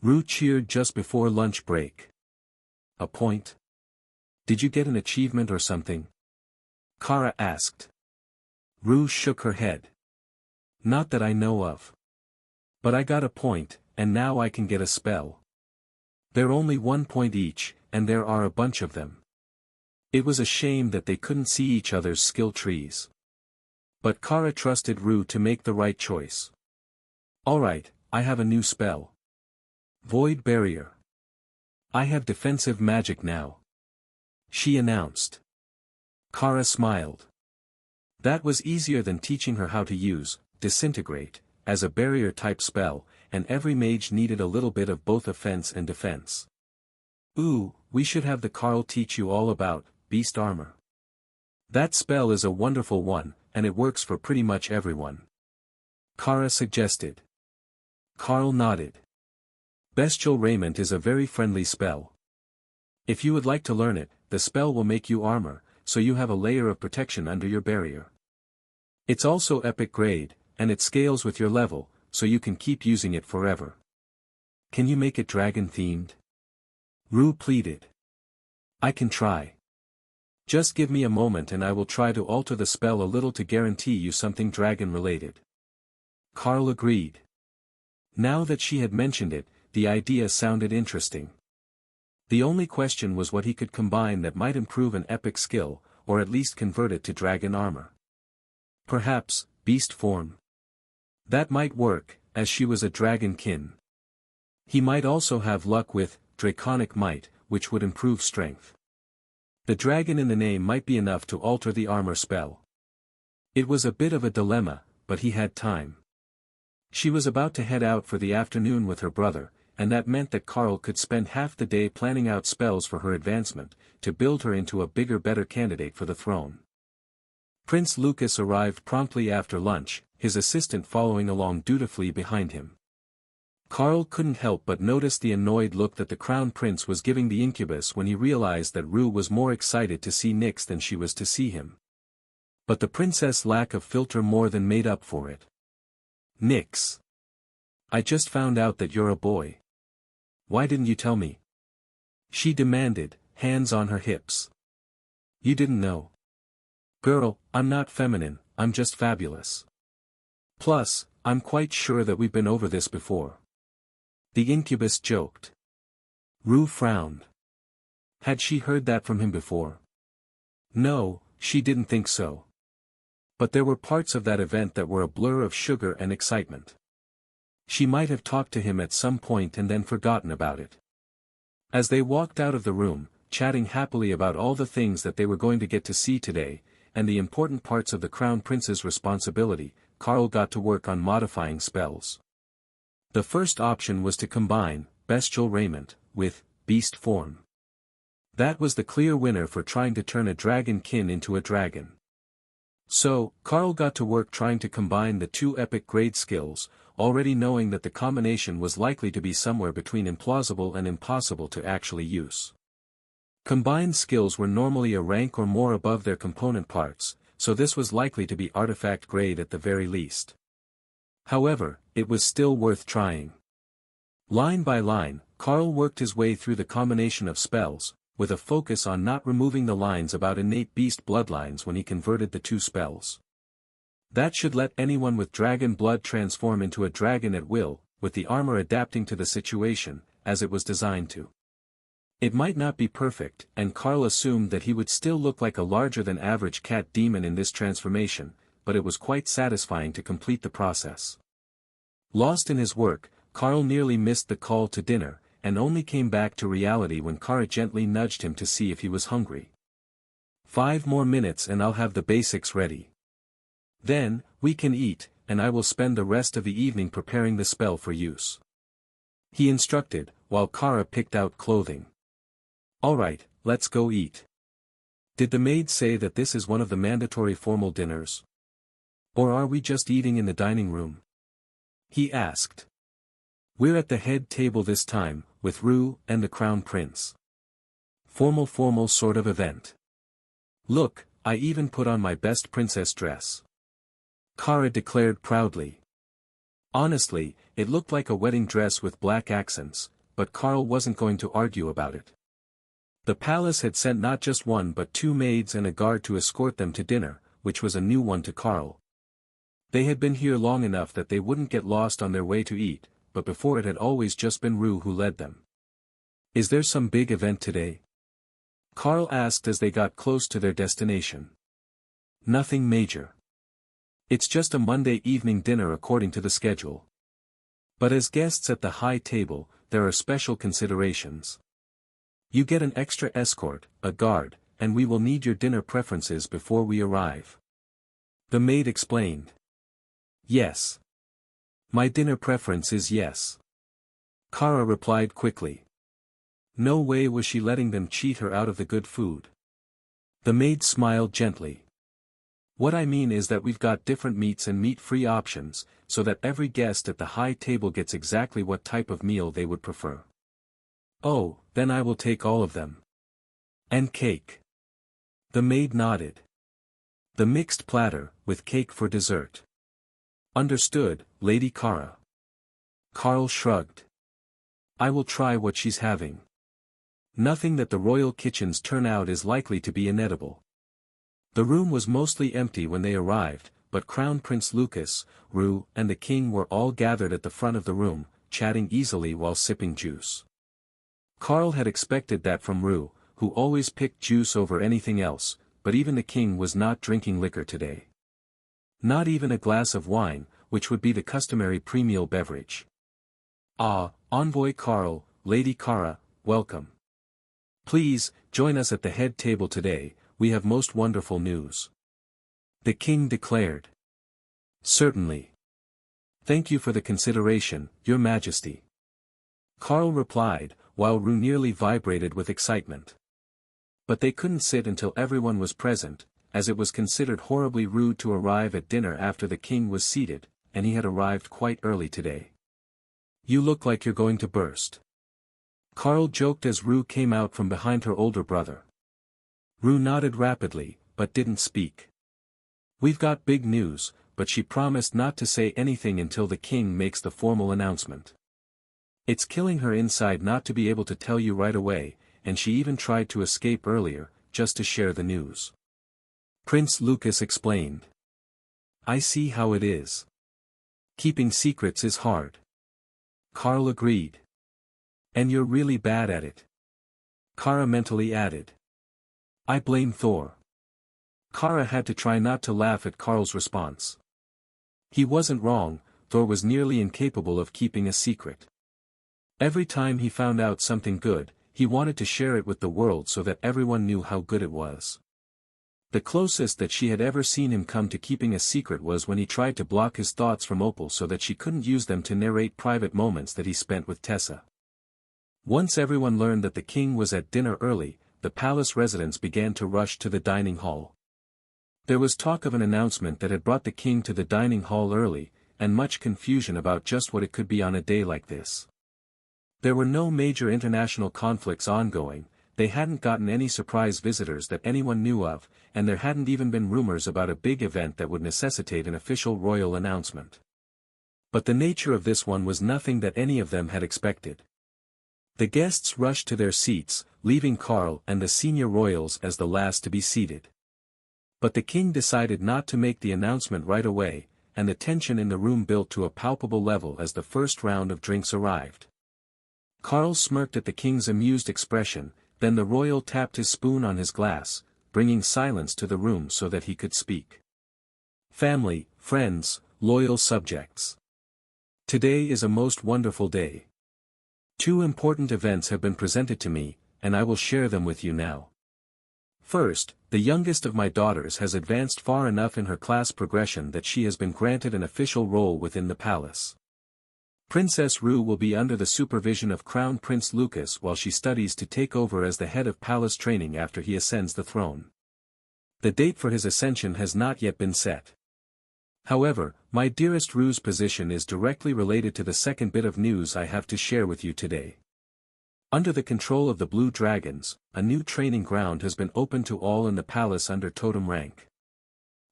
Speaker 1: Rue cheered just before lunch break. A point? Did you get an achievement or something? Kara asked. Rue shook her head. Not that I know of. But I got a point, and now I can get a spell. They're only 1 point each, and there are a bunch of them. It was a shame that they couldn't see each other's skill trees. But Kara trusted Rue to make the right choice. Alright, I have a new spell. Void Barrier. I have defensive magic now. She announced. Kara smiled. That was easier than teaching her how to use Disintegrate as a barrier-type spell, and every mage needed a little bit of both offense and defense. Ooh, we should have the Carl teach you all about Beast Armor. That spell is a wonderful one, and it works for pretty much everyone. Kara suggested. Carl nodded. Bestial Raiment is a very friendly spell. If you would like to learn it, the spell will make you armor, so you have a layer of protection under your barrier. It's also epic grade, and it scales with your level, so you can keep using it forever. Can you make it dragon-themed? Rue pleaded. I can try. Just give me a moment and I will try to alter the spell a little to guarantee you something dragon-related. Carl agreed. Now that she had mentioned it, the idea sounded interesting. The only question was what he could combine that might improve an epic skill, or at least convert it to dragon armor. Perhaps, beast form. That might work, as she was a dragonkin. He might also have luck with Draconic Might, which would improve strength. The dragon in the name might be enough to alter the armor spell. It was a bit of a dilemma, but he had time. She was about to head out for the afternoon with her brother, and that meant that Carl could spend half the day planning out spells for her advancement, to build her into a bigger better candidate for the throne. Prince Lucas arrived promptly after lunch, his assistant following along dutifully behind him. Carl couldn't help but notice the annoyed look that the crown prince was giving the incubus when he realized that Rue was more excited to see Nyx than she was to see him. But the princess' lack of filter more than made up for it. Nyx. I just found out that you're a boy. Why didn't you tell me? She demanded, hands on her hips. You didn't know. Girl, I'm not feminine, I'm just fabulous. Plus, I'm quite sure that we've been over this before. The incubus joked. Rue frowned. Had she heard that from him before? No, she didn't think so. But there were parts of that event that were a blur of sugar and excitement. She might have talked to him at some point and then forgotten about it. As they walked out of the room, chatting happily about all the things that they were going to get to see today, and the important parts of the Crown Prince's responsibility. Carl got to work on modifying spells. The first option was to combine bestial raiment with beast form. That was the clear winner for trying to turn a dragonkin into a dragon. So, Carl got to work trying to combine the two epic grade skills, already knowing that the combination was likely to be somewhere between implausible and impossible to actually use. Combined skills were normally a rank or more above their component parts, so this was likely to be artifact grade at the very least. However, it was still worth trying. Line by line, Carl worked his way through the combination of spells, with a focus on not removing the lines about innate beast bloodlines when he converted the two spells. That should let anyone with dragon blood transform into a dragon at will, with the armor adapting to the situation, as it was designed to. It might not be perfect, and Carl assumed that he would still look like a larger-than-average cat demon in this transformation, but it was quite satisfying to complete the process. Lost in his work, Carl nearly missed the call to dinner, and only came back to reality when Kara gently nudged him to see if he was hungry. 5 more minutes and I'll have the basics ready. Then, we can eat, and I will spend the rest of the evening preparing the spell for use. He instructed, while Kara picked out clothing. Alright, let's go eat. Did the maid say that this is one of the mandatory formal dinners? Or are we just eating in the dining room? He asked. We're at the head table this time, with Rue and the Crown Prince. Formal sort of event. Look, I even put on my best princess dress. Kara declared proudly. Honestly, it looked like a wedding dress with black accents, but Carl wasn't going to argue about it. The palace had sent not just one but 2 maids and a guard to escort them to dinner, which was a new one to Carl. They had been here long enough that they wouldn't get lost on their way to eat, but before it had always just been Rue who led them. Is there some big event today? Carl asked as they got close to their destination. Nothing major. It's just a Monday evening dinner according to the schedule. But as guests at the high table, there are special considerations. You get an extra escort, a guard, and we will need your dinner preferences before we arrive. The maid explained. Yes. My dinner preference is yes. Kara replied quickly. No way was she letting them cheat her out of the good food. The maid smiled gently. What I mean is that we've got different meats and meat-free options, so that every guest at the high table gets exactly what type of meal they would prefer. Oh, then I will take all of them. And cake. The maid nodded. The mixed platter, with cake for dessert. Understood, Lady Kara. Carl shrugged. I will try what she's having. Nothing that the royal kitchens turn out is likely to be inedible. The room was mostly empty when they arrived, but Crown Prince Lucas, Rue, and the king were all gathered at the front of the room, chatting easily while sipping juice. Carl had expected that from Rue, who always picked juice over anything else, but even the king was not drinking liquor today. Not even a glass of wine, which would be the customary pre-meal beverage. Ah, Envoy Carl, Lady Kara, welcome. Please, join us at the head table today, we have most wonderful news. The king declared. Certainly. Thank you for the consideration, Your Majesty. Carl replied, while Rue nearly vibrated with excitement. But they couldn't sit until everyone was present, as it was considered horribly rude to arrive at dinner after the king was seated, and he had arrived quite early today. You look like you're going to burst. Carl joked as Rue came out from behind her older brother. Rue nodded rapidly, but didn't speak. We've got big news, but she promised not to say anything until the king makes the formal announcement. It's killing her inside not to be able to tell you right away, and she even tried to escape earlier, just to share the news. Prince Lucas explained. I see how it is. Keeping secrets is hard. Carl agreed. And you're really bad at it. Kara mentally added. I blame Thor. Kara had to try not to laugh at Carl's response. He wasn't wrong, Thor was nearly incapable of keeping a secret. Every time he found out something good, he wanted to share it with the world so that everyone knew how good it was. The closest that she had ever seen him come to keeping a secret was when he tried to block his thoughts from Opal so that she couldn't use them to narrate private moments that he spent with Tessa. Once everyone learned that the king was at dinner early, the palace residents began to rush to the dining hall. There was talk of an announcement that had brought the king to the dining hall early, and much confusion about just what it could be on a day like this. There were no major international conflicts ongoing, they hadn't gotten any surprise visitors that anyone knew of, and there hadn't even been rumors about a big event that would necessitate an official royal announcement. But the nature of this one was nothing that any of them had expected. The guests rushed to their seats, leaving Carl and the senior royals as the last to be seated. But the king decided not to make the announcement right away, and the tension in the room built to a palpable level as the first round of drinks arrived. Carl smirked at the king's amused expression, then the royal tapped his spoon on his glass, bringing silence to the room so that he could speak. Family, friends, loyal subjects. Today is a most wonderful day. Two important events have been presented to me, and I will share them with you now. First, the youngest of my daughters has advanced far enough in her class progression that she has been granted an official role within the palace. Princess Rue will be under the supervision of Crown Prince Lucas while she studies to take over as the head of palace training after he ascends the throne. The date for his ascension has not yet been set. However, my dearest Rue's position is directly related to the second bit of news I have to share with you today. Under the control of the Blue Dragons, a new training ground has been opened to all in the palace under totem rank.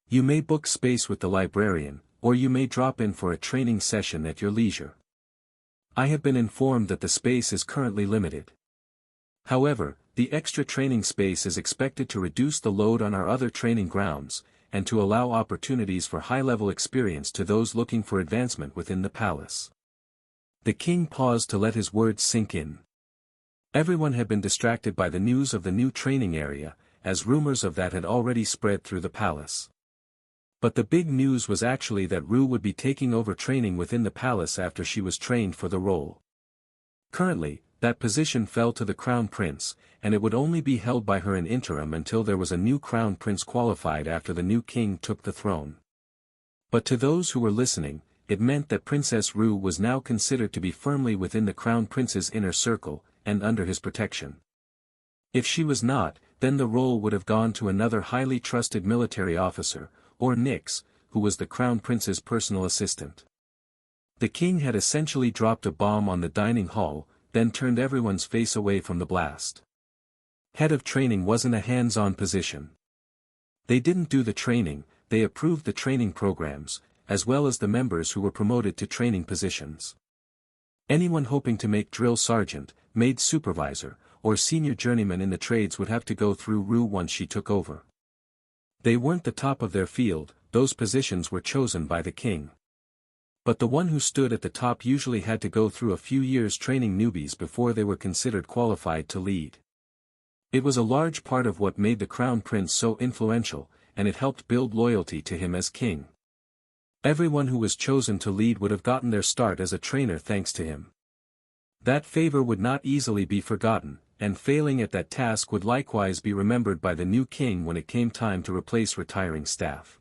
Speaker 1: You may book space with the librarian, or you may drop in for a training session at your leisure. I have been informed that the space is currently limited. However, the extra training space is expected to reduce the load on our other training grounds, and to allow opportunities for high-level experience to those looking for advancement within the palace. The king paused to let his words sink in. Everyone had been distracted by the news of the new training area, as rumors of that had already spread through the palace. But the big news was actually that Rue would be taking over training within the palace after she was trained for the role. Currently, that position fell to the Crown Prince, and it would only be held by her in interim until there was a new Crown Prince qualified after the new king took the throne. But to those who were listening, it meant that Princess Rue was now considered to be firmly within the Crown Prince's inner circle, and under his protection. If she was not, then the role would have gone to another highly trusted military officer, or Nix, who was the Crown Prince's personal assistant. The king had essentially dropped a bomb on the dining hall, then turned everyone's face away from the blast. Head of training wasn't a hands-on position. They didn't do the training, they approved the training programs, as well as the members who were promoted to training positions. Anyone hoping to make drill sergeant, maid supervisor, or senior journeyman in the trades would have to go through Rue once she took over. They weren't the top of their field, those positions were chosen by the king. But the one who stood at the top usually had to go through a few years training newbies before they were considered qualified to lead. It was a large part of what made the Crown Prince so influential, and it helped build loyalty to him as king. Everyone who was chosen to lead would have gotten their start as a trainer thanks to him. That favor would not easily be forgotten, and failing at that task would likewise be remembered by the new king when it came time to replace retiring staff.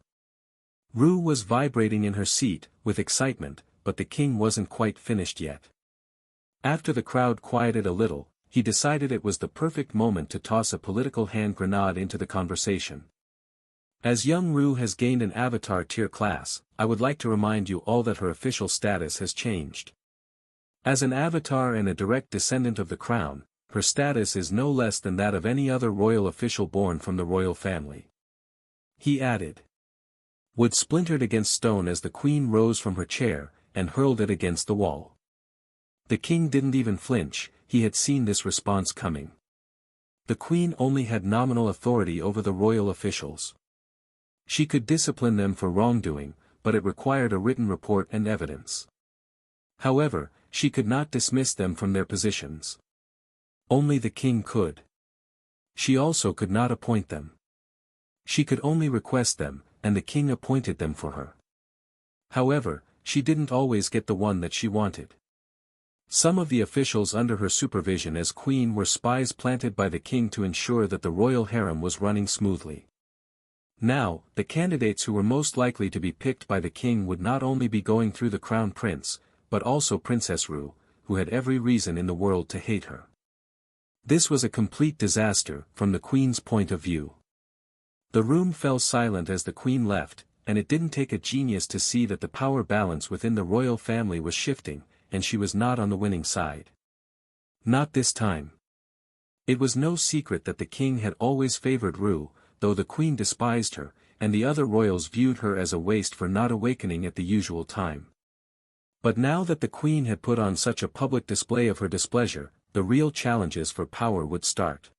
Speaker 1: Rue was vibrating in her seat, with excitement, but the king wasn't quite finished yet. After the crowd quieted a little, he decided it was the perfect moment to toss a political hand grenade into the conversation. As young Rue has gained an Avatar tier class, I would like to remind you all that her official status has changed. As an Avatar and a direct descendant of the crown, her status is no less than that of any other royal official born from the royal family. He added. Wood splintered against stone as the queen rose from her chair, and hurled it against the wall. The king didn't even flinch, he had seen this response coming. The queen only had nominal authority over the royal officials. She could discipline them for wrongdoing, but it required a written report and evidence. However, she could not dismiss them from their positions. Only the king could. She also could not appoint them. She could only request them, and the king appointed them for her. However, she didn't always get the one that she wanted. Some of the officials under her supervision as queen were spies planted by the king to ensure that the royal harem was running smoothly. Now, the candidates who were most likely to be picked by the king would not only be going through the crown prince, but also Princess Rue, who had every reason in the world to hate her. This was a complete disaster, from the queen's point of view. The room fell silent as the queen left, and it didn't take a genius to see that the power balance within the royal family was shifting, and she was not on the winning side. Not this time. It was no secret that the king had always favored Rue, though the queen despised her, and the other royals viewed her as a waste for not awakening at the usual time. But now that the queen had put on such a public display of her displeasure, the real challenges for power would start.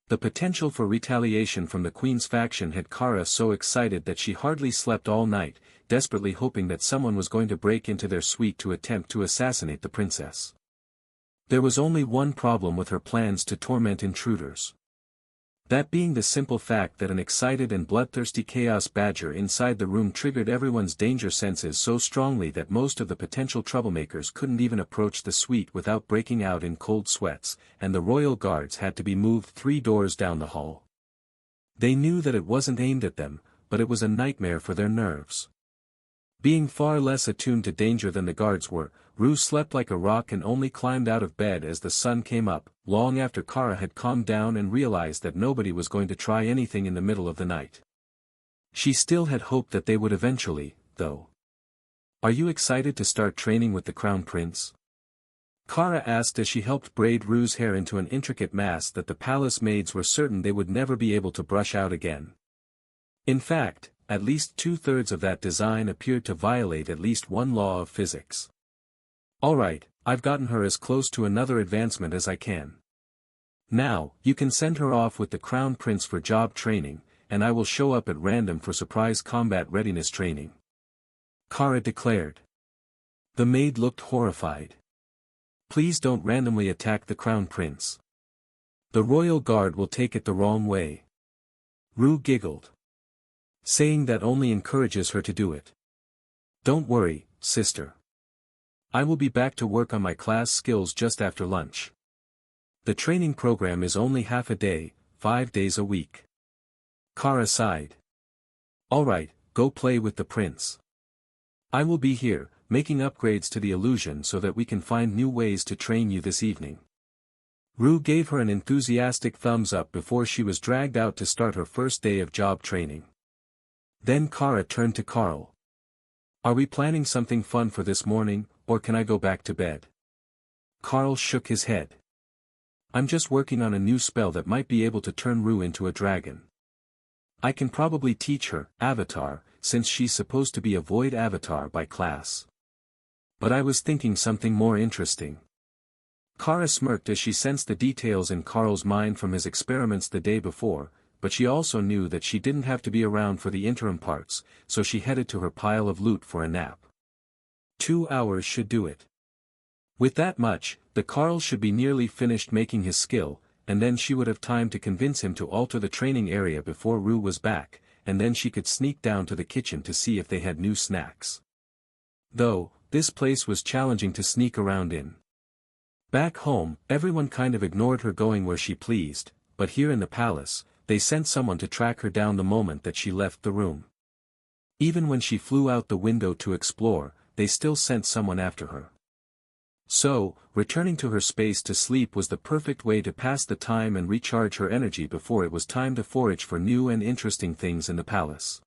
Speaker 1: The potential for retaliation from the queen's faction had Kara so excited that she hardly slept all night, desperately hoping that someone was going to break into their suite to attempt to assassinate the princess. There was only one problem with her plans to torment intruders. That being the simple fact that an excited and bloodthirsty chaos badger inside the room triggered everyone's danger senses so strongly that most of the potential troublemakers couldn't even approach the suite without breaking out in cold sweats, and the royal guards had to be moved 3 doors down the hall. They knew that it wasn't aimed at them, but it was a nightmare for their nerves. Being far less attuned to danger than the guards were, Rue slept like a rock and only climbed out of bed as the sun came up, long after Kara had calmed down and realized that nobody was going to try anything in the middle of the night. She still had hoped that they would eventually, though. "Are you excited to start training with the Crown Prince?" Kara asked as she helped braid Rue's hair into an intricate mass that the palace maids were certain they would never be able to brush out again. In fact, at least 2/3 of that design appeared to violate at least one law of physics. "Alright, I've gotten her as close to another advancement as I can. Now, you can send her off with the Crown Prince for job training, and I will show up at random for surprise combat readiness training," Kara declared. The maid looked horrified. "Please don't randomly attack the Crown Prince. The royal guard will take it the wrong way." Rue giggled. "Saying that only encourages her to do it. Don't worry, sister. I will be back to work on my class skills just after lunch. The training program is only half a day, 5 days a week." Kara sighed. "Alright, go play with the prince. I will be here, making upgrades to the illusion so that we can find new ways to train you this evening." Rue gave her an enthusiastic thumbs up before she was dragged out to start her first day of job training. Then Kara turned to Carl. "Are we planning something fun for this morning, or can I go back to bed?" Carl shook his head. "I'm just working on a new spell that might be able to turn Rue into a dragon. I can probably teach her, Avatar, since she's supposed to be a Void Avatar by class. But I was thinking something more interesting." Kara smirked as she sensed the details in Carl's mind from his experiments the day before, but she also knew that she didn't have to be around for the interim parts, so she headed to her pile of loot for a nap. 2 hours should do it. With that much, the Carl should be nearly finished making his skill, and then she would have time to convince him to alter the training area before Rue was back, and then she could sneak down to the kitchen to see if they had new snacks. Though, this place was challenging to sneak around in. Back home, everyone kind of ignored her going where she pleased, but here in the palace, they sent someone to track her down the moment that she left the room. Even when she flew out the window to explore, they still sent someone after her. So, returning to her space to sleep was the perfect way to pass the time and recharge her energy before it was time to forage for new and interesting things in the palace.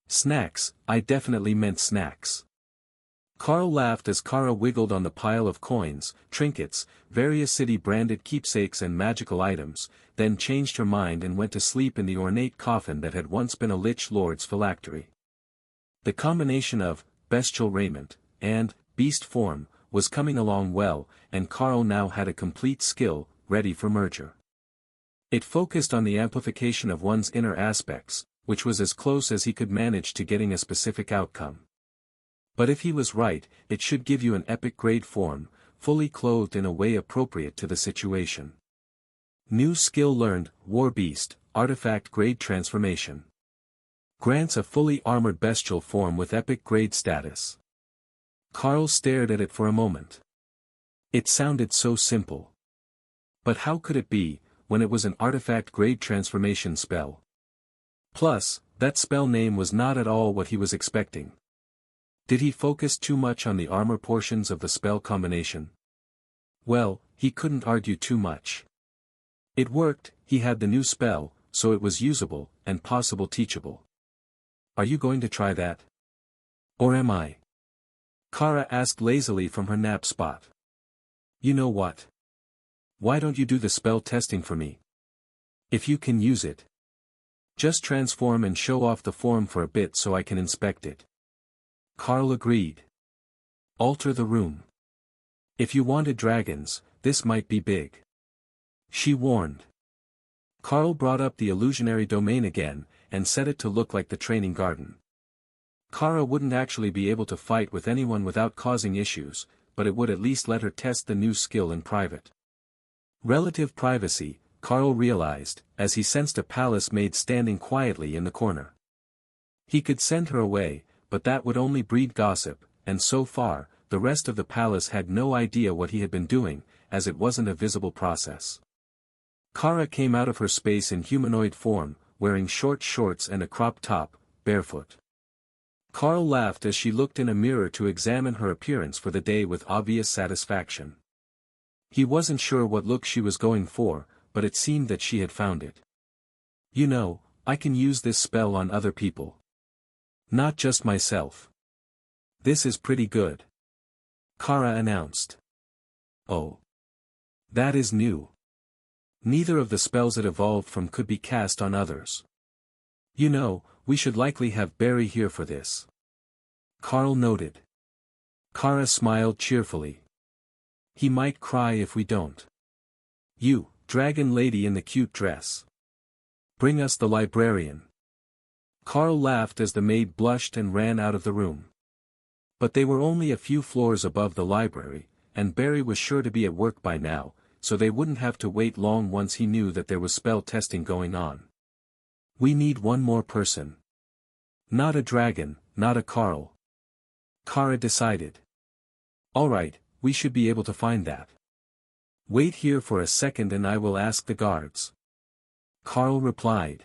Speaker 1: Snacks, I definitely meant snacks. Carl laughed as Kara wiggled on the pile of coins, trinkets, various city-branded keepsakes and magical items, then changed her mind and went to sleep in the ornate coffin that had once been a Lich Lord's phylactery. The combination of bestial raiment and beast form was coming along well, and Carl now had a complete skill, ready for merger. It focused on the amplification of one's inner aspects, which was as close as he could manage to getting a specific outcome. But if he was right, it should give you an epic grade form, fully clothed in a way appropriate to the situation. New skill learned, War Beast, Artifact Grade Transformation. Grants a fully armored bestial form with epic grade status. Carl stared at it for a moment. It sounded so simple. But how could it be, when it was an artifact-grade transformation spell? Plus, that spell name was not at all what he was expecting. Did he focus too much on the armor portions of the spell combination? Well, he couldn't argue too much. It worked, he had the new spell, so it was usable, and possible teachable. Are you going to try that? Or am I? Kara asked lazily from her nap spot. You know what? Why don't you do the spell testing for me? If you can use it. Just transform and show off the form for a bit so I can inspect it. Carl agreed. Alter the room. If you wanted dragons, this might be big. She warned. Carl brought up the illusionary domain again, and set it to look like the training garden. Kara wouldn't actually be able to fight with anyone without causing issues, but it would at least let her test the new skill in private. Relative privacy, Carl realized, as he sensed a palace maid standing quietly in the corner. He could send her away, but that would only breed gossip, and so far, the rest of the palace had no idea what he had been doing, as it wasn't a visible process. Kara came out of her space in humanoid form, wearing short shorts and a crop top, barefoot. Carl laughed as she looked in a mirror to examine her appearance for the day with obvious satisfaction. He wasn't sure what look she was going for, but it seemed that she had found it. You know, I can use this spell on other people. Not just myself. This is pretty good. Kara announced. Oh. That is new. Neither of the spells it evolved from could be cast on others. You know, we should likely have Barry here for this. Carl noted. Kara smiled cheerfully. He might cry if we don't. You, dragon lady in the cute dress. Bring us the librarian. Carl laughed as the maid blushed and ran out of the room. But they were only a few floors above the library, and Barry was sure to be at work by now, so they wouldn't have to wait long once he knew that there was spell testing going on. We need one more person. Not a dragon, not a Carl. Kara decided. Alright, we should be able to find that. Wait here for a second and I will ask the guards. Carl replied.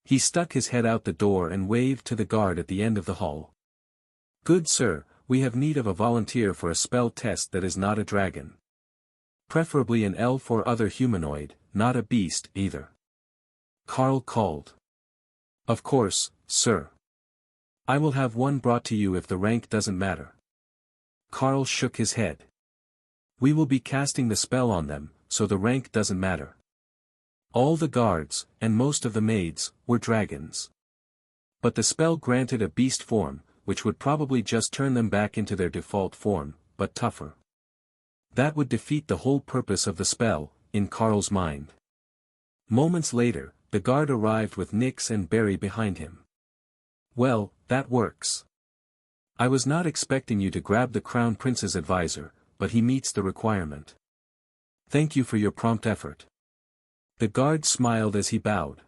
Speaker 1: He stuck his head out the door and waved to the guard at the end of the hall. Good sir, we have need of a volunteer for a spell test that is not a dragon. Preferably an elf or other humanoid, not a beast either. Carl called. Of course, sir. I will have one brought to you if the rank doesn't matter. Carl shook his head. We will be casting the spell on them, so the rank doesn't matter. All the guards, and most of the maids, were dragons. But the spell granted a beast form, which would probably just turn them back into their default form, but tougher. That would defeat the whole purpose of the spell, in Carl's mind. Moments later, the guard arrived with Nyx and Barry behind him. Well, that works. I was not expecting you to grab the Crown Prince's advisor, but he meets the requirement. Thank you for your prompt effort. The guard smiled as he bowed.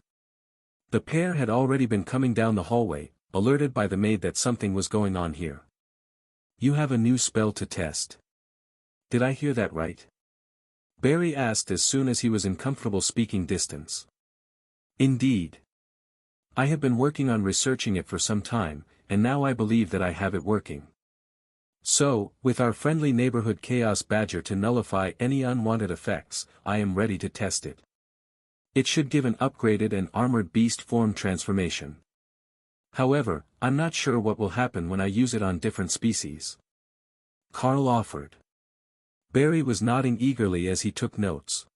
Speaker 1: The pair had already been coming down the hallway, alerted by the maid that something was going on here. You have a new spell to test. Did I hear that right? Barry asked as soon as he was in comfortable speaking distance. Indeed. I have been working on researching it for some time, and now I believe that I have it working. So, with our friendly neighborhood Chaos Badger to nullify any unwanted effects, I am ready to test it. It should give an upgraded and armored beast form transformation. However, I'm not sure what will happen when I use it on different species. Carl offered. Barry was nodding eagerly as he took notes.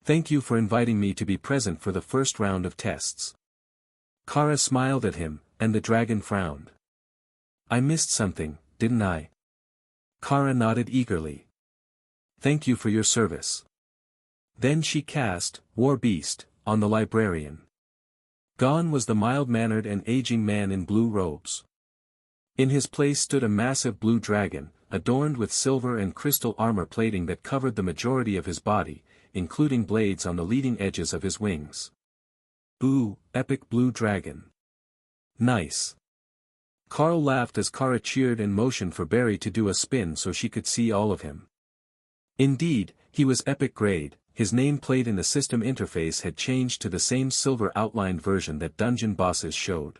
Speaker 1: Thank you for inviting me to be present for the first round of tests. Kara smiled at him, and the dragon frowned. I missed something, didn't I? Kara nodded eagerly. Thank you for your service. Then she cast, War Beast, on the librarian. Gone was the mild-mannered and aging man in blue robes. In his place stood a massive blue dragon, adorned with silver and crystal armor plating that covered the majority of his body, including blades on the leading edges of his wings. Ooh, epic blue dragon. Nice. Carl laughed as Kara cheered and motioned for Barry to do a spin so she could see all of him. Indeed, he was epic grade. His nameplate in the system interface had changed to the same silver outlined version that dungeon bosses showed.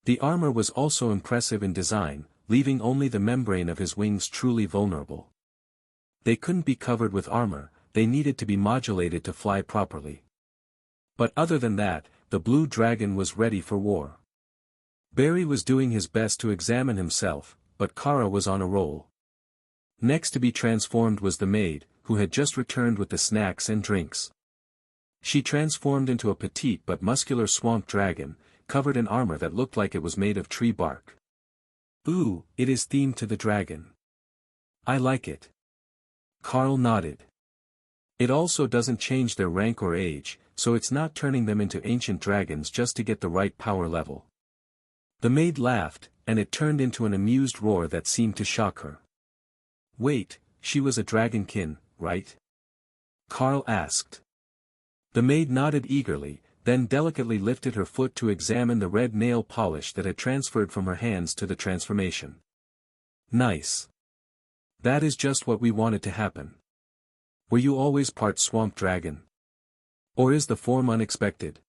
Speaker 1: The armor was also impressive in design, leaving only the membrane of his wings truly vulnerable. They couldn't be covered with armor, they needed to be modulated to fly properly. But other than that, the blue dragon was ready for war. Barry was doing his best to examine himself, but Kara was on a roll. Next to be transformed was the maid, who had just returned with the snacks and drinks. She transformed into a petite but muscular swamp dragon, covered in armor that looked like it was made of tree bark. Ooh, it is themed to the dragon. I like it. Carl nodded. It also doesn't change their rank or age, so it's not turning them into ancient dragons just to get the right power level. The maid laughed, and it turned into an amused roar that seemed to shock her. Wait, she was a dragonkin, right? Carl asked. The maid nodded eagerly, then delicately lifted her foot to examine the red nail polish that had transferred from her hands to the transformation. Nice. That is just what we wanted to happen. Were you always part swamp dragon? Or is the form unexpected?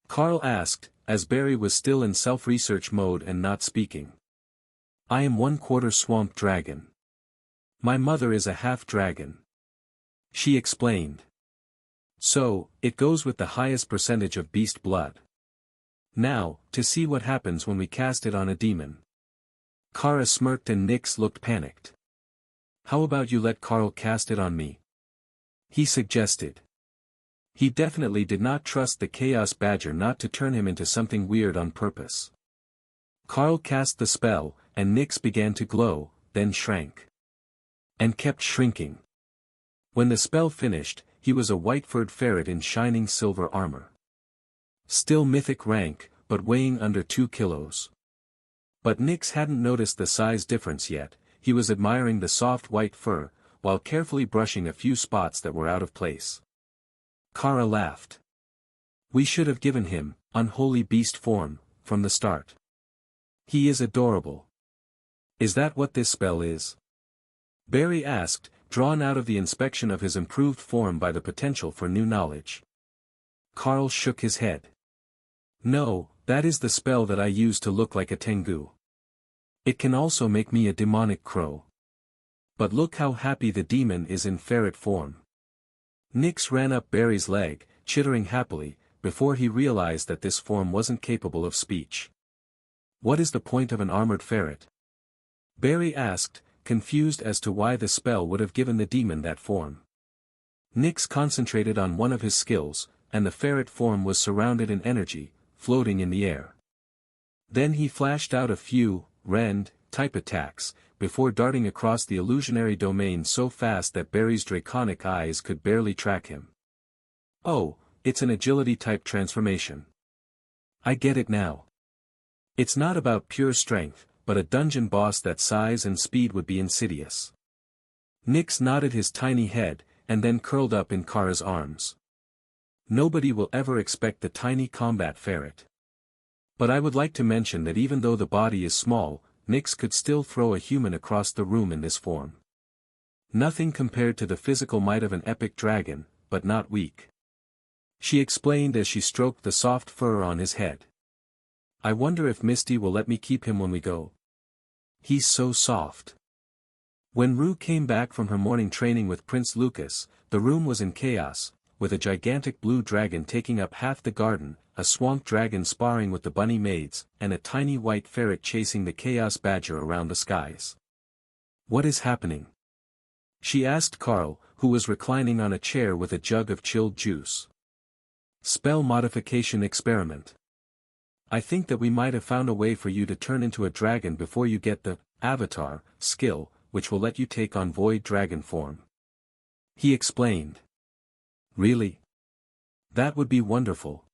Speaker 1: Carl asked, as Barry was still in self-research mode and not speaking. I am 1/4 swamp dragon. My mother is a half-dragon. She explained. So, it goes with the highest percentage of beast blood. Now, to see what happens when we cast it on a demon. Kara smirked and Nyx looked panicked. How about you let Carl cast it on me? He suggested. He definitely did not trust the Chaos Badger not to turn him into something weird on purpose. Carl cast the spell, and Nyx began to glow, then shrank. And kept shrinking. When the spell finished, he was a white-furred ferret in shining silver armor. Still mythic rank, but weighing under 2 kilos. But Nyx hadn't noticed the size difference yet. He was admiring the soft white fur, while carefully brushing a few spots that were out of place. Kara laughed. We should have given him, unholy beast form, from the start. He is adorable. Is that what this spell is? Barry asked, drawn out of the inspection of his improved form by the potential for new knowledge. Carl shook his head. No, that is the spell that I use to look like a tengu. It can also make me a demonic crow. But look how happy the demon is in ferret form. Nyx ran up Barry's leg, chittering happily, before he realized that this form wasn't capable of speech. What is the point of an armored ferret? Barry asked, confused as to why the spell would have given the demon that form. Nyx concentrated on one of his skills, and the ferret form was surrounded in energy, floating in the air. Then he flashed out a few, rend-type attacks, before darting across the illusionary domain so fast that Barry's draconic eyes could barely track him. Oh, it's an agility-type transformation. I get it now. It's not about pure strength, but a dungeon boss that size and speed would be insidious. Nyx nodded his tiny head, and then curled up in Kara's arms. Nobody will ever expect the tiny combat ferret. But I would like to mention that even though the body is small, Nyx could still throw a human across the room in this form. Nothing compared to the physical might of an epic dragon, but not weak. She explained as she stroked the soft fur on his head. I wonder if Misty will let me keep him when we go. He's so soft. When Rue came back from her morning training with Prince Lucas, the room was in chaos, with a gigantic blue dragon taking up half the garden, a swamp dragon sparring with the bunny maids, and a tiny white ferret chasing the Chaos Badger around the skies. What is happening? She asked Carl, who was reclining on a chair with a jug of chilled juice. Spell modification experiment. I think that we might have found a way for you to turn into a dragon before you get the Avatar skill, which will let you take on Void Dragon form. He explained. Really? That would be wonderful.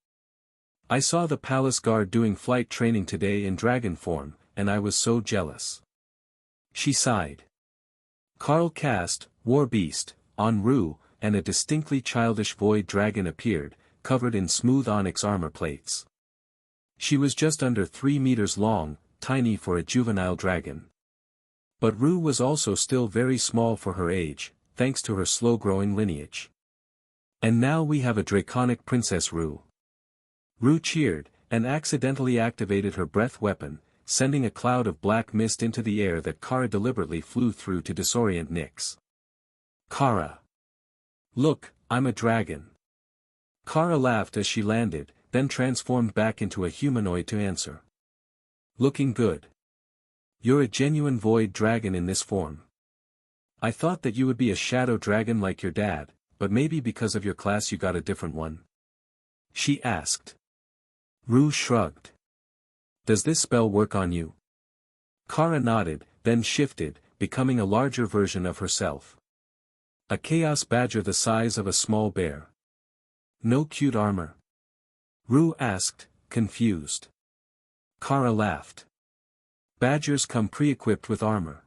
Speaker 1: I saw the palace guard doing flight training today in dragon form, and I was so jealous. She sighed. Carl cast War Beast on Rue, and a distinctly childish void dragon appeared, covered in smooth onyx armor plates. She was just under 3 meters long, tiny for a juvenile dragon. But Rue was also still very small for her age, thanks to her slow-growing lineage. And now we have a draconic Princess Rue. Rue cheered, and accidentally activated her breath weapon, sending a cloud of black mist into the air that Kara deliberately flew through to disorient Nyx. Kara! Look, I'm a dragon. Kara laughed as she landed, then transformed back into a humanoid to answer. Looking good. You're a genuine void dragon in this form. I thought that you would be a shadow dragon like your dad, but maybe because of your class you got a different one? She asked. Rue shrugged. Does this spell work on you? Kara nodded, then shifted, becoming a larger version of herself. A chaos badger the size of a small bear. No cute armor? Rue asked, confused. Kara laughed. Badgers come pre-equipped with armor.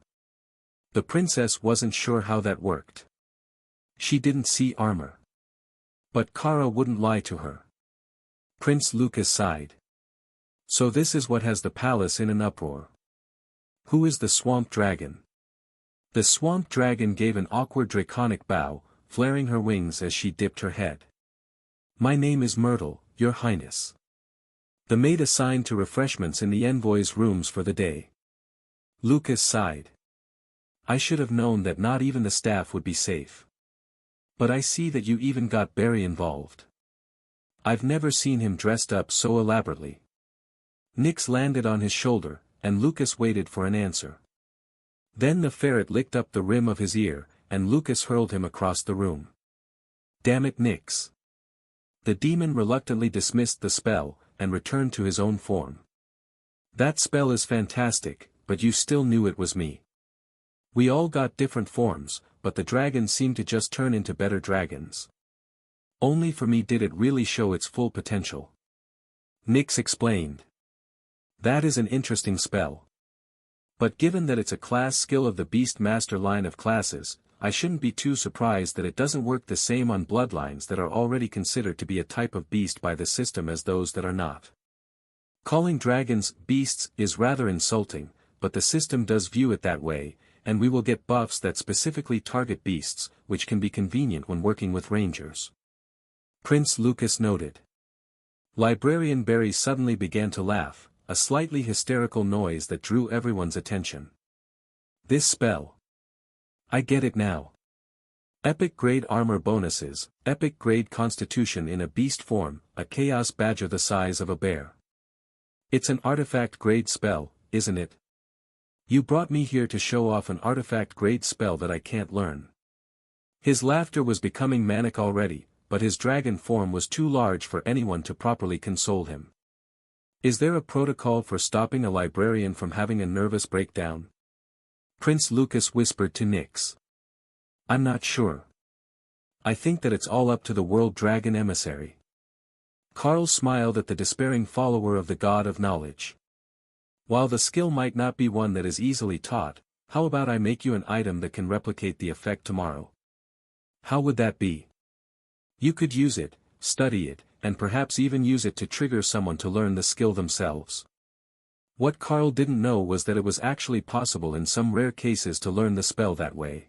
Speaker 1: The princess wasn't sure how that worked. She didn't see armor. But Kara wouldn't lie to her. Prince Lucas sighed. So this is what has the palace in an uproar. Who is the swamp dragon? The swamp dragon gave an awkward draconic bow, flaring her wings as she dipped her head. My name is Myrtle, your highness. The maid assigned to refreshments in the envoy's rooms for the day. Lucas sighed. I should have known that not even the staff would be safe. But I see that you even got Barry involved. I've never seen him dressed up so elaborately. Nyx landed on his shoulder, and Lucas waited for an answer. Then the ferret licked up the rim of his ear, and Lucas hurled him across the room. Damn it, Nyx. The demon reluctantly dismissed the spell, and returned to his own form. That spell is fantastic, but you still knew it was me. We all got different forms, but the dragons seemed to just turn into better dragons. Only for me did it really show its full potential. Nyx explained. That is an interesting spell. But given that it's a class skill of the Beast Master line of classes, I shouldn't be too surprised that it doesn't work the same on bloodlines that are already considered to be a type of beast by the system as those that are not. Calling dragons beasts is rather insulting, but the system does view it that way, and we will get buffs that specifically target beasts, which can be convenient when working with rangers. Prince Lucas noted. Librarian Barry suddenly began to laugh, a slightly hysterical noise that drew everyone's attention. This spell. I get it now. Epic grade armor bonuses, epic grade constitution in a beast form, a chaos badger the size of a bear. It's an artifact grade spell, isn't it? You brought me here to show off an artifact grade spell that I can't learn. His laughter was becoming manic already, but his dragon form was too large for anyone to properly console him. Is there a protocol for stopping a librarian from having a nervous breakdown? Prince Lucas whispered to Nyx. I'm not sure. I think that it's all up to the World Dragon Emissary. Carl smiled at the despairing follower of the God of Knowledge. While the skill might not be one that is easily taught, how about I make you an item that can replicate the effect tomorrow? How would that be? You could use it, study it, and perhaps even use it to trigger someone to learn the skill themselves. What Carl didn't know was that it was actually possible in some rare cases to learn the spell that way.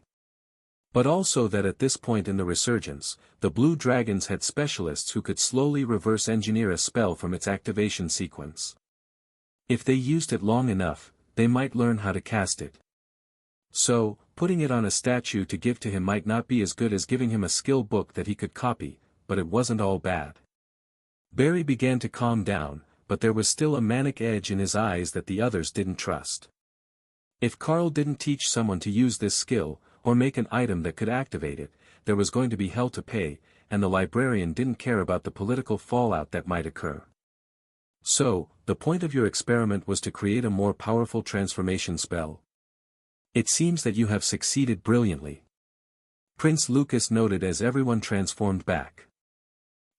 Speaker 1: But also that at this point in the resurgence, the Blue Dragons had specialists who could slowly reverse engineer a spell from its activation sequence. If they used it long enough, they might learn how to cast it. So, putting it on a statue to give to him might not be as good as giving him a skill book that he could copy, but it wasn't all bad. Barry began to calm down, but there was still a manic edge in his eyes that the others didn't trust. If Carl didn't teach someone to use this skill, or make an item that could activate it, there was going to be hell to pay, and the librarian didn't care about the political fallout that might occur. So, the point of your experiment was to create a more powerful transformation spell. It seems that you have succeeded brilliantly. Prince Lucas noted as everyone transformed back.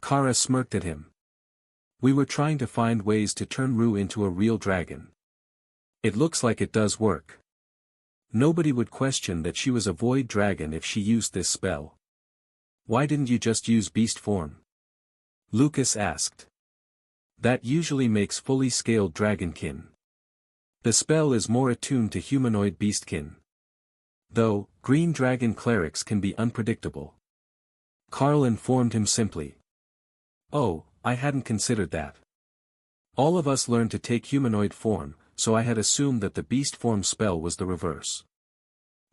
Speaker 1: Kara smirked at him. We were trying to find ways to turn Rue into a real dragon. It looks like it does work. Nobody would question that she was a void dragon if she used this spell. Why didn't you just use beast form? Lucas asked. That usually makes fully scaled dragonkin. The spell is more attuned to humanoid beastkin. Though, Green dragon clerics can be unpredictable. Carl informed him simply. Oh, I hadn't considered that. All of us learned to take humanoid form, so I had assumed that the beast form spell was the reverse.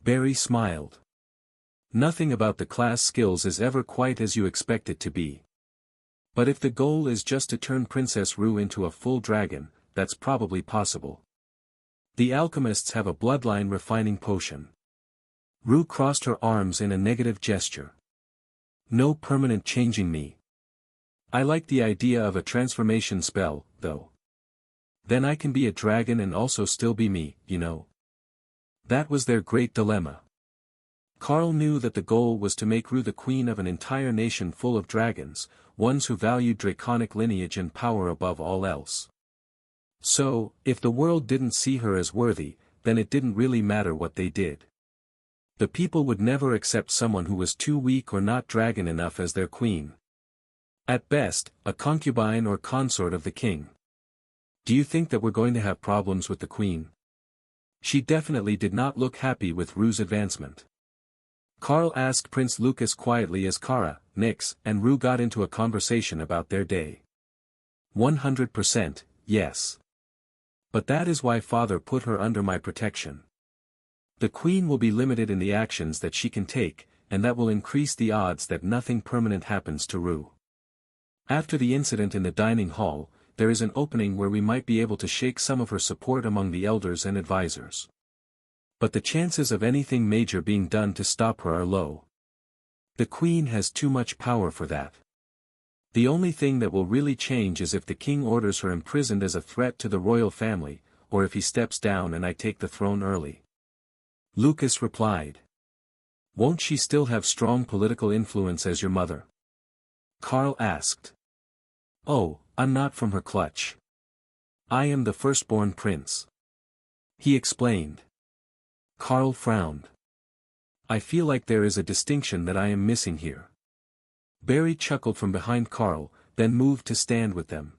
Speaker 1: Barry smiled. Nothing about the class skills is ever quite as you expect it to be. But if the goal is just to turn Princess Rue into a full dragon, that's probably possible. The alchemists have a bloodline refining potion. Rue crossed her arms in a negative gesture. No permanent changing me. I like the idea of a transformation spell, though. Then I can be a dragon and also still be me, you know. That was their great dilemma. Carl knew that the goal was to make Rue the queen of an entire nation full of dragons, ones who valued draconic lineage and power above all else. So, if the world didn't see her as worthy, then it didn't really matter what they did. The people would never accept someone who was too weak or not dragon enough as their queen. At best, a concubine or consort of the king. Do you think that we're going to have problems with the queen? She definitely did not look happy with Rue's advancement. Carl asked Prince Lucas quietly as Kara, Nyx, and Rue got into a conversation about their day. 100%, yes. But that is why father put her under my protection. The queen will be limited in the actions that she can take, and that will increase the odds that nothing permanent happens to Rue. After the incident in the dining hall, there is an opening where we might be able to shake some of her support among the elders and advisors. But the chances of anything major being done to stop her are low. The queen has too much power for that. The only thing that will really change is if the king orders her imprisoned as a threat to the royal family, or if he steps down and I take the throne early. Lucas replied. Won't she still have strong political influence as your mother? Carl asked. Oh, I'm not from her clutch. I am the firstborn prince. He explained. Carl frowned. I feel like there is a distinction that I am missing here. Barry chuckled from behind Carl, then moved to stand with them.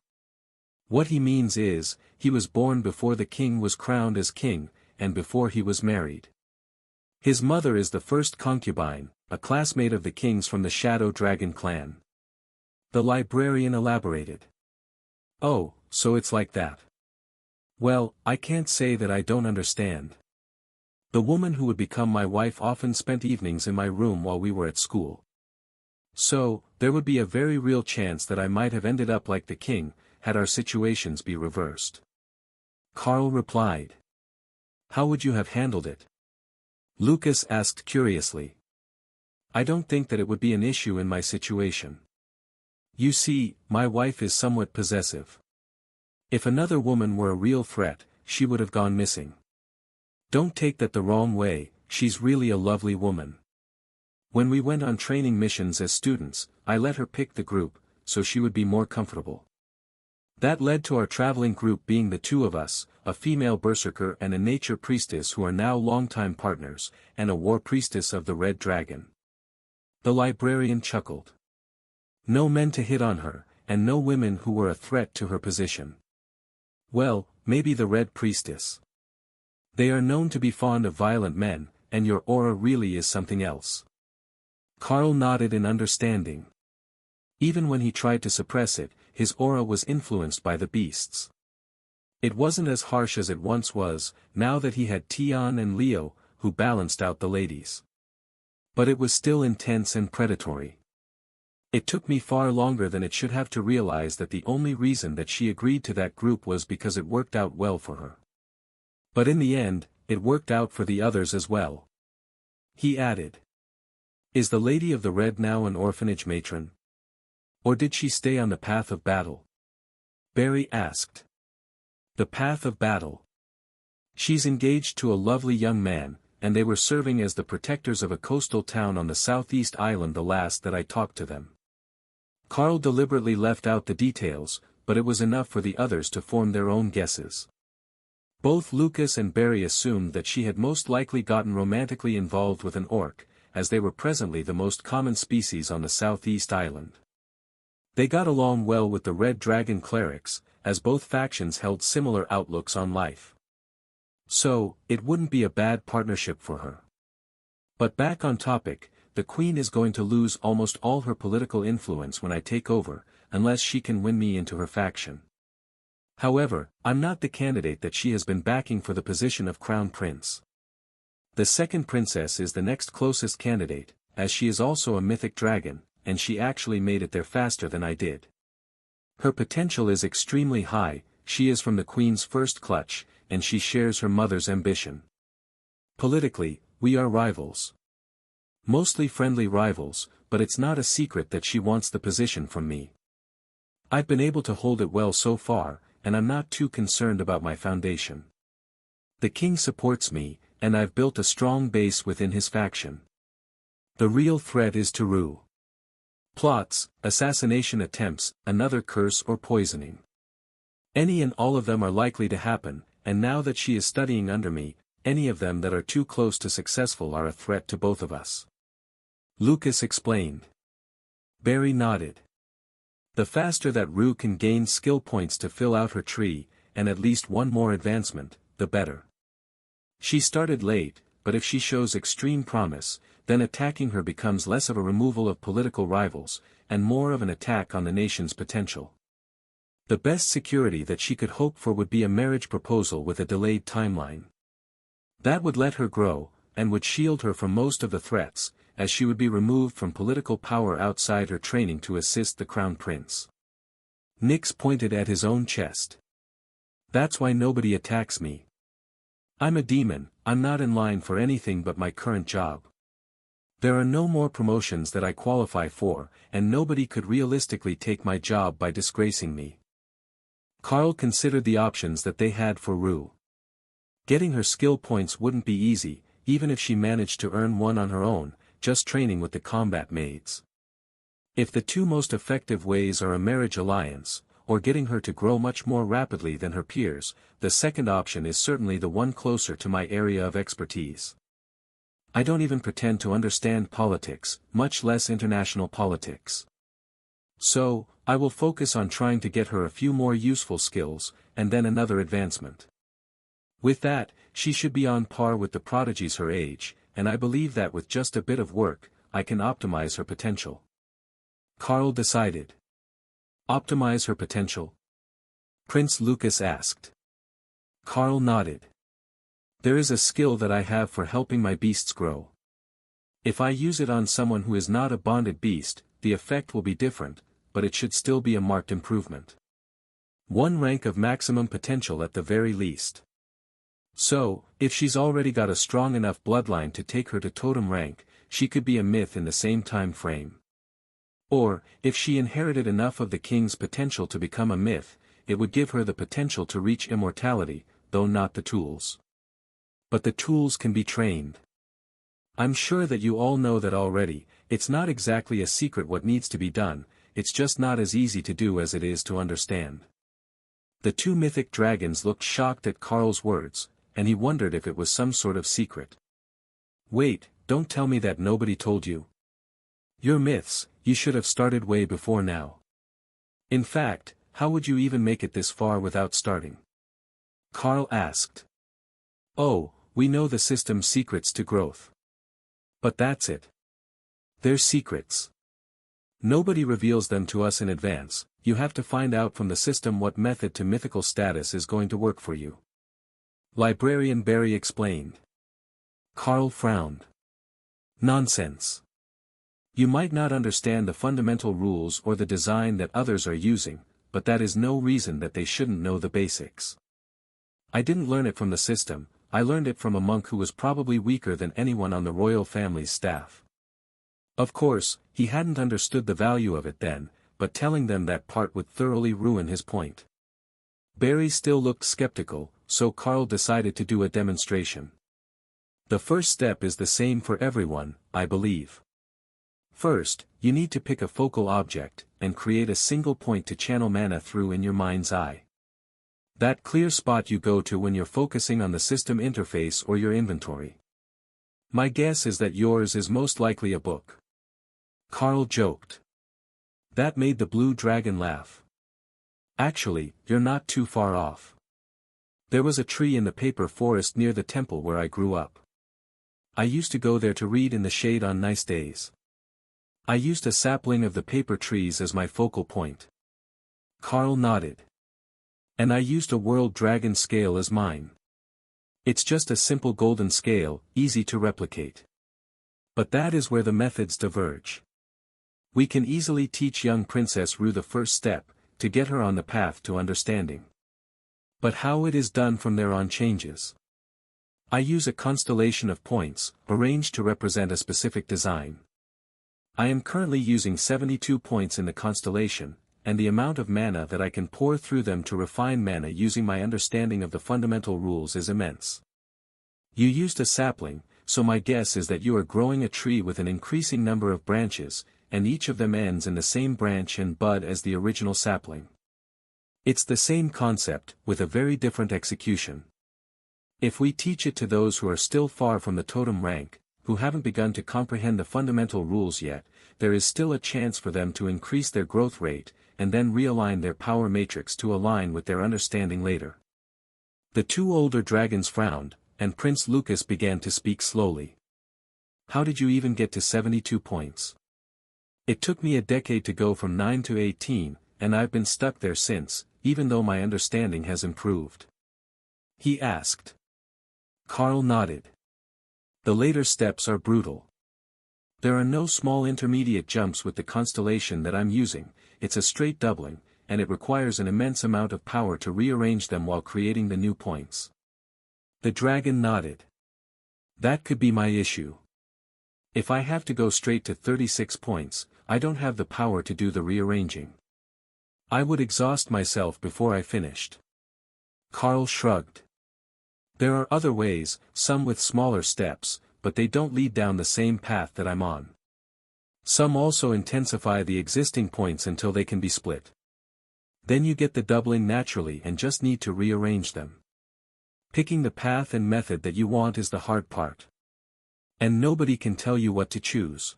Speaker 1: What he means is, he was born before the king was crowned as king, and before he was married. His mother is the first concubine, a classmate of the king's from the Shadow Dragon clan. The librarian elaborated. Oh, so it's like that. Well, I can't say that I don't understand. The woman who would become my wife often spent evenings in my room while we were at school. So, there would be a very real chance that I might have ended up like the king, had our situations be reversed. Carl replied. How would you have handled it? Lucas asked curiously. I don't think that it would be an issue in my situation. You see, my wife is somewhat possessive. If another woman were a real threat, she would have gone missing. Don't take that the wrong way, she's really a lovely woman. When we went on training missions as students, I let her pick the group, so she would be more comfortable. That led to our traveling group being the two of us, a female berserker and a nature priestess who are now longtime partners, and a war priestess of the Red Dragon. The librarian chuckled. No men to hit on her, and no women who were a threat to her position. Well, maybe the Red Priestess. They are known to be fond of violent men, and your aura really is something else. Carl nodded in understanding. Even when he tried to suppress it, his aura was influenced by the beasts. It wasn't as harsh as it once was, now that he had Tion and Leo, who balanced out the ladies. But it was still intense and predatory. It took me far longer than it should have to realize that the only reason that she agreed to that group was because it worked out well for her. But in the end, it worked out for the others as well. He added. Is the Lady of the Red now an orphanage matron? Or did she stay on the path of battle? Barry asked. The path of battle. She's engaged to a lovely young man, and they were serving as the protectors of a coastal town on the southeast island the last that I talked to them. Carl deliberately left out the details, but it was enough for the others to form their own guesses. Both Lucas and Barry assumed that she had most likely gotten romantically involved with an orc, as they were presently the most common species on the southeast island. They got along well with the Red Dragon clerics, as both factions held similar outlooks on life. So, it wouldn't be a bad partnership for her. But back on topic, the Queen is going to lose almost all her political influence when I take over, unless she can win me into her faction. However, I'm not the candidate that she has been backing for the position of Crown Prince. The second princess is the next closest candidate, as she is also a mythic dragon, and she actually made it there faster than I did. Her potential is extremely high, she is from the Queen's first clutch, and she shares her mother's ambition. Politically, we are rivals. Mostly friendly rivals, but it's not a secret that she wants the position from me. I've been able to hold it well so far, and I'm not too concerned about my foundation. The king supports me, and I've built a strong base within his faction. The real threat is to Rue. Plots, assassination attempts, another curse or poisoning. Any and all of them are likely to happen, and now that she is studying under me, any of them that are too close to successful are a threat to both of us. Lucas explained. Barry nodded. The faster that Rue can gain skill points to fill out her tree, and at least one more advancement, the better. She started late, but if she shows extreme promise, then attacking her becomes less of a removal of political rivals, and more of an attack on the nation's potential. The best security that she could hope for would be a marriage proposal with a delayed timeline. That would let her grow, and would shield her from most of the threats, as she would be removed from political power outside her training to assist the Crown Prince. Nix pointed at his own chest. That's why nobody attacks me. I'm a demon, I'm not in line for anything but my current job. There are no more promotions that I qualify for, and nobody could realistically take my job by disgracing me. Carl considered the options that they had for Rue. Getting her skill points wouldn't be easy, even if she managed to earn one on her own, just training with the combat maids. If the two most effective ways are a marriage alliance, or getting her to grow much more rapidly than her peers, the second option is certainly the one closer to my area of expertise. I don't even pretend to understand politics, much less international politics. So, I will focus on trying to get her a few more useful skills, and then another advancement. With that, she should be on par with the prodigies her age, and I believe that with just a bit of work, I can optimize her potential. Carl decided. Optimize her potential? Prince Lucas asked. Carl nodded. There is a skill that I have for helping my beasts grow. If I use it on someone who is not a bonded beast, the effect will be different, but it should still be a marked improvement. One rank of maximum potential at the very least. So, if she's already got a strong enough bloodline to take her to totem rank, she could be a myth in the same time frame. Or, if she inherited enough of the king's potential to become a myth, it would give her the potential to reach immortality, though not the tools. But the tools can be trained. I'm sure that you all know that already, it's not exactly a secret what needs to be done, it's just not as easy to do as it is to understand. The two mythic dragons looked shocked at Carl's words, and he wondered if it was some sort of secret. Wait, don't tell me that nobody told you. You're myths, you should have started way before now. In fact, how would you even make it this far without starting? Carl asked. Oh, we know the system's secrets to growth. But that's it. They're secrets. Nobody reveals them to us in advance, you have to find out from the system what method to mythical status is going to work for you. Librarian Barry explained. Carl frowned. Nonsense. You might not understand the fundamental rules or the design that others are using, but that is no reason that they shouldn't know the basics. I didn't learn it from the system, I learned it from a monk who was probably weaker than anyone on the royal family's staff. Of course, he hadn't understood the value of it then, but telling them that part would thoroughly ruin his point. Barry still looked skeptical, so Carl decided to do a demonstration. The first step is the same for everyone, I believe. First, you need to pick a focal object, and create a single point to channel mana through in your mind's eye. That clear spot you go to when you're focusing on the system interface or your inventory. My guess is that yours is most likely a book. Carl joked. That made the blue dragon laugh. Actually, you're not too far off. There was a tree in the paper forest near the temple where I grew up. I used to go there to read in the shade on nice days. I used a sapling of the paper trees as my focal point. Carl nodded. And I used a world dragon scale as mine. It's just a simple golden scale, easy to replicate. But that is where the methods diverge. We can easily teach young Princess Rue the first step, to get her on the path to understanding. But how it is done from there on changes. I use a constellation of points, arranged to represent a specific design. I am currently using 72 points in the constellation, and the amount of mana that I can pour through them to refine mana using my understanding of the fundamental rules is immense. You used a sapling, so my guess is that you are growing a tree with an increasing number of branches, and each of them ends in the same branch and bud as the original sapling. It's the same concept, with a very different execution. If we teach it to those who are still far from the totem rank, who haven't begun to comprehend the fundamental rules yet, there is still a chance for them to increase their growth rate, and then realign their power matrix to align with their understanding later. The two older dragons frowned, and Prince Lucas began to speak slowly. How did you even get to 72 points? It took me a decade to go from 9 to 18, and I've been stuck there since, even though my understanding has improved. He asked. Carl nodded. The later steps are brutal. There are no small intermediate jumps with the constellation that I'm using, it's a straight doubling, and it requires an immense amount of power to rearrange them while creating the new points. The dragon nodded. That could be my issue. If I have to go straight to 36 points, I don't have the power to do the rearranging. I would exhaust myself before I finished. Carl shrugged. There are other ways, some with smaller steps, but they don't lead down the same path that I'm on. Some also intensify the existing points until they can be split. Then you get the doubling naturally and just need to rearrange them. Picking the path and method that you want is the hard part. And nobody can tell you what to choose.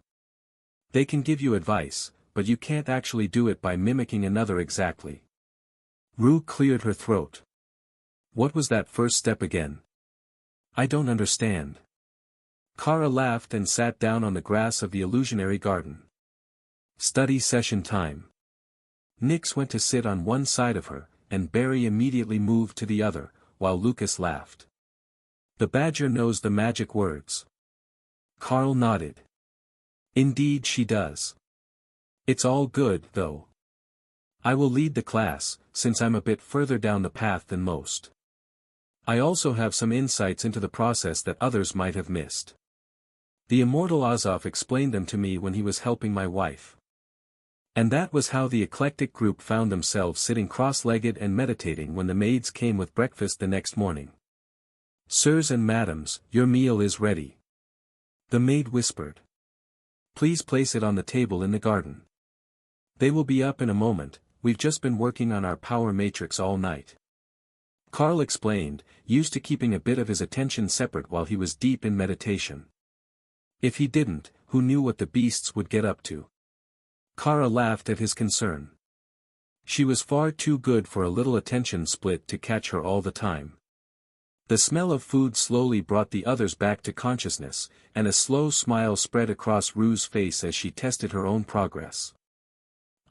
Speaker 1: They can give you advice, but you can't actually do it by mimicking another exactly. Rue cleared her throat. What was that first step again? I don't understand. Kara laughed and sat down on the grass of the illusionary garden. Study session time. Nyx went to sit on one side of her, and Barry immediately moved to the other, while Lucas laughed. The badger knows the magic words. Carl nodded. Indeed she does. It's all good, though. I will lead the class, since I'm a bit further down the path than most. I also have some insights into the process that others might have missed. The immortal Azov explained them to me when he was helping my wife. And that was how the eclectic group found themselves sitting cross-legged and meditating when the maids came with breakfast the next morning. Sirs and madams, your meal is ready. The maid whispered. Please place it on the table in the garden. They will be up in a moment, we've just been working on our power matrix all night. Carl explained, used to keeping a bit of his attention separate while he was deep in meditation. If he didn't, who knew what the beasts would get up to? Kara laughed at his concern. She was far too good for a little attention split to catch her all the time. The smell of food slowly brought the others back to consciousness, and a slow smile spread across Rue's face as she tested her own progress.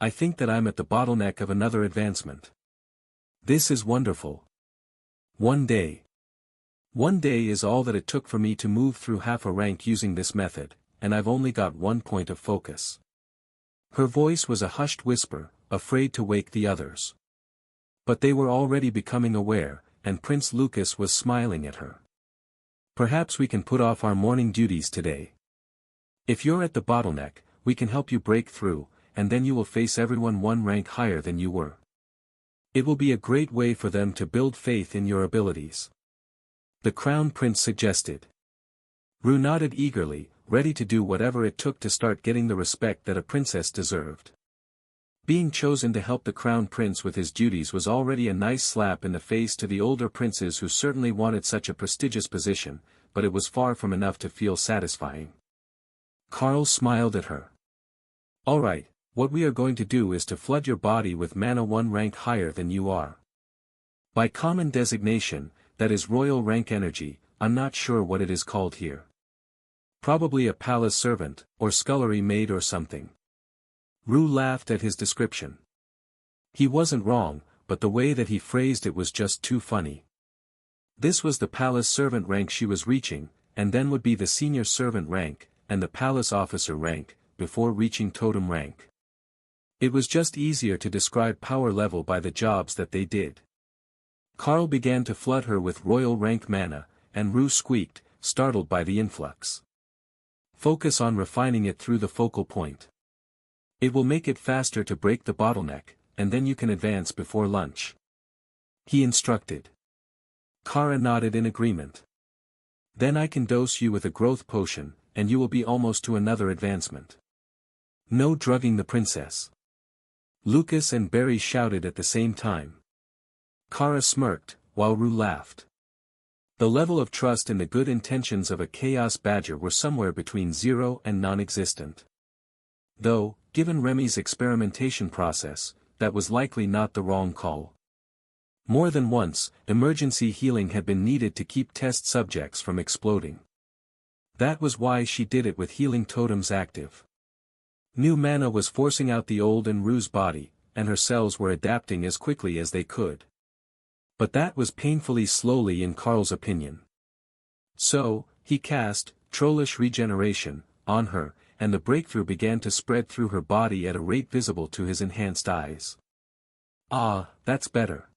Speaker 1: I think that I'm at the bottleneck of another advancement. This is wonderful. One day. One day is all that it took for me to move through half a rank using this method, and I've only got one point of focus. Her voice was a hushed whisper, afraid to wake the others. But they were already becoming aware, and Prince Lucas was smiling at her. Perhaps we can put off our morning duties today. If you're at the bottleneck, we can help you break through, and then you will face everyone one rank higher than you were. It will be a great way for them to build faith in your abilities. The Crown Prince suggested. Rue nodded eagerly, ready to do whatever it took to start getting the respect that a princess deserved. Being chosen to help the Crown Prince with his duties was already a nice slap in the face to the older princes who certainly wanted such a prestigious position, but it was far from enough to feel satisfying. Carl smiled at her. All right. What we are going to do is to flood your body with mana one rank higher than you are. By common designation, that is royal rank energy, I'm not sure what it is called here. Probably a palace servant, or scullery maid or something. Rue laughed at his description. He wasn't wrong, but the way that he phrased it was just too funny. This was the palace servant rank she was reaching, and then would be the senior servant rank, and the palace officer rank, before reaching totem rank. It was just easier to describe power level by the jobs that they did. Carl began to flood her with royal rank mana, and Rue squeaked, startled by the influx. Focus on refining it through the focal point. It will make it faster to break the bottleneck, and then you can advance before lunch. He instructed. Kara nodded in agreement. Then I can dose you with a growth potion, and you will be almost to another advancement. No drugging the princess. Lucas and Barry shouted at the same time. Kara smirked, while Rue laughed. The level of trust in the good intentions of a chaos badger were somewhere between 0 and non-existent. Though, given Remy's experimentation process, that was likely not the wrong call. More than once, emergency healing had been needed to keep test subjects from exploding. That was why she did it with healing totems active. New mana was forcing out the old in Rue's body, and her cells were adapting as quickly as they could. But that was painfully slowly in Carl's opinion. So, he cast Trollish Regeneration on her, and the breakthrough began to spread through her body at a rate visible to his enhanced eyes. Ah, that's better.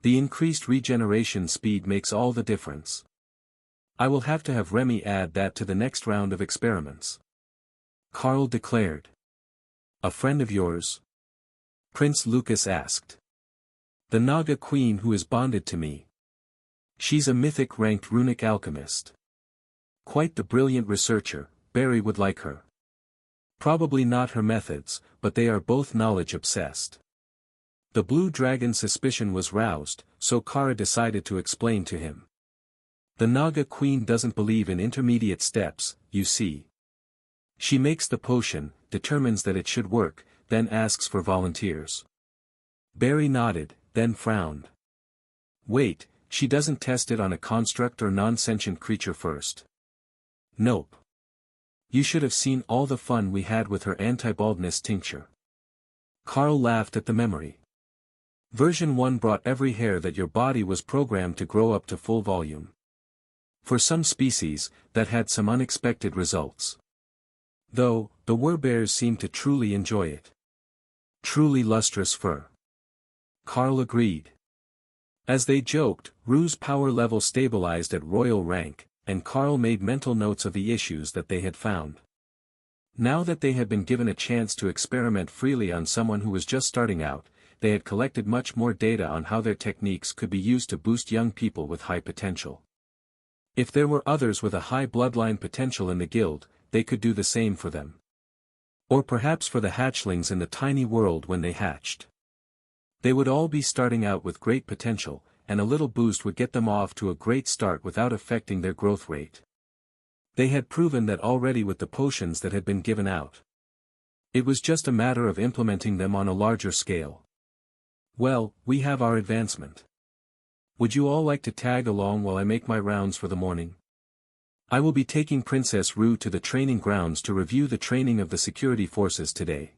Speaker 1: The increased regeneration speed makes all the difference. I will have to have Remy add that to the next round of experiments. Carl declared. A friend of yours? Prince Lucas asked. The Naga Queen who is bonded to me. She's a mythic-ranked runic alchemist. Quite the brilliant researcher, Barry would like her. Probably not her methods, but they are both knowledge-obsessed. The blue dragon's suspicion was roused, so Kara decided to explain to him. The Naga Queen doesn't believe in intermediate steps, you see. She makes the potion, determines that it should work, then asks for volunteers. Barry nodded, then frowned. Wait, she doesn't test it on a construct or non-sentient creature first. Nope. You should have seen all the fun we had with her anti-baldness tincture. Carl laughed at the memory. Version 1 brought every hair that your body was programmed to grow up to full volume. For some species, that had some unexpected results. Though, the werbears seemed to truly enjoy it. Truly lustrous fur. Carl agreed. As they joked, Rue's power level stabilized at royal rank, and Carl made mental notes of the issues that they had found. Now that they had been given a chance to experiment freely on someone who was just starting out, they had collected much more data on how their techniques could be used to boost young people with high potential. If there were others with a high bloodline potential in the guild, they could do the same for them. Or perhaps for the hatchlings in the tiny world when they hatched. They would all be starting out with great potential, and a little boost would get them off to a great start without affecting their growth rate. They had proven that already with the potions that had been given out. It was just a matter of implementing them on a larger scale. Well, we have our advancement. Would you all like to tag along while I make my rounds for the morning? I will be taking Princess Rue to the training grounds to review the training of the security forces today.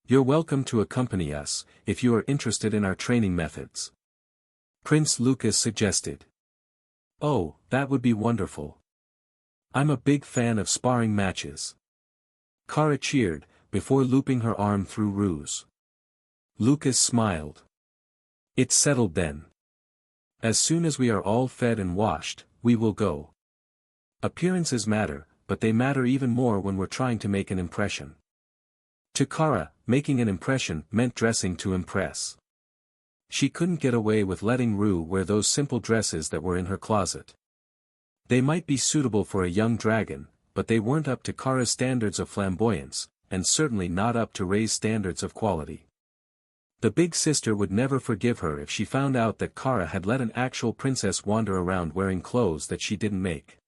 Speaker 1: You're welcome to accompany us, if you are interested in our training methods. Prince Lucas suggested. Oh, that would be wonderful. I'm a big fan of sparring matches. Kara cheered, before looping her arm through Rue's. Lucas smiled. It's settled then. As soon as we are all fed and washed, we will go. Appearances matter, but they matter even more when we're trying to make an impression. To Kara, making an impression meant dressing to impress. She couldn't get away with letting Rue wear those simple dresses that were in her closet. They might be suitable for a young dragon, but they weren't up to Kara's standards of flamboyance, and certainly not up to Ray's standards of quality. The big sister would never forgive her if she found out that Kara had let an actual princess wander around wearing clothes that she didn't make.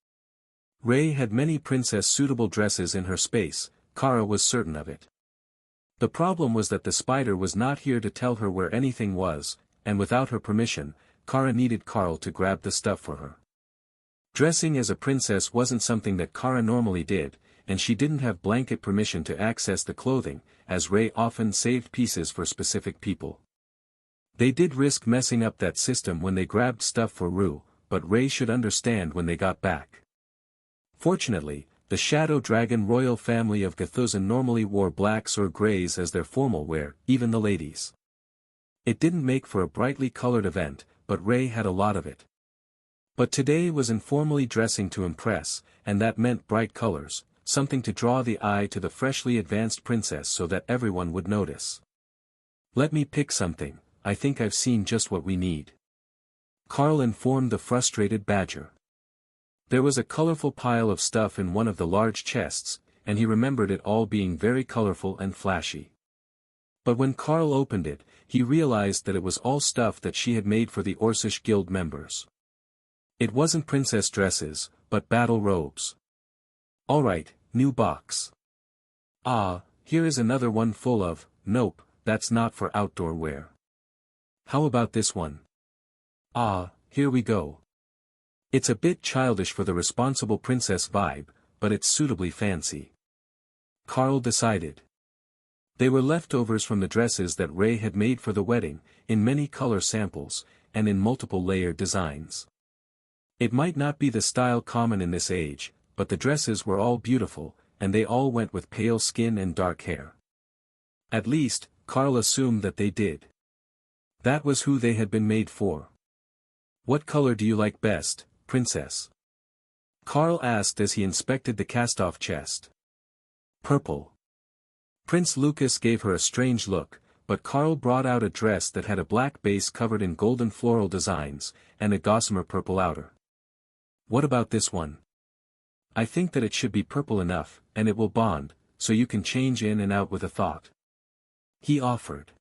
Speaker 1: Ray had many princess-suitable dresses in her space, Kara was certain of it. The problem was that the spider was not here to tell her where anything was, and without her permission, Kara needed Carl to grab the stuff for her. Dressing as a princess wasn't something that Kara normally did, and she didn't have blanket permission to access the clothing, as Ray often saved pieces for specific people. They did risk messing up that system when they grabbed stuff for Rue, but Ray should understand when they got back. Fortunately, the Shadow Dragon royal family of Gthuzan normally wore blacks or grays as their formal wear, even the ladies. It didn't make for a brightly colored event, but Ray had a lot of it. But today was informally dressing to impress, and that meant bright colors, something to draw the eye to the freshly advanced princess so that everyone would notice. "Let me pick something, I think I've seen just what we need," Carl informed the frustrated Badger. There was a colorful pile of stuff in one of the large chests, and he remembered it all being very colorful and flashy. But when Carl opened it, he realized that it was all stuff that she had made for the Orcish Guild members. It wasn't princess dresses, but battle robes. "Alright, new box. Ah, here is another one full of, nope, that's not for outdoor wear. How about this one? Ah, here we go. It's a bit childish for the responsible princess vibe, but it's suitably fancy," Carl decided. They were leftovers from the dresses that Ray had made for the wedding, in many color samples, and in multiple layered designs. It might not be the style common in this age, but the dresses were all beautiful, and they all went with pale skin and dark hair. At least, Carl assumed that they did. That was who they had been made for. "What color do you like best, princess?" Carl asked as he inspected the cast-off chest. "Purple." Prince Lucas gave her a strange look, but Carl brought out a dress that had a black base covered in golden floral designs, and a gossamer purple outer. "What about this one? I think that it should be purple enough, and it will bond, so you can change in and out with a thought," he offered.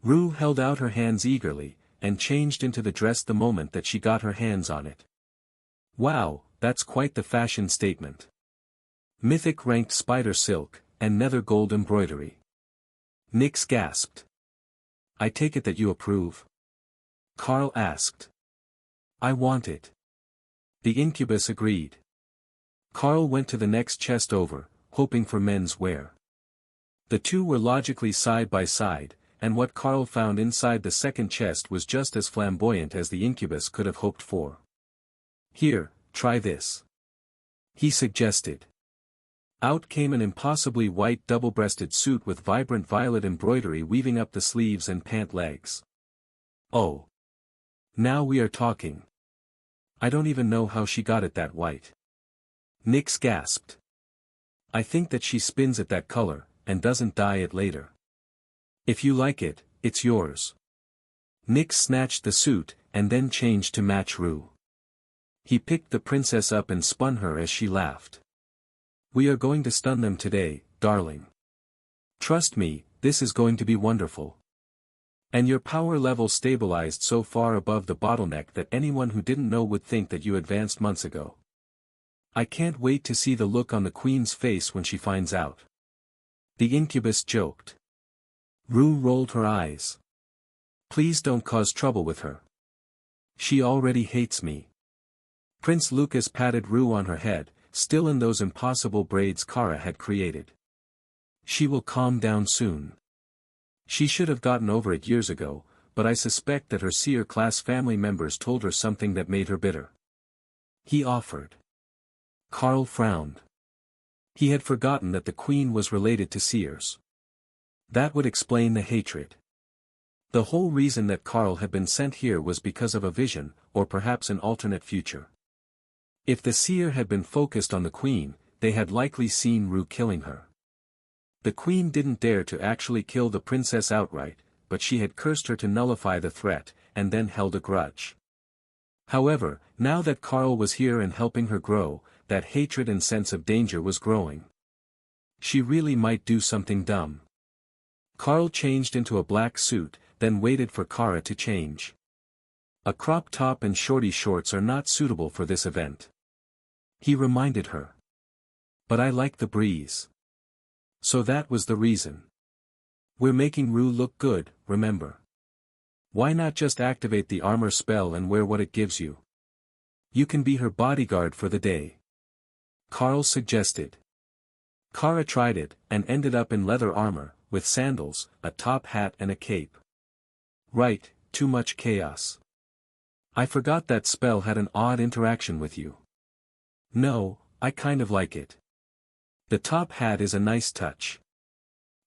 Speaker 1: Rue held out her hands eagerly, and changed into the dress the moment that she got her hands on it. "Wow, that's quite the fashion statement. Mythic ranked spider silk, and nether gold embroidery." Nyx gasped. "I take it that you approve?" Carl asked. "I want it." The incubus agreed. Carl went to the next chest over, hoping for men's wear. The two were logically side by side, and what Carl found inside the second chest was just as flamboyant as the incubus could have hoped for. "Here, try this," he suggested. Out came an impossibly white double-breasted suit with vibrant violet embroidery weaving up the sleeves and pant legs. "Oh! Now we are talking. I don't even know how she got it that white." Nyx gasped. "I think that she spins it that color, and doesn't dye it later. If you like it, it's yours." Nyx snatched the suit, and then changed to match Rue. He picked the princess up and spun her as she laughed. "We are going to stun them today, darling. Trust me, this is going to be wonderful. And your power level stabilized so far above the bottleneck that anyone who didn't know would think that you advanced months ago. I can't wait to see the look on the queen's face when she finds out." The incubus joked. Rue rolled her eyes. "Please don't cause trouble with her. She already hates me." Prince Lucas patted Rue on her head, still in those impossible braids Kara had created. "She will calm down soon. She should have gotten over it years ago, but I suspect that her seer-class family members told her something that made her bitter," he offered. Carl frowned. He had forgotten that the queen was related to seers. That would explain the hatred. The whole reason that Carl had been sent here was because of a vision, or perhaps an alternate future. If the seer had been focused on the queen, they had likely seen Rue killing her. The queen didn't dare to actually kill the princess outright, but she had cursed her to nullify the threat, and then held a grudge. However, now that Carl was here and helping her grow, that hatred and sense of danger was growing. She really might do something dumb. Carl changed into a black suit, then waited for Kara to change. A crop top and shorty shorts are not suitable for this event, he reminded her. "But I like the breeze." So that was the reason. "We're making Rue look good, remember. Why not just activate the armor spell and wear what it gives you?" You can be her bodyguard for the day. Carl suggested. Kara tried it, and ended up in leather armor, with sandals, a top hat and a cape. Right, too much chaos. I forgot that spell had an odd interaction with you. No, I kind of like it. The top hat is a nice touch.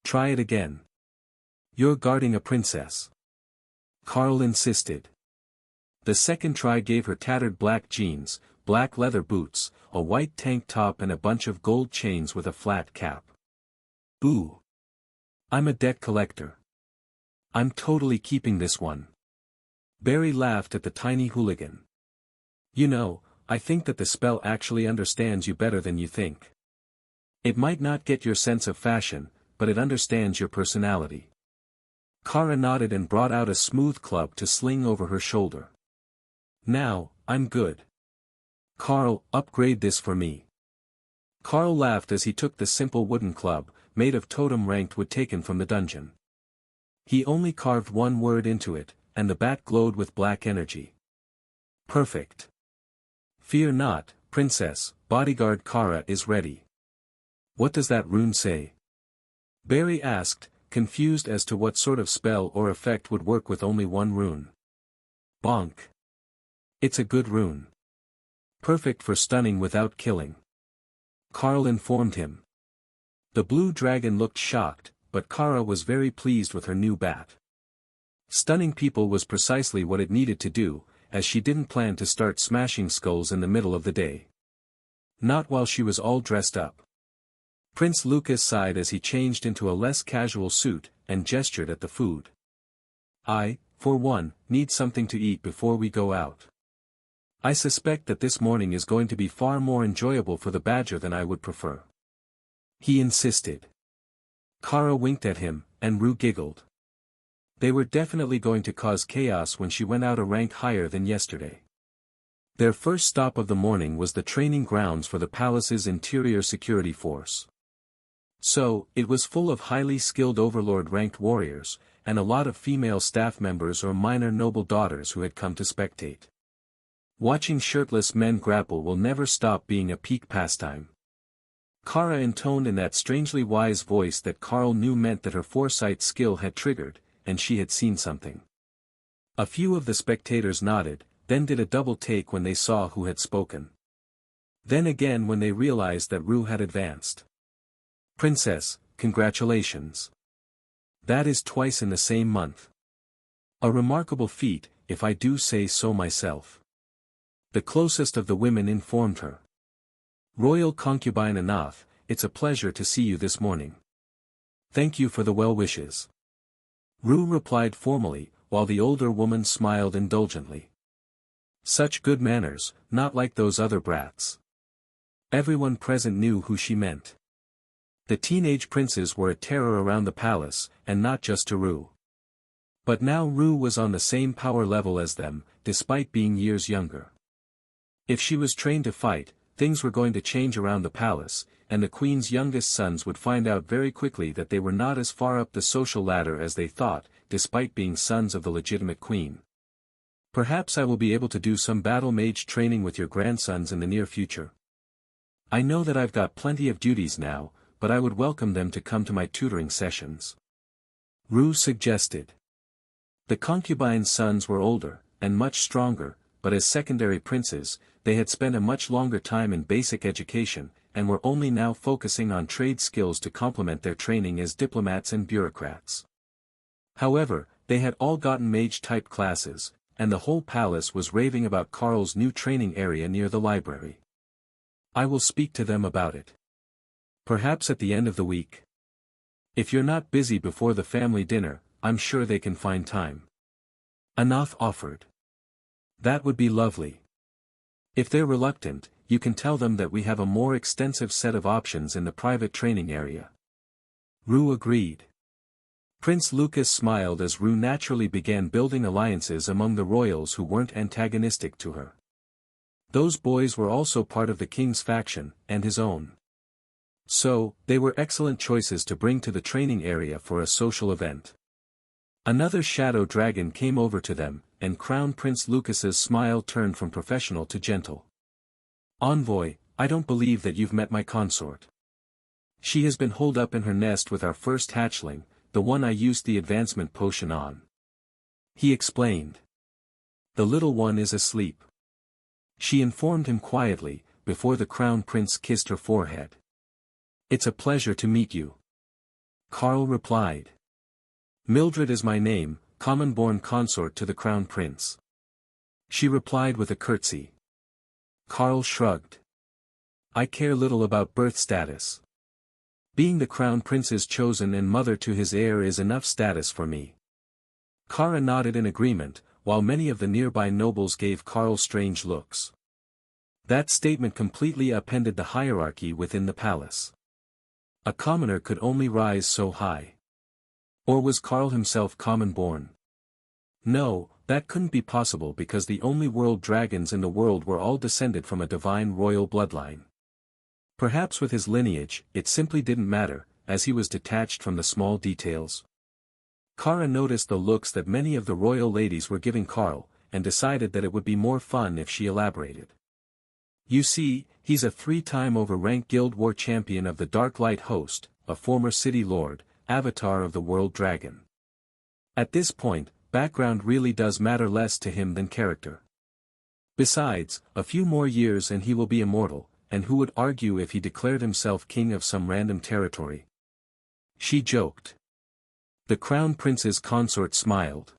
Speaker 1: Try it again. You're guarding a princess. Carl insisted. The second try gave her tattered black jeans, black leather boots, a white tank top and a bunch of gold chains with a flat cap. Ooh. I'm a debt collector. I'm totally keeping this one. Barry laughed at the tiny hooligan. You know, I think that the spell actually understands you better than you think. It might not get your sense of fashion, but it understands your personality. Kara nodded and brought out a smooth club to sling over her shoulder. Now, I'm good. Carl, upgrade this for me. Carl laughed as he took the simple wooden club, made of totem-ranked wood taken from the dungeon. He only carved one word into it, and the bat glowed with black energy. Perfect. Fear not, princess, bodyguard Kara is ready. What does that rune say? Barry asked, confused as to what sort of spell or effect would work with only one rune. Bonk. It's a good rune. Perfect for stunning without killing. Carl informed him. The blue dragon looked shocked, but Kara was very pleased with her new bat. Stunning people was precisely what it needed to do, as she didn't plan to start smashing skulls in the middle of the day. Not while she was all dressed up. Prince Lucas sighed as he changed into a less casual suit, and gestured at the food. I, for one, need something to eat before we go out. I suspect that this morning is going to be far more enjoyable for the badger than I would prefer. He insisted. Kara winked at him, and Rue giggled. They were definitely going to cause chaos when she went out a rank higher than yesterday. Their first stop of the morning was the training grounds for the palace's interior security force. So, it was full of highly skilled overlord-ranked warriors, and a lot of female staff members or minor noble daughters who had come to spectate. Watching shirtless men grapple will never stop being a peak pastime. Kara intoned in that strangely wise voice that Carl knew meant that her foresight skill had triggered, and she had seen something. A few of the spectators nodded, then did a double take when they saw who had spoken. Then again when they realized that Rue had advanced. Princess, congratulations. That is twice in the same month. A remarkable feat, if I do say so myself. The closest of the women informed her. Royal concubine Anath, it's a pleasure to see you this morning. Thank you for the well wishes. Rue replied formally, while the older woman smiled indulgently. Such good manners, not like those other brats. Everyone present knew who she meant. The teenage princes were a terror around the palace, and not just to Rue. But now Rue was on the same power level as them, despite being years younger. If she was trained to fight, things were going to change around the palace, and the queen's youngest sons would find out very quickly that they were not as far up the social ladder as they thought, despite being sons of the legitimate queen. Perhaps I will be able to do some battle mage training with your grandsons in the near future. I know that I've got plenty of duties now, but I would welcome them to come to my tutoring sessions. Rue suggested. The concubine's sons were older, and much stronger, but as secondary princes, they had spent a much longer time in basic education, and were only now focusing on trade skills to complement their training as diplomats and bureaucrats. However, they had all gotten mage-type classes, and the whole palace was raving about Carl's new training area near the library. I will speak to them about it. Perhaps at the end of the week. If you're not busy before the family dinner, I'm sure they can find time. Anath offered. That would be lovely. If they're reluctant, you can tell them that we have a more extensive set of options in the private training area. Rue agreed. Prince Lucas smiled as Rue naturally began building alliances among the royals who weren't antagonistic to her. Those boys were also part of the king's faction, and his own. So, they were excellent choices to bring to the training area for a social event. Another shadow dragon came over to them, and Crown Prince Lucas's smile turned from professional to gentle. "Envoy, I don't believe that you've met my consort. She has been holed up in her nest with our first hatchling, the one I used the advancement potion on," he explained. "The little one is asleep," she informed him quietly, before the Crown Prince kissed her forehead. "It's a pleasure to meet you," Carl replied. "Mildred is my name, common-born consort to the Crown Prince," she replied with a curtsy. Carl shrugged. "I care little about birth status. Being the Crown Prince's chosen and mother to his heir is enough status for me." Kara nodded in agreement, while many of the nearby nobles gave Carl strange looks. That statement completely upended the hierarchy within the palace. A commoner could only rise so high. Or was Carl himself common-born? No, that couldn't be possible because the only world dragons in the world were all descended from a divine royal bloodline. Perhaps with his lineage, it simply didn't matter, as he was detached from the small details. Kara noticed the looks that many of the royal ladies were giving Carl, and decided that it would be more fun if she elaborated. "You see, he's a 3-time over-ranked Guild War champion of the Dark Light Host, a former city lord, avatar of the World Dragon. At this point, background really does matter less to him than character. Besides, a few more years and he will be immortal, and who would argue if he declared himself king of some random territory?" she joked. The Crown Prince's consort smiled.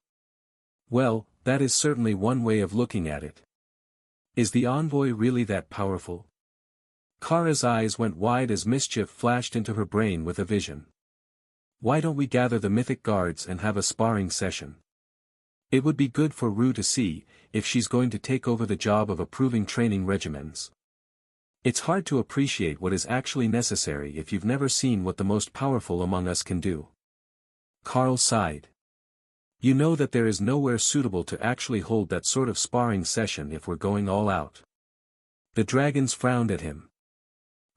Speaker 1: "Well, that is certainly one way of looking at it. Is the envoy really that powerful?" Kara's eyes went wide as mischief flashed into her brain with a vision. "Why don't we gather the mythic guards and have a sparring session? It would be good for Rue to see, if she's going to take over the job of approving training regimens. It's hard to appreciate what is actually necessary if you've never seen what the most powerful among us can do." Carl sighed. "You know that there is nowhere suitable to actually hold that sort of sparring session if we're going all out." The dragons frowned at him.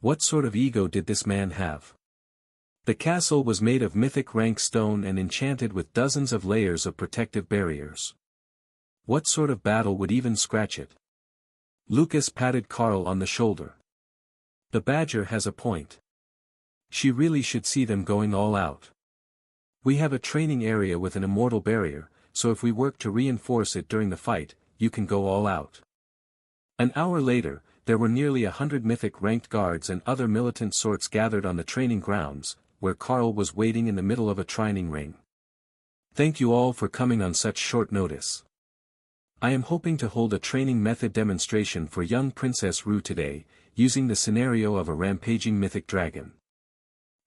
Speaker 1: What sort of ego did this man have? The castle was made of mythic rank stone and enchanted with dozens of layers of protective barriers. What sort of battle would even scratch it? Lucas patted Carl on the shoulder. "The badger has a point. She really should see them going all out. We have a training area with an immortal barrier, so if we work to reinforce it during the fight, you can go all out." An hour later, there were nearly 100 mythic ranked guards and other militant sorts gathered on the training grounds, where Carl was waiting in the middle of a training ring. "Thank you all for coming on such short notice. I am hoping to hold a training method demonstration for young Princess Rue today, using the scenario of a rampaging mythic dragon.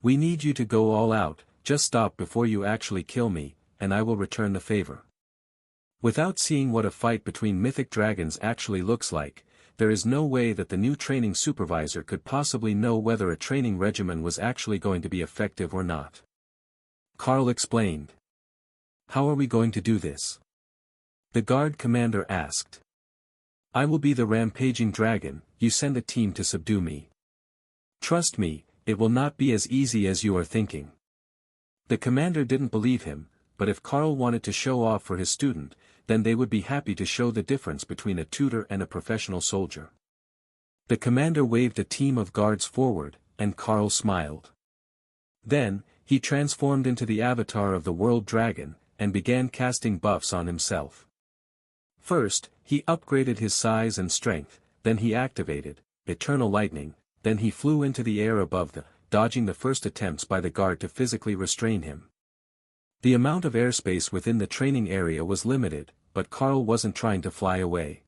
Speaker 1: We need you to go all out. Just stop before you actually kill me, and I will return the favor." Without seeing what a fight between mythic dragons actually looks like, there is no way that the new training supervisor could possibly know whether a training regimen was actually going to be effective or not. Carl explained. "How are we going to do this?" the guard commander asked. "I will be the rampaging dragon, you send a team to subdue me. Trust me, it will not be as easy as you are thinking." The commander didn't believe him, but if Carl wanted to show off for his student, then they would be happy to show the difference between a tutor and a professional soldier. The commander waved a team of guards forward, and Carl smiled. Then, he transformed into the avatar of the World Dragon, and began casting buffs on himself. First, he upgraded his size and strength, then he activated Eternal Lightning, then he flew into the air above them, dodging the first attempts by the guard to physically restrain him. The amount of airspace within the training area was limited, but Carl wasn't trying to fly away.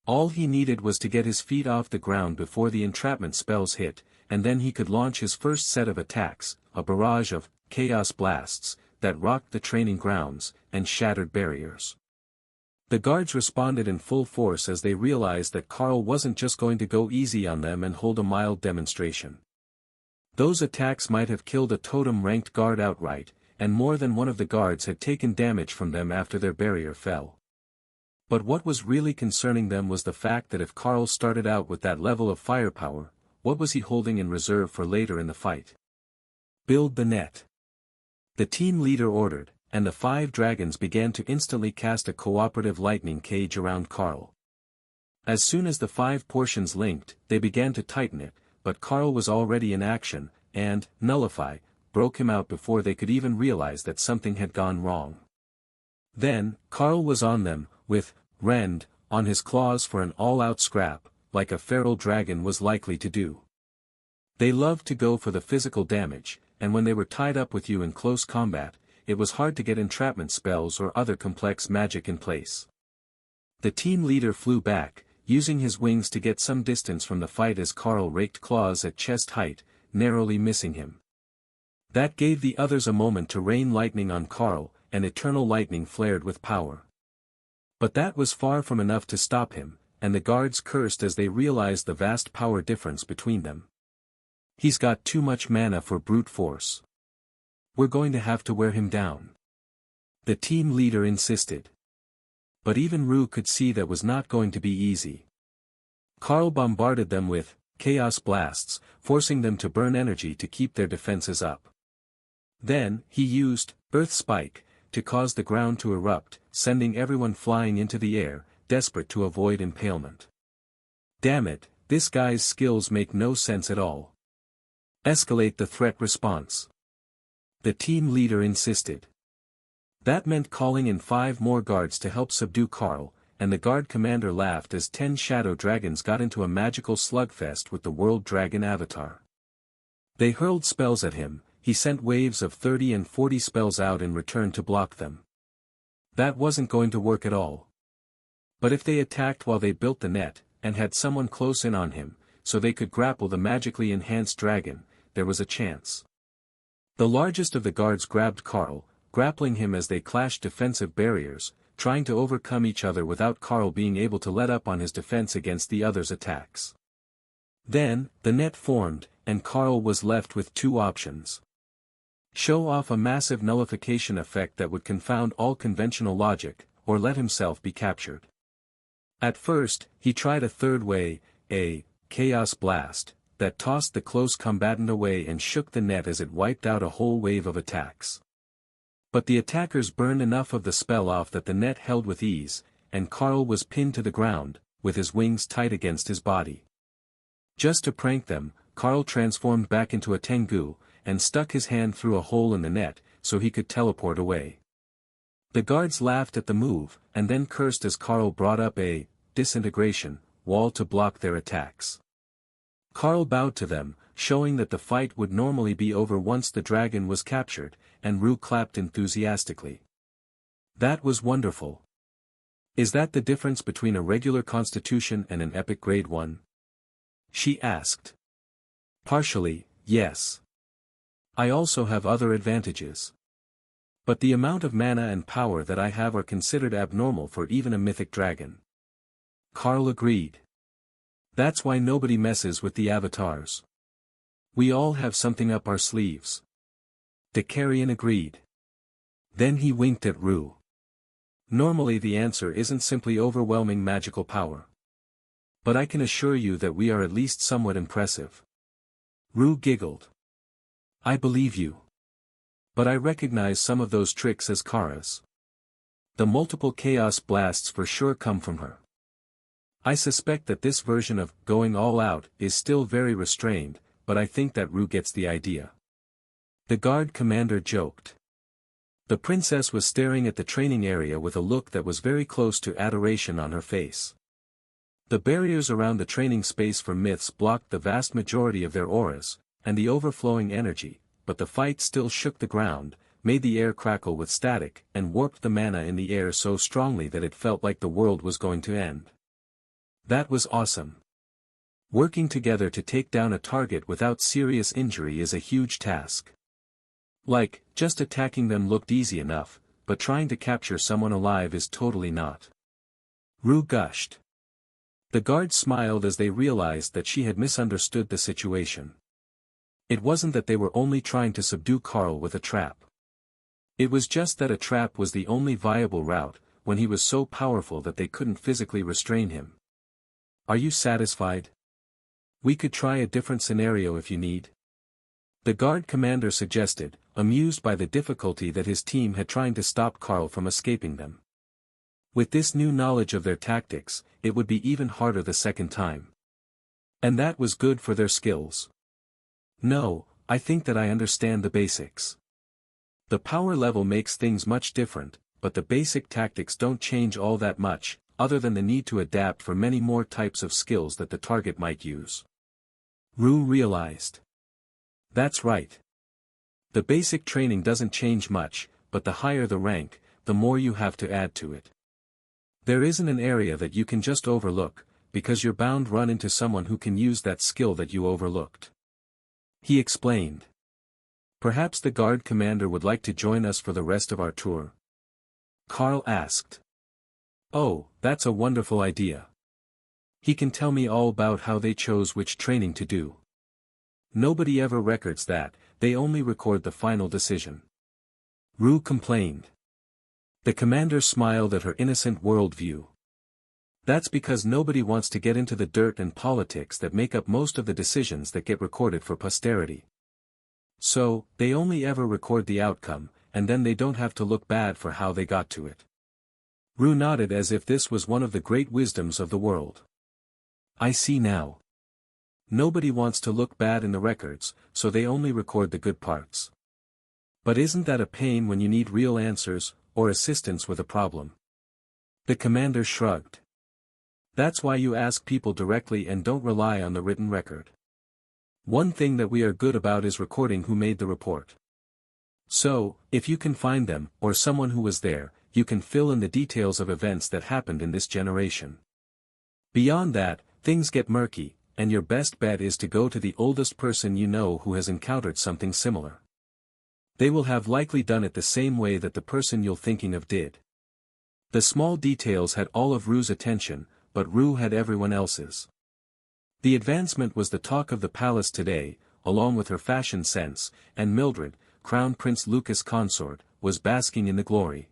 Speaker 1: All he needed was to get his feet off the ground before the entrapment spells hit, and then he could launch his first set of attacks, a barrage of chaos blasts, that rocked the training grounds, and shattered barriers. The guards responded in full force as they realized that Carl wasn't just going to go easy on them and hold a mild demonstration. Those attacks might have killed a totem-ranked guard outright, and more than one of the guards had taken damage from them after their barrier fell. But what was really concerning them was the fact that if Carl started out with that level of firepower, what was he holding in reserve for later in the fight? "Build the net," the team leader ordered, and the 5 dragons began to instantly cast a cooperative lightning cage around Carl. As soon as the 5 portions linked, they began to tighten it, but Carl was already in action, and, Nullify, broke him out before they could even realize that something had gone wrong. Then, Carl was on them, with Rend on his claws for an all-out scrap, like a feral dragon was likely to do. They loved to go for the physical damage, and when they were tied up with you in close combat, it was hard to get entrapment spells or other complex magic in place. The team leader flew back, using his wings to get some distance from the fight as Carl raked claws at chest height, narrowly missing him. That gave the others a moment to rain lightning on Carl, and eternal lightning flared with power. But that was far from enough to stop him, and the guards cursed as they realized the vast power difference between them. He's got too much mana for brute force. We're going to have to wear him down. The team leader insisted. But even Rue could see that was not going to be easy. Carl bombarded them with chaos blasts, forcing them to burn energy to keep their defenses up. Then, he used Earth Spike to cause the ground to erupt, sending everyone flying into the air, desperate to avoid impalement. Damn it, this guy's skills make no sense at all. Escalate the threat response. The team leader insisted. That meant calling in 5 more guards to help subdue Carl, and the guard commander laughed as 10 shadow dragons got into a magical slugfest with the world dragon avatar. They hurled spells at him, he sent waves of 30 and 40 spells out in return to block them. That wasn't going to work at all. But if they attacked while they built the net, and had someone close in on him, so they could grapple the magically enhanced dragon, there was a chance. The largest of the guards grabbed Carl, grappling him as they clashed defensive barriers, trying to overcome each other without Carl being able to let up on his defense against the others' attacks. Then, the net formed, and Carl was left with 2 options. Show off a massive nullification effect that would confound all conventional logic, or let himself be captured. At first, he tried a third way, a chaos blast, that tossed the close combatant away and shook the net as it wiped out a whole wave of attacks. But the attackers burned enough of the spell off that the net held with ease, and Carl was pinned to the ground, with his wings tight against his body. Just to prank them, Carl transformed back into a Tengu, and stuck his hand through a hole in the net, so he could teleport away. The guards laughed at the move, and then cursed as Carl brought up a disintegration wall to block their attacks. Carl bowed to them, showing that the fight would normally be over once the dragon was captured, and Rue clapped enthusiastically. That was wonderful. Is that the difference between a regular constitution and an epic grade 1? She asked. Partially, yes. I also have other advantages. But the amount of mana and power that I have are considered abnormal for even a mythic dragon. Carl agreed. That's why nobody messes with the avatars. We all have something up our sleeves. Decarian agreed. Then he winked at Rue. Normally the answer isn't simply overwhelming magical power. But I can assure you that we are at least somewhat impressive. Rue giggled. I believe you. But I recognize some of those tricks as Kara's. The multiple chaos blasts for sure come from her. I suspect that this version of going all out is still very restrained, but I think that Rue gets the idea. The guard commander joked. The princess was staring at the training area with a look that was very close to adoration on her face. The barriers around the training space for myths blocked the vast majority of their auras, and the overflowing energy, but the fight still shook the ground, made the air crackle with static, and warped the mana in the air so strongly that it felt like the world was going to end. That was awesome. Working together to take down a target without serious injury is a huge task. Like, just attacking them looked easy enough, but trying to capture someone alive is totally not. Rue gushed. The guards smiled as they realized that she had misunderstood the situation. It wasn't that they were only trying to subdue Carl with a trap. It was just that a trap was the only viable route, when he was so powerful that they couldn't physically restrain him. Are you satisfied? We could try a different scenario if you need. The guard commander suggested, amused by the difficulty that his team had trying to stop Carl from escaping them. With this new knowledge of their tactics, it would be even harder the second time. And that was good for their skills. No, I think that I understand the basics. The power level makes things much different, but the basic tactics don't change all that much, other than the need to adapt for many more types of skills that the target might use. Rue realized. That's right. The basic training doesn't change much, but the higher the rank, the more you have to add to it. There isn't an area that you can just overlook, because you're bound to run into someone who can use that skill that you overlooked. He explained. Perhaps the guard commander would like to join us for the rest of our tour. Carl asked. Oh, that's a wonderful idea. He can tell me all about how they chose which training to do. Nobody ever records that, they only record the final decision. Rue complained. The commander smiled at her innocent worldview. That's because nobody wants to get into the dirt and politics that make up most of the decisions that get recorded for posterity. So, they only ever record the outcome, and then they don't have to look bad for how they got to it. Rue nodded as if this was one of the great wisdoms of the world. I see now. Nobody wants to look bad in the records, so they only record the good parts. But isn't that a pain when you need real answers, or assistance with a problem? The commander shrugged. That's why you ask people directly and don't rely on the written record. One thing that we are good about is recording who made the report. So, if you can find them, or someone who was there, you can fill in the details of events that happened in this generation. Beyond that, things get murky, and your best bet is to go to the oldest person you know who has encountered something similar. They will have likely done it the same way that the person you're thinking of did. The small details had all of Rue's attention, but Rue had everyone else's. The advancement was the talk of the palace today, along with her fashion sense, and Mildred, Crown Prince Lucas' consort, was basking in the glory.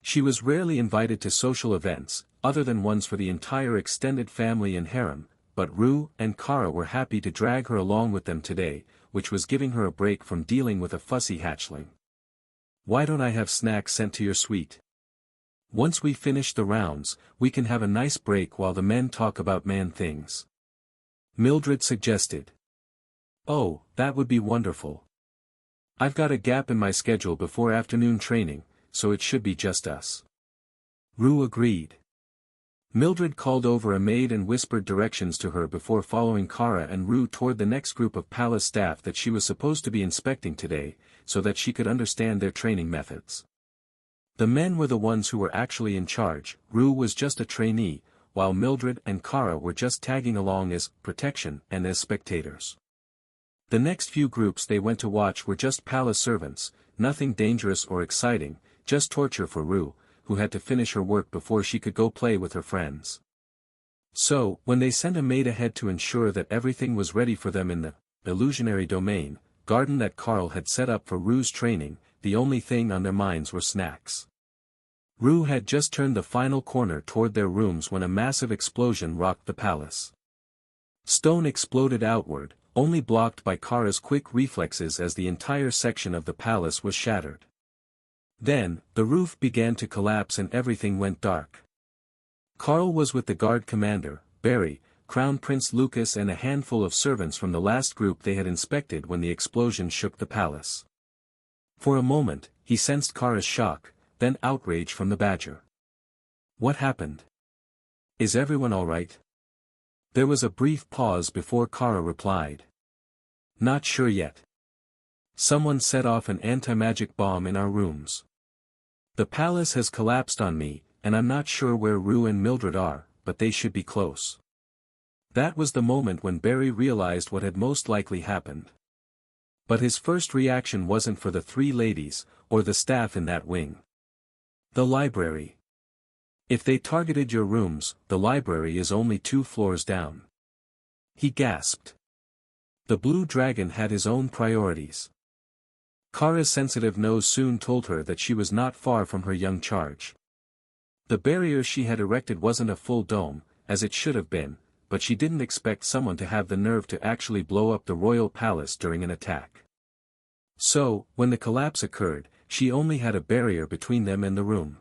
Speaker 1: She was rarely invited to social events, other than ones for the entire extended family and harem, but Rue and Kara were happy to drag her along with them today, which was giving her a break from dealing with a fussy hatchling. Why don't I have snacks sent to your suite? Once we finish the rounds, we can have a nice break while the men talk about man things. Mildred suggested. Oh, that would be wonderful. I've got a gap in my schedule before afternoon training, so it should be just us. Rue agreed. Mildred called over a maid and whispered directions to her before following Kara and Rue toward the next group of palace staff that she was supposed to be inspecting today, so that she could understand their training methods. The men were the ones who were actually in charge, Rue was just a trainee, while Mildred and Kara were just tagging along as protection and as spectators. The next few groups they went to watch were just palace servants, nothing dangerous or exciting, just torture for Rue, who had to finish her work before she could go play with her friends. So, when they sent a maid ahead to ensure that everything was ready for them in the illusionary domain, garden that Carl had set up for Rue's training, the only thing on their minds were snacks. Rue had just turned the final corner toward their rooms when a massive explosion rocked the palace. Stone exploded outward, only blocked by Kara's quick reflexes as the entire section of the palace was shattered. Then, the roof began to collapse and everything went dark. Carl was with the guard commander, Barry, Crown Prince Lucas and a handful of servants from the last group they had inspected when the explosion shook the palace. For a moment, he sensed Kara's shock, then outrage from the badger. What happened? Is everyone all right? There was a brief pause before Kara replied. Not sure yet. Someone set off an anti-magic bomb in our rooms. The palace has collapsed on me, and I'm not sure where Rue and Mildred are, but they should be close. That was the moment when Barry realized what had most likely happened. But his first reaction wasn't for the three ladies, or the staff in that wing. The library. If they targeted your rooms, the library is only 2 floors down. He gasped. The Blue Dragon had his own priorities. Kara's sensitive nose soon told her that she was not far from her young charge. The barrier she had erected wasn't a full dome, as it should have been, but she didn't expect someone to have the nerve to actually blow up the royal palace during an attack. So, when the collapse occurred, she only had a barrier between them and the room.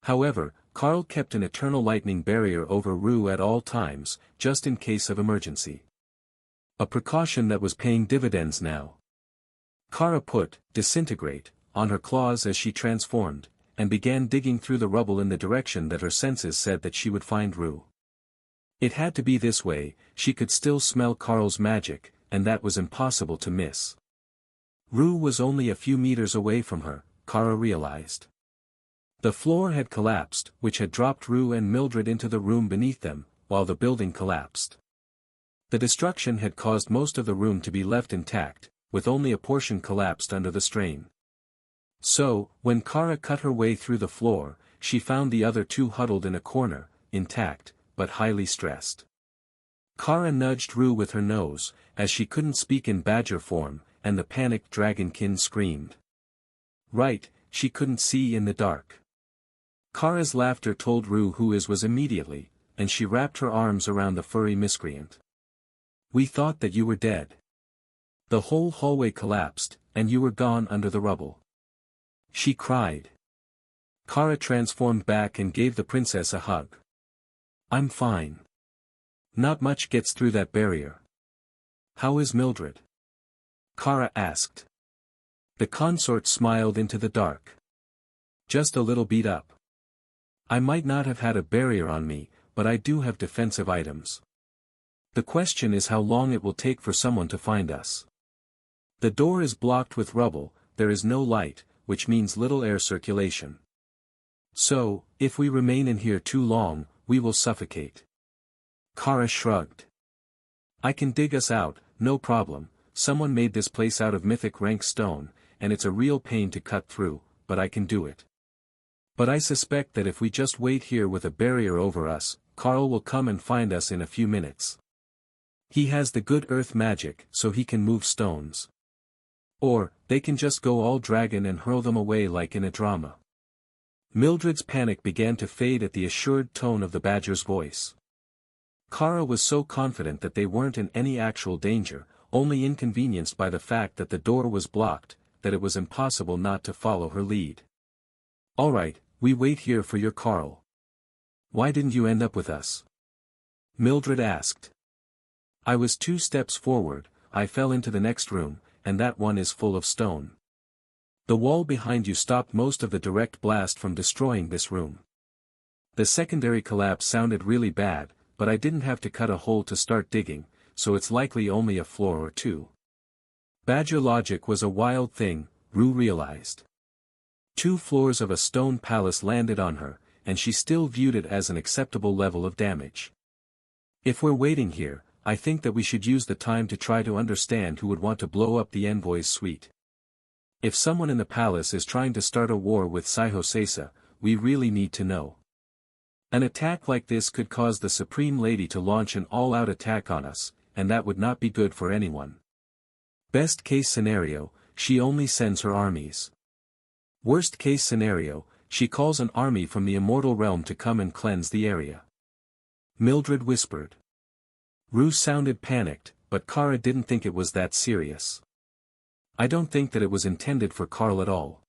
Speaker 1: However, Carl kept an eternal lightning barrier over Rue at all times, just in case of emergency. A precaution that was paying dividends now. Kara put disintegrate on her claws as she transformed, and began digging through the rubble in the direction that her senses said that she would find Rue. It had to be this way, she could still smell Carl's magic, and that was impossible to miss. Rue was only a few meters away from her, Kara realized. The floor had collapsed, which had dropped Rue and Mildred into the room beneath them, while the building collapsed. The destruction had caused most of the room to be left intact, with only a portion collapsed under the strain. So, when Kara cut her way through the floor, she found the other two huddled in a corner, intact, but highly stressed. Kara nudged Rue with her nose, as she couldn't speak in badger form, and the panicked dragonkin screamed. Right, she couldn't see in the dark. Kara's laughter told Rue who his was immediately, and she wrapped her arms around the furry miscreant. We thought that you were dead. The whole hallway collapsed, and you were gone under the rubble. She cried. Kara transformed back and gave the princess a hug. I'm fine. Not much gets through that barrier. How is Mildred? Kara asked. The consort smiled into the dark. Just a little beat up. I might not have had a barrier on me, but I do have defensive items. The question is how long it will take for someone to find us. The door is blocked with rubble, there is no light, which means little air circulation. So, if we remain in here too long, we will suffocate. Kara shrugged. I can dig us out, no problem, someone made this place out of mythic rank stone, and it's a real pain to cut through, but I can do it. But I suspect that if we just wait here with a barrier over us, Carl will come and find us in a few minutes. He has the good earth magic, so he can move stones. Or, they can just go all dragon and hurl them away like in a drama. Mildred's panic began to fade at the assured tone of the badger's voice. Kara was so confident that they weren't in any actual danger, only inconvenienced by the fact that the door was blocked, that it was impossible not to follow her lead. All right, we wait here for your Carl. Why didn't you end up with us? Mildred asked. I was 2 steps forward, I fell into the next room, and that one is full of stone. The wall behind you stopped most of the direct blast from destroying this room. The secondary collapse sounded really bad, but I didn't have to cut a hole to start digging, so it's likely only a floor or two. Badger logic was a wild thing, Rue realized. 2 floors of a stone palace landed on her, and she still viewed it as an acceptable level of damage. If we're waiting here, I think that we should use the time to try to understand who would want to blow up the envoy's suite. If someone in the palace is trying to start a war with Saiho, we really need to know. An attack like this could cause the Supreme Lady to launch an all-out attack on us, and that would not be good for anyone. Best case scenario, she only sends her armies. Worst case scenario, she calls an army from the immortal realm to come and cleanse the area. Mildred whispered. Rue sounded panicked, but Kara didn't think it was that serious. I don't think that it was intended for Carl at all.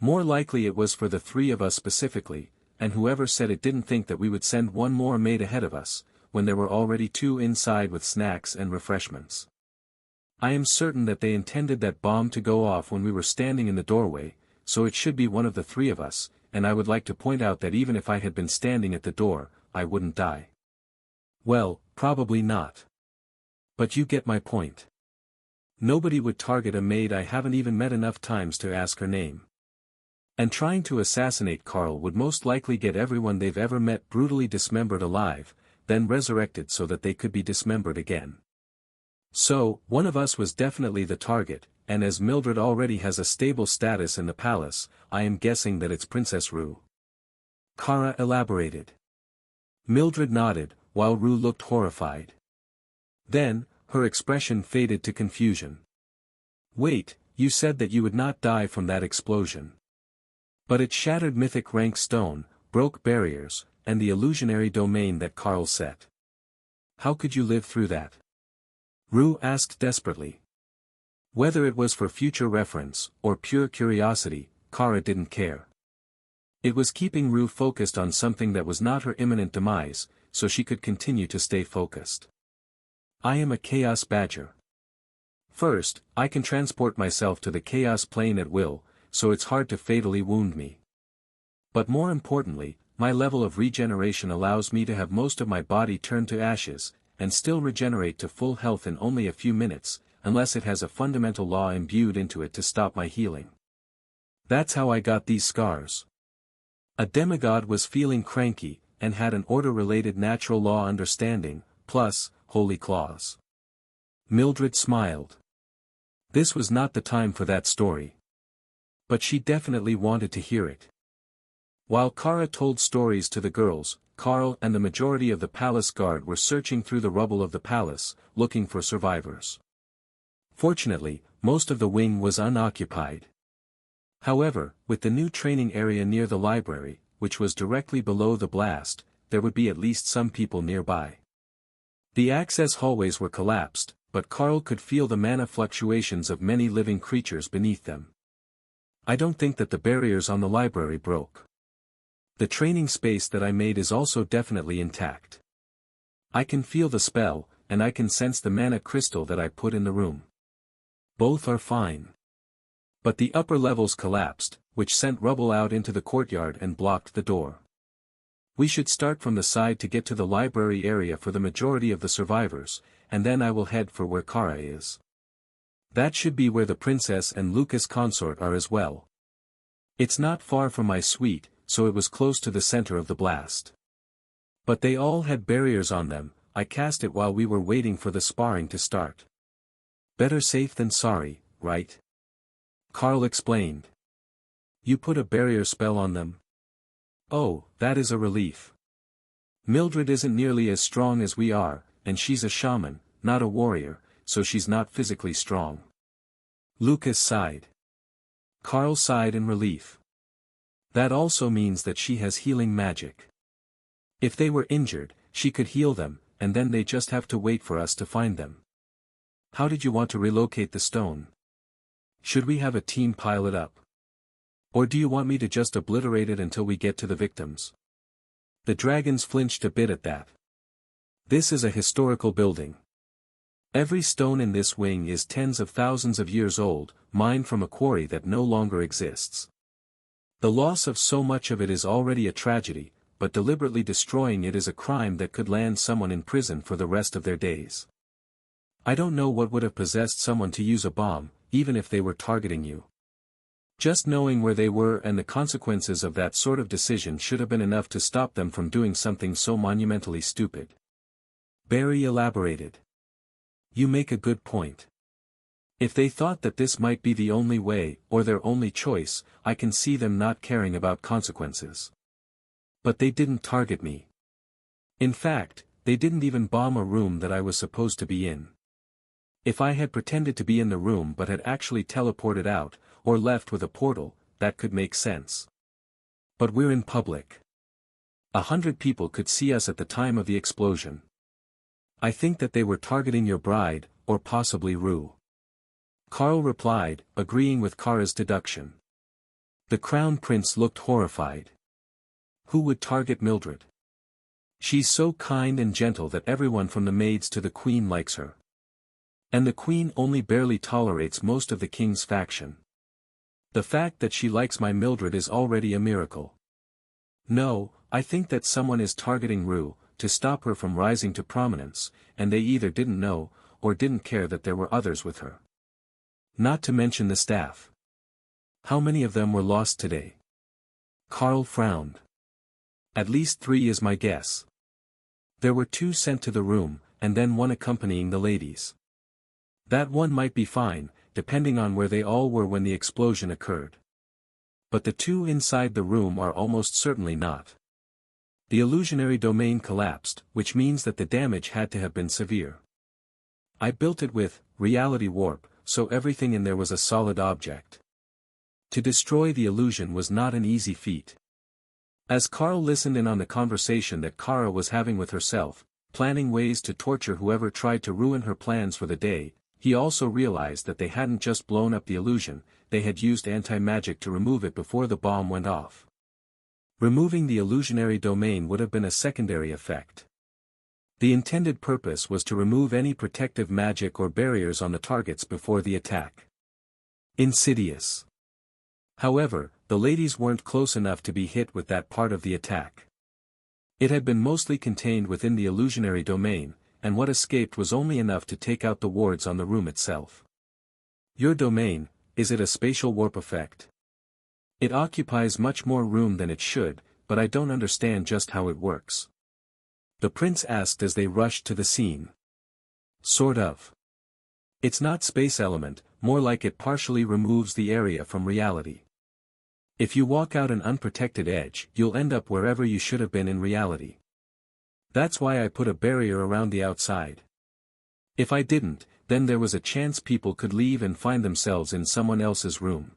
Speaker 1: More likely it was for the 3 of us specifically, and whoever said it didn't think that we would send one more maid ahead of us, when there were already 2 inside with snacks and refreshments. I am certain that they intended that bomb to go off when we were standing in the doorway, so it should be one of the 3 of us, and I would like to point out that even if I had been standing at the door, I wouldn't die. Well, probably not. But you get my point. Nobody would target a maid I haven't even met enough times to ask her name. And trying to assassinate Carl would most likely get everyone they've ever met brutally dismembered alive, then resurrected so that they could be dismembered again. So, one of us was definitely the target, and as Mildred already has a stable status in the palace, I am guessing that it's Princess Rue. Kara elaborated. Mildred nodded, while Rue looked horrified. Then, her expression faded to confusion. Wait, you said that you would not die from that explosion. But it shattered mythic rank stone, broke barriers, and the illusionary domain that Carl set. How could you live through that? Rue asked desperately. Whether it was for future reference, or pure curiosity, Kara didn't care. It was keeping Rue focused on something that was not her imminent demise, so she could continue to stay focused. I am a Chaos Badger. First, I can transport myself to the Chaos Plane at will, so it's hard to fatally wound me. But more importantly, my level of regeneration allows me to have most of my body turn to ashes, and still regenerate to full health in only a few minutes, unless it has a fundamental law imbued into it to stop my healing. That's how I got these scars. A demigod was feeling cranky, and had an order-related natural law understanding, plus, holy claws. Mildred smiled. This was not the time for that story. But she definitely wanted to hear it. While Kara told stories to the girls, Carl and the majority of the palace guard were searching through the rubble of the palace, looking for survivors. Fortunately, most of the wing was unoccupied. However, with the new training area near the library, which was directly below the blast, there would be at least some people nearby. The access hallways were collapsed, but Carl could feel the mana fluctuations of many living creatures beneath them. I don't think that the barriers on the library broke. The training space that I made is also definitely intact. I can feel the spell, and I can sense the mana crystal that I put in the room. Both are fine. But the upper levels collapsed, which sent rubble out into the courtyard and blocked the door. We should start from the side to get to the library area for the majority of the survivors, and then I will head for where Kara is. That should be where the princess and Lucas consort are as well. It's not far from my suite, so it was close to the center of the blast. But they all had barriers on them. I cast it while we were waiting for the sparring to start. Better safe than sorry, right? Carl explained. You put a barrier spell on them? Oh, that is a relief. Mildred isn't nearly as strong as we are, and she's a shaman, not a warrior, so she's not physically strong. Lucas sighed. Carl sighed in relief. That also means that she has healing magic. If they were injured, she could heal them, and then they just have to wait for us to find them. How did you want to relocate the stone? Should we have a team pile it up? Or do you want me to just obliterate it until we get to the victims? The dragons flinched a bit at that. This is a historical building. Every stone in this wing is tens of thousands of years old, mined from a quarry that no longer exists. The loss of so much of it is already a tragedy, but deliberately destroying it is a crime that could land someone in prison for the rest of their days. I don't know what would have possessed someone to use a bomb, even if they were targeting you. Just knowing where they were and the consequences of that sort of decision should have been enough to stop them from doing something so monumentally stupid. Barry elaborated. You make a good point. If they thought that this might be the only way, or their only choice, I can see them not caring about consequences. But they didn't target me. In fact, they didn't even bomb a room that I was supposed to be in. If I had pretended to be in the room but had actually teleported out, or left with a portal, that could make sense. But we're in public. 100 people could see us at the time of the explosion. I think that they were targeting your bride, or possibly Rue. Carl replied, agreeing with Kara's deduction. The crown prince looked horrified. Who would target Mildred? She's so kind and gentle that everyone from the maids to the queen likes her. And the queen only barely tolerates most of the king's faction. The fact that she likes my Mildred is already a miracle. No, I think that someone is targeting Rue, to stop her from rising to prominence, and they either didn't know, or didn't care that there were others with her. Not to mention the staff. How many of them were lost today? Carl frowned. At least 3 is my guess. There were 2 sent to the room, and then 1 accompanying the ladies. That one might be fine, depending on where they all were when the explosion occurred. But the 2 inside the room are almost certainly not. The illusionary domain collapsed, which means that the damage had to have been severe. I built it with reality warp, so everything in there was a solid object. To destroy the illusion was not an easy feat. As Carl listened in on the conversation that Kara was having with herself, planning ways to torture whoever tried to ruin her plans for the day, he also realized that they hadn't just blown up the illusion, they had used anti-magic to remove it before the bomb went off. Removing the illusionary domain would have been a secondary effect. The intended purpose was to remove any protective magic or barriers on the targets before the attack. Insidious. However, the ladies weren't close enough to be hit with that part of the attack. It had been mostly contained within the illusionary domain, and what escaped was only enough to take out the wards on the room itself. Your domain, is it a spatial warp effect? It occupies much more room than it should, but I don't understand just how it works. The prince asked as they rushed to the scene. Sort of. It's not space element, more like it partially removes the area from reality. If you walk out an unprotected edge, you'll end up wherever you should have been in reality. That's why I put a barrier around the outside. If I didn't, then there was a chance people could leave and find themselves in someone else's room.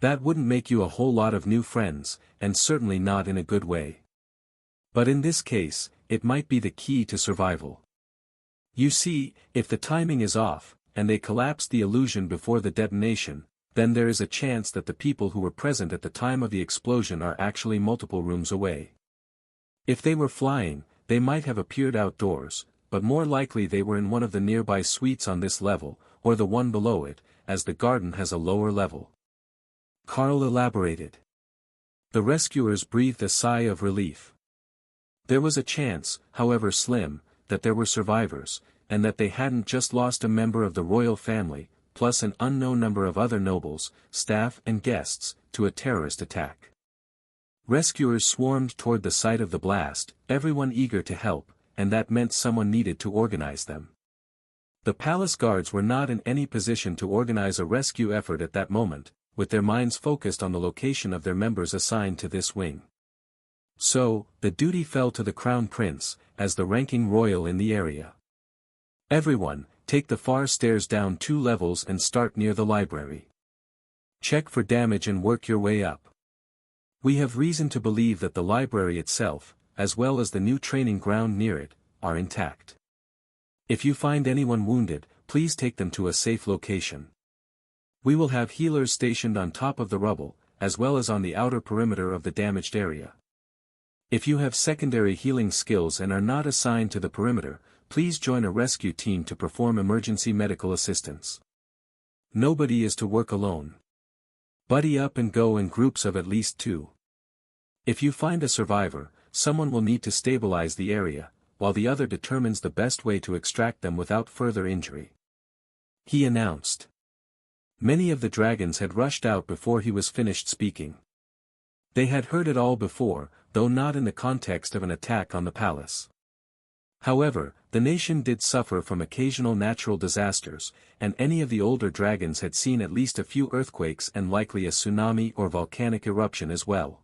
Speaker 1: That wouldn't make you a whole lot of new friends, and certainly not in a good way. But in this case, it might be the key to survival. You see, if the timing is off, and they collapse the illusion before the detonation, then there is a chance that the people who were present at the time of the explosion are actually multiple rooms away. If they were flying, they might have appeared outdoors, but more likely they were in one of the nearby suites on this level, or the one below it, as the garden has a lower level. Carl elaborated. The rescuers breathed a sigh of relief. There was a chance, however slim, that there were survivors, and that they hadn't just lost a member of the royal family, plus an unknown number of other nobles, staff and guests, to a terrorist attack. Rescuers swarmed toward the site of the blast, everyone eager to help, and that meant someone needed to organize them. The palace guards were not in any position to organize a rescue effort at that moment, with their minds focused on the location of their members assigned to this wing. So, the duty fell to the crown prince, as the ranking royal in the area. Everyone, take the far stairs down 2 levels and start near the library. Check for damage and work your way up. We have reason to believe that the library itself, as well as the new training ground near it, are intact. If you find anyone wounded, please take them to a safe location. We will have healers stationed on top of the rubble, as well as on the outer perimeter of the damaged area. If you have secondary healing skills and are not assigned to the perimeter, please join a rescue team to perform emergency medical assistance. Nobody is to work alone. Buddy up and go in groups of at least 2. If you find a survivor, someone will need to stabilize the area, while the other determines the best way to extract them without further injury. He announced. Many of the dragons had rushed out before he was finished speaking. They had heard it all before, though not in the context of an attack on the palace. However, the nation did suffer from occasional natural disasters, and any of the older dragons had seen at least a few earthquakes and likely a tsunami or volcanic eruption as well.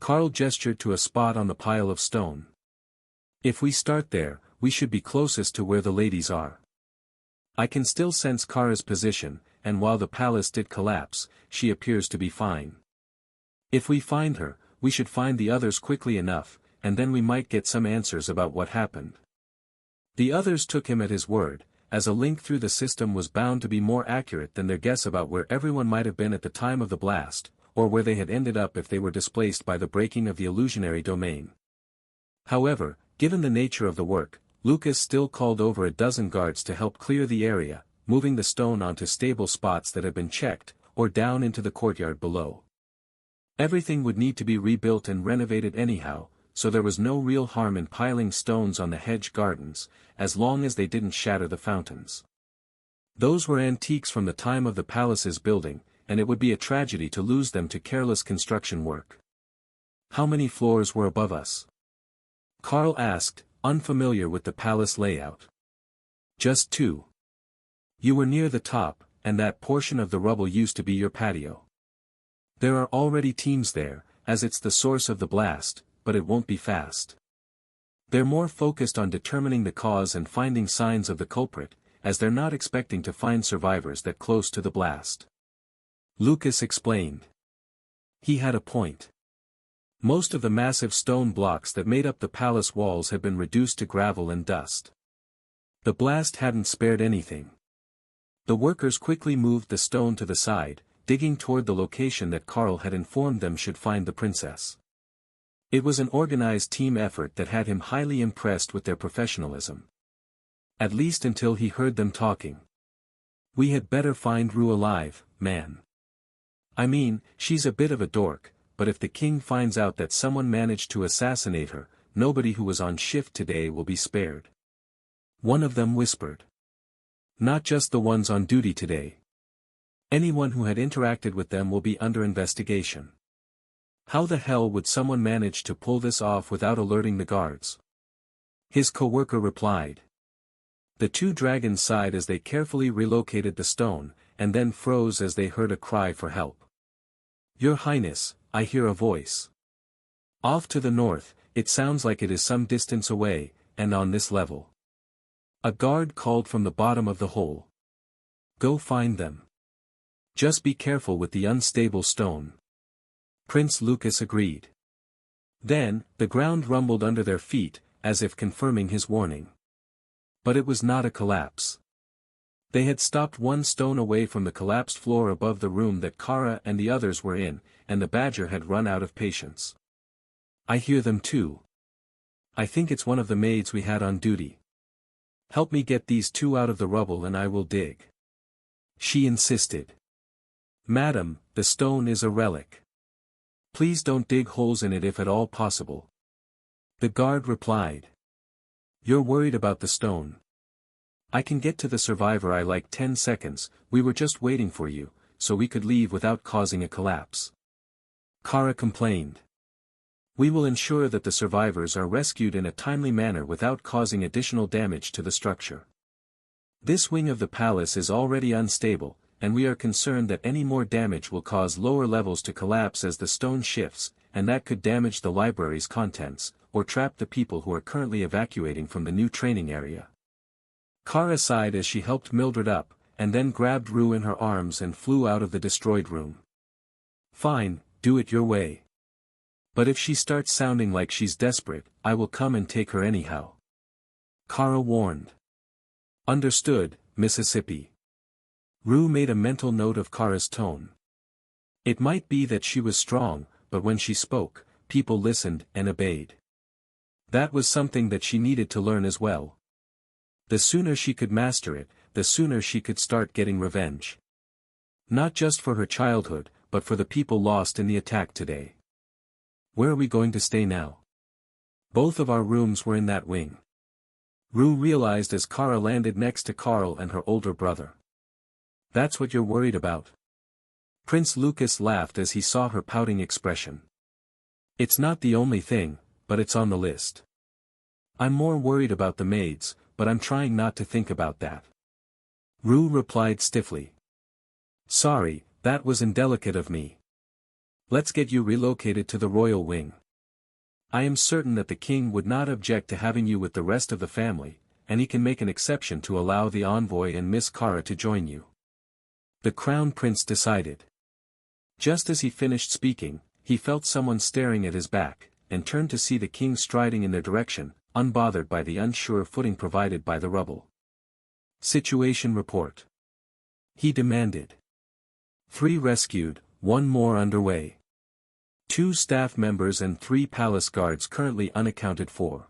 Speaker 1: Carl gestured to a spot on the pile of stone. If we start there, we should be closest to where the ladies are. I can still sense Kara's position, and while the palace did collapse, she appears to be fine. If we find her, we should find the others quickly enough, and then we might get some answers about what happened. The others took him at his word, as a link through the system was bound to be more accurate than their guess about where everyone might have been at the time of the blast, or where they had ended up if they were displaced by the breaking of the illusionary domain. However, given the nature of the work, Lucas still called over a dozen guards to help clear the area, moving the stone onto stable spots that had been checked, or down into the courtyard below. Everything would need to be rebuilt and renovated anyhow, so there was no real harm in piling stones on the hedge gardens, as long as they didn't shatter the fountains. Those were antiques from the time of the palace's building, and it would be a tragedy to lose them to careless construction work. How many floors were above us? Carl asked, unfamiliar with the palace layout. Just 2. You were near the top, and that portion of the rubble used to be your patio. There are already teams there, as it's the source of the blast, but it won't be fast. They're more focused on determining the cause and finding signs of the culprit, as they're not expecting to find survivors that close to the blast. Lucas explained. He had a point. Most of the massive stone blocks that made up the palace walls had been reduced to gravel and dust. The blast hadn't spared anything. The workers quickly moved the stone to the side, digging toward the location that Carl had informed them should find the princess. It was an organized team effort that had him highly impressed with their professionalism. At least until he heard them talking. "We had better find Rue alive, man. I mean, she's a bit of a dork, but if the king finds out that someone managed to assassinate her, nobody who was on shift today will be spared." One of them whispered. "Not just the ones on duty today. Anyone who had interacted with them will be under investigation. How the hell would someone manage to pull this off without alerting the guards?" His co-worker replied. The two dragons sighed as they carefully relocated the stone, and then froze as they heard a cry for help. "Your Highness, I hear a voice. Off to the north, it sounds like it is some distance away, and on this level." A guard called from the bottom of the hole. "Go find them. Just be careful with the unstable stone." Prince Lucas agreed. Then, the ground rumbled under their feet, as if confirming his warning. But it was not a collapse. They had stopped one stone away from the collapsed floor above the room that Kara and the others were in, and the badger had run out of patience. "I hear them too. I think it's one of the maids we had on duty. Help me get these two out of the rubble and I will dig." She insisted. "Madam, the stone is a relic. Please don't dig holes in it if at all possible." The guard replied. "You're worried about the stone. I can get to the survivor in like 10 seconds, we were just waiting for you, so we could leave without causing a collapse." Kara complained. "We will ensure that the survivors are rescued in a timely manner without causing additional damage to the structure. This wing of the palace is already unstable, and we are concerned that any more damage will cause lower levels to collapse as the stone shifts, and that could damage the library's contents, or trap the people who are currently evacuating from the new training area." Kara sighed as she helped Mildred up, and then grabbed Rue in her arms and flew out of the destroyed room. "Fine, do it your way. But if she starts sounding like she's desperate, I will come and take her anyhow," Kara warned. "Understood, Mississippi." Rue made a mental note of Kara's tone. It might be that she was strong, but when she spoke, people listened and obeyed. That was something that she needed to learn as well. The sooner she could master it, the sooner she could start getting revenge. Not just for her childhood, but for the people lost in the attack today. "Where are we going to stay now?" Both of our rooms were in that wing. Rue realized as Kara landed next to Carl and her older brother. "That's what you're worried about?" Prince Lucas laughed as he saw her pouting expression. "It's not the only thing, but it's on the list. I'm more worried about the maids, but I'm trying not to think about that." Rue replied stiffly. "Sorry, that was indelicate of me. Let's get you relocated to the royal wing. I am certain that the king would not object to having you with the rest of the family, and he can make an exception to allow the envoy and Miss Kara to join you." The crown prince decided. Just as he finished speaking, he felt someone staring at his back, and turned to see the king striding in their direction, unbothered by the unsure footing provided by the rubble. "Situation report," he demanded. 3 rescued, 1 more underway. 2 staff members and 3 palace guards currently unaccounted for.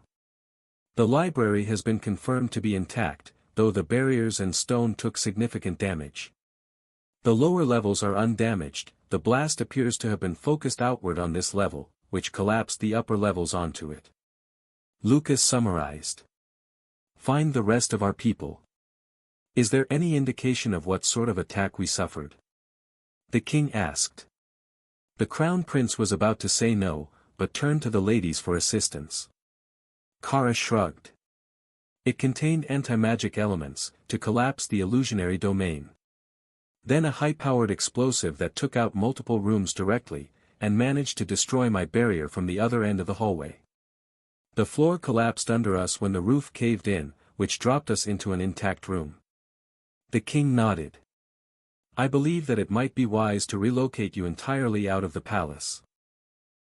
Speaker 1: The library has been confirmed to be intact, though the barriers and stone took significant damage. The lower levels are undamaged, the blast appears to have been focused outward on this level, which collapsed the upper levels onto it. Lucas summarized. "Find the rest of our people. Is there any indication of what sort of attack we suffered?" the king asked. The crown prince was about to say no, but turned to the ladies for assistance. Kara shrugged. It contained anti-magic elements, to collapse the illusionary domain. Then a high-powered explosive that took out multiple rooms directly, and managed to destroy my barrier from the other end of the hallway. The floor collapsed under us when the roof caved in, which dropped us into an intact room. The king nodded. "I believe that it might be wise to relocate you entirely out of the palace.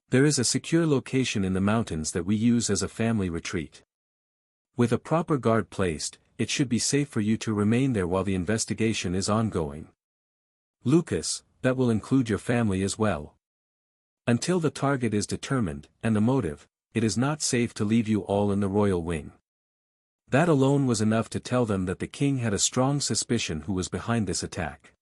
Speaker 1: There is a secure location in the mountains that we use as a family retreat. With a proper guard placed, it should be safe for you to remain there while the investigation is ongoing. Lucas, that will include your family as well. Until the target is determined, and the motive, it is not safe to leave you all in the royal wing. That alone was enough to tell them that the king had a strong suspicion who was behind this attack.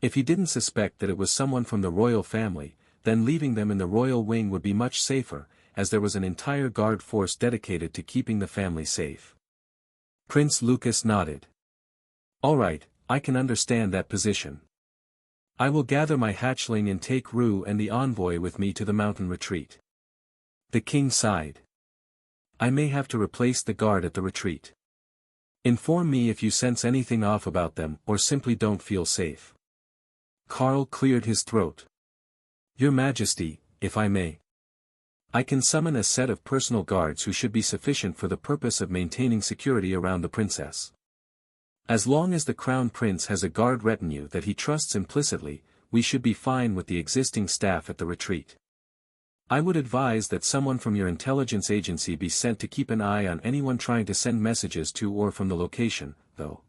Speaker 1: If he didn't suspect that it was someone from the royal family, then leaving them in the royal wing would be much safer, as there was an entire guard force dedicated to keeping the family safe. Prince Lucas nodded. All right, I can understand that position. I will gather my hatchling and take Rue and the envoy with me to the mountain retreat. The king sighed. I may have to replace the guard at the retreat. Inform me if you sense anything off about them or simply don't feel safe. Carl cleared his throat. Your Majesty, if I may. I can summon a set of personal guards who should be sufficient for the purpose of maintaining security around the princess. As long as the crown prince has a guard retinue that he trusts implicitly, we should be fine with the existing staff at the retreat. I would advise that someone from your intelligence agency be sent to keep an eye on anyone trying to send messages to or from the location, though.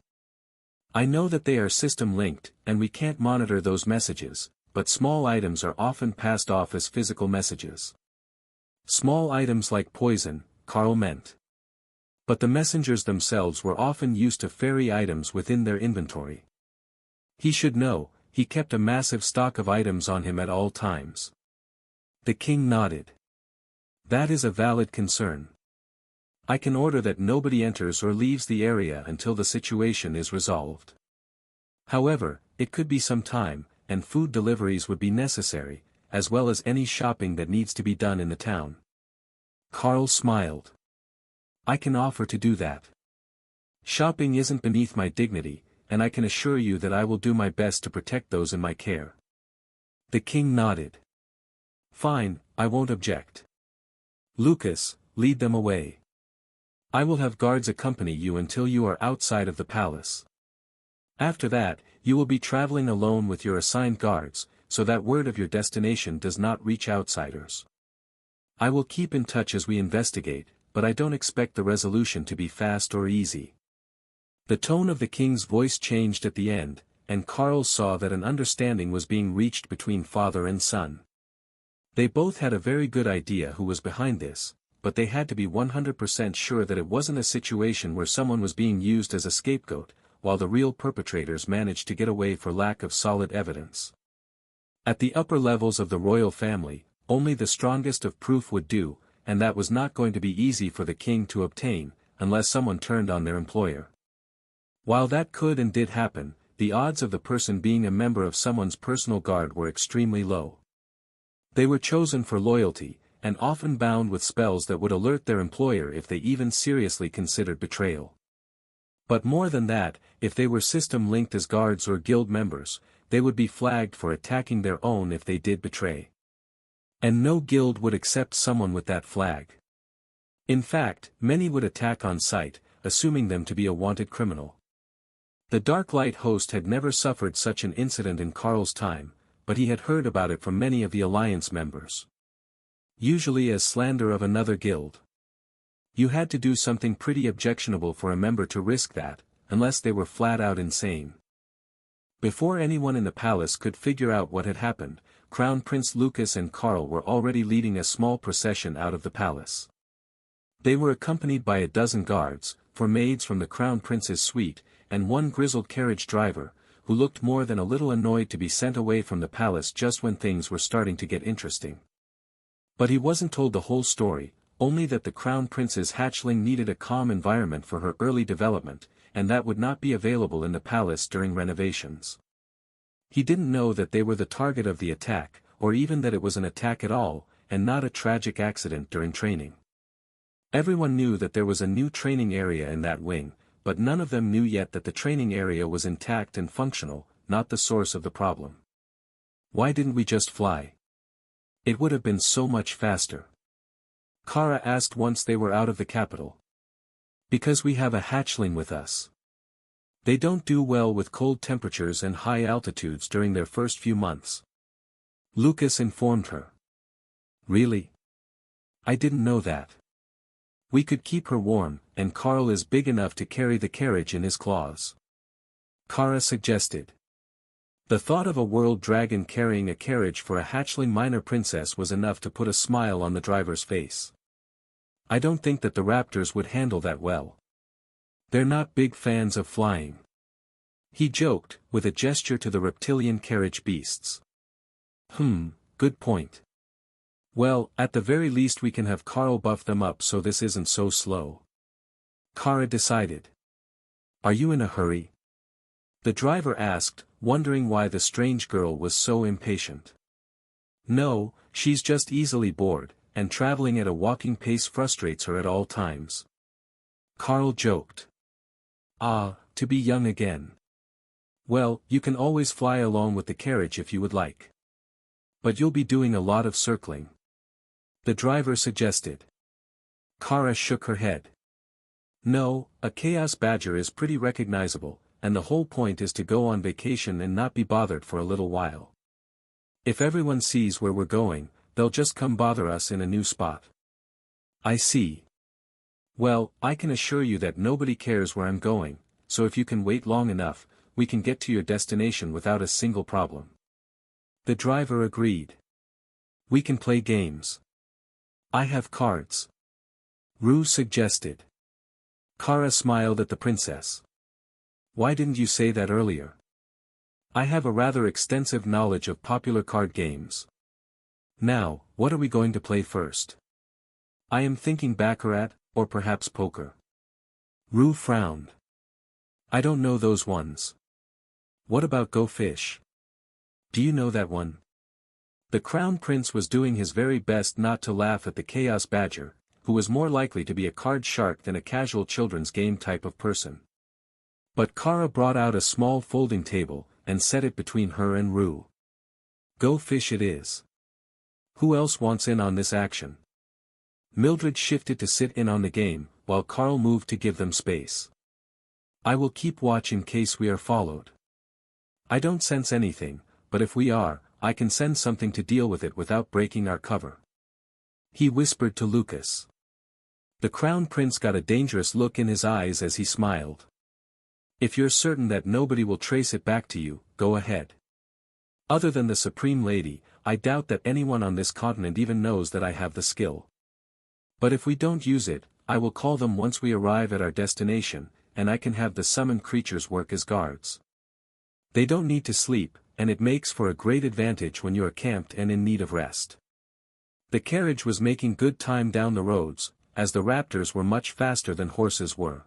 Speaker 1: I know that they are system-linked, and we can't monitor those messages, but small items are often passed off as physical messages. Small items like poison, Carl meant. But the messengers themselves were often used to ferry items within their inventory. He should know, he kept a massive stock of items on him at all times. The king nodded. That is a valid concern. I can order that nobody enters or leaves the area until the situation is resolved. However, it could be some time, and food deliveries would be necessary, as well as any shopping that needs to be done in the town. Carl smiled. I can offer to do that. Shopping isn't beneath my dignity, and I can assure you that I will do my best to protect those in my care. The king nodded. Fine, I won't object. Lucas, lead them away. I will have guards accompany you until you are outside of the palace. After that, you will be traveling alone with your assigned guards, so that word of your destination does not reach outsiders. I will keep in touch as we investigate, but I don't expect the resolution to be fast or easy. The tone of the king's voice changed at the end, and Carl saw that an understanding was being reached between father and son. They both had a very good idea who was behind this, but they had to be 100% sure that it wasn't a situation where someone was being used as a scapegoat, while the real perpetrators managed to get away for lack of solid evidence. At the upper levels of the royal family, only the strongest of proof would do, and that was not going to be easy for the king to obtain, unless someone turned on their employer. While that could and did happen, the odds of the person being a member of someone's personal guard were extremely low. They were chosen for loyalty, and often bound with spells that would alert their employer if they even seriously considered betrayal. But more than that, if they were system-linked as guards or guild members, they would be flagged for attacking their own if they did betray. And no guild would accept someone with that flag. In fact, many would attack on sight, assuming them to be a wanted criminal. The Dark Light host had never suffered such an incident in Carl's time, but he had heard about it from many of the alliance members. Usually as slander of another guild. You had to do something pretty objectionable for a member to risk that, unless they were flat out insane. Before anyone in the palace could figure out what had happened, Crown Prince Lucas and Carl were already leading a small procession out of the palace. They were accompanied by a dozen guards, 4 maids from the Crown Prince's suite, and 1 grizzled carriage driver, who looked more than a little annoyed to be sent away from the palace just when things were starting to get interesting. But he wasn't told the whole story, only that the Crown Prince's hatchling needed a calm environment for her early development, and that would not be available in the palace during renovations. He didn't know that they were the target of the attack, or even that it was an attack at all, and not a tragic accident during training. Everyone knew that there was a new training area in that wing, but none of them knew yet that the training area was intact and functional, not the source of the problem. Why didn't we just fly? It would have been so much faster. Kara asked once they were out of the capital. Because we have a hatchling with us. They don't do well with cold temperatures and high altitudes during their first few months. Lucas informed her. Really? I didn't know that. We could keep her warm, and Carl is big enough to carry the carriage in his claws. Kara suggested. The thought of a world dragon carrying a carriage for a hatchling minor princess was enough to put a smile on the driver's face. I don't think that the raptors would handle that well. They're not big fans of flying. He joked, with a gesture to the reptilian carriage beasts. Good point. Well, at the very least we can have Carl buff them up so this isn't so slow. Kara decided. Are you in a hurry? The driver asked, wondering why the strange girl was so impatient. No, she's just easily bored, and traveling at a walking pace frustrates her at all times. Carl joked. Ah, to be young again. Well, you can always fly along with the carriage if you would like. But you'll be doing a lot of circling. The driver suggested. Kara shook her head. No, a chaos badger is pretty recognizable, and the whole point is to go on vacation and not be bothered for a little while. If everyone sees where we're going, they'll just come bother us in a new spot. I see. Well, I can assure you that nobody cares where I'm going, so if you can wait long enough, we can get to your destination without a single problem. The driver agreed. We can play games. I have cards. Rue suggested. Kara smiled at the princess. Why didn't you say that earlier? I have a rather extensive knowledge of popular card games. Now, what are we going to play first? I am thinking baccarat, or perhaps poker. Rue frowned. I don't know those ones. What about Go Fish? Do you know that one? The Crown Prince was doing his very best not to laugh at the Chaos Badger, who was more likely to be a card shark than a casual children's game type of person. But Kara brought out a small folding table, and set it between her and Rue. Go Fish it is. Who else wants in on this action? Mildred shifted to sit in on the game, while Carl moved to give them space. I will keep watch in case we are followed. I don't sense anything, but if we are, I can send something to deal with it without breaking our cover. He whispered to Lucas. The Crown Prince got a dangerous look in his eyes as he smiled. If you're certain that nobody will trace it back to you, go ahead. Other than the Supreme Lady, I doubt that anyone on this continent even knows that I have the skill. But if we don't use it, I will call them once we arrive at our destination, and I can have the summoned creatures work as guards. They don't need to sleep, and it makes for a great advantage when you are camped and in need of rest. The carriage was making good time down the roads, as the raptors were much faster than horses were.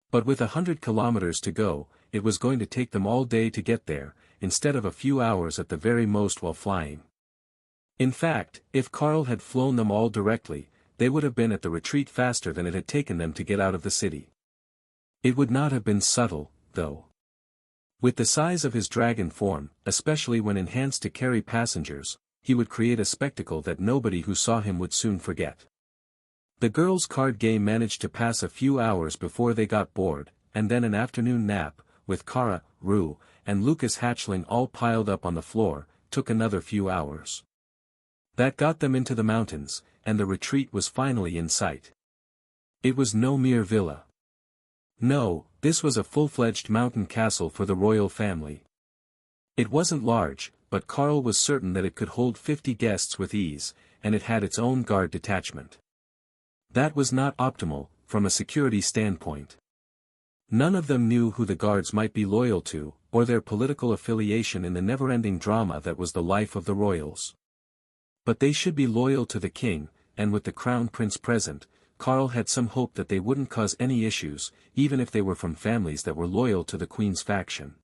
Speaker 1: But with 100 kilometers to go, it was going to take them all day to get there, instead of a few hours at the very most while flying. In fact, if Carl had flown them all directly, they would have been at the retreat faster than it had taken them to get out of the city. It would not have been subtle, though. With the size of his dragon form, especially when enhanced to carry passengers, he would create a spectacle that nobody who saw him would soon forget. The girls' card game managed to pass a few hours before they got bored, and then an afternoon nap, with Kara, Rue, and Lucas hatchling all piled up on the floor, took another few hours. That got them into the mountains, and the retreat was finally in sight. It was no mere villa. No, this was a full-fledged mountain castle for the royal family. It wasn't large, but Carl was certain that it could hold 50 guests with ease, and it had its own guard detachment. That was not optimal, from a security standpoint. None of them knew who the guards might be loyal to, or their political affiliation in the never-ending drama that was the life of the royals. But they should be loyal to the king, and with the Crown Prince present, Carl had some hope that they wouldn't cause any issues, even if they were from families that were loyal to the Queen's faction.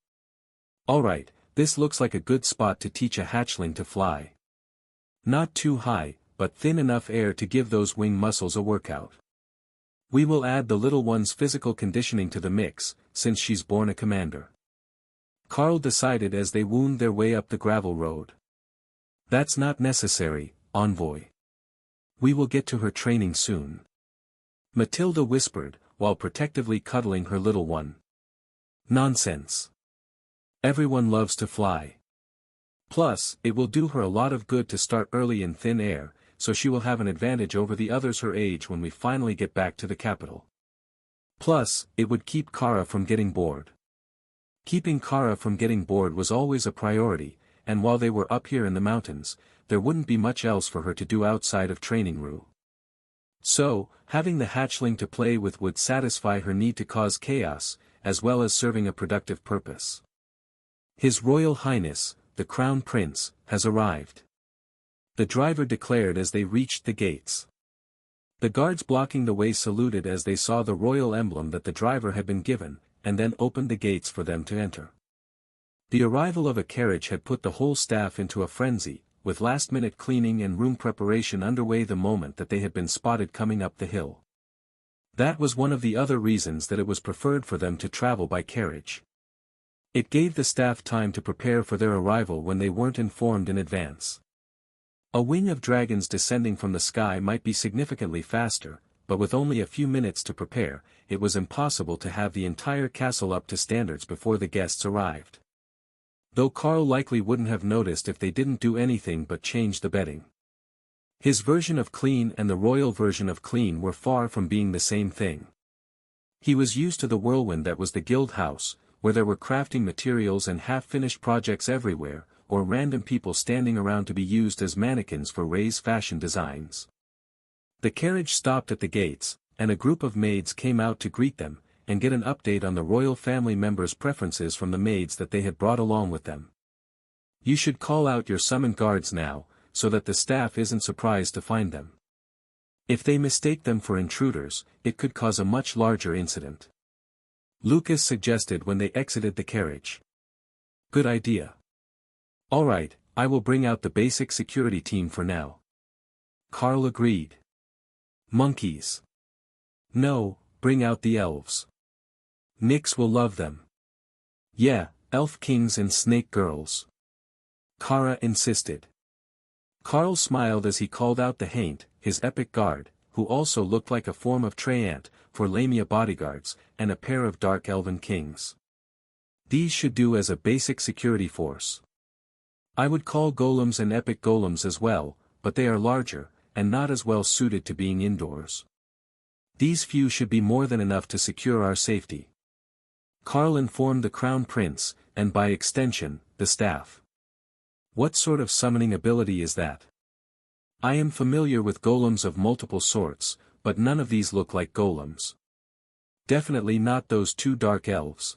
Speaker 1: Alright, this looks like a good spot to teach a hatchling to fly. Not too high, but thin enough air to give those wing muscles a workout. We will add the little one's physical conditioning to the mix, since she's born a commander. Carl decided as they wound their way up the gravel road. That's not necessary, envoy. We will get to her training soon. Matilda whispered, while protectively cuddling her little one. Nonsense. Everyone loves to fly. Plus, it will do her a lot of good to start early in thin air, so she will have an advantage over the others her age when we finally get back to the capital. Plus, it would keep Kara from getting bored. Keeping Kara from getting bored was always a priority, and while they were up here in the mountains, there wouldn't be much else for her to do outside of training Rue. So, having the hatchling to play with would satisfy her need to cause chaos, as well as serving a productive purpose. His Royal Highness, the Crown Prince, has arrived. The driver declared as they reached the gates. The guards blocking the way saluted as they saw the royal emblem that the driver had been given, and then opened the gates for them to enter. The arrival of a carriage had put the whole staff into a frenzy, with last-minute cleaning and room preparation underway the moment that they had been spotted coming up the hill. That was one of the other reasons that it was preferred for them to travel by carriage. It gave the staff time to prepare for their arrival when they weren't informed in advance. A wing of dragons descending from the sky might be significantly faster, but with only a few minutes to prepare, it was impossible to have the entire castle up to standards before the guests arrived. Though Carl likely wouldn't have noticed if they didn't do anything but change the bedding. His version of clean and the royal version of clean were far from being the same thing. He was used to the whirlwind that was the guild house, where there were crafting materials and half-finished projects everywhere, or random people standing around to be used as mannequins for Ray's fashion designs. The carriage stopped at the gates, and a group of maids came out to greet them, and get an update on the royal family members' preferences from the maids that they had brought along with them. You should call out your summoned guards now, so that the staff isn't surprised to find them. If they mistake them for intruders, it could cause a much larger incident. Lucas suggested when they exited the carriage. Good idea. All right, I will bring out the basic security team for now. Carl agreed. Monkeys. No, bring out the elves. Nix will love them. Yeah, elf kings and snake girls. Kara insisted. Carl smiled as he called out the Haint, his epic guard, who also looked like a form of Treant, for Lamia bodyguards, and a pair of dark elven kings. These should do as a basic security force. I would call golems and epic golems as well, but they are larger, and not as well suited to being indoors. These few should be more than enough to secure our safety. Carl informed the Crown Prince, and by extension, the staff. What sort of summoning ability is that? I am familiar with golems of multiple sorts, but none of these look like golems. Definitely not those two dark elves.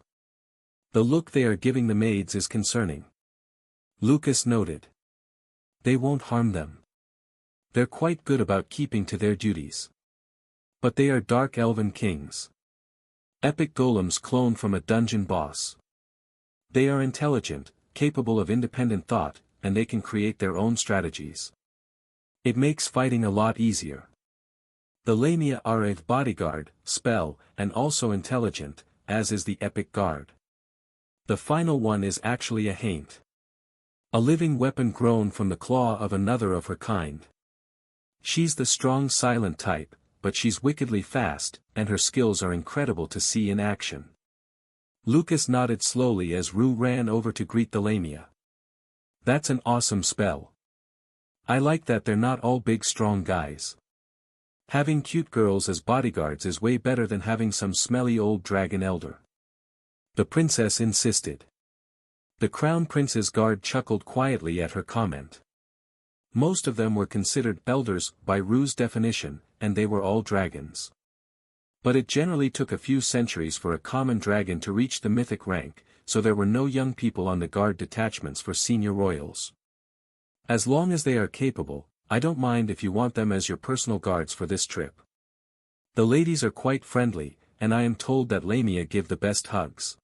Speaker 1: The look they are giving the maids is concerning. Lucas noted. They won't harm them. They're quite good about keeping to their duties. But they are dark elven kings. Epic golems cloned from a dungeon boss. They are intelligent, capable of independent thought, and they can create their own strategies. It makes fighting a lot easier. The Lamia are a bodyguard, spell, and also intelligent, as is the epic guard. The final one is actually a Haint. A living weapon grown from the claw of another of her kind. She's the strong silent type, but she's wickedly fast, and her skills are incredible to see in action. Lucas nodded slowly as Rue ran over to greet the Lamia. That's an awesome spell. I like that they're not all big strong guys. Having cute girls as bodyguards is way better than having some smelly old dragon elder. The princess insisted. The Crown Prince's guard chuckled quietly at her comment. Most of them were considered elders by Rue's definition, and they were all dragons. But it generally took a few centuries for a common dragon to reach the mythic rank, so there were no young people on the guard detachments for senior royals. As long as they are capable, I don't mind if you want them as your personal guards for this trip. The ladies are quite friendly, and I am told that Lamia give the best hugs.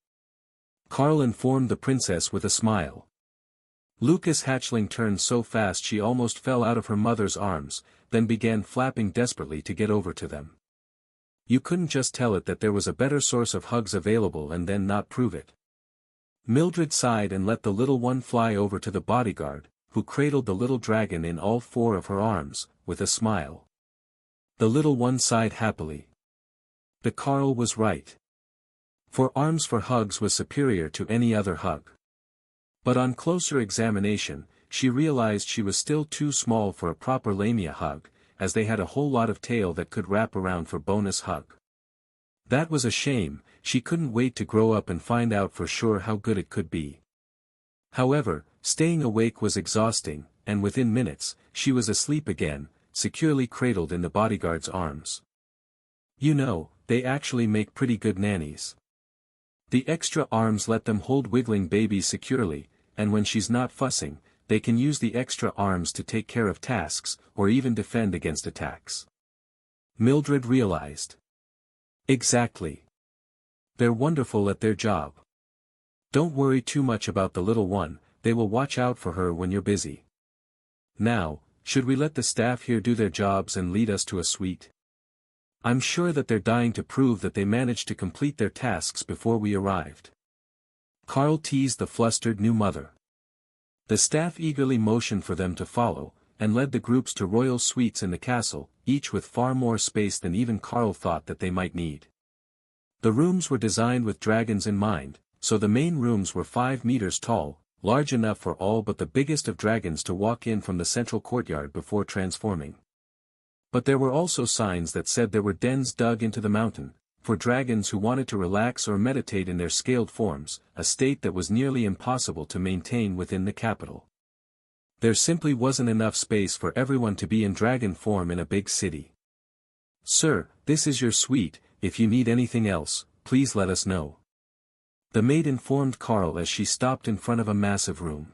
Speaker 1: Carl informed the princess with a smile. Lucas' hatchling turned so fast she almost fell out of her mother's arms, then began flapping desperately to get over to them. You couldn't just tell it that there was a better source of hugs available and then not prove it. Mildred sighed and let the little one fly over to the bodyguard, who cradled the little dragon in all four of her arms, with a smile. The little one sighed happily. The Carl was right. For arms for hugs was superior to any other hug. But on closer examination, she realized she was still too small for a proper lamia hug, as they had a whole lot of tail that could wrap around for bonus hug. That was a shame, she couldn't wait to grow up and find out for sure how good it could be. However, staying awake was exhausting, and within minutes, she was asleep again, securely cradled in the bodyguard's arms. You know, they actually make pretty good nannies. The extra arms let them hold wiggling babies securely, and when she's not fussing, they can use the extra arms to take care of tasks, or even defend against attacks. Mildred realized. Exactly. They're wonderful at their job. Don't worry too much about the little one, they will watch out for her when you're busy. Now, should we let the staff here do their jobs and lead us to a suite? I'm sure that they're dying to prove that they managed to complete their tasks before we arrived. Carl teased the flustered new mother. The staff eagerly motioned for them to follow, and led the groups to royal suites in the castle, each with far more space than even Carl thought that they might need. The rooms were designed with dragons in mind, so the main rooms were 5 meters tall, large enough for all but the biggest of dragons to walk in from the central courtyard before transforming. But there were also signs that said there were dens dug into the mountain, for dragons who wanted to relax or meditate in their scaled forms, a state that was nearly impossible to maintain within the capital. There simply wasn't enough space for everyone to be in dragon form in a big city. Sir, this is your suite, if you need anything else, please let us know. The maid informed Carl as she stopped in front of a massive room.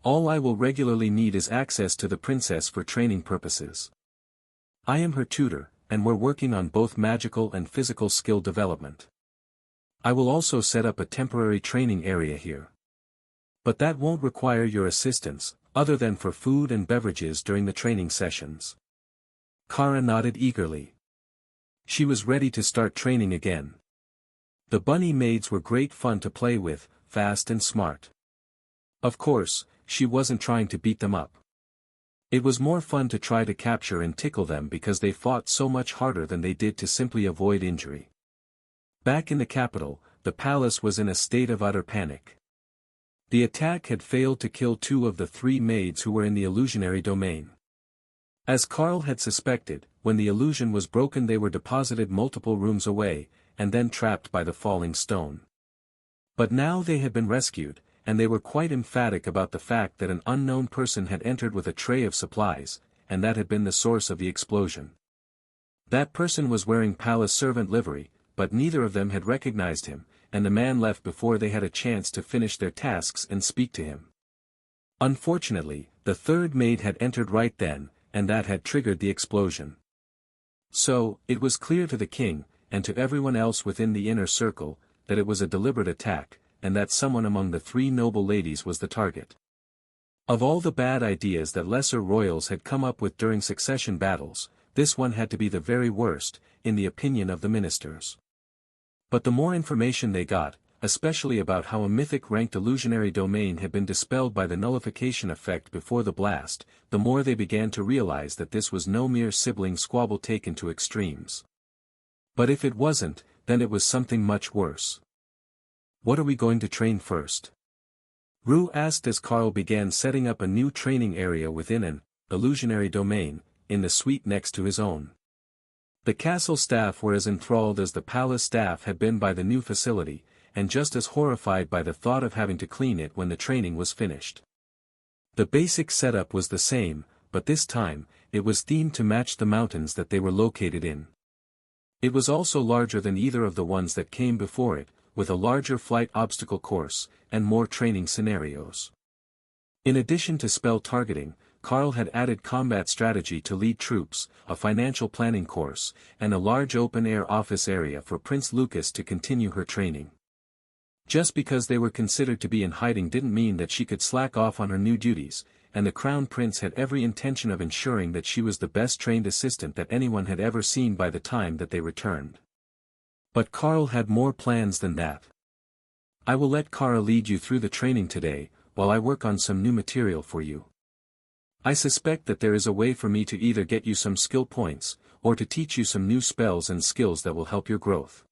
Speaker 1: All I will regularly need is access to the princess for training purposes. I am her tutor, and we're working on both magical and physical skill development. I will also set up a temporary training area here. But that won't require your assistance, other than for food and beverages during the training sessions. Kara nodded eagerly. She was ready to start training again. The bunny maids were great fun to play with, fast and smart. Of course, she wasn't trying to beat them up. It was more fun to try to capture and tickle them because they fought so much harder than they did to simply avoid injury. Back in the capital, the palace was in a state of utter panic. The attack had failed to kill 2 of the 3 maids who were in the illusionary domain. As Carl had suspected, when the illusion was broken they were deposited multiple rooms away, and then trapped by the falling stone. But now they had been rescued, and they were quite emphatic about the fact that an unknown person had entered with a tray of supplies, and that had been the source of the explosion. That person was wearing palace servant livery, but neither of them had recognized him, and the man left before they had a chance to finish their tasks and speak to him. Unfortunately, the 3rd maid had entered right then, and that had triggered the explosion. So, it was clear to the king, and to everyone else within the inner circle, that it was a deliberate attack, and that someone among the 3 noble ladies was the target. Of all the bad ideas that lesser royals had come up with during succession battles, this one had to be the very worst, in the opinion of the ministers. But the more information they got, especially about how a mythic-ranked illusionary domain had been dispelled by the nullification effect before the blast, the more they began to realize that this was no mere sibling squabble taken to extremes. But if it wasn't, then it was something much worse. What are we going to train first? Rue asked as Carl began setting up a new training area within an illusionary domain, in the suite next to his own. The castle staff were as enthralled as the palace staff had been by the new facility, and just as horrified by the thought of having to clean it when the training was finished. The basic setup was the same, but this time, it was themed to match the mountains that they were located in. It was also larger than either of the ones that came before it, with a larger flight obstacle course, and more training scenarios. In addition to spell targeting, Carl had added combat strategy to lead troops, a financial planning course, and a large open-air office area for Prince Lucas to continue her training. Just because they were considered to be in hiding didn't mean that she could slack off on her new duties, and the Crown Prince had every intention of ensuring that she was the best trained assistant that anyone had ever seen by the time that they returned. But Carl had more plans than that. I will let Kara lead you through the training today, while I work on some new material for you. I suspect that there is a way for me to either get you some skill points, or to teach you some new spells and skills that will help your growth.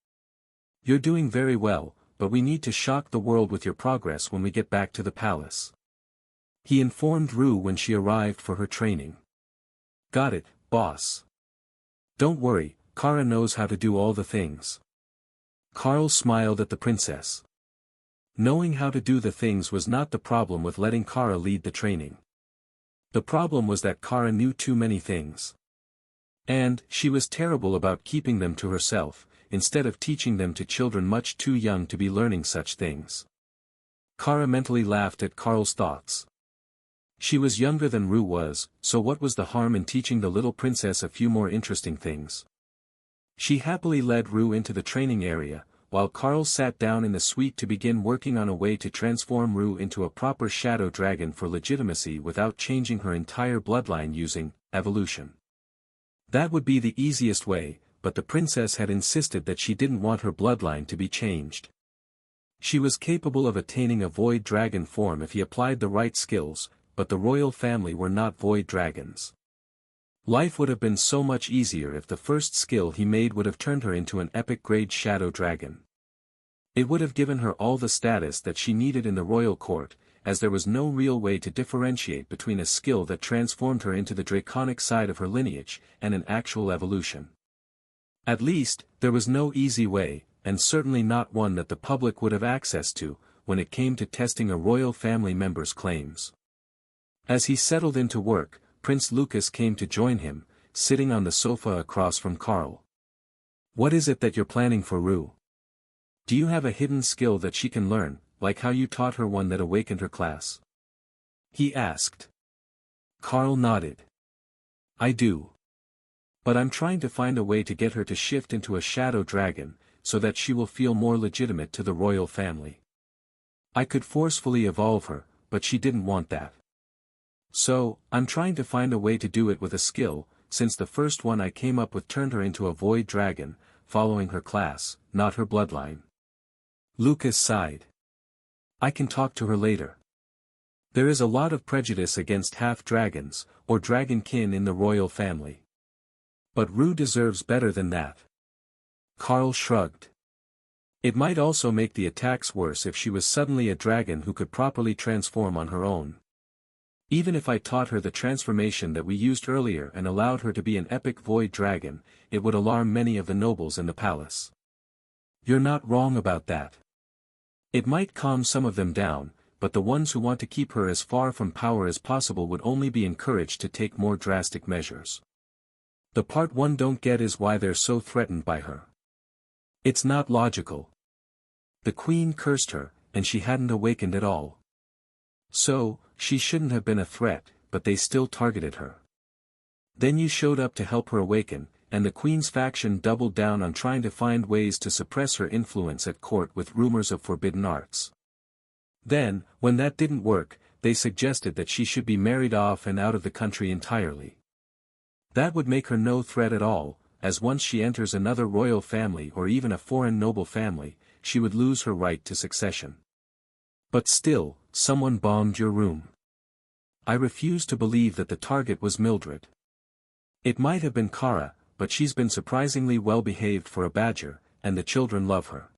Speaker 1: You're doing very well, but we need to shock the world with your progress when we get back to the palace. He informed Rue when she arrived for her training. Got it, boss. Don't worry, Kara knows how to do all the things. Carl smiled at the princess. Knowing how to do the things was not the problem with letting Kara lead the training. The problem was that Kara knew too many things. And she was terrible about keeping them to herself, instead of teaching them to children much too young to be learning such things. Kara mentally laughed at Carl's thoughts. She was younger than Rue was, so what was the harm in teaching the little princess a few more interesting things? She happily led Rue into the training area, while Carl sat down in the suite to begin working on a way to transform Rue into a proper shadow dragon for legitimacy without changing her entire bloodline using evolution. That would be the easiest way, but the princess had insisted that she didn't want her bloodline to be changed. She was capable of attaining a void dragon form if he applied the right skills, but the royal family were not void dragons. Life would have been so much easier if the first skill he made would have turned her into an epic-grade shadow dragon. It would have given her all the status that she needed in the royal court, as there was no real way to differentiate between a skill that transformed her into the draconic side of her lineage, and an actual evolution. At least, there was no easy way, and certainly not one that the public would have access to, when it came to testing a royal family member's claims. As he settled into work, Prince Lucas came to join him, sitting on the sofa across from Carl. What is it that you're planning for Rue? Do you have a hidden skill that she can learn, like how you taught her one that awakened her class? He asked. Carl nodded. I do. But I'm trying to find a way to get her to shift into a shadow dragon, so that she will feel more legitimate to the royal family. I could forcefully evolve her, but she didn't want that. So, I'm trying to find a way to do it with a skill, since the first one I came up with turned her into a void dragon, following her class, not her bloodline. Lucas sighed. I can talk to her later. There is a lot of prejudice against half-dragons, or dragonkin in the royal family. But Rue deserves better than that. Carl shrugged. It might also make the attacks worse if she was suddenly a dragon who could properly transform on her own. Even if I taught her the transformation that we used earlier and allowed her to be an epic void dragon, it would alarm many of the nobles in the palace. You're not wrong about that. It might calm some of them down, but the ones who want to keep her as far from power as possible would only be encouraged to take more drastic measures. The part one don't get is why they're so threatened by her. It's not logical. The queen cursed her, and she hadn't awakened at all. So, she shouldn't have been a threat, but they still targeted her. Then you showed up to help her awaken, and the queen's faction doubled down on trying to find ways to suppress her influence at court with rumors of forbidden arts. Then, when that didn't work, they suggested that she should be married off and out of the country entirely. That would make her no threat at all, as once she enters another royal family or even a foreign noble family, she would lose her right to succession. But still, someone bombed your room. I refuse to believe that the target was Mildred. It might have been Kara, but she's been surprisingly well behaved for a badger, and the children love her.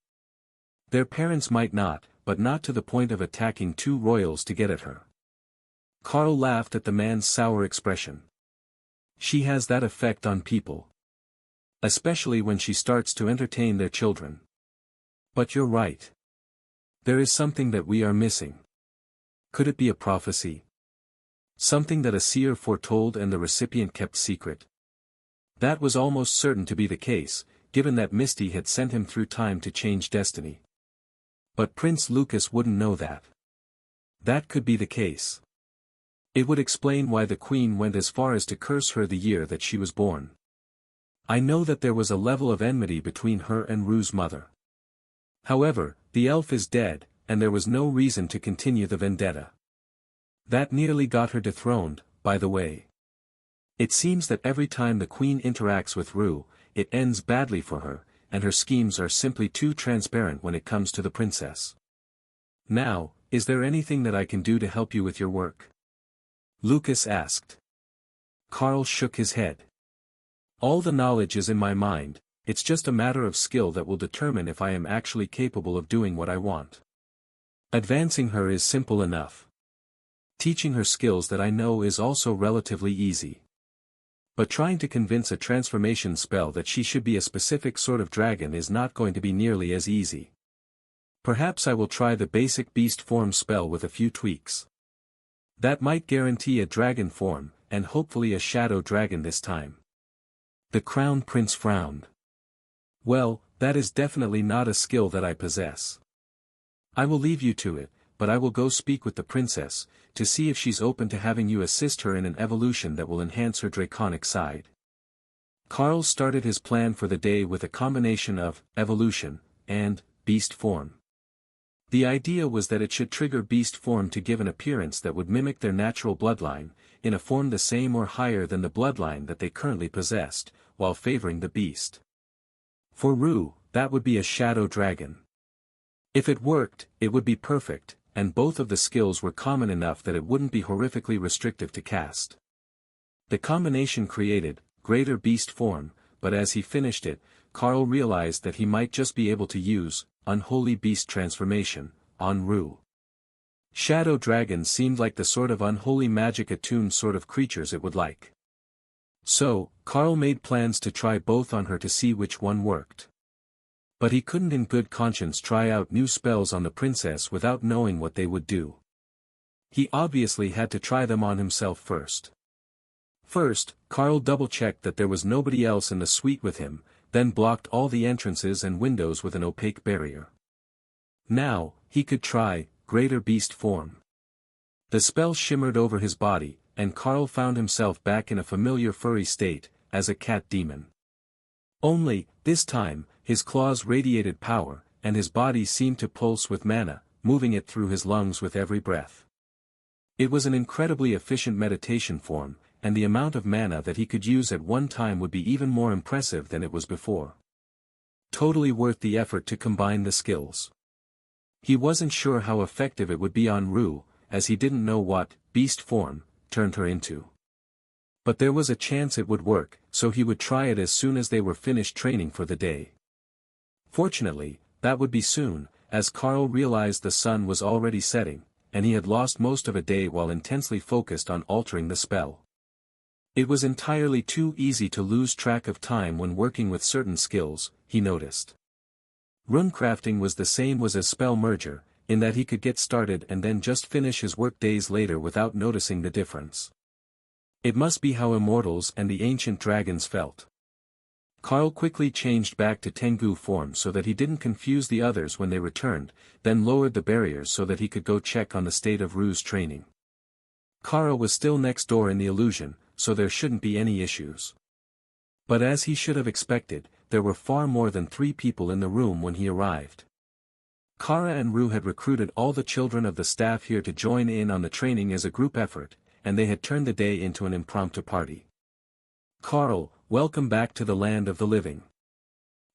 Speaker 1: Their parents might not, but not to the point of attacking two royals to get at her. Carl laughed at the man's sour expression. She has that effect on people. Especially when she starts to entertain their children. But you're right. There is something that we are missing. Could it be a prophecy? Something that a seer foretold and the recipient kept secret? That was almost certain to be the case, given that Misty had sent him through time to change destiny. But Prince Lucas wouldn't know that. That could be the case. It would explain why the queen went as far as to curse her the year that she was born. I know that there was a level of enmity between her and Rue's mother. However, the elf is dead, and there was no reason to continue the vendetta. That nearly got her dethroned, by the way. It seems that every time the queen interacts with Rue, it ends badly for her, and her schemes are simply too transparent when it comes to the princess. Now, is there anything that I can do to help you with your work? Lucas asked. Carl shook his head. All the knowledge is in my mind, it's just a matter of skill that will determine if I am actually capable of doing what I want. Advancing her is simple enough. Teaching her skills that I know is also relatively easy. But trying to convince a transformation spell that she should be a specific sort of dragon is not going to be nearly as easy. Perhaps I will try the basic beast form spell with a few tweaks. That might guarantee a dragon form, and hopefully a shadow dragon this time. The Crown Prince frowned. Well, that is definitely not a skill that I possess. I will leave you to it, but I will go speak with the princess, to see if she's open to having you assist her in an evolution that will enhance her draconic side. Carl started his plan for the day with a combination of evolution and beast form. The idea was that it should trigger beast form to give an appearance that would mimic their natural bloodline, in a form the same or higher than the bloodline that they currently possessed, while favoring the beast. For Rue, that would be a shadow dragon. If it worked, it would be perfect, and both of the skills were common enough that it wouldn't be horrifically restrictive to cast. The combination created greater beast form, but as he finished it, Carl realized that he might just be able to use unholy beast transformation on Rue. Shadow dragons seemed like the sort of unholy magic attuned sort of creatures it would like. So, Carl made plans to try both on her to see which one worked. But he couldn't in good conscience try out new spells on the princess without knowing what they would do. He obviously had to try them on himself first. First, Carl double-checked that there was nobody else in the suite with him, then blocked all the entrances and windows with an opaque barrier. Now, he could try greater beast form. The spell shimmered over his body, and Carl found himself back in a familiar furry state, as a cat demon. Only, this time, his claws radiated power, and his body seemed to pulse with mana, moving it through his lungs with every breath. It was an incredibly efficient meditation form, and the amount of mana that he could use at one time would be even more impressive than it was before. Totally worth the effort to combine the skills. He wasn't sure how effective it would be on Rue, as he didn't know what beast form turned her into. But there was a chance it would work, so he would try it as soon as they were finished training for the day. Fortunately, that would be soon, as Carl realized the sun was already setting, and he had lost most of a day while intensely focused on altering the spell. It was entirely too easy to lose track of time when working with certain skills, he noticed. Runecrafting was the same as a spell merger, in that he could get started and then just finish his work days later without noticing the difference. It must be how immortals and the ancient dragons felt. Carl quickly changed back to Tengu form so that he didn't confuse the others when they returned, then lowered the barriers so that he could go check on the state of Rue's training. Kara was still next door in the illusion, so there shouldn't be any issues. But as he should have expected, there were far more than 3 people in the room when he arrived. Kara and Rue had recruited all the children of the staff here to join in on the training as a group effort, and they had turned the day into an impromptu party. Carl, welcome back to the land of the living.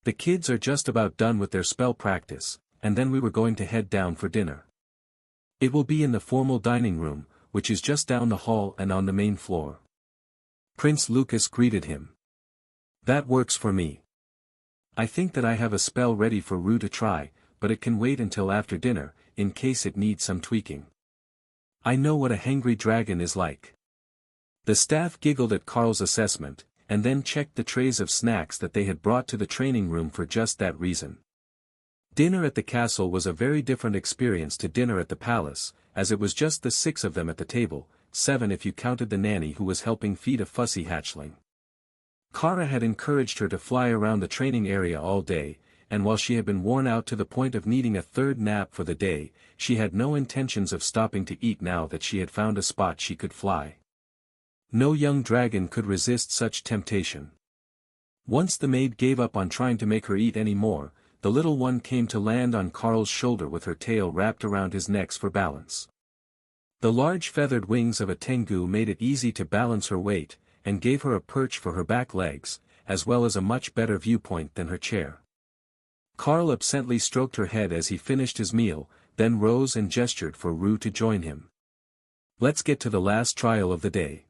Speaker 1: The kids are just about done with their spell practice, and then we were going to head down for dinner. It will be in the formal dining room, which is just down the hall and on the main floor. Prince Lucas greeted him. That works for me. I think that I have a spell ready for Rue to try, but it can wait until after dinner, in case it needs some tweaking. I know what a hangry dragon is like. The staff giggled at Carl's assessment, and then checked the trays of snacks that they had brought to the training room for just that reason. Dinner at the castle was a very different experience to dinner at the palace, as it was just the 6 of them at the table, 7 if you counted the nanny who was helping feed a fussy hatchling. Kara had encouraged her to fly around the training area all day, and while she had been worn out to the point of needing a 3rd nap for the day, she had no intentions of stopping to eat now that she had found a spot she could fly. No young dragon could resist such temptation. Once the maid gave up on trying to make her eat any more, the little one came to land on Carl's shoulder with her tail wrapped around his neck for balance. The large feathered wings of a tengu made it easy to balance her weight, and gave her a perch for her back legs, as well as a much better viewpoint than her chair. Carl absently stroked her head as he finished his meal, then rose and gestured for Rue to join him. Let's get to the last trial of the day.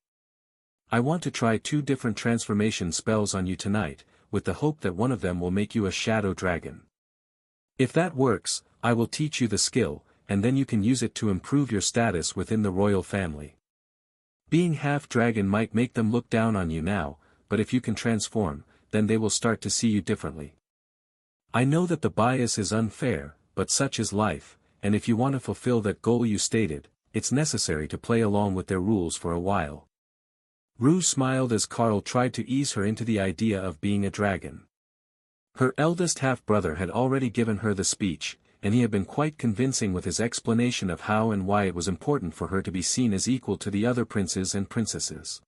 Speaker 1: I want to try 2 different transformation spells on you tonight, with the hope that one of them will make you a shadow dragon. If that works, I will teach you the skill, and then you can use it to improve your status within the royal family. Being half-dragon might make them look down on you now, but if you can transform, then they will start to see you differently. I know that the bias is unfair, but such is life, and if you want to fulfill that goal you stated, it's necessary to play along with their rules for a while. Rue smiled as Carl tried to ease her into the idea of being a dragon. Her eldest half-brother had already given her the speech, and he had been quite convincing with his explanation of how and why it was important for her to be seen as equal to the other princes and princesses.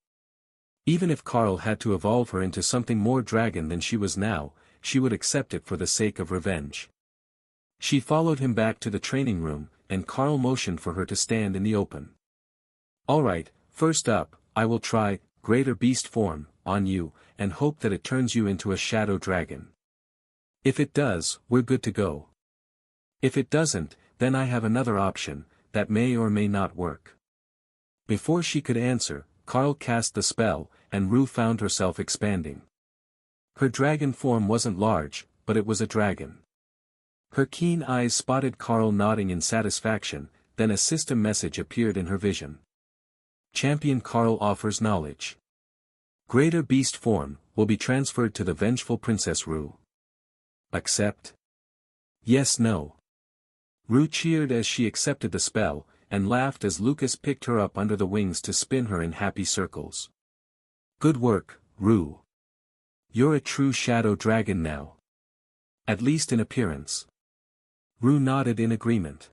Speaker 1: Even if Carl had to evolve her into something more dragon than she was now, she would accept it for the sake of revenge. She followed him back to the training room, and Carl motioned for her to stand in the open. "All right, first up, I will try greater beast form on you, and hope that it turns you into a shadow dragon. If it does, we're good to go. If it doesn't, then I have another option, that may or may not work." Before she could answer, Carl cast the spell, and Rue found herself expanding. Her dragon form wasn't large, but it was a dragon. Her keen eyes spotted Carl nodding in satisfaction, then a system message appeared in her vision. Champion Carl offers knowledge. Greater beast form will be transferred to the vengeful Princess Rue. Accept? Yes, no. Rue cheered as she accepted the spell, and laughed as Lucas picked her up under the wings to spin her in happy circles. Good work, Rue. You're a true shadow dragon now. At least in appearance. Rue nodded in agreement.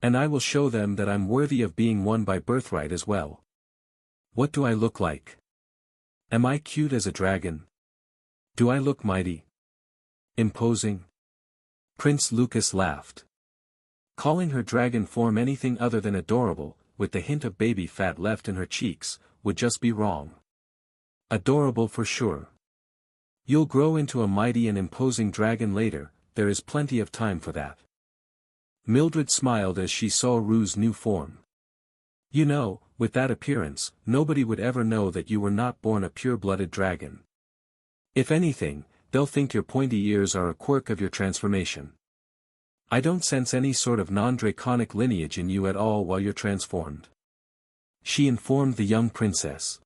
Speaker 1: And I will show them that I'm worthy of being one by birthright as well. What do I look like? Am I cute as a dragon? Do I look mighty? Imposing? Prince Lucas laughed. Calling her dragon form anything other than adorable, with the hint of baby fat left in her cheeks, would just be wrong. Adorable for sure. You'll grow into a mighty and imposing dragon later, there is plenty of time for that. Mildred smiled as she saw Rue's new form. You know, with that appearance, nobody would ever know that you were not born a pure-blooded dragon. If anything, they'll think your pointy ears are a quirk of your transformation. I don't sense any sort of non-draconic lineage in you at all while you're transformed. She informed the young princess.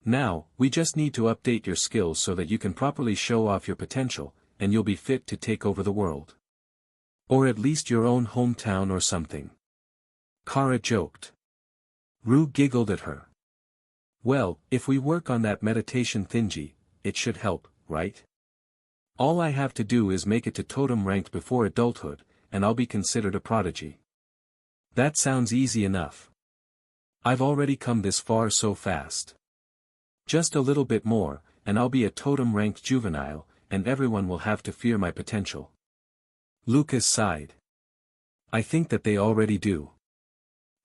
Speaker 1: Now, we just need to update your skills so that you can properly show off your potential, and you'll be fit to take over the world. Or at least your own hometown or something. Kara joked. Rue giggled at her. Well, if we work on that meditation thingy, it should help, right? All I have to do is make it to totem ranked before adulthood, and I'll be considered a prodigy. That sounds easy enough. I've already come this far so fast. Just a little bit more, and I'll be a totem ranked juvenile, and everyone will have to fear my potential. Lucas sighed. I think that they already do.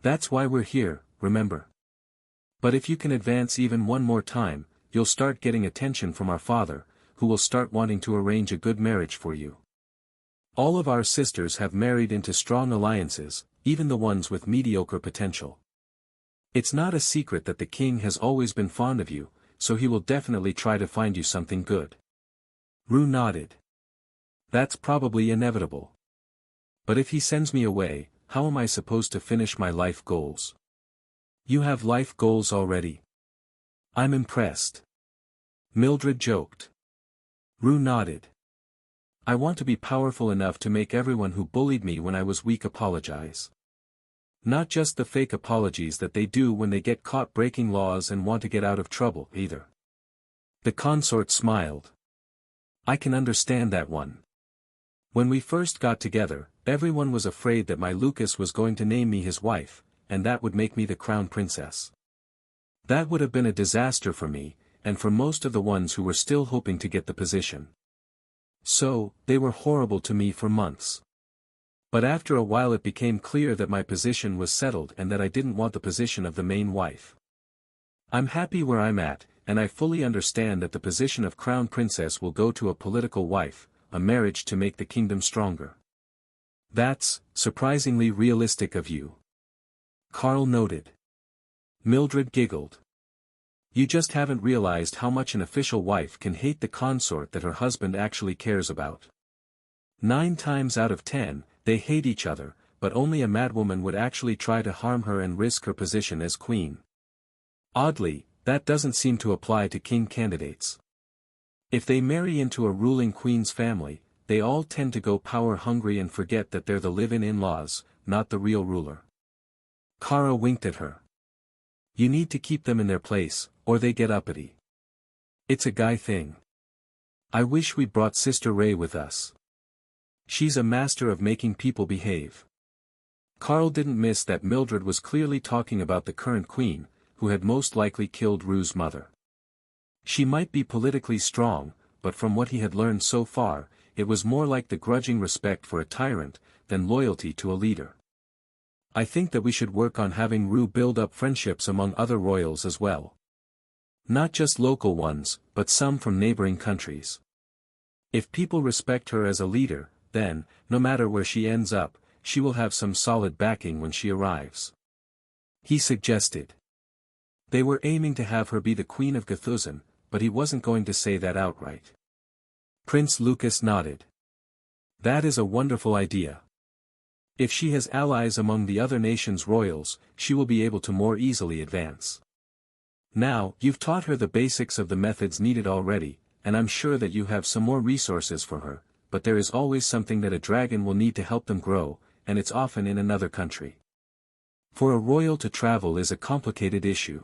Speaker 1: That's why we're here, remember? But if you can advance even one more time, you'll start getting attention from our father, who will start wanting to arrange a good marriage for you. All of our sisters have married into strong alliances, even the ones with mediocre potential. It's not a secret that the king has always been fond of you, so he will definitely try to find you something good. Rue nodded. That's probably inevitable. But if he sends me away, how am I supposed to finish my life goals? You have life goals already. I'm impressed. Mildred joked. Rue nodded. I want to be powerful enough to make everyone who bullied me when I was weak apologize. Not just the fake apologies that they do when they get caught breaking laws and want to get out of trouble, either. The consort smiled. I can understand that one. When we first got together, everyone was afraid that my Lucas was going to name me his wife, and that would make me the crown princess. That would have been a disaster for me, and for most of the ones who were still hoping to get the position. So, they were horrible to me for months. But after a while it became clear that my position was settled and that I didn't want the position of the main wife. I'm happy where I'm at, and I fully understand that the position of crown princess will go to a political wife, a marriage to make the kingdom stronger. That's surprisingly realistic of you. Carl noted. Mildred giggled. You just haven't realized how much an official wife can hate the consort that her husband actually cares about. 9 times out of 10, they hate each other, but only a madwoman would actually try to harm her and risk her position as queen. Oddly, that doesn't seem to apply to king candidates. If they marry into a ruling queen's family, they all tend to go power-hungry and forget that they're the live-in in-laws, not the real ruler. Kara winked at her. You need to keep them in their place, or they get uppity. It's a guy thing. I wish we brought Sister Ray with us. She's a master of making people behave. Carl didn't miss that Mildred was clearly talking about the current queen, who had most likely killed Rue's mother. She might be politically strong, but from what he had learned so far, it was more like the grudging respect for a tyrant, than loyalty to a leader. I think that we should work on having Rue build up friendships among other royals as well. Not just local ones, but some from neighboring countries. If people respect her as a leader, then, no matter where she ends up, she will have some solid backing when she arrives. He suggested. They were aiming to have her be the Queen of Gthuzan, but he wasn't going to say that outright. Prince Lucas nodded. That is a wonderful idea. If she has allies among the other nations' royals, she will be able to more easily advance. Now, you've taught her the basics of the methods needed already, and I'm sure that you have some more resources for her, but there is always something that a dragon will need to help them grow, and it's often in another country. For a royal to travel is a complicated issue.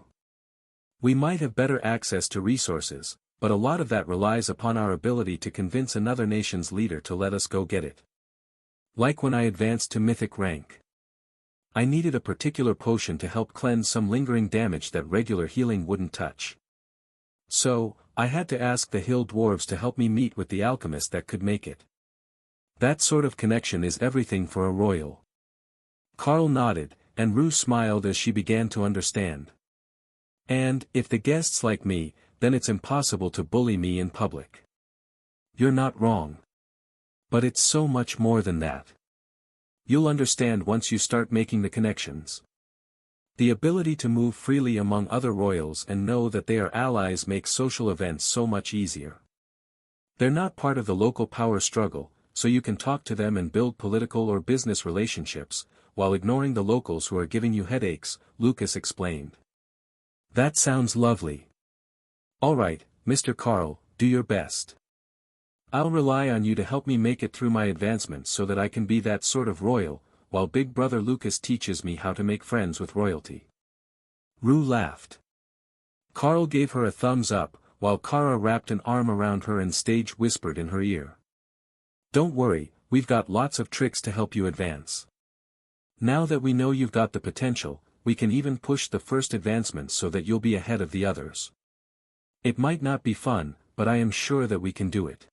Speaker 1: We might have better access to resources, but a lot of that relies upon our ability to convince another nation's leader to let us go get it. Like when I advanced to mythic rank. I needed a particular potion to help cleanse some lingering damage that regular healing wouldn't touch. So, I had to ask the hill dwarves to help me meet with the alchemist that could make it. That sort of connection is everything for a royal. Carl nodded, and Rue smiled as she began to understand. And, if the guests like me, then it's impossible to bully me in public. You're not wrong. But it's so much more than that. You'll understand once you start making the connections. The ability to move freely among other royals and know that they are allies makes social events so much easier. They're not part of the local power struggle, so you can talk to them and build political or business relationships, while ignoring the locals who are giving you headaches, Lucas explained. That sounds lovely. Alright, Mr. Carl, do your best. I'll rely on you to help me make it through my advancements so that I can be that sort of royal, while Big Brother Lucas teaches me how to make friends with royalty. Rue laughed. Carl gave her a thumbs up, while Kara wrapped an arm around her and stage whispered in her ear. Don't worry, we've got lots of tricks to help you advance. Now that we know you've got the potential, we can even push the first advancement so that you'll be ahead of the others. It might not be fun, but I am sure that we can do it.